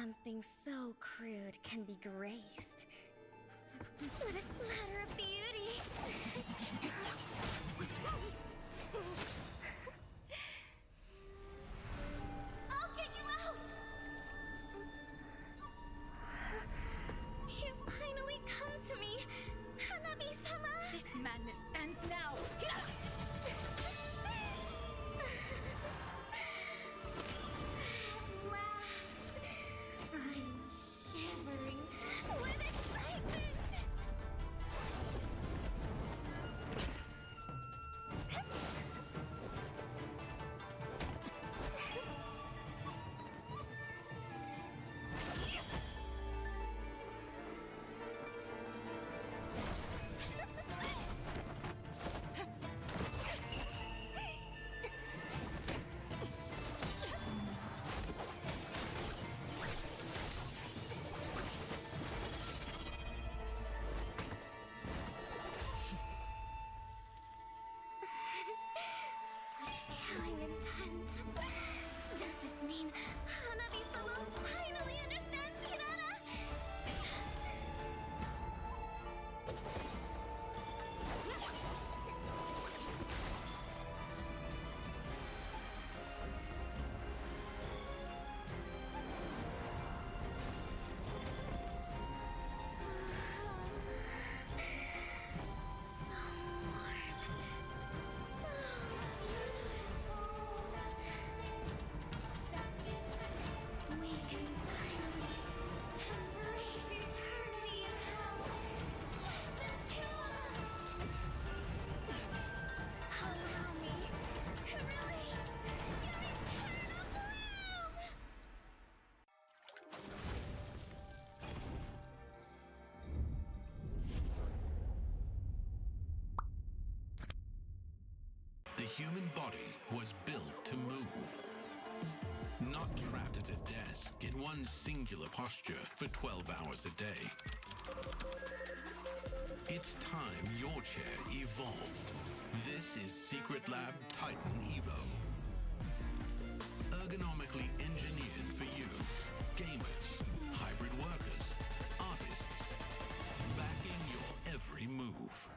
something so crude can be graced with a splatter of beauty. I'll get you out! You finally come to me, Hanabi-sama! This madness ends now! At last, I'm shivering with excitement! Such killing intent. Does this mean Hanabi-sama finally understands Hinata? So warm. So beautiful. We can finally embrace eternity in hell. Just the two of us. Allow me to release your eternal bloom. The human body was built to move. Not trapped at a desk in one singular posture for 12 hours a day. It's time your chair evolved. This is Secret Lab Titan Evo. Ergonomically engineered for you, gamers, hybrid workers, artists, backing your every move.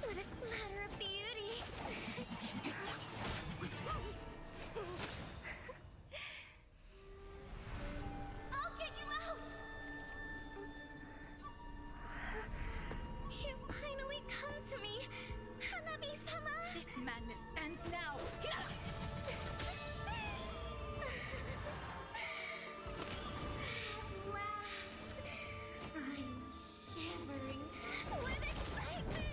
with a splatter of beauty. I'll get you out! You finally come to me, Hanabi-sama! This madness ends now! At last, I'm shivering with excitement!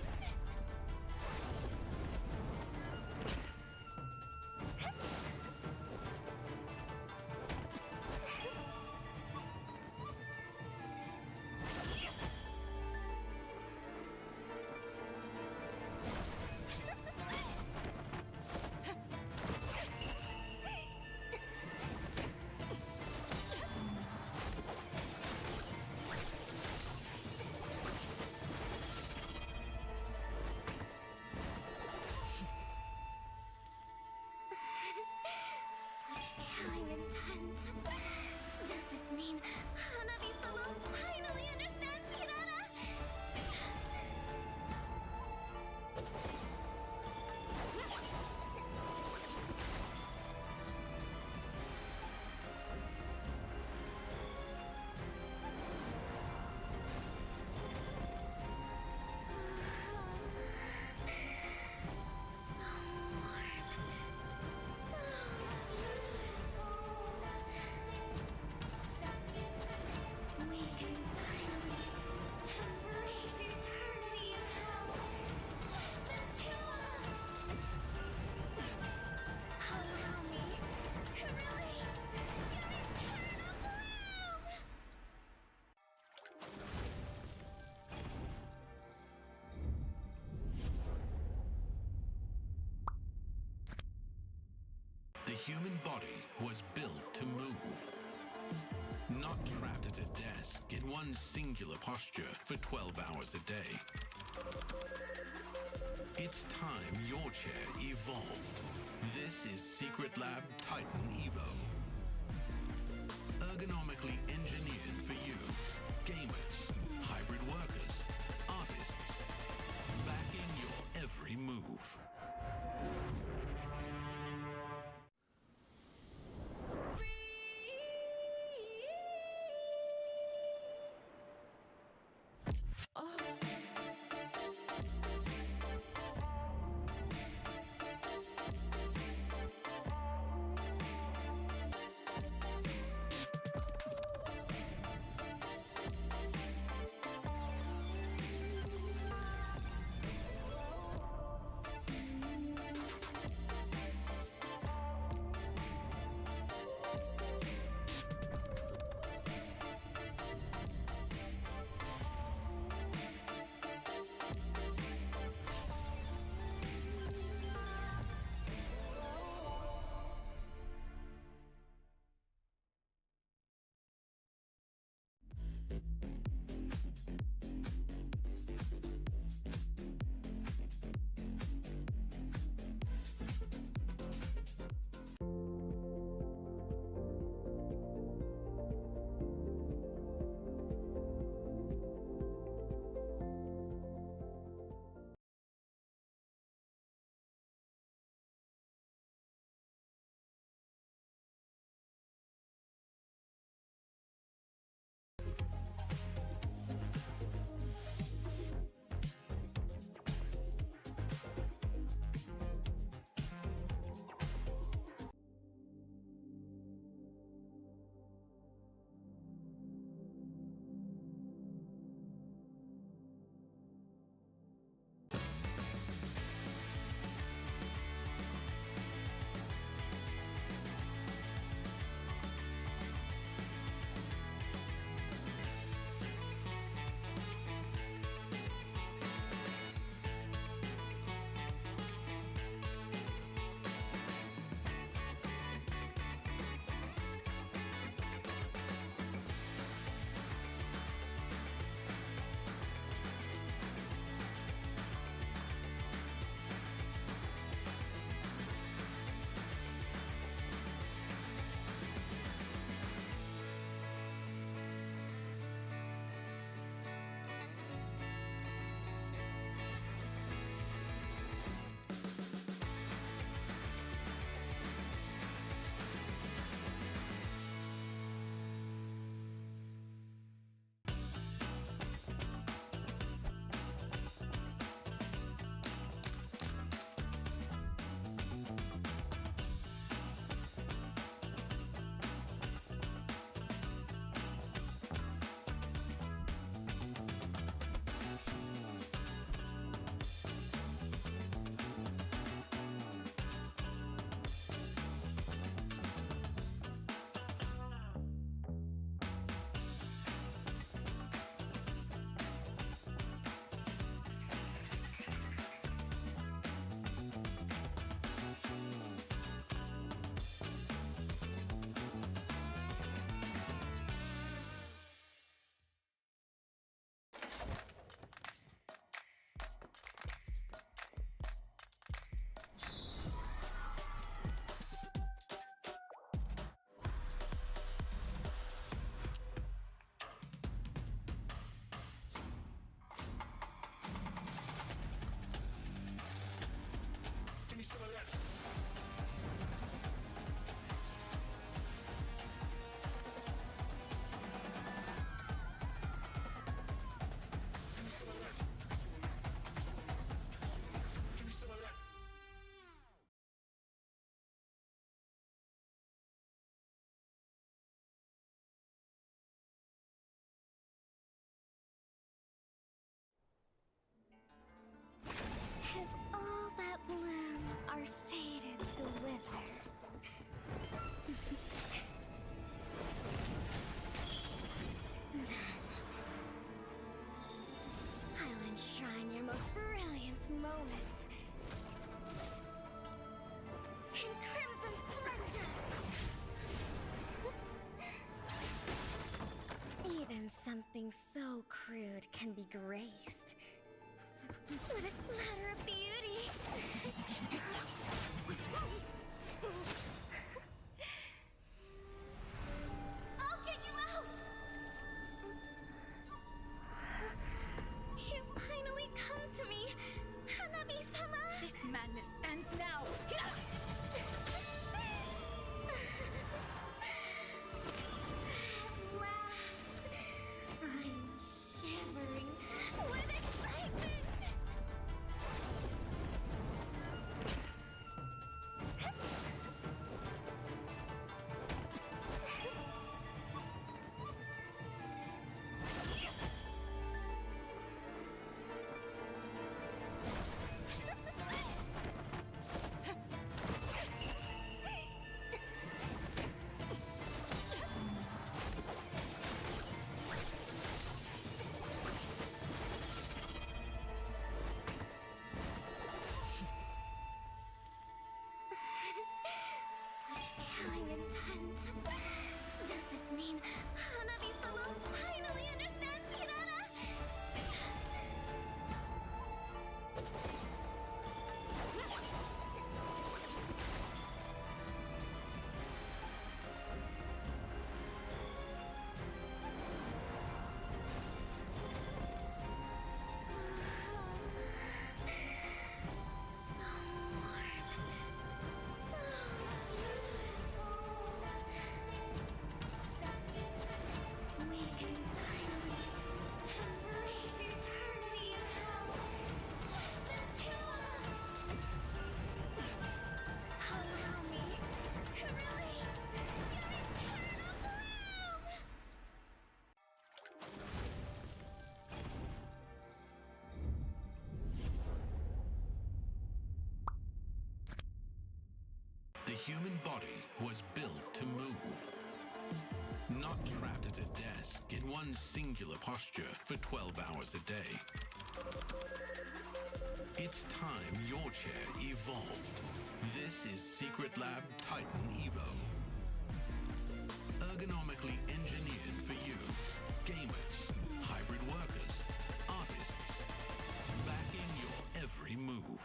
Such killing intent. Does this mean Hanabi-sama finally understands Hirara? So warm. So beautiful. We can finally embrace eternity in hell. Just the two of us. Allow me to release your eternal bloom. The human body was built to move. Not trapped at a desk in one singular posture for 12 hours a day. It's time your chair evolved. This is Secret Lab Titan Evo. Ergonomically engineered for you, gamers, hybrid workers, artists, backing your every move. most brilliant moment. In crimson splendor! Even something so crude can be graced with a splatter of beauty. I'll get you out! You finally come to me, Hanabi-sama! This madness ends now! At last, I'm shivering with excitement! Such killing intent. Does this mean Hanabi-sama finally understands Hinata? So warm. So beautiful. We can finally embrace eternity in hell. Just the two of us. Allow me to release your eternal bloom. The human body was built to move. Not trapped at a desk in one singular posture for 12 hours a day. It's time your chair evolved. This is Secret Lab Titan Evo. Ergonomically engineered for you, gamers, hybrid workers, artists, backing your every move.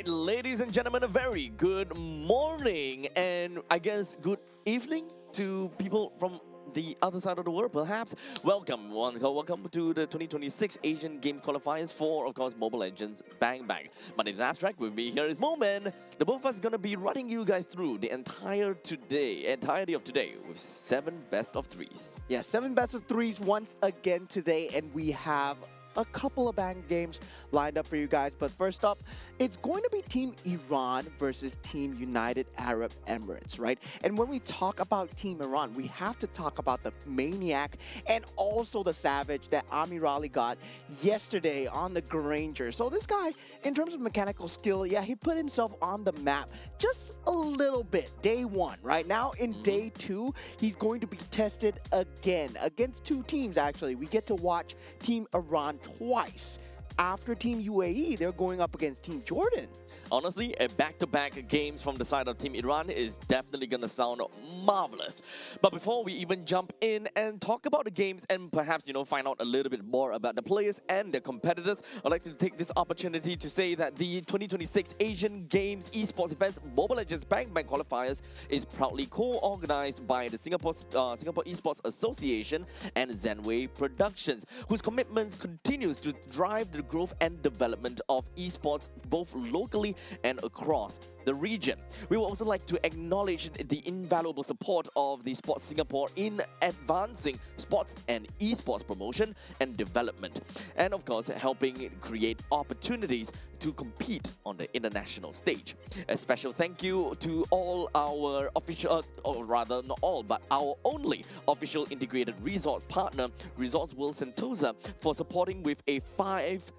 right, ladies and gentlemen, a very good morning and I guess good evening to people from the other side of the world, perhaps. Welcome to the 2026 Asian Games Qualifiers for, of course, Mobile Legends Bang Bang. My name is Abstract. With me here is Moment. The both of us are going to be running you guys through the entirety of today with 7 best of 3s. Yeah, 7 best of 3s once again today, and we have a couple of bang games lined up for you guys. But first up, it's going to be Team Iran versus Team United Arab Emirates, right? And when we talk about Team Iran, we have to talk about the maniac and also the savage that Amirali got yesterday on the Granger. So this guy, in terms of mechanical skill, yeah, he put himself on the map just a little bit. Day 1, right? Now in day 2, he's going to be tested again against 2 teams, actually. We get to watch Team Iran twice. After Team UAE, they're going up against Team Jordan. Honestly, a back-to-back games from the side of Team Iran is definitely going to sound marvelous. But before we even jump in and talk about the games and perhaps, find out a little bit more about the players and their competitors, I'd like to take this opportunity to say that the 2026 Asian Games Esports events Mobile Legends Bang Bang Qualifiers is proudly co-organized by the Singapore Esports Association and Zenway Productions, whose commitments continues to drive the growth and development of esports both locally and across the region. We would also like to acknowledge the invaluable support of the Sports Singapore in advancing sports and esports promotion and development, and of course helping create opportunities to compete on the international stage. A special thank you to all our official, or rather not all, but our only official integrated resort partner, Resorts World Sentosa, for supporting with a 5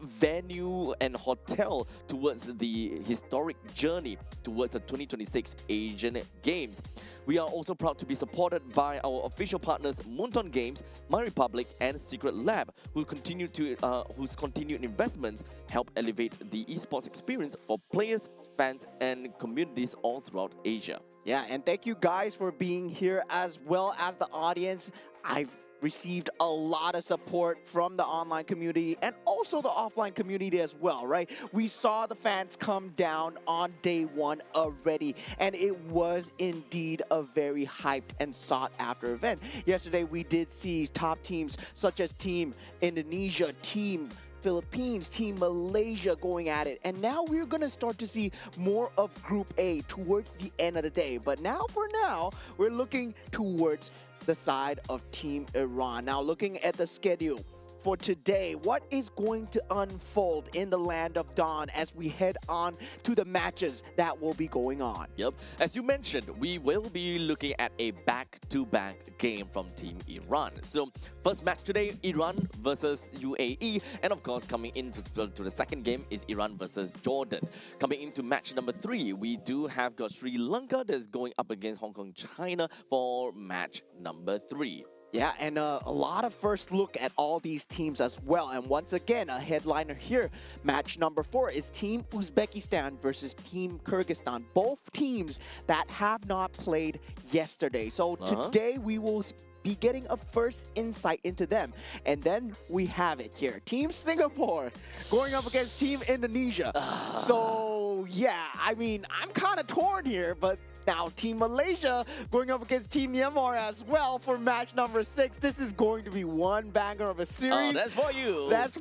venue and hotel towards the historic journey towards the 2026 Asian Games. We are also proud to be supported by our official partners Moonton Games, My Republic, and Secret Lab, whose continued investments help elevate the esports experience for players, fans, and communities all throughout Asia. Yeah, and thank you guys for being here as well as the audience. I've received a lot of support from the online community and also the offline community as well, right? We saw the fans come down on day 1 already, and it was indeed a very hyped and sought after event. Yesterday, we did see top teams such as Team Indonesia, Team Philippines, Team Malaysia going at it. And now we're going to start to see more of Group A towards the end of the day. But for now, we're looking towards the side of Team Iran. Now looking at the schedule for today, what is going to unfold in the Land of Dawn as we head on to the matches that will be going on? Yep. As you mentioned, we will be looking at a back-to-back game from Team Iran. So first match today, Iran versus UAE. And of course, coming into the second game is Iran versus Jordan. Coming into match number 3, we do have got Sri Lanka that's going up against Hong Kong, China for match number 3. Yeah, and a lot of first look at all these teams as well. And once again, a headliner here, match number 4 is Team Uzbekistan versus Team Kyrgyzstan. Both teams that have not played yesterday. So today we will be getting a first insight into them. And then we have it here. Team Singapore going up against Team Indonesia. So yeah, I mean, I'm kind of torn here, but now Team Malaysia going up against Team Myanmar as well for match number 6. This is going to be one banger of a series. Oh, that's for you. That's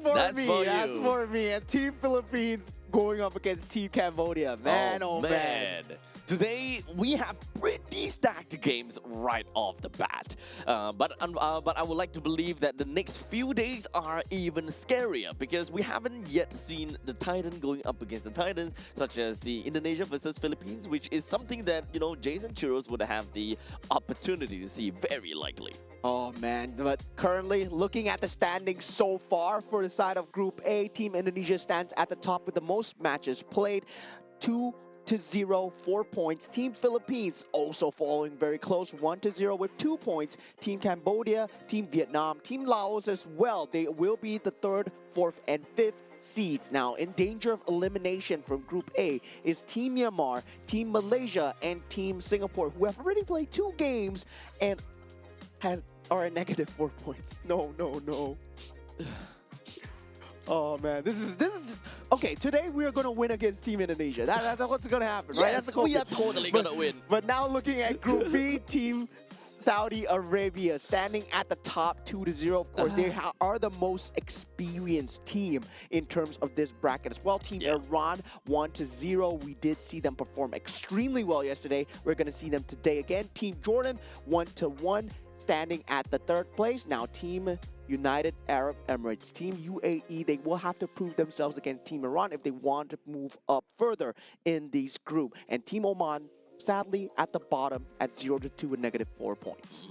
for me. And Team Philippines going up against Team Cambodia. Man, oh man. Today, we have pretty stacked games right off the bat. But I would like to believe that the next few days are even scarier because we haven't yet seen the Titan going up against the Titans, such as the Indonesia versus Philippines, which is something that, Jason Churros would have the opportunity to see very likely. Oh man, but currently looking at the standings so far for the side of Group A, Team Indonesia stands at the top with the most matches played, 2-0, 4 points. Team Philippines also following very close, 1-0 with 2 points. Team Cambodia, Team Vietnam, Team Laos as well. They will be the 3rd, 4th, and 5th seeds. Now, in danger of elimination from Group A is Team Myanmar, Team Malaysia, and Team Singapore, who have already played 2 games and are at negative 4 points. No. Oh man, this is okay, today we are going to win against Team Indonesia. That's what's going to happen, right? That's Yes, the we goal. are totally But- gonna win. But now looking at Group B, Team Saudi Arabia standing at the top 2-0. Of course, they are the most experienced team in terms of this bracket as well. Team Yeah. Iran 1-0. We did see them perform extremely well yesterday. We're going to see them today again. Team Jordan 1-1, standing at the third place. Now Team United Arab Emirates, Team UAE, they will have to prove themselves against Team Iran if they want to move up further in this group. And Team Oman, sadly, at the bottom at 0-2 with -4 points.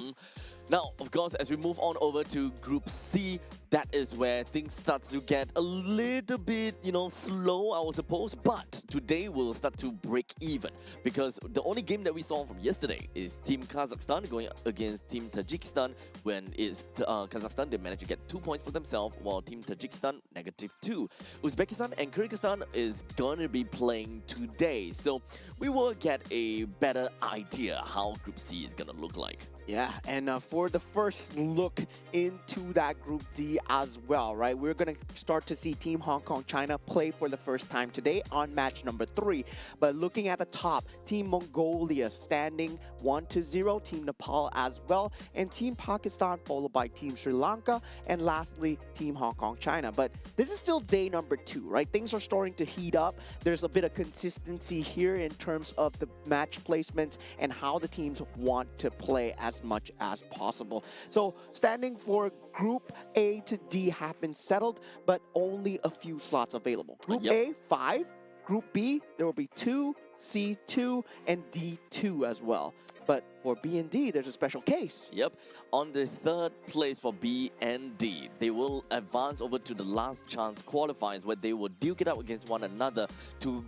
Now, of course, as we move on over to Group C, that is where things start to get a little bit, slow, I would suppose. But today we'll start to break even because the only game that we saw from yesterday is Team Kazakhstan going against Team Tajikistan. When it's Kazakhstan, they managed to get 2 points for themselves, while Team Tajikistan -2. Uzbekistan and Kyrgyzstan is going to be playing today, so we will get a better idea how Group C is going to look like. Yeah, and for the first look into that Group D as well, right? We're going to start to see Team Hong Kong China play for the first time today on match number 3. But looking at the top, Team Mongolia standing 1-0, Team Nepal as well, and Team Pakistan followed by Team Sri Lanka, and lastly, Team Hong Kong China. But this is still day number 2, right? Things are starting to heat up. There's a bit of consistency here in terms of the match placements and how the teams want to play as much as possible. So standing for Group A to D have been settled, but only a few slots available. Group Yep. A, 5. Group B, there will be 2, C2, and D2 as well. But for B and D, there's a special case. Yep. On the third place for B and D, they will advance over to the last chance qualifiers where they will duke it out against one another to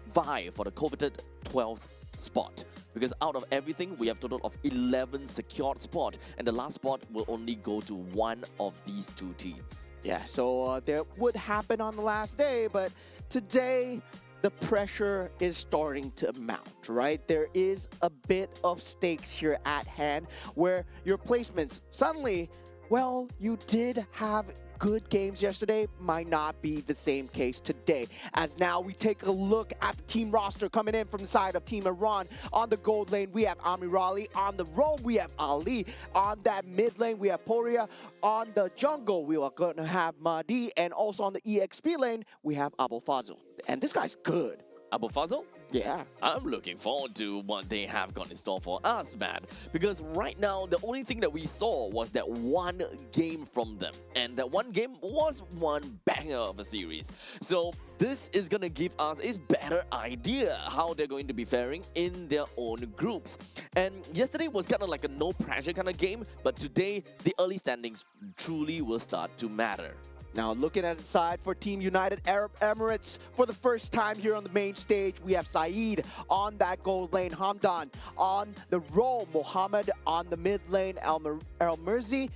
vie for the coveted 12th spot. Because out of everything, we have a total of 11 secured spots, and the last spot will only go to one of these two teams. Yeah, so that would happen on the last day, but today the pressure is starting to mount, right? There is a bit of stakes here at hand where your placements suddenly, well, you did have good games yesterday, might not be the same case today. As now we take a look at the team roster coming in from the side of Team Iran. On the gold lane, we have Amirali. On the roam, we have Ali. On that mid lane, we have Poria. On the jungle, we are going to have Mahdi. And also on the EXP lane, we have Abul Fazl. And this guy's good. Abu Fazl? Yeah. I'm looking forward to what they have got in store for us, man. Because right now, the only thing that we saw was that one game from them. And that one game was one banger of a series. So this is going to give us a better idea how they're going to be faring in their own groups. And yesterday was kind of like a no pressure kind of game. But today, the early standings truly will start to matter. Now looking at the side for Team United Arab Emirates, for the first time here on the main stage, we have Saeed on that gold lane, Hamdan on the roam, Mohammed on the mid lane, El Merzi.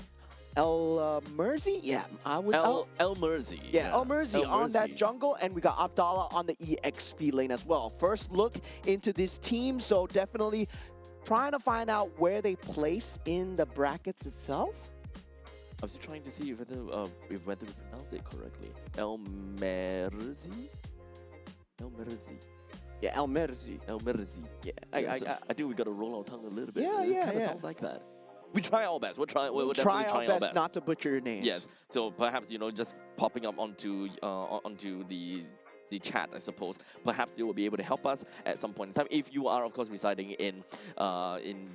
Yeah, I would. El Merzi. Yeah, El Merzi on that Merzi. jungle, and we got Abdallah on the EXP lane as well. First look into this team, so definitely trying to find out where they place in the brackets itself. I was trying to see whether we pronounced it correctly. El Merzi? El Merzi. Yeah, El Merzi. El Merzi. Yeah, I think we got to roll our tongue a little bit. Yeah, It yeah, kind of yeah. sounds like that. We try our best. We're We'll definitely try trying our best not to butcher your names. Yes. So perhaps just popping up onto the chat, I suppose. Perhaps they will be able to help us at some point in time. If you are, of course, residing in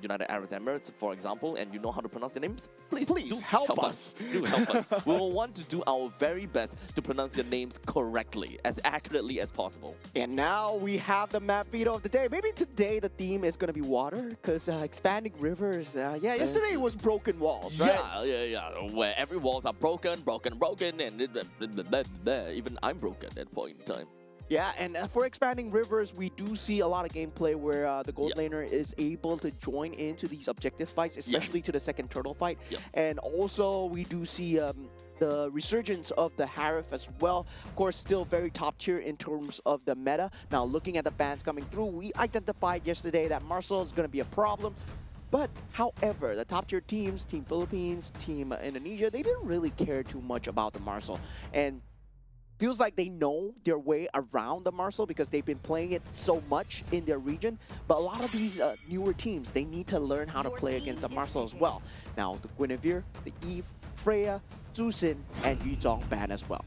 United Arab Emirates, for example, and you know how to pronounce the names, please Please help us. Do help us. We will want to do our very best to pronounce your names correctly, as accurately as possible. And now we have the map veto of the day. Maybe today the theme is going to be water, because expanding rivers. Yeah, yesterday it was broken walls, right? Yeah. Where every walls are broken, and even I'm broken at that point in time. Yeah, and for expanding rivers, we do see a lot of gameplay where the gold Yep. laner is able to join into these objective fights, especially to the second turtle fight. Yep. And also we do see the resurgence of the Harif as well. Of course, still very top tier in terms of the meta. Now, looking at the bans coming through, we identified yesterday that Marcel is going to be a problem. But, however, the top tier teams, Team Philippines, Team Indonesia, they didn't really care too much about the Marcel. And feels like they know their way around the Marcel because they've been playing it so much in their region. But a lot of these newer teams, they need to learn how to play against the Marcel as well. Now, the Guinevere, the Eve, Freya, Zusin, and Yuzong ban as well.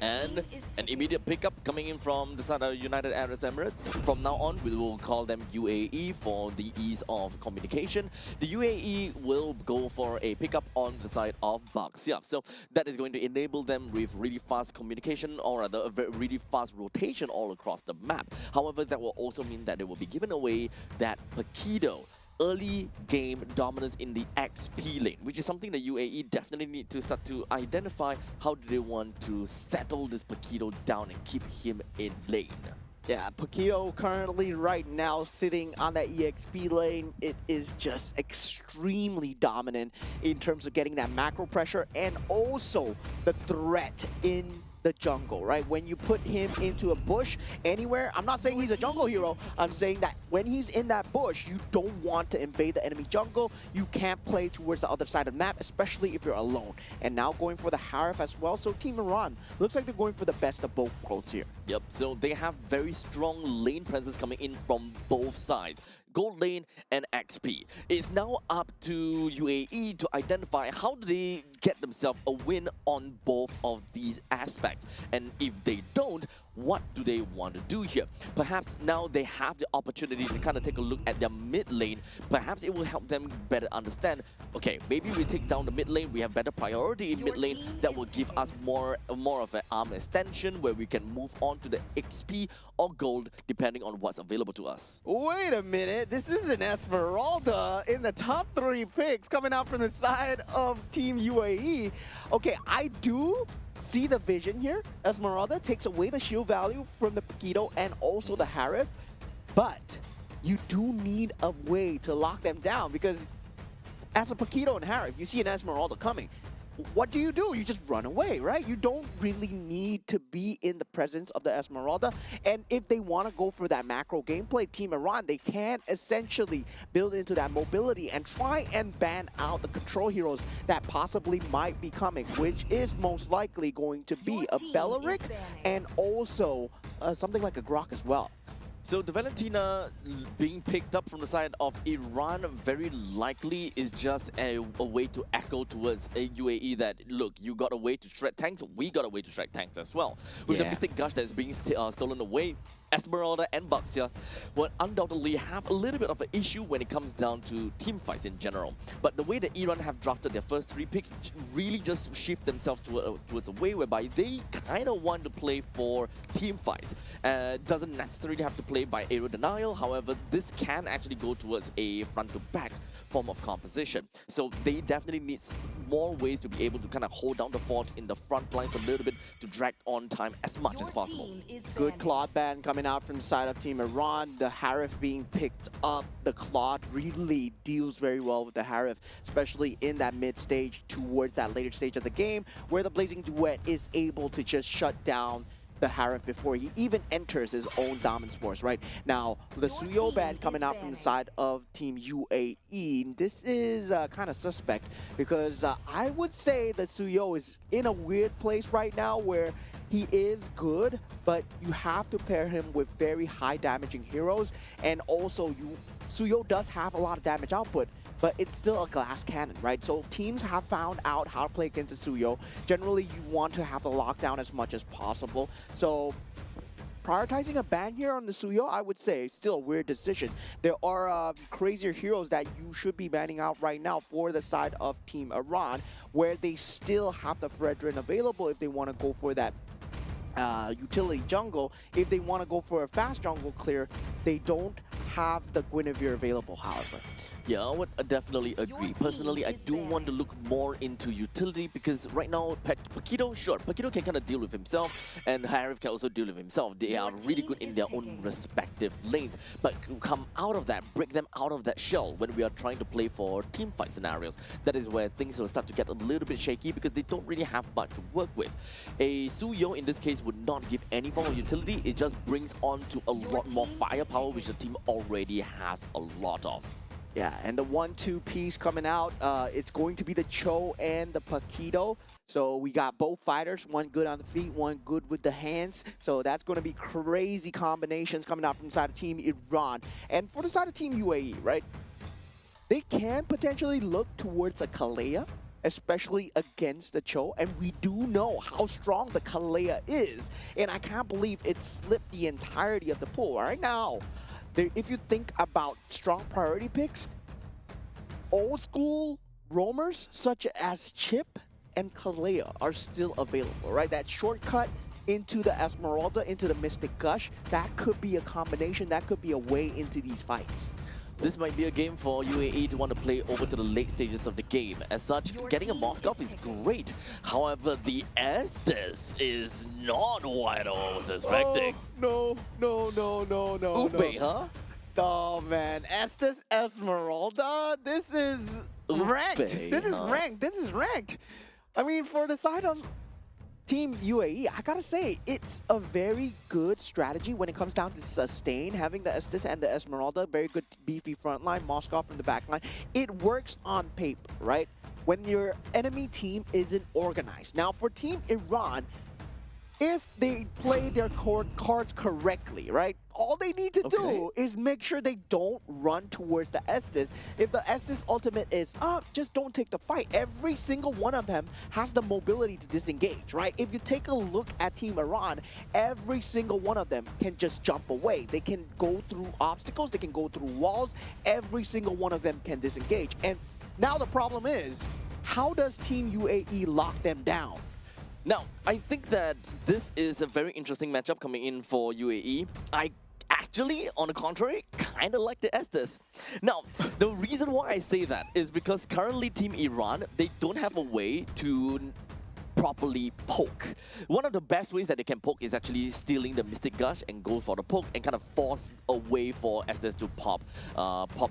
And an immediate pickup coming in from the side of United Arab Emirates. From now on, we will call them UAE for the ease of communication. The UAE will go for a pickup on the side of Baxia. So that is going to enable them with really fast communication, or rather a really fast rotation all across the map. However, that will also mean that they will be given away that Pakido early game dominance in the XP lane, which is something that UAE definitely need to start to identify. How do they want to settle this Pakido down and keep him in lane? Yeah, Pakido currently right now sitting on that EXP lane. It is just extremely dominant in terms of getting that macro pressure and also the threat in the jungle, right? When you put him into a bush anywhere, I'm not saying he's a jungle hero, I'm saying that when he's in that bush, you don't want to invade the enemy jungle. You can't play towards the other side of the map, especially if you're alone. And now going for the Harif as well, so Team Iran looks like they're going for the best of both worlds here. Yep, so they have very strong lane presence coming in from both sides. Gold lane and XP. It's now up to UAE to identify how do they get themselves a win on both of these aspects. And if they don't, what do they want to do here? Perhaps now they have the opportunity to kind of take a look at their mid lane. Perhaps it will help them better understand, okay, maybe we take down the mid lane, we have better priority in mid lane, that will give us more of an arm extension where we can move on to the XP or gold depending on what's available to us. Wait a minute, this is an Esmeralda in the top 3 picks coming out from the side of Team UAE. Okay, I do see the vision here. Esmeralda takes away the shield value from the Pakido and also the Harif, but you do need a way to lock them down because as a Pakido and Harif, you see an Esmeralda coming. What do? You just run away, right? You don't really need to be in the presence of the Esmeralda. And if they want to go for that macro gameplay, Team Iran, they can essentially build into that mobility and try and ban out the control heroes that possibly might be coming, which is most likely going to be a Bellaric and also something like a Grok as well. So the Valentina being picked up from the side of Iran very likely is just a way to echo towards a UAE that, look, you got a way to shred tanks, we got a way to shred tanks as well. With the Mystic Gush that's being stolen away, Esmeralda and Baxia will undoubtedly have a little bit of an issue when it comes down to team fights in general. But the way that Iran have drafted their first 3 picks really just shift themselves towards a way whereby they kind of want to play for team fights. Doesn't necessarily have to play by aerial denial, however, this can actually go towards a front-to-back form of composition. So they definitely need more ways to be able to kind of hold down the fort in the front lines a little bit to drag on time as much as possible. Good Claude ban coming out from the side of Team Iran. The Harif being picked up. The Claude really deals very well with the Harif, especially in that mid stage towards that later stage of the game where the Blazing Duet is able to just shut down the Harif before he even enters his own Diamond Force, right? Now, the Suyo ban coming out from the side of Team UAE, this is kind of suspect because I would say that Suyo is in a weird place right now where he is good, but you have to pair him with very high damaging heroes, and also Suyo does have a lot of damage output, but it's still a glass cannon, right? So teams have found out how to play against the Suyo. Generally, you want to have the lockdown as much as possible. So prioritizing a ban here on the Suyo, I would say, is still a weird decision. There are crazier heroes that you should be banning out right now for the side of Team Iran, where they still have the Fredrin available if they want to go for that utility jungle. If they want to go for a fast jungle clear, they don't have the Guinevere available, however. Yeah, I would definitely agree. Personally, I do want to look more into utility because right now, Pakido, sure, Pakido can kind of deal with himself and Harif can also deal with himself. They are really good in their own respective lanes. But come out of that, break them out of that shell when we are trying to play for team fight scenarios. That is where things will start to get a little bit shaky because they don't really have much to work with. A Suyo in this case would not give any form of utility. It just brings on to a lot more firepower, which the team already has a lot of. Yeah, and the 1-2 piece coming out, it's going to be the Cho and the Paquito. So we got both fighters, one good on the feet, one good with the hands. So that's going to be crazy combinations coming out from the side of Team Iran. And for the side of Team UAE, right? They can potentially look towards a Kalea, especially against the Cho, and we do know how strong the Kalea is. And I can't believe it slipped the entirety of the pool. Right now, if you think about strong priority picks, old school roamers such as Chip and Kalea are still available, right? That shortcut into the Esmeralda, into the Mystic Gush, that could be a combination, that could be a way into these fights. This might be a game for UAE to want to play over to the late stages of the game. As such, getting a Moskov is great. However, the Estes is not what I was expecting. Oh, no. Ube, huh? Oh man, Estes Esmeralda, this is ranked. Ube, This is huh? ranked. This is ranked. I mean, for the side of Team UAE, I gotta say, it's a very good strategy when it comes down to sustain, having the Estes and the Esmeralda, very good beefy front line, Moskov from the back line. It works on paper, right? When your enemy team isn't organized. Now, for Team Iran, if they play their cards correctly, right? All they need to do is make sure they don't run towards the Estes. If the Estes ultimate is up, just don't take the fight. Every single one of them has the mobility to disengage, right? If you take a look at Team Iran, every single one of them can just jump away. They can go through obstacles, they can go through walls. Every single one of them can disengage. And now the problem is, how does Team UAE lock them down? Now, I think that this is a very interesting matchup coming in for UAE. I actually, on the contrary, kind of like the Estes. Now, the reason why I say that is because currently Team Iran, they don't have a way to properly poke. One of the best ways that they can poke is actually stealing the Mystic Gush and go for the poke and kind of force a way for Estes to pop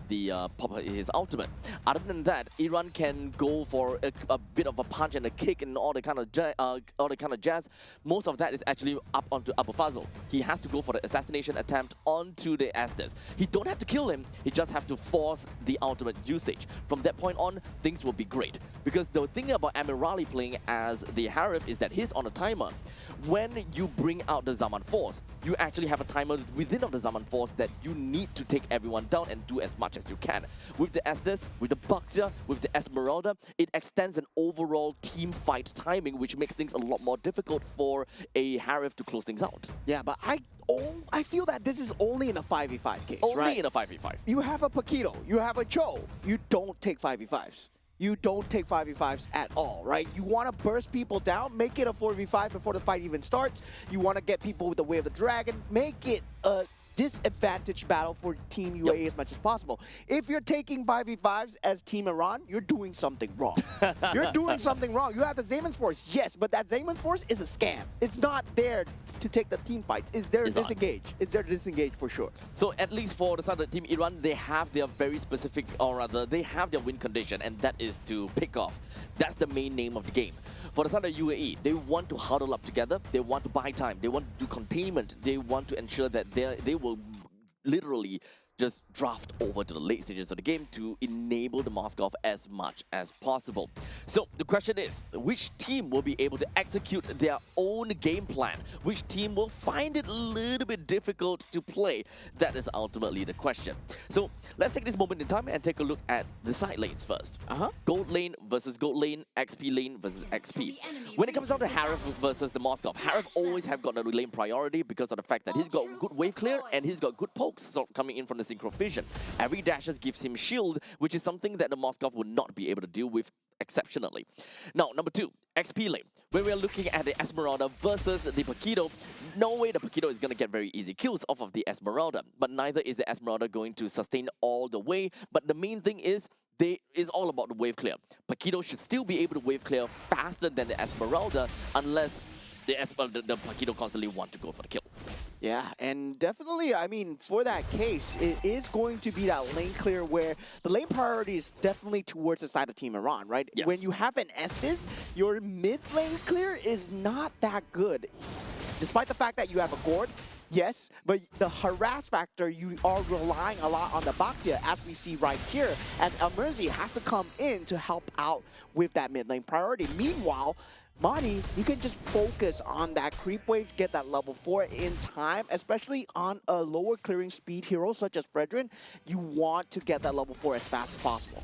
his ultimate. Other than that, Iran can go for a bit of a punch and a kick and all the kind of jazz. Most of that is actually up onto Abu Fazl. He has to go for the assassination attempt onto the Estes. He don't have to kill him, he just have to force the ultimate usage. From that point on, things will be great. Because the thing about Amirali playing as the Harif is that he's on a timer. When you bring out the Zaman Force, you actually have a timer within of the Zaman Force that you need to take everyone down and do as much as you can. With the Estes, with the Baxia, with the Esmeralda, it extends an overall team fight timing, which makes things a lot more difficult for a Harif to close things out. Yeah, but I feel that this is only in a 5v5 case, Only right? in a 5v5. You have a Paquito, you have a Cho, you don't take 5v5s. You don't take 5v5s at all, right? You want to burst people down, make it a 4v5 before the fight even starts. You want to get people with the Way of the Dragon, make it a disadvantaged battle for Team UAE as much as possible. If you're taking 5v5s as Team Iran, you're doing something wrong. You're doing something wrong. You have the Zayman's Force, yes, but that Zayman's Force is a scam. It's not there to take the team fights. It's there to disengage. It's there to disengage for sure. So at least for the side of Team Iran, they have their very specific, or rather, they have their win condition, and that is to pick off. That's the main name of the game. For the side of UAE, they want to huddle up together, they want to buy time, they want to do containment, they want to ensure that they will literally just draft over to the late stages of the game to enable the Moskov as much as possible. So the question is, which team will be able to execute their own game plan? Which team will find it a little bit difficult to play? That is ultimately the question. So let's take this moment in time and take a look at the side lanes first. Gold lane versus gold lane, XP lane versus XP. When it comes down to Harif versus the Moskov, Harif always have got the lane priority because of the fact that he's got good wave clear and he's got good pokes sort of coming in from the Synchro Vision. Every dashes gives him shield, which is something that the Moskov would not be able to deal with exceptionally. Now, number 2, XP lane. When we are looking at the Esmeralda versus the Paquito, no way the Paquito is going to get very easy kills off of the Esmeralda, but neither is the Esmeralda going to sustain all the way. But the main thing is, it's all about the wave clear. Paquito should still be able to wave clear faster than the Esmeralda unless the Paquito constantly want to go for the kill. Yeah, and definitely, I mean, for that case, it is going to be that lane clear where the lane priority is definitely towards the side of Team Iran, right? Yes. When you have an Estes, your mid lane clear is not that good. Despite the fact that you have a Gord, Yes, but the harass factor, you are relying a lot on the Baxia, as we see right here, and Elmerzi has to come in to help out with that mid lane priority. Meanwhile, Madi, you can just focus on that creep wave, get that level 4 in time, especially on a lower clearing speed hero such as Fredrin. You want to get that level 4 as fast as possible.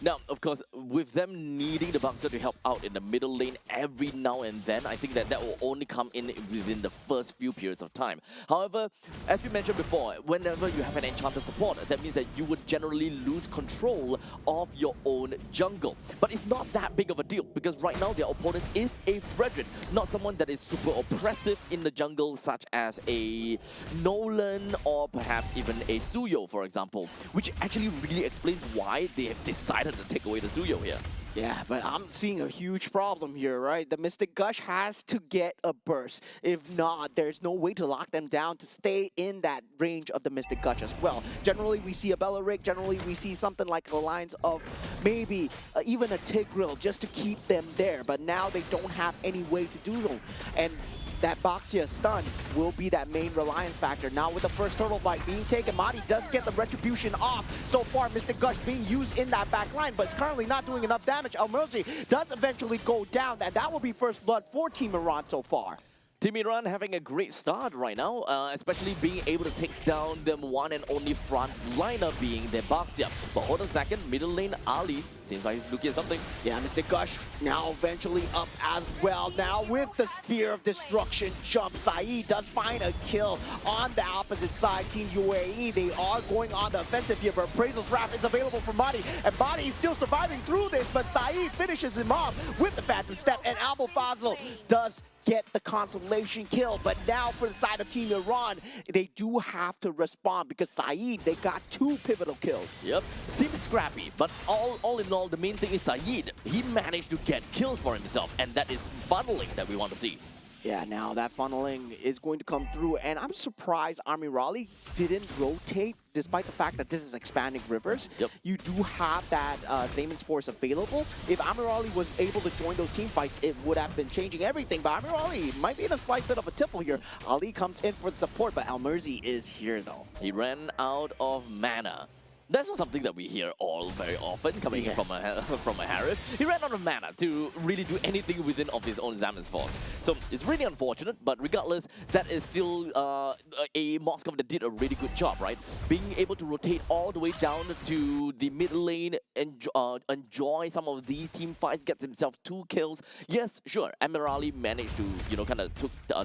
Now, of course, with them needing the Buxer to help out in the middle lane every now and then, I think that that will only come in within the first few periods of time. However, as we mentioned before, whenever you have an enchanted support, that means that you would generally lose control of your own jungle. But it's not that big of a deal, because right now their opponent is a Fredrin, not someone that is super oppressive in the jungle, such as a Nolan or perhaps even a Suyo, for example, which actually really explains why they have decided to take away the Suyo here. Yeah, but I'm seeing a huge problem here, right? The Mystic Gush has to get a burst. If not, there's no way to lock them down to stay in that range of the Mystic Gush as well. Generally, we see a Bella Rig. Generally, we see something like the lines of maybe even a Tigreal just to keep them there. But now they don't have any way to do so. And that Baxia stun will be that main reliance factor. Now with the first turtle bite being taken, Madi does get the retribution off. So far, Mystic Gush being used in that back line, but it's currently not doing enough damage. Elmerzi does eventually go down, and that will be first blood for Team Iran so far. Team Iran having a great start right now, especially being able to take down them one and only front liner being their Baxia. But hold on a second, middle lane Ali seems like he's looking at something. Yeah, Mystic Gush now eventually up as well. Now with the Spear of Destruction jump, Saeed does find a kill on the opposite side. Team UAE, they are going on the offensive here, but Appraisal's Wrath is available for Madi, and Madi is still surviving through this, but Saeed finishes him off with the Phantom Step, and Albo Fazl does get the consolation kill. But now for the side of Team Iran, they do have to respond because Saeed, they got 2 pivotal kills. Yep, seems scrappy, but all in all, the main thing is Saeed. He managed to get kills for himself, and that is funneling that we want to see. Yeah, now that funneling is going to come through, and I'm surprised Amirali didn't rotate, despite the fact that this is expanding rivers. Yep. You do have that Damon's Force available. If Amirali was able to join those team fights, it would have been changing everything, but Amirali might be in a slight bit of a tipple here. Ali comes in for the support, but Elmerzi is here though. He ran out of mana. That's not something that we hear all very often coming in from a Harith. He ran out of mana to really do anything within of his own Zaman's Force. So it's really unfortunate, but regardless, that is still a Moskov that did a really good job, right? Being able to rotate all the way down to the mid lane, enjoy some of these team fights, gets himself 2 kills. Yes, sure, Amirali managed to, you know, kind of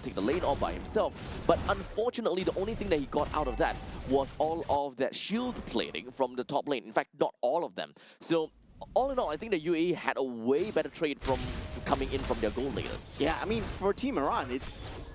take the lane all by himself, but unfortunately, the only thing that he got out of that was all of that shield plating from the top lane. In fact, not all of them. So all in all, I think the UAE had a way better trade from coming in from their gold laners. Yeah, I mean, for Team Iran,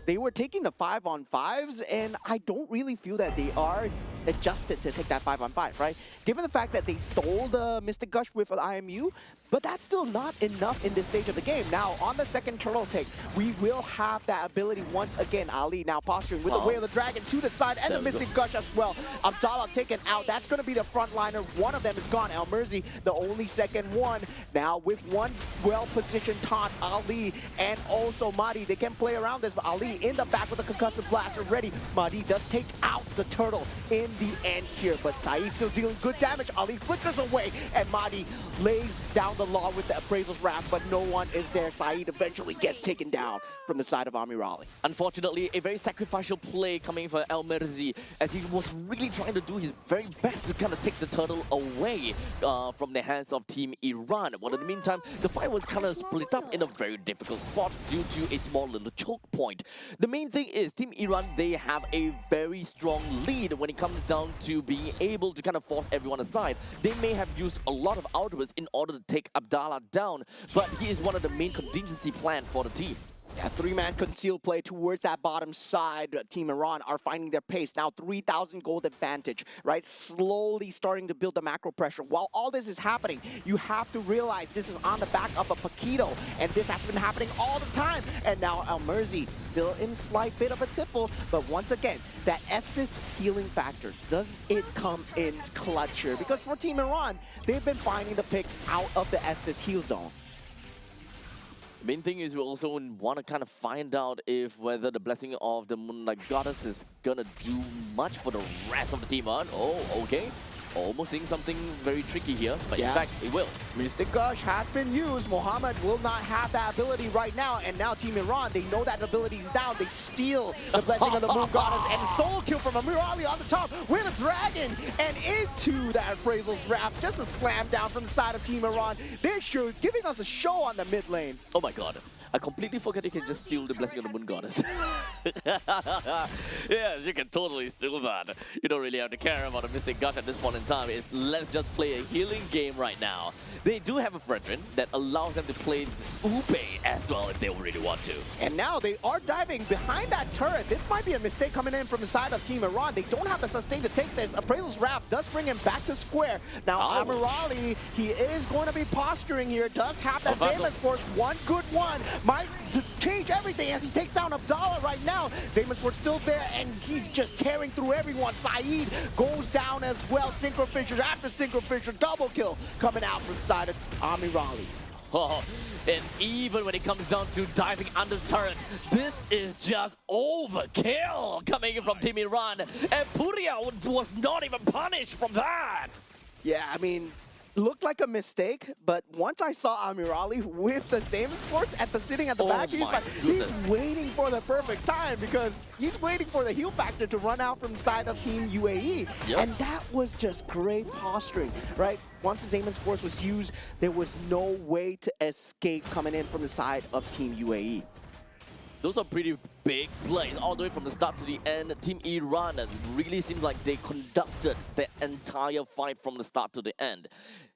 they were taking the 5-on-5s, and I don't really feel that they are adjusted to take that 5-on-5, right? Given the fact that they stole the Mystic Gush with an IMU, but that's still not enough in this stage of the game. Now, on the second turtle take, we will have that ability once again. Ali now posturing with the Way of the Dragon to the side, and the Mystic Gush as well. Abdallah taken out. That's going to be the front liner. One of them is gone. Elmerzi, the only second one. Now, with one well-positioned taunt, Ali and also Madi, they can play around this, but Ali in the back with a concussive blaster ready. Madi does take out the turtle in the end here, but Saeed still dealing good damage. Ali flickers away, and Madi lays down the law with the Appraisal's Wrath, but no one is there. Saeed eventually gets taken down from the side of Amirali. Unfortunately, a very sacrificial play coming for Elmerzi, as he was really trying to do his very best to kind of take the turtle away from the hands of Team Iran. But in the meantime, the fight was kind of split up in a very difficult spot due to a small little choke point. The main thing is Team Iran, they have a very strong lead when it comes down to being able to kind of force everyone aside. They may have used a lot of outwards in order to take Abdallah down, but he is one of the main contingency plan for the team. Yeah, 3-man concealed play towards that bottom side. Team Iran are finding their pace. Now 3,000 gold advantage, right? Slowly starting to build the macro pressure. While all this is happening, you have to realize this is on the back of a Paquito, and this has been happening all the time. And now Elmerzi still in slight bit of a tipple, but once again, that Estes healing factor, does it come in clutch here? Because for Team Iran, they've been finding the picks out of the Estes heal zone. Main thing is we also want to kind of find out if whether the blessing of the Moonlight Goddess is gonna do much for the rest of the team. Oh, okay. Almost seeing something very tricky here, but in fact, it will. Mystic Gush has been used. Mohammed will not have that ability right now, and now Team Iran, they know that ability is down. They steal the blessing of the Moon Goddess, and solo kill from Amir Ali on the top with a dragon, and into that Appraisal's Wrath. Just a slam down from the side of Team Iran. They're sure giving us a show on the mid lane. Oh my god. I completely forgot you can just steal the blessing of the Moon Goddess. Yes, you can totally steal that. You don't really have to care about a Mystic Gush at this point in time. Let's just play a healing game right now. They do have a Brethren that allows them to play Upe as well if they really want to. And now they are diving behind that turret. This might be a mistake coming in from the side of Team Iran. They don't have the sustain to take this. Appraisal's Wrath does bring him back to square. Now Amir Ali, he is going to be posturing here. Does have that Damage Force. One good one. Might change everything as he takes down Abdallah right now. Damage Force still there, and he's just tearing through everyone. Saeed goes down as well. Synchro Fissure after Synchro Fissure. Double kill coming out from the side of Amir Ali. Oh, and even when it comes down to diving under the turret, this is just overkill coming in from Team Iran. And Puria was not even punished from that. Yeah, I mean, looked like a mistake, but once I saw Amir Ali with the Damage Force sitting at the back, he's waiting for the perfect time because he's waiting for the heal factor to run out from the side of Team UAE. Yep. And that was just great posturing, right? Once the Damage Force was used, there was no way to escape coming in from the side of Team UAE. Those are pretty big plays, all the way from the start to the end. Team Iran really seems like they conducted the entire fight from the start to the end.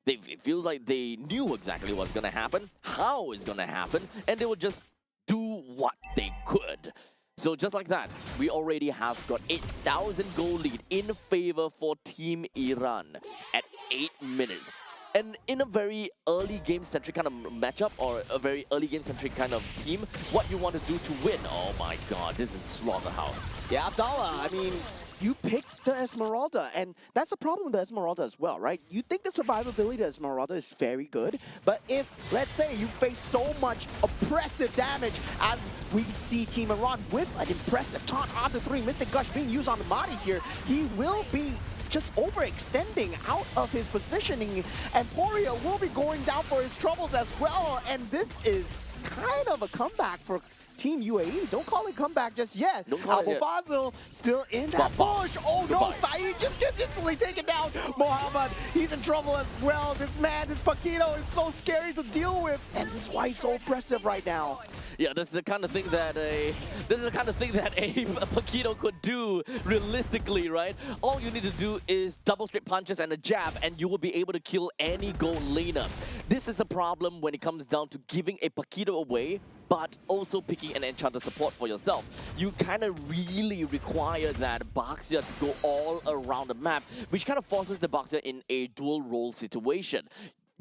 It feels like they knew exactly what's going to happen, how it's going to happen, and they would just do what they could. So just like that, we already have got 8,000 goal lead in favor for Team Iran at 8 minutes. And in a very early game-centric kind of matchup, or a very early game-centric kind of team, what you want to do to win, oh my god, this is Slaughterhouse. Yeah, Abdallah, I mean, you picked the Esmeralda, and that's the problem with the Esmeralda as well, right? You think the survivability of the Esmeralda is very good, but if, let's say, you face so much oppressive damage as we see Team Iran with an impressive taunt onto 3, Mystic Gush being used on the Mahdi here, he will be just overextending out of his positioning, and Poria will be going down for his troubles as well, and this is kind of a comeback for Team UAE. Don't call it comeback just yet. Abu Fazil still in that push. Oh no, Saeed just gets instantly taken down. Mohammed, he's in trouble as well. This man, this Paquito is so scary to deal with, and this is why he's so oppressive right now. Yeah, this is the kind of thing that a Paquito could do realistically, right? All you need to do is double straight punches and a jab, and you will be able to kill any gold laner. This is the problem when it comes down to giving a Paquito away, but also picking an enchanter support for yourself. You kind of really require that Baxia to go all around the map, which kind of forces the Baxia in a dual role situation.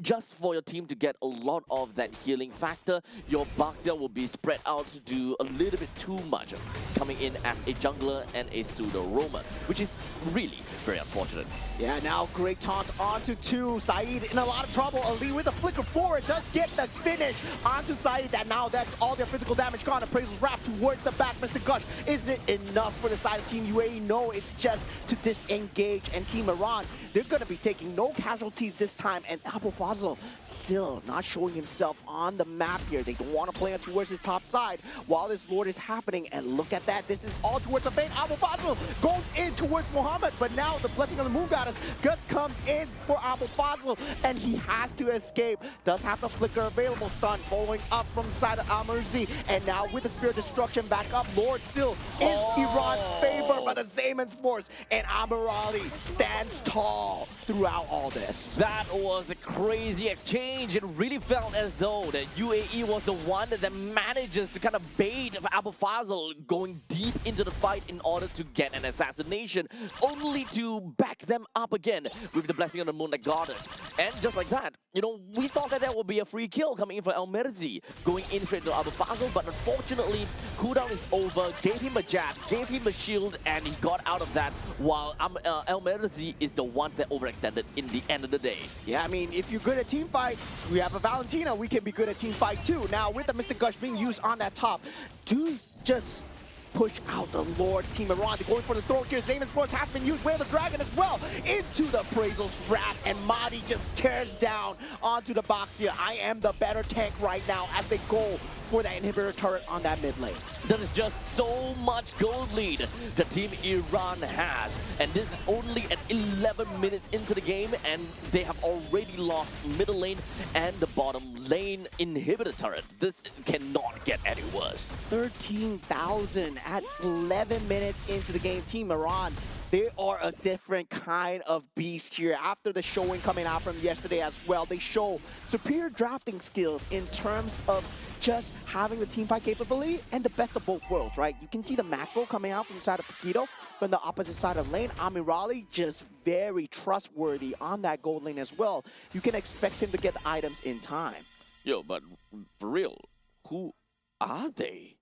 Just for your team to get a lot of that healing factor, your Baxia will be spread out to do a little bit too much, coming in as a jungler and a pseudo roamer, which is really very unfortunate. Yeah, now great taunt onto 2. Saeed in a lot of trouble. Ali with a flicker forward does get the finish onto Saeed. And now that's all their physical damage gone. Appraisal's Wrath towards the back. Mr. Gush, is it enough for the side of Team UAE? No, it's just to disengage. And Team Iran, they're going to be taking no casualties this time. And Abu Fazil still not showing himself on the map here. They don't want to play on towards his top side while this Lord is happening. And look at that. This is all towards the bait. Abu Fazil goes in towards Mohammed. But now the blessing of the Moon Goddess just comes in for Abu Fazil, and he has to escape. Does have the flicker available. Stun following up from the side of Al-Murzi, and now with the Spirit Destruction back up, Lord still in Iran's favor by the Zaman's Force, and Amir Ali stands tall throughout all this. That was a crazy exchange. It really felt as though that UAE was the one that manages to kind of bait Abu Fazil going deep into the fight in order to get an assassination, only to back them up again with the blessing of the Moonlight Goddess. And just like that, you know, we thought that there would be a free kill coming in for Al-Merzi, going in straight to Abu Fazil, but unfortunately, cooldown is over, gave him a jab, gave him a shield, and he got out of that, while Al-Merzi is the one they're overextended in the end of the day. Yeah, I mean, if you're good at team fight, we have a Valentina, we can be good at team fight too. Now, with the Mystic Gush being used on that top, do just push out the Lord. Team Iran, they're going for the throw here. Esports has been used. Whale the Dragon as well into the Appraisal's Wrath, and Madi just tears down onto the box here. I am the better tank right now as they go for that inhibitor turret on that mid lane. There is just so much gold lead the Team Iran has, and this is only at 11 minutes into the game, and they have already lost middle lane and the bottom lane inhibitor turret. This cannot get any worse. 13,000 at 11 minutes into the game. Team Iran, they are a different kind of beast here. After the showing coming out from yesterday as well, they show superior drafting skills in terms of just having the team fight capability and the best of both worlds, right? You can see the macro coming out from the side of Paquito, from the opposite side of lane. Amirali just very trustworthy on that gold lane as well. You can expect him to get the items in time. Yo, but for real, who are they?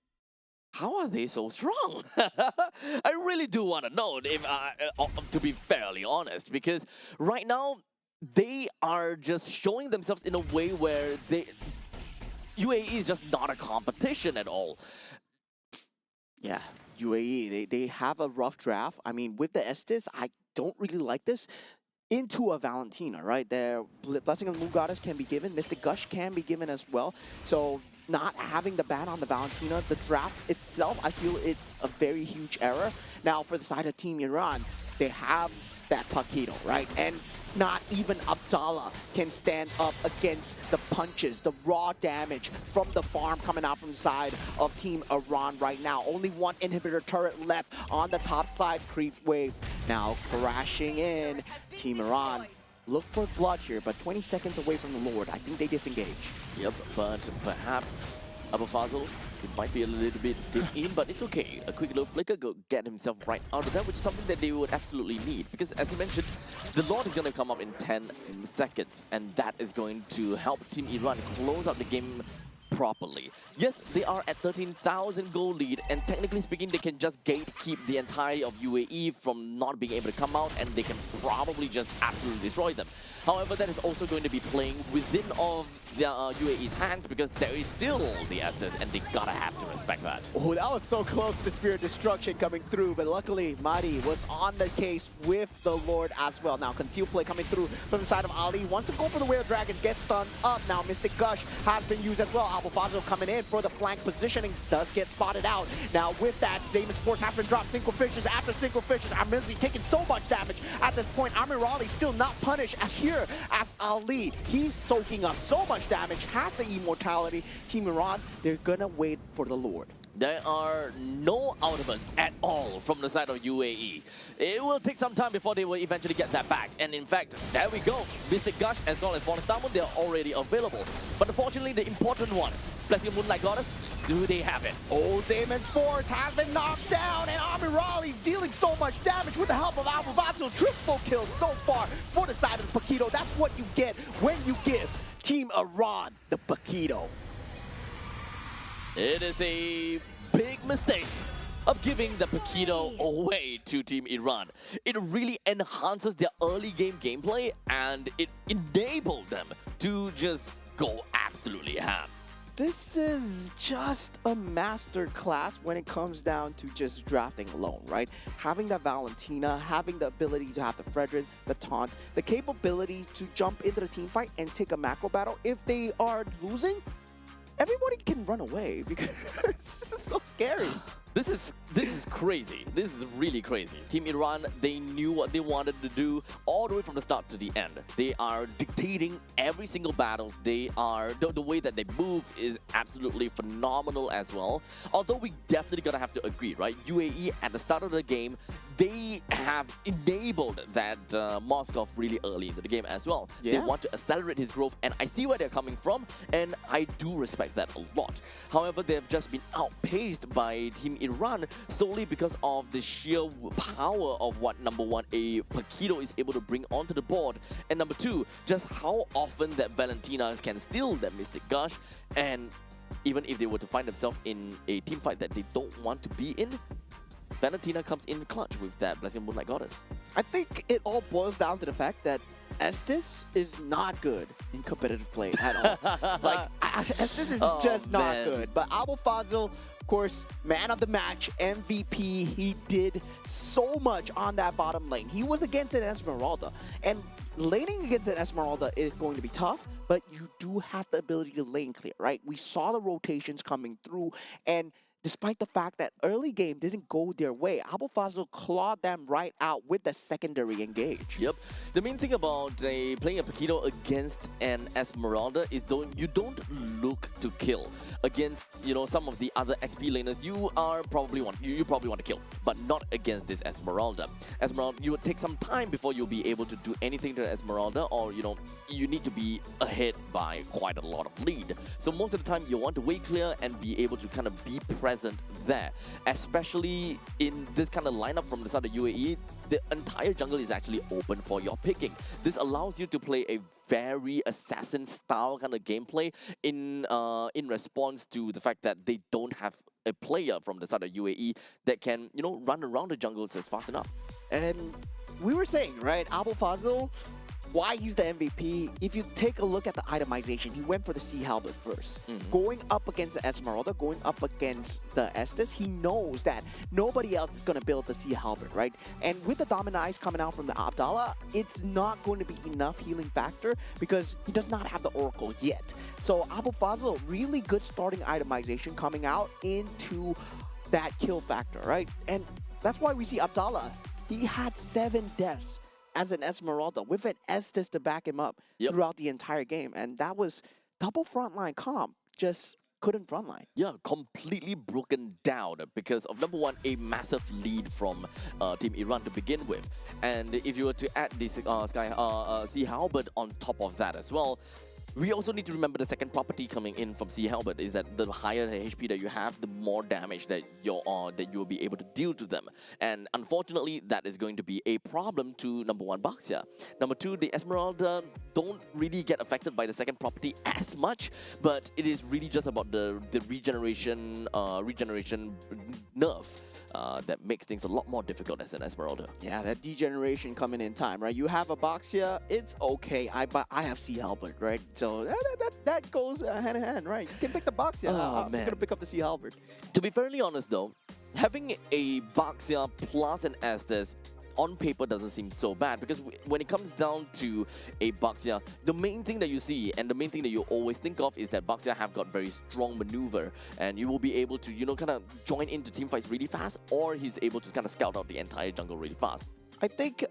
How are they so strong? I really do want to know, if to be fairly honest, because right now they are just showing themselves in a way where UAE is just not a competition at all. Yeah, UAE, they have a rough draft. I mean, with the Estes, I don't really like this. Into a Valentina, right? Their Blessing of the Moon Goddess can be given. Mystic Gush can be given as well. So not having the ban on the Valentina, the draft itself, I feel it's a very huge error. Now, for the side of Team Iran, they have that Paquito, right? And not even Abdallah can stand up against the punches, the raw damage from the farm coming out from the side of Team Iran right now. Only one inhibitor turret left on the top side. Creep wave now crashing in. Team Iran look for blood here, but 20 seconds away from the Lord. I think they disengage. Yep, but perhaps Abu Fazl, it might be a little bit deep in, but it's okay. A quick little flicker, go get himself right out of that, which is something that they would absolutely need. Because as you mentioned, the Lord is going to come up in 10 seconds, and that is going to help Team Iran close out the game properly. Yes, they are at 13,000 gold lead, and technically speaking, they can just gatekeep the entirety of UAE from not being able to come out, and they can probably just absolutely destroy them. However, that is also going to be playing within of the UAE's hands, because there is still the Estes, and they gotta have to respect that. Oh, that was so close to Spirit Destruction coming through, but luckily Madi was on the case with the Lord as well. Now, conceal play coming through from the side of Ali. Wants to go for the Whale Dragon, gets stunned up. Now, Mystic Gush has been used as well. Abu Fazl coming in for the flank positioning, does get spotted out. Now, with that, Esports has been dropped. Synchro Fishes after Synchro Fishes. Amirali taking so much damage at this point. Amirali still not punished as here as Ali. He's soaking up so much damage, has the immortality. Team Iran, they're gonna wait for the Lord. There are no ultimates at all from the side of UAE. It will take some time before they will eventually get that back. And in fact, there we go. Mystic Gush as well as Bonus Diamond, they're already available. But unfortunately, the important one, Blessing of Moonlight Goddess, do they have it? Oh, Damon's Force has been knocked down, and Amirali dealing so much damage with the help of Abu Fazl. Triple kill so far for the side of the Paquito. That's what you get when you give Team Iran the Paquito. It is a big mistake of giving the Paquito away to Team Iran. It really enhances their early game gameplay, and it enabled them to just go absolutely ham. This is just a master class when it comes down to just drafting alone, right? Having that Valentina, having the ability to have the Frederick, the taunt, the capability to jump into the team fight and take a macro battle. If they are losing, everybody can run away because it's just so scary. This is crazy. This is really crazy. Team Iran, they knew what they wanted to do all the way from the start to the end. They are dictating every single battle. They are the way that they move is absolutely phenomenal as well. Although we definitely gonna have to agree, right? UAE at the start of the game, they have enabled that Moskov really early into the game as well. Yeah. They want to accelerate his growth, and I see where they're coming from, and I do respect that a lot. However, they've just been outpaced by Team Iran solely because of the sheer power of what, number one, a Paquito is able to bring onto the board, and number two, just how often that Valentina can steal that Mystic Gush, and even if they were to find themselves in a team fight that they don't want to be in, Benatina comes in clutch with that Blessing Moonlight Goddess. I think it all boils down to the fact that Estes is not good in competitive play at all. Like, Estes is Oh, just not man. good. But Abu Fazil, of course, man of the match, MVP, he did so much on that bottom lane. He was against an Esmeralda. And laning against an Esmeralda is going to be tough, but you do have the ability to lane clear, right? We saw the rotations coming through, and despite the fact that early game didn't go their way, Abu Fazil clawed them right out with the secondary engage. Yep. The main thing about playing a Paquito against an Esmeralda is you don't look to kill. Against some of the other XP laners, you probably want to kill, but not against this Esmeralda. Esmeralda, you would take some time before you'll be able to do anything to Esmeralda, or you need to be ahead by quite a lot of lead. So most of the time you want to wait clear and be able to kind of be present there, especially in this kind of lineup from the side of UAE. The entire jungle is actually open for your picking. This allows you to play a very assassin style kind of gameplay in response to the fact that they don't have a player from the side of UAE that can run around the jungles just fast enough. And we were saying, right, Abu Fazil, why he's the MVP, if you take a look at the itemization, he went for the Sea Halberd first. Going up against the Esmeralda, going up against the Estes, he knows that nobody else is going to build the Sea Halberd, right? And with the Dominant Eyes coming out from the Abdallah, it's not going to be enough healing factor because he does not have the Oracle yet. So Abu Fazil, really good starting itemization coming out into that kill factor, right? And that's why we see Abdallah, he had 7 deaths as an Esmeralda with an Estes to back him up throughout the entire game. And that was double frontline comp, just couldn't frontline. Yeah, completely broken down because of number one, a massive lead from Team Iran to begin with. And if you were to add this Sea Halberd on top of that as well, we also need to remember the second property coming in from Sea Halberd is that the higher the HP that you have, the more damage that you will be able to deal to them. And unfortunately, that is going to be a problem to number one, Baxia. Number two, the Esmeralda don't really get affected by the second property as much, but it is really just about the regeneration nerf. That makes things a lot more difficult as an Esmeralda. Yeah, that degeneration coming in time, right? You have a Baxia, it's okay. I have Sea Halberd, right? So that goes hand in hand, right? You can pick the Baxia. I'm going to pick up the Sea Halberd. To be fairly honest though, having a Baxia plus an Estes on paper doesn't seem so bad because when it comes down to a Baxia, the main thing that you see and the main thing that you always think of is that Baxia have got very strong maneuver and you will be able to, kind of join into team fights really fast, or he's able to kind of scout out the entire jungle really fast. I think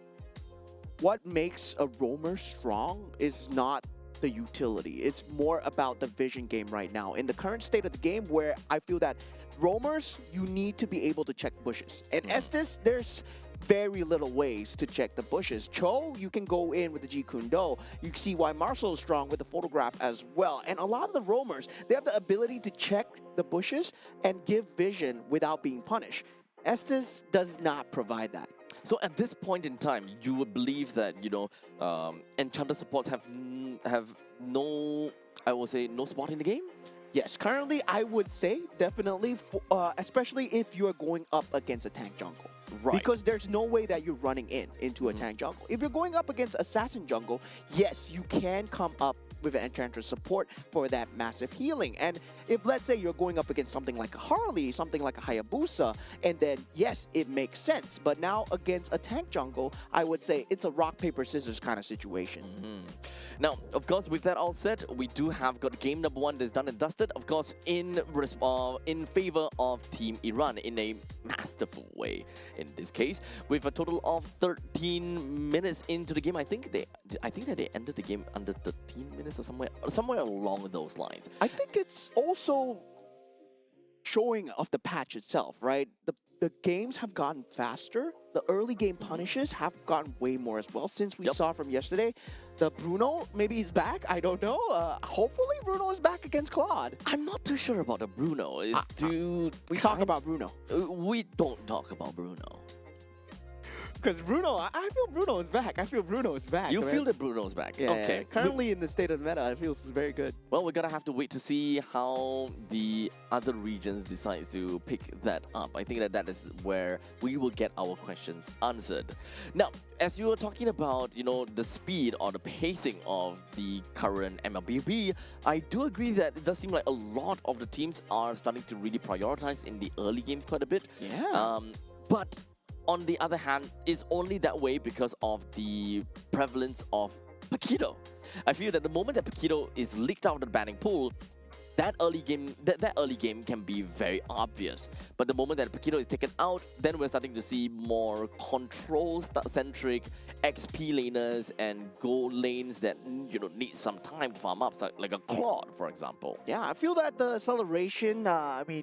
what makes a roamer strong is not the utility. It's more about the vision game right now. In the current state of the game where I feel that roamers, you need to be able to check bushes. And Estes, there's very little ways to check the bushes. Cho, you can go in with the Jeet Kune Do. You can see why Marcel is strong with the photograph as well. And a lot of the roamers, they have the ability to check the bushes and give vision without being punished. Estes does not provide that. So at this point in time, you would believe that, Enchanter supports have no, I will say, no spot in the game? Yes, currently I would say definitely, especially if you're going up against a tank jungle. Right. Because there's no way that you're running into a tank jungle. If you're going up against assassin jungle, yes, you can come up with an Enchantress support for that massive healing. And if, let's say, you're going up against something like a Harley, something like a Hayabusa, and then, yes, it makes sense. But now against a tank jungle, I would say it's a rock, paper, scissors kind of situation. Now, of course, with that all said, we do have got game number one that's done and dusted. Of course, in favor of Team Iran in a masterful way. In this case, with a total of 13 minutes into the game, I think that they ended the game under 13 minutes or somewhere along those lines. I think it's also showing of the patch itself, right? The games have gotten faster. The early game punishes have gotten way more as well. Since we saw from yesterday, the Bruno, maybe he's back. I don't know. Hopefully Bruno is back against Claude. I'm not too sure about the Bruno. We talk about Bruno. We don't talk about Bruno. Because Bruno, I feel Bruno is back. I feel Bruno is back. You man. feel that Bruno's back. Yeah, Okay. currently in the state of the meta, I feel this is very good. Well, we're gonna have to wait to see how the other regions decide to pick that up. I think that is where we will get our questions answered. Now, as you were talking about, the speed or the pacing of the current MLBB, I do agree that it does seem like a lot of the teams are starting to really prioritize in the early games quite a bit. Yeah. But on the other hand, it's only that way because of the prevalence of Paquito. I feel that the moment that Paquito is leaked out of the banning pool, that early game can be very obvious. But the moment that Paquito is taken out, then we're starting to see more control-centric XP laners and gold lanes that need some time to farm up, like a Claude, for example. Yeah, I feel that the acceleration,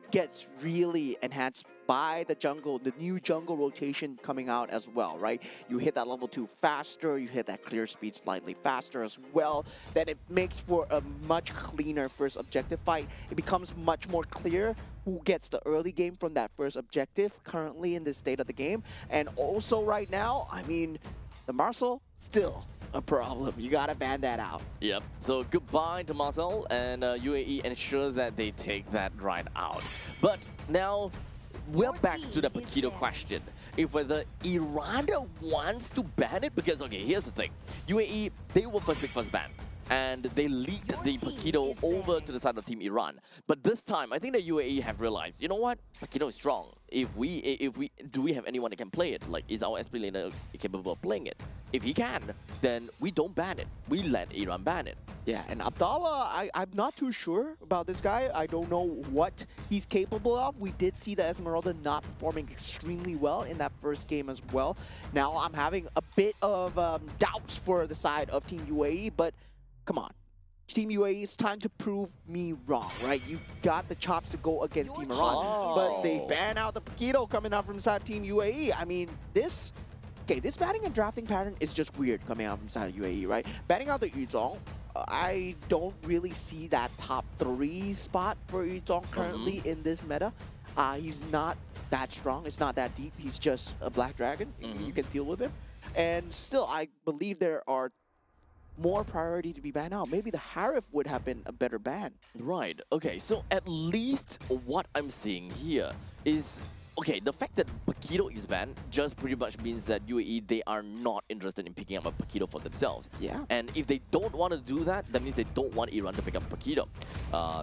gets really enhanced by the new jungle rotation coming out as well, right? You hit that level 2 faster, you hit that clear speed slightly faster as well. Then it makes for a much cleaner first objective fight. It becomes much more clear who gets the early game from that first objective currently in this state of the game. And also right now, the Marcel, still a problem. You gotta ban that out. Yep. So goodbye to Marcel, and UAE ensures that they take that right out. But now, we're back to the Paquito question. If whether Iran wants to ban it, because okay, here's the thing. UAE, they will first pick first ban. And they leaked the Paquito over to the side of Team Iran. But this time, I think the UAE have realized, you know what? Paquito is strong. Do we have anyone that can play it? Like, is our SP laner capable of playing it? If he can, then we don't ban it. We let Iran ban it. Yeah, and Abdallah, I'm not too sure about this guy. I don't know what he's capable of. We did see the Esmeralda not performing extremely well in that first game as well. Now I'm having a bit of doubts for the side of Team UAE, but come on. Team UAE, it's time to prove me wrong, right? You got the chops to go against Team Iran, but they ban out the Paquito coming out from inside Team UAE. This banning and drafting pattern is just weird coming out from inside of UAE, right? Banning out the Yuzong, I don't really see that top 3 spot for Yuzong currently in this meta. He's not that strong. It's not that deep. He's just a Black Dragon. You can deal with him. And still, I believe there are more priority to be banned out. Maybe the Harif would have been a better ban. Right. Okay, so at least what I'm seeing here is, okay, the fact that Paquito is banned just pretty much means that UAE, they are not interested in picking up a Paquito for themselves. Yeah. And if they don't want to do that, that means they don't want Iran to pick up Paquito.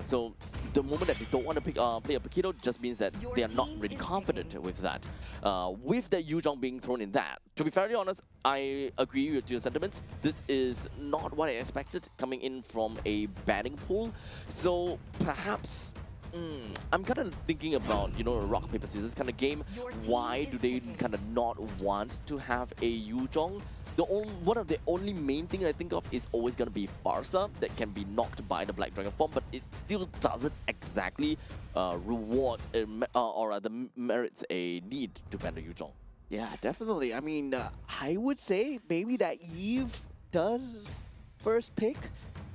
So the moment that they don't want to play a Paquito just means that they are not really confident with that. With the Yuzhong being thrown in that, to be fairly honest, I agree with your sentiments. This is not what I expected coming in from a banning pool. So perhaps I'm kind of thinking about, a rock, paper, scissors kind of game. Why do they kind of not want to have a Yuzhong? One of the only main things I think of is always going to be Farsa that can be knocked by the Black Dragon form, but it still doesn't exactly reward or rather merits a need to ban the Yuzhong. Yeah, definitely. I would say maybe that Eve does first pick.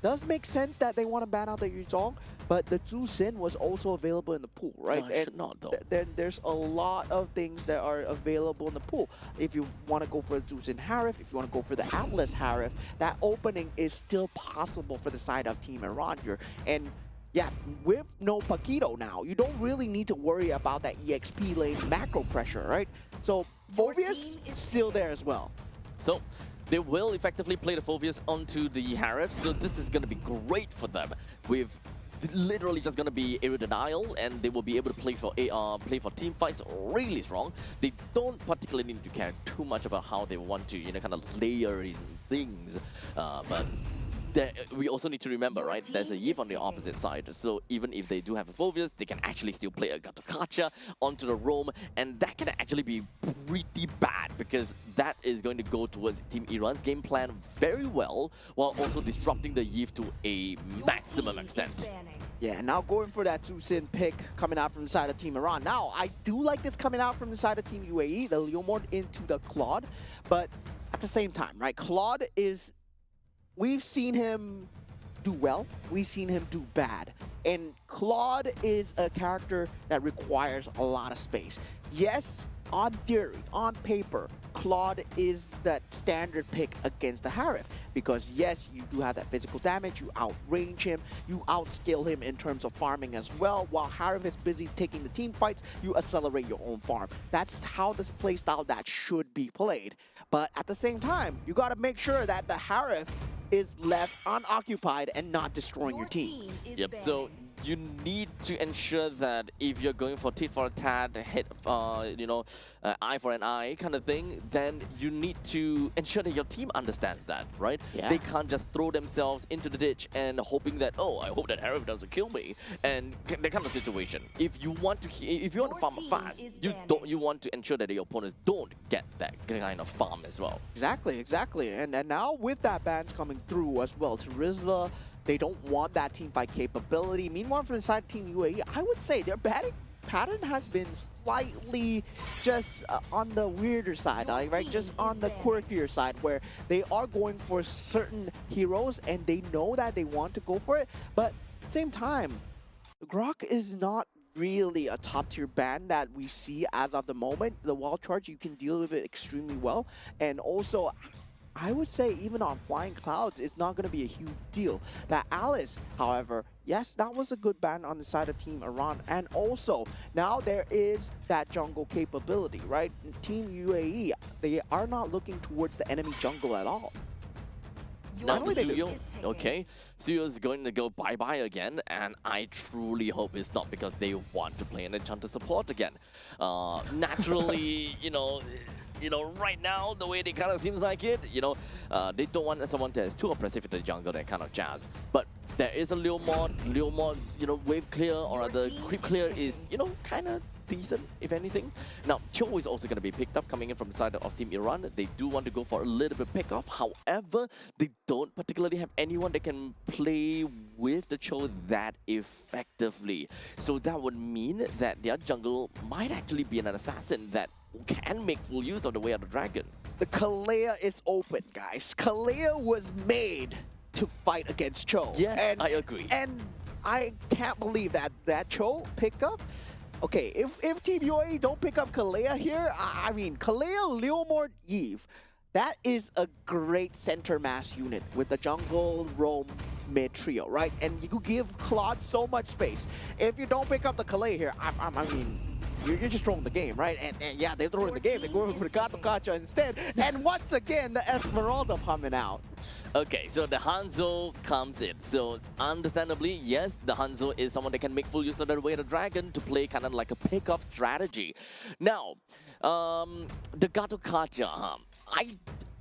Does make sense that they want to ban out the Yuzhong, but the Zhu Xin was also available in the pool, right? No, it should not, though. Then there's a lot of things that are available in the pool. If you want to go for the Zhu Xin Harif, if you want to go for the Atlas Harif, that opening is still possible for the side of Team Iran here. And yeah, with no Paquito now, you don't really need to worry about that EXP lane macro pressure, right? So Phoveus is still there as well. So they will effectively play the Phoveus onto the Harif, so this is going to be great for them. With literally just going to be area denial, and they will be able to play for team fights really strong. They don't particularly need to care too much about how they want to, kind of layer in things, but we also need to remember, right, there's a Yip on the opposite side, so even if they do have a Phoveus, they can actually still play a Gatokacha onto the roam, and that can actually be pretty bad, because that is going to go towards Team Iran's game plan very well, while also disrupting the Yip to a maximum extent. Yeah, now going for that Zhu Xin pick coming out from the side of Team Iran. Now, I do like this coming out from the side of Team UAE, the Leomord into the Claude, but at the same time, right, Claude is... We've seen him do well, we've seen him do bad. And Claude is a character that requires a lot of space. Yes, on theory, on paper, Claude is that standard pick against the Harif because yes, you do have that physical damage, you outrange him, you outscale him in terms of farming as well. While Harif is busy taking the team fights, you accelerate your own farm. That's how this playstyle that should be played. But at the same time, you got to make sure that the Harif is left unoccupied and not destroying your team. Yep. So you need to ensure that if you're going for tit for a tat, hit, eye for an eye kind of thing, then you need to ensure that your team understands that, right? Yeah. They can't just throw themselves into the ditch and hoping that, oh, I hope that Harif doesn't kill me, and that kind of situation. If you want to farm fast, you want to ensure that your opponents don't get that kind of farm as well. Exactly. And now with that ban coming through as well, Terizla, they don't want that team fight capability. Meanwhile, from the side of Team UAE, I would say their batting pattern has been slightly just on the weirder side, right? Just on the quirkier side, where they are going for certain heroes and they know that they want to go for it. But at the same time, Grok is not really a top tier ban that we see as of the moment. The wild charge, you can deal with it extremely well. And also, I would say even on Flying Clouds, it's not going to be a huge deal. That Alice, however, yes, that was a good ban on the side of Team Iran. And also, now there is that jungle capability, right? Team UAE, they are not looking towards the enemy jungle at all. Not Suyo. Okay, Suyo's going to go bye-bye again, and I truly hope it's not because they want to play an Enchanter support again. Naturally, right now, the way they kind of seems like it, they don't want someone that is too oppressive in the jungle, that kind of jazz. But there is a Leo mod. Leo mod's, wave clear or the creep clear is, kind of decent, if anything. Now, Cho is also going to be picked up coming in from the side of Team Iran. They do want to go for a little bit pick off. However, they don't particularly have anyone that can play with the Cho that effectively. So that would mean that their jungle might actually be an assassin that can make full use of the Way of the Dragon. The Kalea is open, guys. Kalea was made to fight against Cho. Yes, I agree. And I can't believe that Cho pickup. Okay, if Team UAE don't pick up Kalea here, I mean, Kalea, Leomord, Eve, that is a great center mass unit with the jungle, roam, mid trio, right? And you give Claude so much space. If you don't pick up the Kalea here, I mean, you're just throwing the game, right? And yeah, they're throwing the game. They're going for the Gato Kacha instead. And once again, the Esmeralda coming out. Okay, so the Hanzo comes in. So understandably, yes, the Hanzo is someone that can make full use of the Way of the Dragon to play kind of like a pick-off strategy. Now, the Gato Kacha,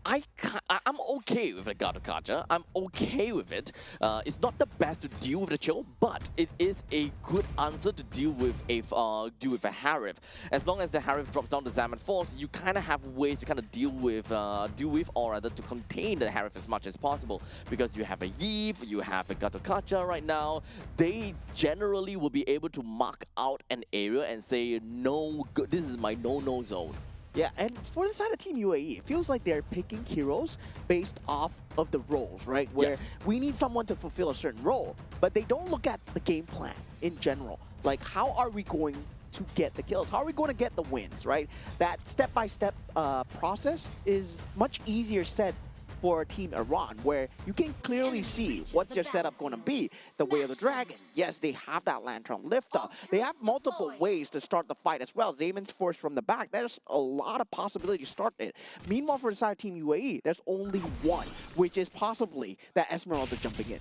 I'm okay with the Gato Kacha. I'm okay with it. It's not the best to deal with the Cho, but it is a good answer to deal with a Harif. As long as the Harif drops down the Zaman Force, you kind of have ways to kind of deal with or rather to contain the Harif as much as possible. Because you have a Yeeve, you have a Gato Kacha right now. They generally will be able to mark out an area and say, no, this is my no-no zone. Yeah, and for the side of Team UAE, it feels like they're picking heroes based off of the roles, right? Where we need someone to fulfill a certain role, but they don't look at the game plan in general. Like, how are we going to get the kills? How are we going to get the wins, right? That step-by-step process is much easier said for Team Iran, where you can clearly see what's your setup going to be. The Way of the Dragon, yes, they have that Lantern lift-up. They have multiple ways to start the fight as well. Zaman's force from the back, there's a lot of possibility to start it. Meanwhile, for the side of Team UAE, there's only one, which is possibly that Esmeralda jumping in.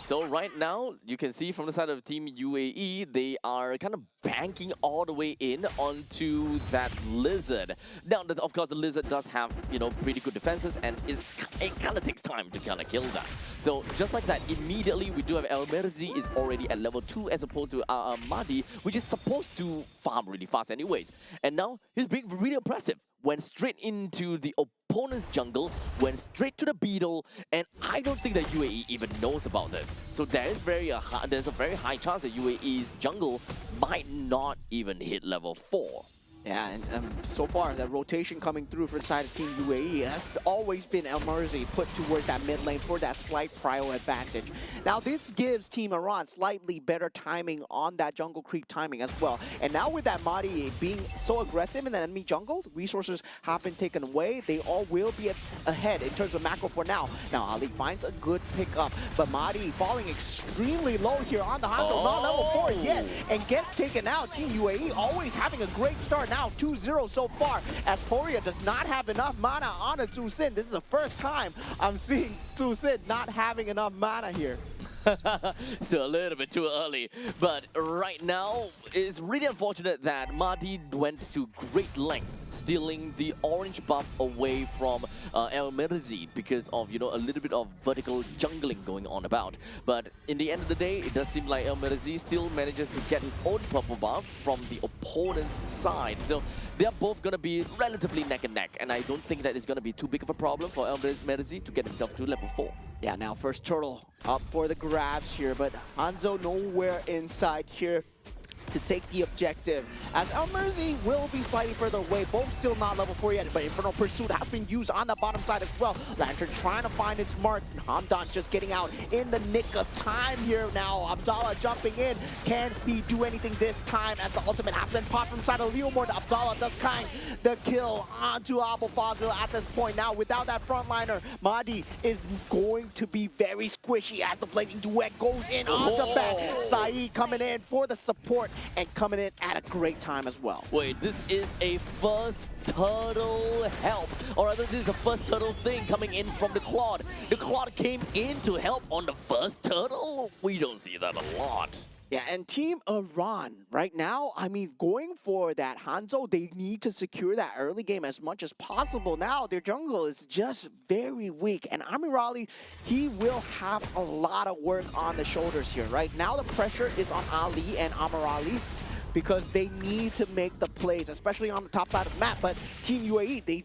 So right now, you can see from the side of Team UAE, they are kind of banking all the way in onto that Lizard. Now, of course, the Lizard does have, pretty good defenses, and it kind of takes time to kind of kill that. So just like that, immediately we do have El Merzi is already at level 2 as opposed to Mahdi, which is supposed to farm really fast anyways. And now he's being really impressive. Went straight into the opponent's jungle, went straight to the Beetle, and I don't think that UAE even knows about this. So there's a very high chance that UAE's jungle might not even hit level 4. Yeah, and so far, the rotation coming through for the side of Team UAE has always been El Merzi put towards that mid lane for that slight prio advantage. Now, this gives Team Iran slightly better timing on that jungle creep timing as well. And now with that Mahdi being so aggressive in the enemy jungle, resources have been taken away. They all will be ahead in terms of macro for now. Now, Ali finds a good pickup, but Mahdi falling extremely low here on the Hanzo, not level 4 yet, and gets taken out. Team UAE always having a great start. Now 2-0 so far, as Poria does not have enough mana on a Tzu Sin. This is the first time I'm seeing Tzu Sin not having enough mana here. Still a little bit too early, but right now it's really unfortunate that Mahdi went to great length stealing the orange buff away from El Merzi because of, you know, a little bit of vertical jungling going on about. But in the end of the day, it does seem like El Merzi still manages to get his own purple buff from the opponent's side. So they're both going to be relatively neck and neck, and I don't think that is going to be too big of a problem for El Merzi to get himself to level 4. Yeah, now first turtle up for the grabs here, but Hanzo nowhere inside here to take the objective, as El Merzi will be slightly further away, both still not level 4 yet, but Infernal Pursuit has been used on the bottom side as well. Lantern trying to find its mark, Hamdan just getting out in the nick of time here now. Abdallah jumping in, can he do anything this time as the ultimate has been popped from the side of Leomord. Abdallah does kind the kill onto Abu Fazil at this point. Now without that frontliner, Mahdi is going to be very squishy as the Blazing Duet goes in on the back. Saeed coming in for the support, and coming in at a great time as well. Wait, this is a first turtle help, or rather this is a first turtle thing coming in from the Claude. The Claude came in to help on the first turtle? We don't see that a lot. Yeah, and Team Iran right now, I mean, going for that Hanzo, they need to secure that early game as much as possible. Now, their jungle is just very weak, and Amirali, he will have a lot of work on the shoulders here, right? Now the pressure is on Ali and Amirali because they need to make the plays, especially on the top side of the map, but Team UAE, they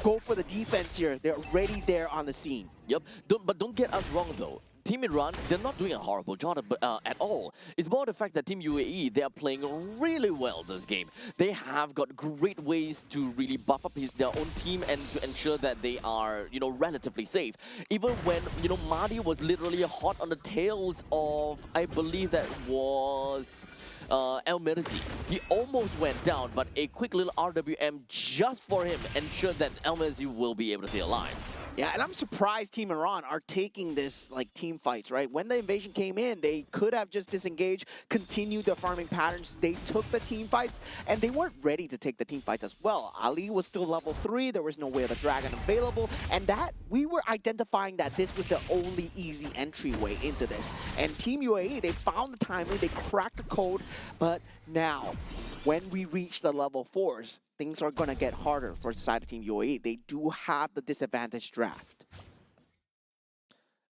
go for the defense here. They're already there on the scene. Yep, but don't get us wrong though. Team Iran, they're not doing a horrible job at all. It's more the fact that Team UAE, they are playing really well this game. They have got great ways to really buff up their own team and to ensure that they are, you know, relatively safe. Even when, you know, Mahdi was literally hot on the tails of, I believe that was El Merzi. He almost went down, but a quick little RWM just for him ensured that El Merzi will be able to stay alive. Yeah, and I'm surprised Team Iran are taking this like team fights, right? When the invasion came in, they could have just disengaged, continued the farming patterns. They took the team fights, and they weren't ready to take the team fights as well. Ali was still level 3, there was no way of the dragon available, and that we were identifying that this was the only easy entryway into this. And Team UAE, they found the timing, they cracked the code, but now, when we reach the level 4s, things are going to get harder for the side of Team UAE. They do have the disadvantage draft.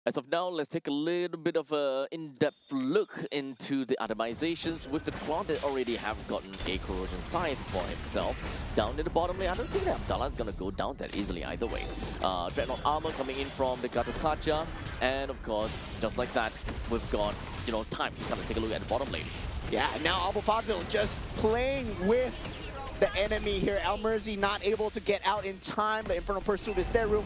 As of now, let's take a little bit of an in-depth look into the atomizations with the Claude that already have gotten a corrosion scythe for himself. Down in the bottom lane, I don't think that Abdallah is going to go down that easily either way. Dreadnought armor coming in from the Gatukacha, and of course, just like that, we've got, you know, time to kind of take a look at the bottom lane. Yeah, and now Abu Fazil just playing with the enemy here. El Merzi not able to get out in time. The Infernal Pursuit is there. Real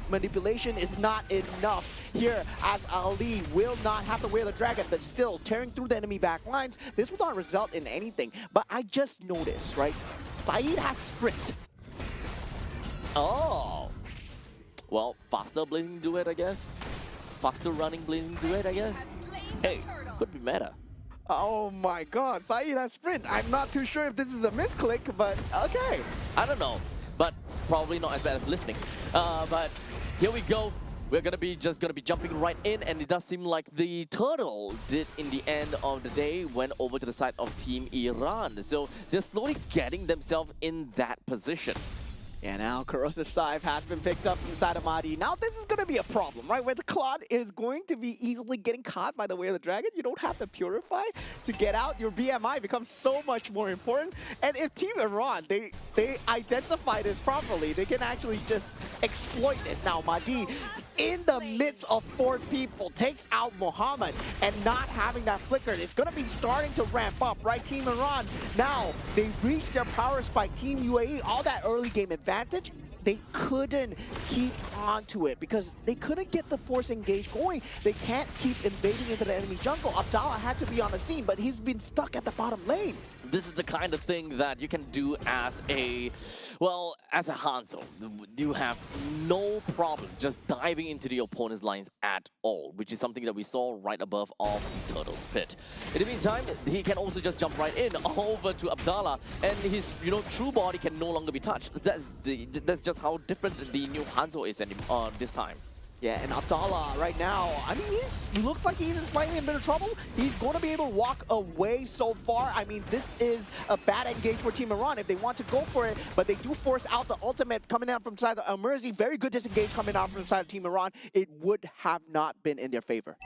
manipulation is not enough here, as Ali will not have the Way of the Dragon, but still tearing through the enemy back lines. This will not result in anything. But I just noticed, right? Saeed has sprint. Oh! Well, faster Blazing Duet, I guess. Faster running Blazing Duet, I guess. Hey, could be meta. Oh my god, Saeed has sprint. I'm not too sure if this is a misclick, but okay. I don't know, but probably not as bad as listening. But here we go. We're just gonna be jumping right in, and it does seem like the turtle did in the end of the day went over to the side of Team Iran. So they're slowly getting themselves in that position. Yeah, now Corrosive Scythe has been picked up from the side of Madi. Now this is going to be a problem, right? Where the Claude is going to be easily getting caught by the Way of the Dragon. You don't have to Purify to get out. Your BMI becomes so much more important. And if Team Iran, they identify this properly, they can actually just exploit this. Now Madi, in the midst of 4 people, takes out Muhammad, and not having that flicker, it's going to be starting to ramp up, right? Team Iran, now they reached their power spike. Team UAE, all that early game advantage, they couldn't keep on to it because they couldn't get the force engage going. They can't keep invading into the enemy jungle. Abdallah had to be on the scene, but he's been stuck at the bottom lane. This is the kind of thing that you can do as a, well, as a Hanzo. You have no problem just diving into the opponent's lines at all, which is something that we saw right above of the Turtle's Pit. In the meantime, he can also just jump right in over to Abdallah, and his, true body can no longer be touched. That's just how different the new Hanzo is this time. Yeah, and Abdallah right now, I mean, he looks like he's slightly in a bit of trouble. He's going to be able to walk away so far. I mean, this is a bad engage for Team Iran if they want to go for it, but they do force out the ultimate coming out from side of Almerzi. Very good disengage coming out from side of Team Iran. It would have not been in their favor.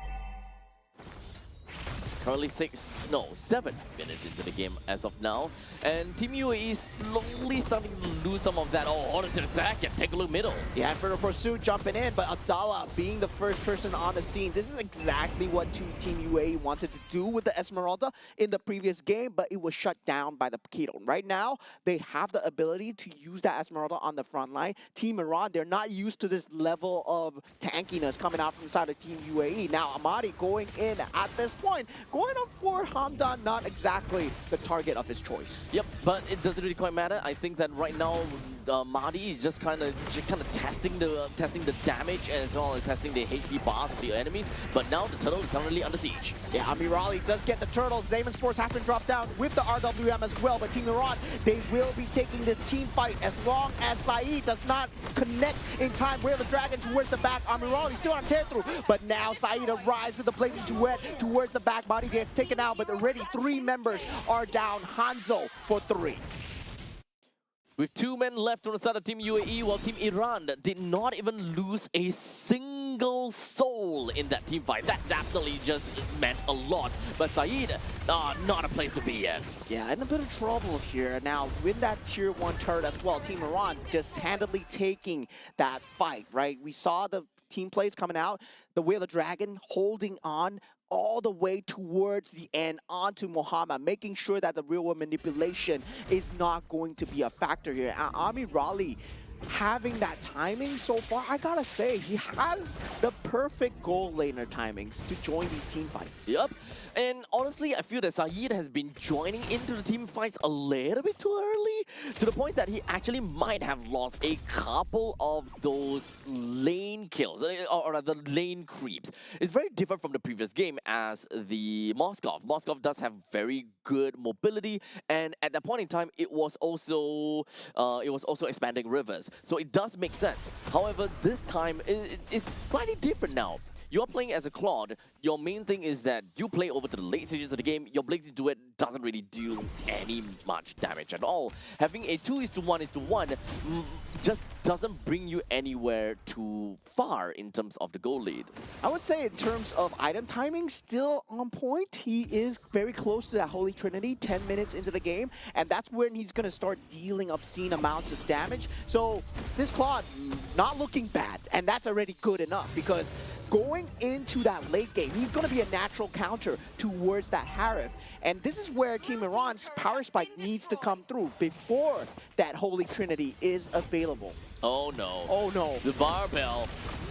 Currently 7 minutes into the game as of now, and Team UAE is slowly starting to lose some of that. Oh, hold on to the second, take a look middle. Yeah, Inferno Pursuit jumping in, but Abdallah being the first person on the scene. This is exactly what Team UAE wanted to do with the Esmeralda in the previous game, but it was shut down by the Keto. Right now, they have the ability to use that Esmeralda on the front line. Team Iran, they're not used to this level of tankiness coming out from inside of Team UAE. Now, Amadi going in at this point, going up for Hamdan, not exactly the target of his choice. Yep, but it doesn't really quite matter. I think that right now, Mahdi is just kind of testing the damage as well as testing the HP bars of the enemies. But now the turtle is currently under siege. Yeah, Amirali does get the turtle. Zaman Sports has been dropped down with the RWM as well. But Team Iran, they will be taking this team fight as long as Saeed does not connect in time. Where the dragon towards the back. Amirali still on tear through, but now Saeed arrives with the blazing duet towards the back. Body gets taken out, but already 3 members are down. Hanzo for 3. With 2 men left on the side of Team UAE, while Team Iran did not even lose a single soul in that team fight. That definitely just meant a lot. But Saeed, not a place to be yet. Yeah, in a bit of trouble here. Now, with that tier 1 turret as well, Team Iran just handily taking that fight, right? We saw the team plays coming out, the Wheel of Dragon holding on all the way towards the end onto Muhammad, making sure that the real-world manipulation is not going to be a factor here. Amir Raleigh having that timing so far, I gotta say, he has the perfect goal laner timings to join these team fights. Yep, and honestly, I feel that Saeed has been joining into the team fights a little bit too early, to the point that he actually might have lost a couple of those lane kills, or rather lane creeps. It's very different from the previous game as the Moskov. Moskov does have very good mobility, and at that point in time, it was also expanding rivers. So it does make sense. However, this time it's slightly different now. You're playing as a Claude. Your main thing is that you play over to the late stages of the game. Your Blazing Duet doesn't really do any much damage at all. Having a 2:1:1 just doesn't bring you anywhere too far in terms of the goal lead. I would say in terms of item timing, still on point. He is very close to that Holy Trinity, 10 minutes into the game, and that's when he's going to start dealing obscene amounts of damage. So this Claude, not looking bad, and that's already good enough, because going into that late game, he's going to be a natural counter towards that Harith. And this is where Team Iran's power spike needs to come through before that Holy Trinity is available. Oh no. Oh no. The barbell.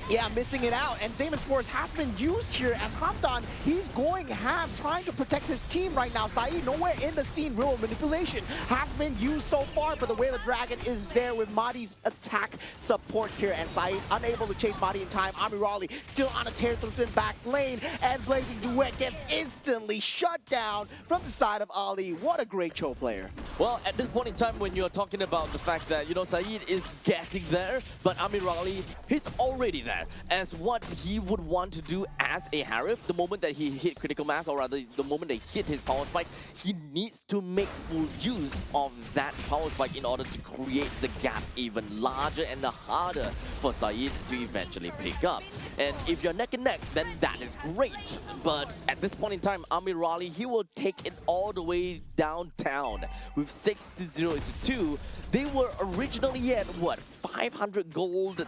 Yeah, missing it out. And Zaman Sports has been used here as Hamdan. He's going ham, trying to protect his team right now. Saeed nowhere in the scene. Real manipulation has been used so far, but the Whale of Dragon is there with Mahdi's attack support here. And Saeed unable to chase Mahdi in time. Amir Raleigh still on a tear through the back lane. And Blazing Duet gets instantly shut down from the side of Ali. What a great Cho player. Well, at this point in time, when you're talking about the fact that, Saeed is getting there, but Amir Raleigh, he's already there. there. As what he would want to do as a Harif, the moment that he hit critical mass, or rather the moment they hit his power spike, he needs to make full use of that power spike in order to create the gap even larger and harder for Saeed to eventually pick up. And if you're neck and neck, then that is great. But at this point in time, Amirali, he will take it all the way downtown with 6-0-2. They were originally at what, 500 gold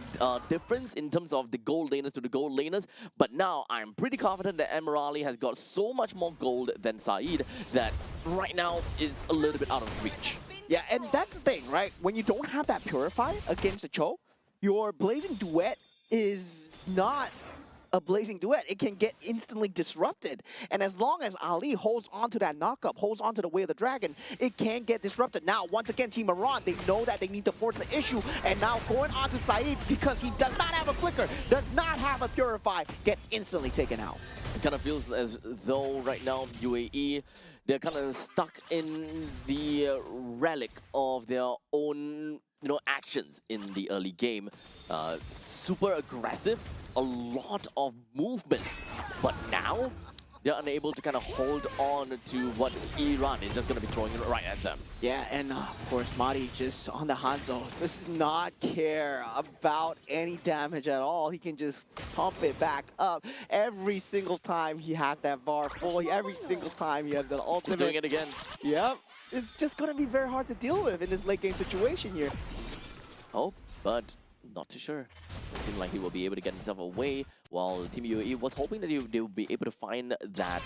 difference in terms of the gold laners to the gold laners, but now I'm pretty confident that Amirali has got so much more gold than Saeed that right now is a little bit out of reach. Yeah, and that's the thing, right? When you don't have that Purify against a Cho, your Blazing Duet is not a Blazing Duet. It can get instantly disrupted. And as long as Ali holds on to that knock-up, holds on to the Way of the Dragon, it can get disrupted. Now, once again, Team Iran, they know that they need to force the issue. And now going on to Saeed, because he does not have a Flicker, does not have a Purify, gets instantly taken out. It kind of feels as though right now UAE, they're kind of stuck in the relic of their own actions in the early game. Super aggressive, a lot of movements, but now they're unable to kind of hold on to what Iran is just going to be throwing right at them. Yeah, and of course, Mari just on the Hanzo does not care about any damage at all. He can just pump it back up every single time he has that bar full. Every single time he has the ultimate. Doing it again. Yep. It's just going to be very hard to deal with in this late game situation here. Oh, but not too sure. It seemed like he will be able to get himself away, while Team UAE was hoping that they would be able to find that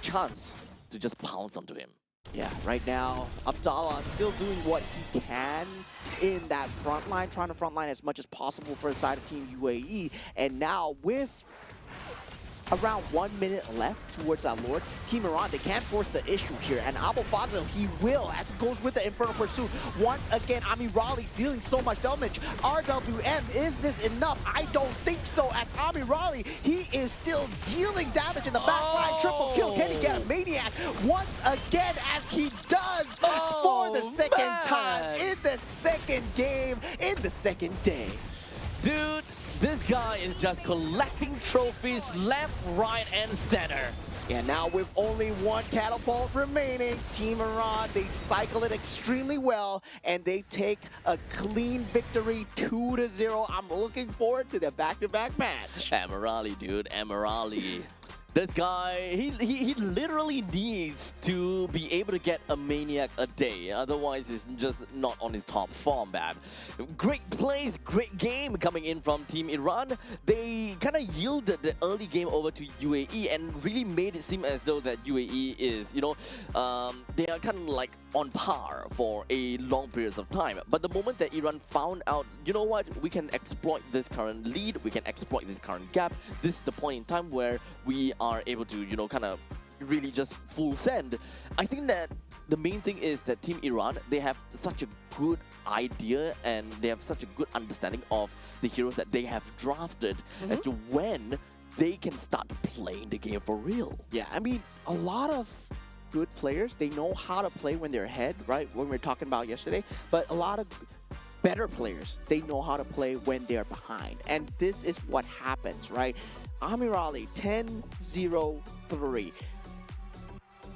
chance to just pounce onto him. Yeah, right now, Abdallah still doing what he can in that front line, trying to front line as much as possible for the side of Team UAE. And now with around 1 minute left towards that Lord, Team Iran, they can't force the issue here. And Abu Fazil, he will, as it goes with the Infernal Pursuit. Once again, Amirali's dealing so much damage. RWM, is this enough? I don't think so, as Amirali, he is still dealing damage in the back line. Triple kill, can he get a Maniac? Once again, as he does for the second time in the second game, in the second day. Dude, this guy is just collecting trophies left, right, and center. And now with only one catapult remaining, Team Iran, they cycle it extremely well, and they take a clean victory 2-0. I'm looking forward to the back-to-back match. Amirali, dude, Amirali. This guy, he literally needs to be able to get a Maniac a day. Otherwise, he's just not on his top form, man. Great plays, great game coming in from Team Iran. They kind of yielded the early game over to UAE and really made it seem as though that UAE is, they are kind of like on par for a long periods of time. But the moment that Iran found out, you know what, we can exploit this current lead, we can exploit this current gap. This is the point in time where we are able to, kind of really just full send. I think that the main thing is that Team Iran, they have such a good idea and they have such a good understanding of the heroes that they have drafted as to when they can start playing the game for real. Yeah, I mean, a lot of good players, they know how to play when they're ahead, right? When we were talking about yesterday, but a lot of better players, they know how to play when they're behind. And this is what happens, right? Amirali, 10-0-3.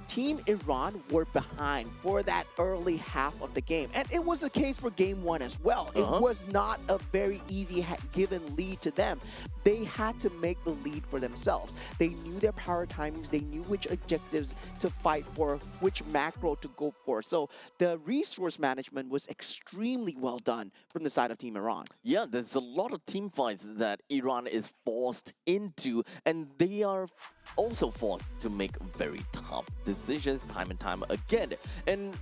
Team Iran were behind for that early half of the game. And it was the case for game one as well. It was not a very easy given lead to them. They had to make the lead for themselves. They knew their power timings. They knew which objectives to fight for, which macro to go for. So the resource management was extremely well done from the side of Team Iran. Yeah, there's a lot of team fights that Iran is forced into, and they are also forced to make very tough decisions time and time again. And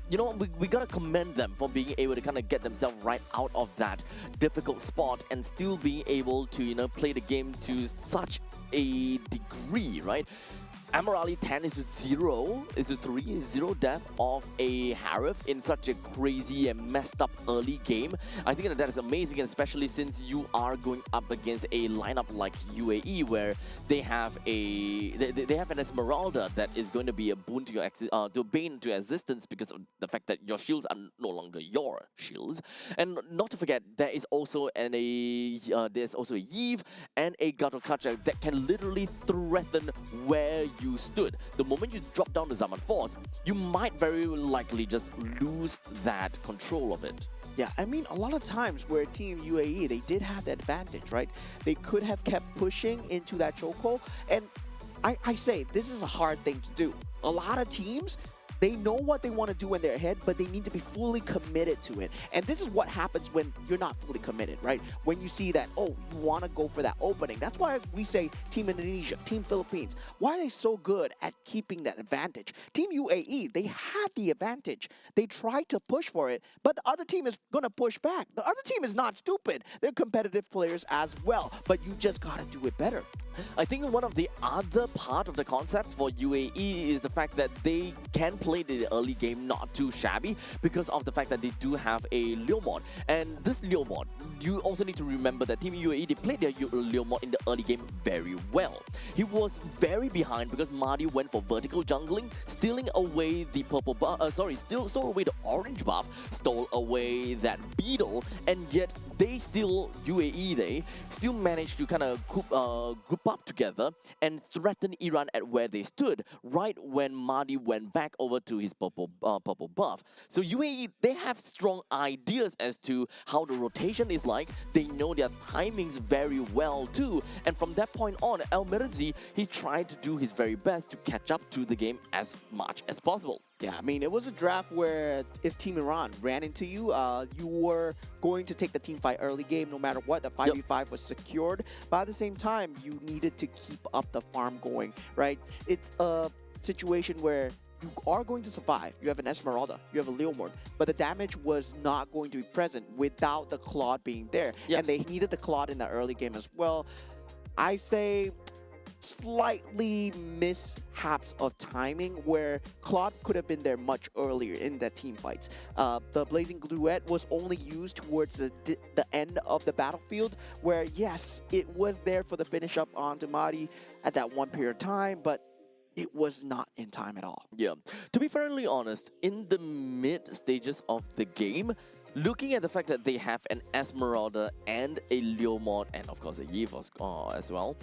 we gotta commend them for being able to kind of get themselves right out of that difficult spot and still being able to play the game to such a degree, right? Amorali 10 is to 0, is to 3, 0 death of a Harif in such a crazy and messed up early game. I think that is amazing, especially since you are going up against a lineup like UAE, where they have they have an Esmeralda that is going to be a boon to your to a bane to your existence because of the fact that your shields are no longer your shields. And not to forget, there is also there's also a Yves and a Gatokacha that can literally threaten where you stood. The moment you drop down the Zaman Force, you might very likely just lose that control of it. Yeah, I mean, a lot of times where Team UAE, they did have the advantage, right? They could have kept pushing into that chokehold, and I say, this is a hard thing to do. A lot of teams, they know what they want to do in their head, but they need to be fully committed to it. And this is what happens when you're not fully committed, right? When you see that, oh, you want to go for that opening. That's why we say Team Indonesia, Team Philippines. Why are they so good at keeping that advantage? Team UAE, they had the advantage. They tried to push for it, but the other team is going to push back. The other team is not stupid. They're competitive players as well, but you just got to do it better. I think one of the other part of the concept for UAE is the fact that they can play the early game not too shabby because of the fact that they do have a Leomord. And this Leomord, you also need to remember that Team UAE, they played their Leomord in the early game very well. He was very behind because Marty went for vertical jungling, stealing away the purple buff, stole away the orange buff, stole away that beetle, and yet they still, UAE, they still managed to kind of group up together and threaten Iran at where they stood right when Marty went back over to his purple buff. So UAE, they have strong ideas as to how the rotation is like. They know their timings very well too. And from that point on, El Mirzi, he tried to do his very best to catch up to the game as much as possible. Yeah, I mean, it was a draft where if Team Iran ran into you, you were going to take the team fight early game no matter what. The 5v5 was secured, but at the same time, you needed to keep up the farm going, right? It's a situation where you are going to survive. You have an Esmeralda, you have a Leomord, but the damage was not going to be present without the Claude being there. Yes. And they needed the Claude in the early game as well. I say slightly mishaps of timing where Claude could have been there much earlier in that team fights. The Blazing Gluette was only used towards the end of the battlefield where, yes, it was there for the finish up on Madi at that one period of time, but it was not in time at all. Yeah. To be fairly honest, in the mid stages of the game, looking at the fact that they have an Esmeralda and a Leomord and of course a Yves as well,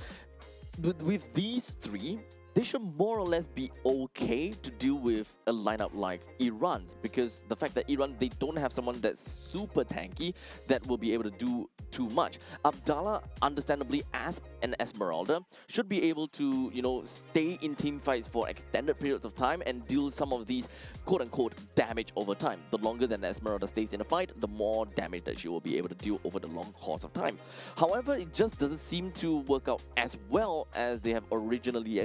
with these three, they should more or less be okay to deal with a lineup like Iran's, because the fact that Iran, they don't have someone that's super tanky that will be able to do too much. Abdallah, understandably, as an Esmeralda, should be able to, you know, stay in team fights for extended periods of time and deal some of these quote-unquote damage over time. The longer that Esmeralda stays in a fight, the more damage that she will be able to deal over the long course of time. However, it just doesn't seem to work out as well as they have originally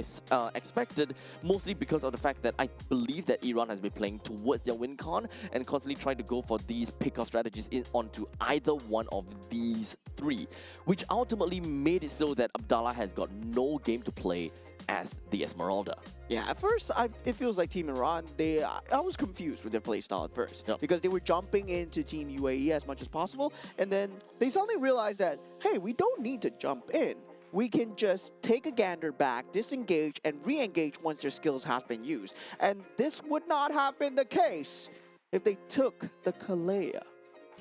expected, mostly because of the fact that I believe that Iran has been playing towards their win con and constantly trying to go for these pick-off strategies onto either one of these three, which ultimately made it so that Abdallah has got no game to play as the Esmeralda. Yeah, at first, it feels like Team Iran, I was confused with their playstyle at first. Yep. Because they were jumping into Team UAE as much as possible, and then they suddenly realized that, hey, we don't need to jump in. We can just take a gander back, disengage, and re-engage once their skills have been used. And this would not have been the case if they took the Kalea.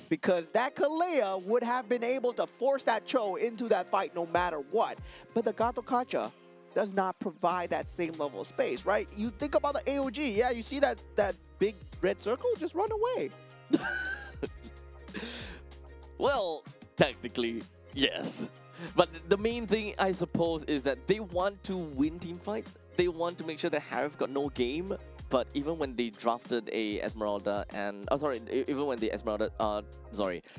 Because that Kalea would have been able to force that Cho into that fight no matter what. But the Gato Kacha does not provide that same level of space, right? You think about the AOG, yeah, you see that big red circle, just run away. Well, technically, yes. But the main thing, I suppose, is that they want to win team fights. They want to make sure that Harif got no game. But even when they drafted a Esmeralda and... even when the Esmeralda...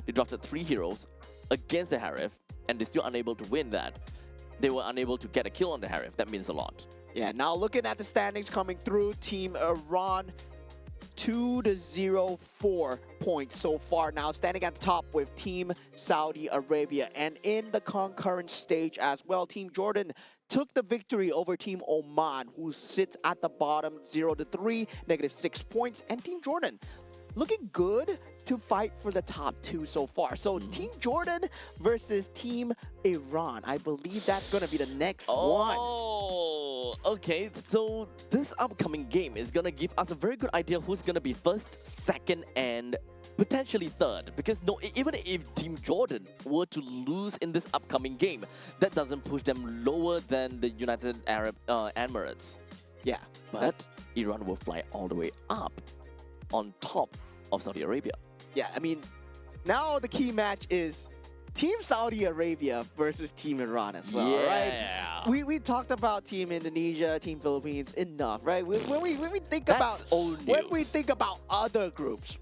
they drafted 3 heroes against the Harif, and they're still unable to win that. They were unable to get a kill on the Harif. That means a lot. Yeah, now looking at the standings coming through, Team Iran, 2-0, 4 points so far. Now standing at the top with Team Saudi Arabia. And in the concurrent stage as well, Team Jordan took the victory over Team Oman, who sits at the bottom 0-3, -6 points. And Team Jordan looking good to fight for the top 2 so far. So Team Jordan versus Team Iran. I believe that's going to be the next one. Oh, okay. So this upcoming game is going to give us a very good idea who's going to be first, second, and potentially third. Because no, even if Team Jordan were to lose in this upcoming game, that doesn't push them lower than the United Arab Emirates. Yeah. But Iran will fly all the way up on top of Saudi Arabia. Yeah, I mean, now the key match is Team Saudi Arabia versus Team Iran as well, right? We talked about Team Indonesia, Team Philippines enough, right? When we think That's about old when we news. think about other groups,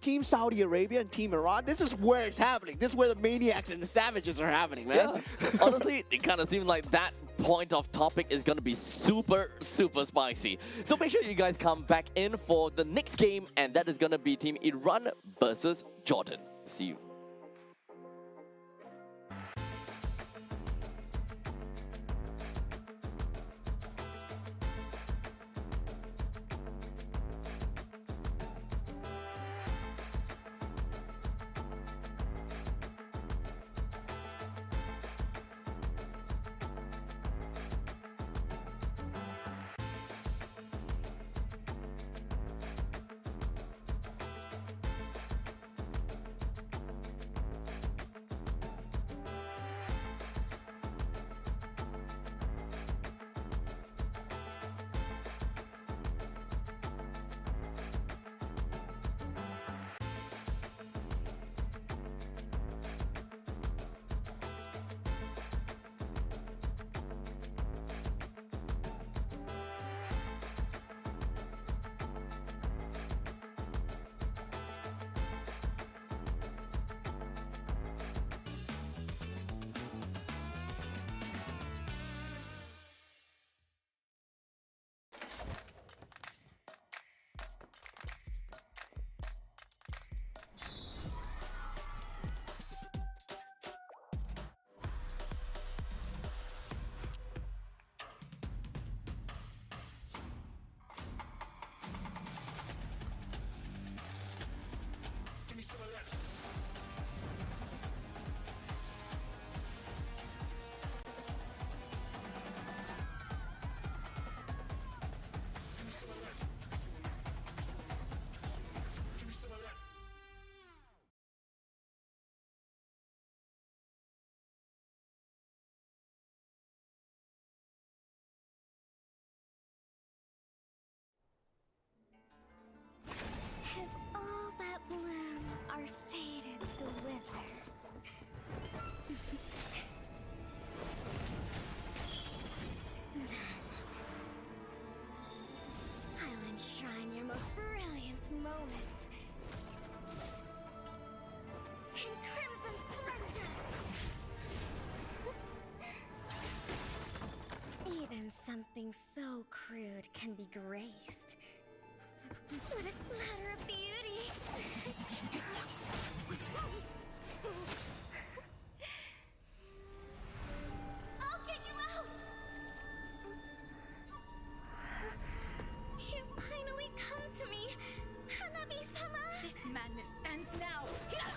Team Saudi Arabia and Team Iran, this is where it's happening. This is where the maniacs and the savages are happening, man. Yeah. Honestly, it kind of seems like that point of topic is going to be super, super spicy. So make sure you guys come back in for the next game, and that is going to be Team Iran versus Jordan. See you. If all that bloom are fated to wither, I'll enshrine your most brilliant moment in crimson splendor. Even something so crude can be graced with a splatter of beauty. I'll get you out! You finally come to me, Hanabi-sama! This madness ends now. At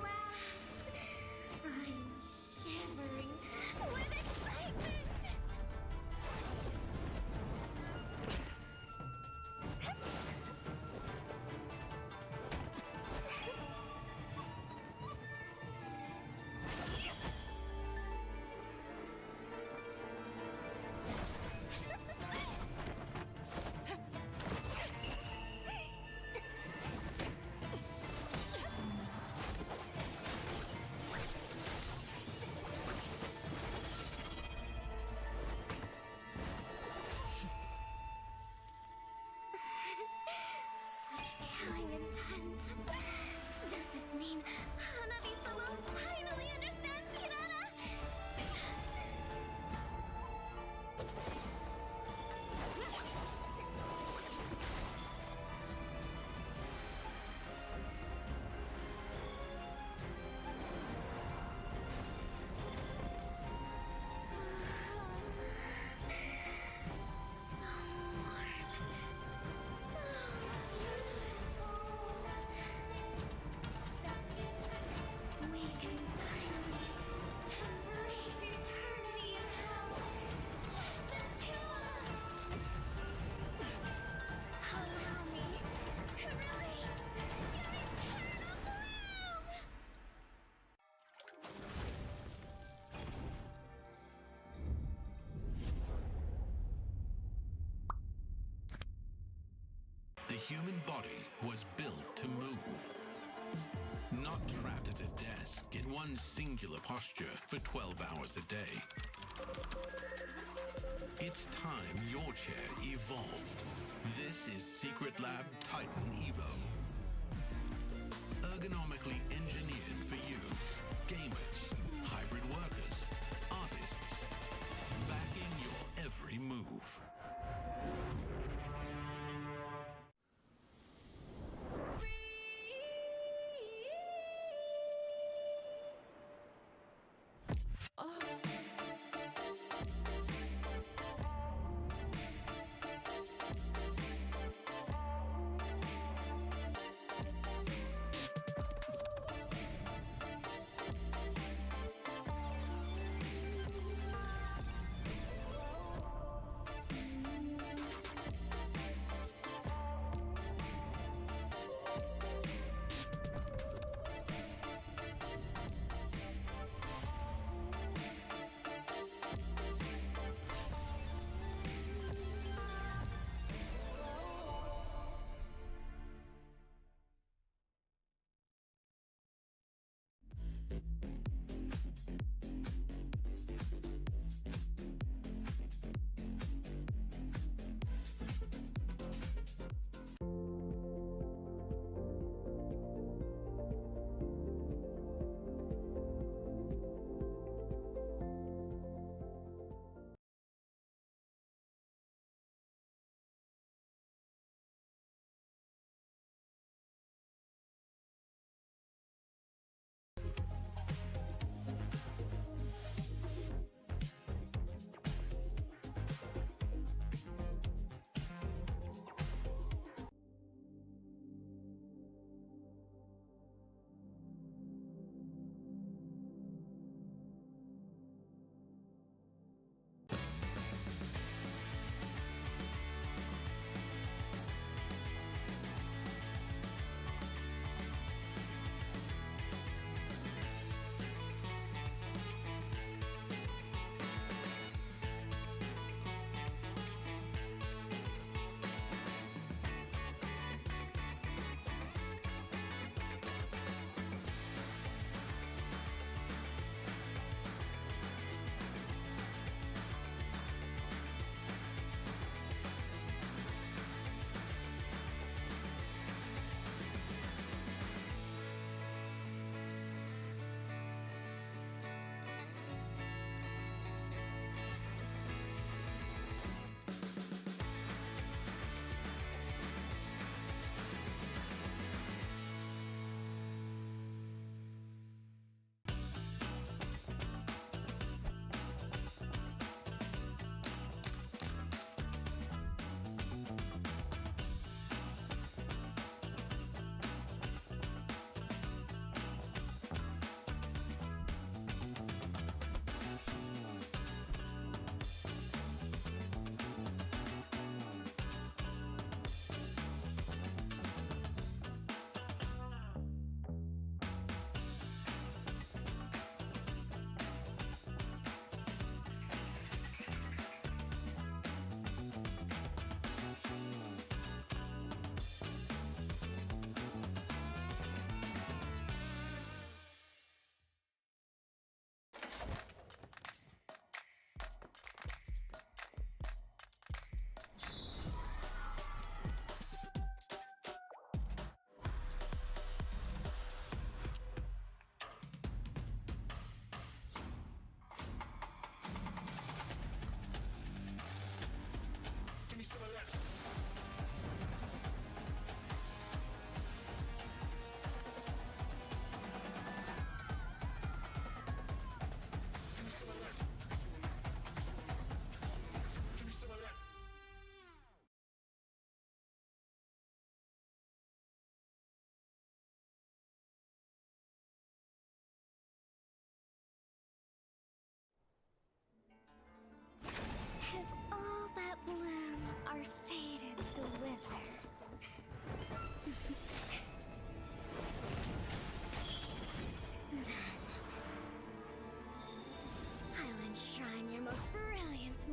last, I'm shivering with excitement! human body was built to move. Not trapped at a desk in one singular posture for 12 hours a day. It's time your chair evolved. This is Secret Lab Titan Evo. Ergonomically engineered for you, gamers, hybrid workers, artists, backing your every move.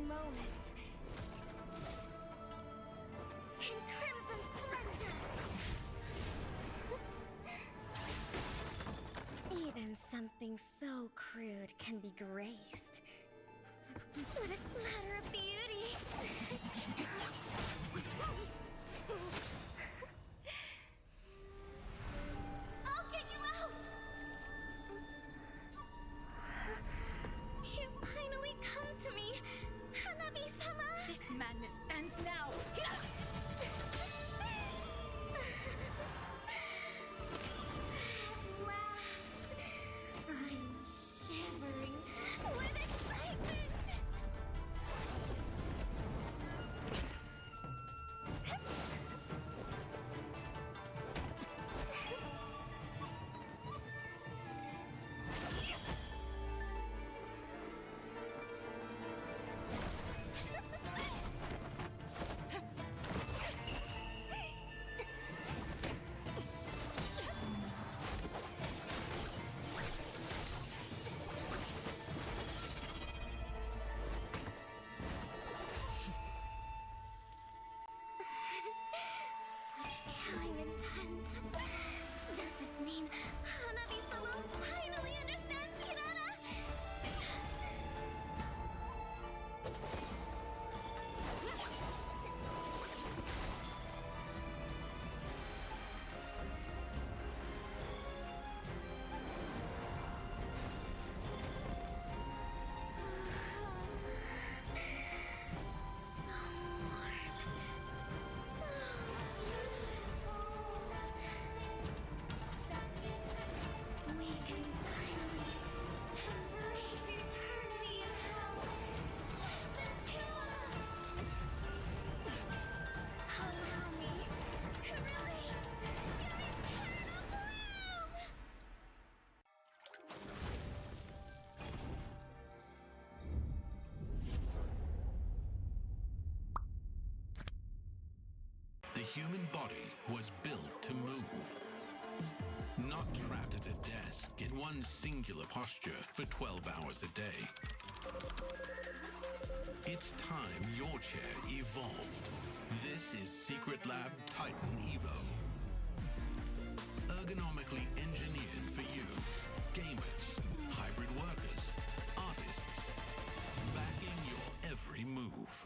moment. And Crimson and splendor. Even something so crude can be graced with a splatter of beauty. I'll get you out! You finally come to me, Hanabi-sama! This madness ends now. At last, I'm shivering with excitement! Such killing intent. Does this mean Hanabi-sama finally understands Kirara? So warm. So beautiful. We can finally embrace eternity in hell. Just the two of us. Allow me to release your eternal bloom. The human body was built to move. Not trapped at a desk in one singular posture for 12 hours a day. It's time your chair evolved. This is Secret Lab Titan Evo. Ergonomically engineered for you, gamers, hybrid workers, artists, backing your every move.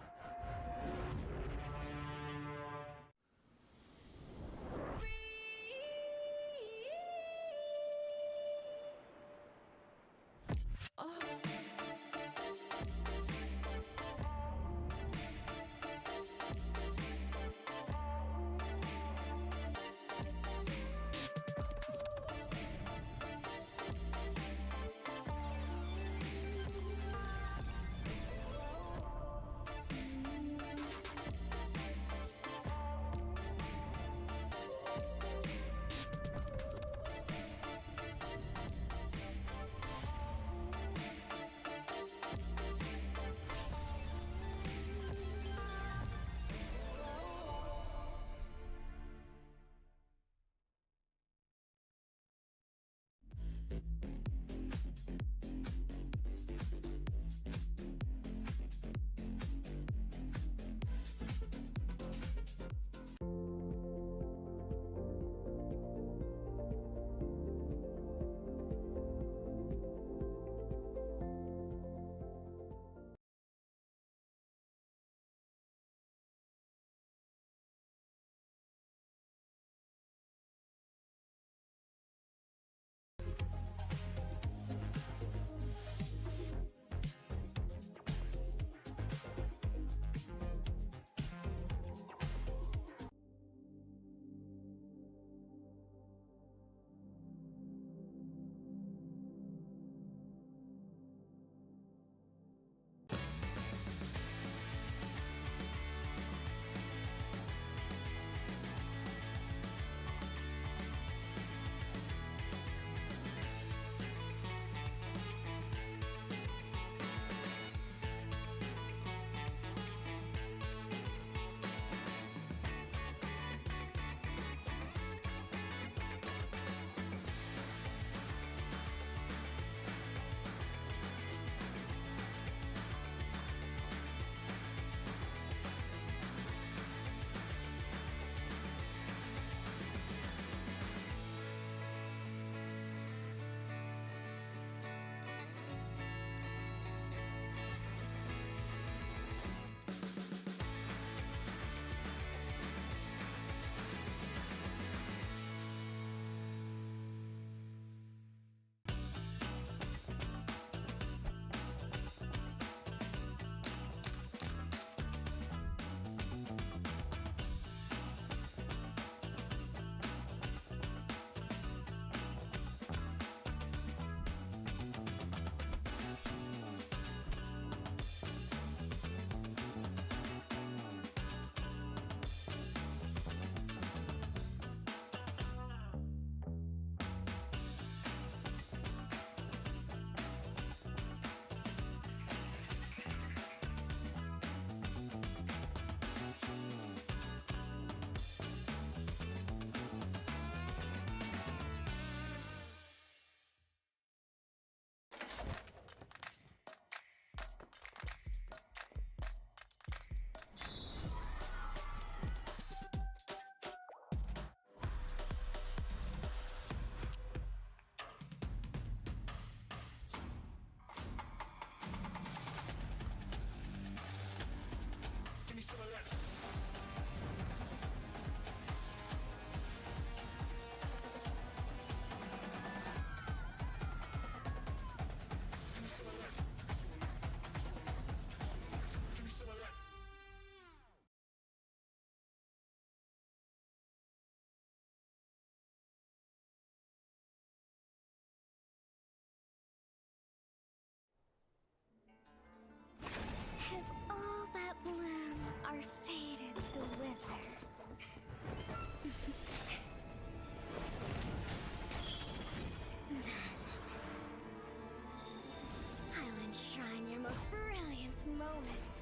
most brilliant moment.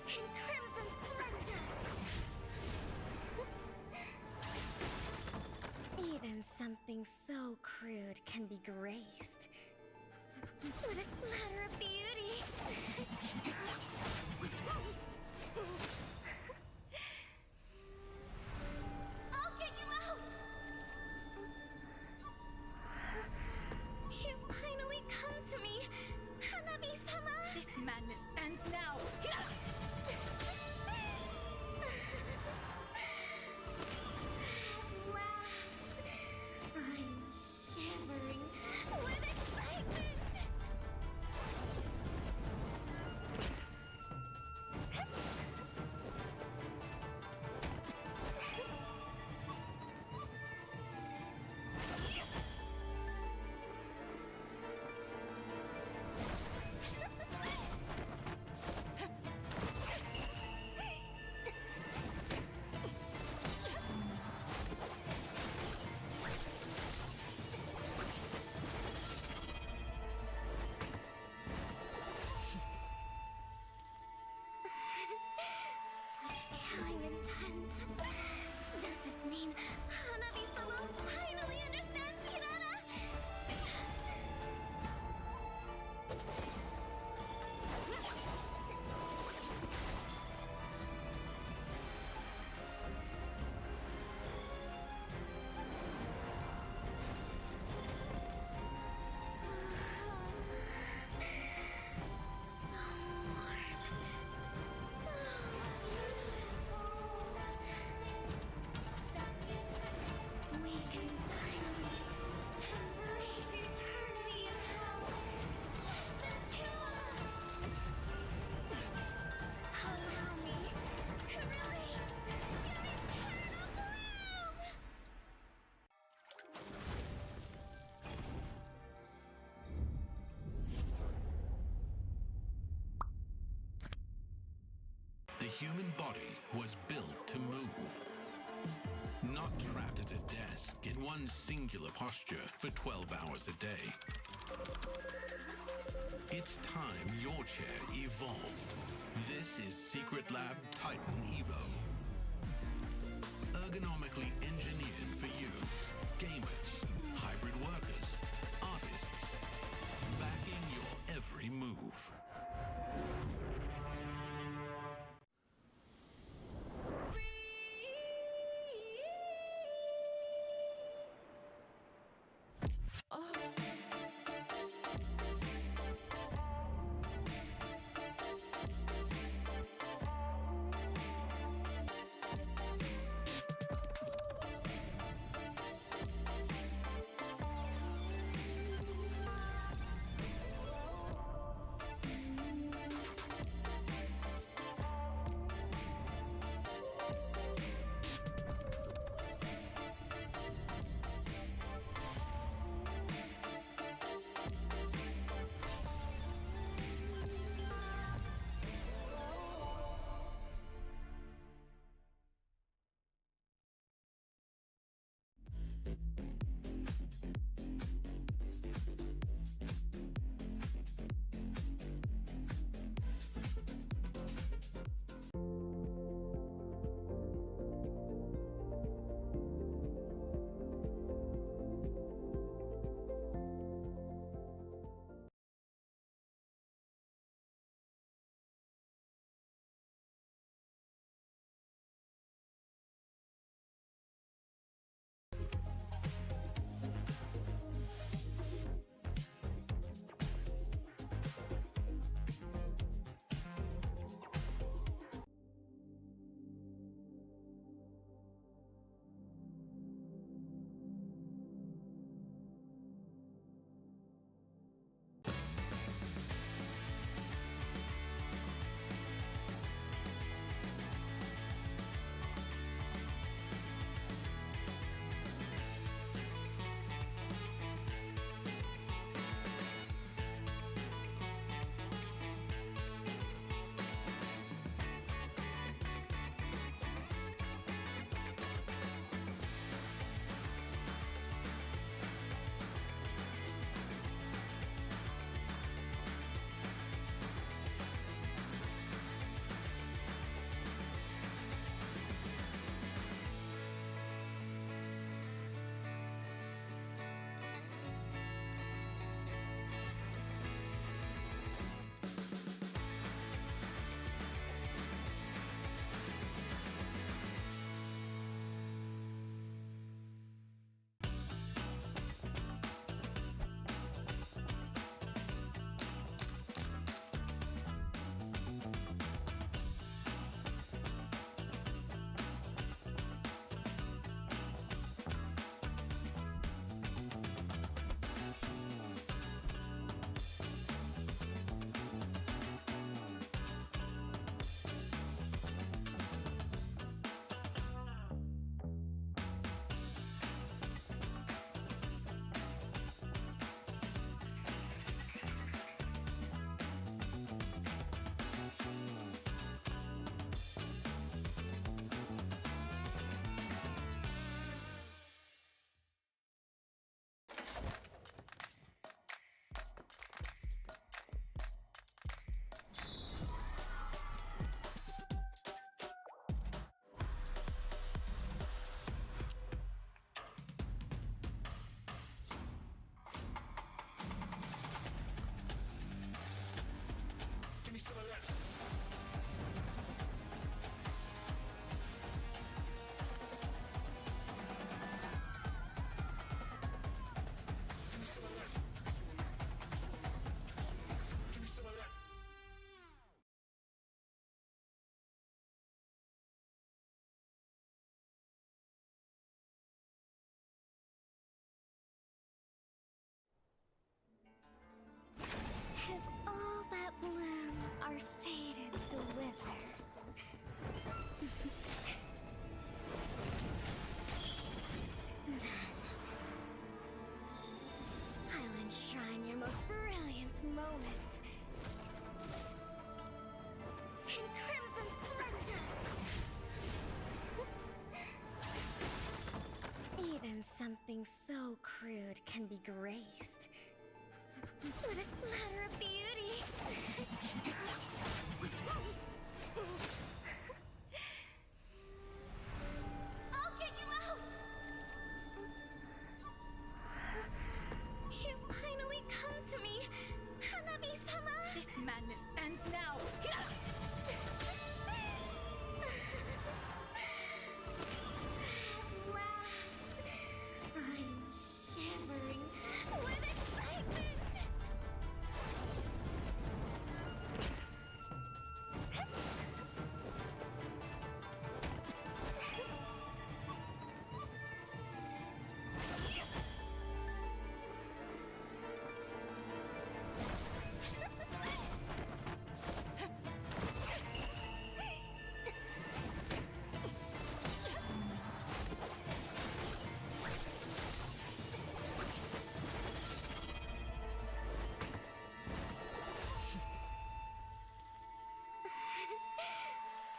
In crimson splendor! Even something so crude can be graced with a splatter of beauty. I'll get you out! You finally come to me, Hanabi-sama! This madness ends now! At last, I'm shivering with excitement! Such killing intent. Does this mean Hanabi-sama finally understands Kirara? So warm. So beautiful. We can finally embrace eternity in hell. Just the two of us. Allow me to release your eternal bloom! The human body was built to move. Not trapped at a desk in one singular posture for 12 hours a day. It's time your chair evolved. This is Secret Lab Titan Evo. Ergonomically engineered for you, gamers, hybrid workers, artists, backing your every move. most brilliant moment. In crimson splendor! Even something so crude can be graced with a splatter of beauty. I'll get you out! You finally come to me, Hanabi-sama! This madness ends now! At last, I'm shivering with excitement!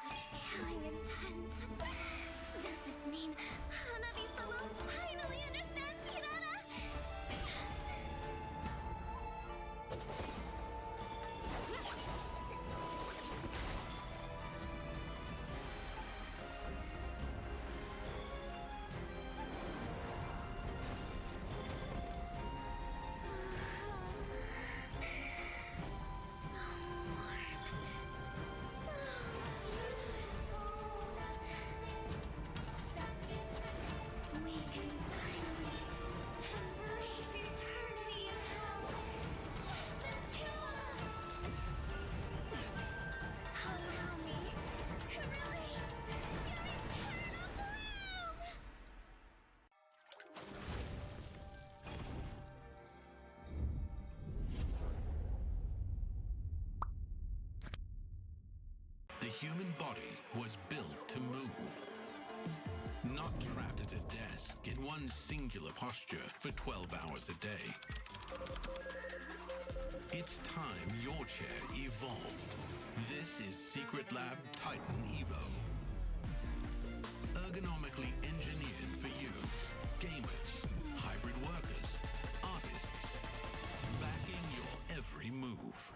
Such killing intent. Does this mean Hanabi-sama finally understands Kirara? So warm. So beautiful. We can finally embrace eternity in hell. Just the two of us. Allow me to release your eternal bloom. The human body was built to move. Not trapped at a desk in one singular posture for 12 hours a day. It's time your chair evolved. This is Secret Lab Titan Evo. Ergonomically engineered for you, gamers, hybrid workers, artists, backing your every move.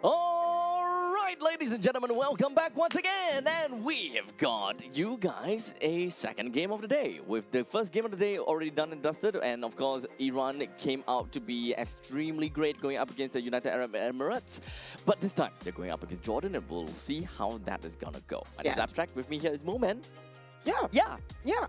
All right, ladies and gentlemen, welcome back once again. And we've got you guys a second game of the day. With the first game of the day already done and dusted. And of course, Iran came out to be extremely great going up against the United Arab Emirates. But this time, they're going up against Jordan, and we'll see how that is going to go. And it's Abstract. With me here is Moman. Yeah,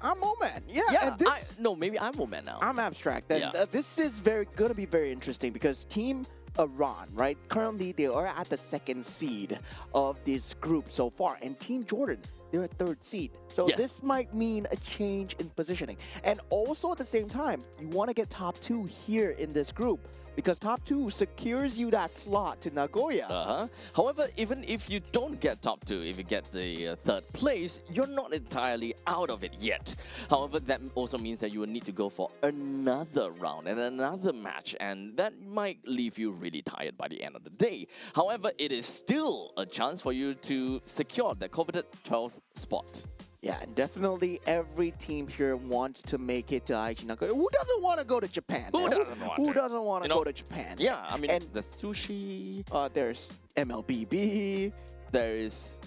I'm Moman. Yeah, and maybe I'm Moman now. I'm Abstract. And this is going to be very interesting because Team Iran, right? Currently, they are at the second seed of this group so far, and Team Jordan, they're at third seed. So this might mean a change in positioning. And also at the same time, you want to get top 2 here in this group because top 2 secures you that slot to Nagoya. However, even if you don't get top 2, if you get the third place, you're not entirely out of it yet. However, that also means that you will need to go for another round and another match, and that might leave you really tired by the end of the day. However, it is still a chance for you to secure the coveted 12th spot. Yeah, and definitely every team here wants to make it to Aichi Nagoya. Who doesn't want to go to Japan? Who doesn't want to go to Japan? Yeah, I mean, there's sushi. There's MLBB. There's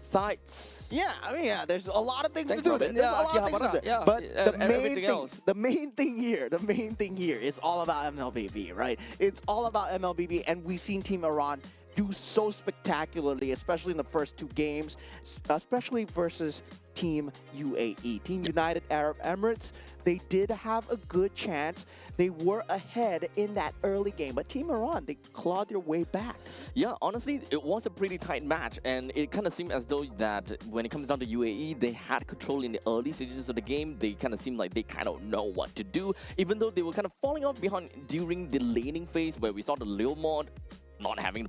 sites. Yeah, I mean, there's a lot of things to do. There's a Yeah, lot of things to do. yeah, But the main thing here is all about MLBB, right? It's all about MLBB, and we've seen Team Iran do so spectacularly, especially in the first 2 games, especially versus Team UAE. Team United Arab Emirates, they did have a good chance. They were ahead in that early game, but Team Iran, they clawed their way back. Yeah, honestly, it was a pretty tight match, and it kind of seemed as though that when it comes down to UAE, they had control in the early stages of the game. They kind of seemed like they kind of know what to do, even though they were kind of falling off behind during the laning phase where we saw the Lil mod not having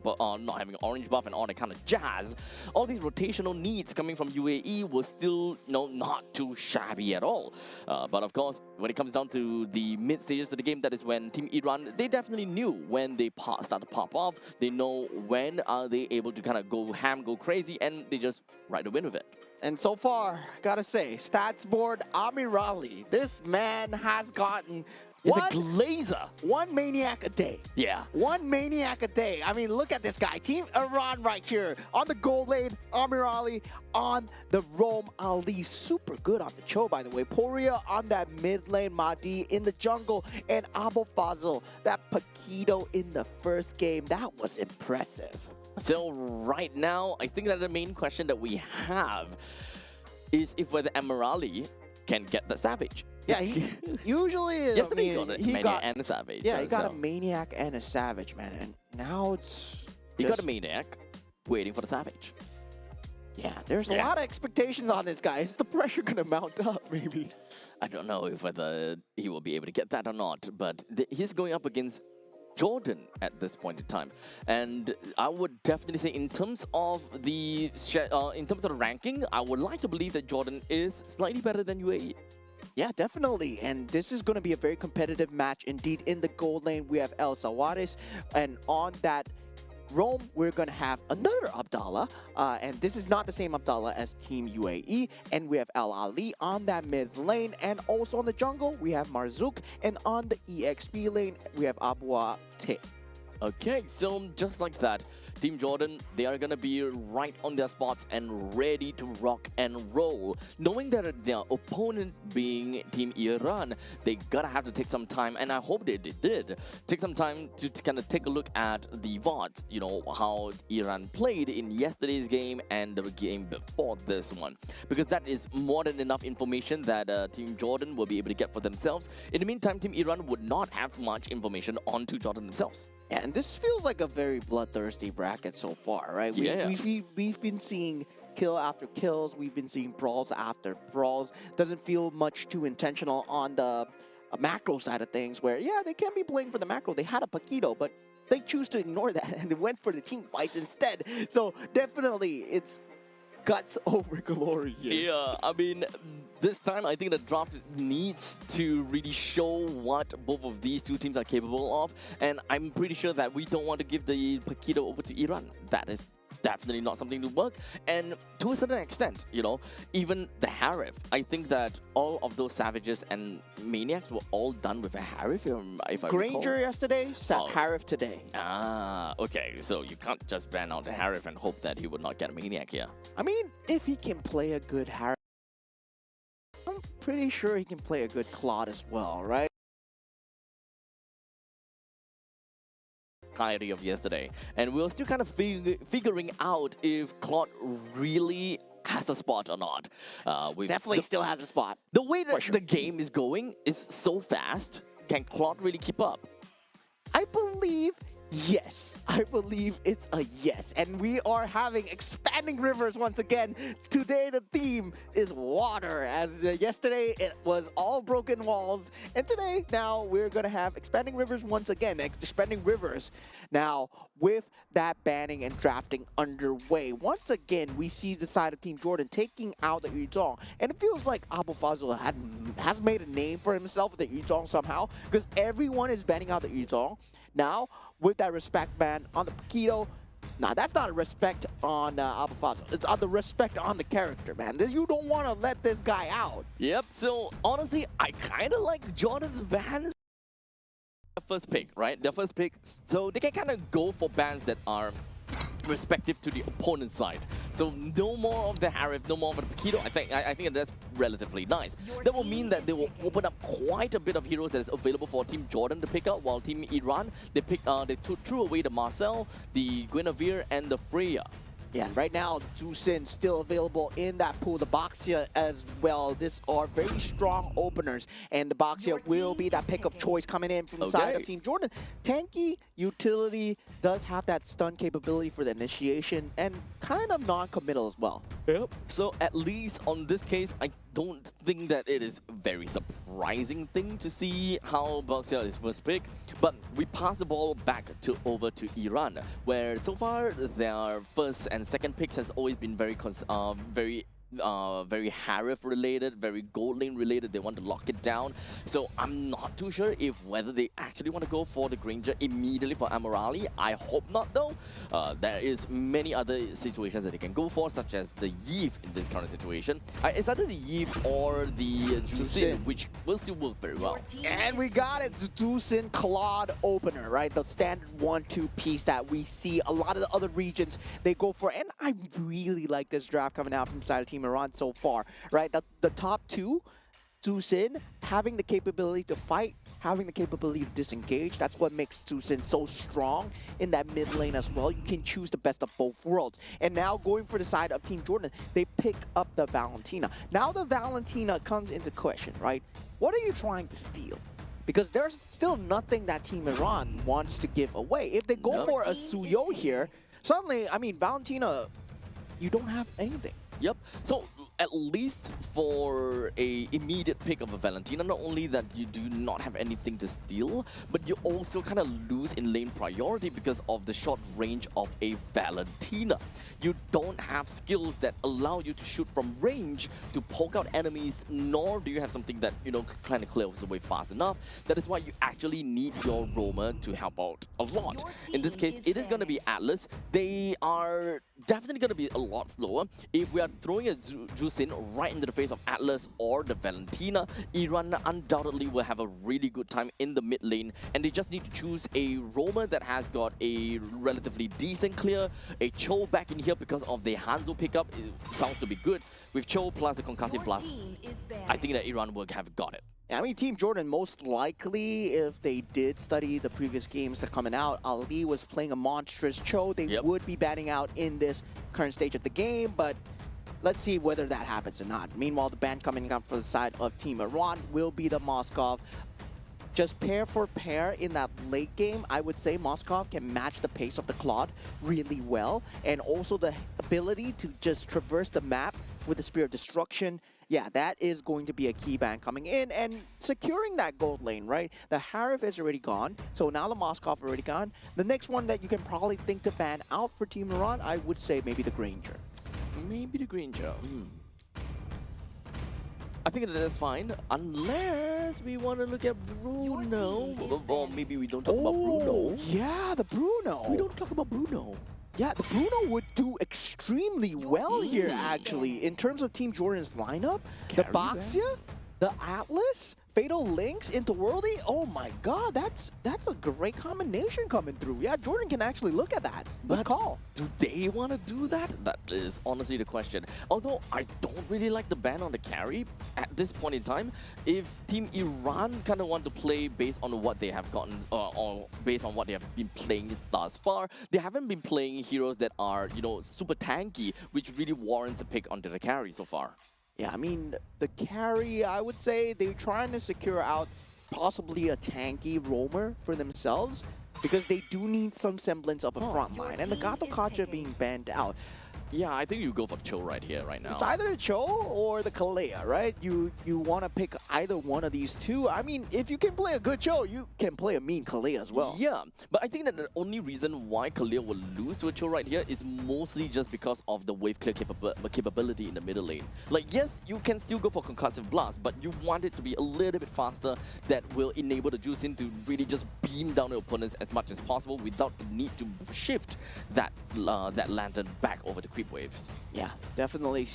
orange buff and all that kind of jazz. All these rotational needs coming from UAE were still not too shabby at all. But of course, when it comes down to the mid stages of the game, that is when Team Iran, they definitely knew when they start to pop off. They know when are they able to kind of go ham, go crazy, and they just ride the win with it. And so far, gotta say, stats board Amirali, this man has gotten He's a glazer. One maniac a day. Yeah. One maniac a day. I mean, look at this guy. Team Iran right here. On the gold lane, Amir Ali. On the Rome Ali. Super good on the Cho, by the way. Poria on that mid lane. Mahdi in the jungle. And Abu Fazl. That Paquito in the first game. That was impressive. So right now, I think that the main question that we have is if whether Amir Ali can get the Savage. Yeah, he usually is. Yesterday he got a maniac and a savage. Yeah, he got a maniac and a savage, man. And now he got a maniac waiting for the savage. Yeah, there's a lot of expectations on this guy. Is the pressure going to mount up, maybe? I don't know if whether he will be able to get that or not, but he's going up against Jordan at this point in time, and I would definitely say in terms of the ranking, I would like to believe that Jordan is slightly better than UAE. Yeah, definitely. And this is going to be a very competitive match indeed. In the gold lane, we have El Sawaris. And on that Rome, we're going to have another Abdallah. And this is not the same Abdallah as Team UAE. And we have El Ali on that mid lane. And also on the jungle, we have Marzouk. And on the EXP lane, we have Abu Te. Okay, so just like that, Team Jordan, they are going to be right on their spots and ready to rock and roll. Knowing that their opponent being Team Iran, they gotta have to take some time, and I hope they did take some time to kind of take a look at the VODs, how Iran played in yesterday's game and the game before this one. Because that is more than enough information that Team Jordan will be able to get for themselves. In the meantime, Team Iran would not have much information onto Jordan themselves. Yeah, and this feels like a very bloodthirsty bracket so far, right? We've been seeing kill after kills. We've been seeing brawls after brawls. Doesn't feel much too intentional on the macro side of things where, they can be playing for the macro. They had a Paquito, but they choose to ignore that and they went for the team fights instead. So definitely it's guts over glory here. Yeah, I mean, this time I think the draft needs to really show what both of these two teams are capable of, and I'm pretty sure that we don't want to give the Paquito over to Iran. That is definitely not something to work. And to a certain extent, you know, even the Harif, I think that all of those Savages and Maniacs were all done with a Harif, if I Granger recall. yesterday, Oh. Harif today. Ah, okay. So you can't just ban out the Harif and hope that he would not get a Maniac here. I mean, if he can play a good Harif, I'm pretty sure he can play a good Claude as well, right? Entirety of yesterday, and we were still kind of figuring out if Claude really has a spot or not. Definitely still has a spot. The way that sure. the game is going is so fast. Can Claude really keep up? I believe yes. I believe it's a yes. And we are having expanding rivers once again. Today the theme is water. As yesterday it was all broken walls. And today now we're going to have expanding rivers once again. Expanding rivers. Now with that banning and drafting underway, once again we see the side of Team Jordan taking out the Yuzong. And it feels like Abu Fazl has made a name for himself with the Yuzong somehow. Because everyone is banning out the Yuzong. Now, with that respect ban on the Paquito, nah, that's not a respect on Abu Fazl. It's on the respect on the character, man. You don't want to let this guy out. Yep. So honestly, I kind of like Jordan's ban. The first pick, right? The first pick, so they can kind of go for bans that are respective to the opponent's side. So no more of the Harif, no more of the Paquito. I think that's relatively nice. That will mean that they will open up quite a bit of heroes that is available for Team Jordan to pick up, while Team Iran, they threw away the Marcel, the Guinevere, and the Freya. Yeah, and right now, Zusin still available in that pool. The Boxia as well. These are very strong openers, and the Boxia will be that pick of choice coming in from the side of Team Jordan. Tanky utility does have that stun capability for the initiation, and kind of non-committal as well. Yep. So at least on this case, I don't think that it is a very surprising thing to see how Boxia is first pick. But we pass the ball back over to Iran, where so far their first and second picks has always been very Harif related, very gold lane related. They want to lock it down. So I'm not too sure if whether they actually want to go for the Granger immediately for Amorali. I hope not though. There is many other situations that they can go for, such as the Yves in this current situation. It's either the Yves or the Jusin, which will still work very well. And we got it, Zusin Claude opener, right? The standard 1-2 piece that we see a lot of the other regions they go for. And I really like this draft coming out from the side of Team Iran so far, right? The top two, Zusin having the capability to fight, having the capability to disengage. That's what makes Zusin so strong in that mid lane as well. You can choose the best of both worlds. And now going for the side of Team Jordan, they pick up the Valentina. Now the Valentina comes into question, right? What are you trying to steal? Because there's still nothing that Team Iran wants to give away. If they go for a Suyo here, suddenly, I mean, Valentina, you don't have anything. Yep. So at least for a immediate pick of a Valentina, not only that you do not have anything to steal, but you also kind of lose in lane priority because of the short range of a Valentina. You don't have skills that allow you to shoot from range to poke out enemies, nor do you have something that, you know, kind of clears away fast enough. That is why you actually need your roamer to help out a lot. In this case, it is going to be Atlas. They are definitely going to be a lot slower. If we are throwing a Jusin right into the face of Atlas or the Valentina, Iran undoubtedly will have a really good time in the mid lane, and they just need to choose a roamer that has got a relatively decent clear, a Cho back in here because of the Hanzo pickup. It sounds to be good. With Cho plus the concussive blast, I think that Iran will have got it. I mean, Team Jordan, most likely, if they did study the previous games that are coming out, Ali was playing a monstrous Cho. They would be batting out in this current stage of the game, but let's see whether that happens or not. Meanwhile, the ban coming up for the side of Team Iran will be the Moskov. Just pair for pair in that late game, I would say Moskov can match the pace of the Claude really well, and also the ability to just traverse the map with the Spear of Destruction. Yeah, that is going to be a key ban coming in and securing that gold lane, right? The Harif is already gone, so now the Moskov already gone. The next one that you can probably think to ban out for Team Iran, I would say maybe the Granger. Maybe the Granger. I think that is fine, unless we want to look at Bruno. Or maybe we don't talk about Bruno. Yeah, the Bruno. We don't talk about Bruno. Yeah, the Bruno would do extremely well here, actually. In terms of Team Jordan's lineup, the Carry Baxia, the Atlas, Fatal Links into Worldy. Oh my god, that's a great combination coming through. Yeah, Jordan can actually look at that. Good But call. do they want to do that? That is honestly the question. Although I don't really like the ban on the carry at this point in time. If Team Iran kind of want to play based on what they have gotten, or based on what they have been playing thus far, they haven't been playing heroes that are, you know, super tanky, which really warrants a pick onto the carry so far. Yeah, I mean, the carry, I would say they're trying to secure out possibly a tanky roamer for themselves because they do need some semblance of a front line. And the Gato Kacha being banned out. Yeah, I think you go for Cho right here, right now. It's either Cho or the Kalea, right? You want to pick either one of these two. I mean, if you can play a good Cho, you can play a mean Kalea as well. Yeah, but I think that the only reason why Kalia will lose to a Cho right here is mostly just because of the wave clear capability in the middle lane. Like, yes, you can still go for Concussive Blast, but you want it to be a little bit faster that will enable the Juicin to really just beam down the opponents as much as possible without the need to shift that lantern back over the creep waves. Yeah, definitely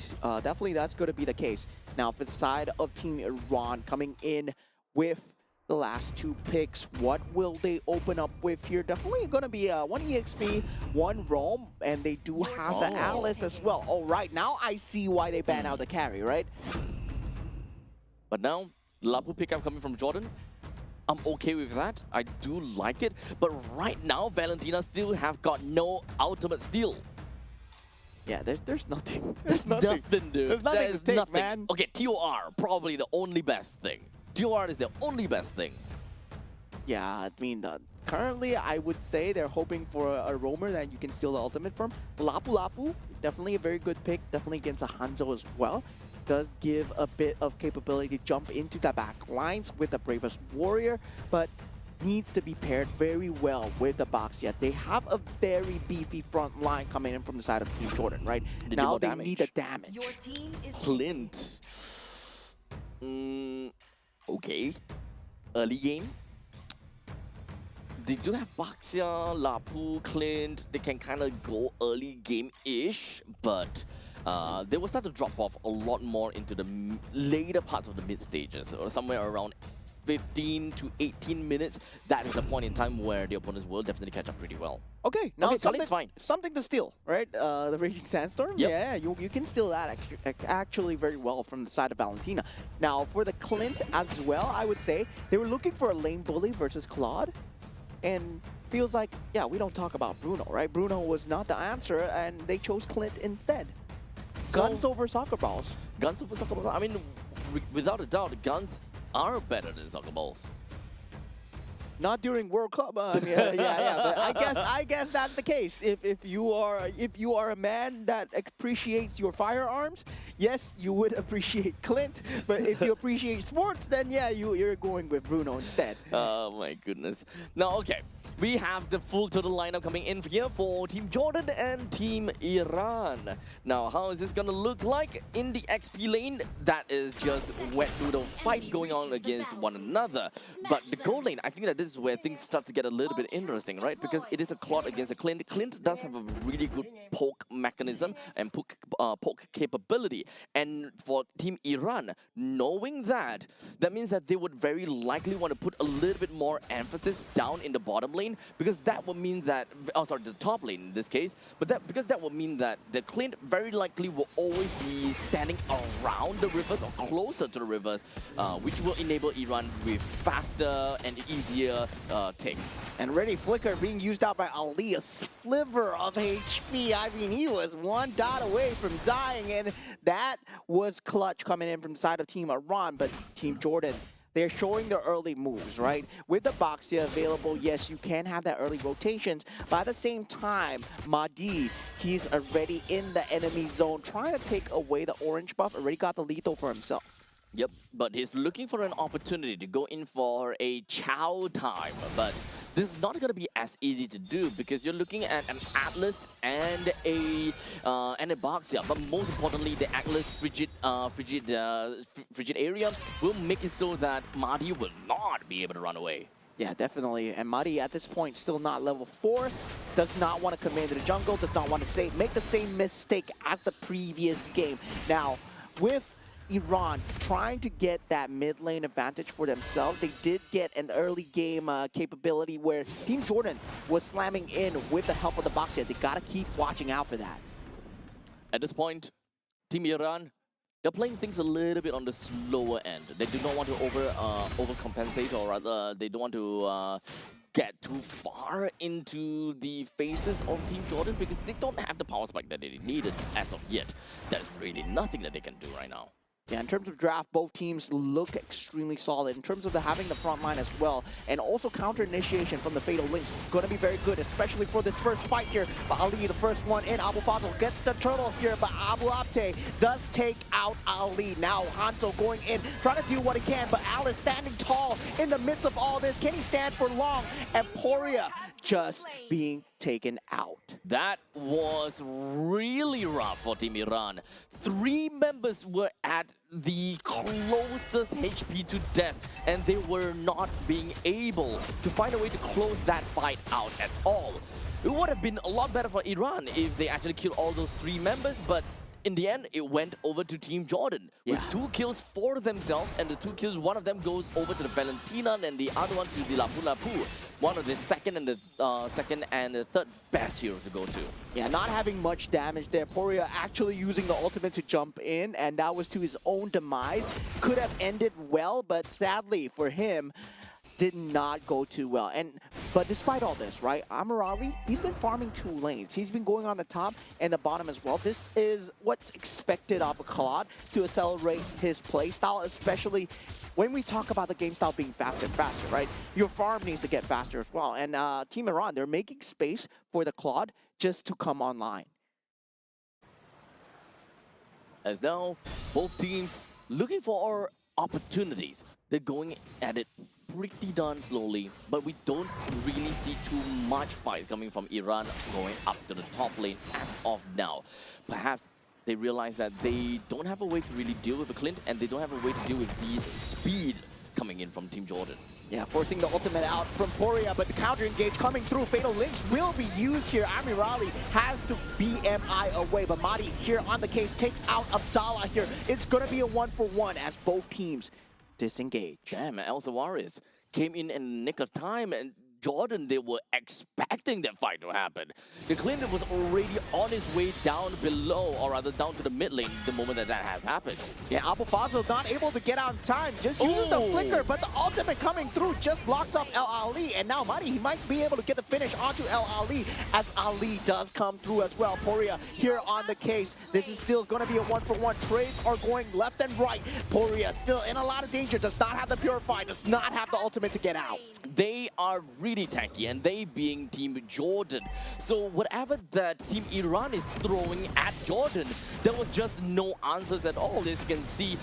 that's going to be the case. Now, for the side of Team Iran coming in with the last two picks, what will they open up with here? Definitely going to be one EXP, one Roam, and they do have the Atlas as well. All right, now I see why they ban out the carry, right? But now, Lapu pickup coming from Jordan. I'm okay with that. I do like it. But right now, Valentina still have got no ultimate steal. Yeah, there's nothing. There's nothing, dude. There's nothing There's to take, nothing. man. Okay, TOR, probably the only best thing. TOR is the only best thing. Yeah, I mean, currently I would say they're hoping for a roamer that you can steal the ultimate from. Lapu Lapu, definitely a very good pick, definitely against a Hanzo as well. Does give a bit of capability to jump into the back lines with the Bravest Warrior, but needs to be paired very well with the Baxia. They have a very beefy front line coming in from the side of Team Jordan, right? They Now do they more need the damage. Your team is Clint. Okay. Early game. They do have Baxia, Lapu, Clint. They can kind of go early game-ish, but they will start to drop off a lot more into the later parts of the mid stages, or somewhere around 15 to 18 minutes. That is the point in time where the opponents will definitely catch up pretty well. Okay, now Okay, Khalid's fine. something to steal, right? The Raging Sandstorm? Yep. Yeah, you can steal that actually very well from the side of Valentina. Now, for the Clint as well, I would say, they were looking for a lane bully versus Claude. And feels like, yeah, we don't talk about Bruno, right? Bruno was not the answer, and they chose Clint instead. Guns over soccer balls. Guns over soccer balls. I mean, without a doubt, guns are better than soccer balls. Not during World Cup. I mean, yeah. But I guess that's the case. If you are a man that appreciates your firearms, yes, you would appreciate Clint. But if you appreciate sports, then yeah, you're going with Bruno instead. Oh my goodness. Now, okay. We have the full total lineup coming in here for Team Jordan and Team Iran. Now, how is this going to look like in the XP lane? That is just wet noodle fight going on against one another. But the gold lane, I think that this is where things start to get a little bit interesting, right? Because it is a Claude against a Clint. Clint does have a really good poke mechanism and poke capability. And for Team Iran, knowing that, that means that they would very likely want to put a little bit more emphasis down in the bottom lane, because that would mean that, the top lane in this case, but that would mean that the Clint very likely will always be standing around the rivers or closer to the rivers, which will enable Iran with faster and easier takes. And Ready Flicker being used out by Ali, a sliver of HP. I mean, he was one dot away from dying, and that was clutch coming in from the side of Team Iran, but Team Jordan, they're showing their early moves, right? With the Baxia available, yes, you can have that early rotations, but at the same time, Mahdi, he's already in the enemy zone, trying to take away the orange buff, already got the lethal for himself. Yep, but he's looking for an opportunity to go in for a chow time, but this is not going to be as easy to do because you're looking at an Atlas and a Baxia, but most importantly, the Atlas frigid area will make it so that Mahdi will not be able to run away. Yeah, definitely. And Mari at this point still not level 4, does not want to command the jungle, does not want to make the same mistake as the previous game. Now, with Iran trying to get that mid lane advantage for themselves, they did get an early game capability where Team Jordan was slamming in with the help of the box here. They gotta keep watching out for that. At this point, Team Iran, they're playing things a little bit on the slower end. They do not want to overcompensate, or rather, they don't want to get too far into the faces of Team Jordan because they don't have the power spike that they needed as of yet. There's really nothing that they can do right now. Yeah, in terms of draft, both teams look extremely solid. In terms of having the front line as well, and also counter initiation from the Fatal Links, going to be very good, especially for this first fight here. But Ali, the first one in, Abu Fazl gets the turtle here, but Abu Abte does take out Ali. Now Hanzo going in, trying to do what he can, but Al is standing tall in the midst of all this. Can he stand for long? And Poria just being taken out. That was really rough for Team Iran. 3 members were at the closest HP to death, and they were not being able to find a way to close that fight out at all. It would have been a lot better for Iran if they actually killed all those 3 members, but in the end, it went over to Team Jordan with 2 kills for themselves, and the 2 kills, one of them goes over to the Valentina, and the other one to the Lapu Lapu, one of the second and the third best heroes to go to. Yeah, not having much damage there. Poria actually using the ultimate to jump in, and that was to his own demise. Could have ended well, but sadly for him, did not go too well. But despite all this, right, Amirali, he's been farming 2 lanes. He's been going on the top and the bottom as well. This is what's expected of a Claude to accelerate his play style, especially when we talk about the game style being faster and faster, right? Your farm needs to get faster as well. And Team Iran, they're making space for the Claude just to come online. As now, both teams looking for opportunities. They're going at it pretty darn slowly, but we don't really see too much fights coming from Iran going up to the top lane as of now. Perhaps they realize that they don't have a way to really deal with the Clint, and they don't have a way to deal with the speed coming in from Team Jordan. Yeah, forcing the ultimate out from Poria, but the counter engage coming through. Fatal Links will be used here. Amirali has to BMI away, but Mahdi's here on the case, takes out Abdallah here. It's going to be a 1-for-1 as both teams disengage. Damn, El Sawaris came in the nick of time, and Jordan, they were expecting that fight to happen. The Clinton was already on his way down below, or rather down to the mid lane the moment that has happened. Yeah, Abu Fazl not able to get out in time, just uses the flicker, but the ultimate coming through just locks up El Ali, and now Mahdi, he might be able to get the finish onto El Ali, as Ali does come through as well. Poria here on the case. This is still going to be a 1-for-1. Trades are going left and right. Poria still in a lot of danger, does not have the Purify, does not have the ultimate to get out. They are really tanky, and they being Team Jordan. So whatever that Team Iran is throwing at Jordan, there was just no answers at all. As you can see,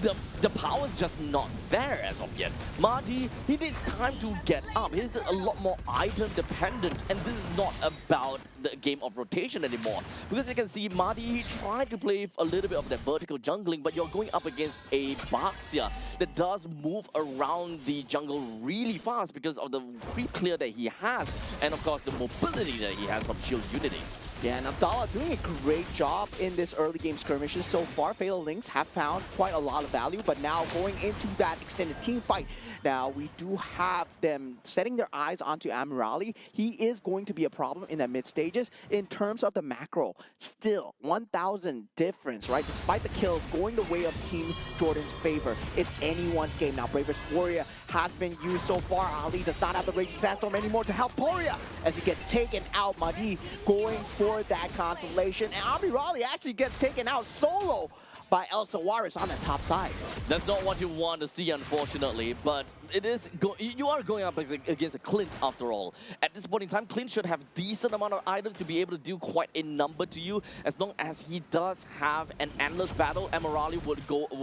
the power is just not there as of yet. Mahdi, he needs time to get up. He's a lot more item dependent, and this is not about the game of rotation anymore. Because you can see Mahdi, he tried to play a little bit of that vertical jungling, but you're going up against a Baxia that does move around the jungle really fast because of the creep clear that he has, and of course the mobility that he has from Shield Unity. Yeah, and Abdallah doing a great job in this early game skirmishes so far. Fatal Links have found quite a lot of value, but now going into that extended team fight, now we do have them setting their eyes onto Amirali. He is going to be a problem in the mid stages in terms of the macro. Still, 1,000 difference, right? Despite the kills going the way of Team Jordan's favor, it's anyone's game now. Bravest Warrior has been used so far. Ali does not have the Raging Sandstorm anymore to help Poria as he gets taken out. Mahdi going for that consolation, and Amirali actually gets taken out solo by El Sawaris on the top side. That's not what you want to see, unfortunately, but it is you are going up against a Clint after all. At this point in time, Clint should have decent amount of items to be able to do quite a number to you. As long as he does have an endless battle, Amirali would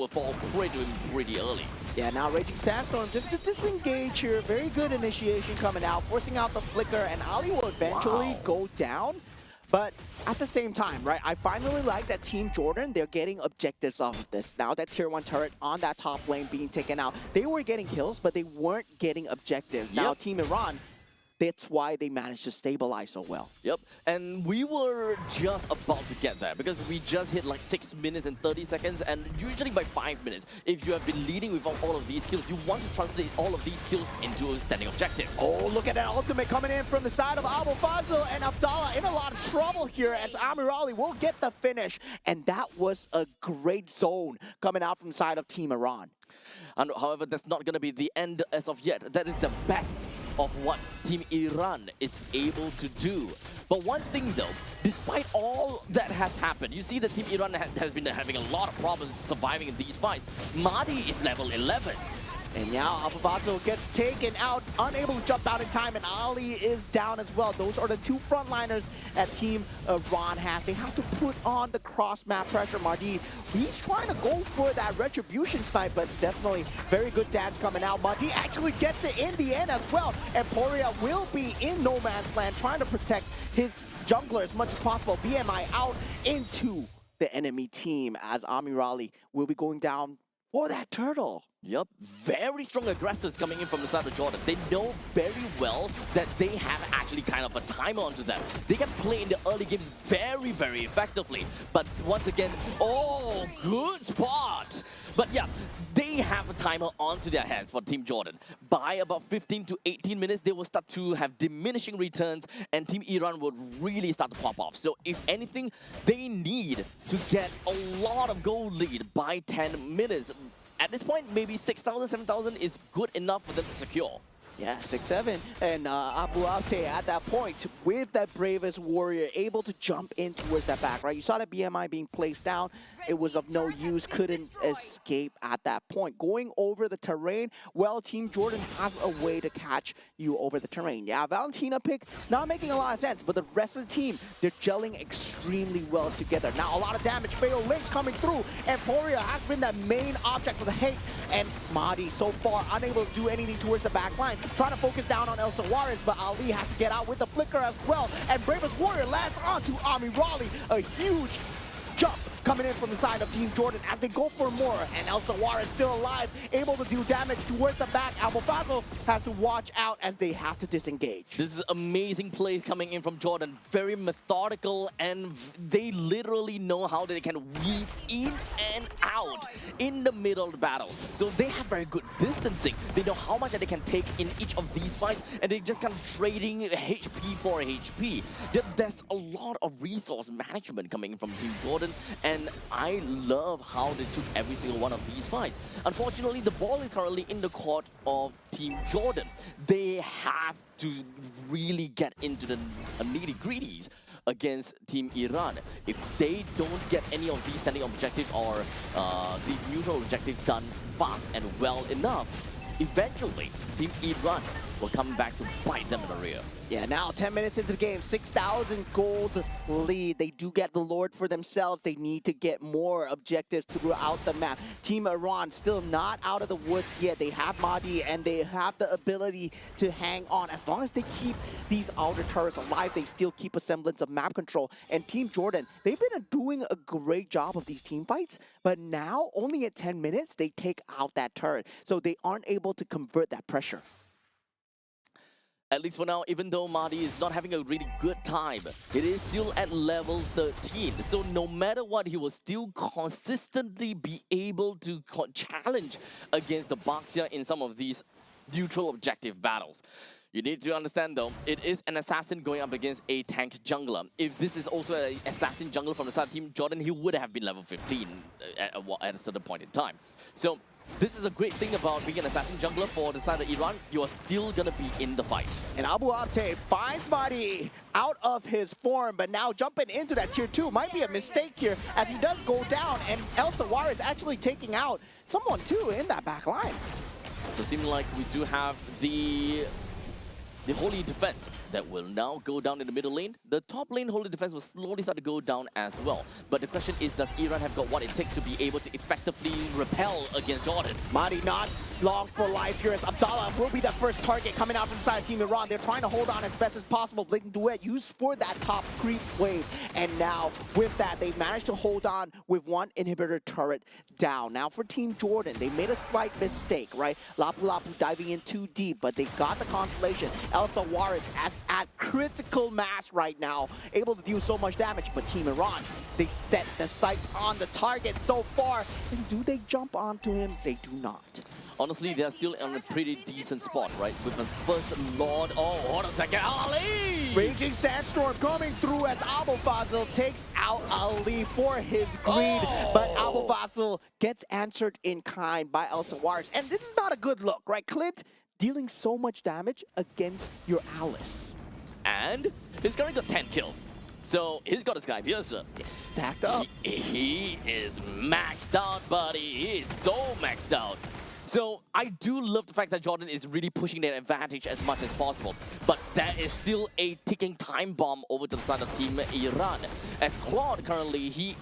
fall prey to him pretty early. Yeah, now Raging Sandstorm just to disengage here. Very good initiation coming out, forcing out the flicker, and Ali will eventually go down. But at the same time, right, I finally like that Team Jordan, they're getting objectives off of this. Now that Tier 1 turret on that top lane being taken out, they were getting kills, but they weren't getting objectives. Now Team Iran, that's why they managed to stabilize so well. Yep, and we were just about to get there because we just hit like 6 minutes and 30 seconds, and usually by 5 minutes, if you have been leading with all of these kills, you want to translate all of these kills into standing objectives. Oh, look at that ultimate coming in from the side of Abu Fazl, and Abdallah in a lot of trouble here as Amirali will get the finish, and that was a great zone coming out from the side of Team Iran. And however, that's not going to be the end as of yet. That is the best of what Team Iran is able to do. But one thing though, despite all that has happened, you see that Team Iran has been having a lot of problems surviving in these fights. Mahdi is level 11. And now Abu Fazl gets taken out, unable to jump out in time, and Ali is down as well. Those are the two frontliners that Team Iran has. They have to put on the cross-map pressure. Mahdi, he's trying to go for that retribution snipe, but definitely very good dance coming out. Mahdi actually gets it in the end as well, and Poria will be in no man's land trying to protect his jungler as much as possible. BMI out into the enemy team as Amirali will be going down for that turtle. Yep, very strong aggressors coming in from the side of Jordan. They know very well that they have actually kind of a timer onto them. They can play in the early games very, very effectively. But once again, oh, good spot. But yeah, they have a timer onto their hands for Team Jordan. By about 15 to 18 minutes, they will start to have diminishing returns, and Team Iran would really start to pop off. So if anything, they need to get a lot of goal lead by 10 minutes. At this point, maybe 6,000, 7,000 is good enough for them to secure. Yeah, 6-7. And Abu Abte at that point, with that bravest warrior, able to jump in towards that back, right? You saw that BMI being placed down. It was of no use, couldn't escape at that point. Going over the terrain, well, Team Jordan has a way to catch you over the terrain. Yeah, Valentina pick, not making a lot of sense, but the rest of the team, they're gelling extremely well together. Now, a lot of damage, fatal links coming through, and Poria has been the main object of the hate, and Mahdi so far unable to do anything towards the back line. Trying to focus down on El Sawaris, but Ali has to get out with the flicker as well, and Bravest Warrior lands onto Amirali, a huge jump coming in from the side of Team Jordan as they go for more, and El Sawar is still alive, able to do damage towards the back. Abu Fazl has to watch out as they have to disengage. This is amazing plays coming in from Jordan, very methodical, and they literally know how they can weave in and out in the middle of the battle. So they have very good distancing. They know how much that they can take in each of these fights, and they're just kind of trading HP for HP. There's a lot of resource management coming in from Team Jordan, and I love how they took every single one of these fights. Unfortunately, the ball is currently in the court of Team Jordan. They have to really get into the nitty-gritties against Team Iran. If they don't get any of these standing objectives or these neutral objectives done fast and well enough, eventually Team Iran will come back to bite them in the rear. Yeah, now 10 minutes into the game, 6,000 gold lead. They do get the Lord for themselves. They need to get more objectives throughout the map. Team Iran still not out of the woods yet. They have Mahdi and they have the ability to hang on. As long as they keep these outer turrets alive, they still keep a semblance of map control. And Team Jordan, they've been doing a great job of these team fights, but now only at 10 minutes, they take out that turret. So they aren't able to convert that pressure. At least for now, even though Mahdi is not having a really good time, it is still at level 13. So no matter what, he will still consistently be able to challenge against the Baxia in some of these neutral objective battles. You need to understand though, it is an assassin going up against a tank jungler. If this is also an assassin jungler from the side of Team Jordan, he would have been level 15 at a certain point in time. So this is a great thing about being an assassin jungler for the side of Iran. You are still going to be in the fight. And Abu Abte finds Mahdi out of his form, but now jumping into that tier 2 might be a mistake here as he does go down, and El Sawar is actually taking out someone too in that back line. So it seems like we do have the Holy Defense that will now go down in the middle lane. The top lane Holy Defense will slowly start to go down as well. But the question is, does Iran have got what it takes to be able to effectively repel against Jordan? Mahdi not long for life here as Abdallah will be the first target coming out from the side of Team Iran. They're trying to hold on as best as possible. Blinking Duet used for that top creep wave. And now with that, they've managed to hold on with one inhibitor turret down. Now for Team Jordan, they made a slight mistake, right? Lapu Lapu diving in too deep, but they got the consolation. Elsa Juarez at critical mass right now, able to do so much damage. But Team Iran, they set the sights on the target so far. And do they jump onto him? They do not. Honestly, they're still in a pretty decent spot, right? With the first Lord. Oh, hold on a second. Ali! Raging Sandstorm coming through as Abu Fazil takes out Ali for his greed. Oh! But Abu Fazil gets answered in kind by Elsa Juarez. And this is not a good look, right? Clint dealing so much damage against your Alice. And he's currently got 10 kills. So he's got a Sky Piercer. It's stacked up. He is maxed out, buddy. He is so maxed out. So I do love the fact that Jordan is really pushing that advantage as much as possible. But there is still a ticking time bomb over to the side of Team Iran. As Claude currently, he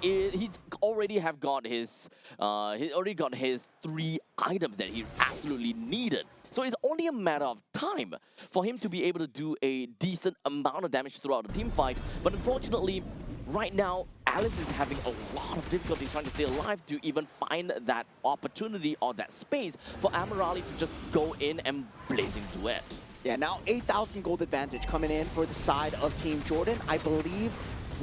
already got his 3 items that he absolutely needed. So it's only a matter of time for him to be able to do a decent amount of damage throughout the team fight. But unfortunately, right now, Alice is having a lot of difficulty trying to stay alive to even find that opportunity or that space for Amirali to just go in and Blazing Duet. Yeah, now 8,000 gold advantage coming in for the side of Team Jordan. I believe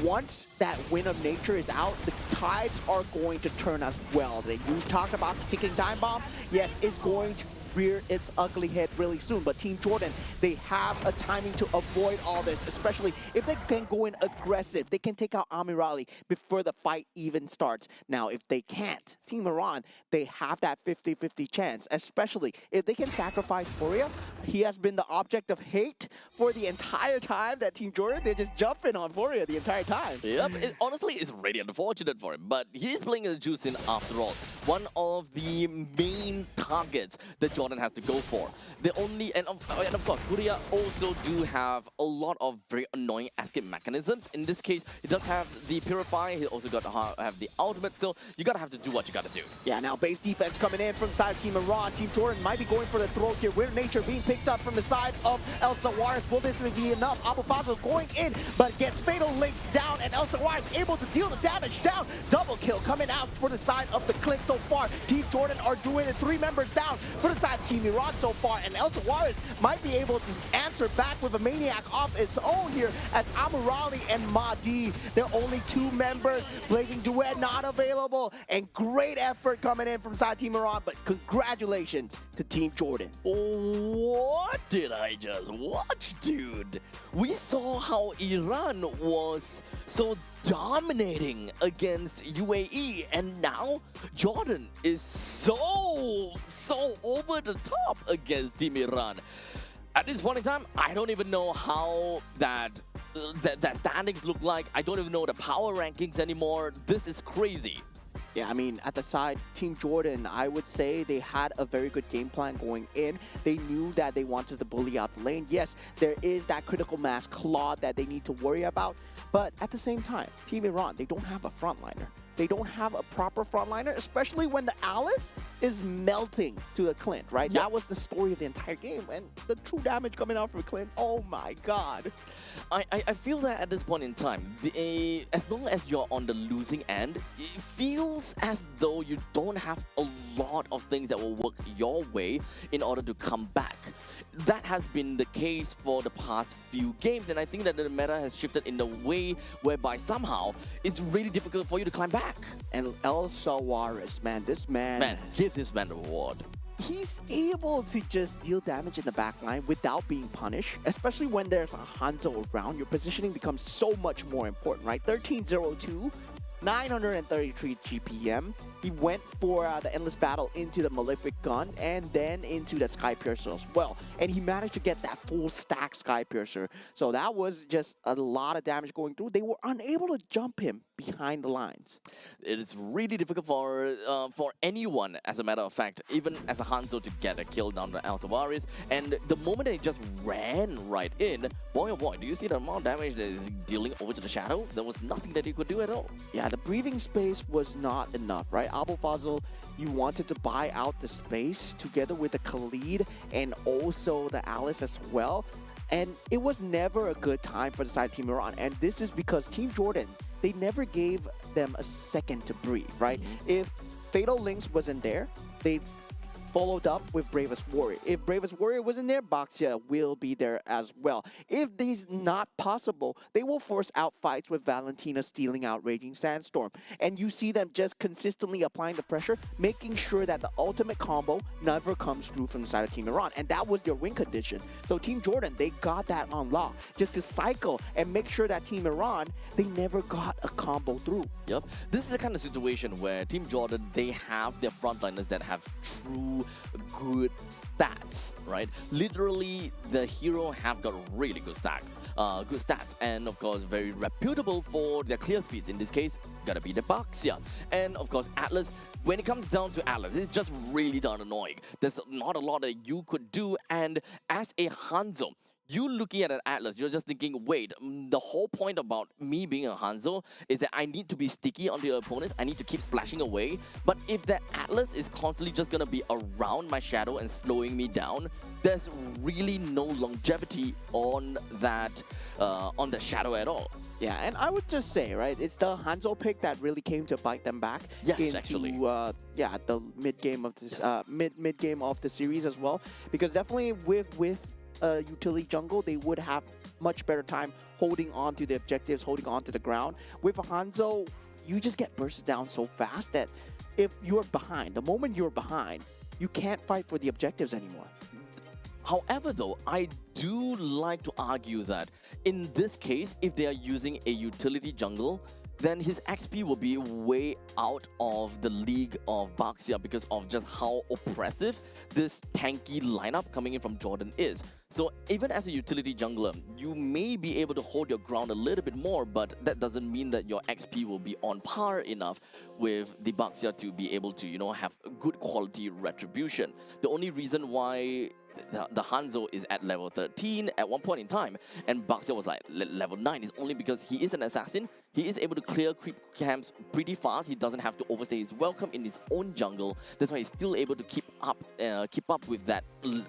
once that Wind of Nature is out, the tides are going to turn as well. You talked about the ticking time bomb. Yes, it's going to rear its ugly head really soon, but Team Jordan, they have a timing to avoid all this, especially if they can go in aggressive. They can take out Amirali before the fight even starts. Now, if they can't, Team Iran, they have that 50-50 chance, especially if they can sacrifice Furia. He has been the object of hate for the entire time that Team Jordan, they're just jumping on Furia the entire time. Yep, honestly, it's really unfortunate for him, but he's playing a juice in after all. One of the main targets that Jordan has to go for. The only, and of course, Furia also do have a lot of very annoying escape mechanisms. In this case, he does have the Purify, he also got to have the ultimate, so you gotta have to do what you gotta do. Yeah, now base defense coming in from the side of Team Iran. Team Jordan might be going for the throat here. Wind of Nature being picked up from the side of Elsa Juarez. Will this be enough? Abu Fazil going in, but gets Fatal Links down, and Elsa Juarez able to deal the damage down. Double kill coming out for the side of the Clint so far. Team Jordan are doing it. 3 members down for the side of Team Iran so far, and Elsa Juarez might be able to answer back with a Maniac of its own here as Amirali and Mahdi. They're only 2 members. Blazing Duet not available, and great effort coming in from side Team Iran, but congratulations to Team Jordan. What did I just watch, dude? We saw how Iran was so dominating against UAE, and now Jordan is so over the top against Team Iran. At this point in time, I don't even know how that standings look like. I don't even know the power rankings anymore. This is crazy. Yeah, I mean, at the side, Team Jordan, I would say they had a very good game plan going in. They knew that they wanted to bully out the lane. Yes, there is that critical mass Claude that they need to worry about. But at the same time, Team Iran, they don't have a frontliner. They don't have a proper frontliner, especially when the Alice is melting to the Clint, right? Yep. That was the story of the entire game. And the true damage coming out from Clint, oh my god. I feel that at this point in time, as long as you're on the losing end, it feels as though you don't have a lot of things that will work your way in order to come back. That has been the case for the past few games, and I think that the meta has shifted in a way whereby somehow it's really difficult for you to climb back. And Elsa Juarez, man, this man... Man, give this man a reward. He's able to just deal damage in the backline without being punished, especially when there's a Hanzo around. Your positioning becomes so much more important, right? 1302, 933 GPM. He went for the Endless Battle into the Malefic Gun and then into the Sky Piercer as well. And he managed to get that full stack Sky Piercer. So that was just a lot of damage going through. They were unable to jump him behind the lines. It is really difficult for anyone, as a matter of fact, even as a Hanzo, to get a kill down the Elsa Juarez. And the moment they just ran right in, boy oh boy, do you see the amount of damage that is dealing over to the Shadow? There was nothing that he could do at all. Yeah, the breathing space was not enough, right? Abul Fazl, you wanted to buy out the space together with the Khalid and also the Alice as well. And it was never a good time for the side of Team Iran. And this is because Team Jordan, they never gave them a second to breathe, right? If Fatal Links wasn't there, they followed up with Bravest Warrior. If Bravest Warrior wasn't there, Baxia will be there as well. If this is not possible, they will force out fights with Valentina stealing out Raging Sandstorm. And you see them just consistently applying the pressure, making sure that the ultimate combo never comes through from the side of Team Iran. And that was their win condition. So Team Jordan, they got that on lock, just to cycle and make sure that Team Iran, they never got a combo through. Yep. This is the kind of situation where Team Jordan, they have their frontliners that have true good stats, right? Literally, the hero have got really good stats, and of course, very reputable for their clear speeds. In this case, gotta be the Baxia. And of course, Atlas, when it comes down to Atlas, it's just really darn annoying. There's not a lot that you could do, and as a Hanzo, you looking at an Atlas, you're just thinking, wait, the whole point about me being a Hanzo is that I need to be sticky on the opponents, I need to keep slashing away. But if the Atlas is constantly just gonna be around my shadow and slowing me down, there's really no longevity on that, on the shadow at all. Yeah, and I would just say, right, it's the Hanzo pick that really came to bite them back into, actually. Yeah, the mid game of this, mid game of the series as well, because definitely with utility jungle, they would have much better time holding on to the objectives, holding on to the ground. With a Hanzo, you just get bursted down so fast that if you're behind, the moment you're behind, you can't fight for the objectives anymore. However, though, I do like to argue that in this case, if they are using a utility jungle, then his XP will be way out of the league of Baxia because of just how oppressive this tanky lineup coming in from Jordan is. So even as a utility jungler, you may be able to hold your ground a little bit more, but that doesn't mean that your XP will be on par enough with the Baxia to be able to, you know, have good quality retribution. The only reason why the Hanzo is at level 13 at one point in time, and Baxia was like level 9 is only because he is an assassin. He is able to clear creep camps pretty fast. He doesn't have to overstay his welcome in his own jungle. That's why he's still able to keep up with that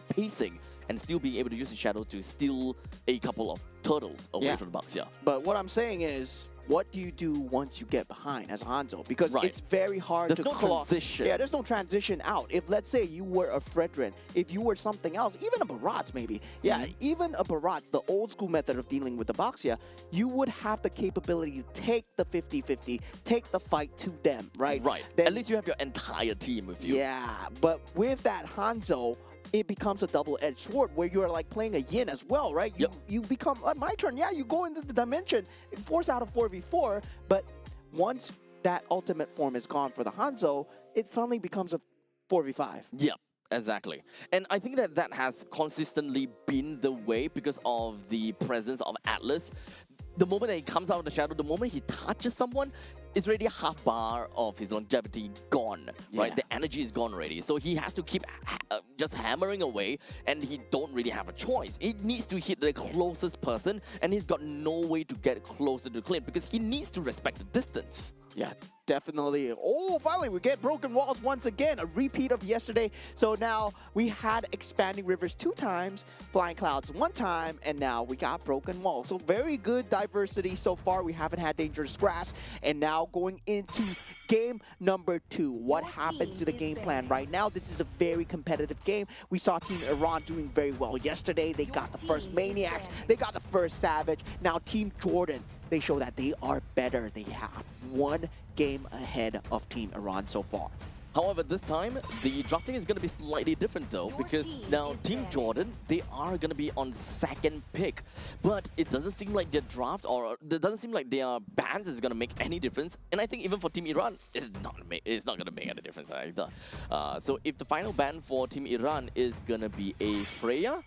pacing and still being able to use his shadow to steal a couple of turtles away from Baxia. But what I'm saying is, what do you do once you get behind as Hanzo? Because it's very hard to transition. Yeah, there's no transition out. If, let's say, you were a Fredrin, if you were something else, even a Barats maybe, even a Barats, the old school method of dealing with the Baxia, you would have the capability to take the 50-50, take the fight to them, right? Right. Then, at least you have your entire team with you. Yeah, but with that Hanzo, it becomes a double-edged sword where you're like playing a yin as well, right? You become, my turn, you go into the dimension, force out a 4v4, but once that ultimate form is gone for the Hanzo, it suddenly becomes a 4v5. Yeah, exactly. And I think that that has consistently been the way because of the presence of Atlas. The moment that he comes out of the shadow, the moment he touches someone, it's already half bar of his longevity gone, right? The energy is gone already. So he has to keep just hammering away, and he don't really have a choice. He needs to hit the closest person, and he's got no way to get closer to Clint because he needs to respect the distance. Yeah, definitely. Oh, finally, we get Broken Walls once again, a repeat of yesterday. So now we had Expanding Rivers 2 times, Flying Clouds 1 time, and now we got Broken Walls. So very good diversity so far. We haven't had Dangerous Grass, and now going into game number 2. What happens to the game plan right now? This is a very competitive game. We saw Team Iran doing very well yesterday. They got the first Maniacs. They got the first Savage. Now Team Jordan, they show that they are better. They have 1 game ahead of Team Iran so far. However, this time, the drafting is going to be slightly different though, because now Team Jordan, they are going to be on 2nd pick. But it doesn't seem like their draft, or it doesn't seem like their bans is going to make any difference. And I think even for Team Iran, it's not going to make any difference either. So if the final ban for Team Iran is going to be a Freya,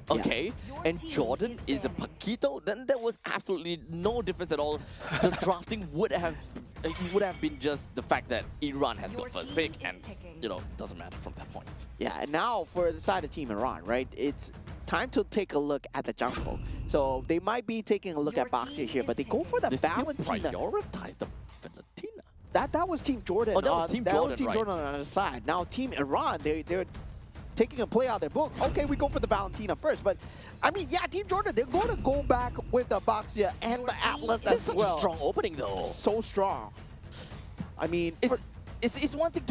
okay, and Jordan is a Paquito, then there was absolutely no difference at all. The drafting would have been just the fact that Iran has got first pick, and doesn't matter from that point. Yeah, and now for the side of Team Iran, right? It's time to take a look at the jungle. So they might be taking a look at Baxia here, but they go for the Valentina. Prioritize the that was Team Jordan. Oh, that was Team Jordan, right. Jordan on the other side. Now Team Iran, they're taking a play out of their book. Okay, we go for the Valentina first, but I mean, yeah, Team Jordan, they're going to go back with the Baxia and the Atlas It's as such well. a strong opening though. So strong. I mean, It's one thing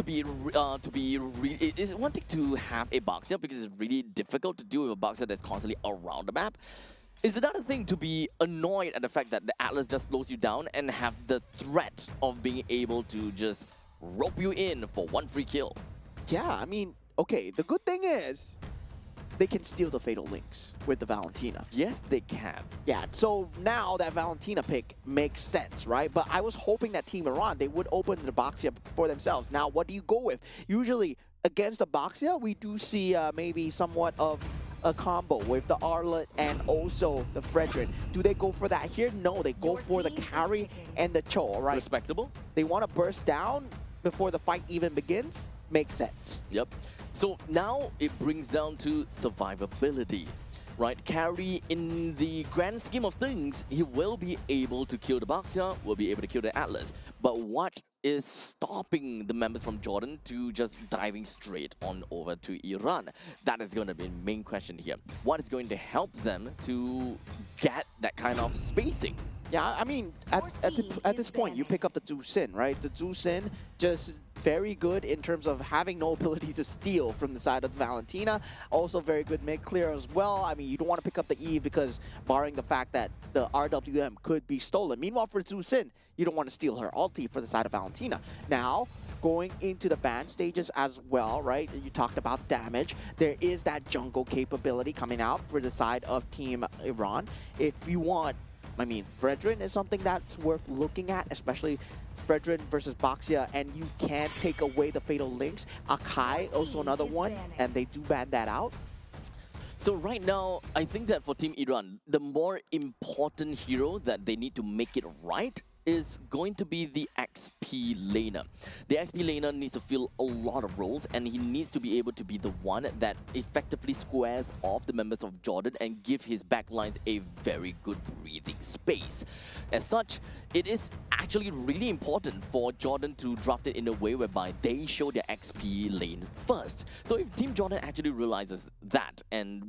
it's one thing to have a Baxia because it's really difficult to deal with a Baxia that's constantly around the map. It's another thing to be annoyed at the fact that the Atlas just slows you down and have the threat of being able to just rope you in for one free kill. yeah, I mean, okay, the good thing is they can steal the Fatal Links with the Valentina. Yes, they can. Yeah, so now that Valentina pick makes sense, right? But I was hoping that Team Iran, they would open the Baxia for themselves. Now, what do you go with? Usually, against the Baxia, we do see maybe somewhat of a combo with the Arlet and also the Fredrin. Do they go for that here? No, they go for the carry and the Cho, right? Respectable. They want to burst down before the fight even begins. Makes sense. Yep. So now it brings down to survivability, right? Carry, in the grand scheme of things, he will be able to kill the Baxia, will be able to kill the Atlas. But what is stopping the members from Jordan to just diving straight on over to Iran? That is going to be the main question here. What is going to help them to get that kind of spacing? Yeah, I mean, at this point, you pick up the Zhu Sin, right? The Zhu Sin just very good in terms of having no ability to steal from the side of Valentina. Also very good mid-clear as well. I mean, you don't want to pick up the Eve because barring the fact that the RWM could be stolen. Meanwhile, for Zhu Sin, you don't want to steal her ulti for the side of Valentina. Now, going into the ban stages as well, right? You talked about damage. There is that jungle capability coming out for the side of Team Iran. If you want, I mean, Fredrin is something that's worth looking at, especially Fredrin versus Baxia, and you can't take away the Fatal Links. Akai, also another one, and they do ban that out. So right now, I think that for Team Iran, the more important hero that they need to make it right is going to be the XP laner. The XP laner needs to fill a lot of roles, and he needs to be able to be the one that effectively squares off the members of Jordan and give his backlines a very good breathing space. As such, it is actually really important for Jordan to draft it in a way whereby they show their XP lane first. So if Team Jordan actually realizes that and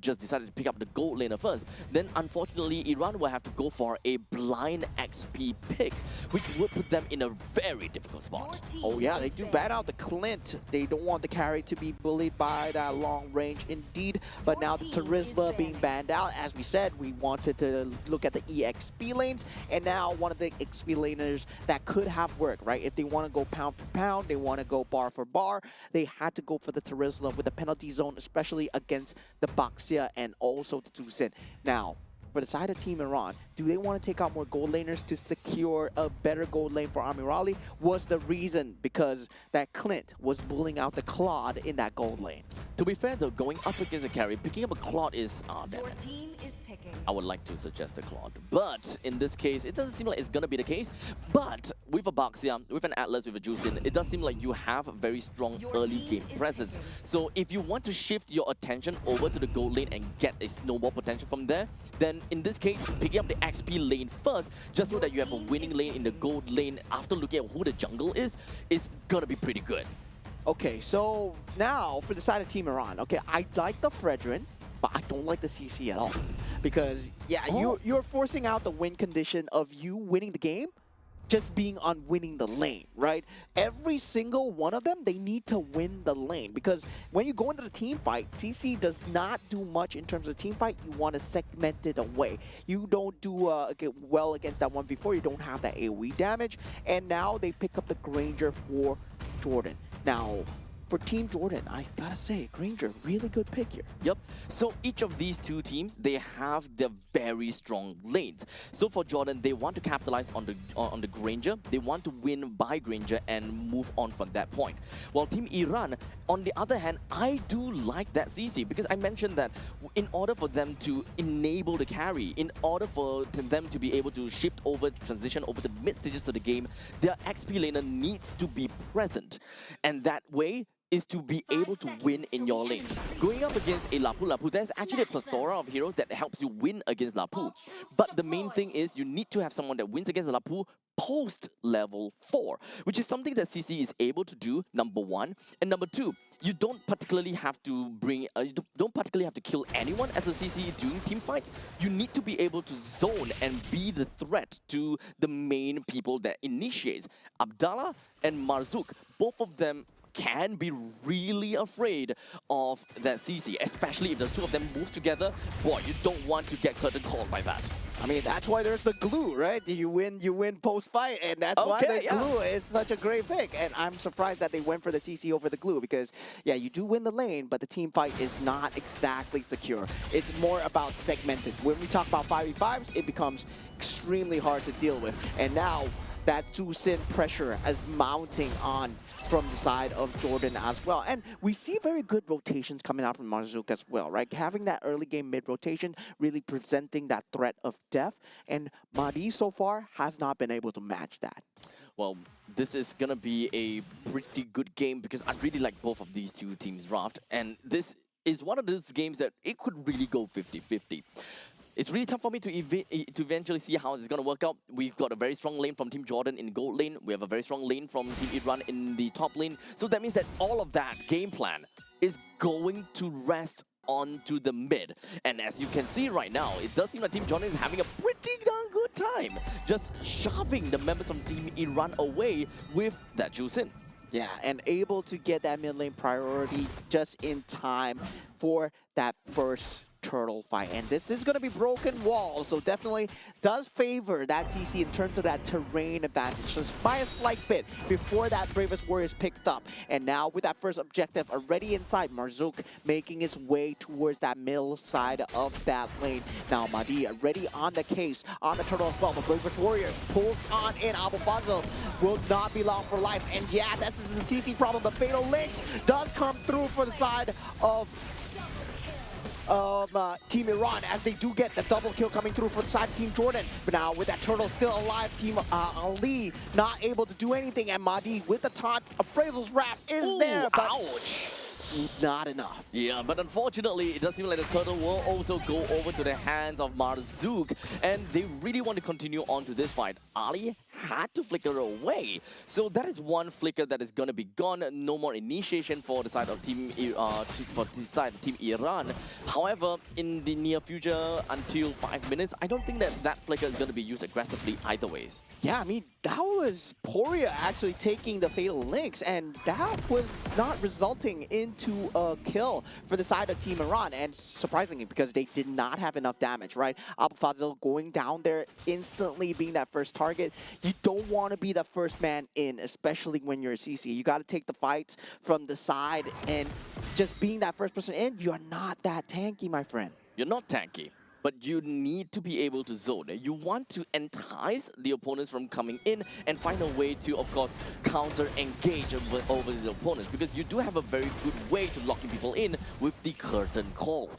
just decided to pick up the gold laner first, then unfortunately Iran will have to go for a blind XP pick, which would put them in a very difficult spot. Oh yeah, they do ban out the Clint. They don't want the carry to be bullied by that long range indeed. But now the Terizla being banned out. As we said, we wanted to look at the EXP lanes, and now one of the XP laners that could have worked, right? If they want to go pound for pound, they want to go bar for bar, they had to go for the Terizla with the penalty zone, especially against the Baxia and also the Zhu Sin. Now, for the side of Team Iran, do they want to take out more gold laners to secure a better gold lane for Amirali? Was the reason because that Clint was bullying out the Claude in that gold lane? To be fair though, going up against a carry, picking up a Claude is, damn Your it. team is picking. I would like to suggest a Claude. But in this case, it doesn't seem like it's going to be the case. But with a Baxia, with an Atlas, with a Juicin, it does seem like you have a very strong Your early team game is presence. picking. So if you want to shift your attention over to the gold lane and get a snowball potential from there, then in this case, picking up the XP lane first, just so that you have a winning lane in the gold lane after looking at who the jungle is going to be pretty good. Okay, so now for the side of Team Iran, okay, I like the Fredrin, but I don't like the CC at all. Because, yeah, you're forcing out the win condition of you winning the game, just being on winning the lane, right? Every single one of them, they need to win the lane. Because when you go into the team fight, CC does not do much in terms of team fight. You want to segment it away. You don't do well against that 1v4. You don't have that AoE damage. And now they pick up the Granger for Jordan. Now, for Team Jordan, I gotta say, Granger, really good pick here. Yep. So each of these two teams, they have their very strong lanes. So for Jordan, they want to capitalize on the Granger. They want to win by Granger and move on from that point. While Team Iran, on the other hand, I do like that CC because I mentioned that in order for them to enable the carry, in order for them to be able to shift over, transition over to the mid stages of the game, their XP laner needs to be present. And that way, is to be able to win in your lane. Going up against a Lapu, there's actually a plethora of heroes that helps you win against Lapu. But the main thing is you need to have someone that wins against Lapu post level 4, which is something that CC is able to do, number one. And number two, you don't particularly have to don't particularly have to kill anyone as a CC during team fights. You need to be able to zone and be the threat to the main people that initiates. Abdallah and Marzouk, both of them can be really afraid of that CC, especially if the two of them move together. Boy, you don't want to get curtain called by that. I mean, that's why there's the glue, right? You win post-fight, and that's why the glue is such a great pick. And I'm surprised that they went for the CC over the glue because, yeah, you do win the lane, but the team fight is not exactly secure. It's more about segmented. When we talk about 5v5s, it becomes extremely hard to deal with. And now, that Sin pressure is mounting on from the side of Jordan as well. And we see very good rotations coming out from Marzouk as well, right? Having that early game mid rotation, really presenting that threat of death. And Mahdi so far has not been able to match that. Well, this is going to be a pretty good game because I really like both of these two teams' draft. And this is one of those games that it could really go 50-50. It's really tough for me to eventually see how it's going to work out. We've got a very strong lane from Team Jordan in gold lane. We have a very strong lane from Team Iran in the top lane. So that means that all of that game plan is going to rest onto the mid. And as you can see right now, it does seem like Team Jordan is having a pretty darn good time just shoving the members of Team Iran away with that Sin. Yeah, and able to get that mid lane priority just in time for that first turtle fight. And this is going to be broken wall, so definitely does favor that TC in terms of that terrain advantage, just by a slight bit before that Bravest Warrior is picked up. And now with that first objective already inside, Marzouk making his way towards that middle side of that lane. Now Mahdi already on the case, on the turtle as well. The Bravest Warrior pulls on in. Abu Fazl will not be long for life. And yeah, that's a TC problem. The Fatal Links does come through for the side of Team Iran as they do get the double kill coming through for the side of Team Jordan. But now with that turtle still alive, Team Ali not able to do anything, and Mahdi with the taunt, Appraisal's Wrath is there, but ouch! Not enough. Yeah, but unfortunately, it does seem like the turtle will also go over to the hands of Marzouk, and they really want to continue on to this fight. Ali had to flicker away, so that is one flicker that is going to be gone. No more initiation for the side of Team Iran. However, in the near future, until 5 minutes, I don't think that flicker is going to be used aggressively either ways. Yeah, I mean, that was Poria actually taking the Fatal Links, and that was not resulting into a kill for the side of Team Iran. And surprisingly, because they did not have enough damage, right? Abu Fazl going down there, instantly being that first target. You don't want to be the first man in, especially when you're a CC. You got to take the fights from the side, and just being that first person in, you're not that tanky, my friend. You're not tanky, but you need to be able to zone. You want to entice the opponents from coming in and find a way to, of course, counter-engage over the opponents, because you do have a very good way to locking people in with the curtain call.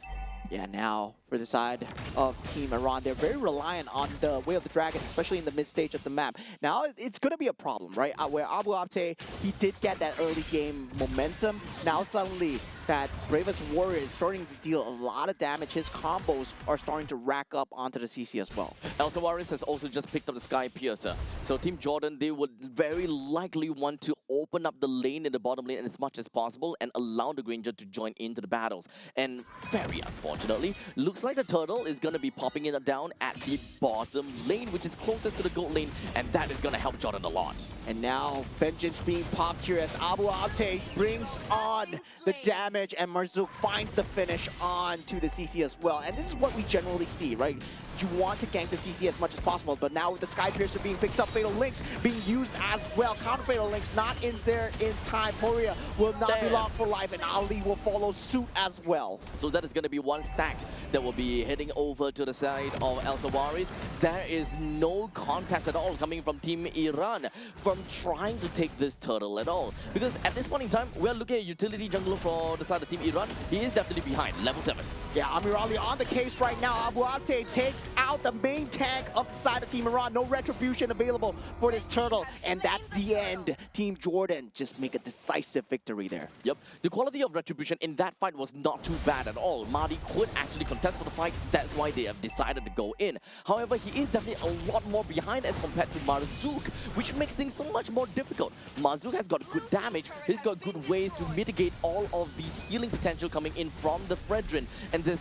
Yeah, now for the side of Team Iran, they're very reliant on the Way of the Dragon, especially in the mid-stage of the map. Now it's going to be a problem, right? Where Abu Abte, he did get that early game momentum. Now suddenly that Bravest Warrior is starting to deal a lot of damage. His combos are starting to rack up onto the CC as well. Elsa Warriors has also just picked up the Sky Piercer. So Team Jordan, they would very likely want to open up the lane in the bottom lane as much as possible and allow the Granger to join into the battles. And very unfortunately, looks like the turtle is going to be popping in down at the bottom lane, which is closest to the gold lane, and that is going to help Jordan a lot. And now Vengeance being popped here as Abu Abte brings on the damage, and Marzouk finds the finish on to the CC as well. And this is what we generally see, right? You want to gank the CC as much as possible, but now with the Sky Piercer being picked up, Fatal Links being used as well. Counter Fatal Links not in there in time. Poria will not be locked for life, and Ali will follow suit as well. So that is going to be one stack that will be heading over to the side of El Sawaris. There is no contest at all coming from Team Iran from trying to take this turtle at all. Because at this point in time, we're looking at utility jungler for the side of Team Iran. He is definitely behind, level 7. Yeah, Amirali on the case right now. Abuate takes out the main tank of the side of Team Iran. No retribution available for this turtle. And that's the end. Team Jordan just make a decisive victory there. Yep, the quality of retribution in that fight was not too bad at all. Marty could actually contest for the fight, that's why they have decided to go in. However, he is definitely a lot more behind as compared to Marzook, which makes things so much more difficult. Marzook has got good damage, he's got good ways to mitigate all of these healing potential coming in from the Fredrin. And this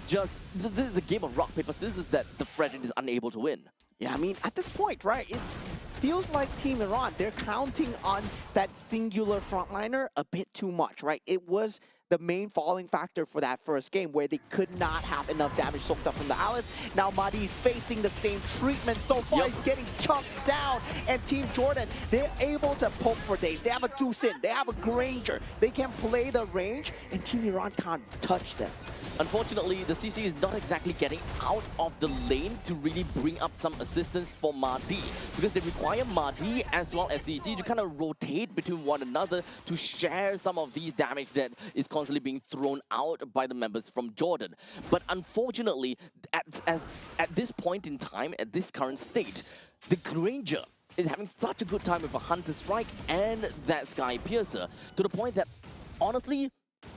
is a game of rock, paper, scissors that the Fredrin is unable to win. Yeah, I mean, at this point, right, it feels like Team Iran, they're counting on that singular frontliner a bit too much, right? It was the main falling factor for that first game where they could not have enough damage soaked up from the Alice. Now Mahdi's facing the same treatment so far. He's getting chopped down. And Team Jordan, they're able to poke for days. They have a Deuce in, they have a Granger. They can play the range, and Team Iran can't touch them. Unfortunately, the CC is not exactly getting out of the lane to really bring up some assistance for Mahdi, because they require Mahdi as well as CC to kind of rotate between one another to share some of these damage that is constantly being thrown out by the members from Jordan. But unfortunately, at this point in time, at this current state, the Granger is having such a good time with a Hunter Strike and that Sky Piercer, to the point that, honestly,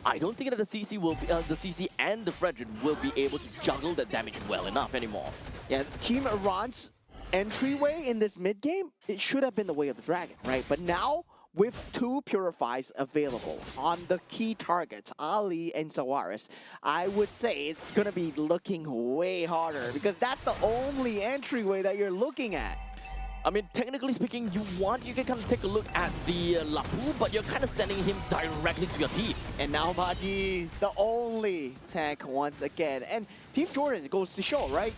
I don't think that the CC and the Fredrin will be able to juggle that damage well enough anymore. Yeah, Team Iran's entryway in this mid game, it should have been the Way of the Dragon, right? But now, with two Purifies available on the key targets, Ali and Sawaris, I would say it's going to be looking way harder, because that's the only entryway that you're looking at. I mean, technically speaking, you can kind of take a look at the Lapu, but you're kind of sending him directly to your team. And now Mahdi, the only tank once again. And Team Jordan, it goes to show, right?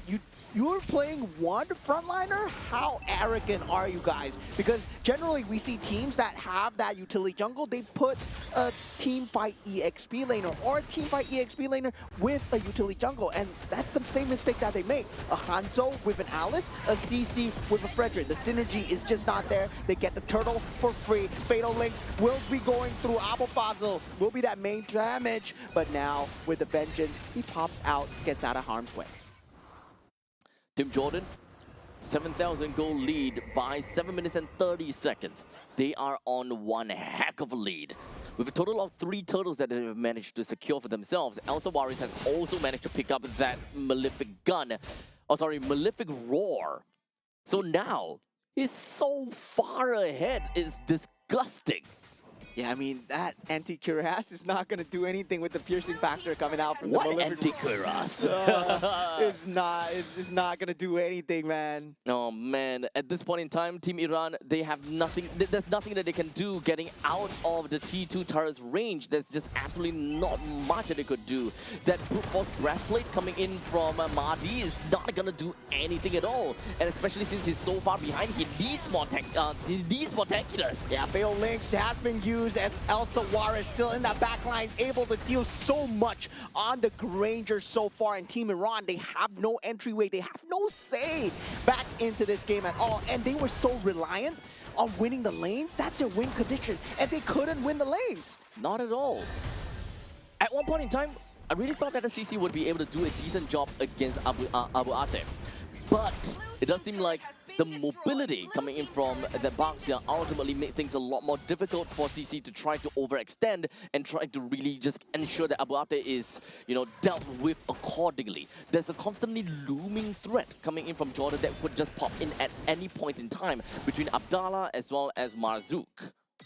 You're playing one frontliner? How arrogant are you guys? Because generally we see teams that have that utility jungle, they put a team fight EXP laner or a team fight EXP laner with a utility jungle, and that's the same mistake that they make. A Hanzo with an Alice, a CC with a Fredrin. The synergy is just not there. They get the turtle for free. Fatal Links will be going through. Abu Fazl will be that main damage, but now with the Vengeance, he pops out, gets out of harm's way. Team Jordan, 7,000 gold lead by 7 minutes and 30 seconds. They are on one heck of a lead. With a total of 3 turtles that they have managed to secure for themselves, Elsa Waris has also managed to pick up that Malefic gun. Oh, sorry, Malefic Roar. So now, he's so far ahead, it's disgusting. Yeah, I mean, that anti-cuirass is not going to do anything with the piercing factor coming out from the What anti-cuirass? It's not going to do anything, man. Oh man, at this point in time, Team Iran, they have nothing, there's nothing that they can do getting out of the T2 turret's range. There's just absolutely not much that they could do. That brute force breastplate coming in from Mahdi is not gonna do anything at all. And especially since he's so far behind, he needs more tankiness. Yeah, Fatal Links has been used as Elsa Waris still in that backline, able to deal so much on the Granger so far. And Team Iran, they have no entryway, they have no say back into this game at all. And they were so reliant on winning the lanes. That's their win condition, and they couldn't win the lanes. Not at all. At one point in time, I really thought that the CC would be able to do a decent job against Abu Ate. But it does seem like the mobility coming in from the Baxia ultimately made things a lot more difficult for CC to try to overextend and try to really just ensure that Abu Ate is, dealt with accordingly. There's a constantly looming threat coming in from Jordan that could just pop in at any point in time between Abdallah as well as Marzook.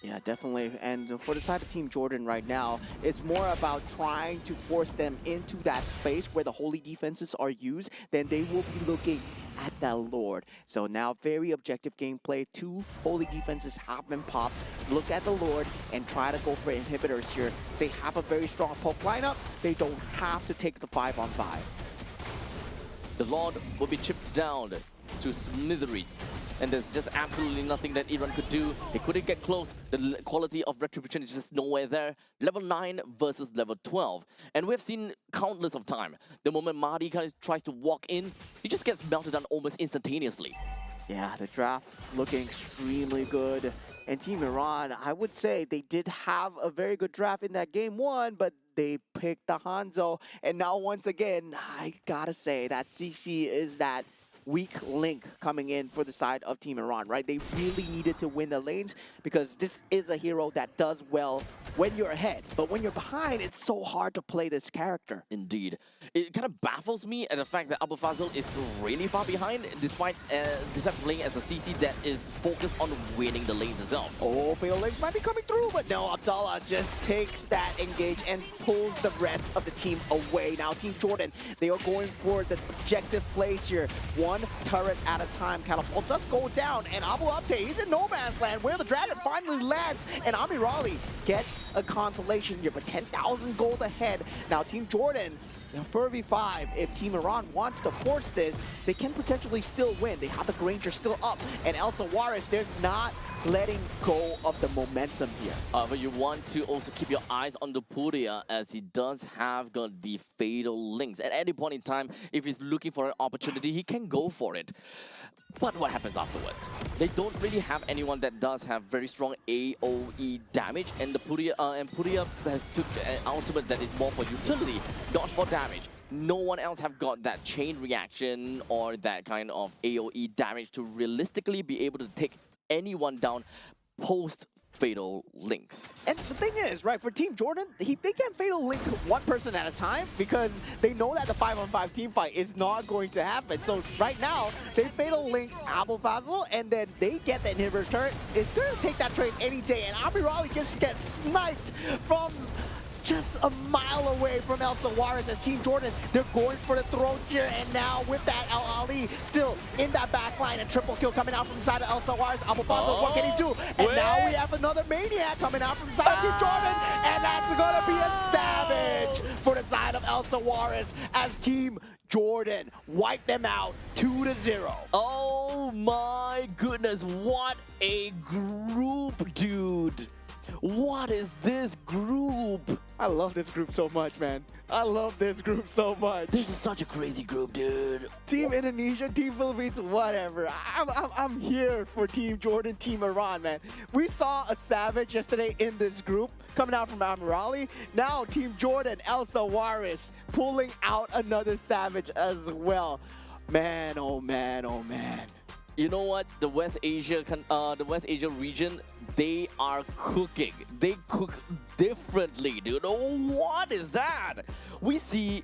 Yeah, definitely. And for the side of Team Jordan right now, it's more about trying to force them into that space where the holy defenses are used. Then they will be looking at that Lord. So now very objective gameplay. 2 holy defenses have been popped. Look at the Lord and try to go for inhibitors here. They have a very strong poke lineup. They don't have to take the 5-on-5. The Lord will be chipped down to smithereens, and there's just absolutely nothing that Iran could do. They couldn't get close. The quality of retribution is just nowhere there. Level 9 versus level 12, and we've seen countless of time. The moment Mahdi kind of tries to walk in, he just gets melted down almost instantaneously. Yeah, the draft looking extremely good. And Team Iran, I would say they did have a very good draft in that game one, but they picked the Hanzo. And now once again, I gotta say that CC is that weak link coming in for the side of Team Iran, right? They really needed to win the lanes because this is a hero that does well when you're ahead. But when you're behind, it's so hard to play this character. Indeed. It kind of baffles me at the fact that Abu Fazil is really far behind despite playing as a CC that is focused on winning the lanes itself. Oh, Fatal Links might be coming through, but no, Abdallah just takes that engage and pulls the rest of the team away. Now, Team Jordan, they are going for the objective plays here. One turret at a time. Catapult does go down, and Abu Abte, he's in no man's land where the dragon finally lands, and Amirali gets a consolation here, but 10,000 gold ahead. Now, Team Jordan, for V5, if Team Iran wants to force this, they can potentially still win. They have the Granger still up, and Elsa Juarez, they're not letting go of the momentum here. But you want to also keep your eyes on the Puria as he does have got the fatal links. At any point in time, if he's looking for an opportunity, he can go for it. But what happens afterwards? They don't really have anyone that does have very strong AoE damage, and the Puria has took an ultimate that is more for utility, not for damage. No one else have got that chain reaction or that kind of AoE damage to realistically be able to take anyone down post fatal links. And the thing is, right, for Team Jordan, they can fatal link one person at a time because they know that the 5-on-5 team fight is not going to happen. So right now, they fatal links Abu Fazil, and then they get the inhibitor turret. It's going to take that trade any day, and Amirali just gets sniped from just a mile away from Elsa Juarez as Team Jordan. They're going for the throats here, and now with that, Al Ali still in that back line, and triple kill coming out from the side of Elsa Juarez. Abu Fazil, what can he do? And now we have another Maniac coming out from the side of Team Jordan, and that's going to be a savage for the side of Elsa Juarez as Team Jordan wipe them out 2-0. Oh my goodness, what a group, dude. What is this group? I love this group so much, man. I love this group so much. This is such a crazy group, dude. Team Indonesia, Team Philippines, whatever. I'm here for Team Jordan, Team Iran, man. We saw a savage yesterday in this group coming out from Amirali. Now Team Jordan, Elsa Juarez, pulling out another savage as well. Man, oh man, oh man. You know what? The West Asia region, they are cooking. They cook differently, dude. Oh, what is that? We see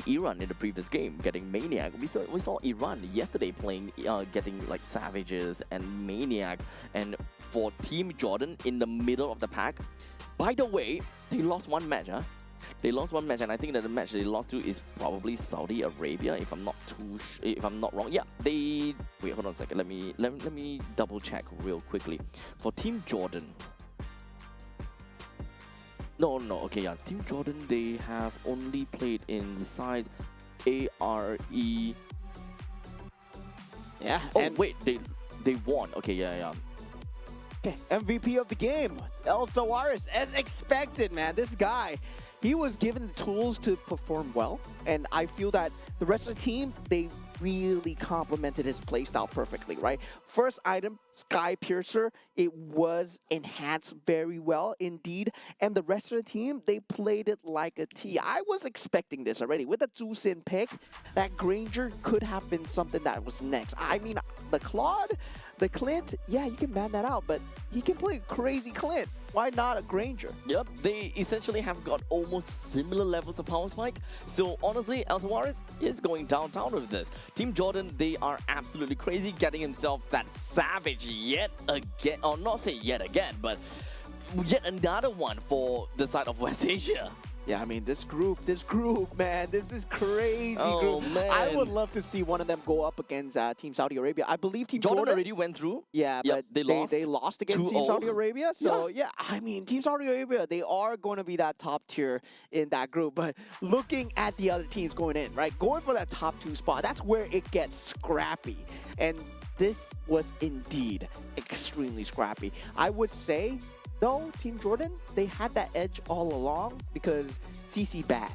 Iran in the previous game getting Maniac. We saw Iran yesterday playing, getting like Savages and Maniac. And for Team Jordan in the middle of the pack, by the way, they lost one match, huh? They lost one match, and I think that the match they lost to is probably Saudi Arabia, if I'm not wrong. Yeah, they wait. Hold on a second. Let me double check real quickly. For Team Jordan, no. Okay, yeah. Team Jordan, they have only played in the side ARE. Yeah. Oh and wait, they won. Okay, yeah. Okay, MVP of the game, Elsa Juarez, as expected, man. This guy, he was given the tools to perform well, and I feel that the rest of the team, they really complemented his playstyle perfectly, right? First item, Sky Piercer, it was enhanced very well indeed, and the rest of the team, they played it like a T. I was expecting this already. With the Zhu Xin pick, that Granger could have been something that was next. I mean, the Claude, the Clint, yeah, you can ban that out, but he can play crazy Clint. Why not a Granger? Yep, they essentially have got almost similar levels of power spike. So honestly, Elsa Juarez is going downtown with this. Team Jordan, they are absolutely crazy, getting himself that savage yet again, or not say yet again, but yet another one for the side of West Asia. Yeah, I mean, this group, man, this is crazy group. Man. I would love to see one of them go up against Team Saudi Arabia. I believe Team Jordan already went through. Yeah, yep, but they lost against Team 2-0. Saudi Arabia. So, yeah, I mean, Team Saudi Arabia, they are going to be that top tier in that group. But looking at the other teams going in, right, going for that top 2 spot, that's where it gets scrappy. And this was indeed extremely scrappy. I would say, though, Team Jordan, they had that edge all along because CC bad.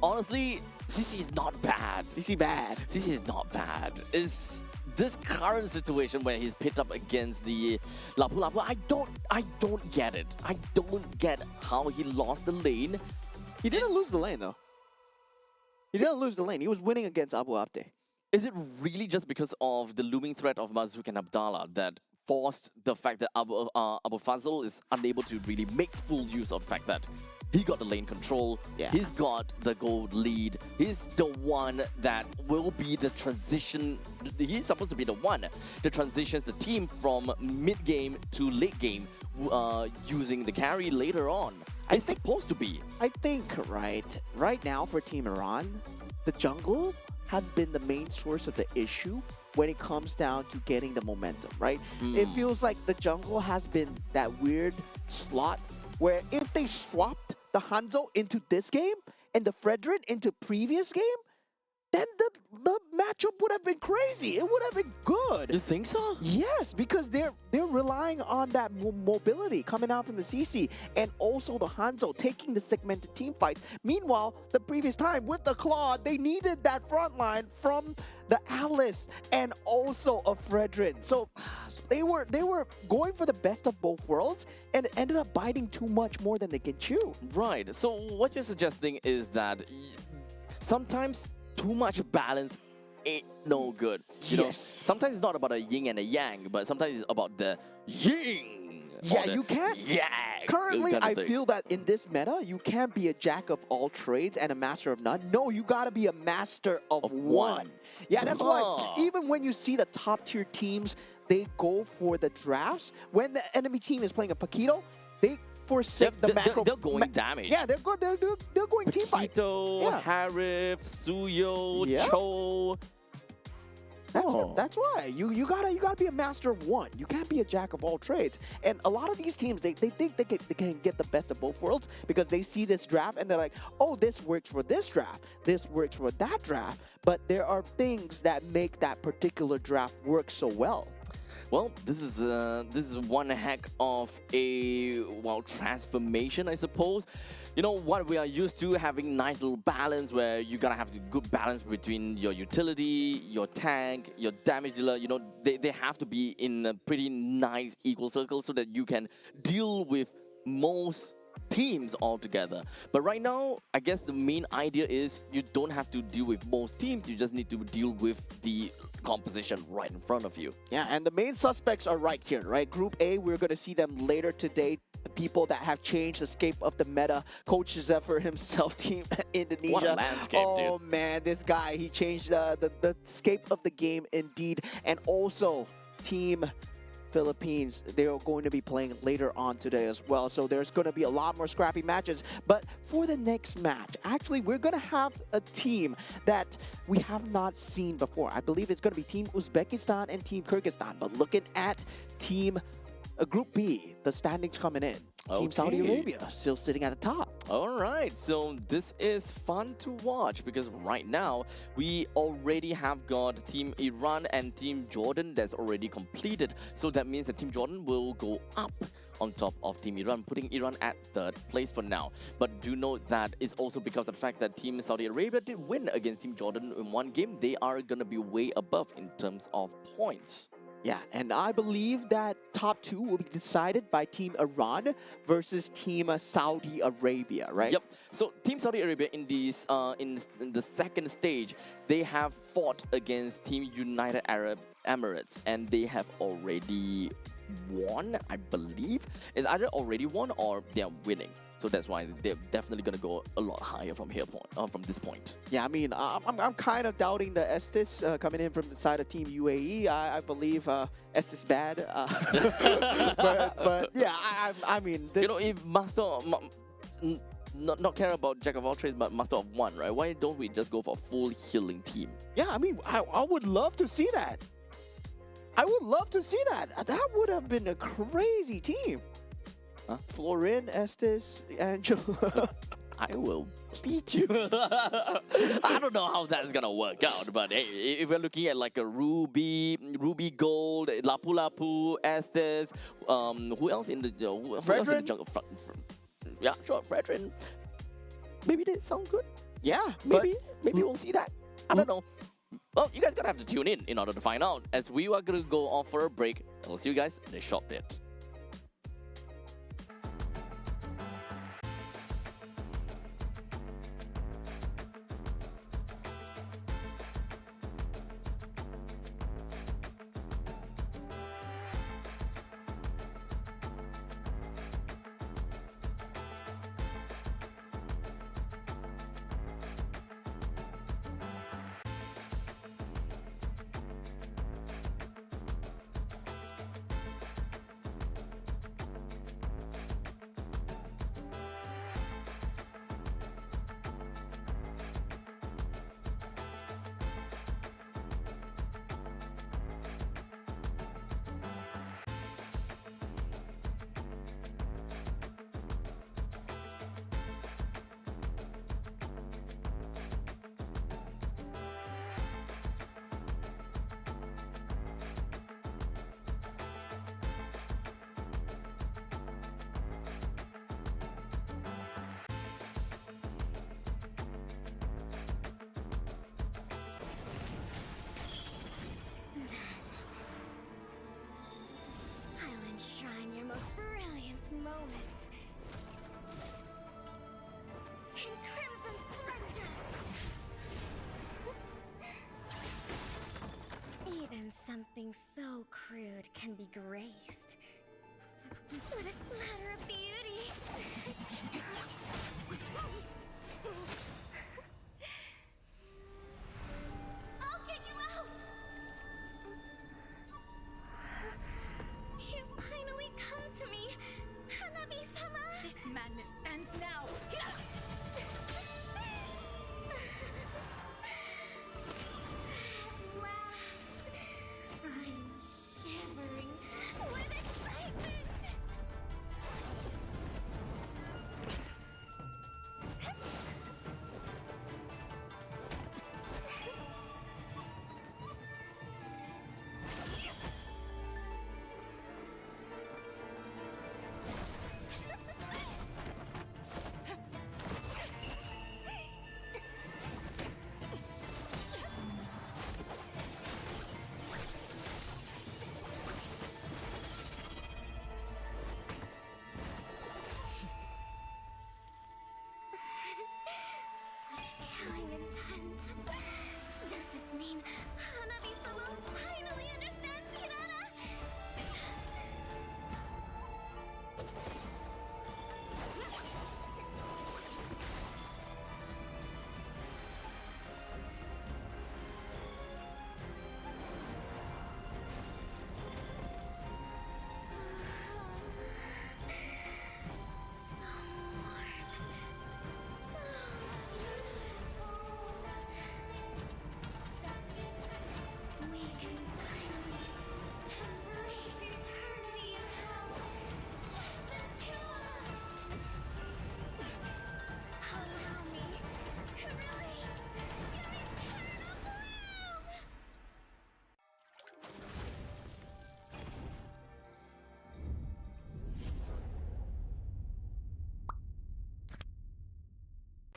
Honestly, CC is not bad. CC bad. CC is not bad. It's this current situation where he's picked up against the Lapu Lapu, I don't get it. I don't get how he lost the lane. He didn't lose the lane though. He didn't lose the lane. He was winning against Abu Abde. Is it really just because of the looming threat of Mazouk and Abdallah that forced the fact that Abu Fazl is unable to really make full use of the fact that he got the lane control, he's got the gold lead, he's the one that will be the transition, he's supposed to be the one that transitions the team from mid-game to late game using the carry later on. It's supposed to be. I think right now for Team Iran, the jungle has been the main source of the issue when it comes down to getting the momentum, right? It feels like the jungle has been that weird slot where if they swapped the Hanzo into this game and the Fredrin into previous game, then the matchup would have been crazy. It would have been good. You think so? Yes, because they're relying on that mobility coming out from the CC and also the Hanzo taking the segmented team fights. Meanwhile, the previous time with the Claude, they needed that front line from the Alice and also a Fredrin. So they were going for the best of both worlds and it ended up biting too much more than they can chew. Right. So what you're suggesting is that sometimes too much balance ain't no good. You know, sometimes it's not about a yin and a yang, but sometimes it's about the yin. Yeah, you can't. Yeah. Currently, I feel that in this meta, you can't be a jack of all trades and a master of none. No, you gotta be a master of one. Yeah, that's why even when you see the top tier teams, they go for the drafts. When the enemy team is playing a Paquito, they forsake the macro. They're going damage. Yeah, they're good. They're going team fight. Paquito, Harif, Suyo, Cho. That's why you gotta be a master of one. You can't be a jack of all trades. And a lot of these teams they think they can get the best of both worlds because they see this draft and they're like, oh, this works for this draft, this works for that draft. But there are things that make that particular draft work so well. Well, this is one heck of a transformation, I suppose. You know what, we are used to having nice little balance where you gotta have the good balance between your utility, your tank, your damage dealer. You know, they have to be in a pretty nice equal circle so that you can deal with most teams altogether. But right now, I guess the main idea is you don't have to deal with most teams, you just need to deal with the composition right in front of you. Yeah, and the main suspects are right here, right? Group A, we're going to see them later today. The people that have changed the scape of the meta. Coach Zephyr himself, Team Indonesia. What a landscape, oh, man, this guy, he changed the scape of the game indeed. And also, Team Philippines, they are going to be playing later on today as well. So there's going to be a lot more scrappy matches. But for the next match, actually, we're going to have a team that we have not seen before. I believe it's going to be Team Uzbekistan and Team Kyrgyzstan. But looking at Team Group B, the standings coming in. Team Saudi Arabia still sitting at the top. All right, so this is fun to watch because right now we already have got Team Iran and Team Jordan that's already completed. So that means that Team Jordan will go up on top of Team Iran, putting Iran at third place for now. But do note that it's also because of the fact that Team Saudi Arabia did win against Team Jordan in one game. They are going to be way above in terms of points. Yeah, and I believe that top two will be decided by Team Iran versus Team Saudi Arabia, right? Yep. So Team Saudi Arabia in these in the second stage, they have fought against Team United Arab Emirates, and they have already won, I believe. It's either already won or they are winning. So that's why they're definitely going to go a lot higher from from this point. Yeah, I mean, I'm kind of doubting the Estes coming in from the side of Team UAE. I believe Estes bad. but yeah, I mean, this... You know, if Master... Not care about Jack of all trades, but Master of one, right? Why don't we just go for a full healing team? Yeah, I mean, I would love to see that. I would love to see that. That would have been a crazy team. Huh? Florin, Estes, Angelo. I will beat you. I don't know how that's gonna work out, but hey, if we're looking at like a Ruby Gold, Lapu Lapu, Estes, who else in the who else in the jungle? Yeah, sure, Fredrin. Maybe they sound good. Yeah, maybe we'll see that. I don't know. Well, you guys gonna have to tune in order to find out, as we are gonna go off for a break, and we'll see you guys in a short bit. I'll enshrine your most brilliant moment in crimson splendor. Even something so crude can be graced with a splatter of beauty. I'll get you out! You finally come to me, Hanabi-sama! This madness ends now. At last, I'm shivering with excitement! Such killing intent. Does this mean Hanabi-sama finally understands Hinata? So warm. So beautiful. We can finally embrace eternity in hell. Just the two of us. Allow me to release your eternal bloom.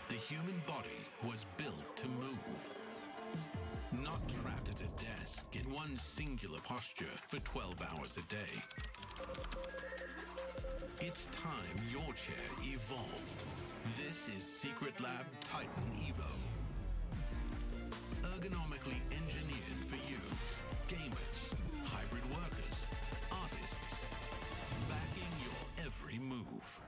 The human body was built to move. Not trapped at a desk in one singular posture for 12 hours a day. It's time your chair evolved. This is Secret Lab Titan Evo. Ergonomically engineered for you, gamers, hybrid workers, artists, backing your every move.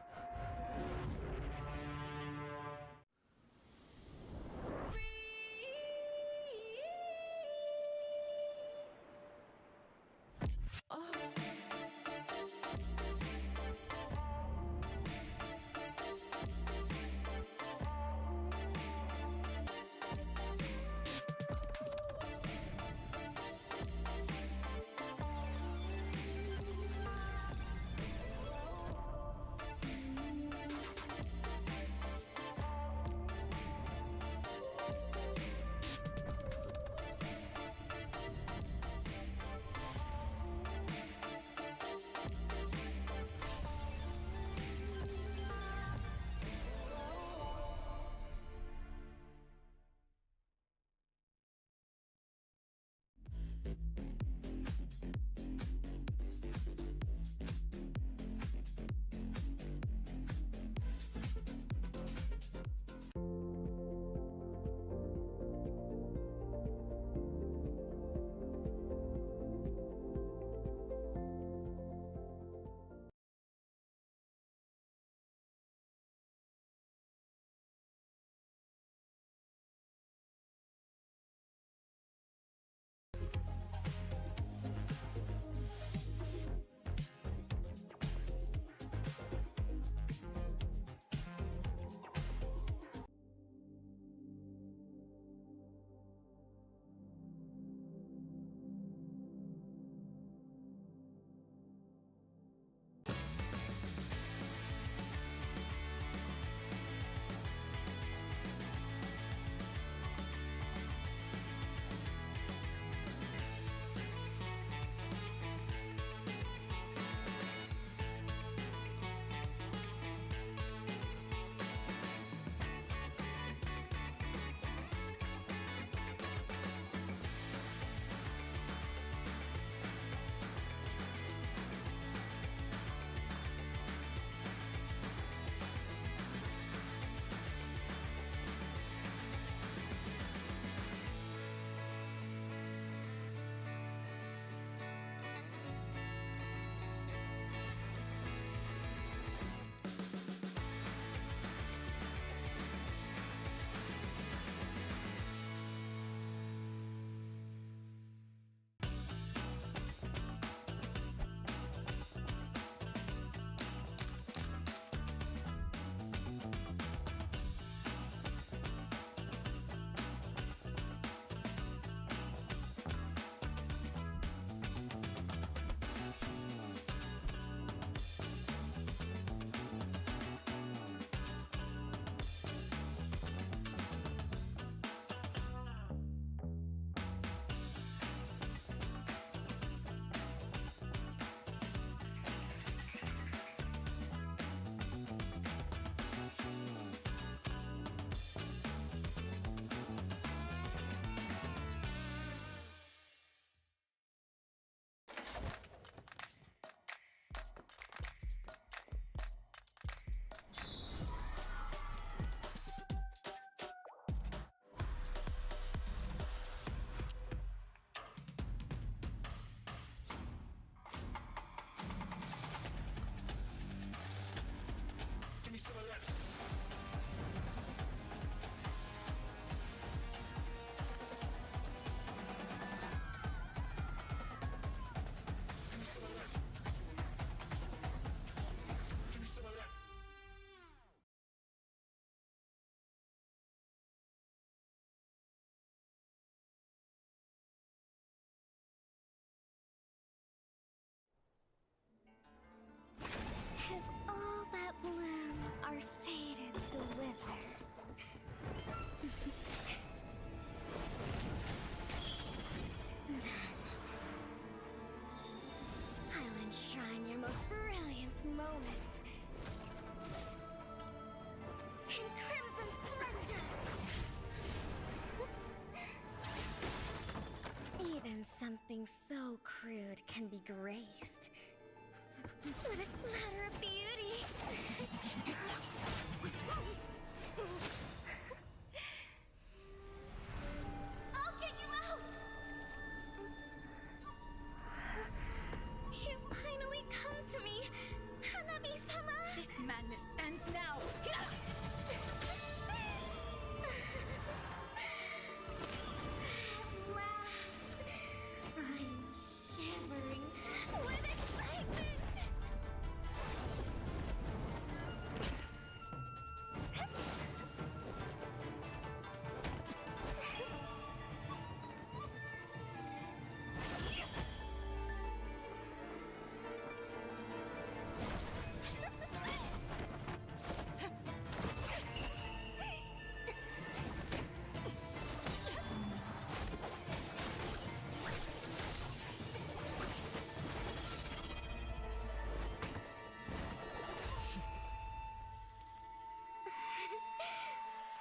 deliver. I'll enshrine your most brilliant moment in crimson splendor. Even something so crude can be graced with a splatter of beauty. I'll get you out! You finally come to me, Hanabi-sama! This madness ends now. At last, I'm shivering with excitement!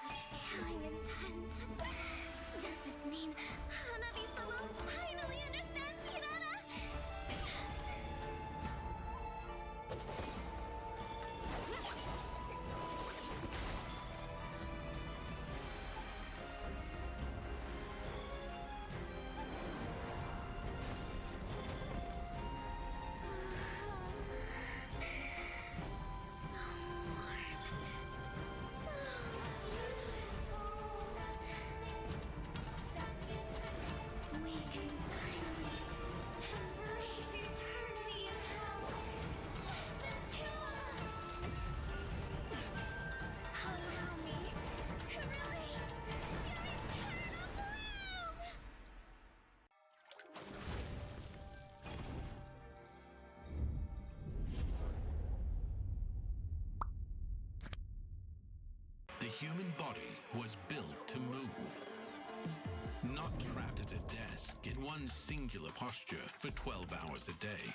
Such killing intent. Does this mean Hanabi-sama finally understands Kirara? So warm. So beautiful. We can finally embrace eternity in hell. Just the two of us. Allow me to release your eternal bloom. The human body was built to move. Not trapped at a desk in one singular posture for 12 hours a day.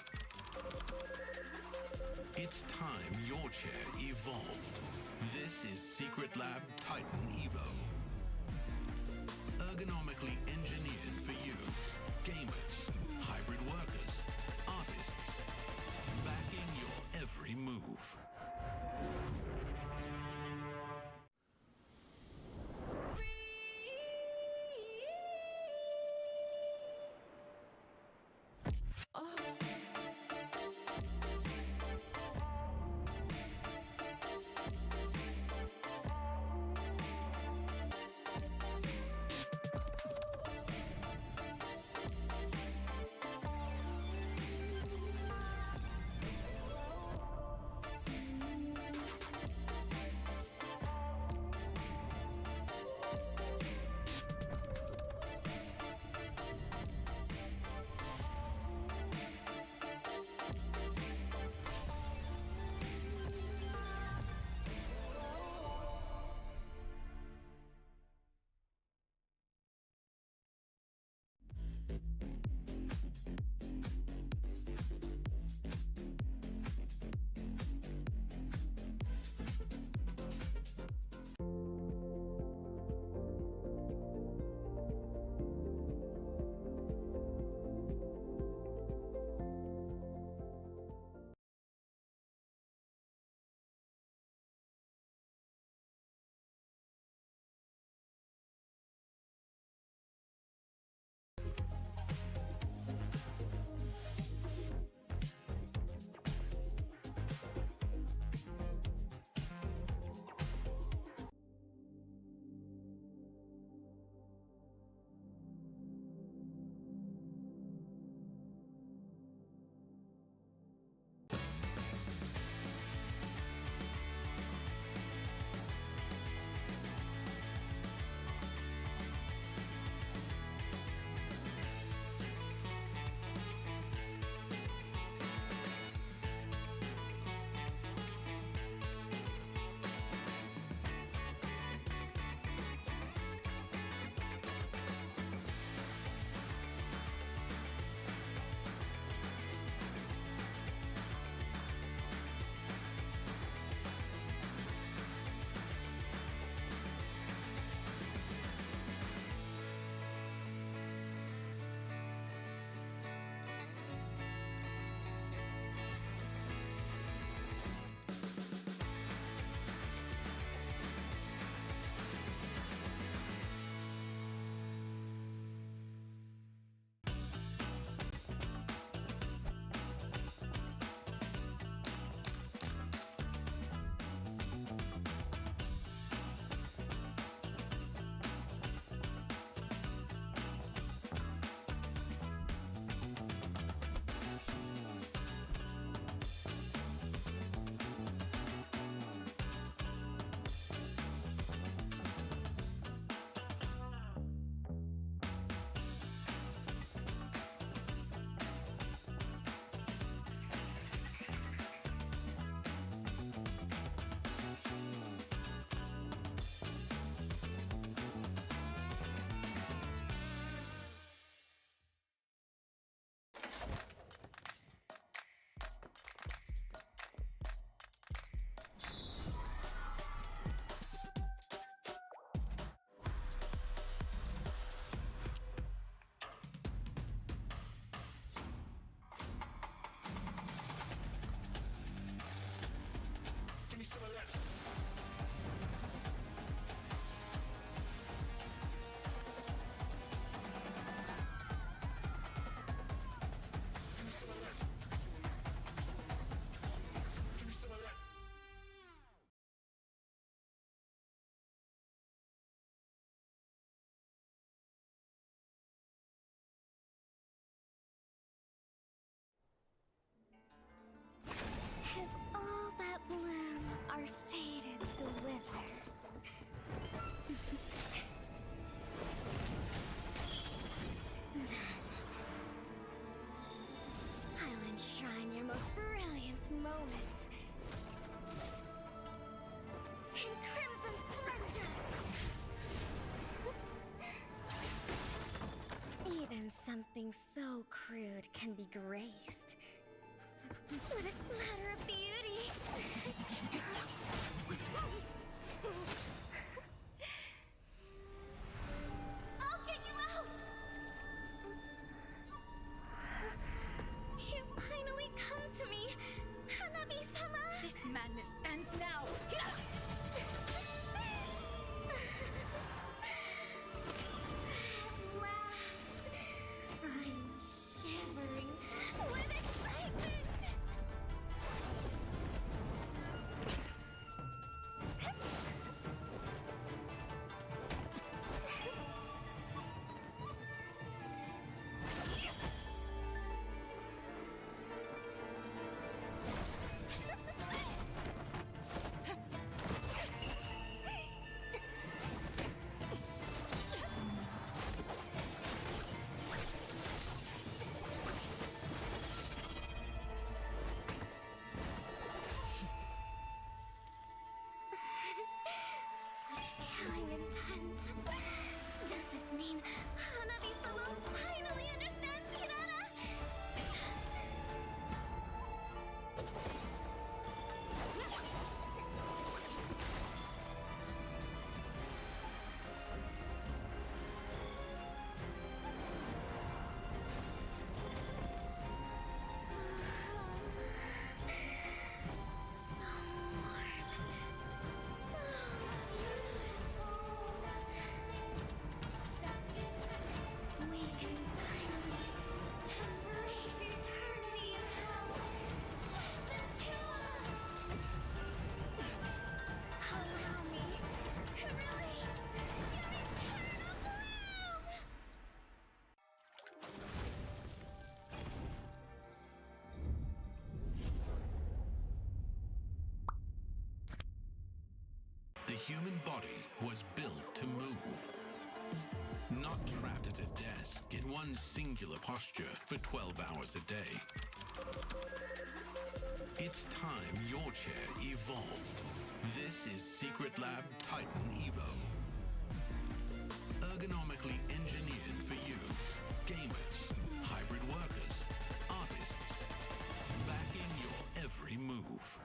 It's time your chair evolved. This is Secret Lab Titan Evo. Ergonomically engineered for you, gamers, hybrid workers, artists, backing your every move. If all that bloom are fated to wither, I'll enshrine your most brilliant moment in crimson splendor. Even something so crude can be graced with a splatter of beauty. I'll get you out! You finally come to me, Hanabi-sama! This madness ends now. At last, I'm shivering with excitement! Such killing intent. Does this mean Hanabi-sama finally understands Kirara? So warm. So beautiful. We can finally embrace eternity in hell. Just the two of us. Allow me to release your eternal bloom. The human body was built to move. Not trapped at a desk in one singular posture for 12 hours a day. It's time your chair evolved. This is Secret Lab Titan Evo. Ergonomically engineered for you, gamers, hybrid workers, artists, backing your every move.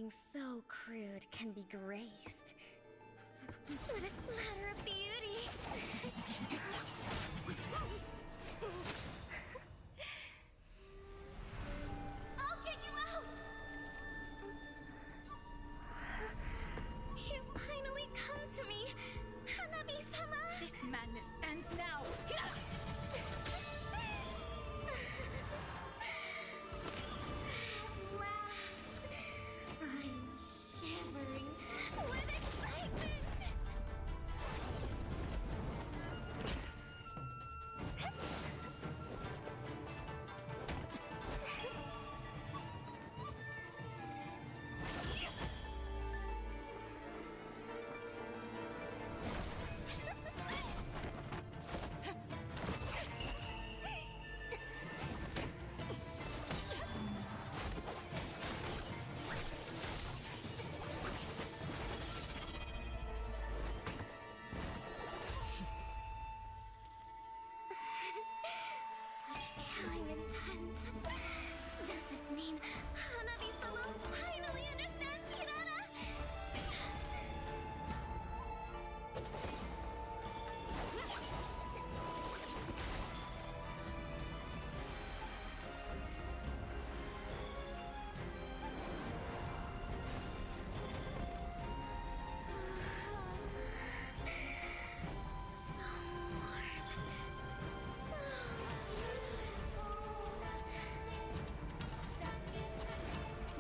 Something so crude can be graced with a splatter of beauty. I'll get you out! You finally come to me, Hanabi-sama! This madness ends now! At last, I'm shivering with excitement! Such killing intent. Does this mean Hanabi-sama finally understands Kirara? So warm. So beautiful.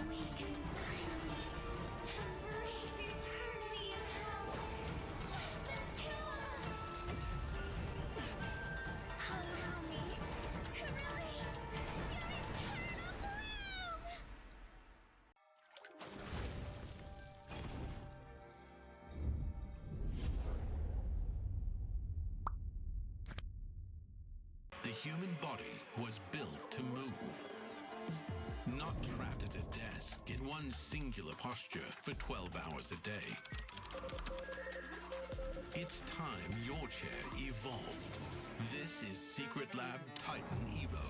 We can finally embrace eternity in hell. Just the two of us. Allow me to release your eternal bloom. The human body was built to move. Not trapped at a desk in one singular posture for 12 hours a day. It's time your chair evolved. This is Secret Lab Titan Evo.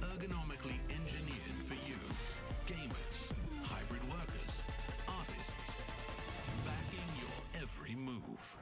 Ergonomically engineered for you, gamers, hybrid workers, artists, backing your every move.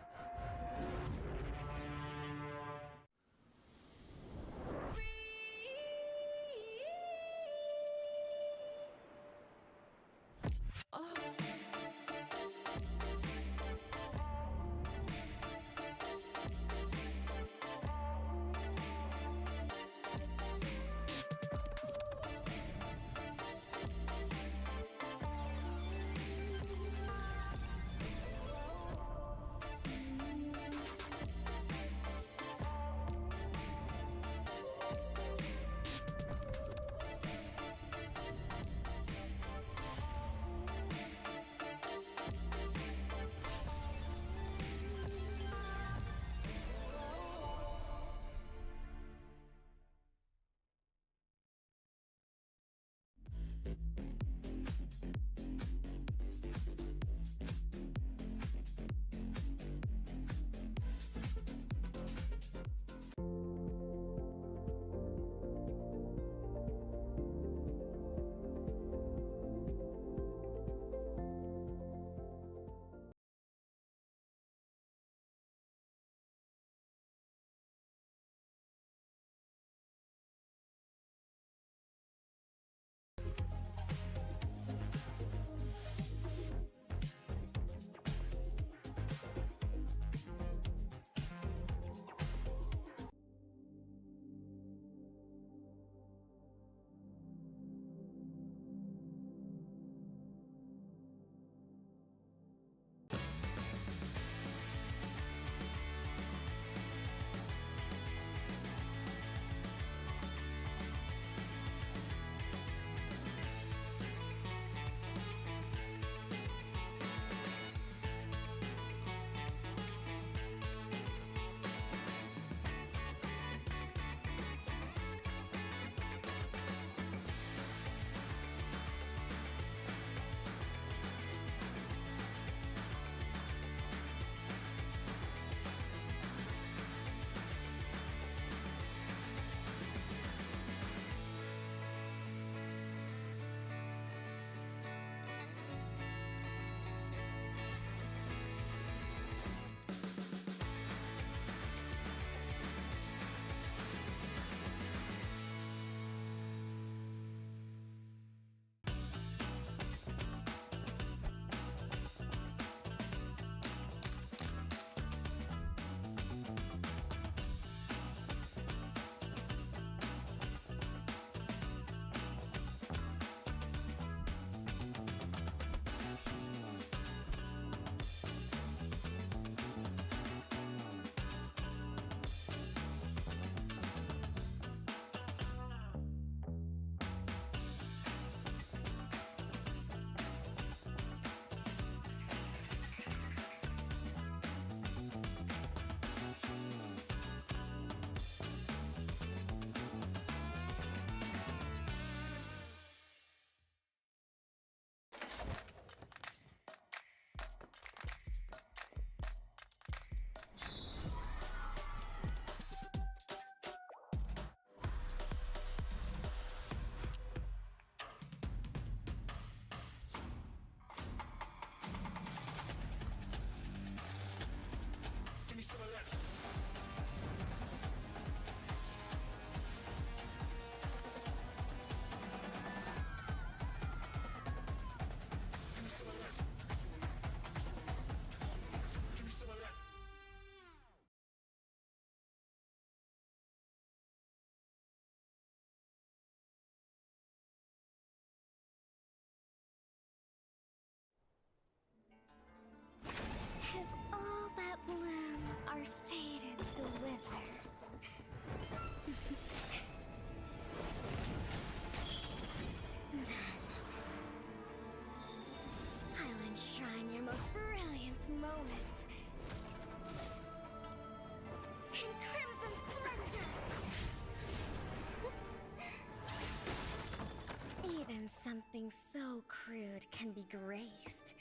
Something so crude can be graced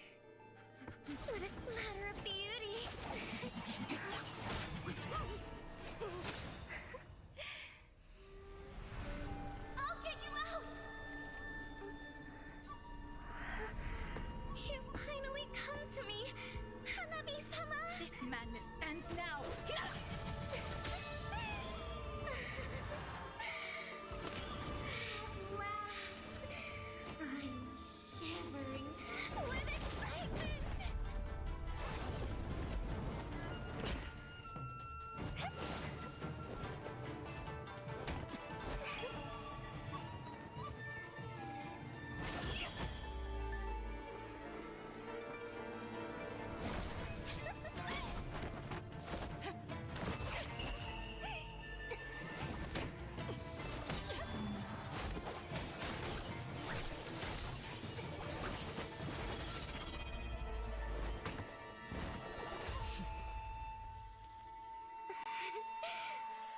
with a splatter of beauty. I'll get you out! You finally come to me, Hanabi-sama! This madness ends now! At last, I'm shivering with excitement!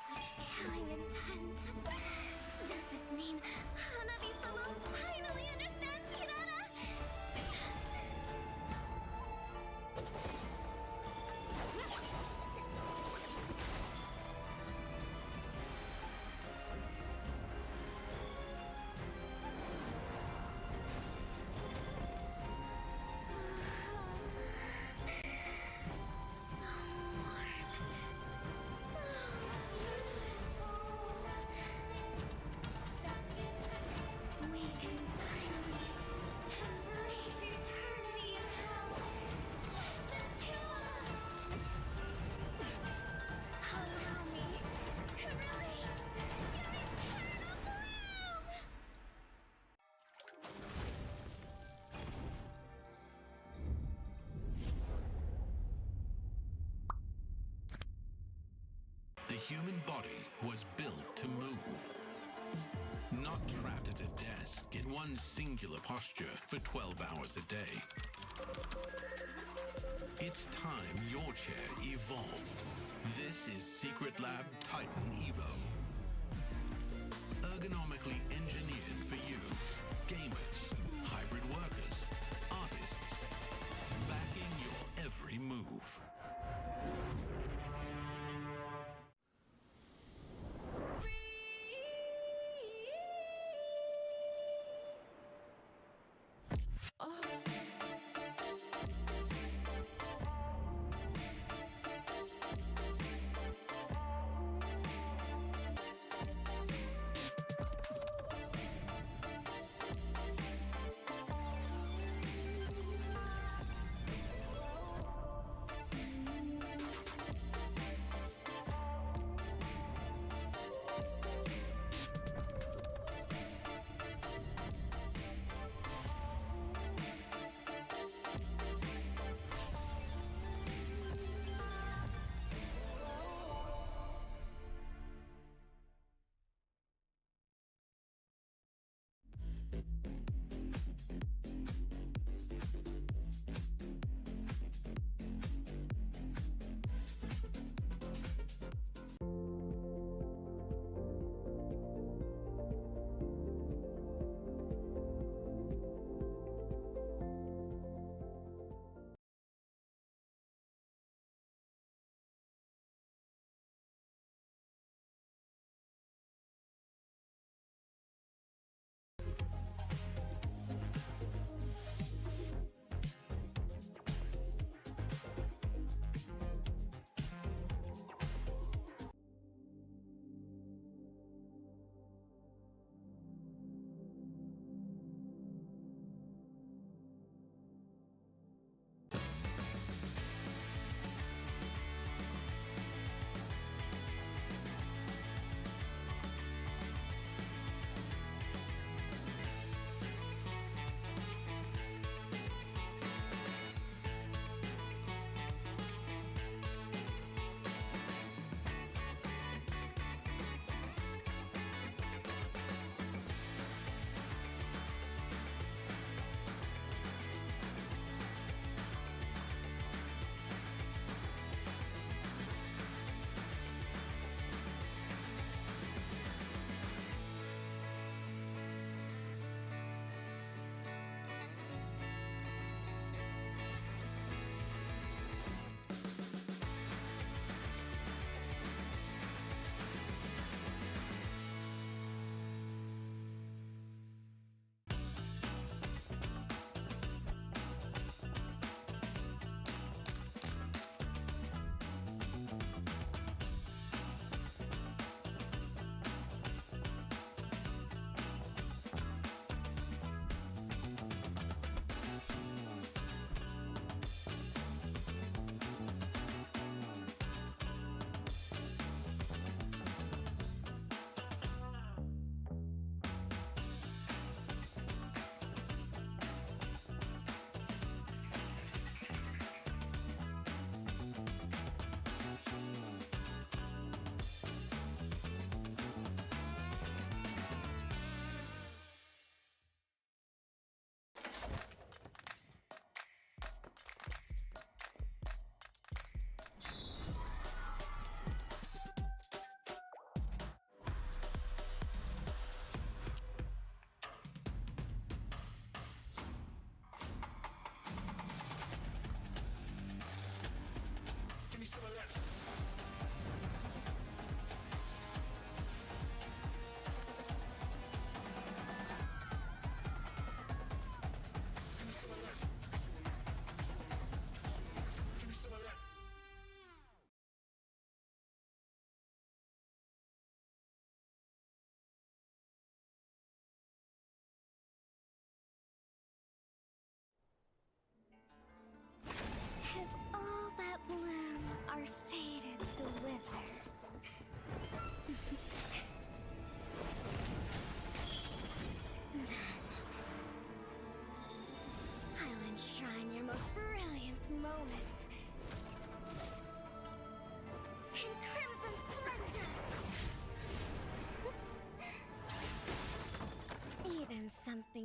Such killing intent. Does this mean Hanabi-sama finally understands Kirara? So warm. So beautiful. We can finally embrace eternity in hell. Just the two of us. Allow me to release your eternal bloom. The human body was built to move. Not trapped at a desk in one singular posture for 12 hours a day. It's time your chair evolved. This is Secret Lab Titan Evo. Ergonomically engineered for you, gamers, hybrid workers, artists, backing your every move.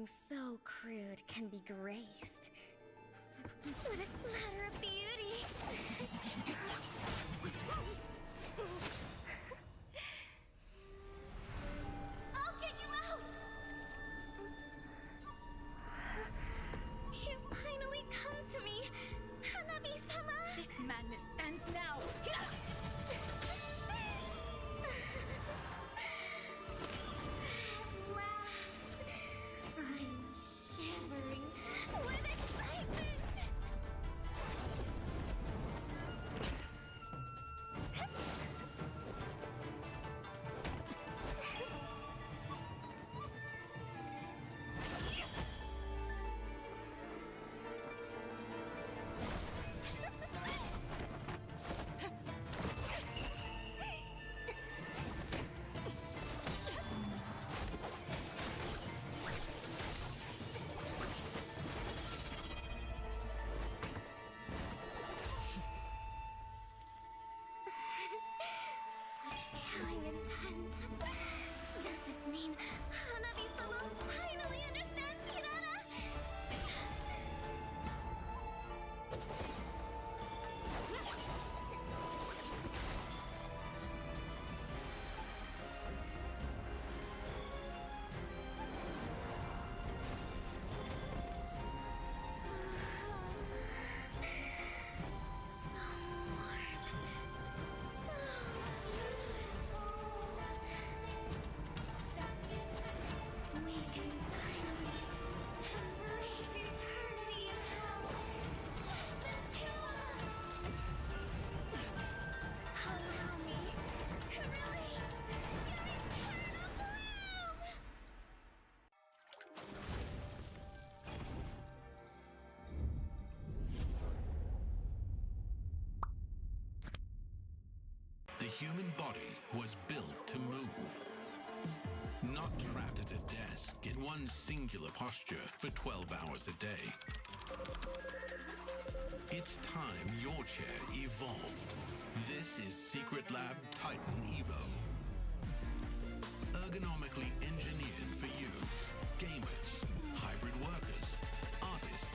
Something so crude can be graced with a splatter of beauty. I'll get you out! You finally come to me, Hanabi-sama! This madness ends now! At last, I'm shivering with excitement! Such killing intent. Does this mean Hanabi-sama finally understands Kirara? So warm. So beautiful. We can finally embrace eternity in hell. Just the two of us. Allow me to release your eternal bloom. The human body was built to move. Not trapped at a desk in one singular posture for 12 hours a day. It's time your chair evolved. This is Secret Lab Titan Evo. Ergonomically engineered for you, gamers, hybrid workers, artists.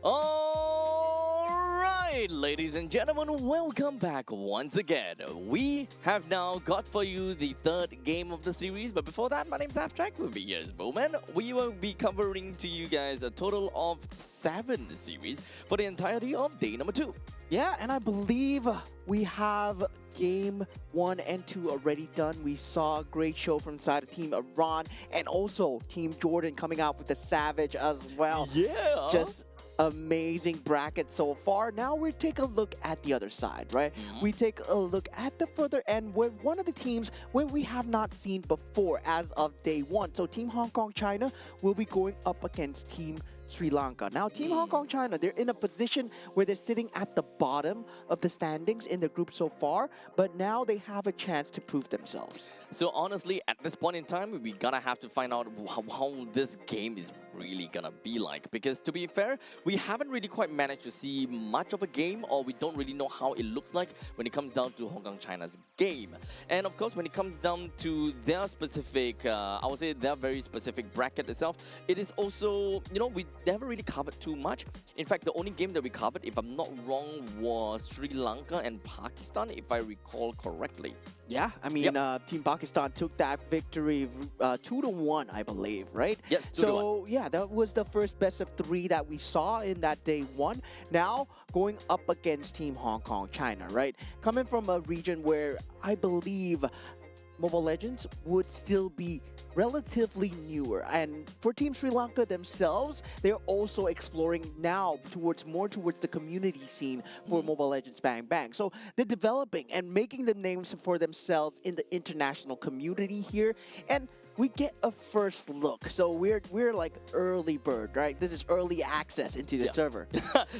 All right, ladies and gentlemen, welcome back once again. We have now got for you the third game of the series, but before that, my name's Abstract. We'll be here as Bowman. We will be covering to you guys a total of 7 series for the entirety of day number 2. Yeah, and I believe we have game 1 and 2 already done. We saw a great show from side of Team Iran and also Team Jordan coming out with the Savage as well. Yeah. Just amazing bracket so far. Now we take a look at the other side, right? We take a look at the further end where one of the teams where we have not seen before as of day 1. So Team Hong Kong China will be going up against Team Sri Lanka. Now, Team Hong Kong China, they're in a position where they're sitting at the bottom of the standings in the group so far, but now they have a chance to prove themselves. So honestly, at this point in time, we gonna have to find out how this game is really gonna be like. Because to be fair, we haven't really quite managed to see much of a game, or we don't really know how it looks like when it comes down to Hong Kong China's game. And of course, when it comes down to their specific, I would say their very specific bracket itself, it is also, you know, we never really covered too much. In fact, the only game that we covered, if I'm not wrong, was Sri Lanka and Pakistan, if I recall correctly. Yeah, I mean, Team Pakistan took that victory 2-1, I believe, right? Yes, 2-1. So, yeah, that was the first best of 3 that we saw in that day 1. Now, going up against Team Hong Kong China, right? Coming from a region where I believe Mobile Legends would still be relatively newer, and for Team Sri Lanka themselves, they're also exploring now more towards the community scene for Mobile Legends Bang Bang. So they're developing and making the names for themselves in the international community here, and we get a first look. So we're like early bird, right? This is early access into the server.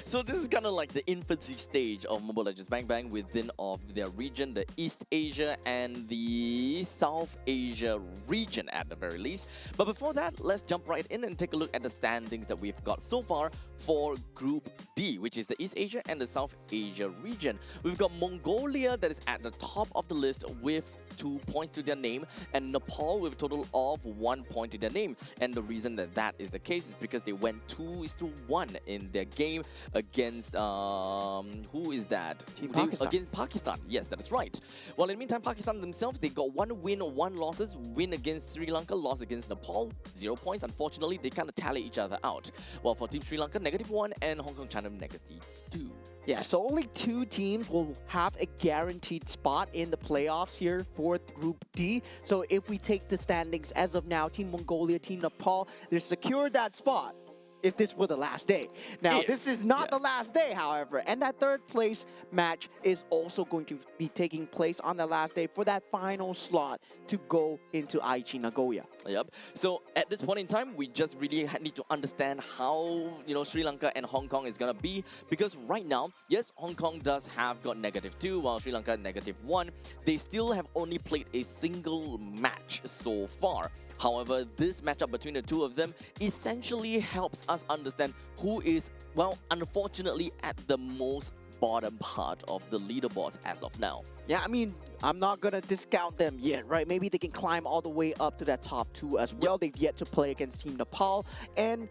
So this is kind of like the infancy stage of Mobile Legends Bang Bang within of their region, the East Asia and the South Asia region at the very least. But before that, let's jump right in and take a look at the standings that we've got so far for Group D, which is the East Asia and the South Asia region. We've got Mongolia that is at the top of the list with 2 points to their name, and Nepal with a total of 1 point to their name. And the reason that that is the case is because they went 2-1 in their game against who is that? Team Pakistan. Against Pakistan. Yes, that is right. Well, in the meantime, Pakistan themselves, they got 1 win, 1 losses. Win against Sri Lanka, loss against Nepal, 0 points. Unfortunately, they kind of tally each other out. Well, for Team Sri Lanka, -1, and Hong Kong China, -2. Yeah, so only 2 teams will have a guaranteed spot in the playoffs here for Group D. So if we take the standings as of now, Team Mongolia, Team Nepal, they're secured that spot if this were the last day. Now, this is not the last day, however, and that 3rd place match is also going to be taking place on the last day for that final slot to go into Aichi Nagoya. Yep. So at this point in time, we just really need to understand how, you know, Sri Lanka and Hong Kong is gonna be, because right now, yes, Hong Kong does have got -2, while Sri Lanka -1. They still have only played a single match so far. However, this matchup between the two of them essentially helps us understand who is, well, unfortunately at the most bottom part of the leaderboards as of now. Yeah, I mean, I'm not going to discount them yet, right? Maybe they can climb all the way up to that top 2 as well. They've yet to play against Team Nepal, and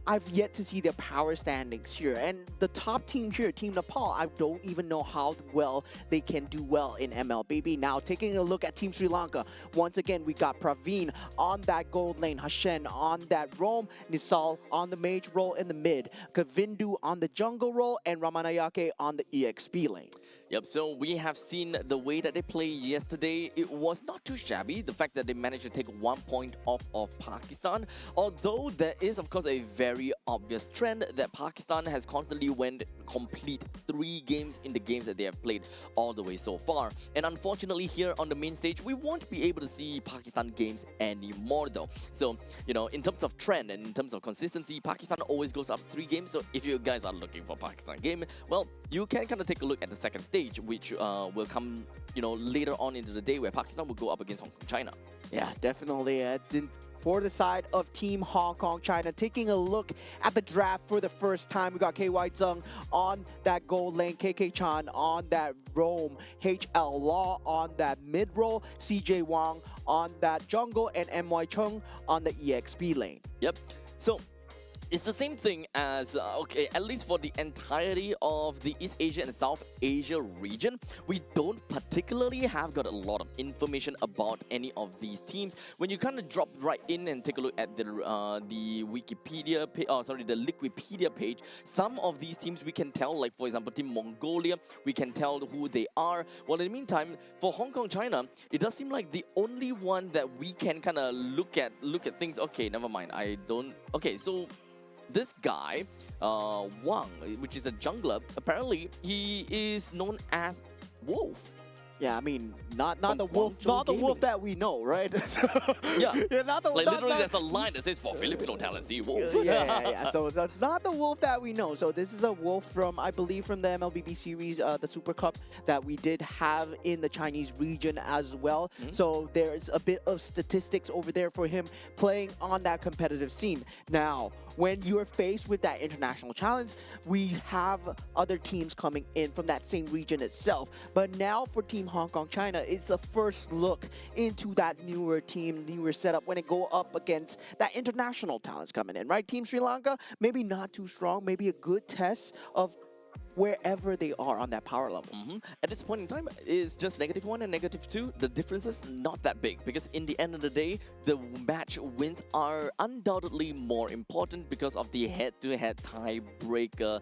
I've yet to see their power standings here. And the top team here, Team Nepal, I don't even know how well they can do well in MLBB. Now, taking a look at Team Sri Lanka, once again, we got Praveen on that gold lane, Hashen on that roam, Nisal on the mage role in the mid, Kavindu on the jungle role, and Ramanayake on the EXP lane. Yep, so we have seen the way that they played yesterday. It was not too shabby. The fact that they managed to take 1 point off of Pakistan, although there is, of course, a very obvious trend that Pakistan has constantly went complete 3 games in the games that they have played all the way so far. And unfortunately, here on the main stage, we won't be able to see Pakistan games anymore, though. So, you know, in terms of trend and in terms of consistency, Pakistan always goes up 3 games. So if you guys are looking for Pakistan game, well, you can kind of take a look at the second stage, which will come, you know, later on into the day, where Pakistan will go up against Hong Kong China. Yeah, definitely. For the side of Team Hong Kong China, taking a look at the draft for the first time, we got KY Zheng on that gold lane, KK Chan on that roam, HL Law on that mid role, CJ Wang on that jungle, and MY Chung on the EXP lane. Yep. So it's the same thing as, okay, at least for the entirety of the East Asia and South Asia region, we don't particularly have got a lot of information about any of these teams. When you kind of drop right in and take a look at the Wikipedia, the Liquipedia page, some of these teams we can tell, like for example, Team Mongolia, we can tell who they are. Well, in the meantime, for Hong Kong, China, it does seem like the only one that we can kind of look at things. Okay, never mind. I don't. Okay, so this guy, Wang, which is a jungler, apparently he is known as Wolf. Yeah, I mean, not From the wolf, Guangzhou not the Gaming. wolf that we know, right? Yeah. not the Like not, literally, not- there's a line that says for Filipino talent, see Wolf. yeah. So that's not the wolf that we know. So this is a wolf from, I believe, from the MLBB series, the Super Cup that we did have in the Chinese region as well. So there's a bit of statistics over there for him playing on that competitive scene. Now, when you're faced with that international challenge, we have other teams coming in from that same region itself. But now for Team Hong Kong China, it's a first look into that newer team, newer setup when it go up against that international talents coming in, right? Team Sri Lanka, maybe not too strong, maybe a good test of wherever they are on that power level. At this point in time, it's just -1 and -2. The difference is not that big because in the end of the day, the match wins are undoubtedly more important because of the head-to-head tiebreaker,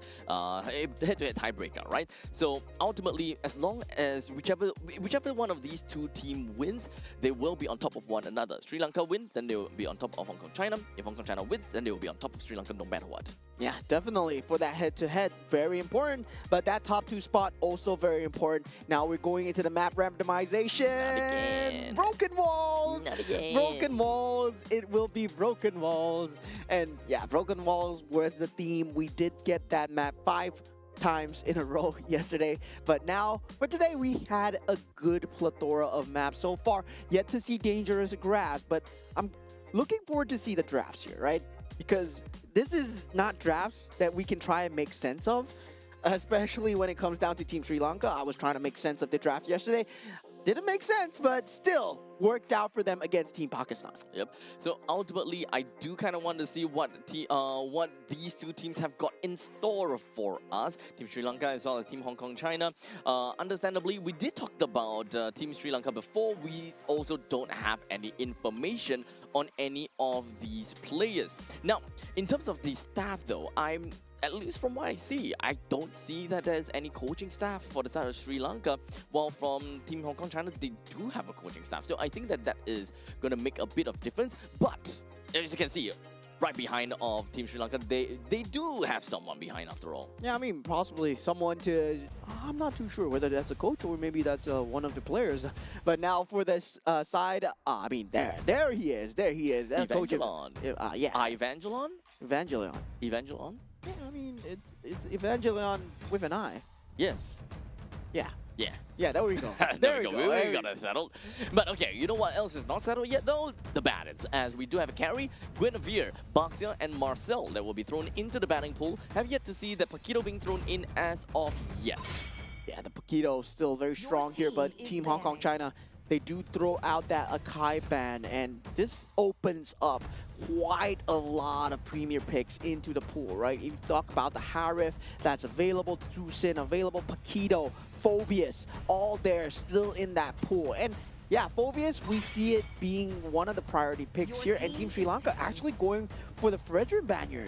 right? So ultimately, as long as whichever one of these two teams wins, they will be on top of one another. Sri Lanka win, then they will be on top of Hong Kong China. If Hong Kong China wins, then they will be on top of Sri Lanka no matter what. Yeah, definitely for that head-to-head, very important. But that top 2 spot also very important. Now we're going into the map randomization. Not again. Broken walls. Not again. Broken walls. It will be broken walls. And yeah, broken walls was the theme. We did get that map 5 times in a row yesterday, but now for today we had a good plethora of maps so far. Yet to see dangerous grass, but I'm looking forward to see the drafts here, right? Because this is not drafts that we can try and make sense of, especially when it comes down to Team Sri Lanka. I was trying to make sense of the draft yesterday. Didn't make sense, but still worked out for them against Team Pakistan. Yep. So ultimately, I do kind of want to see what these two teams have got in store for us. Team Sri Lanka as well as Team Hong Kong China. Understandably, we did talk about Team Sri Lanka before. We also don't have any information on any of these players. Now, in terms of the staff though, at least from what I see, I don't see that there's any coaching staff for the side of Sri Lanka. While from Team Hong Kong China, they do have a coaching staff. So I think that is going to make a bit of difference. But as you can see, right behind of Team Sri Lanka, they do have someone behind after all. Yeah, I mean, possibly someone to... I'm not too sure whether that's a coach or maybe that's one of the players. But now for this side, I mean, there he is. There he is. That's Coach Evangelon. Yeah. Evangelon? Evangelon. Evangelon? Yeah, I mean, it's Evangelon with an I. Yes. Yeah. Yeah. Yeah, there we go. There we go. We got it settled. But okay, you know what else is not settled yet though? The bandits. As we do have a carry, Guinevere, Baxia, and Marcel that will be thrown into the batting pool. Have yet to see the Paquito being thrown in as of yet. Yeah, the Paquito still very strong here, but Team Hong Kong China, they do throw out that Akai ban, and this opens up quite a lot of premier picks into the pool, right? If you talk about the Harif that's available, Tucson available, Paquito, Phobius, all there still in that pool. And yeah, Phobius, we see it being one of the priority picks here, and Team Sri Lanka actually going for the Fredrin ban here.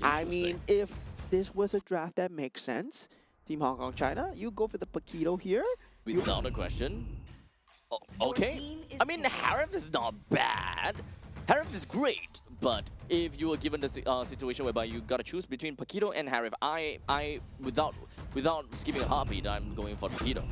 I mean, if this was a draft that makes sense, Team Hong Kong China, you go for the Paquito here. Without a question. Oh, okay. I mean, Harif is not bad. Harif is great, but if you were given the situation whereby you gotta choose between Paquito and Harif, I without skipping a heartbeat, I'm going for Paquito.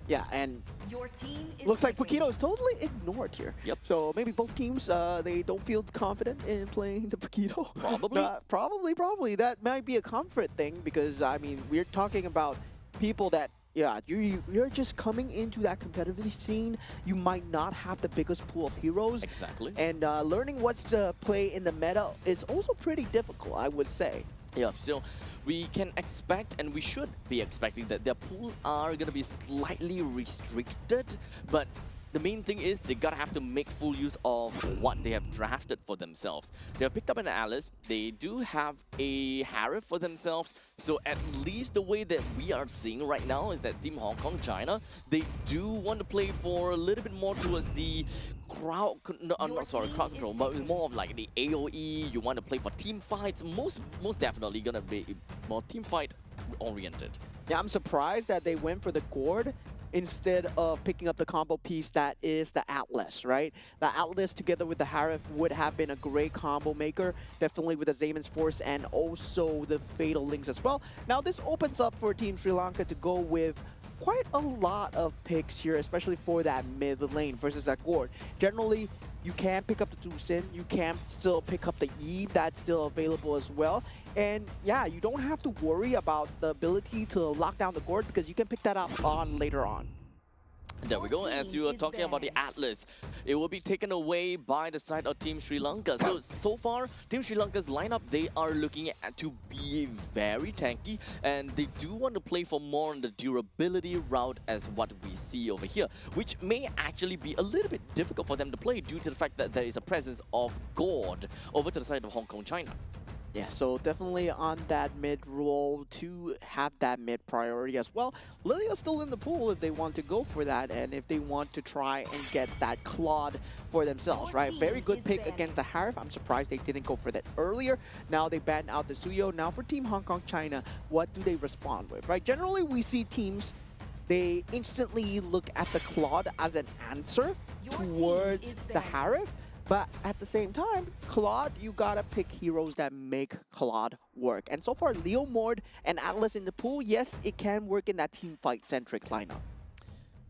Yeah, and Your team is looks like picking. Paquito is totally ignored here. Yep. So maybe both teams, they don't feel confident in playing the Paquito. Probably. Probably. That might be a comfort thing because, I mean, we're talking about people that, yeah, you're just coming into that competitive scene. You might not have the biggest pool of heroes. Exactly. And learning what's to play in the meta is also pretty difficult, I would say. Yeah, so we can expect and we should be expecting that their pools are going to be slightly restricted, but the main thing is they gotta have to make full use of what they have drafted for themselves. They have picked up an Alice. They do have a Harif for themselves. So at least the way that we are seeing right now is that Team Hong Kong China, they do want to play for a little bit more towards the crowd, crowd control, but it's more of like the AoE. You want to play for team fights. Most definitely gonna be more team fight oriented. Yeah, I'm surprised that they went for the Gourd instead of picking up the combo piece that is the Atlas, right? The Atlas together with the Harif would have been a great combo maker, definitely with the Zaman's Force and also the Fatal Links as well. Now this opens up for Team Sri Lanka to go with quite a lot of picks here, especially for that mid lane versus that Gourd. Generally, you can pick up the Tucson, you can still pick up the Eve, that's still available as well. And yeah, you don't have to worry about the ability to lock down the Gourd because you can pick that up on later on. There we go. As you were talking about the Atlas, it will be taken away by the side of Team Sri Lanka. So far, Team Sri Lanka's lineup, they are looking at to be very tanky, and they do want to play for more on the durability route as what we see over here, which may actually be a little bit difficult for them to play due to the fact that there is a presence of Gourd over to the side of Hong Kong China. Yeah, so definitely on that mid role to have that mid priority as well. Lilia's still in the pool if they want to go for that and if they want to try and get that Claude for themselves, right? Very good pick against the Harif. I'm surprised they didn't go for that earlier. Now they banned out the Suyo. Now for Team Hong Kong China, what do they respond with, right? Generally, we see teams, they instantly look at the Claude as an answer towards the Harif. But at the same time, Claude, you gotta pick heroes that make Claude work. And so far, Leo Mord and Atlas in the pool, yes, it can work in that team fight-centric lineup.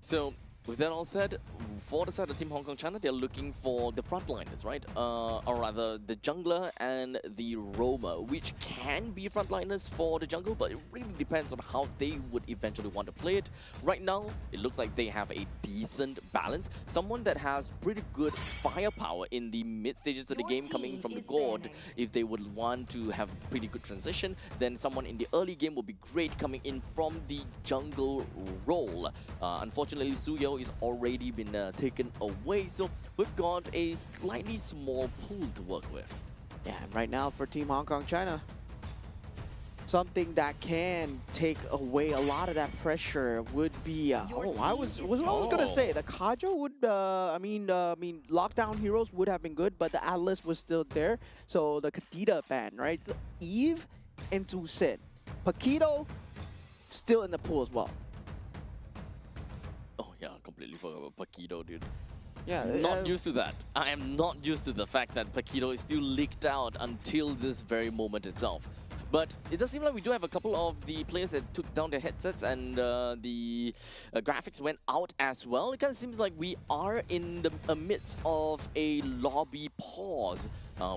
So, with that all said, for the side of Team Hong Kong China, they're looking for the frontliners, right? Or rather, the jungler and the roamer, which can be frontliners for the jungle, but it really depends on how they would eventually want to play it. Right now, it looks like they have a decent balance. Someone that has pretty good firepower in the mid stages of the game coming from the Gourd. If they would want to have pretty good transition, then someone in the early game would be great coming in from the jungle role. Unfortunately, Suyo is already been taken away, so we've got a slightly small pool to work with. Yeah, and right now for Team Hong Kong China, something that can take away a lot of that pressure would be I was gonna say the Kaja would I mean lockdown heroes would have been good, but the Atlas was still there, so the Kadita ban, right? So Eve into Sid, Paquito still in the pool as well. Yeah, completely forgot about Paquito, dude. Yeah, not used to that. I am not used to the fact that Paquito is still leaked out until this very moment itself. But it does seem like we do have a couple of the players that took down their headsets and the graphics went out as well. It kind of seems like we are in the midst of a lobby pause.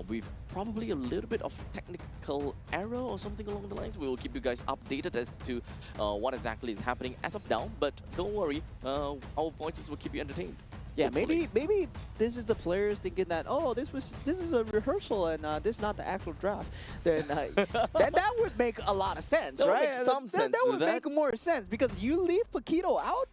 With probably a little bit of technical error or something along the lines. We will keep you guys updated as to what exactly is happening as of now. But don't worry, our voices will keep you entertained. Yeah, maybe this is the players thinking that, oh, this is a rehearsal and this is not the actual draft. Then that would make a lot of sense, that right? Would make some sense. That would make more sense because you leave Paquito out.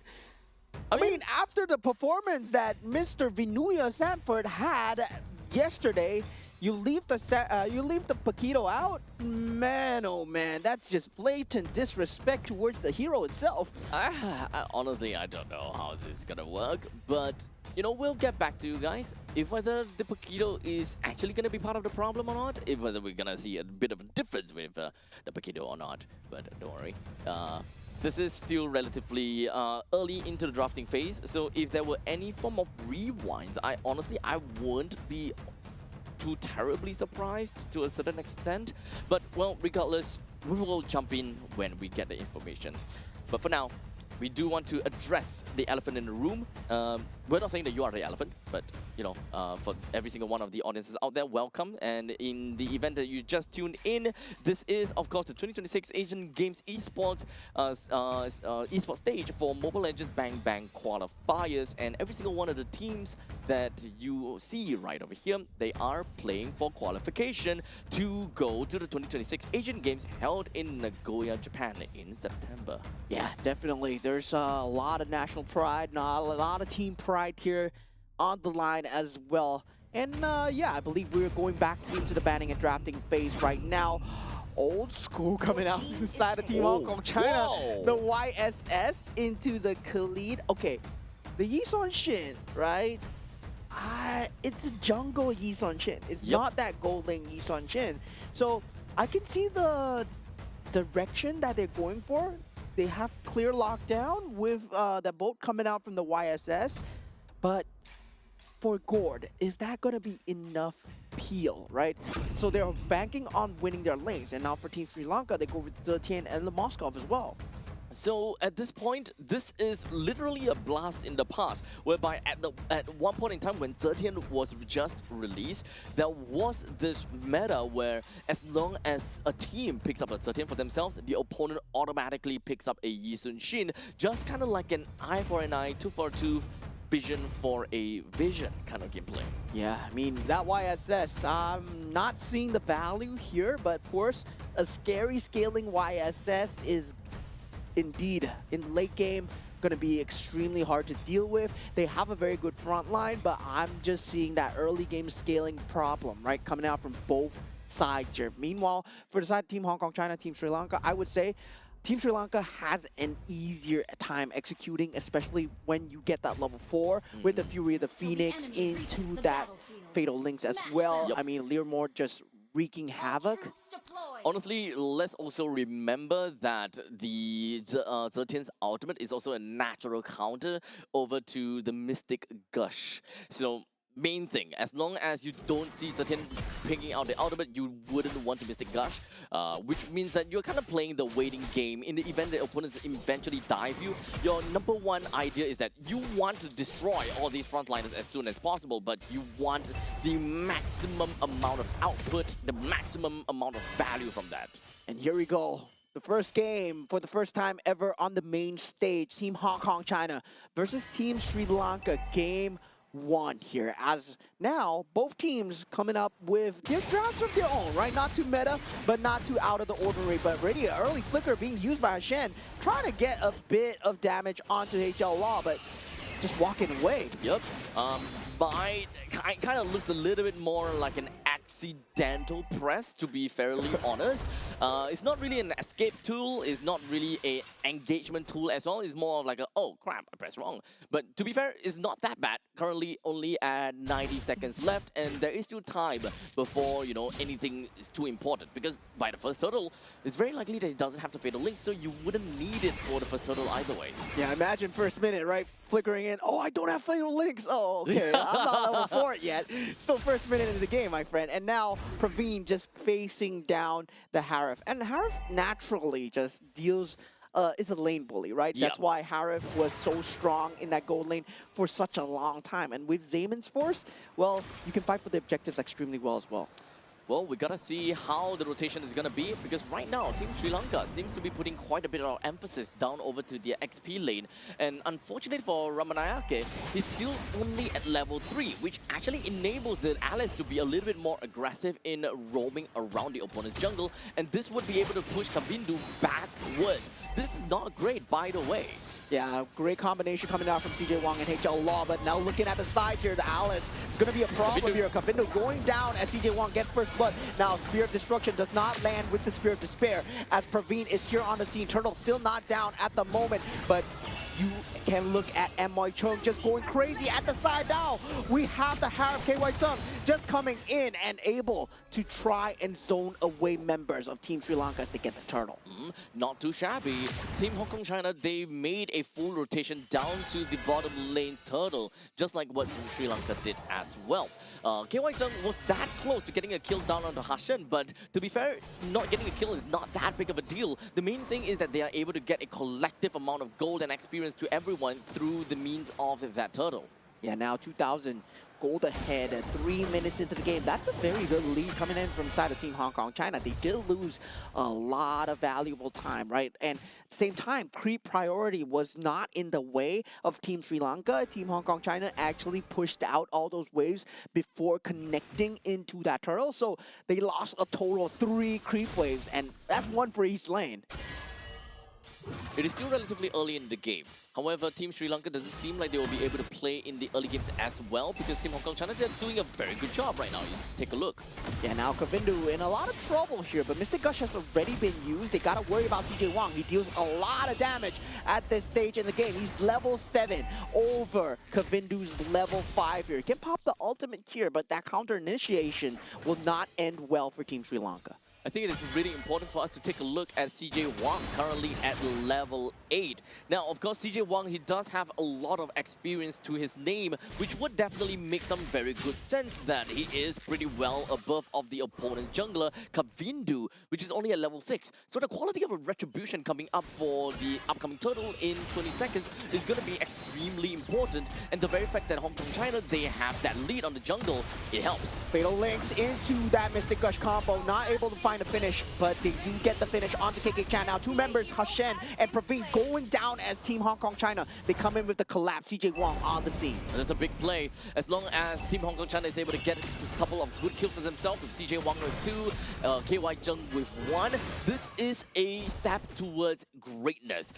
I mean, after the performance that Mr. Vinuya Sanford had yesterday, you leave the Paquito out. Man, oh man, that's just blatant disrespect towards the hero itself. Honestly, I don't know how this is gonna work, but you know, we'll get back to you guys if whether the Paquito is actually gonna be part of the problem or not, if whether we're gonna see a bit of a difference with the Paquito or not. But don't worry. This is still relatively early into the drafting phase, so if there were any form of rewinds, I wouldn't be too terribly surprised to a certain extent. But, well, regardless, we will jump in when we get the information. But for now, we do want to address the elephant in the room. We're not saying that you are the elephant, but, you know, for every single one of the audiences out there, welcome. And in the event that you just tuned in, this is, of course, the 2026 Asian Games Esports esports stage for Mobile Legends Bang Bang Qualifiers. And every single one of the teams that you see right over here, they are playing for qualification to go to the 2026 Asian Games held in Nagoya, Japan in September. Yeah, definitely. there's a lot of national pride, a lot of team pride here on the line as well. And yeah, I believe we're going back into the banning and drafting phase right now. Old school coming out from the side of Team Hong Kong China. Whoa. The YSS into the Khalid. Okay, the Yisun Shin, right? It's a jungle Yisun Shin. It's not that gold lane Yisun Shin. So I can see the direction that they're going for. They have clear lockdown with the boat coming out from the YSS. But for Gord, is that going to be enough peel, right? So they're banking on winning their lanes. And now for Team Sri Lanka, they go with Zetian and the Moskov as well. So at this point, this is literally a blast in the past, whereby at one point in time when Zetian was just released, there was this meta where as long as a team picks up a Zetian for themselves, the opponent automatically picks up a Yisun Shin, just kind of like an eye for an eye, tooth for a tooth, vision for a vision kind of gameplay. Yeah, I mean, that YSS, I'm not seeing the value here, but of course, a scary scaling YSS is indeed in late game going to be extremely hard to deal with. They have a very good front line, but I'm just seeing that early game scaling problem, right, coming out from both sides here. Meanwhile, for the side of Team Hong Kong China, Team Sri Lanka, I would say Team Sri Lanka has an easier time executing, especially when you get that level 4 with the Fury of the Phoenix into that Fatal Links as well. Yep. I mean, Learmore just wreaking havoc. Honestly, let's also remember that the Zetian's ultimate is also a natural counter over to the Mystic Gush. So main thing, as long as you don't see Zetian picking out the ultimate, you wouldn't want to Mystic Gush, which means that you're kind of playing the waiting game. In the event that opponents eventually dive you, your number one idea is that you want to destroy all these frontliners as soon as possible, but you want the maximum amount of output, the maximum amount of value from that. And here we go. The first game for the first time ever on the main stage. Team Hong Kong China versus Team Sri Lanka. Game 1 here, as now both teams coming up with their drafts of their own, right? Not too meta, but not too out of the ordinary. But already an early flicker being used by Shen, trying to get a bit of damage onto HL Law, but just walking away. Yep. Kind of looks a little bit more like an accidental press, to be fairly honest. It's not really an escape tool, it's not really a engagement tool as well. It's more of like a, oh crap, I pressed wrong. But to be fair, it's not that bad. Currently only at 90 seconds left, and there is still time before, you know, anything is too important. Because by the first turtle, it's very likely that it doesn't have to Fatal Link, so you wouldn't need it for the first turtle either ways. Yeah, imagine first minute, right? Flickering in, oh, I don't have Fatal Links. Oh, okay, I'm not level 4 yet. Still first minute into the game, my friend. And now Praveen just facing down the Harif. And Harif naturally just deals, is a lane bully, right? Yep. That's why Harif was so strong in that gold lane for such a long time. And with Zayman's force, well, you can fight for the objectives extremely well as well. Well, we gotta see how the rotation is gonna be, because right now Team Sri Lanka seems to be putting quite a bit of emphasis down over to the XP lane. And unfortunately for Ramanayake, he's still only at level 3, which actually enables the Alice to be a little bit more aggressive in roaming around the opponent's jungle. And this would be able to push Kabindu backwards. This is not great, by the way. Yeah, great combination coming out from CJ Wong and HL Law, but now looking at the side here, the Alice, it's going to be a problem here. Kabindo going down as CJ Wong gets first blood. Now, Spear of Destruction does not land with the Spear of Despair, as Praveen is here on the scene. Turtle still not down at the moment, but you can look at MY Chung just going crazy at the side now. We have the Harif KY Sung just coming in and able to try and zone away members of Team Sri Lanka as they get the turtle. Not too shabby. Team Hong Kong China, they made a full rotation down to the bottom lane turtle, just like what Sri Lanka did as well. KY Sung was that close to getting a kill down on the Hashan, but to be fair, not getting a kill is not that big of a deal. The main thing is that they are able to get a collective amount of gold and experience to everyone through the means of that turtle. Yeah, now 2,000 gold ahead at 3 minutes into the game. That's a very good lead coming in from side of Team Hong Kong China. They did lose a lot of valuable time, right? And at the same time, creep priority was not in the way of Team Sri Lanka. Team Hong Kong China actually pushed out all those waves before connecting into that turtle. So they lost a total of 3 creep waves, and that's 1 for each lane. It is still relatively early in the game. However, Team Sri Lanka doesn't seem like they will be able to play in the early games as well because Team Hong Kong China, they're doing a very good job right now. Just take a look. Yeah, now Kavindu in a lot of trouble here, but Mystic Gush has already been used. They gotta worry about CJ Wang. He deals a lot of damage at this stage in the game. He's level 7 over Kavindu's level 5 here. He can pop the ultimate here, but that counter initiation will not end well for Team Sri Lanka. I think it is really important for us to take a look at CJ Wang, currently at level 8. Now, of course, CJ Wang, he does have a lot of experience to his name, which would definitely make some very good sense that he is pretty well above of the opponent's jungler, Kavindu, which is only at level 6. So the quality of a retribution coming up for the upcoming turtle in 20 seconds is going to be extremely important. And the very fact that Hong Kong China, they have that lead on the jungle, it helps. Fatal links into that Mystic Gush combo, not able to find a finish, but they do get the finish onto KK Chan. Now two members, Hashen and Praveen, going down as Team Hong Kong China. They come in with the collapse, CJ Wang on the scene. And that's a big play. As long as Team Hong Kong China is able to get a couple of good kills for themselves, with CJ Wang with 2, KY Zheng with 1, this is a step towards greatness.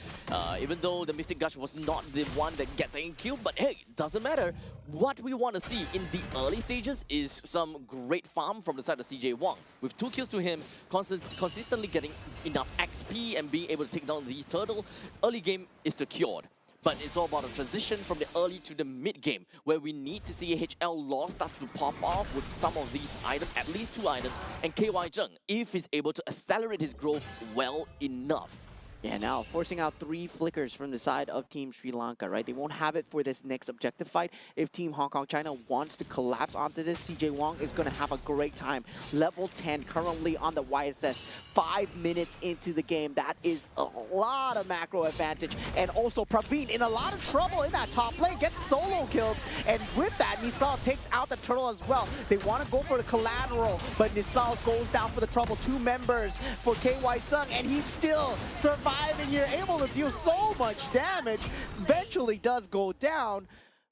Even though the Mystic Gush was not the one that gets a kill, but hey, doesn't matter. What we want to see in the early stages is some great farm from the side of CJ Wang. With 2 kills to him, consistently getting enough XP and being able to take down these turtle, early game is secured. But it's all about a transition from the early to the mid game, where we need to see HL Law start to pop off with some of these items, at least 2 items, and KY Zheng, if he's able to accelerate his growth well enough. Yeah, now forcing out 3 flickers from the side of Team Sri Lanka, right? They won't have it for this next objective fight. If Team Hong Kong China wants to collapse onto this, CJ Wang is going to have a great time. Level 10 currently on the YSS. 5 minutes into the game. That is a lot of macro advantage. And also Praveen in a lot of trouble in that top lane. Gets solo killed. And with that, Nisal takes out the turtle as well. They want to go for the collateral, but Nisal goes down for the trouble. 2 members for KY Zheng, and he's still surviving here, able to deal so much damage. Eventually does go down,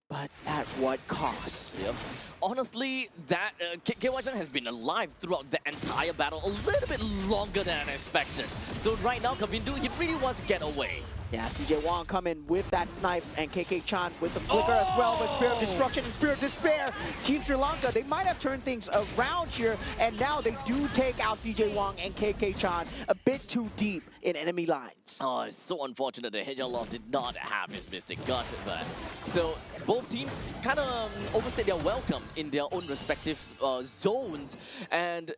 but at what cost? Yep. Honestly, that KY Zheng has been alive throughout the entire battle a little bit longer than expected. So right now, Kavindu, he really wants to get away. Yeah, CJ Wang coming with that snipe, and KK Chan with the flicker as well, but Spirit of Destruction and Spirit of Despair. Team Sri Lanka, they might have turned things around here, and now they do take out CJ Wang and KK Chan a bit too deep in enemy lines. Oh, it's so unfortunate that HL did not have his Mystic Gush there. So both teams kind of overstayed their welcome in their own respective zones, and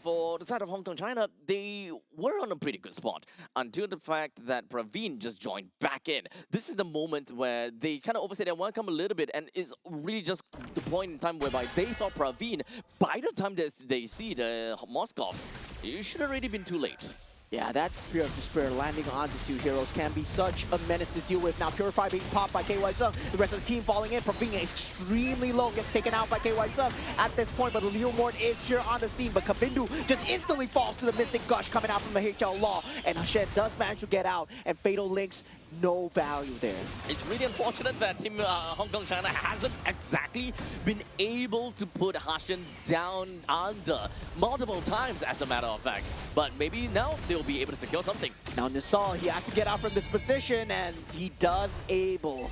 for the side of Hong Kong China, they were on a pretty good spot until the fact that Praveen just joined back in. This is the moment where they kind of overstayed their welcome a little bit, and it's really just the point in time whereby they saw Praveen. By the time they see the Moskov, it should have already been too late. Yeah, that Spirit of Despair landing onto 2 heroes can be such a menace to deal with. Now Purify being popped by KY Zheng. The rest of the team falling in. Praveen extremely low, gets taken out by KY Zheng at this point, but Leo Mort is here on the scene. But Kavindu just instantly falls to the Mystic Gush coming out from the HL Law. And Hashem does manage to get out, and Fatal Links, no value there. It's really unfortunate that Team Hong Kong China hasn't exactly been able to put Hashin down under multiple times, as a matter of fact. But maybe now they'll be able to secure something. Now Nisal, he has to get out from this position, and he does able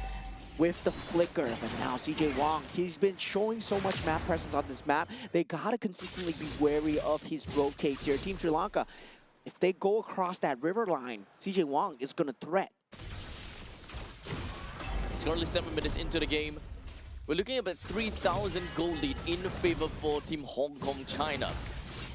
with the flicker. But now CJ Wang, he's been showing so much map presence on this map. They gotta consistently be wary of his rotates here. Team Sri Lanka, if they go across that river line, CJ Wang is gonna threat. It's currently 7 minutes into the game. We're looking at a 3,000 goal lead in favor for Team Hong Kong China.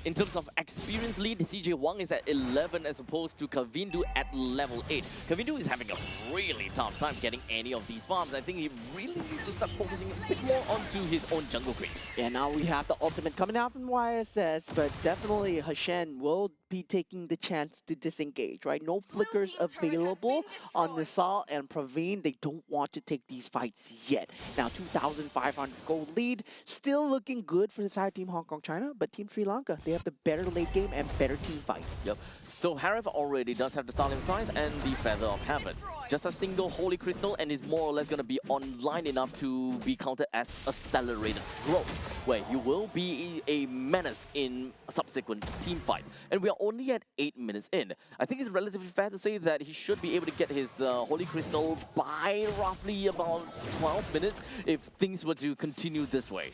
In terms of experience lead, CJ Wang is at 11 as opposed to Kavindu at level 8. Kavindu is having a really tough time getting any of these farms. I think he really needs to start focusing a bit more onto his own jungle creeps. Yeah, now we have the ultimate coming out from YSS, but definitely Hashen will be taking the chance to disengage, right? No flickers available on Nisal and Praveen. They don't want to take these fights yet. Now 2,500 gold lead, still looking good for the side of Team Hong Kong China, but Team Sri Lanka, they They have the better late game and better team fight. Yep. So Harif already does have the Starling Scythe and the Feather of Heaven. Just a single Holy Crystal and is more or less going to be online enough to be counted as accelerated growth, where he will be a menace in subsequent team fights. And we are only at 8 minutes in. I think it's relatively fair to say that he should be able to get his Holy Crystal by roughly about 12 minutes if things were to continue this way.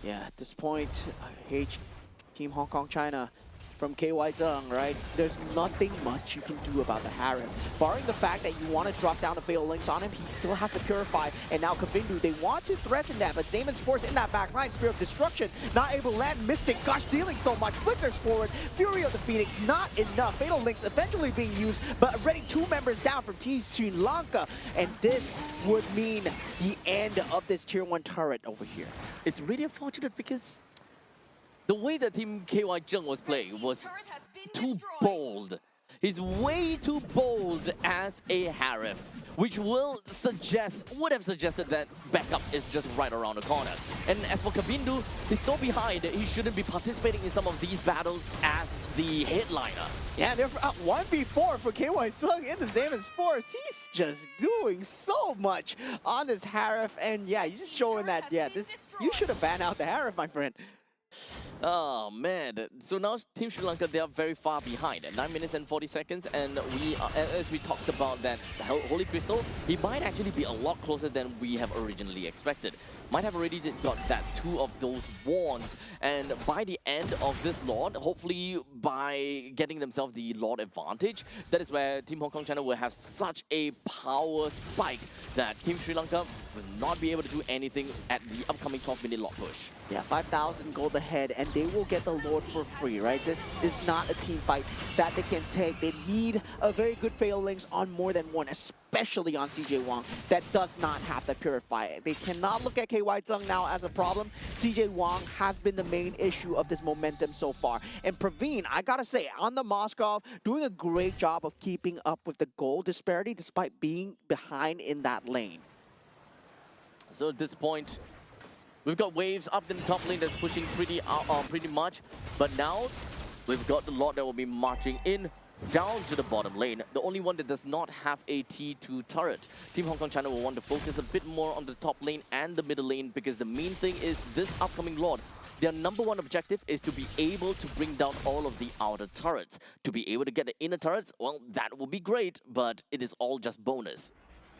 Yeah, at this point, Team Hong Kong China from KY Zheng, right? There's nothing much you can do about the Harif. Barring the fact that you want to drop down the Fatal Links on him, he still has to Purify, and now Kavindu, they want to threaten that, but Damon's Force in that back line, Spear of Destruction, not able to land. Mystic, gosh, dealing so much, flickers forward, Fury of the Phoenix, not enough. Fatal Links eventually being used, but already 2 members down from Team Sri Lanka, and this would mean the end of this Tier 1 turret over here. It's really unfortunate because the way that Team KY Zheng was playing was too bold. He's way too bold as a Harif, which would have suggested that backup is just right around the corner. And as for Kavindu, he's so behind, he shouldn't be participating in some of these battles as the headliner. Yeah, they're 1v4 for KY Zheng in this Damon's Force. He's just doing so much on this Harif, and yeah, he's just showing that, yeah, you should have banned out the Harif, my friend. Oh man, so now Team Sri Lanka, they are very far behind at 9 minutes and 40 seconds, and we are, as we talked about that Holy Crystal, he might actually be a lot closer than we have originally expected. Might have already got that 2 of those wands, and by the end of this Lord, hopefully by getting themselves the Lord advantage, that is where Team Hong Kong China will have such a power spike that Team Sri Lanka will not be able to do anything at the upcoming 12-minute Lord push. Yeah, 5,000 gold ahead, and they will get the Lord for free, right? This is not a team fight that they can take. They need a very good Fatal Links on more than one, especially on CJ Wang, that does not have the Purify. They cannot look at KY Zheng now as a problem. CJ Wang has been the main issue of this momentum so far. And Praveen, I gotta say, on the Moskov, doing a great job of keeping up with the goal disparity despite being behind in that lane. So at this point, we've got waves up in the top lane that's pushing pretty much, but now we've got the Lord that will be marching in down to the bottom lane. The only one that does not have a T2 turret. Team Hong Kong China will want to focus a bit more on the top lane and the middle lane, because the main thing is this upcoming Lord, their #1 objective is to be able to bring down all of the outer turrets. To be able to get the inner turrets, well, that would be great, but it is all just bonus.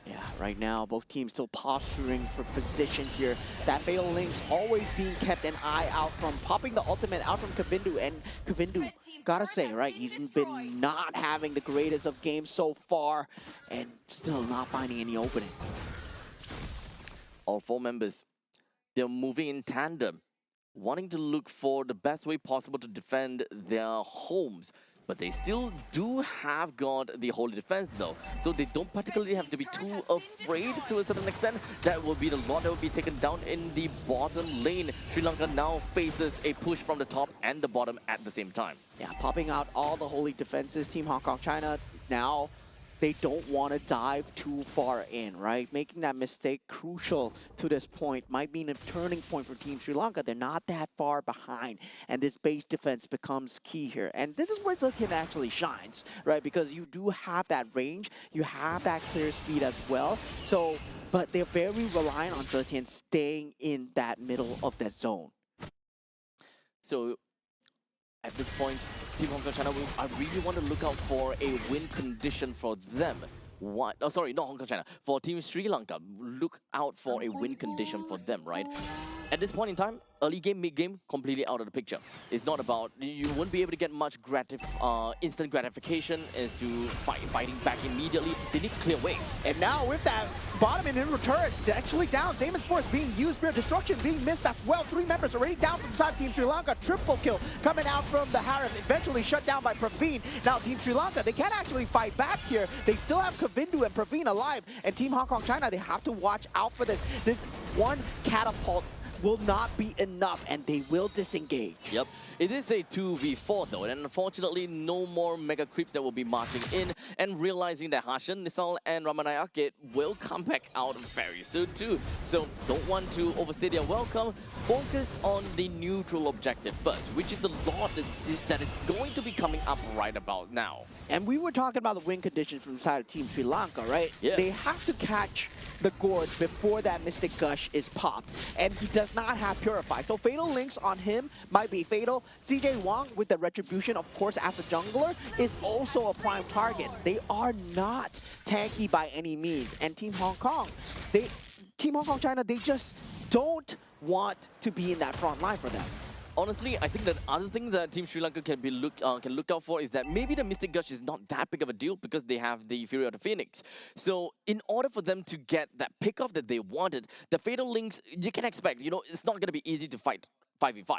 Yeah, right now, both teams still posturing for position here. That Fatal Links always being kept an eye out from, popping the ultimate out from Kavindu. And Kavindu, gotta say, right, he's been not having the greatest of games so far, and still not finding any opening. All 4 members, they're moving in tandem, wanting to look for the best way possible to defend their homes. But they still do have got the Holy Defense though, so they don't particularly have to be too afraid to a certain extent. That will be the Lord that will be taken down in the bottom lane. Sri Lanka now faces a push from the top and the bottom at the same time. Yeah, popping out all the Holy Defenses. Team Hong Kong China now, they don't want to dive too far in, right? Making that mistake crucial to this point might mean a turning point for Team Sri Lanka. They're not that far behind, and this base defense becomes key here. And this is where Zilkin actually shines, right? Because you do have that range, you have that clear speed as well. So, but they're very reliant on Zilkin staying in that middle of that zone. So at this point, Team Hong Kong China, I really want to look out for a win condition for them. What? Oh, sorry, not Hong Kong China. For Team Sri Lanka, look out for a win condition for them, right? At this point in time, early game, mid game, completely out of the picture. It's not about, you won't be able to get much instant gratification as to fighting back immediately. They need clear waves. And now with that bottom and inner turret actually down, Damon's Force being used, Spear of Destruction being missed as well. 3 members already down from side Team Sri Lanka. Triple kill coming out from the Harif, eventually shut down by Praveen. Now Team Sri Lanka, they can't actually fight back here. They still have Kavindu and Praveen alive. And Team Hong Kong China, they have to watch out for this. This one catapult will not be enough, and they will disengage. Yep, it is a 2v4 though, and unfortunately no more mega creeps that will be marching in, and realizing that Hashan, Nisal and Ramanayake will come back out very soon too. So don't want to overstay their welcome. Focus on the neutral objective first, which is the Lord that is going to be coming up right about now. And we were talking about the win conditions from the side of Team Sri Lanka, right? Yeah. They have to catch the Gorge before that Mystic Gush is popped. And he does not have Purify. So Fatal Links on him might be fatal. CJ Wong with the Retribution, of course, as a jungler, is also a prime target. They are not tanky by any means. And Team Hong Kong, Team Hong Kong China, they just don't want to be in that front line for them. Honestly, I think that other thing that Team Sri Lanka can look out for is that maybe the Mystic Gush is not that big of a deal because they have the Fury of the Phoenix. So in order for them to get that pickoff that they wanted, the Fatal Links, you can expect, you know, it's not going to be easy to fight 5v5.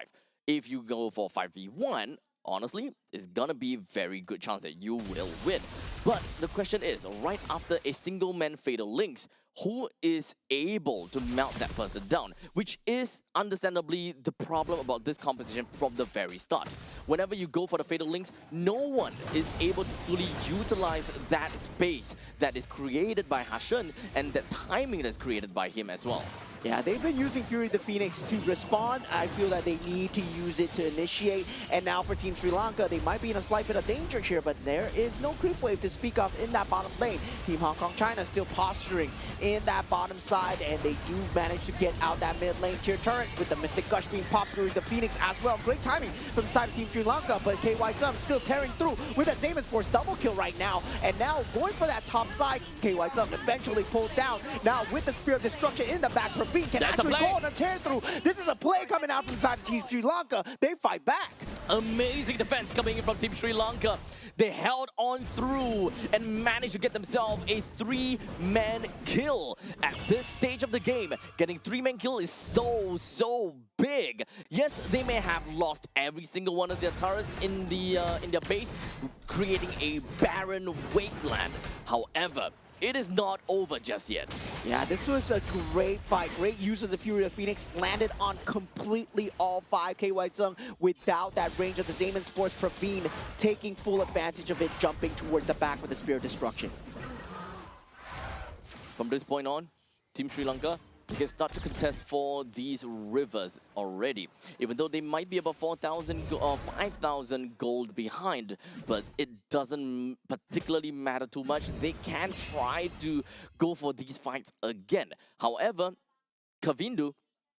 If you go for 5v1, honestly, it's gonna be a very good chance that you will win. But the question is, right after a single man Fatal Links, who is able to melt that person down? Which is understandably the problem about this composition from the very start. Whenever you go for the Fatal Links, no one is able to fully utilize that space that is created by Hashan and that timing that's created by him as well. Yeah, they've been using Fury the Phoenix to respond. I feel that they need to use it to initiate. And now for Team Sri Lanka, they might be in a slight bit of danger here, but there is no creep wave to speak of in that bottom lane. Team Hong Kong China still posturing in that bottom side, and they do manage to get out that mid lane tier turret with the Mystic Gush being popped through the Phoenix as well. Great timing from the side of Team Sri Lanka, but KY Tsum still tearing through with that Damon's Force double kill right now. And now going for that top side, KY Tsum eventually pulled down. Now with the Spear of Destruction in the back, Praveen can actually go on a tear through. This is a play coming out from the side of Team Sri Lanka. They fight back. Amazing defense coming in from Team Sri Lanka. They held on through and managed to get themselves a 3-man kill. At this stage of the game, getting 3-man kill is so big. Yes, they may have lost every single one of their turrets in their base, creating a barren wasteland. However, it is not over just yet. Yeah, this was a great fight. Great use of the Fury of Phoenix. Landed on completely all 5. KY Tsung without that range of the Damon's Force. Praveen taking full advantage of it, jumping towards the back with the Spear of Destruction. From this point on, Team Sri Lanka, they can start to contest for these rivers already. Even though they might be about 4,000 or 5,000 gold behind, but it doesn't particularly matter too much. They can try to go for these fights again. However, Kavindu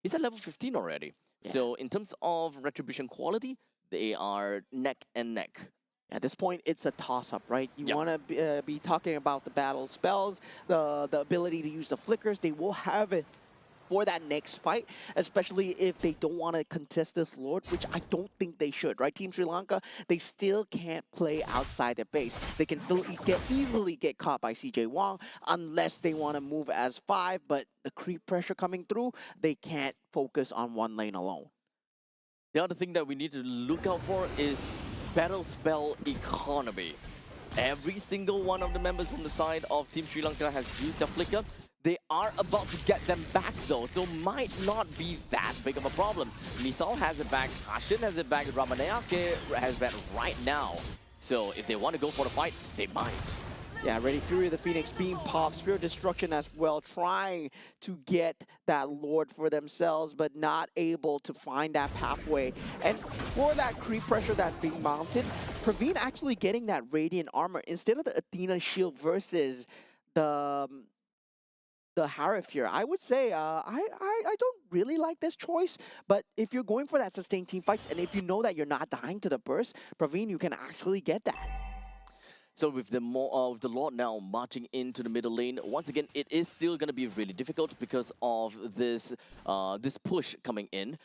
is at level 15 already. Yeah. So in terms of retribution quality, they are neck and neck. At this point, it's a toss-up, right? You want to be talking about the battle spells, the ability to use the flickers. They will have it for that next fight, especially if they don't want to contest this Lord, which I don't think they should, right? Team Sri Lanka, they still can't play outside their base. They can still easily get caught by CJ Wong unless they want to move as 5, but the creep pressure coming through, they can't focus on one lane alone. The other thing that we need to look out for is battle spell economy. Every single one of the members from the side of Team Sri Lanka has used their flicker. They are about to get them back though, so might not be that big of a problem. Nisal has it back, Hashin has it back, Ramanayake has it right now. So if they want to go for the fight, they might. Yeah, ready. Fury of the Phoenix being popped, Spear of Destruction as well, trying to get that Lord for themselves, but not able to find that pathway. And for that creep pressure that's being mounted, Praveen actually getting that Radiant Armor instead of the Athena Shield versus the Harifir. I would say I don't really like this choice, but if you're going for that sustained team fights, and if you know that you're not dying to the burst, Praveen, you can actually get that. So with the Lord now marching into the middle lane, once again, it is still going to be really difficult because of this this push coming in.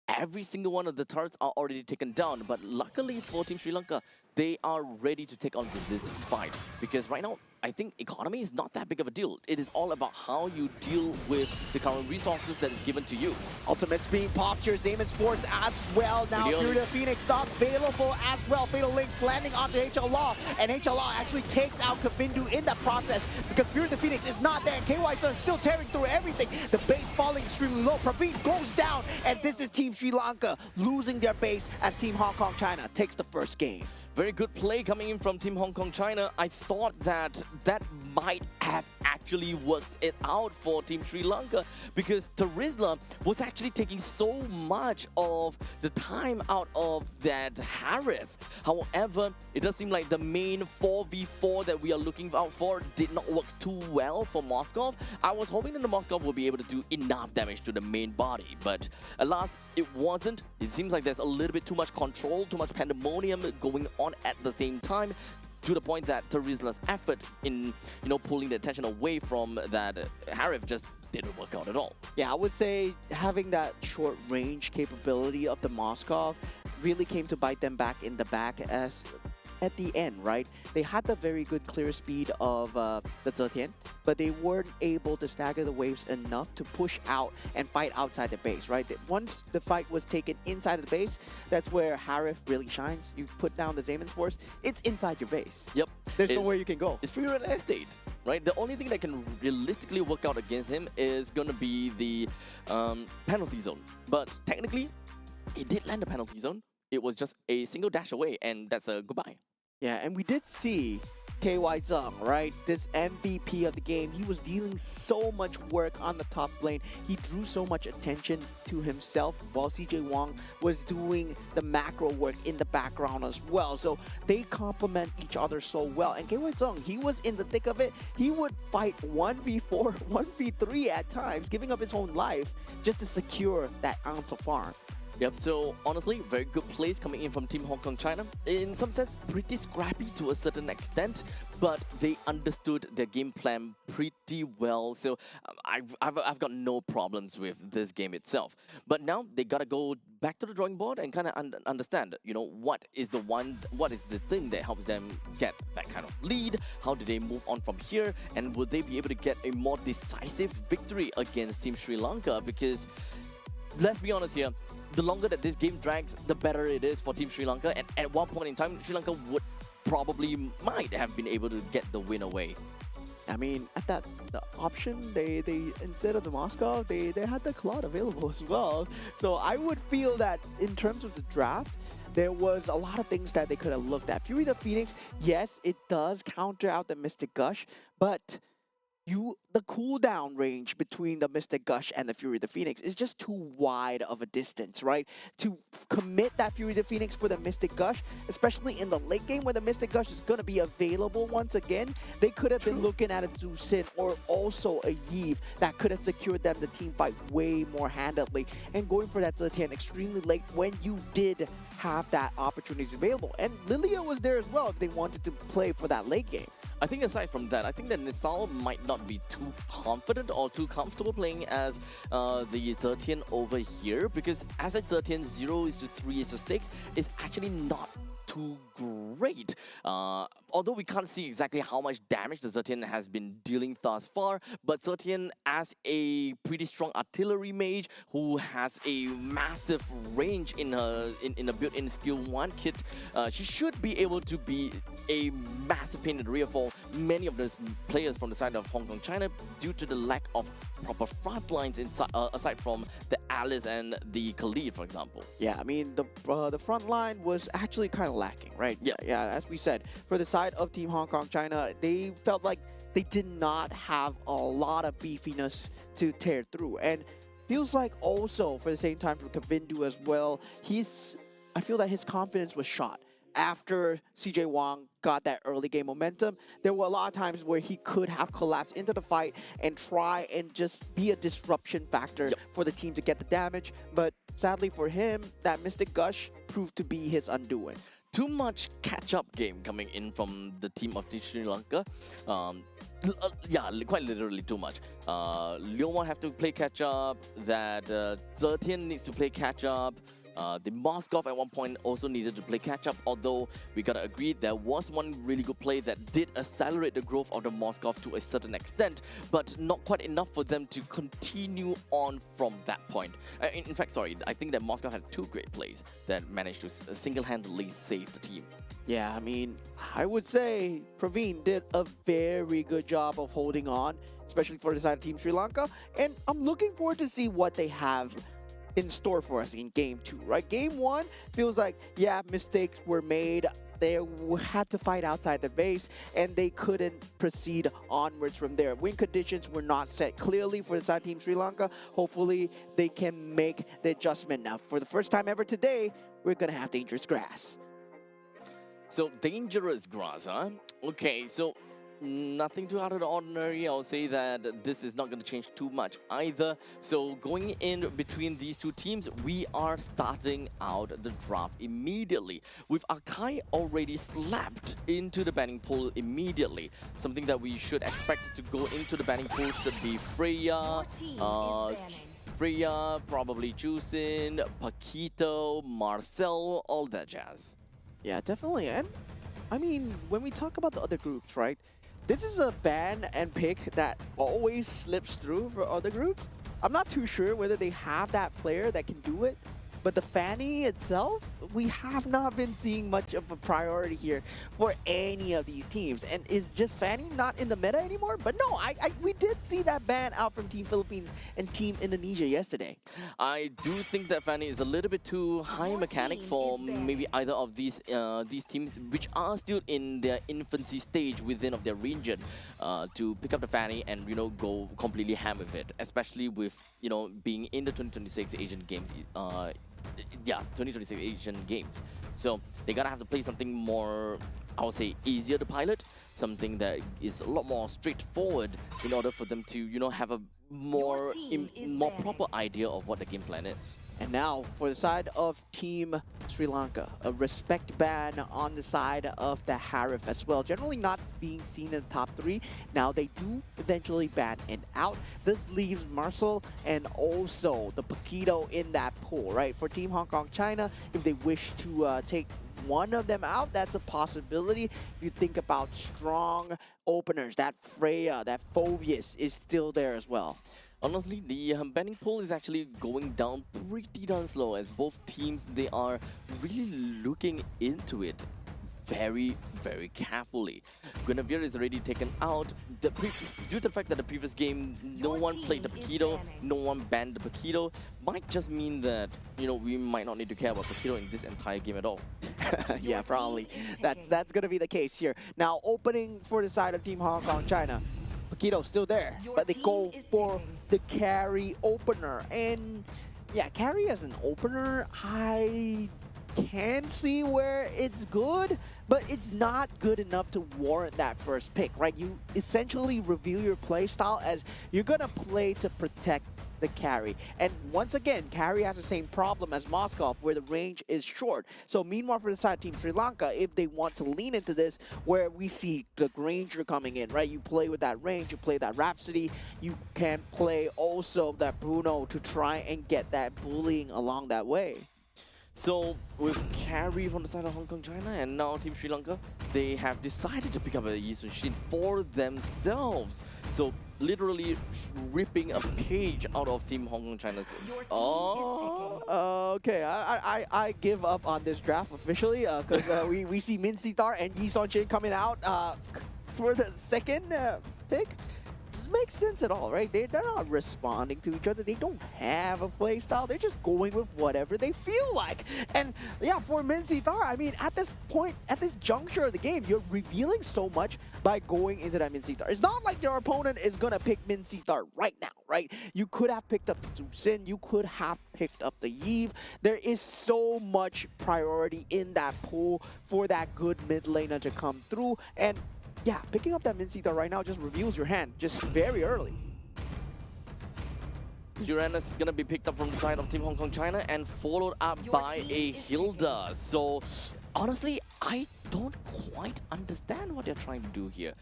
Every single one of the turrets are already taken down, but luckily for Team Sri Lanka, they are ready to take on this fight. Because right now, I think economy is not that big of a deal. It is all about how you deal with the current resources that is given to you. Ultimates being popped here, Damon's Force as well. Now Fury the Phoenix stop available as well. Fatal Links landing onto HLR, and HLR actually takes out Kavindu in that process because Fury the Phoenix is not there. KY Sun still tearing through everything. The base falls falling extremely low. Praveen goes down, and this is Team Sri Lanka losing their base as Team Hong Kong China takes the first game. Very good play coming in from Team Hong Kong China. I thought that might have actually worked it out for Team Sri Lanka because Tarisla was actually taking so much of the time out of that Harif. However, it does seem like the main 4v4 that we are looking out for did not work too well for Moskov. I was hoping that the Moskov would be able to do enough damage to the main body, but alas, it wasn't. It seems like there's a little bit too much control, too much pandemonium going on at the same time, to the point that Tarisla's effort in, pulling the attention away from that Harif just didn't work out at all. Yeah, I would say having that short range capability of the Moskov really came to bite them back in the back as at the end, right? They had the very good clear speed of the Zetian, but they weren't able to stagger the waves enough to push out and fight outside the base, right? Once the fight was taken inside of the base, that's where Harif really shines. You put down the Zayman's Force, it's inside your base. Yep. There's nowhere you can go. It's free real estate, right? The only thing that can realistically work out against him is going to be the penalty zone. But technically, he did land the penalty zone. It was just a single dash away, and that's a goodbye. Yeah, and we did see KY Zhang, right? This MVP of the game. He was dealing so much work on the top lane. He drew so much attention to himself while CJ Wang was doing the macro work in the background as well. So they complement each other so well. And KY Zhang, he was in the thick of it. He would fight 1v4, 1v3 at times, giving up his own life just to secure that ounce of farm. Yep, so honestly, very good plays coming in from Team Hong Kong China. In some sense, pretty scrappy to a certain extent, but they understood their game plan pretty well. So I've got no problems with this game itself. But now they gotta go back to the drawing board and kind of understand, what is the thing that helps them get that kind of lead? How do they move on from here? And will they be able to get a more decisive victory against Team Sri Lanka? Because let's be honest here, the longer that this game drags, the better it is for Team Sri Lanka. And at one point in time, Sri Lanka might have been able to get the win away. I mean, at the option, they instead of the Moscow, they had the Claude available as well. So I would feel that in terms of the draft, there was a lot of things that they could have looked at. Fury the Phoenix, yes, it does counter out the Mystic Gush, but the cooldown range between the Mystic Gush and the Fury the Phoenix is just too wide of a distance, right? To commit that Fury the Phoenix for the Mystic Gush, especially in the late game where the Mystic Gush is going to be available once again, they could have been looking at a Zhu Xin or also a Yves that could have secured them the team fight way more handedly. And going for that Zetian extremely late when you did have that opportunity available. And Lilia was there as well if they wanted to play for that late game. I think aside from that, I think that Nisal might not be too confident or too comfortable playing as the Zetian over here, because as a Zetian 0:3:6 is actually not too great. Although we can't see exactly how much damage the Zetian has been dealing thus far, but Zetian as a pretty strong artillery mage who has a massive range in her in a built-in skill 1 kit, she should be able to be a massive pain in the rear for many of those players from the side of Hong Kong China due to the lack of proper front lines inside, aside from the Alice and the Khalid, for example. Yeah, I mean, the front line was actually kind of lacking, right? Yeah, as we said, for the side of Team Hong Kong China, they felt like they did not have a lot of beefiness to tear through. And feels like also, for the same time, for Kavindu as well, I feel that his confidence was shot. After CJ Wang got that early game momentum, there were a lot of times where he could have collapsed into the fight and try and just be a disruption factor for the team to get the damage. But sadly for him, that Mystic Gush proved to be his undoing. Too much catch-up game coming in from the team of Sri Lanka. Yeah, quite literally too much. Leomon have to play catch-up, that Zetian needs to play catch-up. The Moskov at one point also needed to play catch-up, although we gotta agree there was one really good play that did accelerate the growth of the Moskov to a certain extent, but not quite enough for them to continue on from that point. In fact, sorry, I think that Moskov had 2 great plays that managed to single-handedly save the team. Yeah, I mean, I would say Praveen did a very good job of holding on especially for the side of Team Sri Lanka. And I'm looking forward to see what they have in store for us in game 2, right? Game 1 feels like, yeah, mistakes were made. They had to fight outside the base, and they couldn't proceed onwards from there. Win conditions were not set clearly for the side Team Sri Lanka. Hopefully, they can make the adjustment now. For the first time ever today, we're going to have dangerous grass. So dangerous grass, huh? Okay, so nothing too out of the ordinary. I'll say that this is not going to change too much either. So going in between these two teams, we are starting out the draft immediately with Akai already slapped into the banning pool immediately. Something that we should expect to go into the banning pool should be Freya, probably Jusin, Paquito, Marcel, all that jazz. Yeah, definitely. And I mean, when we talk about the other groups, right? This is a ban and pick that always slips through for other groups. I'm not too sure whether they have that player that can do it, but the Fanny itself, we have not been seeing much of a priority here for any of these teams. And is just Fanny not in the meta anymore? But no, we did see that ban out from Team Philippines and Team Indonesia yesterday. I do think that Fanny is a little bit too high mechanic for maybe either of these teams, which are still in their infancy stage within of their region, to pick up the Fanny and go completely ham with it, especially with being in the 2026 Asian Games. 2026 Asian Games. So they gotta have to play something more, I would say, easier to pilot, something that is a lot more straightforward in order for them to, have a more proper idea of what the game plan is. And now, for the side of Team Sri Lanka, a respect ban on the side of the Harif as well. Generally not being seen in the top 3. Now they do eventually ban it out. This leaves Marcel and also the Paquito in that pool, right? For Team Hong Kong China, if they wish to take one of them out, that's a possibility. If you think about strong openers, that Freya, that Phovius is still there as well. Honestly, the banning pool is actually going down pretty darn slow, as both teams, they are really looking into it very, very carefully. Guinevere is already taken out. Due to the fact that the previous game, no one played the Paquito, no one banned the Paquito, might just mean that, we might not need to care about Paquito in this entire game at all. Yeah, probably. That's going to be the case here. Now, opening for the side of Team Hong Kong China. Paquito still there, but they go for the carry opener. And yeah, carry as an opener, I can see where it's good, but it's not good enough to warrant that first pick, right? You essentially reveal your play style as you're gonna play to protect the carry. And once again, carry has the same problem as Moscow, where the range is short. So meanwhile, for the side of Team Sri Lanka, if they want to lean into this, where we see the Granger coming in, right? You play with that range, you play that Rhapsody, you can play also that Bruno to try and get that bullying along that way. So with carry from the side of Hong Kong China and now Team Sri Lanka, they have decided to pick up a Yi Sun-shin for themselves. So literally ripping a page out of Team Hong Kong China's. Okay, I give up on this draft officially because we see Min Sitar and Yi Sun-shin coming out for the second pick. Doesn't make sense at all, right? They're not responding to each other. They don't have a play style. They're just going with whatever they feel like. And yeah, for Min Sitar, I mean, at this point, at this juncture of the game, you're revealing so much by going into that Min Sitar. It's not like your opponent is gonna pick Min Sitar right now, right? You could have picked up Sin, you could have picked up the Yve. There is so much priority in that pool for that good mid laner to come through. And yeah, picking up that Min Sitar right now just reveals your hand just very early. Uranus gonna be picked up from the side of Team Hong Kong China and followed up by a Hilda. So honestly, I don't quite understand what they're trying to do here.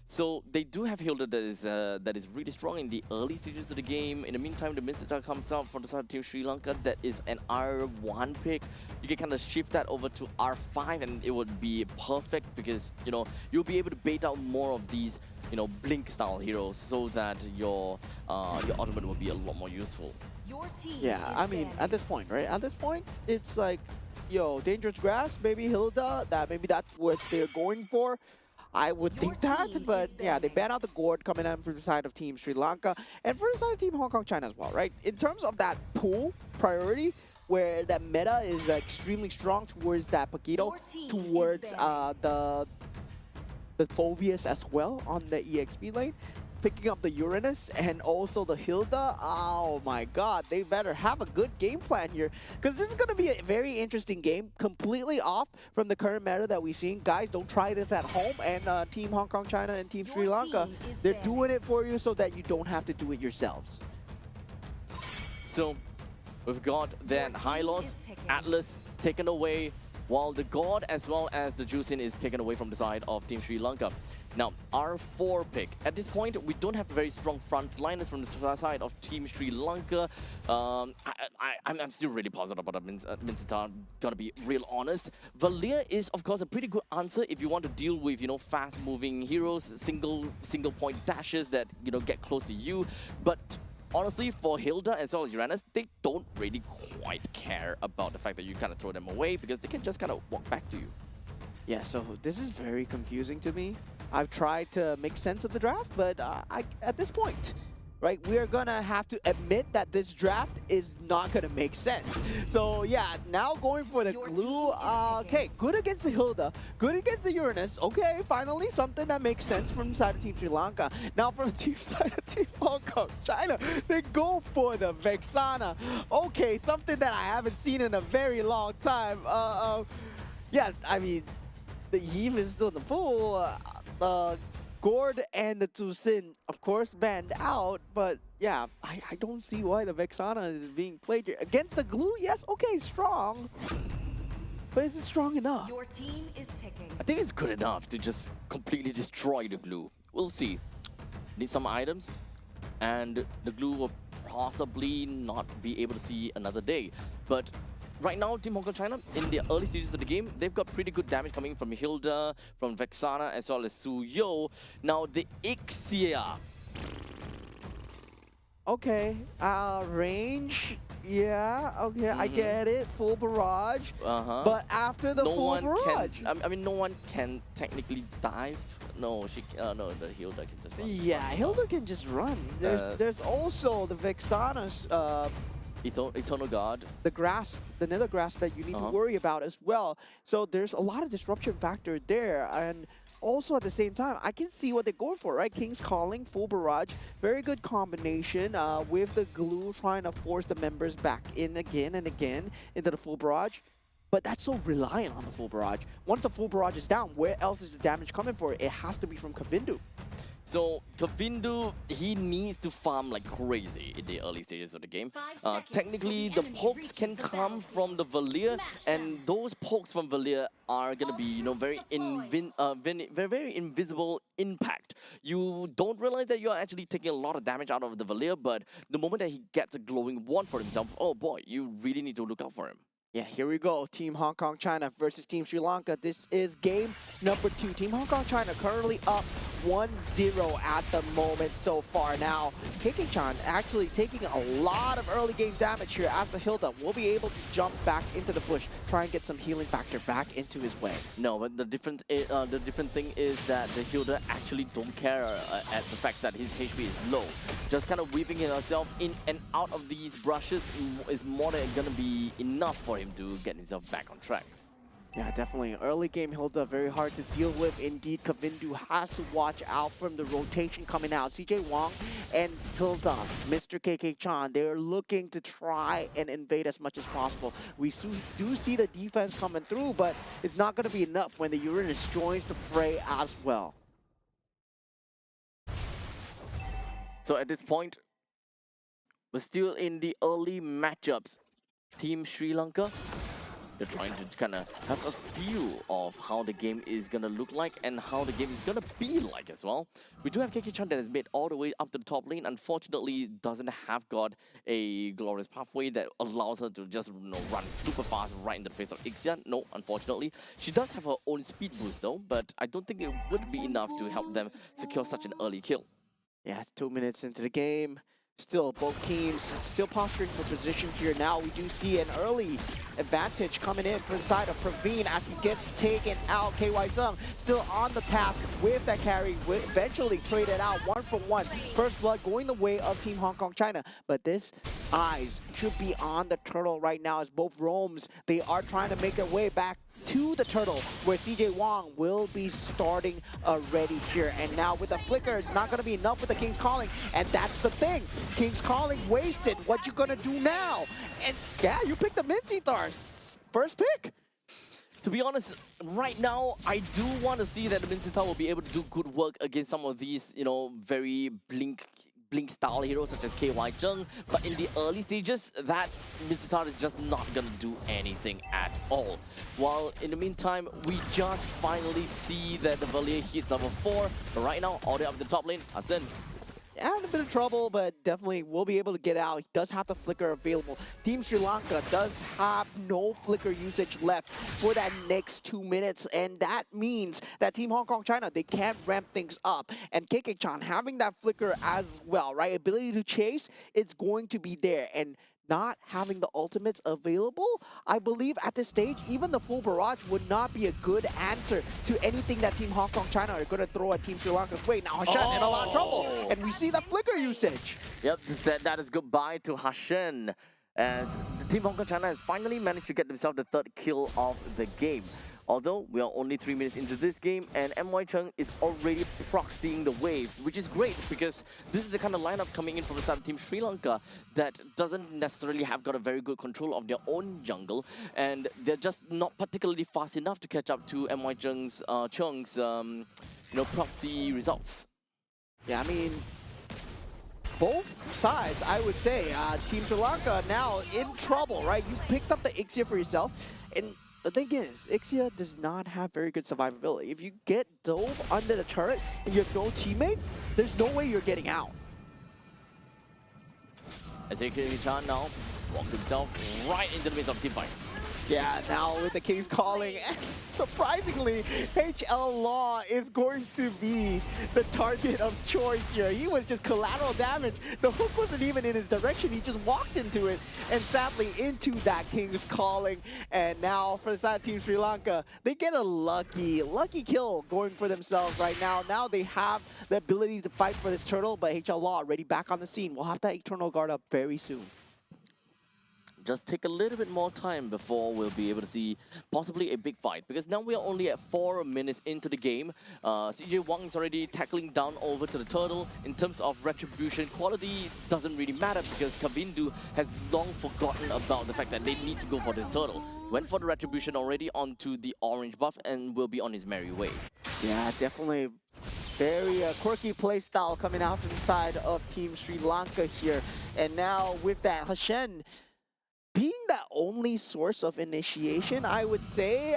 So they do have Hilda that is really strong in the early stages of the game. In the meantime, the Min Sitar comes out from the side of Team Sri Lanka. That is an R1 pick. You can kind of shift that over to R5 and it would be perfect because, you'll be able to bait out more of these, blink style heroes so that your ultimate will be a lot more useful. Yeah, I mean, at this point, right? At this point, it's like, dangerous grass, maybe Hilda, maybe that's what they're going for. I would think that, but yeah, they ban out the Gord coming in from the side of Team Sri Lanka and for the side of Team Hong Kong China as well, right? In terms of that pool priority, where that meta is extremely strong towards that Paquito, towards the Phobius as well on the EXP lane, picking up the Uranus and also the Hilda. Oh my god, they better have a good game plan here, because this is going to be a very interesting game, completely off from the current meta that we've seen. Guys, don't try this at home, and Team Hong Kong China and Team Sri Lanka, they're doing it for you so that you don't have to do it yourselves. So we've got then Hylos, Atlas taken away, while the God as well as the Juicin is taken away from the side of Team Sri Lanka. Now, our 4 pick. At this point, we don't have very strong frontliners from the side of Team Sri Lanka. I'm still really positive about Minstar, gonna be real honest. Valir is, of course, a pretty good answer if you want to deal with, you know, fast-moving heroes, single point dashes that, you know, get close to you. But honestly, for Hilda as well as Uranus, they don't really quite care about the fact that you kind of throw them away, because they can just kind of walk back to you. Yeah, so this is very confusing to me. I've tried to make sense of the draft, but at this point, right, we are gonna have to admit that this draft is not gonna make sense. So yeah, now going for the glue. Okay, good against the Hilda, good against the Uranus. Okay, finally something that makes sense from the side of Team Sri Lanka. Now from the team side of Team Hong Kong China, they go for the Vexana. Okay, something that I haven't seen in a very long time. Yeah, I mean, the Eve is still in the pool. Gord and the Tusin, of course, banned out, but yeah, I don't see why the Vexana is being played here. Against the glue, yes, okay, strong. But is it strong enough? Your team is picking. I think it's good enough to just completely destroy the glue. We'll see. Need some items, and the glue will possibly not be able to see another day. But right now, Team Hong Kong China, in the early stages of the game, they've got pretty good damage coming from Hilda, from Vexana, as well as Su Yo. Now, the Ixia. Okay, range, yeah, okay, I get it, full barrage. But after the full barrage... I mean, no one can technically dive. No, no, the Hilda can just run. Yeah, Hilda can just run. There's also the Vexana's... Eternal Guard. The grasp, the nether grasp that you need to worry about as well. So there's a lot of disruption factor there, and also at the same time, I can see what they're going for, right? King's Calling, full barrage, very good combination with the glue trying to force the members back in again and again into the full barrage. But that's so reliant on the full barrage. Once the full barrage is down, where else is the damage coming for? It has to be from Kavindu. So Kavindu, he needs to farm like crazy in the early stages of the game. Technically, the pokes can come from the Valir, and those pokes from Valir are gonna be, you know, very invisible impact. You don't realize that you're actually taking a lot of damage out of the Valir, but the moment that he gets a glowing wand for himself, oh boy, you really need to look out for him. Yeah, here we go. Team Hong Kong China versus Team Sri Lanka. This is game number 2. Team Hong Kong China currently up 1-0 at the moment so far. Now, KK-chan actually taking a lot of early game damage here after Hilda will be able to jump back into the bush, try and get some healing factor back into his way. No, but the different thing is that the Hilda actually don't care at the fact that his HP is low. Just kind of weaving himself in and out of these brushes is more than gonna be enough for him to get himself back on track. Yeah, definitely. Early game Hilda, very hard to deal with. Indeed, Kavindu has to watch out from the rotation coming out. CJ Wong and Hilda, Mr. KK-chan, they're looking to try and invade as much as possible. We do see the defense coming through, but it's not going to be enough when the Uranus joins the fray as well. So at this point, we're still in the early matchups. Team Sri Lanka, they're trying to kind of have a feel of how the game is going to look like and how the game is going to be like as well. We do have KK-chan that has made all the way up to the top lane. Unfortunately, doesn't have got a glorious pathway that allows her to just, you know, run super fast right in the face of Ixia. No, unfortunately. She does have her own speed boost though, but I don't think it would be enough to help them secure such an early kill. Yeah, 2 minutes into the game. Still, both teams still posturing for position here. Now we do see an early advantage coming in for the side of Praveen as he gets taken out. KY Zung still on the task with that carry, eventually traded out 1-for-1. First blood going the way of Team Hong Kong China. But this eyes should be on the turtle right now as both roams, they are trying to make their way back to the turtle, where CJ Wong will be starting already here. And now with the flicker, it's not going to be enough with the King's Calling, and that's the thing. King's Calling wasted. What you gonna do now? And yeah, you picked the Mincy first pick. To be honest, right now, I do want to see that the Mincetar will be able to do good work against some of these, you know, very blink style heroes such as KY Zheng, but in the early stages, that Mincetar is just not gonna do anything at all. While in the meantime, we just finally see that the Valier hits level 4, but right now, all the way up the top lane, Hassan. Yeah, in a bit of trouble, but definitely will be able to get out. He does have the flicker available. Team Sri Lanka does have no flicker usage left for that next 2 minutes, and that means that Team Hong Kong China, they can't ramp things up. And KK-chan having that flicker as well, right? Ability to chase, it's going to be there. And not having the ultimates available, I believe at this stage, even the full barrage would not be a good answer to anything that Team Hong Kong China are going to throw at Team Sri Lanka's way. Now Hashan in a lot of trouble, and we see the flicker usage. Yep, that is goodbye to Hashan, as the Team Hong Kong China has finally managed to get themselves the 3rd kill of the game. Although we are only 3 minutes into this game and MY Cheng is already proxying the waves, which is great because this is the kind of lineup coming in from the side of Team Sri Lanka that doesn't necessarily have got a very good control of their own jungle, and they're just not particularly fast enough to catch up to MY Cheng's proxy results. Yeah, I mean, both sides, I would say, Team Sri Lanka now in trouble, right? You picked up the Ixia for yourself, and the thing is, Ixia does not have very good survivability. If you get dove under the turret and you have no teammates, there's no way you're getting out. As KK-chan now walks himself right into the midst of team fight. Yeah, now with the King's Calling, and surprisingly, HL Law is going to be the target of choice here. He was just collateral damage. The hook wasn't even in his direction. He just walked into it, and sadly into that King's Calling. And now for the side of Team Sri Lanka, they get a lucky kill going for themselves right now. Now they have the ability to fight for this turtle, but HL Law already back on the scene. We'll have that Eternal Guard up very soon. Just take a little bit more time before we'll be able to see possibly a big fight, because now we are only at 4 minutes into the game. CJ Wang is already tackling down over to the turtle. In terms of retribution, quality doesn't really matter because Kavindu has long forgotten about the fact that they need to go for this turtle. Went for the retribution already onto the orange buff and will be on his merry way. Yeah, definitely very quirky playstyle coming out from the side of Team Sri Lanka here. And now with that, Hashen being the only source of initiation, I would say,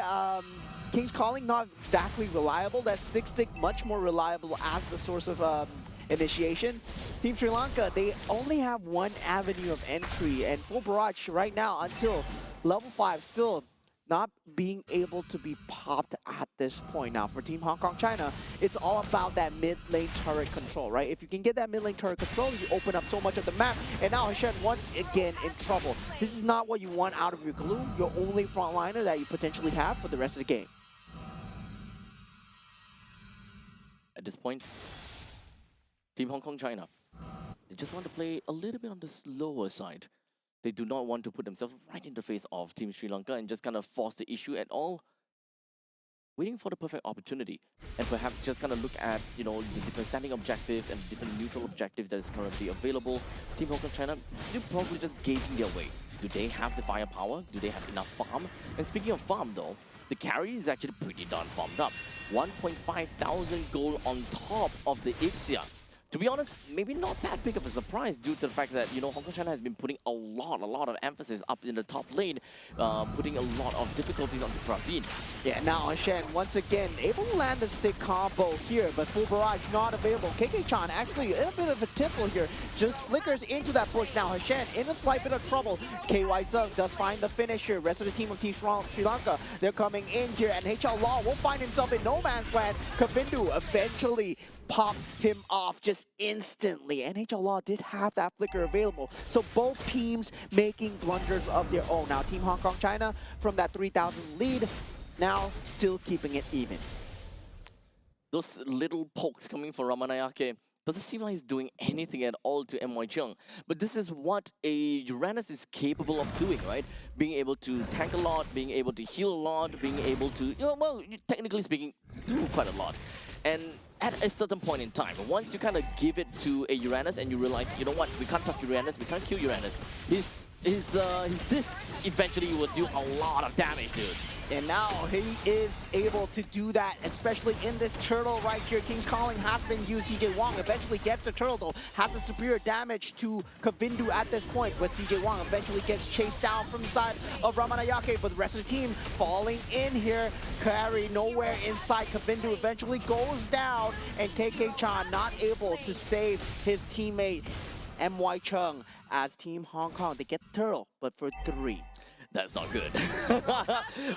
King's Calling not exactly reliable. That stick much more reliable as the source of initiation. Team Sri Lanka, they only have one avenue of entry, and full barrage right now until level 5 still not being able to be popped at this point. Now for Team Hong Kong China, it's all about that mid lane turret control, right? If you can get that mid lane turret control, you open up so much of the map, and now Hashen once again in trouble. This is not what you want out of your glue, your only frontliner that you potentially have for the rest of the game. At this point, Team Hong Kong China, they just want to play a little bit on the slower side. They do not want to put themselves right in the face of Team Sri Lanka and just kind of force the issue at all. Waiting for the perfect opportunity, and perhaps just kind of look at, you know, the different standing objectives and different neutral objectives that is currently available. Team Hong Kong China, they're probably just gauging their way. Do they have the firepower? Do they have enough farm? And speaking of farm though, the carry is actually pretty darn farmed up. 1,500 gold on top of the Ixia. To be honest, maybe not that big of a surprise due to the fact that, you know, Hong Kong China has been putting a lot of emphasis up in the top lane, putting a lot of difficulties on the Praveen. Yeah, now Hashen once again able to land the stick combo here, but full barrage not available. KK-chan actually in a bit of a temple here, just flickers into that push. Now Hashen in a slight bit of trouble. KY Zung does find the finisher. Rest of the team of Team Sri Lanka, they're coming in here, and HL Law will find himself in no man's land. Kavindu eventually popped him off just instantly. NHL Law did have that flicker available. So both teams making blunders of their own. Now Team Hong Kong China from that 3,000 lead, now still keeping it even. Those little pokes coming from Ramanayake doesn't seem like he's doing anything at all to MY Chung. But this is what a Uranus is capable of doing, right? Being able to tank a lot, being able to heal a lot, being able to, well, technically speaking, do quite a lot. And at a certain point in time, once you kind of give it to a Uranus and you realize, you know what, we can't touch Uranus, we can't kill Uranus, his discs eventually will do a lot of damage, dude. And now he is able to do that, especially in this turtle right here. King's Calling has been used. CJ Wong eventually gets the turtle though, has a superior damage to Kavindu at this point, but CJ Wong eventually gets chased down from the side of Ramanayake, but the rest of the team falling in here. Carry nowhere inside. Kavindu eventually goes down, and KK Chan not able to save his teammate MY Chung as Team Hong Kong. They get the turtle, but for 3. That's not good.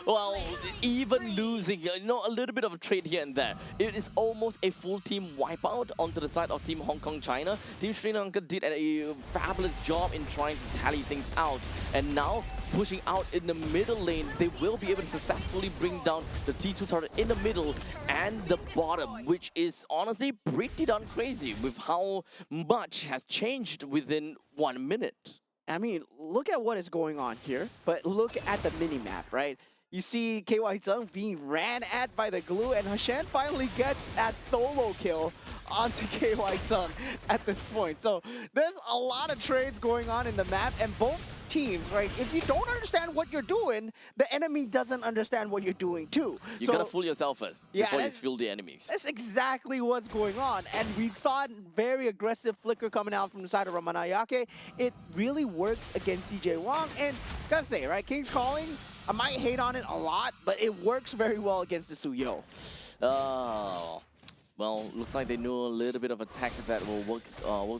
Well, even losing, a little bit of a trade here and there. It is almost a full team wipeout onto the side of Team Hong Kong China. Team Sri Lanka did a fabulous job in trying to tally things out. And now, pushing out in the middle lane, they will be able to successfully bring down the T2 turret in the middle and the bottom, which is honestly pretty darn crazy with how much has changed within 1 minute. I mean, look at what is going on here, but look at the mini-map, right? You see KY Zung being ran at by the glue, and Hashan finally gets that solo kill onto KY Zung at this point. So there's a lot of trades going on in the map, and both teams, right? If you don't understand what you're doing, the enemy doesn't understand what you're doing too. You gotta fool yourself first before you fool the enemies. That's exactly what's going on. And we saw a very aggressive flicker coming out from the side of Ramanayake. It really works against CJ Wong. And gotta say, right, King's Calling, I might hate on it a lot, but it works very well against the Suyo. Oh. Well, looks like they knew a little bit of a tactic that will work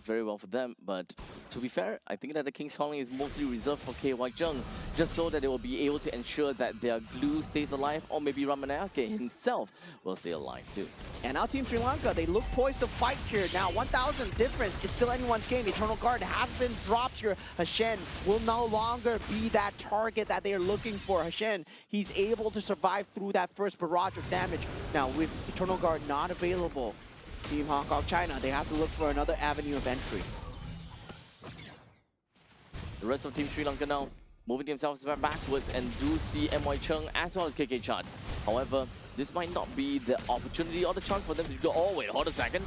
very well for them. But to be fair, I think that the King's Calling is mostly reserved for KY Jung, just so that they will be able to ensure that their glue stays alive, or maybe Ramanayake himself will stay alive too. And now Team Sri Lanka, they look poised to fight here. Now 1,000 difference, it's still anyone's game. Eternal Guard has been dropped here. Hashen will no longer be that target that they are looking for. Hashen, he's able to survive through that first barrage of damage. Now with Eternal Guard not available, Team Hong Kong China, they have to look for another avenue of entry. The rest of Team Sri Lanka now moving themselves backwards and do see MY Chung as well as KK Chan. However, this might not be the opportunity or the chance for them to go, oh wait, hold a second.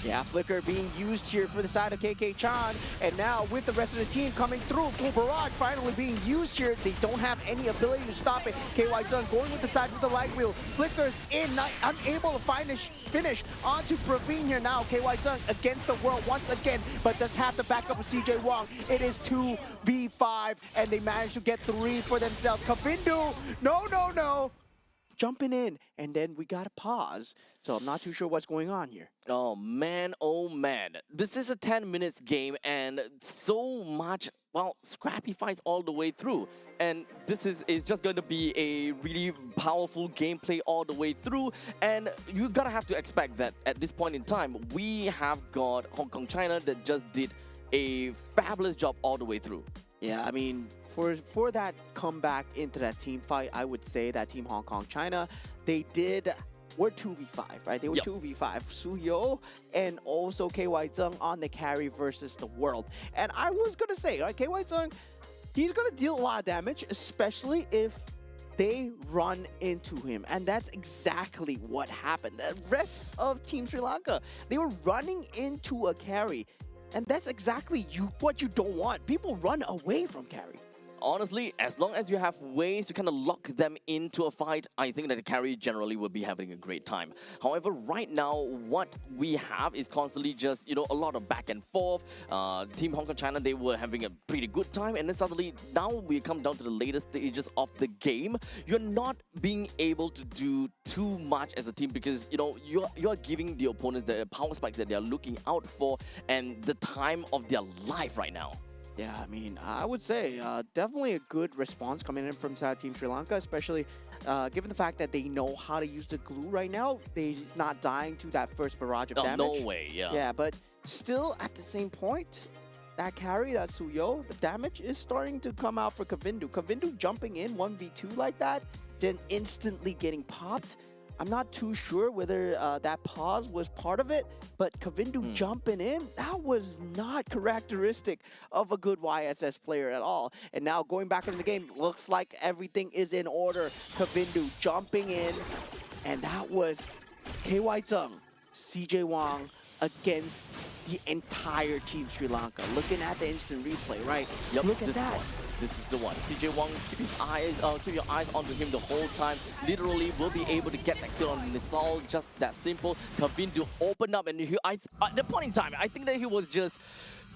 Yeah, Flicker being used here for the side of KK Chan, and now with the rest of the team coming through, full barrage finally being used here. They don't have any ability to stop it. KY Zung going with the side with the light wheel. Flicker's in, not unable to finish onto Praveen here now. KY Zung against the world once again, but does have to back up with CJ Wong. It is 2v5, and they managed to get 3 for themselves. Kavindu, no. Jumping in, and then we gotta pause. So I'm not too sure what's going on here. Oh man. This is a 10 minutes game and so much, well, scrappy fights all the way through. And this is just going to be a really powerful gameplay all the way through. And you gotta have to expect that at this point in time, we have got Hong Kong China that just did a fabulous job all the way through. Yeah, I mean, for that comeback into that team fight, I would say that Team Hong Kong China, were 2v5, right? They were 2v5. Suyo and also KY Zung on the carry versus the world. And I was gonna say, right, KY Zung, he's gonna deal a lot of damage, especially if they run into him. And that's exactly what happened. The rest of Team Sri Lanka, they were running into a carry. And that's exactly what you don't want. People run away from carry. Honestly, as long as you have ways to kind of lock them into a fight, I think that the carry generally will be having a great time. However, right now, what we have is constantly just, a lot of back and forth. Team Hong Kong China, they were having a pretty good time, and then suddenly, now we come down to the later stages of the game. You're not being able to do too much as a team because, you're giving the opponents the power spike that they're looking out for and the time of their life right now. Yeah, I mean, I would say definitely a good response coming in from Team Sri Lanka, especially given the fact that they know how to use the glue right now, they're not dying to that first barrage of damage. No way, yeah. Yeah, but still at the same point, that carry, that Suyo, the damage is starting to come out for Kavindu. Kavindu jumping in 1v2 like that, then instantly getting popped. I'm not too sure whether that pause was part of it, but Kavindu jumping in, that was not characteristic of a good YSS player at all. And now going back into the game, looks like everything is in order. Kavindu jumping in, and that was KY Tung, CJ Wong against the entire Team Sri Lanka. Looking at the instant replay, right? Yep, Look at that. This is the one. CJ Wong, keep your eyes onto him the whole time. Literally will be able to get that kill on Nisal, just that simple. Kavindu open up, and at the point in time, I think that he was just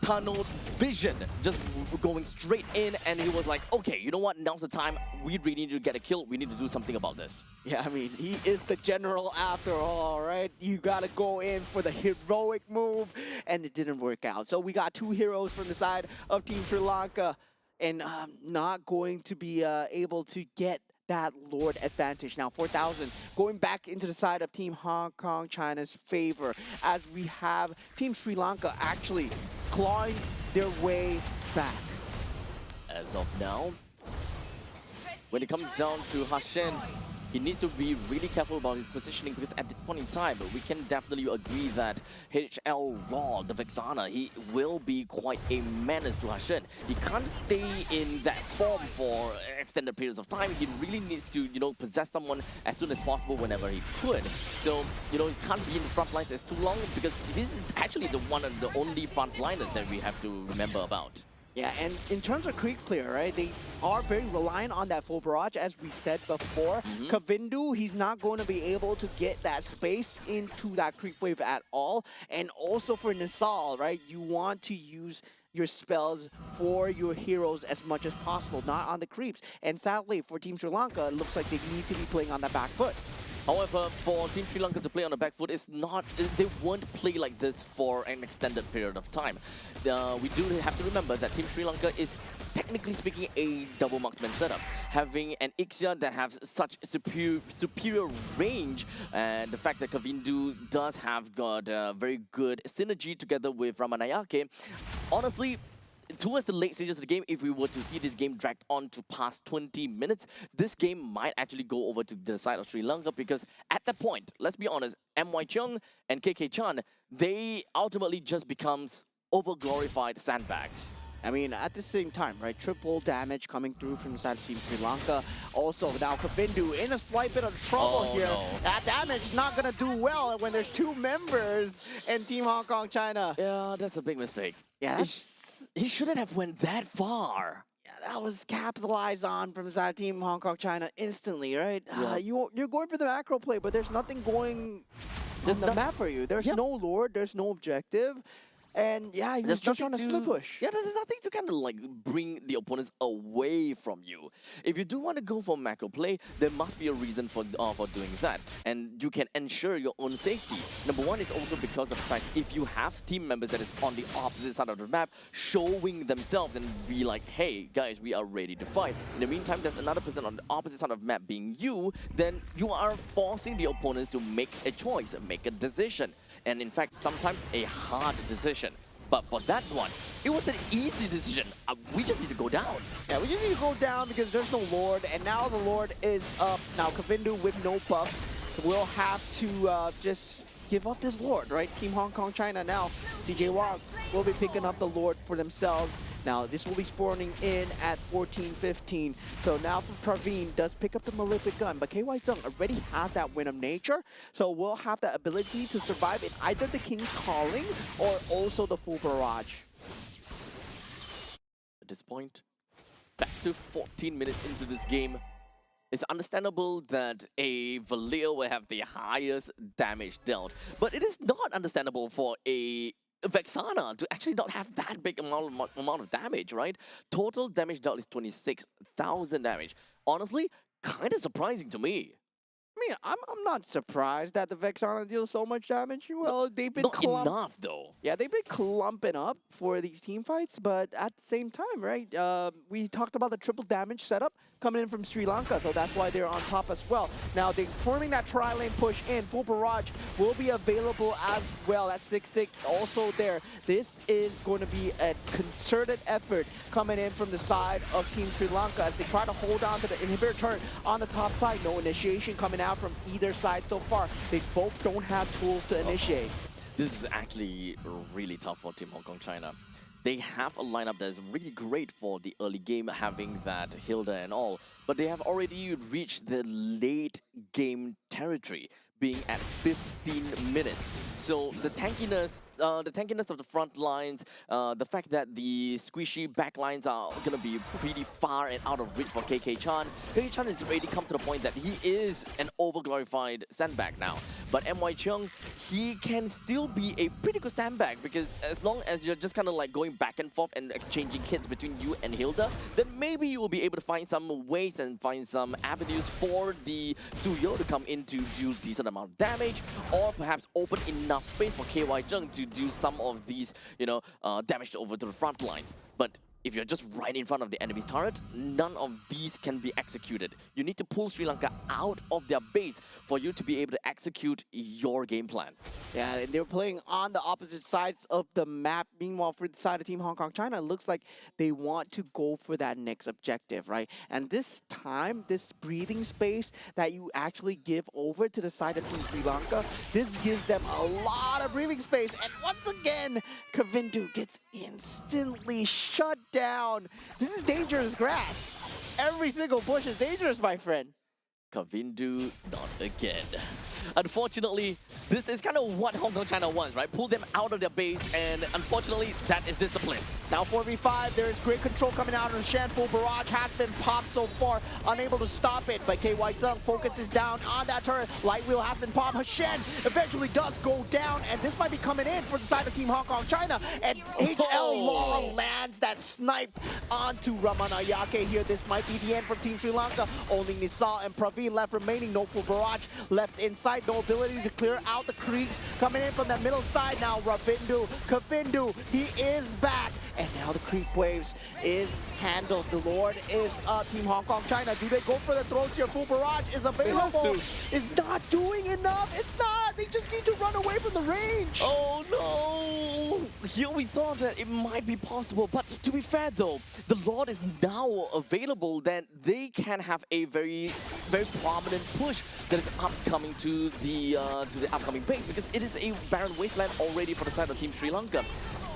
tunnel vision, just going straight in, and he was like, okay, you know what, now's the time, we really need to get a kill, we need to do something about this. Yeah, I mean, he is the general after all, right? You gotta go in for the heroic move, and it didn't work out. So we got 2 heroes from the side of Team Sri Lanka, and not going to be able to get that Lord advantage. Now 4,000 going back into the side of Team Hong Kong China's favor, as we have Team Sri Lanka actually clawing their way back. As of now, when it comes down to Hashen, he needs to be really careful about his positioning, because at this point in time, we can definitely agree that HL Raw, the Vexana, he will be quite a menace to Hashen. He can't stay in that form for extended periods of time. He really needs to, possess someone as soon as possible whenever he could. So, he can't be in the front lines as too long, because this is actually one of the only front liners that we have to remember about. Yeah, and in terms of creep clear, right, they are very reliant on that full barrage, as we said before. Kavindu, he's not going to be able to get that space into that creep wave at all. And also for Nisal, right, you want to use your spells for your heroes as much as possible, not on the creeps. And sadly, for Team Sri Lanka, it looks like they need to be playing on that back foot. However, for Team Sri Lanka to play on the back foot, they won't play like this for an extended period of time. We do have to remember that Team Sri Lanka is, technically speaking, a double marksman setup. Having an Ixia that has such superior range, and the fact that Kavindu does have got very good synergy together with Ramanayake, honestly, towards the late stages of the game, if we were to see this game dragged on to past 20 minutes, this game might actually go over to the side of Sri Lanka, because at that point, let's be honest, MY Chung and KK Chan, they ultimately just becomes over-glorified sandbags. I mean, at the same time, right, triple damage coming through from the side of Team Sri Lanka. Also, now Kavindu in a slight bit of trouble here. No. That damage is not going to do well when there's 2 members in Team Hong Kong China. Yeah, that's a big mistake. Yeah, He shouldn't have went that far. yeah, that was capitalized on from the side of Team Hong Kong China instantly, right? Yeah. You're going for the macro play, but there's nothing going on the map for you. There's no Lord, there's no objective. And yeah, he was just on a split push. Yeah, there's nothing to kind of like bring the opponents away from you. If you do want to go for macro play, there must be a reason for doing that. And you can ensure your own safety. Number one is also because of the fact if you have team members that is on the opposite side of the map showing themselves and be like, hey guys, we are ready to fight. In the meantime, there's another person on the opposite side of the map being you, then you are forcing the opponents to make a choice, make a decision. And in fact, sometimes a hard decision. But for that one, it was an easy decision. We just need to go down. Yeah, we just need to go down because there's no Lord, and now the Lord is up. Now Kavindu with no buffs will have to just give up this Lord, right? Team Hong Kong China now. CJ Wong will be picking up the Lord for themselves. Now this will be spawning in at 14-15. So now for Praveen does pick up the Malefic Gun, but KY Zung already has that Wind of Nature, so we'll have the ability to survive in either the King's Calling or also the full barrage. At this point, back to 14 minutes into this game. It's understandable that a Valir will have the highest damage dealt, but it is not understandable for a Vexana to actually not have that big amount of damage, right? Total damage dealt is 26,000 damage. Honestly, kind of surprising to me. I mean, I'm not surprised that the Vexana deals so much damage. Well, they've been Not enough though. Yeah, they've been clumping up for these team fights, but at the same time, right? We talked about the triple damage setup coming in from Sri Lanka, so that's why they're on top as well. Now, they're forming that tri-lane push in. Full barrage will be available as well. That stick also there. This is going to be a concerted effort coming in from the side of Team Sri Lanka as they try to hold on to the inhibitor turret on the top side. No initiation coming out from either side so far. They both don't have tools to initiate. This is actually really tough for Team Hong Kong China. They have a lineup that is really great for the early game, having that Hilda and all, but they have already reached the late game territory, being at 15 minutes. So the tankiness of the front lines, the fact that the squishy back lines are gonna be pretty far and out of reach for KK Chan. KK Chan has already come to the point that he is an overglorified sandbag now. But MY Chung, he can still be a pretty good sandbag because as long as you're just kind of like going back and forth and exchanging hits between you and Hilda, then maybe you will be able to find some ways and find some avenues for the Suyo to come in to do decent amount of damage, or perhaps open enough space for KY Chung to do some of these, damage over to the front lines. But if you're just right in front of the enemy's turret, none of these can be executed. You need to pull Sri Lanka out of their base for you to be able to execute your game plan. Yeah, and they're playing on the opposite sides of the map. Meanwhile, for the side of Team Hong Kong China, it looks like they want to go for that next objective, right? And this time, this breathing space that you actually give over to the side of Team Sri Lanka, this gives them a lot of breathing space. And once again, Kavindu gets instantly shut down. This is dangerous grass. Every single bush is dangerous, my friend. Kavindu, not again. Unfortunately, this is kind of what Hong Kong China wants, right? Pull them out of their base, and unfortunately, that is discipline. Now 4v5, there is great control coming out of Shen. Full barrage has been popped so far, unable to stop it, but KY Zung focuses down on that turret. Light wheel has been popped. Shen eventually does go down, and this might be coming in for the side of Team Hong Kong China, and HL Long lands that snipe onto Ramanayake here. This might be the end for Team Sri Lanka. Only Nisal and Praveen left remaining. No full barrage left inside. No ability to clear out the creeps. Coming in from the middle side now, Kavindu, he is back. And now the creep waves is handled. The Lord is up. Team Hong Kong China, do they go for the throws here? Full barrage is available. It's not doing enough. It's not. They just need to run away from the range. Oh no! Here we thought that it might be possible, but to be fair though, the Lord is now available, then they can have a very, very prominent push that is upcoming to the upcoming base, because it is a barren wasteland already for the side of Team Sri Lanka.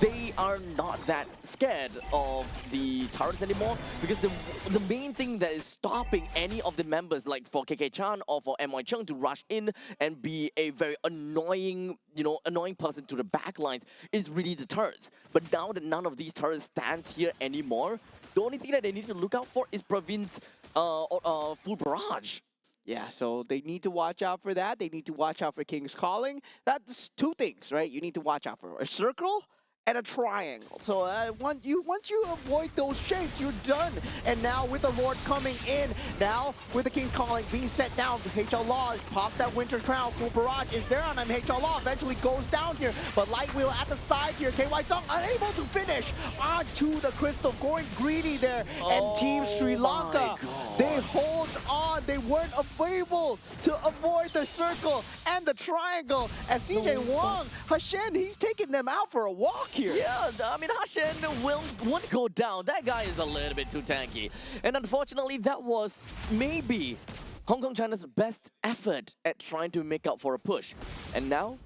They are not that scared of the turrets anymore, because the main thing that is stopping any of the members, like for KK Chan or for MY Chung, to rush in and be a very annoying, annoying person to the back lines is really the turrets. But now that none of these turrets stands here anymore, the only thing that they need to look out for is Praveen's full barrage. Yeah, so they need to watch out for that. They need to watch out for King's Calling. That's two things, right? You need to watch out for a circle and a triangle. So once you avoid those shapes, you're done. And now with the Lord coming in, now with the King's Calling being set down, HL Law pops that Winter Crown. Full barrage is there on him. HL Law eventually goes down here, but Light Wheel at the side here. KY Zung unable to finish onto the crystal, going greedy there. And Team Sri Lanka, they hold on. They weren't able to avoid the circle and the triangle. As CJ Wong, Hashen, he's taking them out for a walk here. Yeah, I mean, Hashen won't go down. That guy is a little bit too tanky. And unfortunately, that was maybe Hong Kong China's best effort at trying to make up for a push. And now,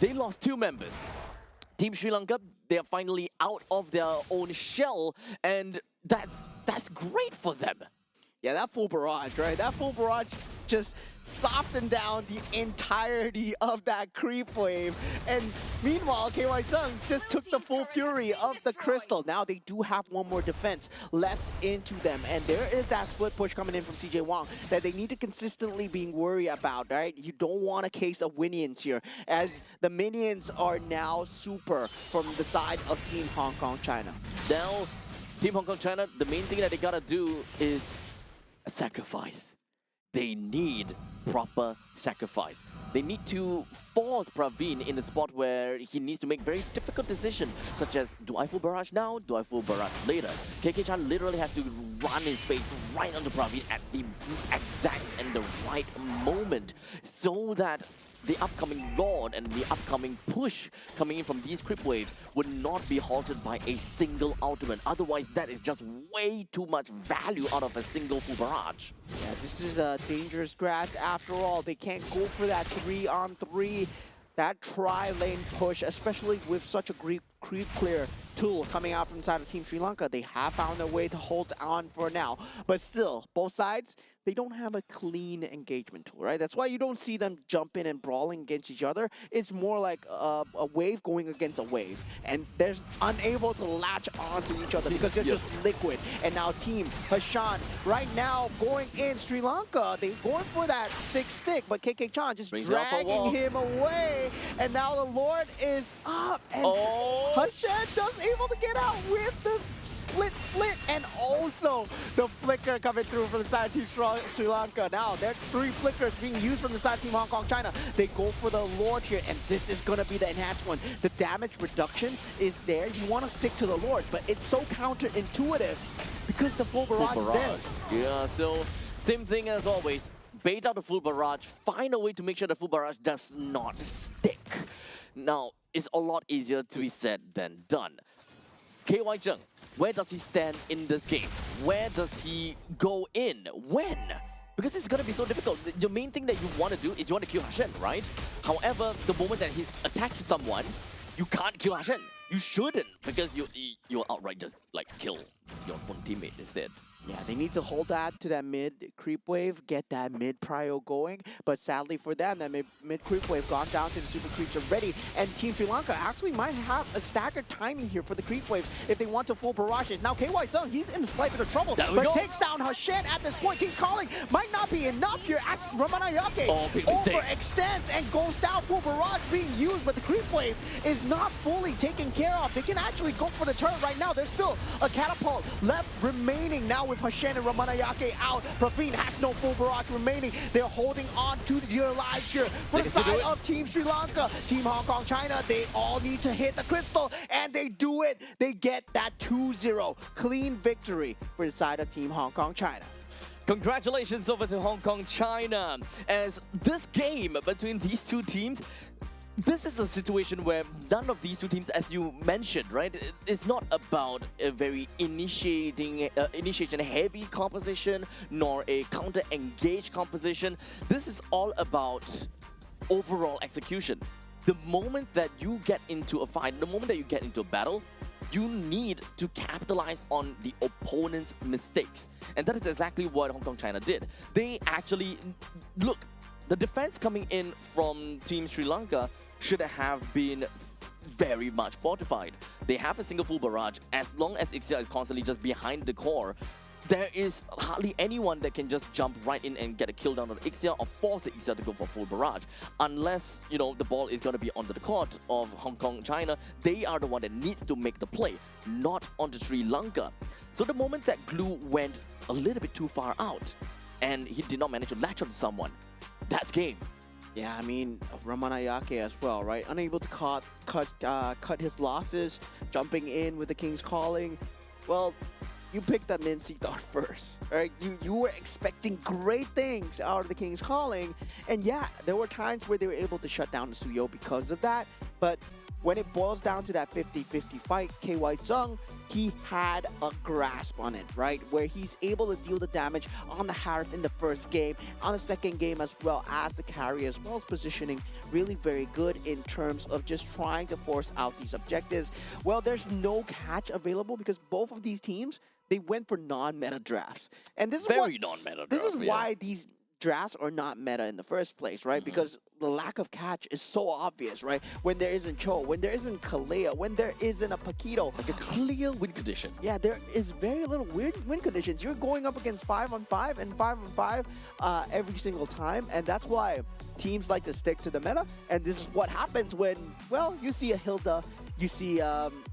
they lost 2 members. Team Sri Lanka, they are finally out of their own shell, and that's great for them. Yeah, that full barrage, right? That full barrage just softened down the entirety of that creep wave. And meanwhile, KY Zung just took the full fury of the crystal. Now they do have one more defense left into them. And there is that split push coming in from CJ Wong that they need to consistently be worried about, right? You don't want a case of minions here, as the minions are now super from the side of Team Hong Kong China. Now, Team Hong Kong China, the main thing that they gotta do is sacrifice. they need proper sacrifice. They need to force Praveen in a spot where he needs to make very difficult decisions, such as, do I full barrage now? Do I full barrage later? KK-chan literally had to run his space right onto Praveen at the exact and the right moment, so that the upcoming Lord and the upcoming push coming in from these creep waves would not be halted by a single ultimate. Otherwise, that is just way too much value out of a single full barrage. Yeah, this is a dangerous grass after all. They can't go for that 3-on-3, that tri-lane push, especially with such a creep clear tool coming out from inside of Team Sri Lanka. They have found a way to hold on for now. But still, both sides, they don't have a clean engagement tool, right? That's why you don't see them jump in and brawling against each other. It's more like a wave going against a wave. And they're unable to latch onto each other because they're just liquid. And now Team Hashan, right now, going in Sri Lanka, they're going for that stick, but KK-chan just dragging him away. And now the Lord is up. And Hashan does able to get out with the split, and also the flicker coming through from the side of Team Sri Lanka. Now, there's 3 flickers being used from the side of Team Hong Kong China. They go for the Lord here, and this is going to be the enhanced one. The damage reduction is there. You want to stick to the Lord, but it's so counterintuitive because the full barrage is there. Yeah, so same thing as always. Bait out the full barrage, find a way to make sure the full barrage does not stick. Now, it's a lot easier to be said than done. KY Zheng, where does he stand in this game? Where does he go in? When? Because it's going to be so difficult. The main thing that you want to do is you want to kill Hashan, right? However, the moment that he's attached to someone, you can't kill Hashan. You shouldn't, because you'll outright just like kill your own teammate instead. Yeah, they need to hold that to that mid creep wave, get that mid prio going. But sadly for them, that mid creep wave gone down to the super creeps already. And Team Sri Lanka actually might have a staggered timing here for the creep waves if they want to full barrages. Now KY Zheng, he's in a slight bit of trouble, but takes down Hashan at this point. King's Calling might not be enough here as Ramanayake overextends and goes down. Full barrage being used, but the creep wave is not fully taken care of. They can actually go for the turn right now. There's still a catapult left remaining now with Hashan and Ramanayake out. Praveen has no full barrage remaining. They're holding on to their lives here. For the side of Team Sri Lanka, Team Hong Kong China, they all need to hit the crystal, and they do it. They get that 2-0 clean victory for the side of Team Hong Kong China. Congratulations over to Hong Kong China, as this game between these two teams, this is a situation where none of these two teams, as you mentioned, right, it's not about a very initiation-heavy composition, nor a counter-engaged composition. This is all about overall execution. The moment that you get into a fight, the moment that you get into a battle, you need to capitalize on the opponent's mistakes. And that is exactly what Hong Kong China did. They actually, look, the defense coming in from Team Sri Lanka should have been very much fortified. They have a single full barrage. As long as Ixia is constantly just behind the core, there is hardly anyone that can just jump right in and get a kill down on Ixia or force the Ixia to go for full barrage. Unless, you know, the ball is going to be onto the court of Hong Kong China, they are the one that needs to make the play, not onto Sri Lanka. So the moment that Glue went a little bit too far out and he did not manage to latch on to someone, that's game. Yeah, I mean, Ramanayake as well, right? Unable to cut his losses, jumping in with the King's Calling. Well, you picked that Min Seedar first, right? You were expecting great things out of the King's Calling. And yeah, there were times where they were able to shut down the Suyo because of that. But when it boils down to that 50-50 fight, KY Zheng, he had a grasp on it, right? Where he's able to deal the damage on the Harith in the first game, on the second game as well as the carry, as well as positioning really very good in terms of just trying to force out these objectives. Well, there's no catch available because both of these teams, they went for non-meta drafts. And this is very non-meta. This is why these drafts are not meta in the first place, right? Because the lack of catch is so obvious, right? When there isn't Cho, when there isn't Kalea, when there isn't a Paquito. Like a clear win condition. Yeah, there is very little weird win conditions. You're going up against 5-on-5 and 5-on-5 every single time, and that's why teams like to stick to the meta. And this is what happens when, well, you see a Hilda, you see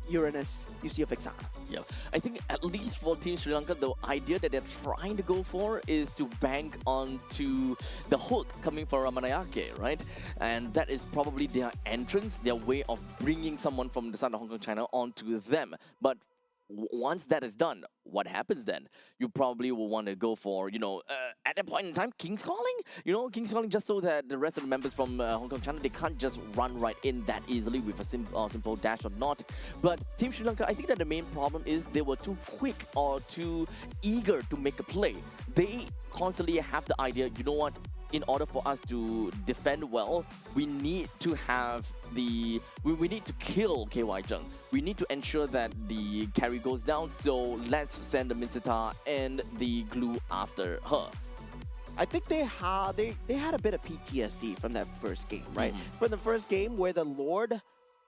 Uranus, you see a Vexana. Yeah, I think at least for Team Sri Lanka, the idea that they're trying to go for is to bank onto the hook coming from Ramanayake, right? And that is probably their entrance, their way of bringing someone from the side of Hong Kong, China onto them. But once that is done, what happens then? You probably will want to go for, at that point in time, King's Calling? King's Calling just so that the rest of the members from Hong Kong, China, they can't just run right in that easily with a simple dash or not. But Team Sri Lanka, I think that the main problem is they were too quick or too eager to make a play. They constantly have the idea, you know what? In order for us to defend well, we need to have we need to kill KY Jung. We need to ensure that the carry goes down, so let's send the Minsita and the glue after her. I think they had a bit of PTSD from that first game, right? Mm-hmm. From the first game where the Lord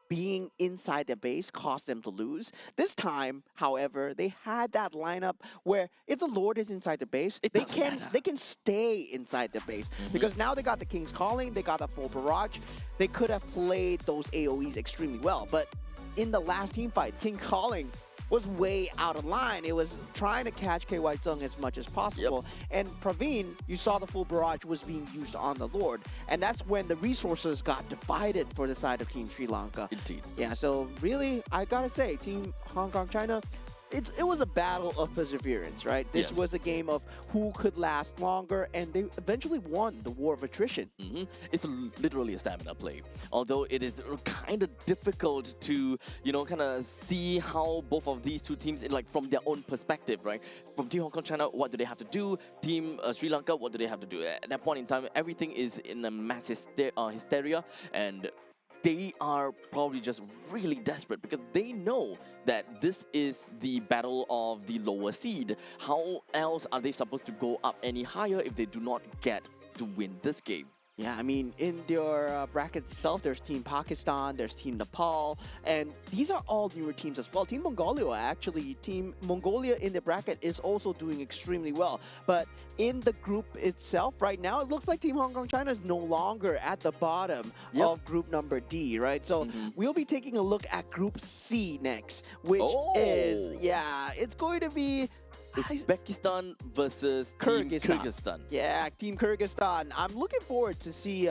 being inside the base caused them to lose. This time, however, they had that lineup where if the Lord is inside the base, they can stay inside the base. Because now they got the King's Calling, they got the full barrage. They could have played those AoEs extremely well. But in the last team fight, King Calling was way out of line. It was trying to catch KY Zung as much as possible. And Praveen, you saw the full barrage was being used on the Lord. And that's when the resources got divided for the side of Team Sri Lanka. Indeed. Yeah, so really, I gotta say, Team Hong Kong, China, it was a battle of perseverance, right? This was a game of who could last longer, and they eventually won the war of attrition. It's literally a stamina play. Although it is kind of difficult to, kind of see how both of these two teams, like from their own perspective, right? From Team Hong Kong, China, what do they have to do? Team Sri Lanka, what do they have to do? At that point in time, everything is in a mass hysteria, and they are probably just really desperate because they know that this is the battle of the lower seed. How else are they supposed to go up any higher if they do not get to win this game? Yeah, I mean, in their bracket itself, there's Team Pakistan, there's Team Nepal, and these are all newer teams as well. Team Mongolia, actually, Team Mongolia in the bracket is also doing extremely well. But in the group itself, right now, it looks like Team Hong Kong China is no longer at the bottom of group number D, right? So we'll be taking a look at Group C next, which is, it's going to be Uzbekistan versus Team Kyrgyzstan. Yeah, Team Kyrgyzstan. I'm looking forward to see,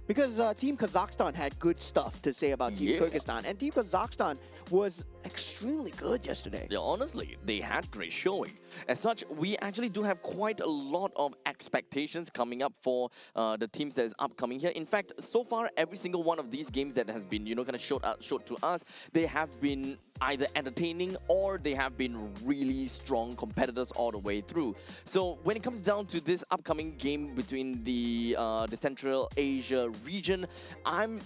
because Team Kazakhstan had good stuff to say about Team Kyrgyzstan. And Team Kazakhstan was extremely good yesterday. Yeah, honestly, they had great showing. As such, we actually do have quite a lot of expectations coming up for the teams that is upcoming here. In fact, so far, every single one of these games that has been, kind of showed to us, they have been either entertaining or they have been really strong competitors all the way through. So when it comes down to this upcoming game between the Central Asia region, I'm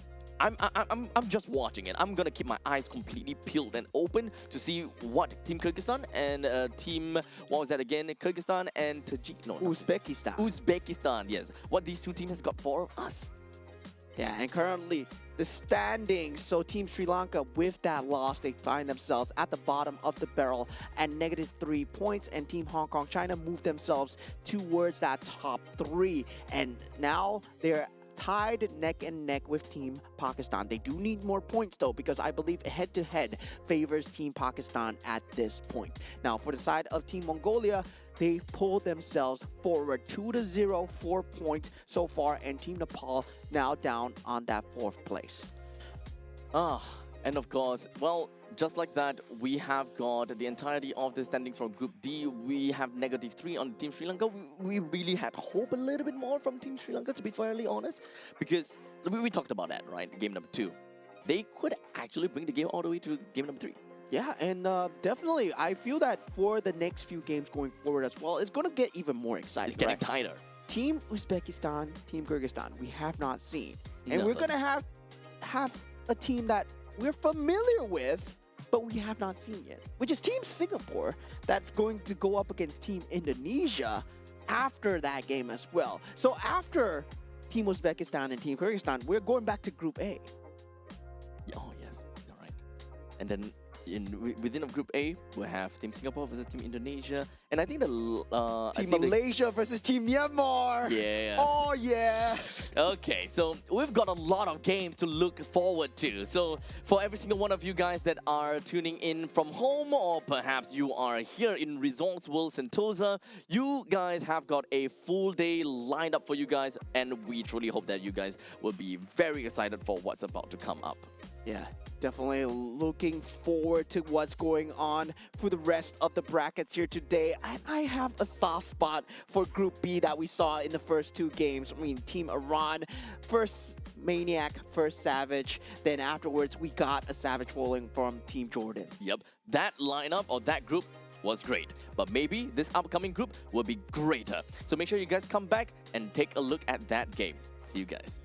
just watching it. I'm gonna keep my eyes completely peeled and open to see what Team Kyrgyzstan and Team, what was that again? Kyrgyzstan and Uzbekistan, yes. What these two teams has got for us. Yeah, and currently the standings, so Team Sri Lanka, with that loss, they find themselves at the bottom of the barrel at -3 points, and Team Hong Kong China moved themselves towards that top 3, and now they're tied neck and neck with Team Pakistan. They do need more points though, because I believe head-to-head favors Team Pakistan at this point. Now for the side of Team Mongolia, they pulled themselves forward 2-0, 4 points so far, and Team Nepal now down on that 4th place. And of course, well, just like that, we have got the entirety of the standings from Group D. We have -3 on Team Sri Lanka. We really had hope a little bit more from Team Sri Lanka, to be fairly honest, because we talked about that, right? Game number 2. They could actually bring the game all the way to game number 3. Yeah, and definitely, I feel that for the next few games going forward as well, it's going to get even more exciting. It's getting tighter. Team Uzbekistan, Team Kyrgyzstan, we have not seen. And we're going to have a team that we're familiar with, but we have not seen yet, which is Team Singapore, that's going to go up against Team Indonesia after that game as well. So after Team Uzbekistan and Team Kyrgyzstan, we're going back to Group A. Oh, yes, you're right. And then within of Group A, we have Team Singapore versus Team Indonesia, and I think the Team Malaysia versus Team Myanmar. Yes. Oh yeah. Okay, so we've got a lot of games to look forward to. So for every single one of you guys that are tuning in from home, or perhaps you are here in Resorts World Sentosa, you guys have got a full day lined up for you guys, and we truly hope that you guys will be very excited for what's about to come up. Yeah, definitely looking forward to what's going on for the rest of the brackets here today. I have a soft spot for Group B that we saw in the first two games. I mean, Team Iran, first Maniac, first Savage. Then afterwards, we got a Savage falling from Team Jordan. Yep, that lineup or that group was great, but maybe this upcoming group will be greater. So make sure you guys come back and take a look at that game. See you guys.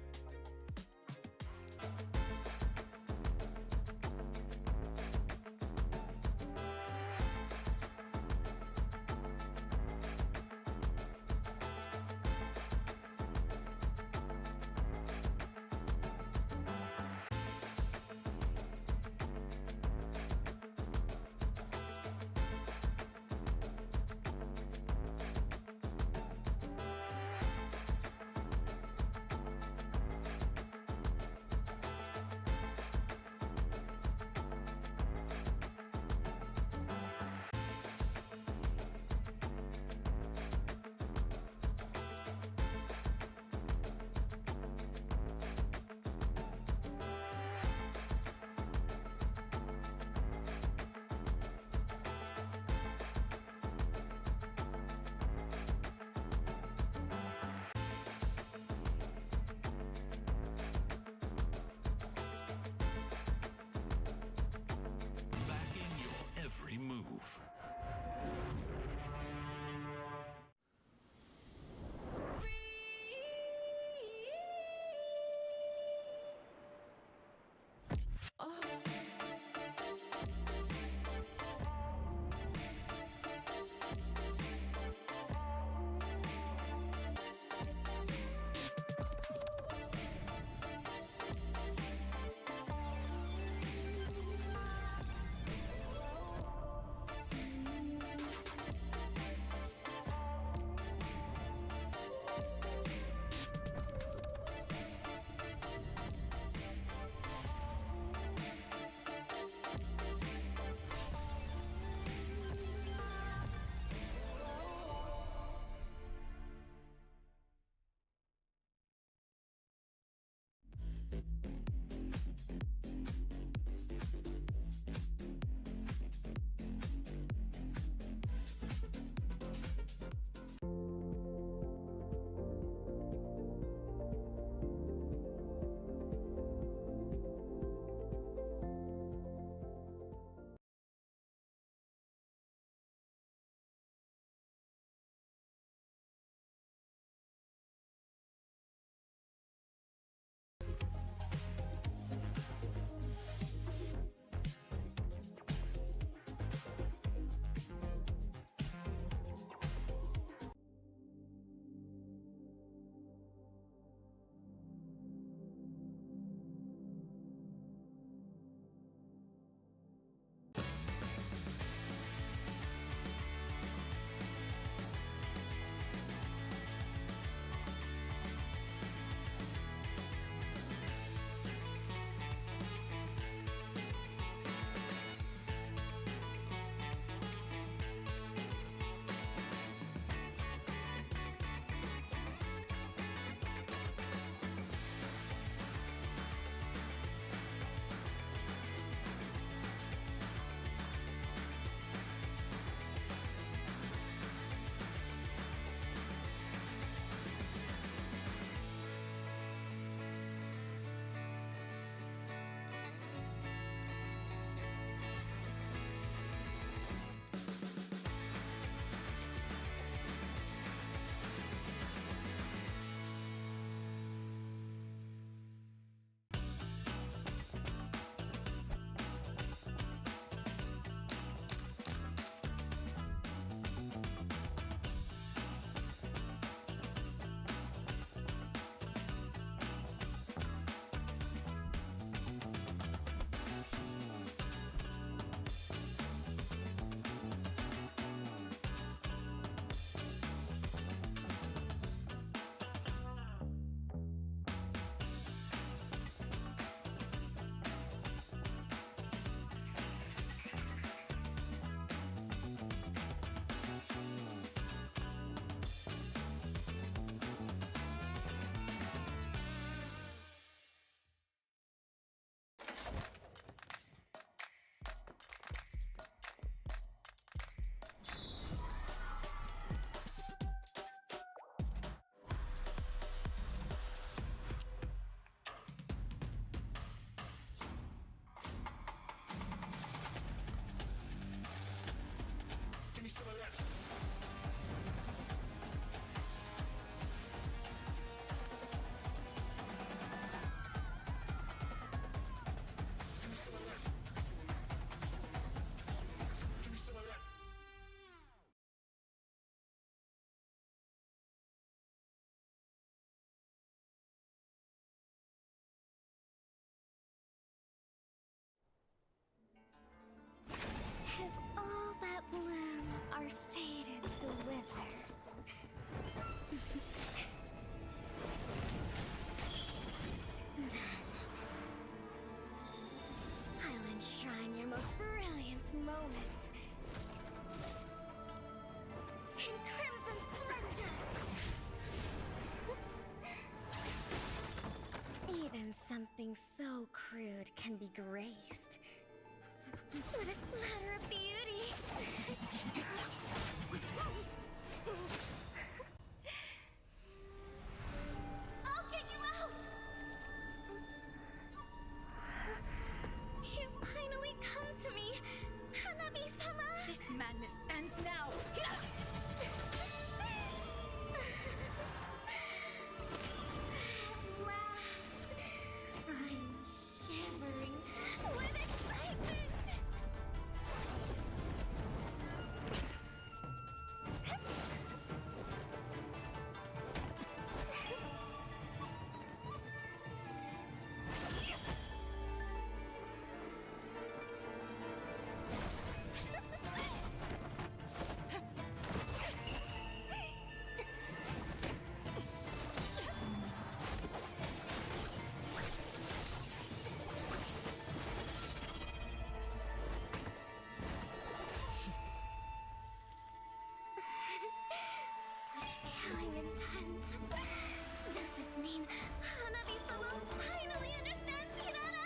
in crimson splendor. Even something so crude can be graced with a splatter of beauty. I'll get you out! You finally come to me, Hanabi-sama! This madness ends now! At last, I'm shivering with excitement! Such killing intent. Does this mean Hanabi-sama finally understands Kirara?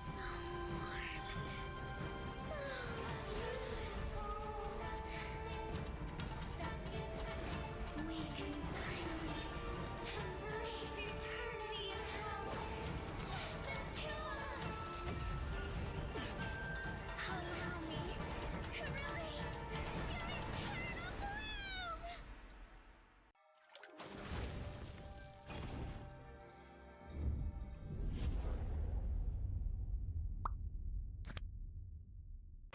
So warm. So beautiful. We can finally embrace eternity in hell. Just the two of us. Allow me to release your eternal bloom.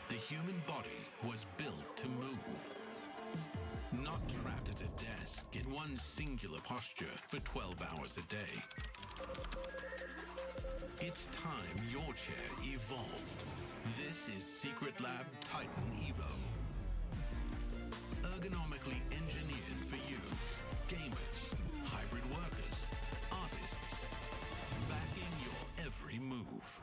The human body was built to move. Not trapped at a desk in one singular posture for 12 hours a day. It's time your chair evolved. This is Secret Lab Titan Evo. Ergonomically engineered for you, gamers, hybrid workers, artists, backing your every move.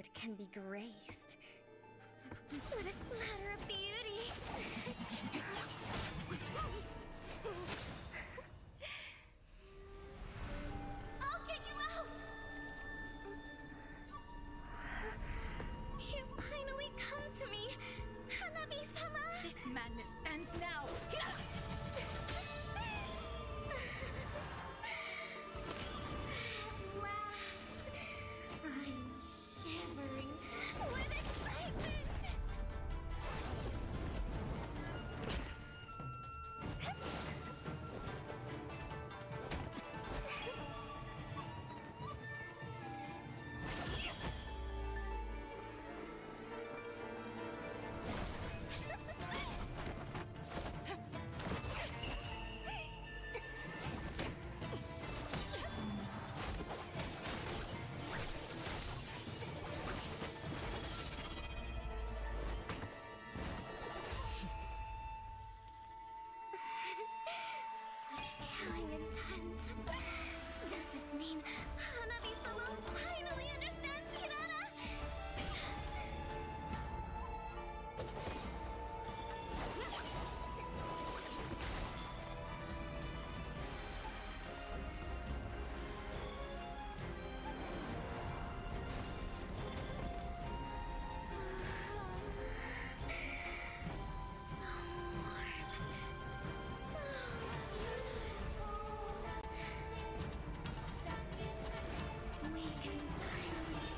it can be graced with a splatter of beauty. I'll get you out! You finally come to me, Hanabi-sama! This madness ends now. At last, I'm shivering with excitement! Such killing intent. Does this mean Hanabi-sama finally understands Kirara? So warm. So beautiful. We can finally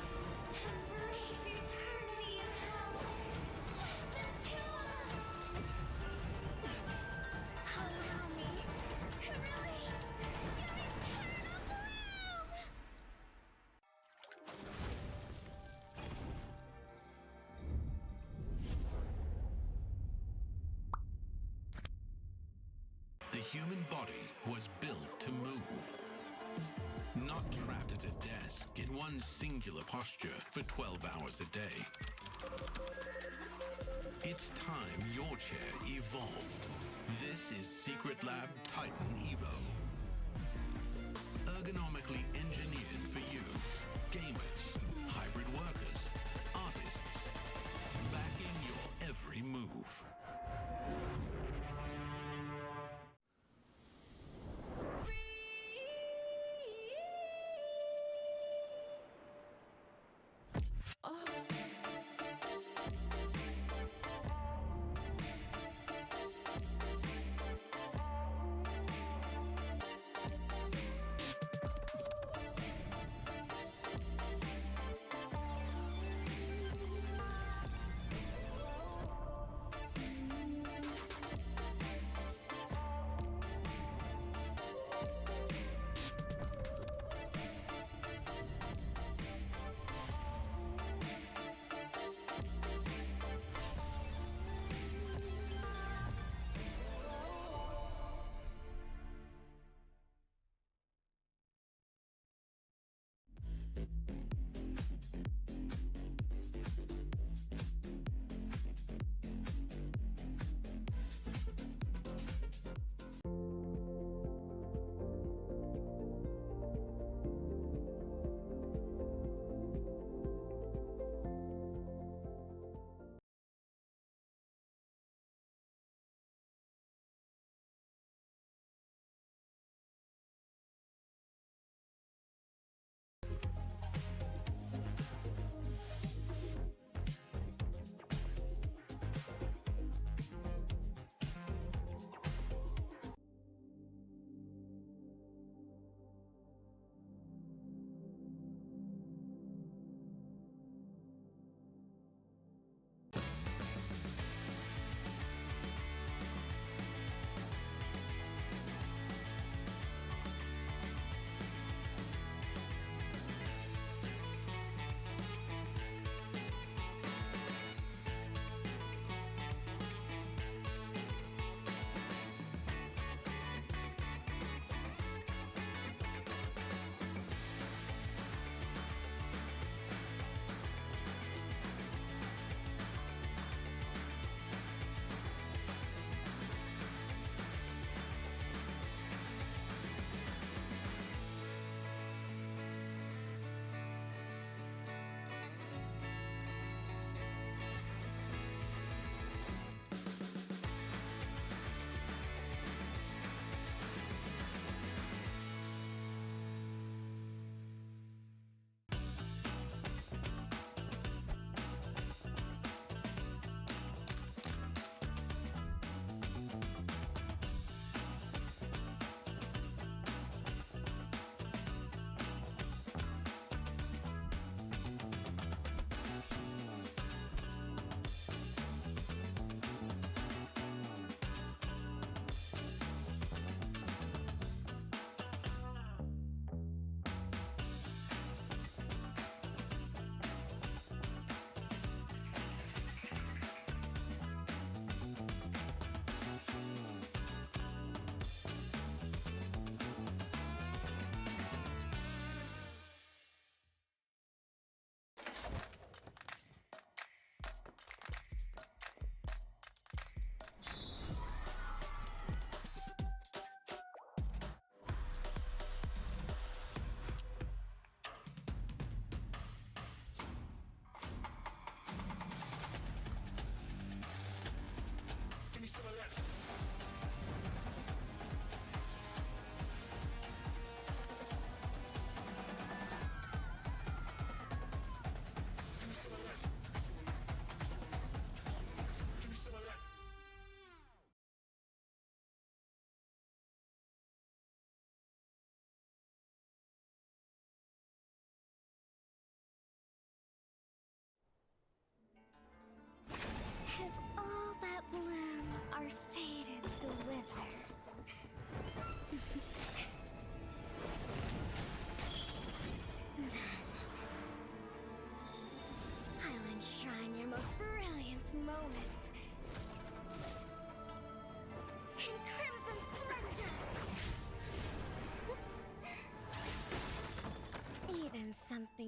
embrace eternity in hell. Just the two of us. Allow me to release your eternal bloom. The human body was built to move. Not trapped at a desk in one singular posture for 12 hours a day. It's time your chair evolved. This is Secret Lab Titan Evo. Ergonomically engineered for you, gamers, hybrid workers, artists, backing your every move.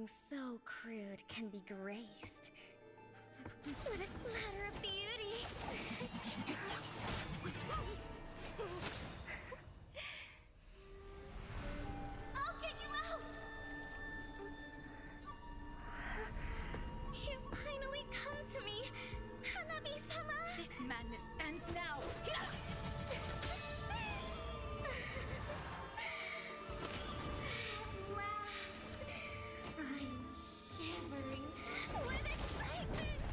Something so crude can be graced with a splatter of beauty. I'll get you out! You finally come to me, Hanabi-sama! This madness ends now. At last, I'm shivering with excitement!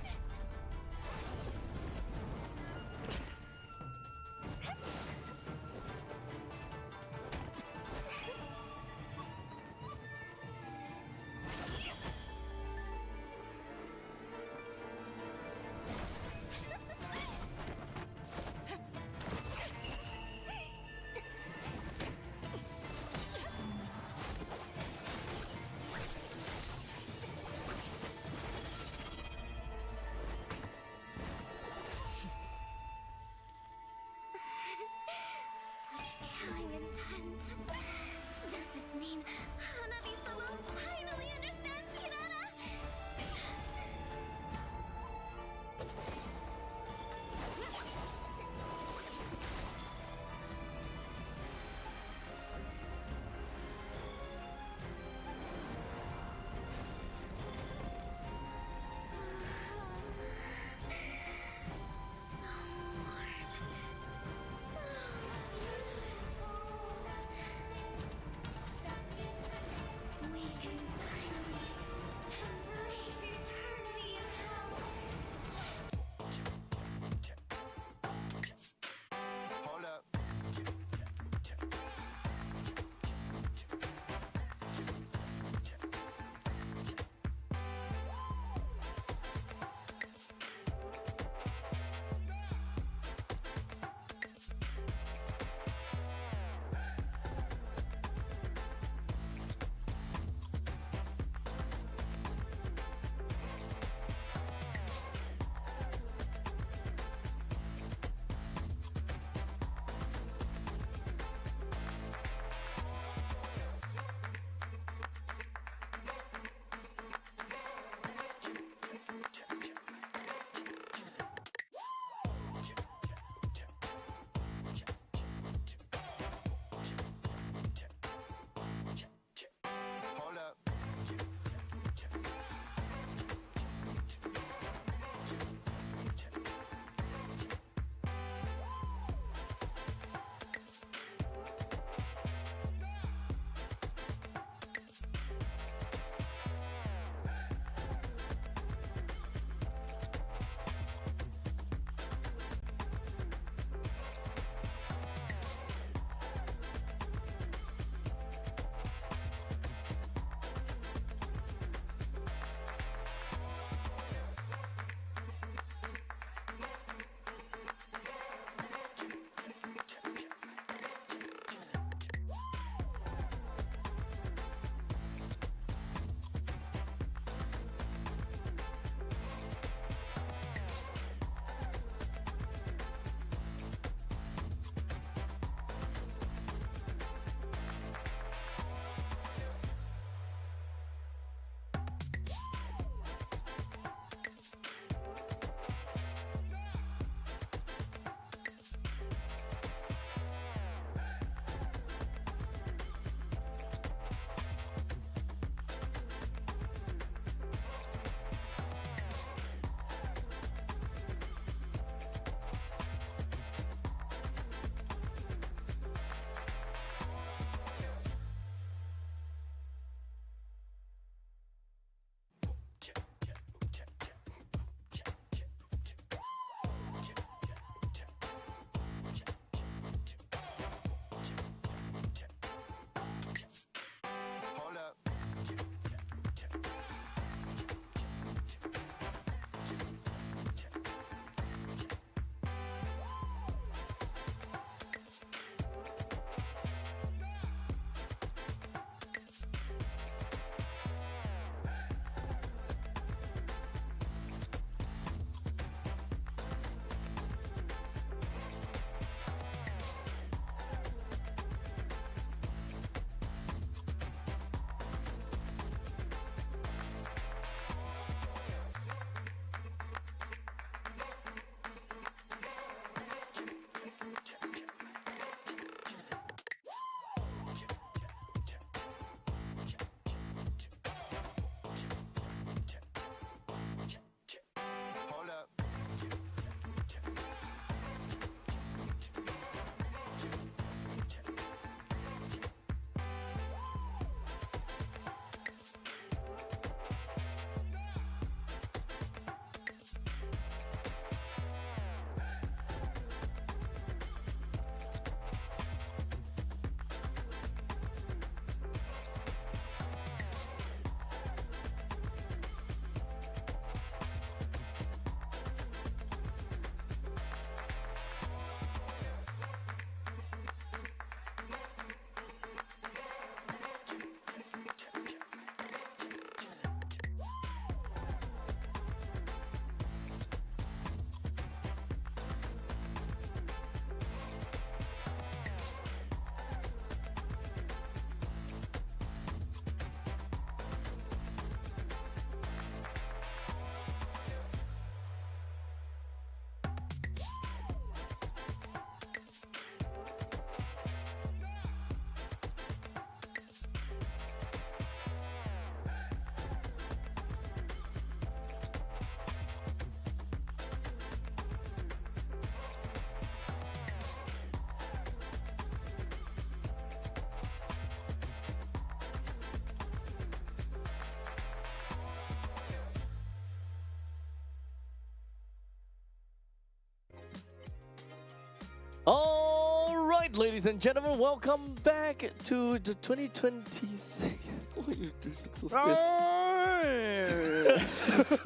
right, ladies and gentlemen, welcome back to the 2026. Oh, you look so stiff.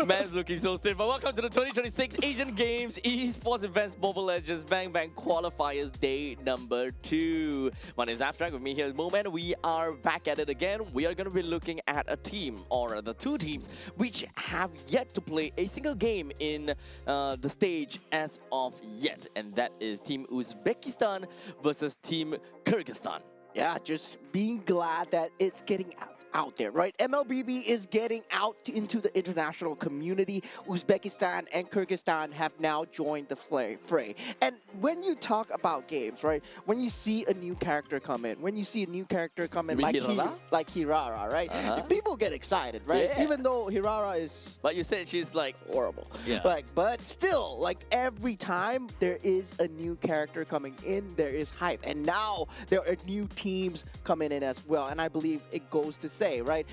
Man's looking so stiff. But welcome to the 2026 Asian Games Esports Events Mobile Legends Bang Bang Qualifiers Day number 2. My name is Abstract. With me here is Moment. We are back at it again. We are going to be looking at a team, or the two teams, which have yet to play a single game in the stage as of yet. And that is Team Uzbekistan versus Team Kyrgyzstan. Yeah, just being glad that it's getting out there, right? MLBB is getting out into the international community. Uzbekistan and Kyrgyzstan have now joined the fray. And when you talk about games, right? When you see a new character come in, like Hirara, right? People get excited, right? Yeah. Even though Hirara is But you said she's like horrible. Yeah. but still, like every time there is a new character coming in, there is hype. And now there are new teams coming in as well. And I believe it goes to say, right?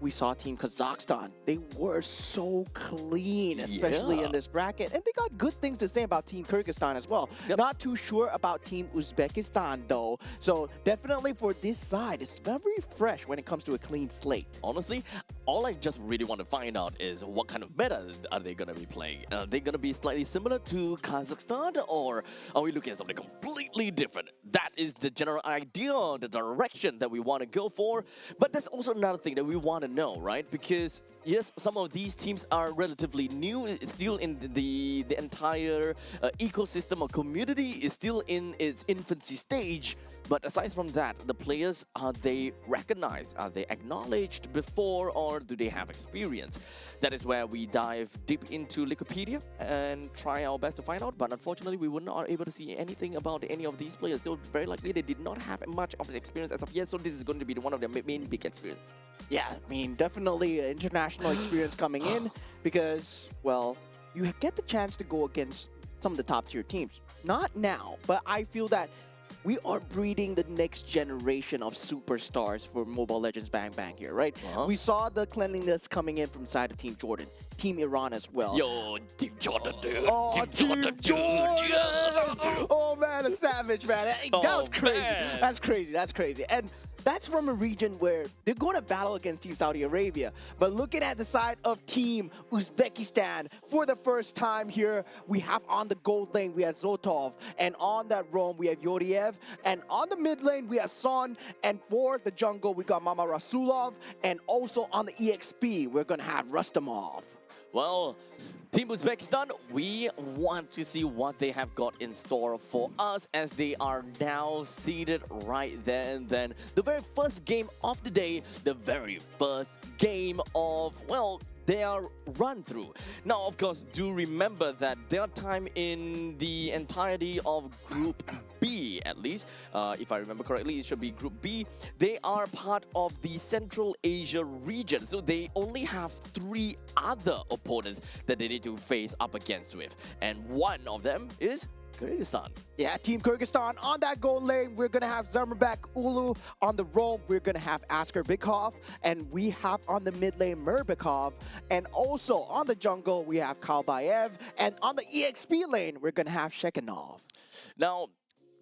We saw Team Kazakhstan. They were so clean, especially in this bracket. And they got good things to say about Team Kyrgyzstan as well. Yep. Not too sure about Team Uzbekistan, though. So definitely for this side, it's very fresh when it comes to a clean slate. Honestly, all I just really want to find out is what kind of meta are they going to be playing? Are they going to be slightly similar to Kazakhstan, or are we looking at something completely different? That is the general idea, the direction that we want to go for. But there's also another thing that we want to know, right? Because yes, some of these teams are relatively new. It's still in the entire ecosystem or community is still in its infancy stage. But aside from that, the players, are they recognized? Are they acknowledged before, or do they have experience? That is where we dive deep into Wikipedia and try our best to find out. But unfortunately, we were not able to see anything about any of these players. So very likely they did not have much of the experience as of yet. So this is going to be one of their main big experience. Yeah, I mean, definitely an international experience coming in because, well, you get the chance to go against some of the top tier teams. Not now, but I feel that we are breeding the next generation of superstars for Mobile Legends Bang Bang here, right? We saw the cleanliness coming in from side of Team Jordan, Team Iran as well. Yo, Team Jordan, dude. Oh, Team Jordan, dude. Yeah. Oh man, a savage, man. That was crazy. Man. That's crazy. That's crazy. And that's from a region where they're going to battle against Team Saudi Arabia. But looking at the side of Team Uzbekistan, for the first time here, we have on the gold lane, we have Zotov. And on that roam, we have Yoriev. And on the mid lane, we have Son. And for the jungle, we got Mama Rasulov. And also on the EXP, we're going to have Rustamov. Well, Team Uzbekistan, we want to see what they have got in store for us as they are now seated right there and then. The very first game of the day, the very first game of, well, their run through. Now, of course, do remember that their time in the entirety of Group B, at least, if I remember correctly, it should be Group B. They are part of the Central Asia region, so they only have 3 other opponents that they need to face up against with, and one of them is Kyrgyzstan. Yeah, Team Kyrgyzstan on that gold lane, we're going to have Zarmabek Ulu. On the roam, we're going to have Asker Bikov. And we have on the mid lane, Murbikov. And also on the jungle, we have Kalbayev. And on the EXP lane, we're going to have Shekhanov. Now,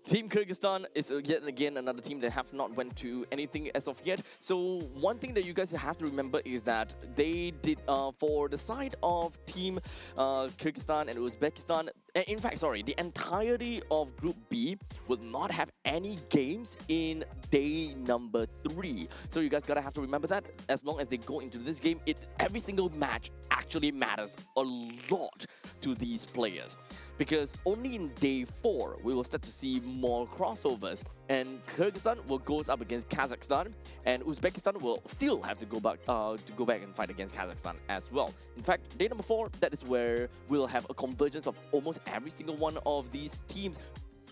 Team Kyrgyzstan is yet again another team that have not went to anything as of yet. So one thing that you guys have to remember is that they did, for the side of Team Kyrgyzstan and Uzbekistan, in fact, sorry, the entirety of Group B will not have any games in day number 3. So you guys gotta have to remember that as long as they go into this game, every single match actually matters a lot to these players. Because only in day 4 we will start to see more crossovers, and Kyrgyzstan will go up against Kazakhstan, and Uzbekistan will still have to go back and fight against Kazakhstan as well. In fact, day number 4, that is where we'll have a convergence of almost every single one of these teams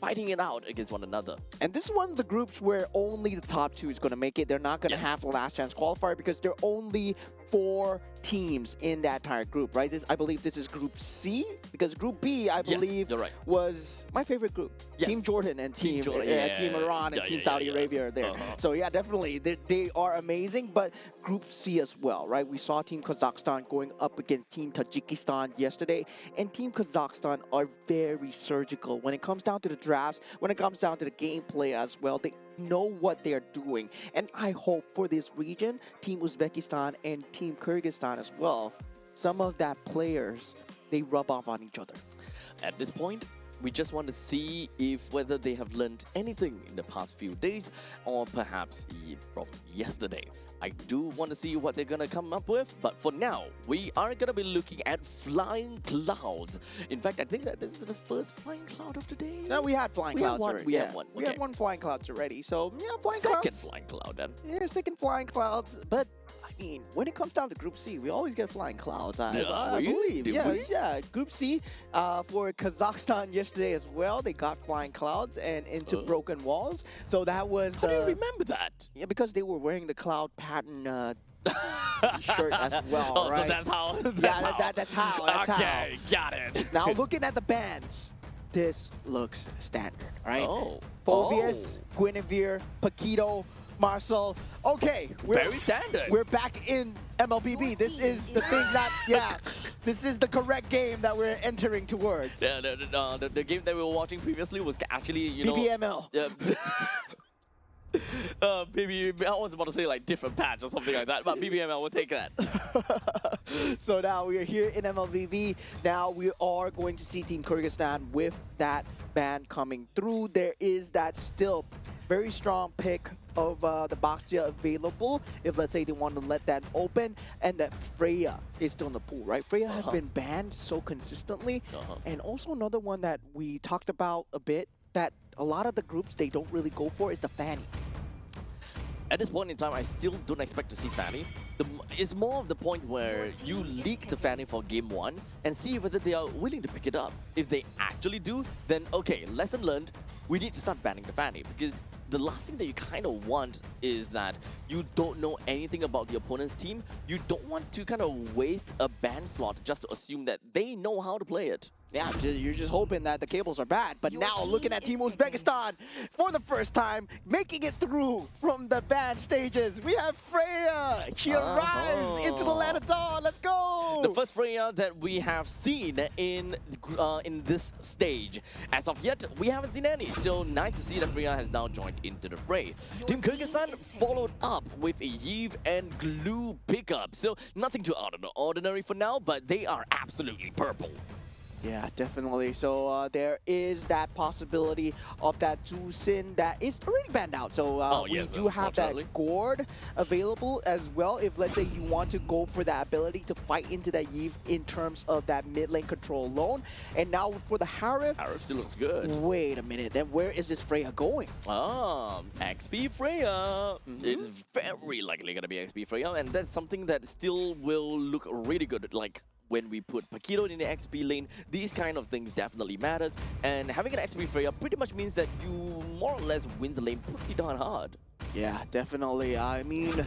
fighting it out against one another. And this is one of the groups where only the top 2 is going to make it. They're not going to have the last chance qualifier because they're only 4 teams in that entire group, right? I believe this is Group C, because Group B, I believe, you're right. was my favorite group. Yes. Team Jordan and Team Jordan, Team Iran and Team Saudi Arabia are there. So yeah, definitely, they are amazing. But Group C as well, right? We saw Team Kazakhstan going up against Team Tajikistan yesterday, and Team Kazakhstan are very surgical when it comes down to the drafts, when it comes down to the gameplay as well. They know what they're doing, and I hope for this region, Team Uzbekistan and Team Kyrgyzstan as well, some of that players, they rub off on each other. At this point, we just want to see if whether they have learned anything in the past few days, or perhaps from yesterday. I do want to see what they're going to come up with, but for now, we are going to be looking at flying clouds. In fact, I think that this is the first flying cloud of the day. No, we had flying clouds already. We have one. We had one flying clouds already, so yeah, flying Second clouds. flying cloud then. Yeah, second flying clouds, but I mean, when it comes down to Group C, we always get flying clouds. I believe. Do Yeah, we? yeah. Group C for Kazakhstan yesterday as well. They got flying clouds and into broken walls. So that was How do you remember that? Yeah, because they were wearing the cloud pattern shirt as well, Oh, right? so that's how. That's how. That's okay, got it. Now looking at the bands, this looks standard, right? Oh. Phoveus, Guinevere, Paquito, Marcel. Okay, Very standard. We're back in MLBB. This is the thing that, this is the correct game that we're entering towards. Yeah, the game that we were watching previously was actually, you know... BBML. I was about to say like different patch or something like that, but BBML will take that. So now we are here in MLBB. Now we are going to see Team Kyrgyzstan with that ban coming through. There is that still very strong pick of the Baxia available if, let's say, they want to let that open, and that Freya is still in the pool, right? Freya has been banned so consistently. And also another one that we talked about a bit that a lot of the groups they don't really go for is the Fanny. At this point in time, I still don't expect to see Fanny. It's more of the point where you leak the Fanny for game 1 and see whether they are willing to pick it up. If they actually do, then okay, lesson learned, we need to start banning the Fanny, because the last thing that you kind of want is that you don't know anything about the opponent's team. You don't want to kind of waste a ban slot just to assume that they know how to play it. Yeah, you're just hoping that the cables are bad. But now looking at Team Uzbekistan for the first time, making it through from the ban stages. We have Freya. She arrives into the land of dawn. Let's go. The first Freya that we have seen in this stage. As of yet, we haven't seen any. So nice to see that Freya has now joined into the fray. Team Kyrgyzstan followed up with a Yves and Glue pickup. So nothing too out of the ordinary for now, but they are absolutely purple. Yeah, definitely. So there is that possibility of that Zusin that is already banned out. So we do have that Gourd available as well. If, let's say, you want to go for that ability to fight into that Yves in terms of that mid lane control alone. And now for the Harif. Harif still looks good. Wait a minute. Then where is this Freya going? XP Freya. It's very likely going to be XP Freya. And that's something that still will look really good. Like, when we put Paquito in the XP lane, these kind of things definitely matters. And having an XP Freya pretty much means that you more or less win the lane pretty darn hard. Yeah, definitely. I mean,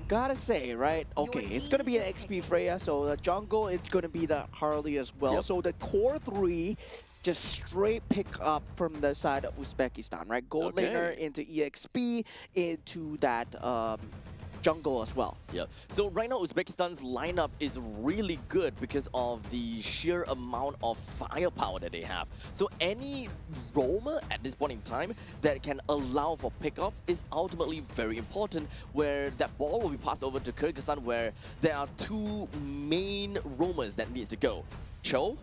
gotta say, right? Okay, it's gonna be an XP Freya, so the jungle is gonna be the Harley as well. So the core 3 just straight pick up from the side of Uzbekistan, right? Gold laner into EXP, into that jungle as well. Yeah. So right now Uzbekistan's lineup is really good because of the sheer amount of firepower that they have. So any roamer at this point in time that can allow for pickoff is ultimately very important, where that ball will be passed over to Kyrgyzstan, where there are 2 main roamers that needs to go. Cho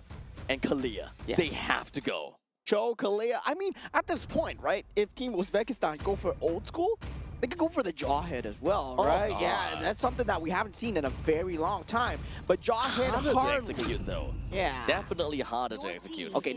and Kalia. Yeah. They have to go. Cho, Kalia. I mean, at this point, right, if Team Uzbekistan go for old school, they could go for the Jawhead as well, right? Yeah, that's something that we haven't seen in a very long time. But Jawhead harder to execute though. Yeah. Definitely harder to execute. Okay,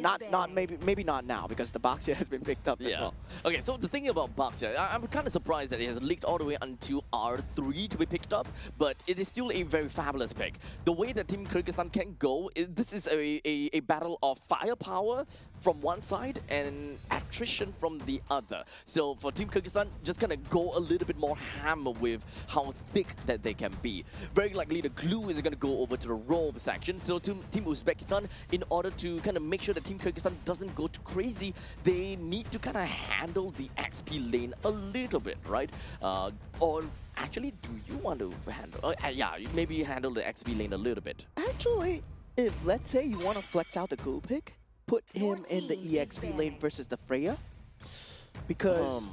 maybe not now, because the Baxia has been picked up as well. Okay, so the thing about Baxia, I'm kind of surprised that it has leaked all the way until R3 to be picked up, but it is still a very fabulous pick. The way that Team Kyrgyzstan can go, this is a battle of firepower from one side and attrition from the other. So for Team Kyrgyzstan, just gonna go a little bit more hammer with how thick that they can be. Very likely the glue is gonna go over to the roam section. So to Team Uzbekistan, in order to kind of make sure that Team Kyrgyzstan doesn't go too crazy, they need to kind of handle the XP lane a little bit, right? Or actually, do you want to handle? Yeah, maybe handle the XP lane a little bit. Actually, if let's say you want to flex out the go pick, put him in the EXP lane versus the Freya. Because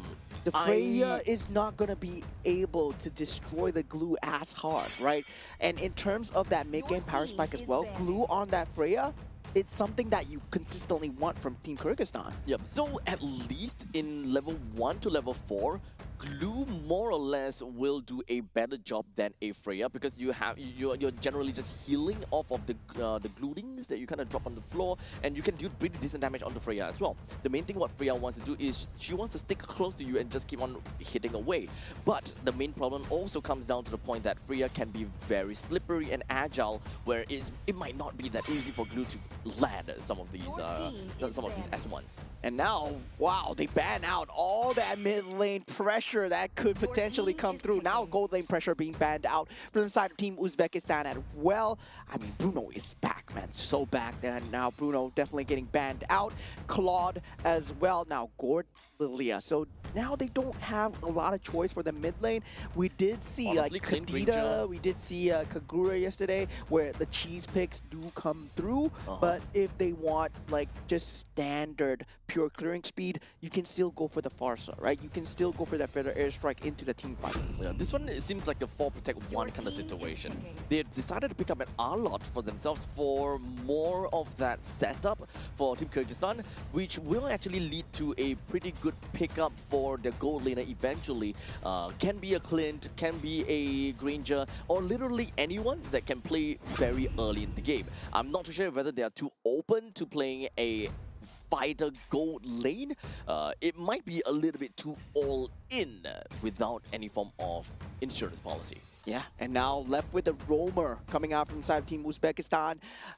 the Freya is not going to be able to destroy the glue as hard, right? And in terms of that mid-game power spike as well, glue on that Freya, it's something that you consistently want from Team Kyrgyzstan. Yep, so at least in level 1 to level 4, glue more or less will do a better job than a Freya, because you're generally just healing off of the gluings that you kind of drop on the floor, and you can do pretty decent damage on the Freya as well. The main thing what Freya wants to do is she wants to stick close to you and just keep on hitting away. But the main problem also comes down to the point that Freya can be very slippery and agile, where it might not be that easy for glue to land some of these S1s. And now, wow, they ban out all that mid lane pressure that could potentially come through. Now gold lane pressure being banned out from the side of Team Uzbekistan as well. I mean, Bruno is back, man, so back. And now Bruno definitely getting banned out. Claude as well. Now Gord, Lilia. So now they don't have a lot of choice for the mid lane. We did see Honestly, like Kadita, we did see Kagura yesterday, where the cheese picks do come through. But if they want like just standard pure clearing speed, you can still go for the Farsa, right? You can still go for that feather airstrike into the team fight. Yeah, this one it seems like a 4 protect 1 kind of situation. They decided to pick up an R-Lot for themselves for more of that setup for Team Kyrgyzstan, which will actually lead to a pretty good pickup for the gold laner eventually. Can be a Clint, can be a Granger, or literally anyone that can play very early in the game. I'm not too sure whether they are too open to playing a fighter gold lane. It might be a little bit too all in without any form of insurance policy. Yeah, and now left with the roamer coming out from inside Team Uzbekistan.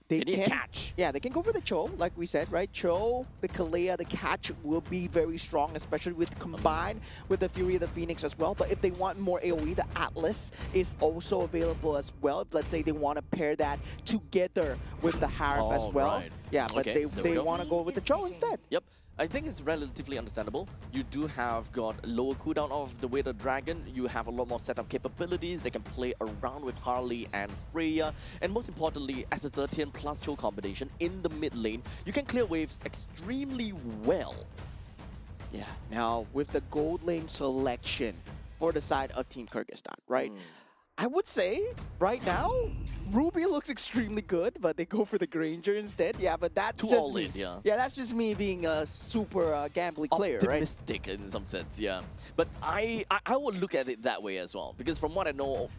They need catch. Yeah, they can go for the Cho, like we said, right? Cho, the Kalea, the catch will be very strong, especially with combined with the Fury of the Phoenix as well. But if they want more AoE, the Atlas is also available as well. Let's say they want to pair that together with the Harif as well. Right. Yeah, but Okay, they want to go with the Cho instead. Yep. I think it's relatively understandable. You do have got lower cooldown of the Wither Dragon. You have a lot more setup capabilities. They can play around with Harley and Freya. And most importantly, as a 13 plus Cho combination in the mid lane, you can clear waves extremely well. Yeah, now with the gold lane selection for the side of Team Kyrgyzstan, right? I would say right now, Ruby looks extremely good, but they go for the Granger instead. Yeah, but that's just all me. in, yeah. Yeah, that's just me being a super gambly player, right? Optimistic in some sense, yeah. But I would look at it that way as well, because from what I know,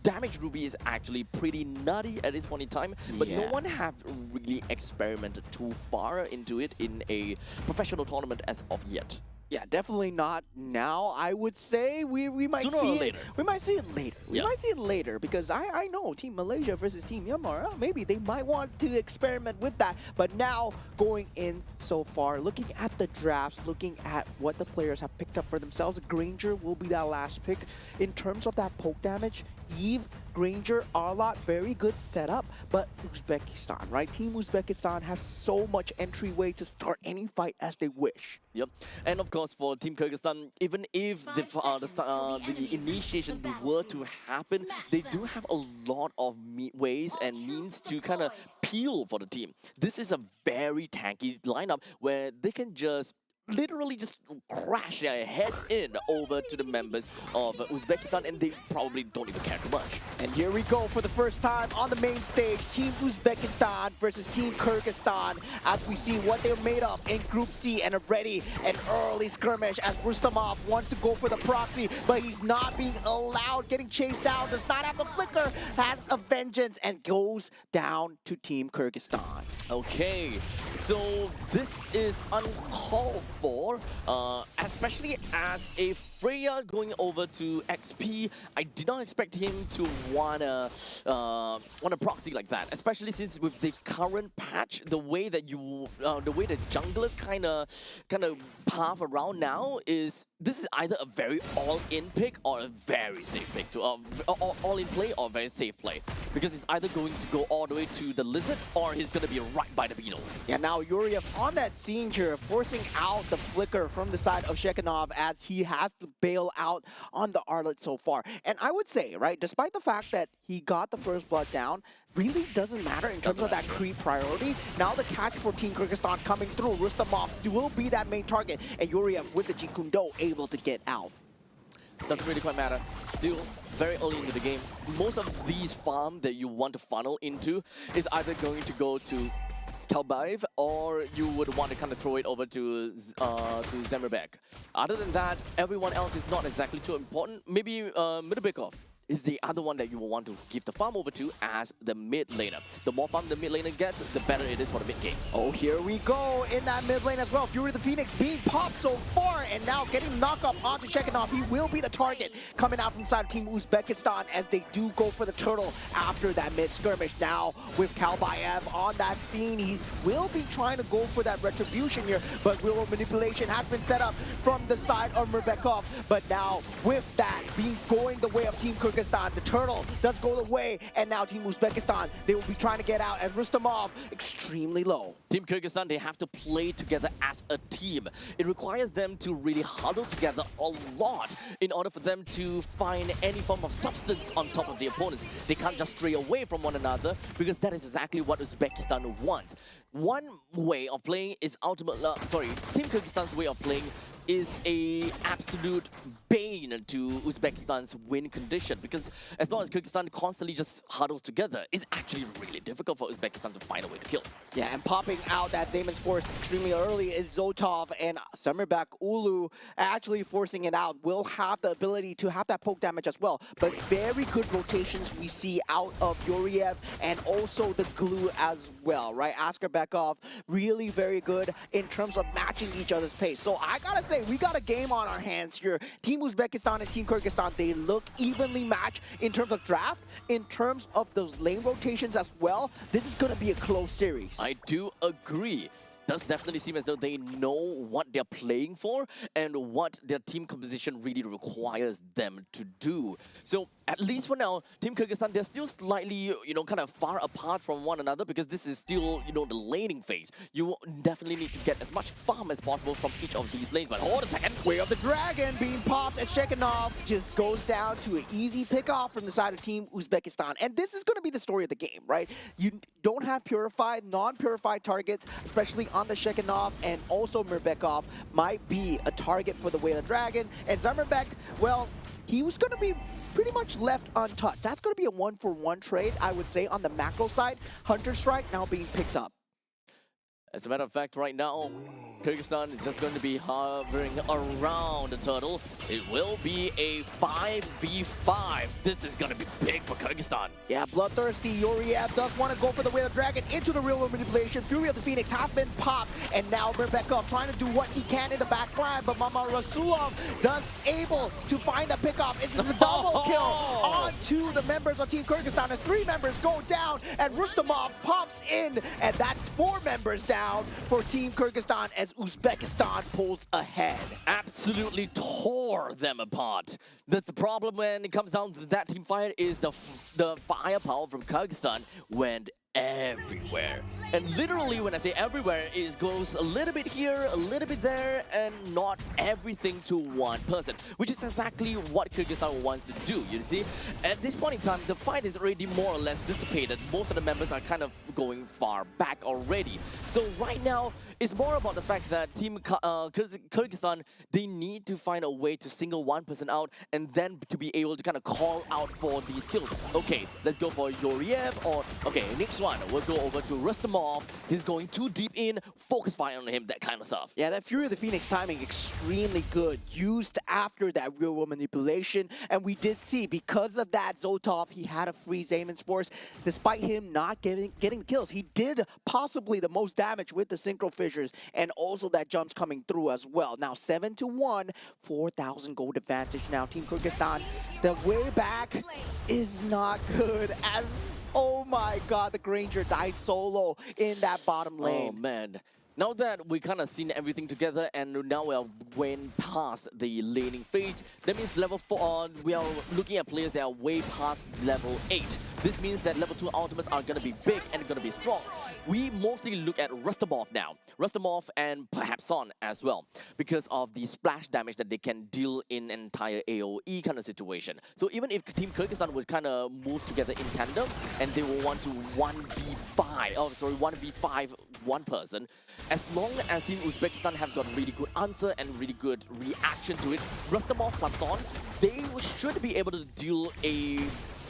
damage Ruby is actually pretty nutty at this point in time, but no one have really experimented too far into it in a professional tournament as of yet. Yeah, definitely not now. I would say we might Sooner see or it later. We might see it later. We Yeah. might see it later because I know Team Malaysia versus Team Myanmar, maybe they might want to experiment with that. But now going in so far, looking at the drafts, looking at what the players have picked up for themselves, Granger will be that last pick. In terms of that poke damage, Eve, Granger, R-Lot, very good setup, but Uzbekistan, right? Team Uzbekistan has so much entryway to start any fight as they wish. Yep, and of course for Team Kyrgyzstan, even if the initiation were to happen, they do have a lot of ways and means to kind of peel for the team. This is a very tanky lineup where they can just literally just crash their heads in over to the members of Uzbekistan, and they probably don't even care too much. And here we go for the first time on the main stage, Team Uzbekistan versus Team Kyrgyzstan, as we see what they're made of in Group C, and already an early skirmish as Rustamov wants to go for the proxy, but he's not being allowed, getting chased down, does not have the flicker, has a vengeance, and goes down to Team Kyrgyzstan. Okay, so this is uncalled for, especially as a Freya going over to XP, I did not expect him to wanna proxy like that, especially since with the current patch, the way that junglers kind of path around now is this is either a very all-in pick or a very safe pick to all-in play or very safe play, because it's either going to go all the way to the lizard or he's gonna be right by the beetles. Yeah, now Yuriev on that scene here, forcing out the flicker from the side of Shekinov as he has to bail out on the Arlet so far. And I would say, right, despite the fact that he got the first blood down, really doesn't matter in terms of that creep priority. Now the catch for Team Kyrgyzstan coming through, Rustamov will be that main target, and Yuriev with the Jikundo able to get out. Doesn't really quite matter. Still very early into the game. Most of these farms that you want to funnel into is either going to go to Kalbaev, or you would want to kind of throw it over to Zemerbek. Other than that, everyone else is not exactly too important. Maybe Midabekov is the other one that you will want to give the farm over to as the mid laner. The more farm the mid laner gets, the better it is for the mid game. Oh, here we go in that mid lane as well. Fury the Phoenix being popped so far, and now getting knocked up onto Shekinov. He will be the target coming out from side of Team Uzbekistan as they do go for the turtle after that mid skirmish. Now with Kalbaev on that scene, he will be trying to go for that retribution here, but will manipulation has been set up from the side of Murbekov. But now with that being going the way of Team Kyrgyzstan, the turtle does go the way, and now Team Uzbekistan, they will be trying to get out as Rustamov extremely low. Team Kyrgyzstan, they have to play together as a team. It requires them to really huddle together a lot in order for them to find any form of substance on top of the opponents. They can't just stray away from one another, because that is exactly what Uzbekistan wants. One way of playing is Team Kyrgyzstan's way of playing is a absolute bane to Uzbekistan's win condition, because as long as Kyrgyzstan constantly just huddles together, it's actually really difficult for Uzbekistan to find a way to kill. Yeah, and popping out that Damon's Force extremely early is Zotov, and Summerback Ulu actually forcing it out will have the ability to have that poke damage as well. But very good rotations we see out of Yuriev and also the glue as well, right? Askerbekov really very good in terms of matching each other's pace. So I gotta say, we got a game on our hands here. Team Uzbekistan and Team Kyrgyzstan, they look evenly matched in terms of draft, in terms of those lane rotations as well. This is gonna be a close series. I do agree. Does definitely seem as though they know what they're playing for and what their team composition really requires them to do. So at least for now, Team Kyrgyzstan, they're still slightly, kind of far apart from one another, because this is still, the laning phase. You definitely need to get as much farm as possible from each of these lanes. But hold a second. Way of the Dragon being popped, and Shekinov just goes down to an easy pick-off from the side of Team Uzbekistan. And this is going to be the story of the game, right? You don't have purified, non-purified targets, especially on the Shekinov, and also Murbekov might be a target for the Way of the Dragon. And Zarmerbek, well, he was going to be pretty much left untouched. That's going to be a one-for-one trade, I would say, on the macro side. Hunter Strike now being picked up. As a matter of fact, right now, Kyrgyzstan is just going to be hovering around the turtle. It will be a 5v5. This is going to be big for Kyrgyzstan. Yeah, bloodthirsty Yuriev does want to go for the Way of the Dragon into the real-world manipulation. Fury of the Phoenix has been popped, and now Murbekov trying to do what he can in the back line, but Mama Rasulov does able to find a pickup. It is a double kill onto the members of Team Kyrgyzstan as 3 members go down, and Rustamov pops in, and that's 4 members down for Team Kyrgyzstan as Uzbekistan pulls ahead. Absolutely tore them apart. The problem when it comes down to that team fight is the firepower from Kyrgyzstan went everywhere. And literally, when I say everywhere, it goes a little bit here, a little bit there, and not everything to one person, which is exactly what Kyrgyzstan wants to do, you see? At this point in time, the fight is already more or less dissipated. Most of the members are kind of going far back already. So right now, it's more about the fact that Team Kyrgyzstan, they need to find a way to single one person out and then to be able to kind of call out for these kills. Okay, let's go for Yuriev, or okay, next one will go over to Rustamov. He's going too deep in, focus fire on him, that kind of stuff. Yeah, that Fury of the Phoenix timing extremely good, used after that real world manipulation, and we did see because of that Zotov, he had a free Esports. Despite him not getting the kills, he did possibly the most damage with the synchro fissures and also that jumps coming through as well. Now 7-1, 4,000 gold advantage now. Team Kyrgyzstan, the way back is not good as, oh my god, the Granger dies solo in that bottom lane. Oh man. Now that we kind of seen everything together and now we are went past the laning phase, that means level 4, we are looking at players that are way past level 8. This means that level 2 ultimates are going to be big and going to be strong. We mostly look at Rustamov now. Rustamov and perhaps Son as well, because of the splash damage that they can deal in an entire AoE kind of situation. So even if Team Kyrgyzstan would kind of move together in tandem and they will want to 1v5 one person, as long as Team Uzbekistan have got really good answer and really good reaction to it, Rustamov plus Son, they should be able to deal a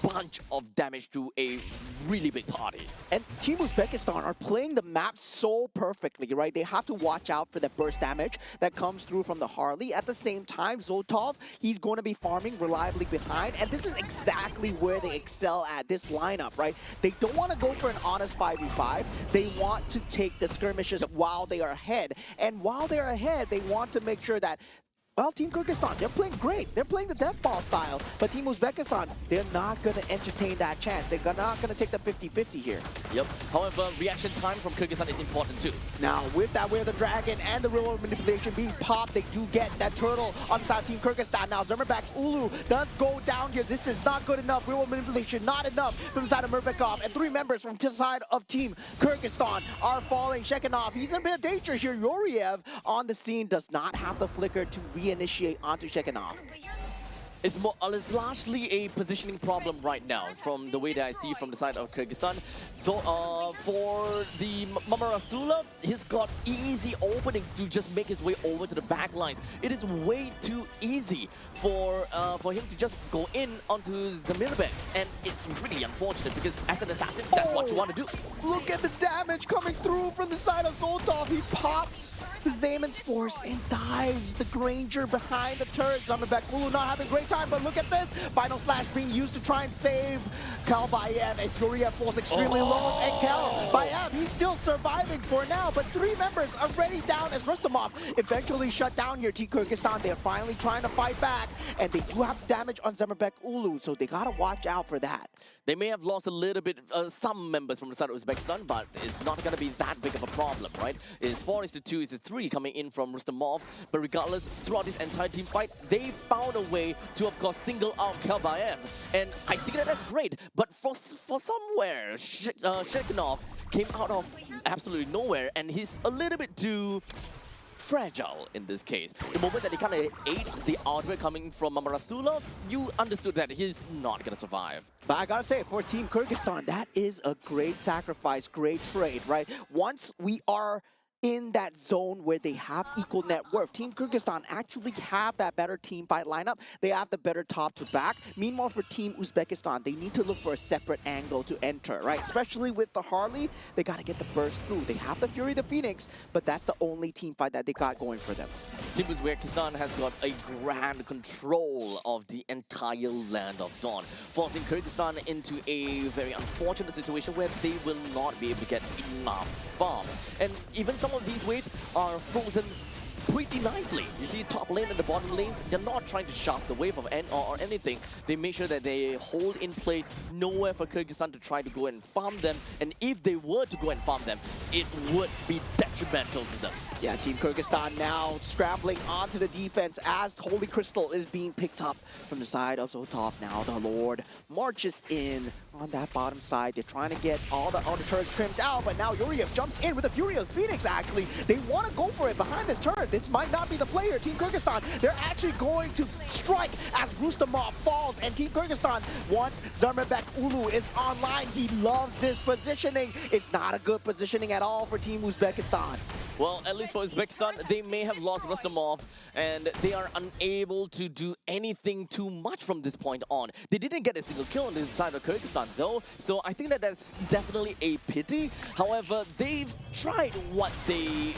bunch of damage to a really big party. And Team Uzbekistan are playing the map so perfectly, right? They have to watch out for the burst damage that comes through from the Harley. At the same time, Zotov, he's going to be farming reliably behind, and this is exactly where they excel at this lineup, right? They don't want to go for an honest 5v5. They want to take the skirmishes while they are ahead. And while they're ahead, they want to make sure that, well, Team Kyrgyzstan, they're playing great. They're playing the death ball style. But Team Uzbekistan, they're not going to entertain that chance. They're not going to take the 50-50 here. Yep. However, reaction time from Kyrgyzstan is important too. Now, with that Way of the Dragon and the real world manipulation being popped, they do get that turtle on the side of Team Kyrgyzstan. Now, Zermerbek's Ulu does go down here. This is not good enough. Real world manipulation, not enough from the side of Murbekov. And 3 members from the side of Team Kyrgyzstan are falling. Shekhinov, he's in a bit of danger here. Yoriev on the scene does not have the flicker to reinitiate onto Shekhinov. It's largely a positioning problem right now from the way that I see from the side of Kyrgyzstan. So for the Mamarasula, he's got easy openings to just make his way over to the back lines. It is way too easy for him to just go in onto Zamirbek, and it's really unfortunate because as an assassin, that's what you want to do. Look at the damage coming through from the side of Zoltov. He pops the Esports and dives the Granger behind the turret. Zamirbek Ulu not having a great time, but look at this. Final Slash being used to try and save Kalbayev as Yoriev falls extremely low. And Kalbayev, he's still surviving for now, but 3 members already down as Rustamov eventually shut down here. Team Kyrgyzstan, they're finally trying to fight back, and they do have damage on Zamirbek Ulu, so they gotta watch out for that. They may have lost a little bit, some members from the side of Uzbekistan, but it's not going to be that big of a problem, right? It's 4-2, it's 3 coming in from Rustamov, but regardless, throughout this entire team fight, they found a way to, of course, single out Kalbayev, and I think that's great, but for somewhere, Shekhinov came out of absolutely nowhere, and he's a little bit too fragile in this case. The moment that he kind of ate the outbreak coming from Mamarasula, you understood that he's not going to survive. But I gotta say, for Team Kyrgyzstan, that is a great sacrifice, great trade, right? Once we are in that zone where they have equal net worth, Team Kyrgyzstan actually have that better team fight lineup. They have the better top to back. Meanwhile, for Team Uzbekistan, they need to look for a separate angle to enter, right? Especially with the Harley, they gotta get the burst through. They have the Fury, the Phoenix, but that's the only team fight that they got going for them. Team Uzbekistan has got a grand control of the entire land of Dawn, forcing Kyrgyzstan into a very unfortunate situation where they will not be able to get enough farm. And even some of these waves are frozen pretty nicely. You see top lane and the bottom lanes, they're not trying to shaft the wave of or anything. They make sure that they hold in place, nowhere for Kyrgyzstan to try to go and farm them. And if they were to go and farm them, it would be detrimental to them. Yeah, Team Kyrgyzstan now scrambling onto the defense as Holy Crystal is being picked up from the side of Zotov. Now the Lord marches in on that bottom side. They're trying to get all the outer turrets trimmed out, but now Yoriev jumps in with the Fury of Phoenix, actually. They want to go for it behind this turret. This might not be the player. Team Kyrgyzstan, they're actually going to strike as Rustamov falls, and Team Kyrgyzstan, once Zermerbek Ulu is online, he loves this positioning. It's not a good positioning at all for Team Uzbekistan. Well, at least for Uzbekistan, they may have lost Rustamov, and they are unable to do anything too much from this point on. They didn't get a single kill on the side of Kyrgyzstan, though, so I think that that's definitely a pity. However, they've tried what they've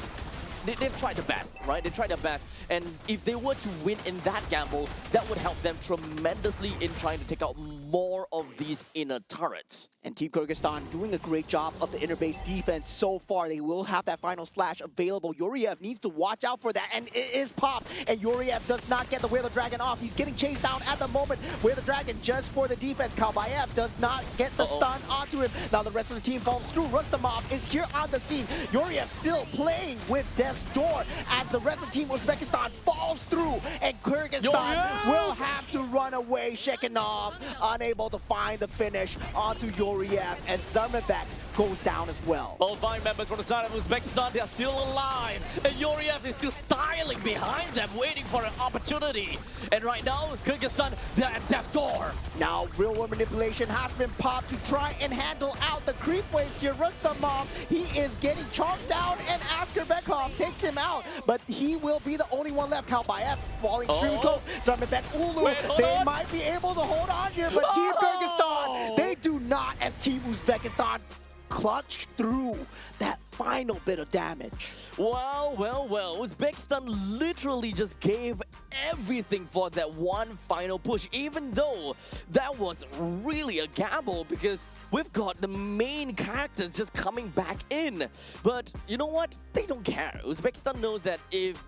tried the best, right? They tried their best, and if they were to win in that gamble, that would help them tremendously in trying to take out more of these inner turrets. And Team Kyrgyzstan doing a great job of the inner base defense so far. They will have that final slash available. Yuriev needs to watch out for that, and it is popped. And Yuriev does not get the Whale of Dragon off. He's getting chased down at the moment. Whale of Dragon just for the defense. Kalbayev does not get the stun onto him. Now the rest of the team falls through. Rustamov is here on the scene. Yuriev still playing with Death's Door as the rest of Team Uzbekistan falls through, and Kyrgyzstan will have to run away. Shekinov unable to find the finish onto Yuriev, and Zarmabek goes down as well. All 5 members from the side of Uzbekistan, they are still alive. And Yuriev is still styling behind them, waiting for an opportunity. And right now, Kyrgyzstan, they're at death's door. Now, real world manipulation has been popped to try and handle out the creep waves here. Rustamov, he is getting chomped down, and Askerbekov takes him out. But he will be the only one left. Kalbayev falling extremely close. Zarmabek, Ulu, they might be able to hold on here, but Team Kyrgyzstan, they do not, as Team Uzbekistan clutch through that final bit of damage. Well. Uzbekistan literally just gave everything for that one final push, even though that was really a gamble because we've got the main characters just coming back in. But you know what? They don't care. Uzbekistan knows that if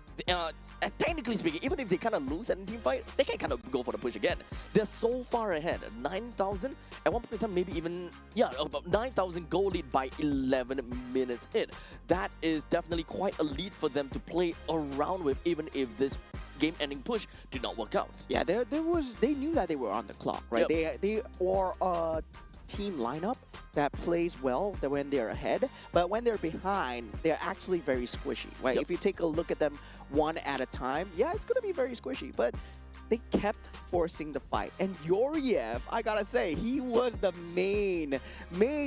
technically speaking, even if they kind of lose at a team fight, they can kind of go for the push again. They're so far ahead. 9,000 at one point in time, maybe even, about 9,000 goal lead by 11 minutes in. That is definitely quite a lead for them to play around with, even if this game-ending push did not work out. Yeah, they knew that they were on the clock, right? Yep. They are a team lineup that plays well when they're ahead, but when they're behind, they're actually very squishy, right? Yep. If you take a look at them one at a time, yeah, it's gonna be very squishy, but they kept forcing the fight. And Yuriev, I gotta say, he was the main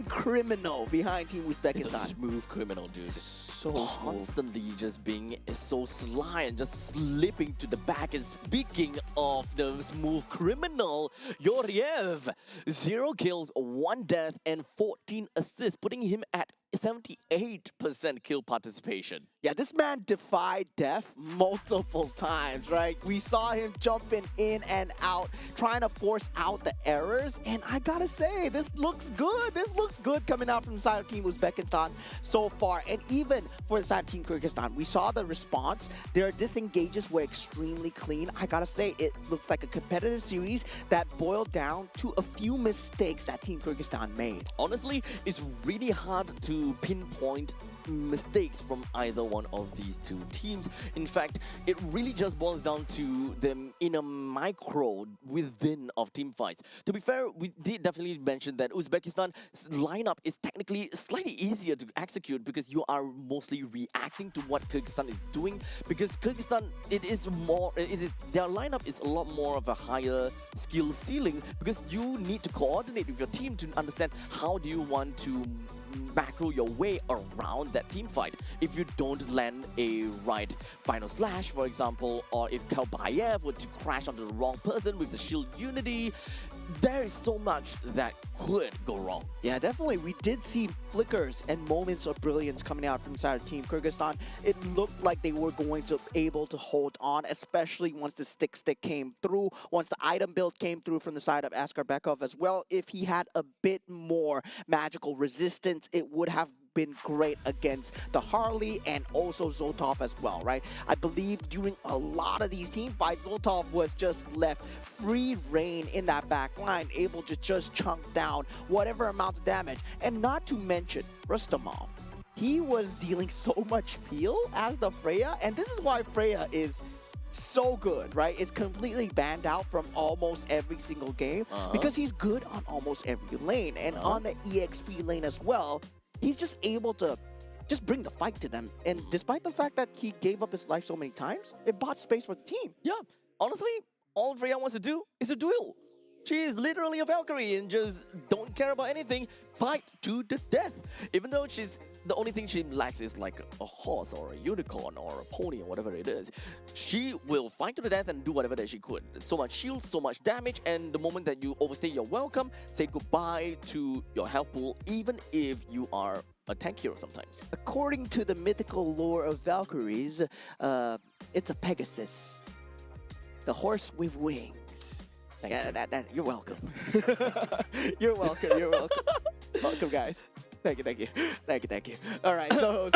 criminal behind Team Uzbekistan. He's a smooth criminal, dude. So smooth. Constantly just being so sly and just slipping to the back. And speaking of the smooth criminal, Yuriev, 0 kills, 1 death, and 14 assists, putting him at 78% kill participation. Yeah, this man defied death multiple times, right? We saw him jumping in and out, trying to force out the errors. And I gotta say, this looks good. This looks good coming out from the side of Team Uzbekistan so far. And even for the side of Team Kyrgyzstan, we saw the response. Their disengages were extremely clean. I gotta say, it looks like a competitive series that boiled down to a few mistakes that Team Kyrgyzstan made. Honestly, it's really hard to pinpoint mistakes from either one of these two teams. In fact, it really just boils down to them in a micro within of team fights. To be fair, we did definitely mention that Uzbekistan's lineup is technically slightly easier to execute because you are mostly reacting to what Kyrgyzstan is doing, because Kyrgyzstan, their lineup is a lot more of a higher skill ceiling because you need to coordinate with your team to understand how do you want to macro your way around that team fight. If you don't land a right final slash, for example, or if Kalbayev were to crash onto the wrong person with the shield unity, there is so much that could go wrong. Yeah, definitely. We did see flickers and moments of brilliance coming out from the side of Team Kyrgyzstan. It looked like they were going to able to hold on, especially once the stick came through, once the item build came through from the side of Askerbekov as well. If he had a bit more magical resistance, it would have been great against the Harley and also Zoltov as well, right? I believe during a lot of these team fights, Zoltov was just left free reign in that back line, able to just chunk down whatever amount of damage. And not to mention Rustamov. He was dealing so much peel as the Freya, and this is why Freya is so good, right? It's completely banned out from almost every single game because he's good on almost every lane, and on the EXP lane as well. He's just able to just bring the fight to them. And despite the fact that he gave up his life so many times, it bought space for the team. Yeah, honestly, all Freya wants to do is to duel. She is literally a Valkyrie and just don't care about anything, fight to the death. Even though she's the only thing she lacks is like a horse or a unicorn or a pony or whatever it is. She will fight to the death and do whatever that she could. So much shield, so much damage, and the moment that you overstay your welcome, say goodbye to your health pool, even if you are a tank hero sometimes. According to the mythical lore of Valkyries, it's a Pegasus, the horse with wings. You're welcome. You're welcome. You're welcome. Welcome, guys. Thank you. All right, so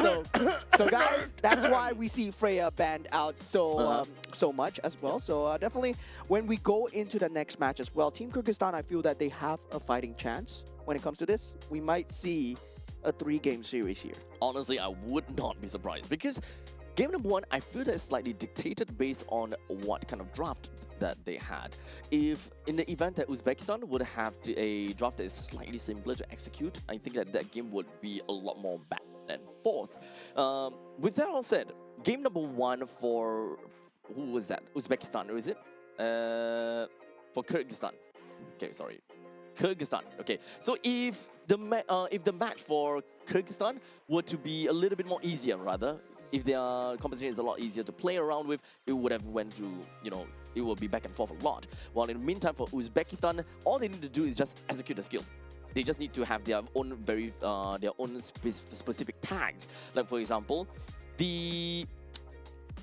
guys, that's why we see Freya banned out so much as well. So definitely, when we go into the next match as well, Team Kyrgyzstan, I feel that they have a fighting chance when it comes to this. We might see a 3-game series here. Honestly, I would not be surprised because game number 1, I feel that it's slightly dictated based on what kind of draft that they had. If in the event that Uzbekistan would have a draft that is slightly simpler to execute, I think that game would be a lot more back and forth. With that all said, game number 1 for who was that? Uzbekistan, or is it? For Kyrgyzstan. Okay, sorry. Kyrgyzstan. Okay, so if the match for Kyrgyzstan were to be a little bit more easier, rather, if their composition is a lot easier to play around with, it would have went through, it will be back and forth a lot. While in the meantime, for Uzbekistan, all they need to do is just execute the skills. They just need to have their own specific tags. Like for example, the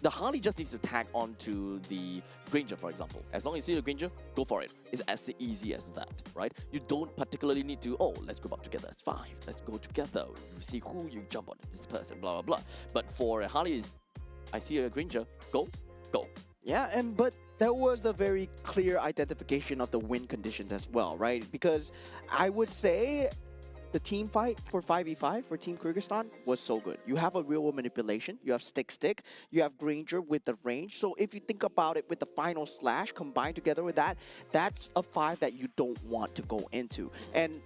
Harley just needs to tag onto the Granger, for example. As long as you see the Granger, go for it. It's as easy as that, right? You don't particularly need to, let's group up together as 5. Let's go together. See who you jump on, this person, blah, blah, blah. But for a Harley, I see a Granger, go. Yeah, but there was a very clear identification of the win conditions as well, right? Because I would say the team fight for 5v5 for Team Kyrgyzstan was so good. You have a real manipulation, you have stick, you have Granger with the range. So if you think about it with the final slash combined together with that, that's a 5 that you don't want to go into. And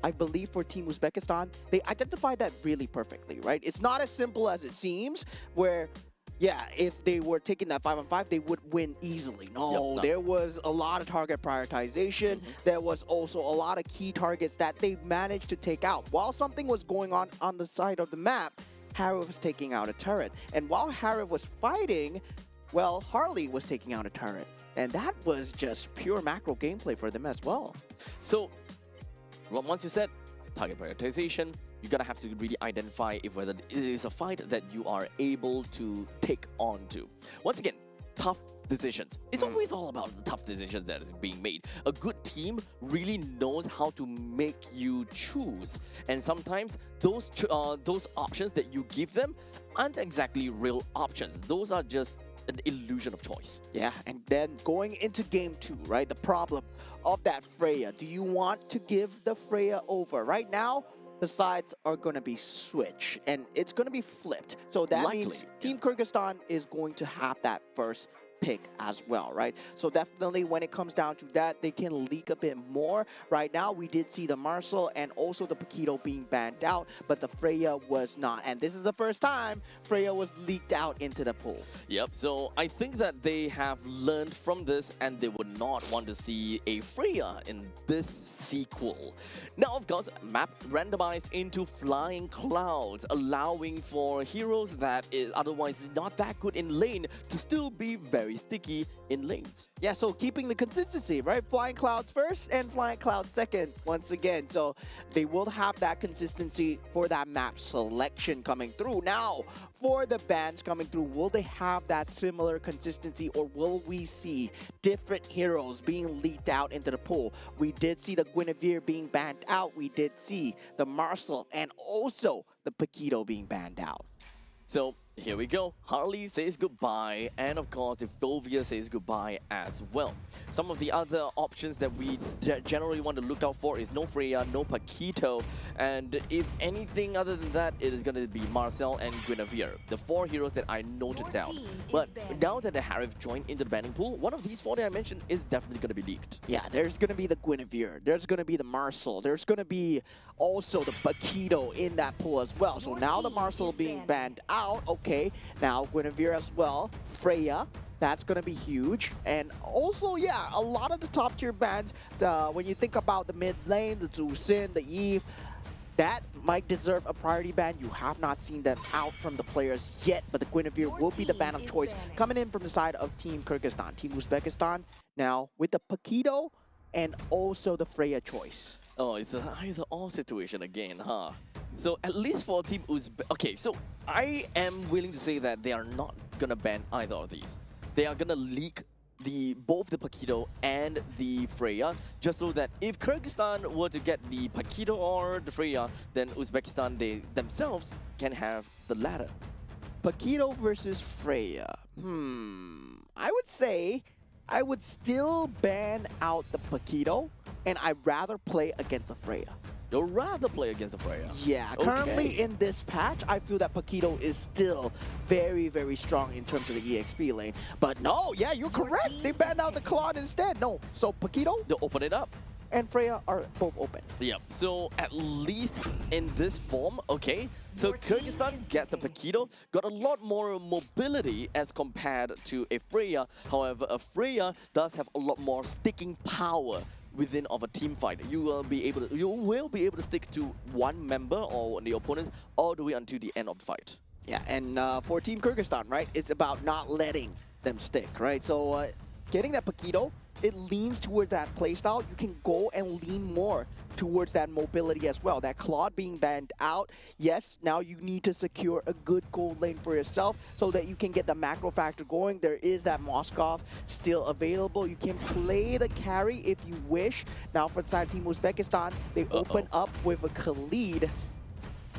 I believe for Team Uzbekistan, they identified that really perfectly, right? It's not as simple as it seems, where yeah, if they were taking that 5-on-5, they would win easily. No, there was a lot of target prioritization. There was also a lot of key targets that they managed to take out. While something was going on the side of the map, Harif was taking out a turret. And while Harif was fighting, well, Harley was taking out a turret. And that was just pure macro gameplay for them as well. So, once you said target prioritization, you're gonna have to really identify if whether it is a fight that you are able to take on to. Once again, tough decisions. It's always all about the tough decisions that is being made. A good team really knows how to make you choose, and sometimes those options that you give them aren't exactly real options. Those are just an illusion of choice. Yeah, and then going into game 2, right? The problem of that Freya. Do you want to give the Freya over? Right now, the sides are going to be switched, and it's going to be flipped. So that means Team Kyrgyzstan is going to have that first pick as well, right? So definitely when it comes down to that, they can leak a bit more. Right now, we did see the Marcel and also the Paquito being banned out, but the Freya was not. And this is the first time Freya was leaked out into the pool. Yep, so I think that they have learned from this and they would not want to see a Freya in this sequel. Now, of course, map randomized into flying clouds, allowing for heroes that is otherwise not that good in lane to still be very sticky in lanes. Yeah, so keeping the consistency, right? Flying Clouds first and Flying Clouds second once again. So they will have that consistency for that map selection coming through. Now, for the bans coming through, will they have that similar consistency, or will we see different heroes being leaked out into the pool? We did see the Guinevere being banned out. We did see the Marcel and also the Paquito being banned out. So here we go. Harley says goodbye, and of course, Fulvia says goodbye as well. Some of the other options that we generally want to look out for is no Freya, no Paquito, and if anything other than that, it is going to be Marcel and Guinevere, the 4 heroes that I noted down. But now that the Harif joined into the banning pool, one of these 4 that I mentioned is definitely going to be leaked. Yeah, there's going to be the Guinevere, there's going to be the Marcel, there's going to be also the Paquito in that pool as well. So now the Marcel being banned out, okay, now Guinevere as well, Freya, that's going to be huge. And also, yeah, a lot of the top tier bans, when you think about the mid lane, the Zhu Xin, the Eve, that might deserve a priority ban. You have not seen them out from the players yet, but the Guinevere will be the ban of choice coming in from the side of Team Kyrgyzstan. Team Uzbekistan now with the Paquito and also the Freya choice. Oh, it's an either-or situation again, huh? So at least for Team Uzbek... Okay, so I am willing to say that they are not gonna ban either of these. They are gonna leak both the Paquito and the Freya, just so that if Kyrgyzstan were to get the Paquito or the Freya, then Uzbekistan, they themselves can have the latter. Paquito versus Freya. I would say I would still ban out the Paquito, and I'd rather play against a Freya. You'd rather play against a Freya? Yeah, currently in this patch, I feel that Paquito is still very, very strong in terms of the EXP lane. But no, yeah, you're correct. They banned out the Claude instead. No, so Paquito They'll open it up. and Freya are both open. Yep, so at least in this form, okay, so Your team Kyrgyzstan is gets the picking. Paquito, got a lot more mobility as compared to a Freya. However, a Freya does have a lot more sticking power within of a team fight. You will be able to stick to one member or the opponents all the way until the end of the fight. Yeah, and for Team Kyrgyzstan, right, it's about not letting them stick, right? So getting that Paquito, it leans towards that playstyle. You can go and lean more towards that mobility as well. That Claude being banned out, yes, now you need to secure a good gold lane for yourself so that you can get the macro factor going. There is that Moskov still available. You can play the carry if you wish. Now for the side of Team Uzbekistan, they open up with a Khalid.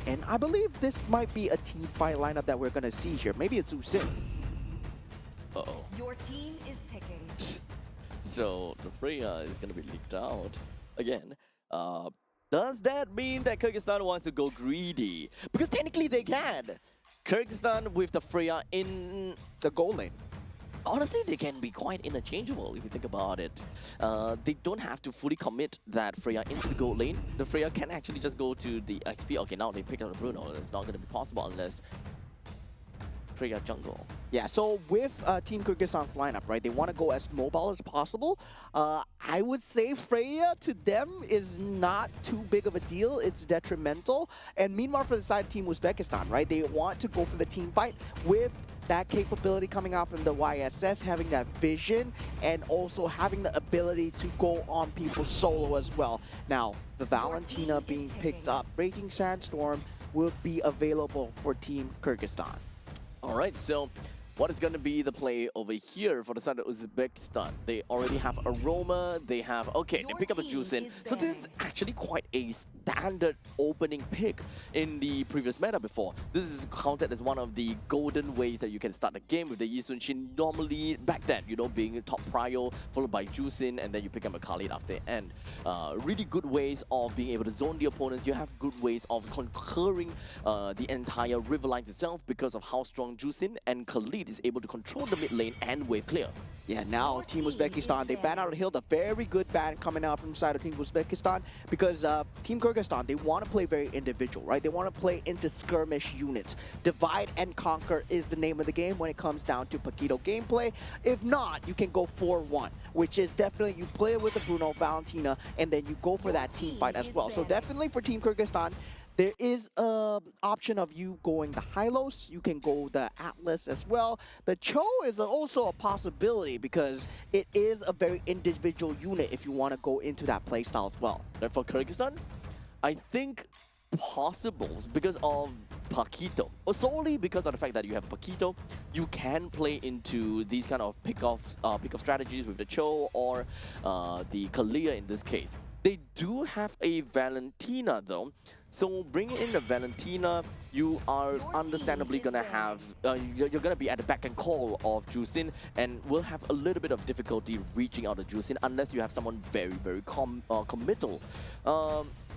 And I believe this might be a team fight lineup that we're going to see here. Maybe it's Usin. Uh-oh. Your team is picking. So the Freya is going to be leaked out again. Does that mean that Kyrgyzstan wants to go greedy? Because technically they can. Kyrgyzstan with the Freya in The gold lane. honestly, they can be quite interchangeable if you think about it. They don't have to fully commit that Freya into the gold lane. The Freya can actually just go to the XP. Okay, now they pick up the Bruno. It's not going to be possible unless Freya jungle. Yeah, so with Team Kyrgyzstan's lineup, right, they want to go as mobile as possible. I would say Freya to them is not too big of a deal. It's detrimental. And meanwhile, for the side of Team Uzbekistan, right, they want to go for the team fight with that capability coming out from the YSS, having that vision, and also having the ability to go on people solo as well. Now, the Valentina being picked up, Raging Sandstorm will be available for Team Kyrgyzstan. All right, so what is going to be the play over here for the side of Uzbekistan? They already have Aroma, they have... Okay, they Your pick up a team Juicin. is So this is actually quite a standard opening pick in the previous meta before. This is counted as one of the golden ways that you can start the game with the Yi Sun Shin. Normally, back then, you know, being top prio, followed by Juicin, and then you pick up a Khalid after. And really good ways of being able to zone the opponents. You have good ways of conquering the entire river lines itself because of how strong Juicin and Khalid is able to control the mid lane and wave clear. Yeah, now Your Team team is Uzbekistan, they ban out a Hild, a very good ban coming out from the side of Team Uzbekistan because Team Kyrgyzstan, they want to play very individual, right? They want to play into skirmish units. Divide and conquer is the name of the game when it comes down to Paquito gameplay. If not, you can go 4-1, which is definitely you play with the Bruno, Valentina, and then you go for that team fight as well. So definitely for Team Kyrgyzstan, there is an option of you going the Hylos. You can go the Atlas as well. The Cho is also a possibility because it is a very individual unit if you want to go into that playstyle as well. And for Kyrgyzstan, I think possible because of Paquito. Or solely because of the fact that you have Paquito, you can play into these kind of pick-off strategies with the Cho or the Kalia in this case. They do have a Valentina though. So bringing in the Valentina, you are understandably gonna have, you're gonna be at the back and call of Juicin and will have a little bit of difficulty reaching out to Juicin unless you have someone very, very committal.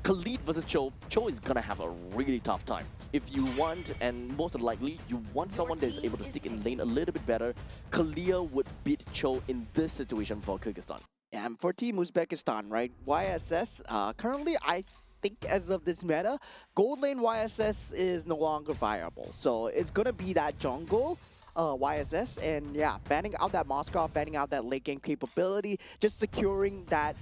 Khalid versus Cho is gonna have a really tough time. If you want, and most likely, you want someone that is able to stick in lane a little bit better, Kalia would beat Cho in this situation for Kyrgyzstan. And for Team Uzbekistan, right, YSS, currently I think as of this meta, gold lane YSS is no longer viable. So it's going to be that jungle YSS, and yeah, banning out that Moskov, banning out that late game capability, just securing that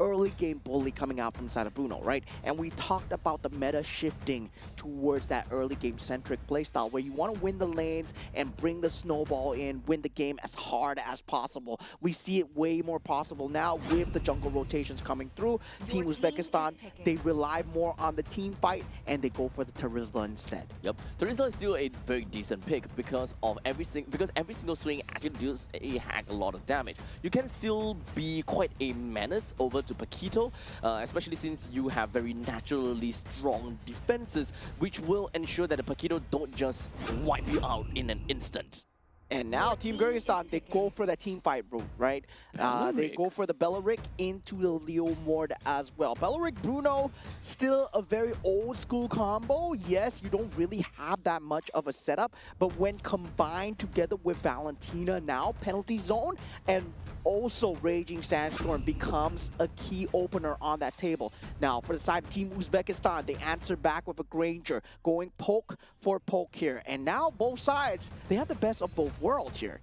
early game bully coming out from side of Bruno, right? And we talked about the meta shifting towards that early game centric playstyle where you want to win the lanes and bring the snowball in, win the game as hard as possible. We see it way more possible now with the jungle rotations coming through. Team Uzbekistan, they rely more on the team fight and they go for the Terizla instead. Yep, Terizla is still a very decent pick because every single swing actually deals a heck a lot of damage. You can still be quite a menace over to Paquito, especially since you have very naturally strong defenses, which will ensure that the Paquito don't just wipe you out in an instant. And now Team Kyrgyzstan, they go for the team fight route, right? They go for the Belleric into the Leo Mord as well. Belleric Bruno, still a very old school combo. Yes, you don't really have that much of a setup, but when combined together with Valentina now, Penalty Zone, and also Raging Sandstorm becomes a key opener on that table. Now, for the side of Team Uzbekistan, they answer back with a Granger, going poke for poke here. And now both sides, they have the best of both worlds here.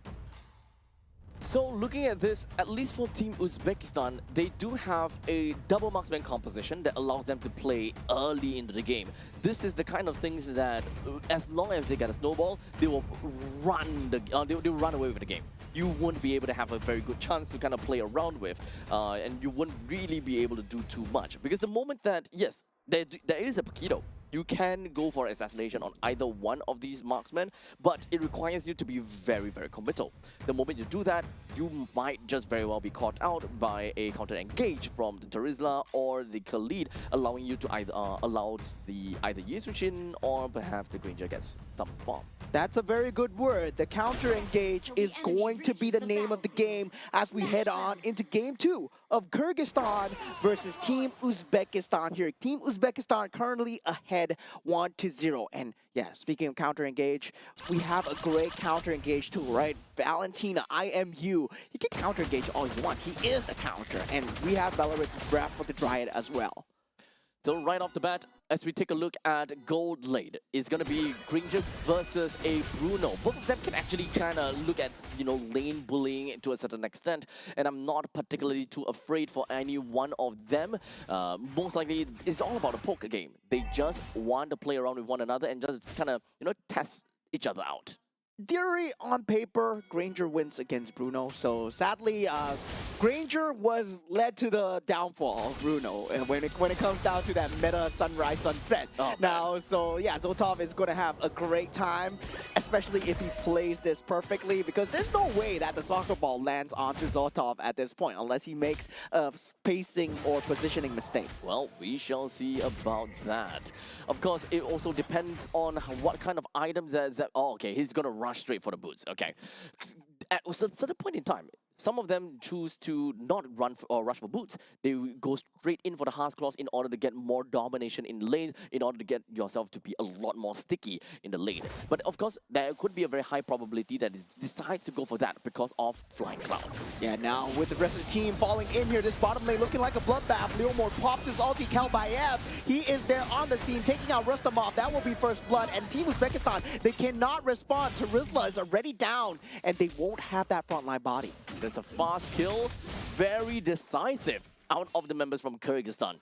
So looking at this, at least for Team Uzbekistan, they do have a double marksman composition that allows them to play early into the game. This is the kind of things that, as long as they get a snowball, they will run they'll run away with the game. You won't be able to have a very good chance to kind of play around with, and you wouldn't really be able to do too much. Because the moment that, yes, there is a Paquito, you can go for assassination on either one of these marksmen, but it requires you to be very, very committal. The moment you do that, you might just very well be caught out by a counter engage from the Terizla or the Khalid, allowing you to either either Yusufin or perhaps the Granger gets some farm. That's a very good word. The counter engage is going to be the name of the game as we head on into game 2 of Kyrgyzstan versus Team Uzbekistan here. Team Uzbekistan currently ahead 1-0. And yeah, speaking of counter engage, we have a great counter engage too, right? Valentina, IMU. He can counter engage all you want. He is the counter. And we have Belleric Breath for the Dryad as well. So right off the bat, as we take a look at Gold Lane, it's going to be Granger versus a Bruno. Both of them can actually kind of look at, lane bullying to a certain extent, and I'm not particularly too afraid for any one of them. Most likely, it's all about a poker game. They just want to play around with one another and just kind of, test each other out. Theory on paper, Granger wins against Bruno. So sadly, Granger was led to the downfall of Bruno when it comes down to that meta sunrise sunset. Oh, now, so yeah, Zotov is going to have a great time, especially if he plays this perfectly, because there's no way that the soccer ball lands onto Zotov at this point unless he makes a spacing or positioning mistake. Well, we shall see about that. Of course, it also depends on what kind of items that oh, okay, he's going to rush straight for the boots. Okay. At a certain point in time, some of them choose to not run or rush for boots. They go straight in for the Heart's Claws in order to get more domination in lane, in order to get yourself to be a lot more sticky in the lane. But of course, there could be a very high probability that it decides to go for that because of Flying Clouds. Yeah, now with the rest of the team falling in here, this bottom lane looking like a bloodbath. Leomord pops his ulti, Kalbayev. He is there on the scene, taking out Rustamov. That will be first blood. And Team Uzbekistan, they cannot respond. Terizla is already down, and they won't have that frontline body. There's a fast kill, very decisive out of the members from Kyrgyzstan.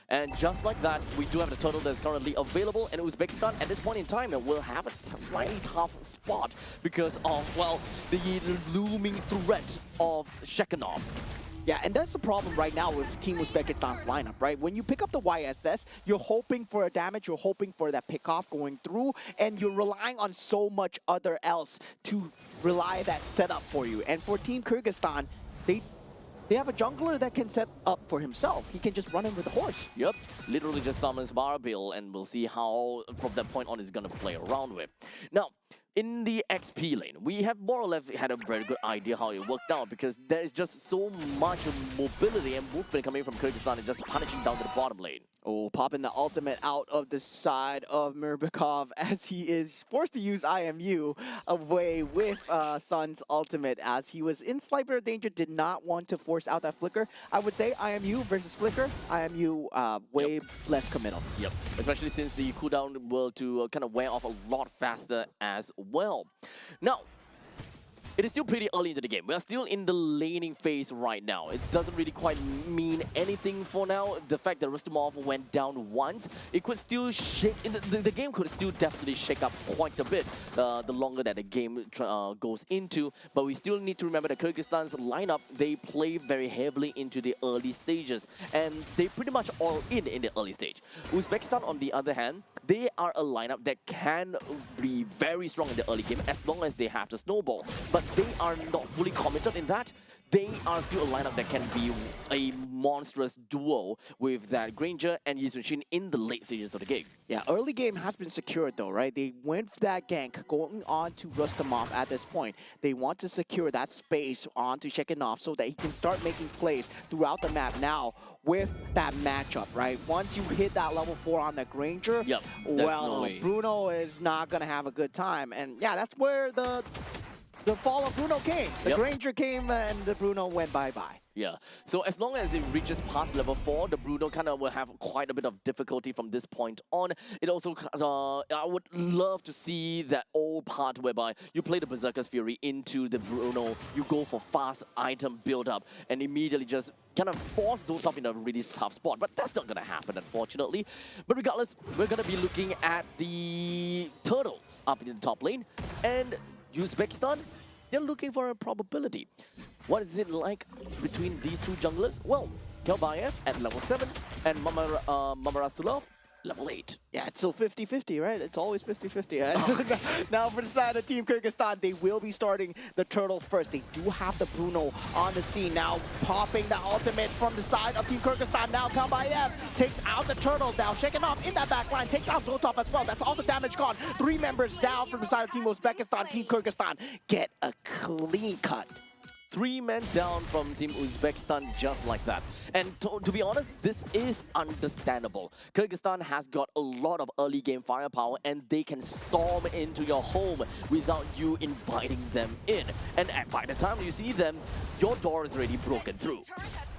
And just like that, we do have the turtle that's currently available, and Uzbekistan at this point in time will have a slightly tough spot because of, well, the looming threat of Shekhanov. Yeah, and that's the problem right now with Team Uzbekistan's lineup, right? When you pick up the YSS, you're hoping for a damage, you're hoping for that pickoff going through, and you're relying on so much other else to rely that setup for you. And for Team Kyrgyzstan, they have a jungler that can set up for himself. He can just run in with the horse. Yep, literally just summons Barbil, and we'll see how from that point on he's going to play around with. Now, in the XP lane, we have more or less had a very good idea how it worked out because there is just so much mobility and movement coming from Kyrgyzstan and just punishing down to the bottom lane. Oh, popping the ultimate out of the side of Mirbikov as he is forced to use IMU away with Sun's ultimate as he was in slight bit of danger, did not want to force out that flicker. I would say IMU versus flicker, IMU way less committal. Yep, especially since the cooldown will to kind of wear off a lot faster as well. Now, It is still pretty early into the game. We are still in the laning phase right now. It doesn't really quite mean anything for now. The fact that Rustamov went down once, it could still shake. The game could still definitely shake up quite a bit the longer that the game goes into. But we still need to remember that Kyrgyzstan's lineup, they play very heavily into the early stages. And they pretty much all in the early stage. Uzbekistan, on the other hand, they are a lineup that can be very strong in the early game as long as they have the snowball. But they are not fully committed in that. They are still a lineup that can be a monstrous duo with that Granger and Yisunshin in the late stages of the game. Yeah, early game has been secured though, right? They went for that gank going on to Rustamov at this point. They want to secure that space onto Shekhinov so that he can start making plays throughout the map now with that matchup, right? Once you hit that level 4 on the Granger, Yep, well, no Bruno is not going to have a good time. And yeah, that's where the fall of Bruno came. The Granger came and the Bruno went bye-bye. Yeah, so as long as it reaches past level 4, the Bruno kind of will have quite a bit of difficulty from this point on. It also, I would love to see that old part whereby you play the Berserker's Fury into the Bruno, you go for fast item build-up, and immediately just kind of force Zotov in a really tough spot. But that's not going to happen, unfortunately. But regardless, we're going to be looking at the Turtle up in the top lane, and Uzbekistan, they're looking for a probability. What is it like between these two junglers? Well, Kelbayev at level 7 and Mamarasulov level 8. Yeah, it's still 50-50, right? It's always 50-50. Now for the side of Team Kyrgyzstan, they will be starting the Turtle first. They do have the Bruno on the scene now, popping the ultimate from the side of Team Kyrgyzstan. Now Kelbayev takes out the Turtle. Now Shekhinov in that back line, takes out Zotov as well. That's all the damage gone. 3 members down from the side of Team Uzbekistan. Team Kyrgyzstan get a clean cut. 3 men down from Team Uzbekistan just like that. And to be honest, this is understandable. Kyrgyzstan has got a lot of early game firepower and they can storm into your home without you inviting them in. And by the time you see them, your door is already broken through.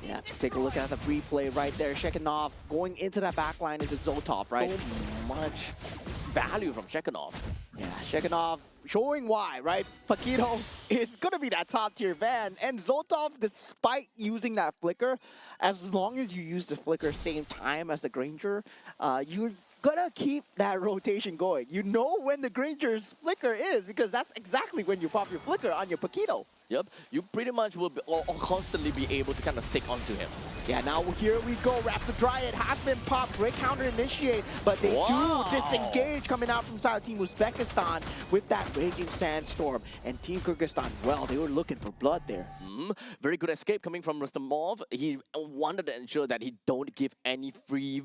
Yeah, take a look at the replay right there. Shekhinov going into that back line into Zotov, right? So much value from Shekhinov. Yeah, Shekhinov showing why, right? Paquito is going to be that top tier van. And Zotov, despite using that flicker, as long as you use the flicker same time as the Granger, you're going to keep that rotation going. You know when the Granger's flicker is because that's exactly when you pop your flicker on your Paquito. Yep, you pretty much will be, or constantly be able to kind of stick onto him. Yeah, now here we go. Raptor Dryad has been popped. Great counter initiate, but they do disengage coming out from side of Team Uzbekistan with that Raging Sandstorm. And Team Kyrgyzstan, well, they were looking for blood there. Very good escape coming from Rustamov. He wanted to ensure that he don't give any free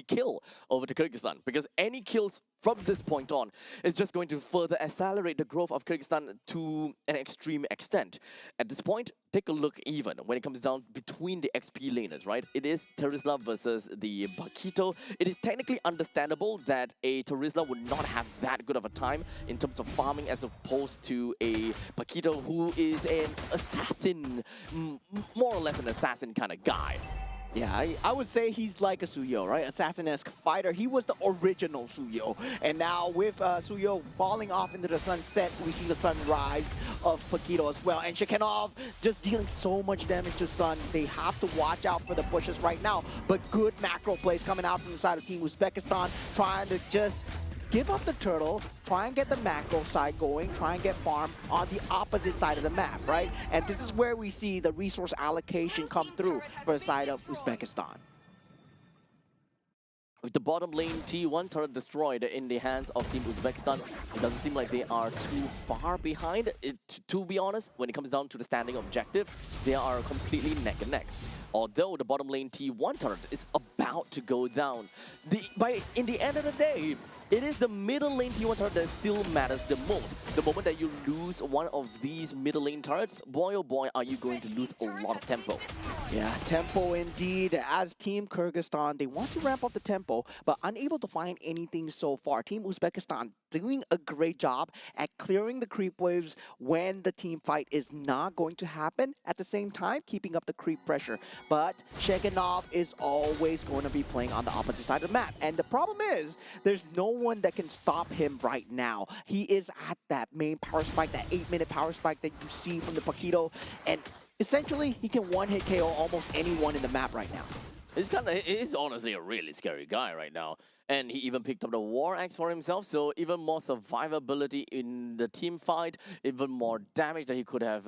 kill over to Kyrgyzstan, because any kills from this point on is just going to further accelerate the growth of Kyrgyzstan to an extreme extent. At this point, take a look even when it comes down between the XP laners, right? It is Terizla versus the Paquito. It is technically understandable that a Terizla would not have that good of a time in terms of farming as opposed to a Paquito who is an assassin, more or less an assassin kind of guy. Yeah, I would say he's like a Suyo, right? Assassin-esque fighter. He was the original Suyo. And now with Suyo falling off into the sunset, we see the sunrise of Paquito as well. And Shekhinov just dealing so much damage to Sun. They have to watch out for the bushes right now. But good macro plays coming out from the side of Team Uzbekistan, trying to just give up the turtle, try and get the macro side going, try and get farm on the opposite side of the map, right? And this is where we see the resource allocation come through for the side of Uzbekistan. With the bottom lane T1 turret destroyed in the hands of Team Uzbekistan, it doesn't seem like they are too far behind. To be honest, when it comes down to the standing objective, they are completely neck and neck. Although the bottom lane T1 turret is about to go down, in the end of the day, it is the middle lane T1 turret that still matters the most. The moment that you lose one of these middle lane turrets, boy oh boy, are you going to lose a lot of tempo. Yeah, tempo indeed. As Team Kyrgyzstan, they want to ramp up the tempo, but unable to find anything so far. Team Uzbekistan doing a great job at clearing the creep waves when the team fight is not going to happen. At the same time, keeping up the creep pressure. But Shekhinov is always going to be playing on the opposite side of the map. And the problem is, there's no one that can stop him right now. He is at that main power spike, that 8-minute power spike that you see from the Paquito, and essentially he can one-hit KO almost anyone in the map right now. He's honestly a really scary guy right now. And he even picked up the War Axe for himself, so even more survivability in the team fight, even more damage that he could have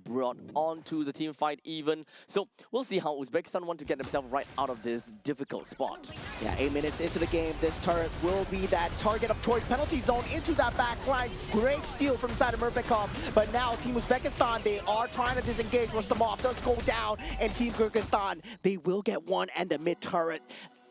brought onto the team fight even. So we'll see how Uzbekistan want to get themselves right out of this difficult spot. Yeah, 8 minutes into the game, this turret will be that target of choice. Penalty zone into that back line. Great steal from side of Murpekov, but now Team Uzbekistan, they are trying to disengage. Rustamov does go down, and Team Kyrgyzstan, they will get one and the mid turret.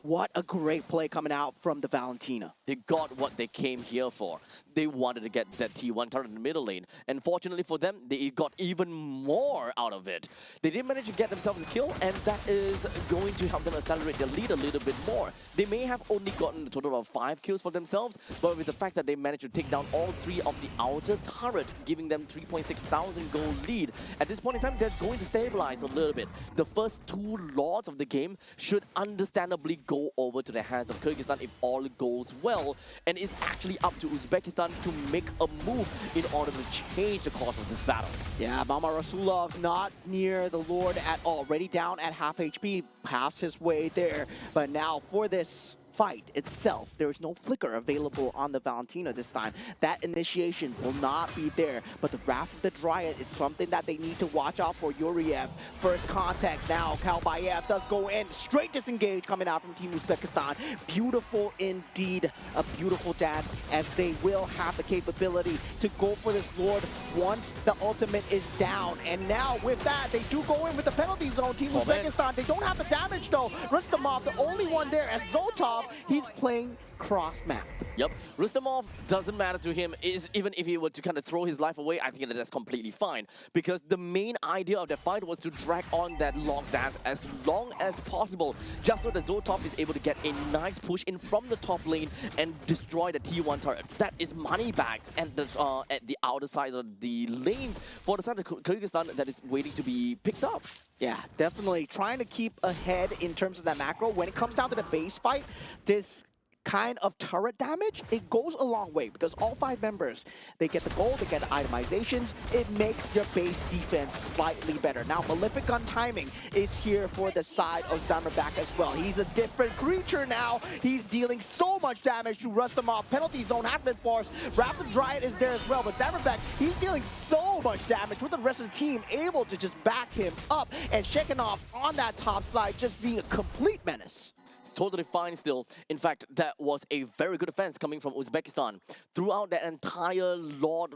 What a great play coming out from the Valentina. They got what they came here for. They wanted to get that T1 turret in the middle lane. And fortunately for them, they got even more out of it. They did manage to get themselves a kill, and that is going to help them accelerate their lead a little bit more. They may have only gotten a total of 5 kills for themselves, but with the fact that they managed to take down all 3 of the outer turret, giving them 3,600 gold lead, at this point in time, they're going to stabilize a little bit. The first 2 lords of the game should understandably go over to the hands of Kyrgyzstan if all goes well, and it's actually up to Uzbekistan to make a move in order to change the course of this battle. Yeah, Mama Rasulov not near the Lord at all. Already down at half HP, past his way there. But now for this fight itself, there is no flicker available on the Valentina this time. That initiation will not be there, but the Wrath of the Dryad is something that they need to watch out for. Yuriev, first contact now. Kalbayev does go in, straight disengage coming out from Team Uzbekistan. Beautiful indeed, a beautiful dance, as they will have the capability to go for this Lord once the ultimate is down. And now with that, they do go in with the penalty zone. Team Uzbekistan, they don't have the damage though. Rustamov, the only one there, as Zotov, he's playing cross-map. Yep, Rustamov doesn't matter to him. Even if he were to kind of throw his life away, I think that that's completely fine. Because the main idea of the fight was to drag on that long stance as long as possible, just so that Zotov is able to get a nice push in from the top lane and destroy the T1 turret. That is money bags at the outer side of the lanes for the side of Kyrgyzstan that is waiting to be picked up. Yeah, definitely trying to keep ahead in terms of that macro. When it comes down to the base fight, this kind of turret damage, it goes a long way because all 5 members, they get the gold, they get the itemizations, it makes their base defense slightly better. Now, Malefic Gun timing is here for the side of Zamerbek as well. He's a different creature now. He's dealing so much damage to Rustamov. Penalty zone has been forced. Wrath of Dryad is there as well, but Zamerbek, he's dealing so much damage with the rest of the team able to just back him up, and Shekhinov on that top side just being a complete menace. Totally fine still. In fact, that was a very good defense coming from Uzbekistan. Throughout that entire Lord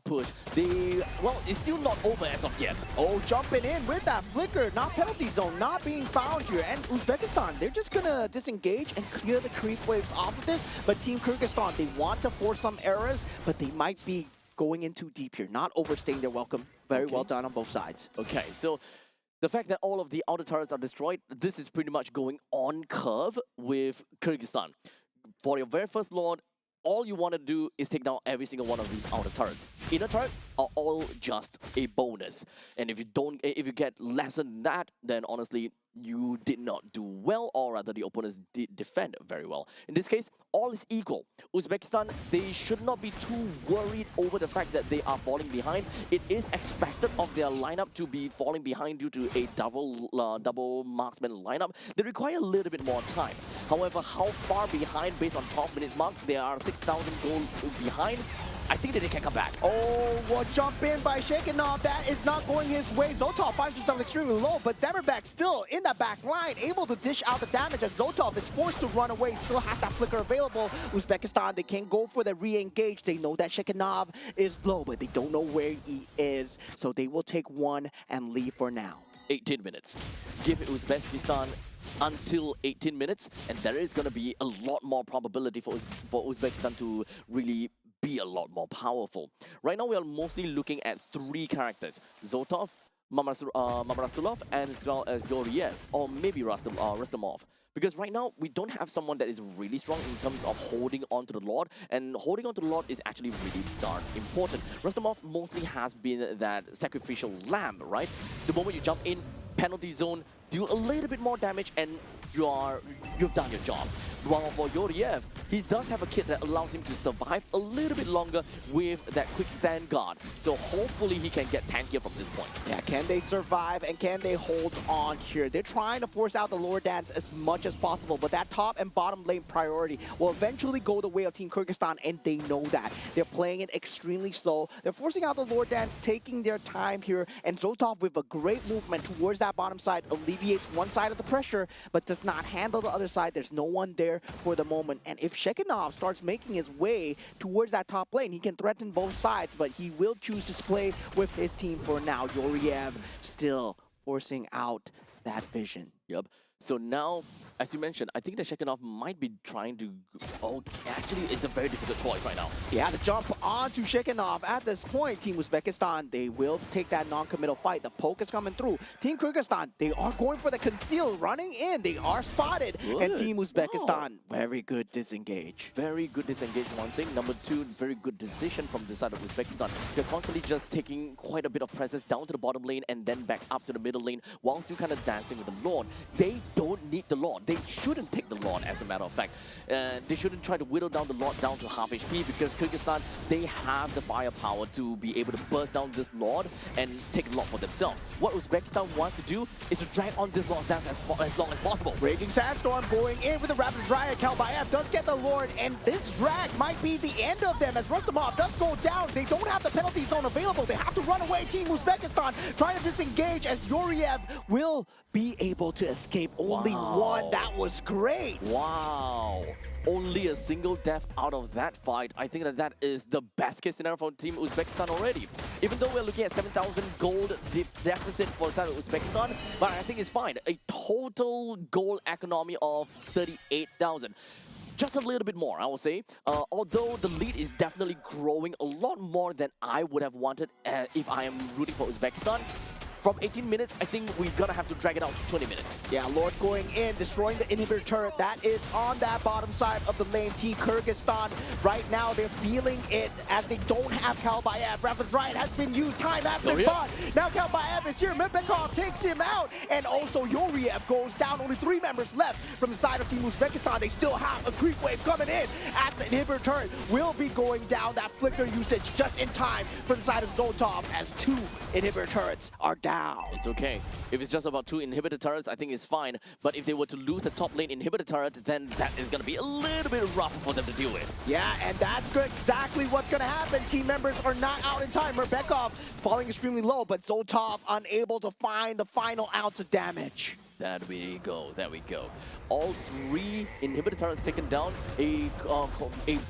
push, it's still not over as of yet. Oh, jumping in with that flicker, not penalty zone, not being found here. And Uzbekistan, they're just gonna disengage and clear the creep waves off of this. But Team Kyrgyzstan, they want to force some errors, but they might be going in too deep here, not overstaying their welcome. Very well done on both sides. Okay, so the fact that all of the outer turrets are destroyed, this is pretty much going on curve with Kyrgyzstan. For your very first Lord, all you want to do is take down every single one of these outer turrets. Inner turrets are all just a bonus. And if you get less than that, then honestly, you did not do well, or rather the opponents did defend very well. In this case, all is equal. Uzbekistan, they should not be too worried over the fact that they are falling behind. It is expected of their lineup to be falling behind due to a double marksman lineup. They require a little bit more time. However, how far behind based on 12 minutes mark, they are 6,000 gold behind. I think that they can come back. Oh, well, jump in by Shekhinov. That is not going his way. Zotov finds himself extremely low, but Zamerbek still in that back line, able to dish out the damage as Zotov is forced to run away, still has that flicker available. Uzbekistan, they can't go for the re-engage. They know that Shekhinov is low, but they don't know where he is, so they will take one and leave for now. 18 minutes. Give Uzbekistan until 18 minutes, and there is going to be a lot more probability for Uzbekistan to really be a lot more powerful. Right now, we are mostly looking at 3 characters: Zotov, Mamarasulov, and as well as Yuriev, or maybe Rustamov. Because right now, we don't have someone that is really strong in terms of holding on to the Lord, and holding on to the Lord is actually really darn important. Rustamov mostly has been that sacrificial lamb, right? The moment you jump in, penalty zone, do a little bit more damage, and you've done your job. While for Yoriev, he does have a kit that allows him to survive a little bit longer with that quick sand guard. So hopefully he can get tankier from this point. Yeah, can they survive and can they hold on here? They're trying to force out the lower dance as much as possible, but that top and bottom lane priority will eventually go the way of Team Kyrgyzstan, and they know that. They're playing it extremely slow. They're forcing out the lower dance, taking their time here, and Zotov with a great movement towards that bottom side alleviates one side of the pressure, but does not handle the other side. There's no one there for the moment, and if Shekinov starts making his way towards that top lane, he can threaten both sides, but he will choose to play with his team for now. Yoriev still forcing out that vision. Yep. So now, as you mentioned, I think that Shekinov might be trying to... Oh, actually, it's a very difficult choice right now. Yeah, the jump onto Shekinov. At this point, Team Uzbekistan, they will take that non-committal fight. The poke is coming through. Team Kyrgyzstan, they are going for the conceal, running in. They are spotted. Good. And Team Uzbekistan, very good disengage. Very good disengage, one thing. Number two, very good decision from the side of Uzbekistan. They're constantly just taking quite a bit of presence down to the bottom lane and then back up to the middle lane while still kind of dancing with the Lord. They don't need the Lord. They shouldn't take the Lord, as a matter of fact. They shouldn't try to whittle down the Lord down to half HP, because Kyrgyzstan, they have the firepower to be able to burst down this Lord and take the Lord for themselves. What Uzbekistan wants to do is to drag on this Lord's dance as long as possible. Raging Sandstorm going in with the Rapid Dryad. Kalbaev does get the Lord, and this drag might be the end of them as Rustamov does go down. They don't have the penalty zone available. They have to run away. Team Uzbekistan trying to disengage as Yoriev will be able to escape. Only one. That was great. Wow. Only a single death out of that fight. I think that is the best case scenario for Team Uzbekistan already. Even though we're looking at 7,000 gold deficit for the side of Uzbekistan, but I think it's fine. A total gold economy of 38,000. Just a little bit more, I will say. Although the lead is definitely growing a lot more than I would have wanted if I am rooting for Uzbekistan. From 18 minutes, I think we're gonna have to drag it out to 20 minutes. Yeah, Lord going in, destroying the inhibitor turret. That is on that bottom side of the lane. Team Kyrgyzstan, right now, they're feeling it as they don't have Kalbaev. Rapid Dryad has been used time after fought. Now Kalbaev is here. Mibekov takes him out. And also Yoriev goes down. Only 3 members left from the side of Team Uzbekistan. They still have a creep wave coming in as the inhibitor turret will be going down. That flicker usage just in time for the side of Zotov as 2 inhibitor turrets are down. It's okay. If it's just about 2 inhibitor turrets, I think it's fine. But if they were to lose the top lane inhibitor turret, then that is going to be a little bit rough for them to deal with. Yeah, and that's exactly what's going to happen. Team members are not out in time. Merbekov falling extremely low, but Zotov unable to find the final ounce of damage. There we go, there we go. All 3 inhibitor turrets taken down. A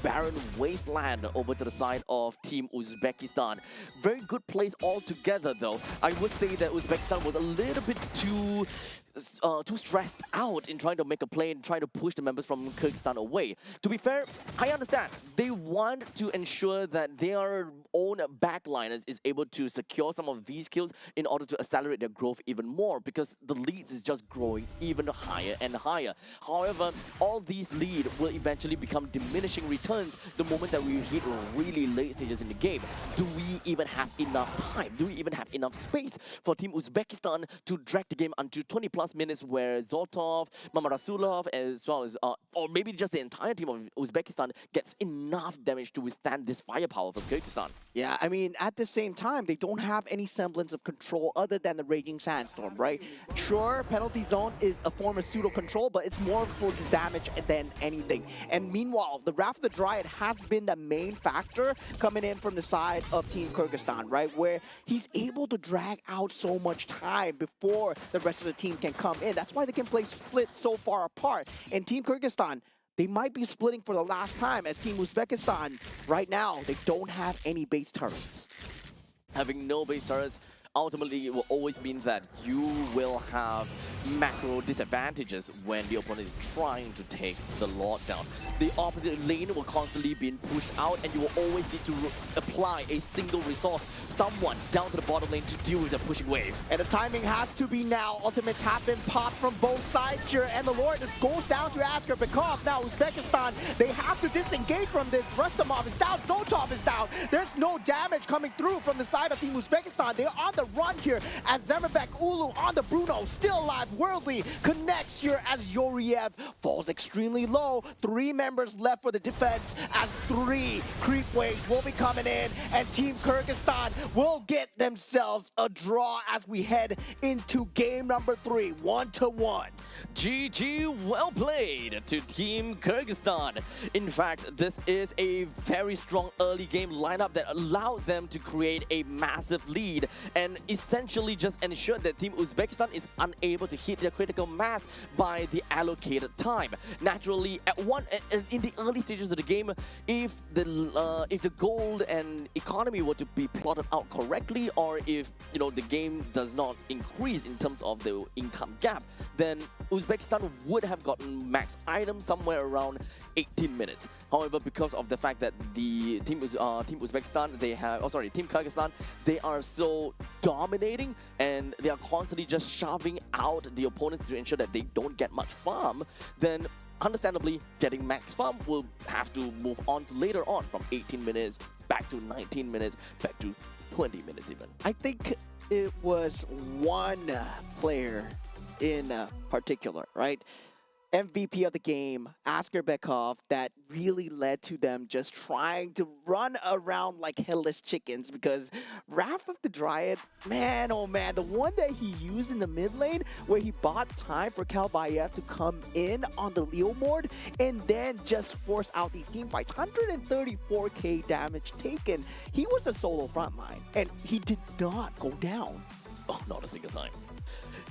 barren wasteland over to the side of Team Uzbekistan. Very good plays altogether, though. I would say that Uzbekistan was a little bit too stressed out in trying to make a play and trying to push the members from Kyrgyzstan away. To be fair, I understand. They want to ensure that their own backliners is able to secure some of these kills in order to accelerate their growth even more, because the leads is just growing even higher and higher. However, all these lead will eventually become diminishing returns the moment that we hit really late stages in the game. Do we even have enough time? Do we even have enough space for Team Uzbekistan to drag the game until 20+ minutes, where Zotov, Mamarasulov, as well as, or maybe just the entire team of Uzbekistan gets enough damage to withstand this firepower from Kyrgyzstan? Yeah, I mean, at the same time, they don't have any semblance of control other than the Raging Sandstorm, right? Sure, penalty zone is a form of pseudo-control, but it's more for the damage than anything. And meanwhile, the Wrath of the Dryad has been the main factor coming in from the side of Team Kyrgyzstan, right? Where he's able to drag out so much time before the rest of the team can come in. That's why they can play split so far apart. And Team Kyrgyzstan, they might be splitting for the last time, as Team Uzbekistan, right now, they don't have any base turrets. Having no base turrets, ultimately it will always mean that you will have macro disadvantages when the opponent is trying to take the Lord down. The opposite lane will constantly be pushed out, and you will always need to apply a single resource, someone down to the bottom lane, to deal with the pushing wave. And the timing has to be now. Ultimates have been popped from both sides here, and the Lord just goes down to Asker because now Uzbekistan, they have to disengage from this. Rustamov is down, Zotov is down. There's no damage coming through from the side of Team Uzbekistan. They're on the run here as Zemerbek Ulu on the Bruno, still alive. as Worldly connects here as Yoriev falls extremely low. 3 members left for the defense as 3 creep waves will be coming in, and Team Kyrgyzstan will get themselves a draw as we head into game number 3, 1-1. GG, well played to Team Kyrgyzstan. In fact, this is a very strong early game lineup that allowed them to create a massive lead and essentially just ensured that Team Uzbekistan is unable to hit their critical mass by the allocated time. Naturally, in the early stages of the game, if the gold and economy were to be plotted out correctly, or if the game does not increase in terms of the income gap, then Uzbekistan would have gotten max items somewhere around 18 minutes. However, because of the fact that the Team Uzbekistan, Team Kyrgyzstan, they are so dominating and they are constantly just shoving out the opponents to ensure that they don't get much farm, then understandably, getting max farm will have to move on to later on from 18 minutes back to 19 minutes, back to 20 minutes even. I think it was one player in particular, right? MVP of the game, Askerbekov, that really led to them just trying to run around like headless chickens, because Wrath of the Dryad, man, oh man, the one that he used in the mid lane where he bought time for Kalbayev to come in on the Leo Mord and then just force out these team fights. 134k damage taken. He was a solo frontline and he did not go down. Oh, not a single time.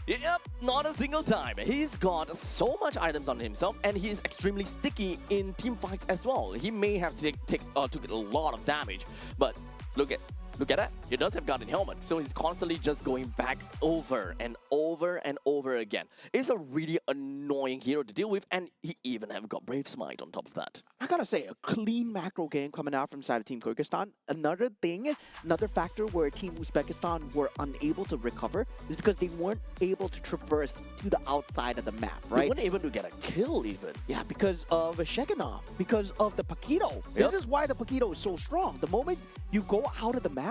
Yep, not a single time. He's got so much items on himself, and he's extremely sticky in team fights as well. He may have took a lot of damage, but look at that. He does have Guardian Helmet, so he's constantly just going back over and over and over again. It's a really annoying hero to deal with, and he even have got Brave Smite on top of that. I gotta say, a clean macro game coming out from the side of Team Kyrgyzstan. Another factor where Team Uzbekistan were unable to recover is because they weren't able to traverse to the outside of the map, right? They weren't able to get a kill even. Yeah, because of Shekinov, because of the Paquito. Yep. This is why the Paquito is so strong. The moment you go out of the map,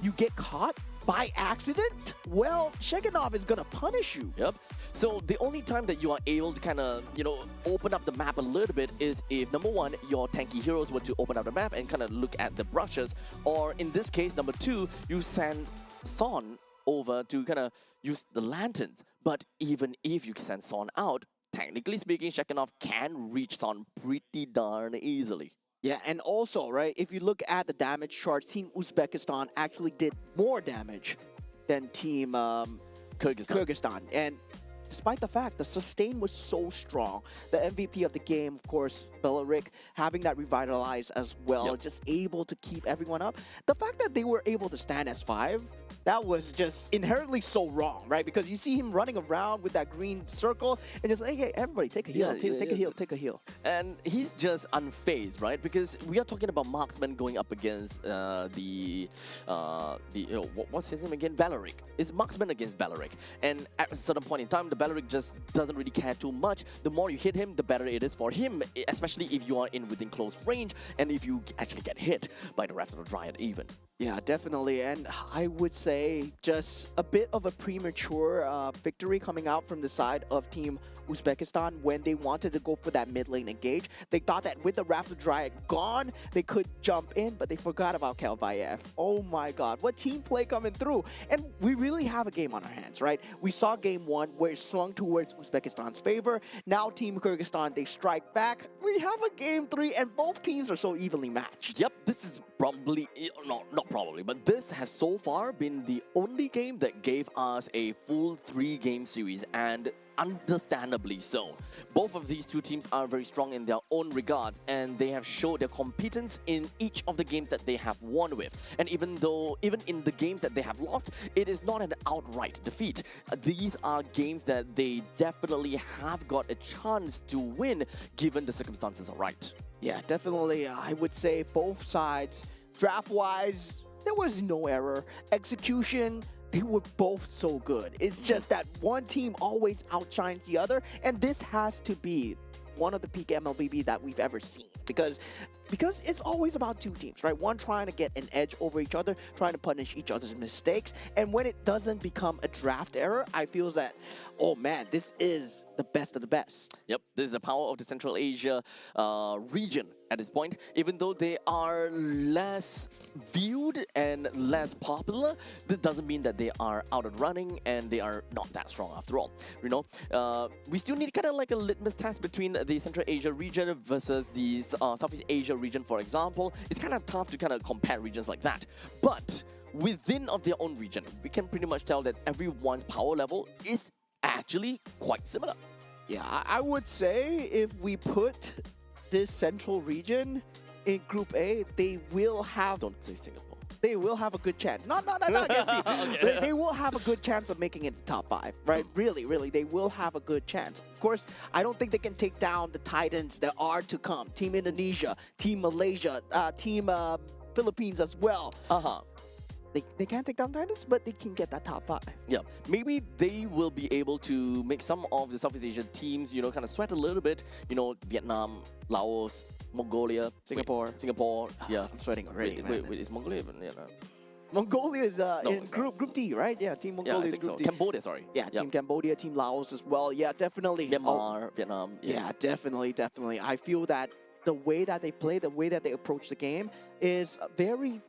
you get caught by accident, well, Shekinov is gonna punish you. Yep. So the only time that you are able to kind of, open up the map a little bit is if, number one, your tanky heroes were to open up the map and kind of look at the brushes, or in this case, number two, you send Son over to kind of use the lanterns. But even if you send Son out, technically speaking, Shekinov can reach Son pretty darn easily. Yeah, and also, right, if you look at the damage chart, Team Uzbekistan actually did more damage than Team Kyrgyzstan. And despite the fact the sustain was so strong, the MVP of the game, of course, Belarik, having that revitalize as well, just able to keep everyone up. The fact that they were able to stand as 5, that was just inherently so wrong, right? Because you see him running around with that green circle and just like, hey, everybody, take a heal, take a heal. And he's just unfazed, right? Because we are talking about marksman going up against what's his name again? Belarik. It's marksman against Belarik. And at a certain point in time, the Belarik just doesn't really care too much. The more you hit him, the better it is for him, especially if you are within close range and if you actually get hit by the Wrath of the Dryad even. Yeah, definitely. And I would say just a bit of a premature victory coming out from the side of Team Uzbekistan when they wanted to go for that mid lane engage. They thought that with the Wrath of the Dryad gone, they could jump in, but they forgot about Kalbayev. Oh my god, what team play coming through. And we really have a game on our hands, right? We saw game 1 where it swung towards Uzbekistan's favor. Now Team Kyrgyzstan, they strike back. We have a game 3 and both teams are so evenly matched. Yep, this is probably, not probably, but this has so far been the only game that gave us a full 3-game series, and understandably so. Both of these two teams are very strong in their own regards, and they have showed their competence in each of the games that they have won with. And even in the games that they have lost, it is not an outright defeat. These are games that they definitely have got a chance to win, given the circumstances are right. Yeah, definitely. I would say both sides, draft-wise, there was no error. Execution, they were both so good. It's just that one team always outshines the other, and this has to be one of the peak MLBB that we've ever seen. Because because it's always about two teams, right? One trying to get an edge over each other, trying to punish each other's mistakes. And when it doesn't become a draft error, I feel that, oh man, this is the best of the best. Yep, this is the power of the Central Asia region at this point. Even though they are less viewed and less popular, that doesn't mean that they are out of running and they are not that strong after all. You know, we still need kind of like a litmus test between the Central Asia region versus the Southeast Asia region, for example. It's kind of tough to kind of compare regions like that. But within of their own region, we can pretty much tell that everyone's power level is actually quite similar. Yeah, I would say if we put this central region in Group A, they will have. Don't say Singapore. They will have a good chance. Not against you. Okay. They will have a good chance of making it the top 5, right? Really, they will have a good chance. Of course, I don't think they can take down the Titans that are to come. Team Indonesia, Team Malaysia, Team Philippines as well. They can't take down Titans, but they can get that top 5. Yeah, maybe they will be able to make some of the Southeast Asian teams, you know, kind of sweat a little bit. You know, Vietnam, Laos, Mongolia, Singapore. Singapore. Yeah, I'm sweating already. wait, is Mongolia even? Yeah, no. Mongolia is in it's not. Group D, right? Yeah, Team Yeah, Mongolia I is think Group so. D. Cambodia, sorry. Yeah, Team Cambodia, Team Laos as well. Yeah, definitely. Myanmar, Vietnam. Yeah, definitely. I feel that the way that they play, the way that they approach the game is very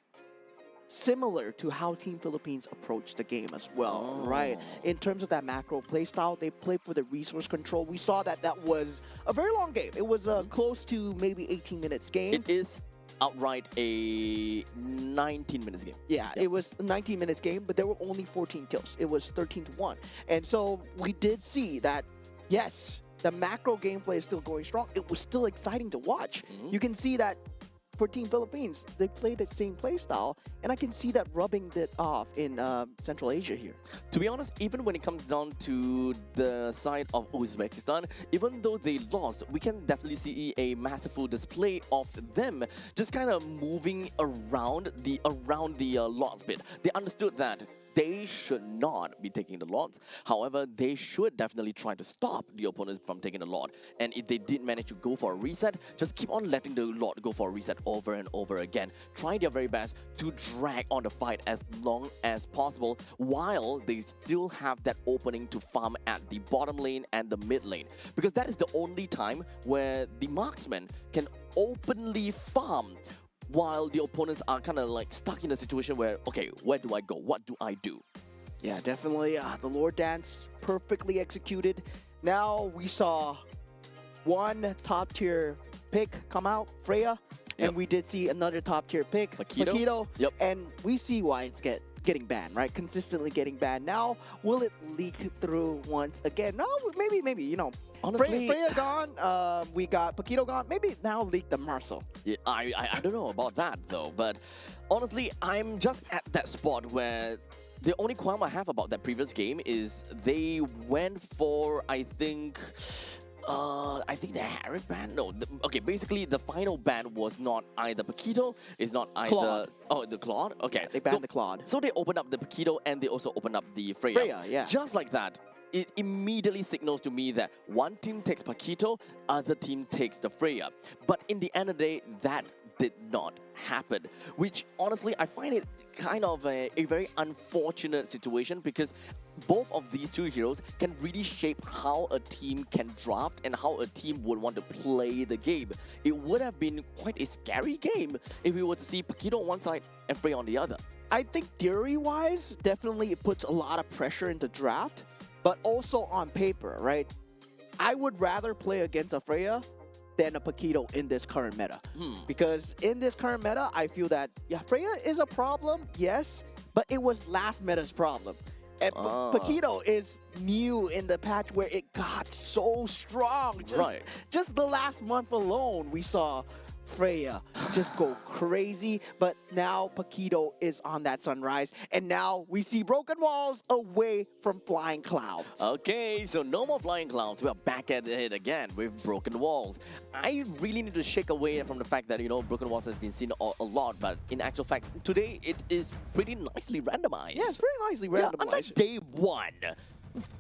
similar to how Team Philippines approach the game as well, right? In terms of that macro play style, they play for the resource control. We saw that was a very long game. It was close to maybe 18 minutes game. It is outright a 19 minutes game. Yeah, it was a 19 minutes game, but there were only 14 kills. It was 13-1. And so we did see that, yes, the macro gameplay is still going strong. It was still exciting to watch. You can see that for Team Philippines, they play the same play style, and I can see that rubbing it off in Central Asia here. To be honest, even when it comes down to the side of Uzbekistan, even though they lost, we can definitely see a masterful display of them just kind of moving around the lots bit. They understood that they should not be taking the lots. However, they should definitely try to stop the opponents from taking the lot. And if they did manage to go for a reset, just keep on letting the lot go for a reset over and over again. Try their very best to drag on the fight as long as possible while they still have that opening to farm at the bottom lane and the mid lane. Because that is the only time where the marksman can openly farm while the opponents are kind of like stuck in a situation where, okay, where do I go? What do I do? Yeah, definitely. The Lord Dance perfectly executed. Now we saw one top tier pick come out, Freya, and we did see another top tier pick, Paquito. Yep. And we see why it's getting banned, right? Consistently getting banned. Now, will it leak through once again? No, maybe, you know. Honestly, Freya gone, we got Paquito gone. Maybe now leak the Marcel. Yeah, I don't know about that though, but honestly, I'm just at that spot where the only qualm I have about that previous game is they went for, I think the Harriet ban? No, okay, basically the final ban was not either Paquito, it's not either... Claude. Oh, the Claude? Okay. Yeah, they banned the Claude. So they opened up the Paquito and they also opened up the Freya. Freya, yeah. Just like that, it immediately signals to me that one team takes Paquito, other team takes the Freya. But in the end of the day, that did not happen, which honestly I find it kind of a very unfortunate situation, because both of these two heroes can really shape how a team can draft and how a team would want to play the game. It would have been quite a scary game if we were to see Paquito on one side and Freya on the other. I think theory-wise, definitely it puts a lot of pressure into draft, but also on paper, right? I would rather play against a Freya than a Paquito in this current meta. Because in this current meta, I feel that, yeah, Freya is a problem, yes, but it was last meta's problem. And Paquito is new in the patch where it got so strong. Just the last month alone, we saw Freya just go crazy, but now Paquito is on that sunrise, and now we see broken walls away from flying clouds. Okay, so no more flying clouds. We are back at it again with broken walls. I really need to shake away from the fact that, you know, broken walls has been seen a lot, but in actual fact, today it is pretty nicely randomized. Yeah, it's pretty nicely randomized. Unlike day one.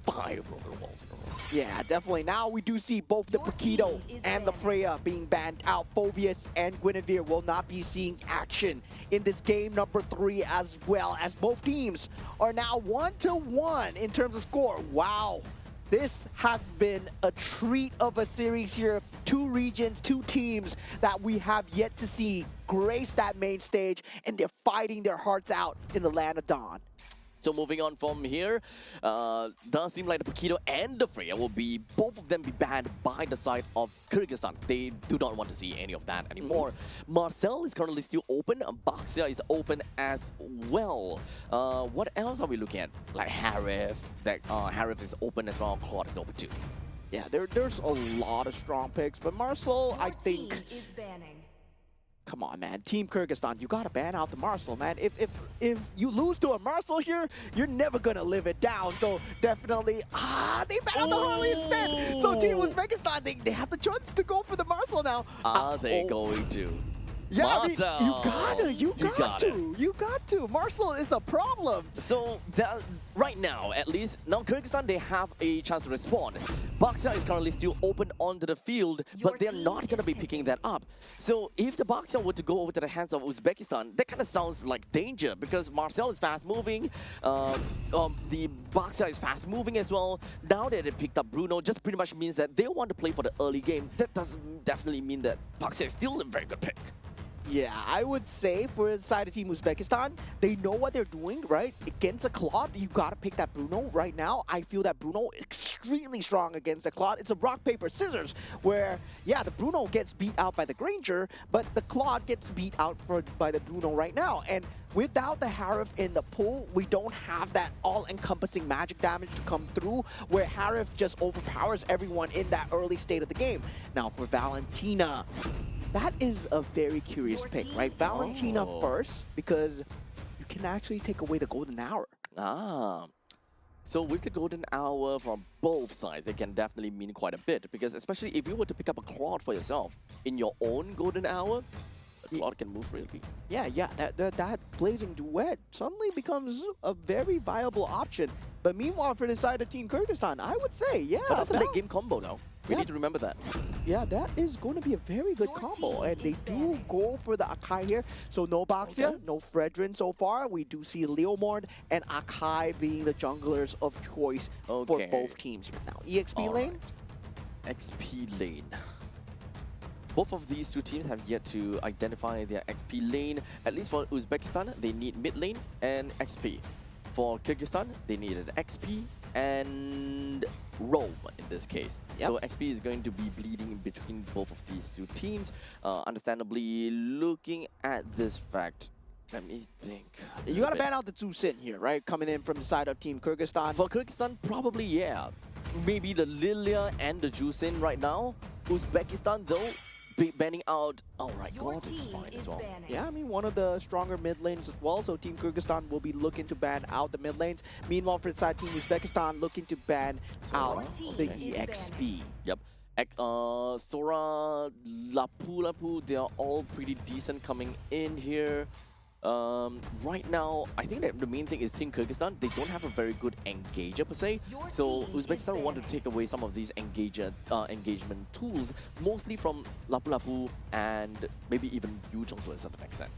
5 broken walls in a row. Yeah, definitely. Now we do see both the Your Paquito team is and the banned. Freya being banned out. Phobius and Guinevere will not be seeing action in this game number 3 as well, as both teams are now 1-1 in terms of score. Wow. This has been a treat of a series here. 2 regions, 2 teams that we have yet to see grace that main stage, and they're fighting their hearts out in the land of Dawn. So moving on from here, does seem like the Paquito and the Freya will be, both of them be banned by the side of Kyrgyzstan. They do not want to see any of that anymore. Marcel is currently still open, Baxia is open as well. What else are we looking at? Like Harif, Harif is open as well, Claude is open too. Yeah, there's a lot of strong picks, but Marcel, I think... Team is banning. Come on, man. Team Kyrgyzstan, you gotta ban out the Marcel, man. If you lose to a Marcel here, you're never gonna live it down. So definitely, they ban out the Harley instead. So Team Uzbekistan, they have the chance to go for the Marcel now. Are they going to? Yeah, I mean, Marcel! you got to. Marcel is a problem. So that, right now, at least, now Kyrgyzstan, they have a chance to respond. Baxia is currently still open onto the field, Your but they're team not going to is be picking that up. So if the Baxia were to go over to the hands of Uzbekistan, that kind of sounds like danger because Marcel is fast moving, the Baxia is fast moving as well. Now that they picked up Bruno, just pretty much means that they want to play for the early game. That doesn't definitely mean that Baxia is still a very good pick. Yeah, I would say for the side of Team Uzbekistan, they know what they're doing, right? Against a Claude, you gotta pick that Bruno right now. I feel that Bruno is extremely strong against the Claude. It's a rock, paper, scissors, where, yeah, the Bruno gets beat out by the Granger, but the Claude gets beat out by the Bruno right now. And without the Harif in the pool, we don't have that all-encompassing magic damage to come through, where Harif just overpowers everyone in that early state of the game. Now for Valentina, that is a very curious Your pick, team right? is Valentina Oh. first, because you can actually take away the golden hour. So with the golden hour from both sides, it can definitely mean quite a bit because especially if you were to pick up a Claude for yourself in your own golden hour, the Claude can move freely. Yeah, that blazing duet suddenly becomes a very viable option. But meanwhile, for the side of Team Kyrgyzstan, I would say, yeah, But that's a late game combo though. We Yeah. need to remember that. yeah, that is going to be a very good Your combo. team And they is do banning. go for the Akai here. So no Baxia, Okay. no Fredrin so far. We do see Leomord and Akai being the junglers of choice for Okay. both teams right now. EXP All lane? XP lane. Both of these two teams have yet to identify their XP lane. At least for Uzbekistan, they need mid lane and XP. For Kyrgyzstan, they need an XP and roam in this case. Yep. So XP is going to be bleeding in between both of these two teams. Understandably, looking at this fact, let me think. You gotta ban out the Tzu Sin here, right? Coming in from the side of Team Kyrgyzstan. For Kyrgyzstan, probably, yeah. Maybe the Lilia and the Jusin right now. Uzbekistan, though, banning out. Alright, Your God is team fine as is well. banning. Yeah, I mean, one of the stronger mid lanes as well, so Team Kyrgyzstan will be looking to ban out the mid lanes. Meanwhile, for the side Team Uzbekistan, looking to ban out Your the team is EXP. Yep. Sora, Lapu, they are all pretty decent coming in here. Right now, I think that the main thing is Team Kyrgyzstan, they don't have a very good engager per se. Your So team is Uzbekistan want to banning. take away some of these engagement tools, mostly from Lapu and maybe even Yuzhong to a certain extent.